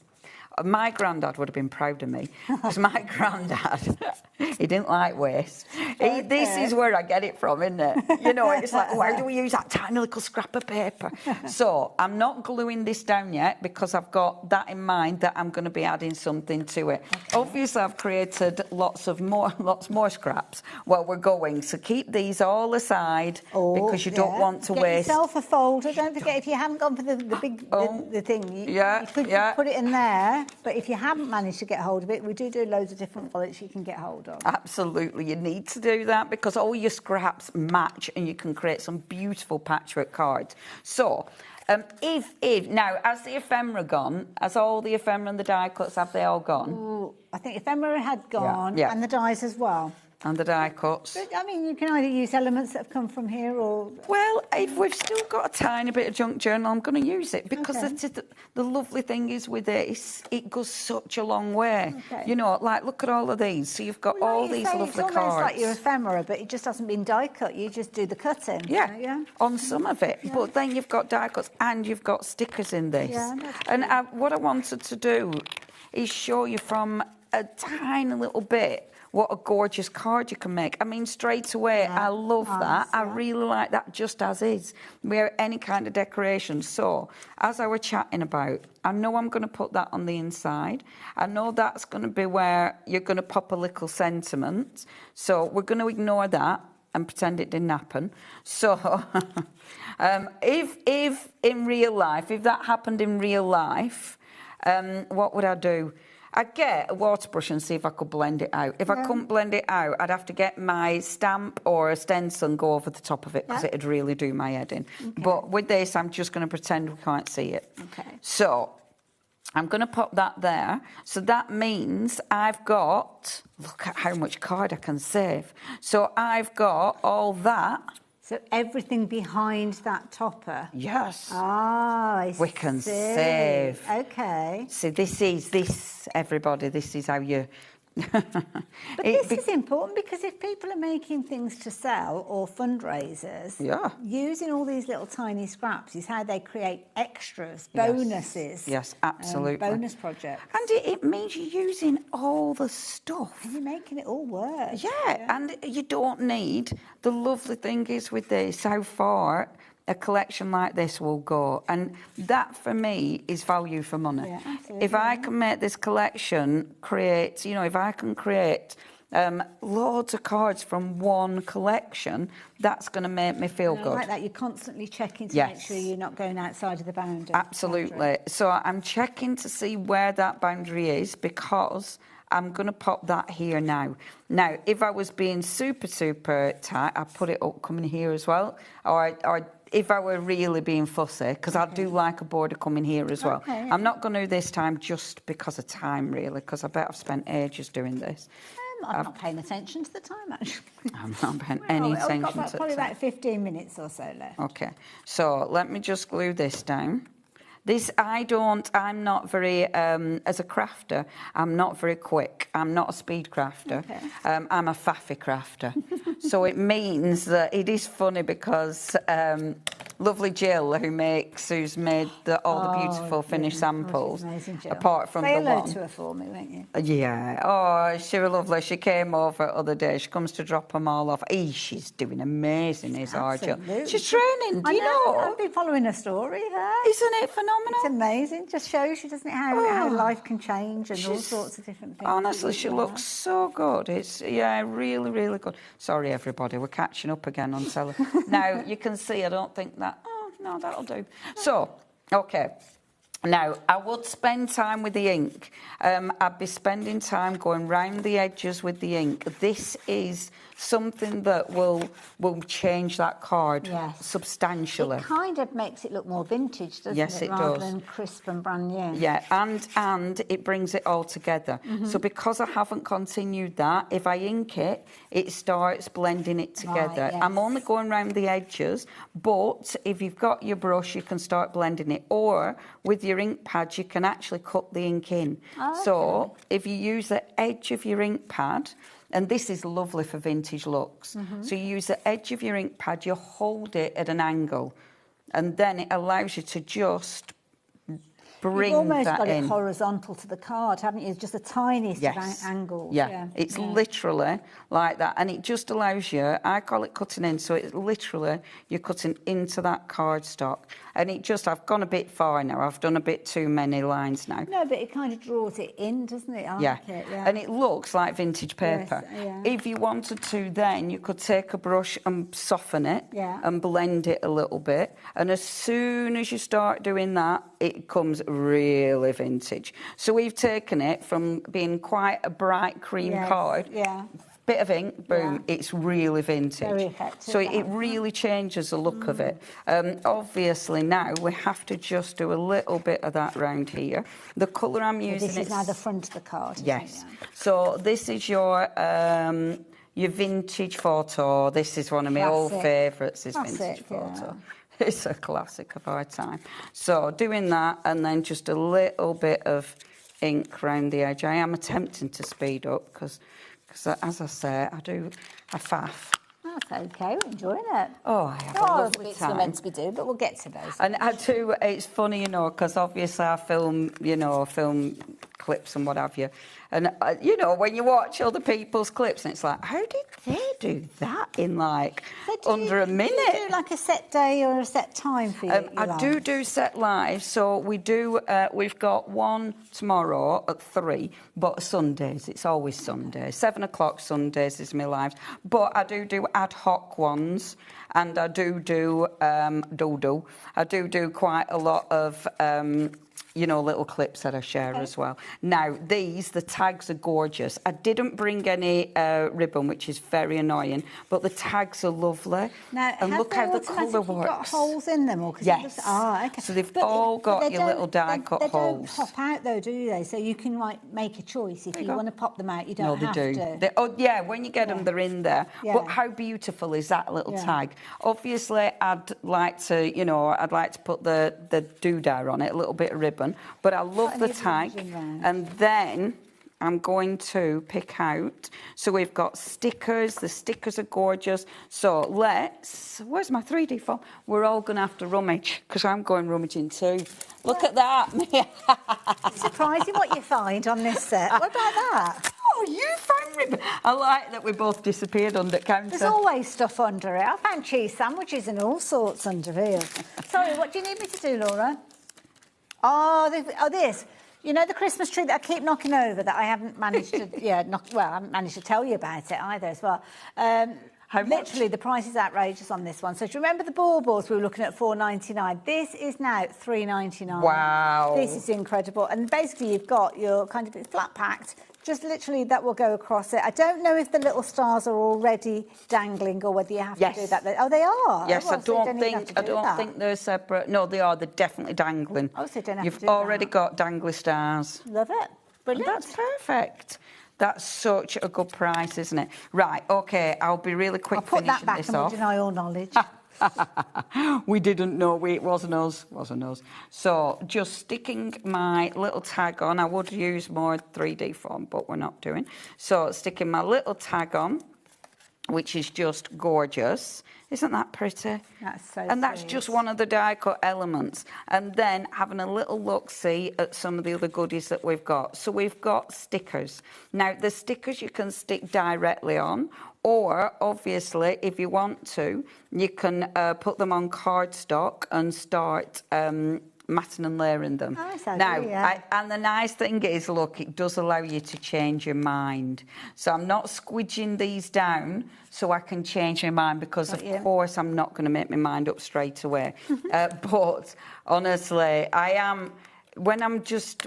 my granddad would have been proud of me because my granddad, he didn't like waste. This is where I get it from, isn't it? You know, it's like, why do we use that tiny little scrap of paper? So I'm not gluing this down yet because I've got that in mind that I'm going to be adding something to it. Obviously, I've created lots more scraps while we're going. So keep these all aside because you don't want to waste. Get yourself a folder. Don't forget, if you haven't gone for the big the thing, you could put it in there. But if you haven't managed to get hold of it, we do loads of different wallets you can get hold of. Absolutely, you need to do that because all your scraps match and you can create some beautiful patchwork cards. So, if now, has the ephemera gone? Has all the ephemera and the die cuts, have they all gone? Ooh, I think ephemera had gone and the dies as well. And the die cuts. But, I mean, you can either use elements that have come from here or... Well, if we've still got a tiny bit of junk journal, I'm going to use it because the lovely thing is with this, it goes such a long way. You know, like, look at all of these. So you've got all these lovely cards. It's almost like your ephemera, but it just hasn't been die cut. You just do the cutting. Yeah, on some of it. Yeah. But then you've got die cuts and you've got stickers in this. Yeah, and what I wanted to do is show you from a tiny little bit what a gorgeous card you can make. I mean, straight away, I love that. I really like that just as is, without any kind of decoration. So, as I were chatting about, I know I'm going to put that on the inside. I know that's going to be where you're going to pop a little sentiment. So, we're going to ignore that and pretend it didn't happen. So, if in real life, if that happened in real life, what would I do? I'd get a water brush and see if I could blend it out. If I couldn't blend it out, I'd have to get my stamp or a stencil and go over the top of it because it'd really do my head in. But with this, I'm just going to pretend we can't see it. So I'm going to pop that there. So that means I've got, look at how much card I can save. So I've got all that. So everything behind that topper? Yes. We can save. Okay. So everybody, this is how you... But this is important because if people are making things to sell or fundraisers, using all these little tiny scraps is how they create extras, bonuses. Yes, absolutely. Bonus projects. And it means you're using all the stuff. And you're making it all work. Yeah, and you don't need... The lovely thing is with this, so far, a collection like this will go. And that, for me, is value for money. Yeah, absolutely. If I can make this collection create, if I can create loads of cards from one collection, that's going to make me feel And good. I like that. You're constantly checking to Yes. make sure you're not going outside of the boundary. Absolutely. So I'm checking to see where that boundary is, because I'm going to pop that here now. Now, if I was being super, super tight, I'd put it up coming here as well. Or if I were really being fussy, because I do like a border coming here as well. Okay, yeah. I'm not going to do this time just because of time, really, because I bet I've spent ages doing this. I'm not paying attention to the time, actually. I'm not paying any I've attention got to about, probably time. about 15 minutes or so left. Okay, so let me just glue this down. This, I'm not very, as a crafter, I'm not very quick. I'm not a speed crafter. Okay. I'm a faffy crafter. So it means that it is funny because lovely Jill, who's made all the beautiful finished samples, Amazing, Jill. apart from Say the hello one. to her for me, won't you? Yeah. Oh, she was lovely. She came over the other day. She comes to drop them all off. She's doing amazing, is our Jill. Absolutely. She's training, do you know? I've been following her story. Her. Isn't it phenomenal? It's amazing. Just shows you, doesn't it, how life can change and all sorts of different things. Honestly, she looks so good. It's, really, really good. Sorry, everybody, we're catching up again on Sella. Now, you can see, I don't think that... Oh, no, that'll do. So, okay. Now, I would spend time with the ink. I'd be spending time going round the edges with the ink. This is something that will change that card substantially. It kind of makes it look more vintage, doesn't Yes, it? it Rather does. than crisp and brand new. Yeah, and it brings it all together. Mhm. So because I haven't continued that, if I ink it, it starts blending it together. Right, I'm yes. only going round the edges, but if you've got your brush, you can start blending it. Or with your ink pad, you can actually cut the ink in. Oh, So if you use the edge of your ink pad, and this is lovely for vintage looks. Mhm. So you use the edge of your ink pad, you hold it at an angle, and then it allows you to just bring You've almost that got in. it horizontal to the card, haven't you? It's just the tiniest of angles. Yeah, it's literally like that. And it just allows you, I call it cutting in, so it's literally you're cutting into that cardstock. And it just, I've gone a bit far now. I've done a bit too many lines now. No, but it kind of draws it in, doesn't it? I Yeah. like it, yeah. And it looks like vintage paper. Yes, yeah. If you wanted to, then you could take a brush and soften it Yeah. and blend it a little bit. And as soon as you start doing that, it comes really vintage. So we've taken it from being quite a bright cream Yes, card. yeah. Bit of ink, boom, it's really vintage. Very effective, So that. it really changes the look of it. Obviously now we have to just do a little bit of that round here. The colour I'm So using this is now the front of the card. isn't Yes. it? So this is your vintage photo. This is one of my old Classic. favourites, is Classic, vintage yeah. photo. It's a classic of our time. So doing that and then just a little bit of ink around the edge. I am attempting to speed up because as I say, I do a faff. That's okay, we're enjoying it. Oh, I have a Oh, lovely bits time. we're meant to be doing, but we'll get to those. And I do, it's funny, because obviously I film, film clips and what have you. And, when you watch other people's clips, and it's like, how did they do that in, under a minute? Do you do, like, a set day or a set time for you? I do set live, so we do, we've got one tomorrow at 3, but Sundays, it's always Sundays. 7 o'clock Sundays is my lives. But I do ad hoc ones, and I do I do quite a lot of little clips that I share as well. Now, the tags are gorgeous. I didn't bring any ribbon, which is very annoying, but the tags are lovely. Now, and look how the colour works. Got holes in them, or 'cause Yes. it just, okay. So they've But all got they your little don't- die-cut they holes. don't pop out though, do they? So you can make a choice if you want to pop them out. You don't No, have they do. to. When you get them, they're in there. Yeah. But how beautiful is that little Yeah. tag? Obviously, I'd like to put the doodah on it, a little bit of ribbon. But I love the tag. And then I'm going to pick out. So we've got stickers. The stickers are gorgeous. So where's my 3D file? We're all going to have to rummage because I'm going rummaging too. Look at that. It's surprising what you find on this set. What about that? Oh, you found I like that we both disappeared under the counter. There's always stuff under it. I found cheese sandwiches and all sorts under here. Sorry, what do you need me to do, Laura? Oh, this. You know the Christmas tree that I keep knocking over that I haven't managed to, I haven't managed to tell you about it either as well. Literally, the price is outrageous on this one. So do you remember the baubles we were looking at $4.99? This is now $3.99. Wow. This is incredible. And basically, you've got your kind of flat packed. Just literally that will go across it. I don't know if the little stars are already dangling or whether you have to do that. Oh, they are? Yes, oh, well, I don't think they're separate. No, they are. They're definitely dangling. Oh, so you don't have You've to do already got dangly stars. Love it. Brilliant. And that's perfect. That's such a good price, isn't it? Right, OK, I'll be really quick finishing this off. I'll put that back and we'll deny all knowledge. We didn't know. It wasn't us. So just sticking my little tag on. I would use more 3D form, but we're not doing. So sticking my little tag on, which is just gorgeous. Isn't that pretty? That's so And that's just one of the die-cut elements. And then having a little look-see at some of the other goodies that we've got. So we've got stickers. Now, the stickers you can stick directly on, or, obviously, if you want to, you can put them on cardstock and start matting and layering them. Oh, now, yeah. and the nice thing is, look, it does allow you to change your mind. So I'm not squidging these down so I can change my mind because, of course, I'm not going to make my mind up straight away. But, honestly, I am... When I'm just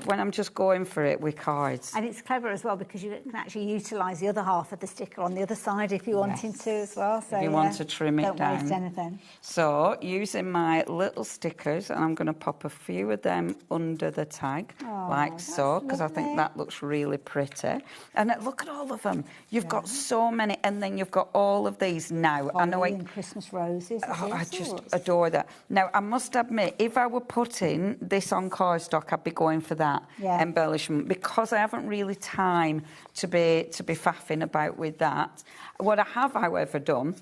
going for it with cards. And it's clever as well because you can actually utilise the other half of the sticker on the other side if you wanted to as well. So if you want to trim it down. Don't waste anything. So using my little stickers, and I'm going to pop a few of them under the tag, like so, because I think that looks really pretty. And look at all of them. You've got so many, and then you've got all of these now. I know and Christmas roses. I just adore that. Now, I must admit, if I were putting this on cardstock, I'd be going for that embellishment because I haven't really time to be faffing about with that. What I have, however, done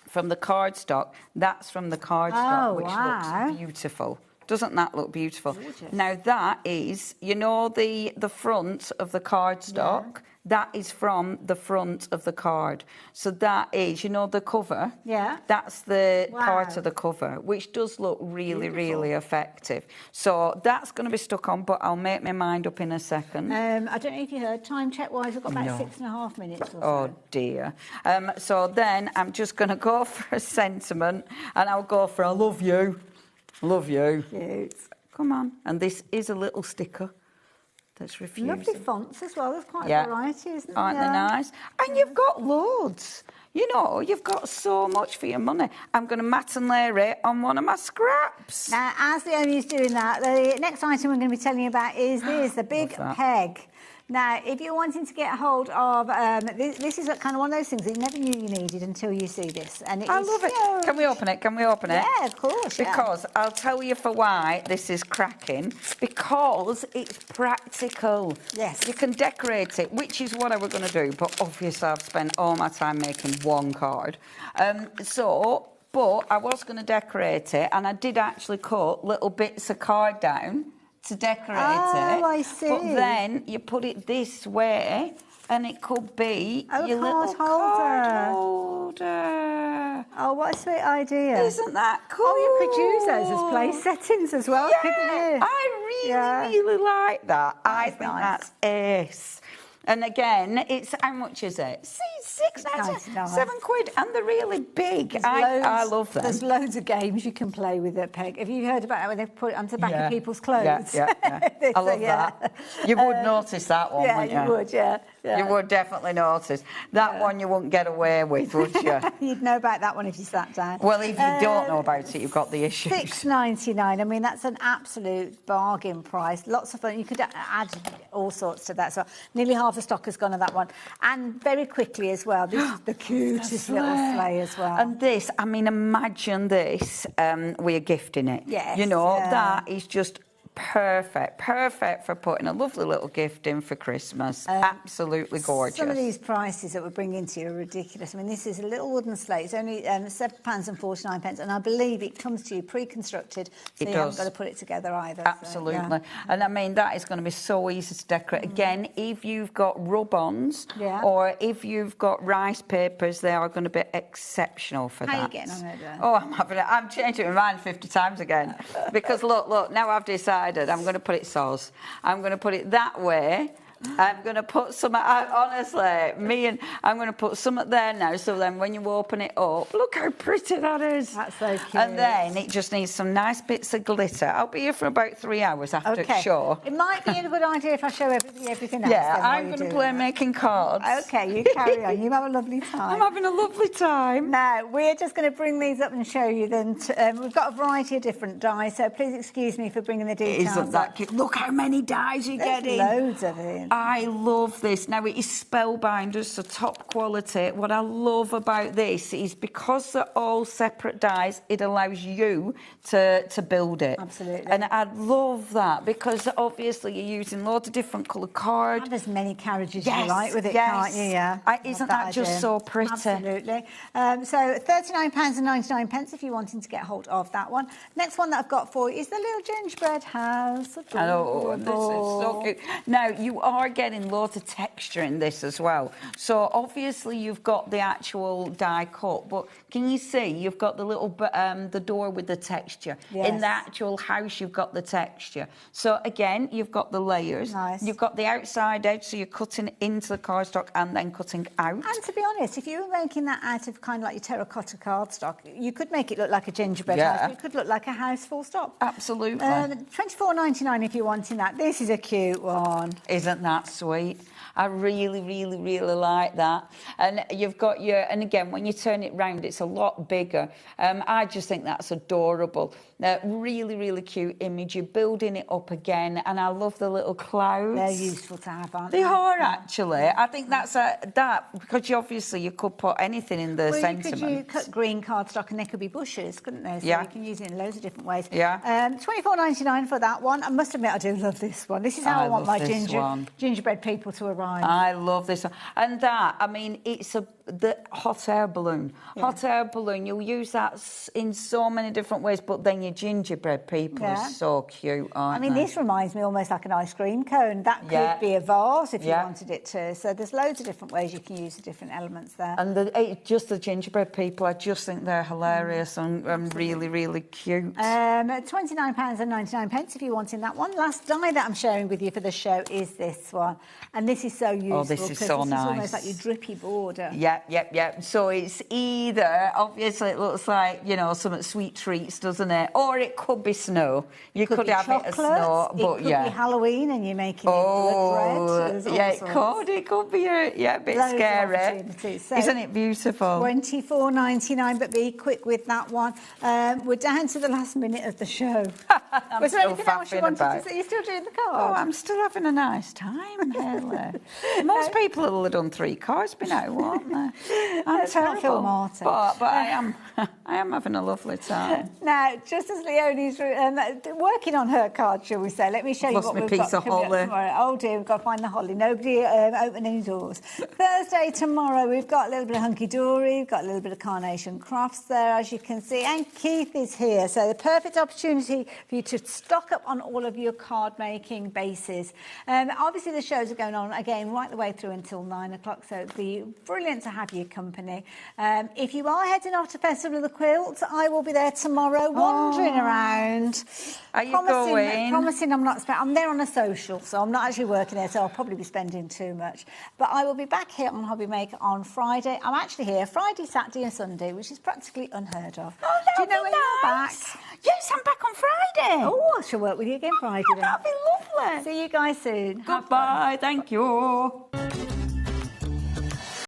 from the cardstock, that's from the cardstock, which looks beautiful. Doesn't that look beautiful? Gorgeous. Now, that is, you know, the front of the cardstock. That is from the front of the card. So that is, you know, the cover. Yeah. That's the part of the cover, which does look really, really effective. So that's going to be stuck on, but I'll make my mind up in a second. I don't know if you heard, time check-wise, I've got about 6.5 minutes or so. Oh, dear. So then I'm just going to go for a sentiment, and I'll go for I love you. Love you. Cute. Come on. And this is a little sticker. That's refusing. Lovely fonts as well. There's quite a variety, isn't there? Aren't they nice? And you've got loads. You know, you've got so much for your money. I'm going to mat and layer it on one of my scraps. Now, as Naomi's doing that, the next item we're going to be telling you about is this, the big peg. Now, if you're wanting to get a hold of, this is kind of one of those things that you never knew you needed until you see this. And I love it. Can we open it? Can we open it? Yeah, of course. Because I'll tell you for why this is cracking. Because it's practical. Yes. You can decorate it, which is what I was going to do. But obviously, I've spent all my time making one card. But I was going to decorate it, and I did actually cut little bits of card down to decorate it. Oh, I see. But then you put it this way, and it could be your little card holder. Oh, what a sweet idea. Isn't that cool? Oh, you could use those as place settings as well, couldn't you? I really like that. I think that's ace. And again, it's, how much is it? £6.99, £7, and they're really big. I love them. There's loads of games you can play with it, Peg. Have you heard about that when they put it onto the back of people's clothes? Yeah. I love that. You would notice that one, wouldn't you? Yeah, you would, yeah. You would definitely notice. That one you wouldn't get away with, would you? You'd know about that one if you sat down. Well, if you don't know about it, you've got the issue. $6.99. I mean, that's an absolute bargain price. Lots of fun. You could add all sorts to that. So nearly half the stock has gone on that one. And very quickly as well, this is the cutest little sleigh as well. And this, I mean, imagine this, we're gifting it. Yes. You know, that is just perfect for putting a lovely little gift in for Christmas. Absolutely gorgeous. Some of these prices that we're bringing to you are ridiculous. I mean, this is a little wooden slate. It's only £7.49, and I believe it comes to you pre-constructed, so you haven't got to put it together either. Absolutely. So, yeah. And I mean, that is going to be so easy to decorate. Again, if you've got rub-ons or if you've got rice papers, they are going to be exceptional for that. How are you getting on there, Dan? Oh, I'm changing my mind 50 times again. Because look, now I've decided I'm going to put it soz. I'm going to put it that way. I'm going to put some, honestly, I'm going to put some there now, so then when you open it up, look how pretty that is. That's so cute. And then it just needs some nice bits of glitter. I'll be here for about 3 hours after it's show. It might be a good idea if I show everything else. Yeah, I'm going to play making cards. Okay, you carry on. You have a lovely time. I'm having a lovely time. Now, we're just going to bring these up and show you them. We've got a variety of different dies, so please excuse me for bringing the details. Isn't that cute? Look how many dies you're getting. Loads of it. I love this. Now, it is spellbinders, so top quality. What I love about this is because they're all separate dies, it allows you to build it. Absolutely. And I love that because obviously you're using loads of different colour cards. Have as many carriages as you like with it, can't you? Yeah. Isn't that just so pretty? Absolutely. So £39.99 if you're wanting to get hold of that one. Next one that I've got for you is the little gingerbread house. Oh, this is so cute. Now, you are getting loads of texture in this as well. So obviously you've got the actual die cut, but can you see you've got the little the door with the texture. Yes. In the actual house you've got the texture. So again, you've got the layers. Nice. You've got the outside edge, so you're cutting into the cardstock and then cutting out. And to be honest, if you were making that out of kind of like your terracotta cardstock, you could make it look like a gingerbread house, but it could look like a house full stop. Absolutely. £24.99 if you're wanting that. This is a cute one. Isn't that sweet? I really like that. And you've got and again, when you turn it round, it's a lot bigger. I just think that's adorable. Really cute image. You're building it up again, and I love the little clouds. They're useful to have, aren't they? They are, actually. I think that's because you could put anything in the sentiment. You cut green cardstock and they could be bushes, couldn't they? So you can use it in loads of different ways. Yeah. £24.99 for that one. I must admit, I do love this one. This is how I want my gingerbread people to arrive. I love this one. And that, I mean, it's the hot air balloon. Yeah. Hot air balloon, you'll use that in so many different ways, but then your gingerbread people are so cute, aren't they? I mean, this reminds me almost like an ice cream cone. That could be a vase if you wanted it to. So there's loads of different ways you can use the different elements there. And just the gingerbread people, I just think they're hilarious and really cute. £29.99 if you're wanting that one. Last die that I'm sharing with you for the show is this one. And this is so useful. Oh, this is so nice. This is almost like your drippy border. Yep. So it's either, obviously it looks like, some sweet treats, doesn't it? Or it could be snow. You could have it as snow, but it could be Halloween and you're making it blood red. It could be a bit scary. So isn't it beautiful? £24.99, but be quick with that one. We're down to the last minute of the show. Was there anything else you wanted to say? You're still doing the card? Oh, I'm still having a nice time, Haley. Most people will have done 3 cards by now, won't they? I'm terrible. But I am having a lovely time. Now, just as Leonie's working on her card, shall we say, let me show you what we've got coming up tomorrow. Oh dear, we've got to find the holly. Nobody open any doors. Thursday, tomorrow, we've got a little bit of hunky-dory, we've got a little bit of carnation crafts there, as you can see, and Keith is here. So the perfect opportunity for you to stock up on all of your card-making bases. Obviously, the shows are going on, again, right the way through until 9 o'clock, so it'd be brilliant to have your company. If you are heading off to Festival of the Quilt, I will be there tomorrow, wandering around. Are you going? Promising I'm there on a social, so I'm not actually working there, so I'll probably be spending too much. But I will be back here on HobbyMaker on Friday. I'm actually here Friday, Saturday and Sunday, which is practically unheard of. Oh, do you know when you're back? Yes, I'm back on Friday. Oh, I shall work with you again Friday then. That'll be lovely. See you guys soon. Goodbye. Thank you.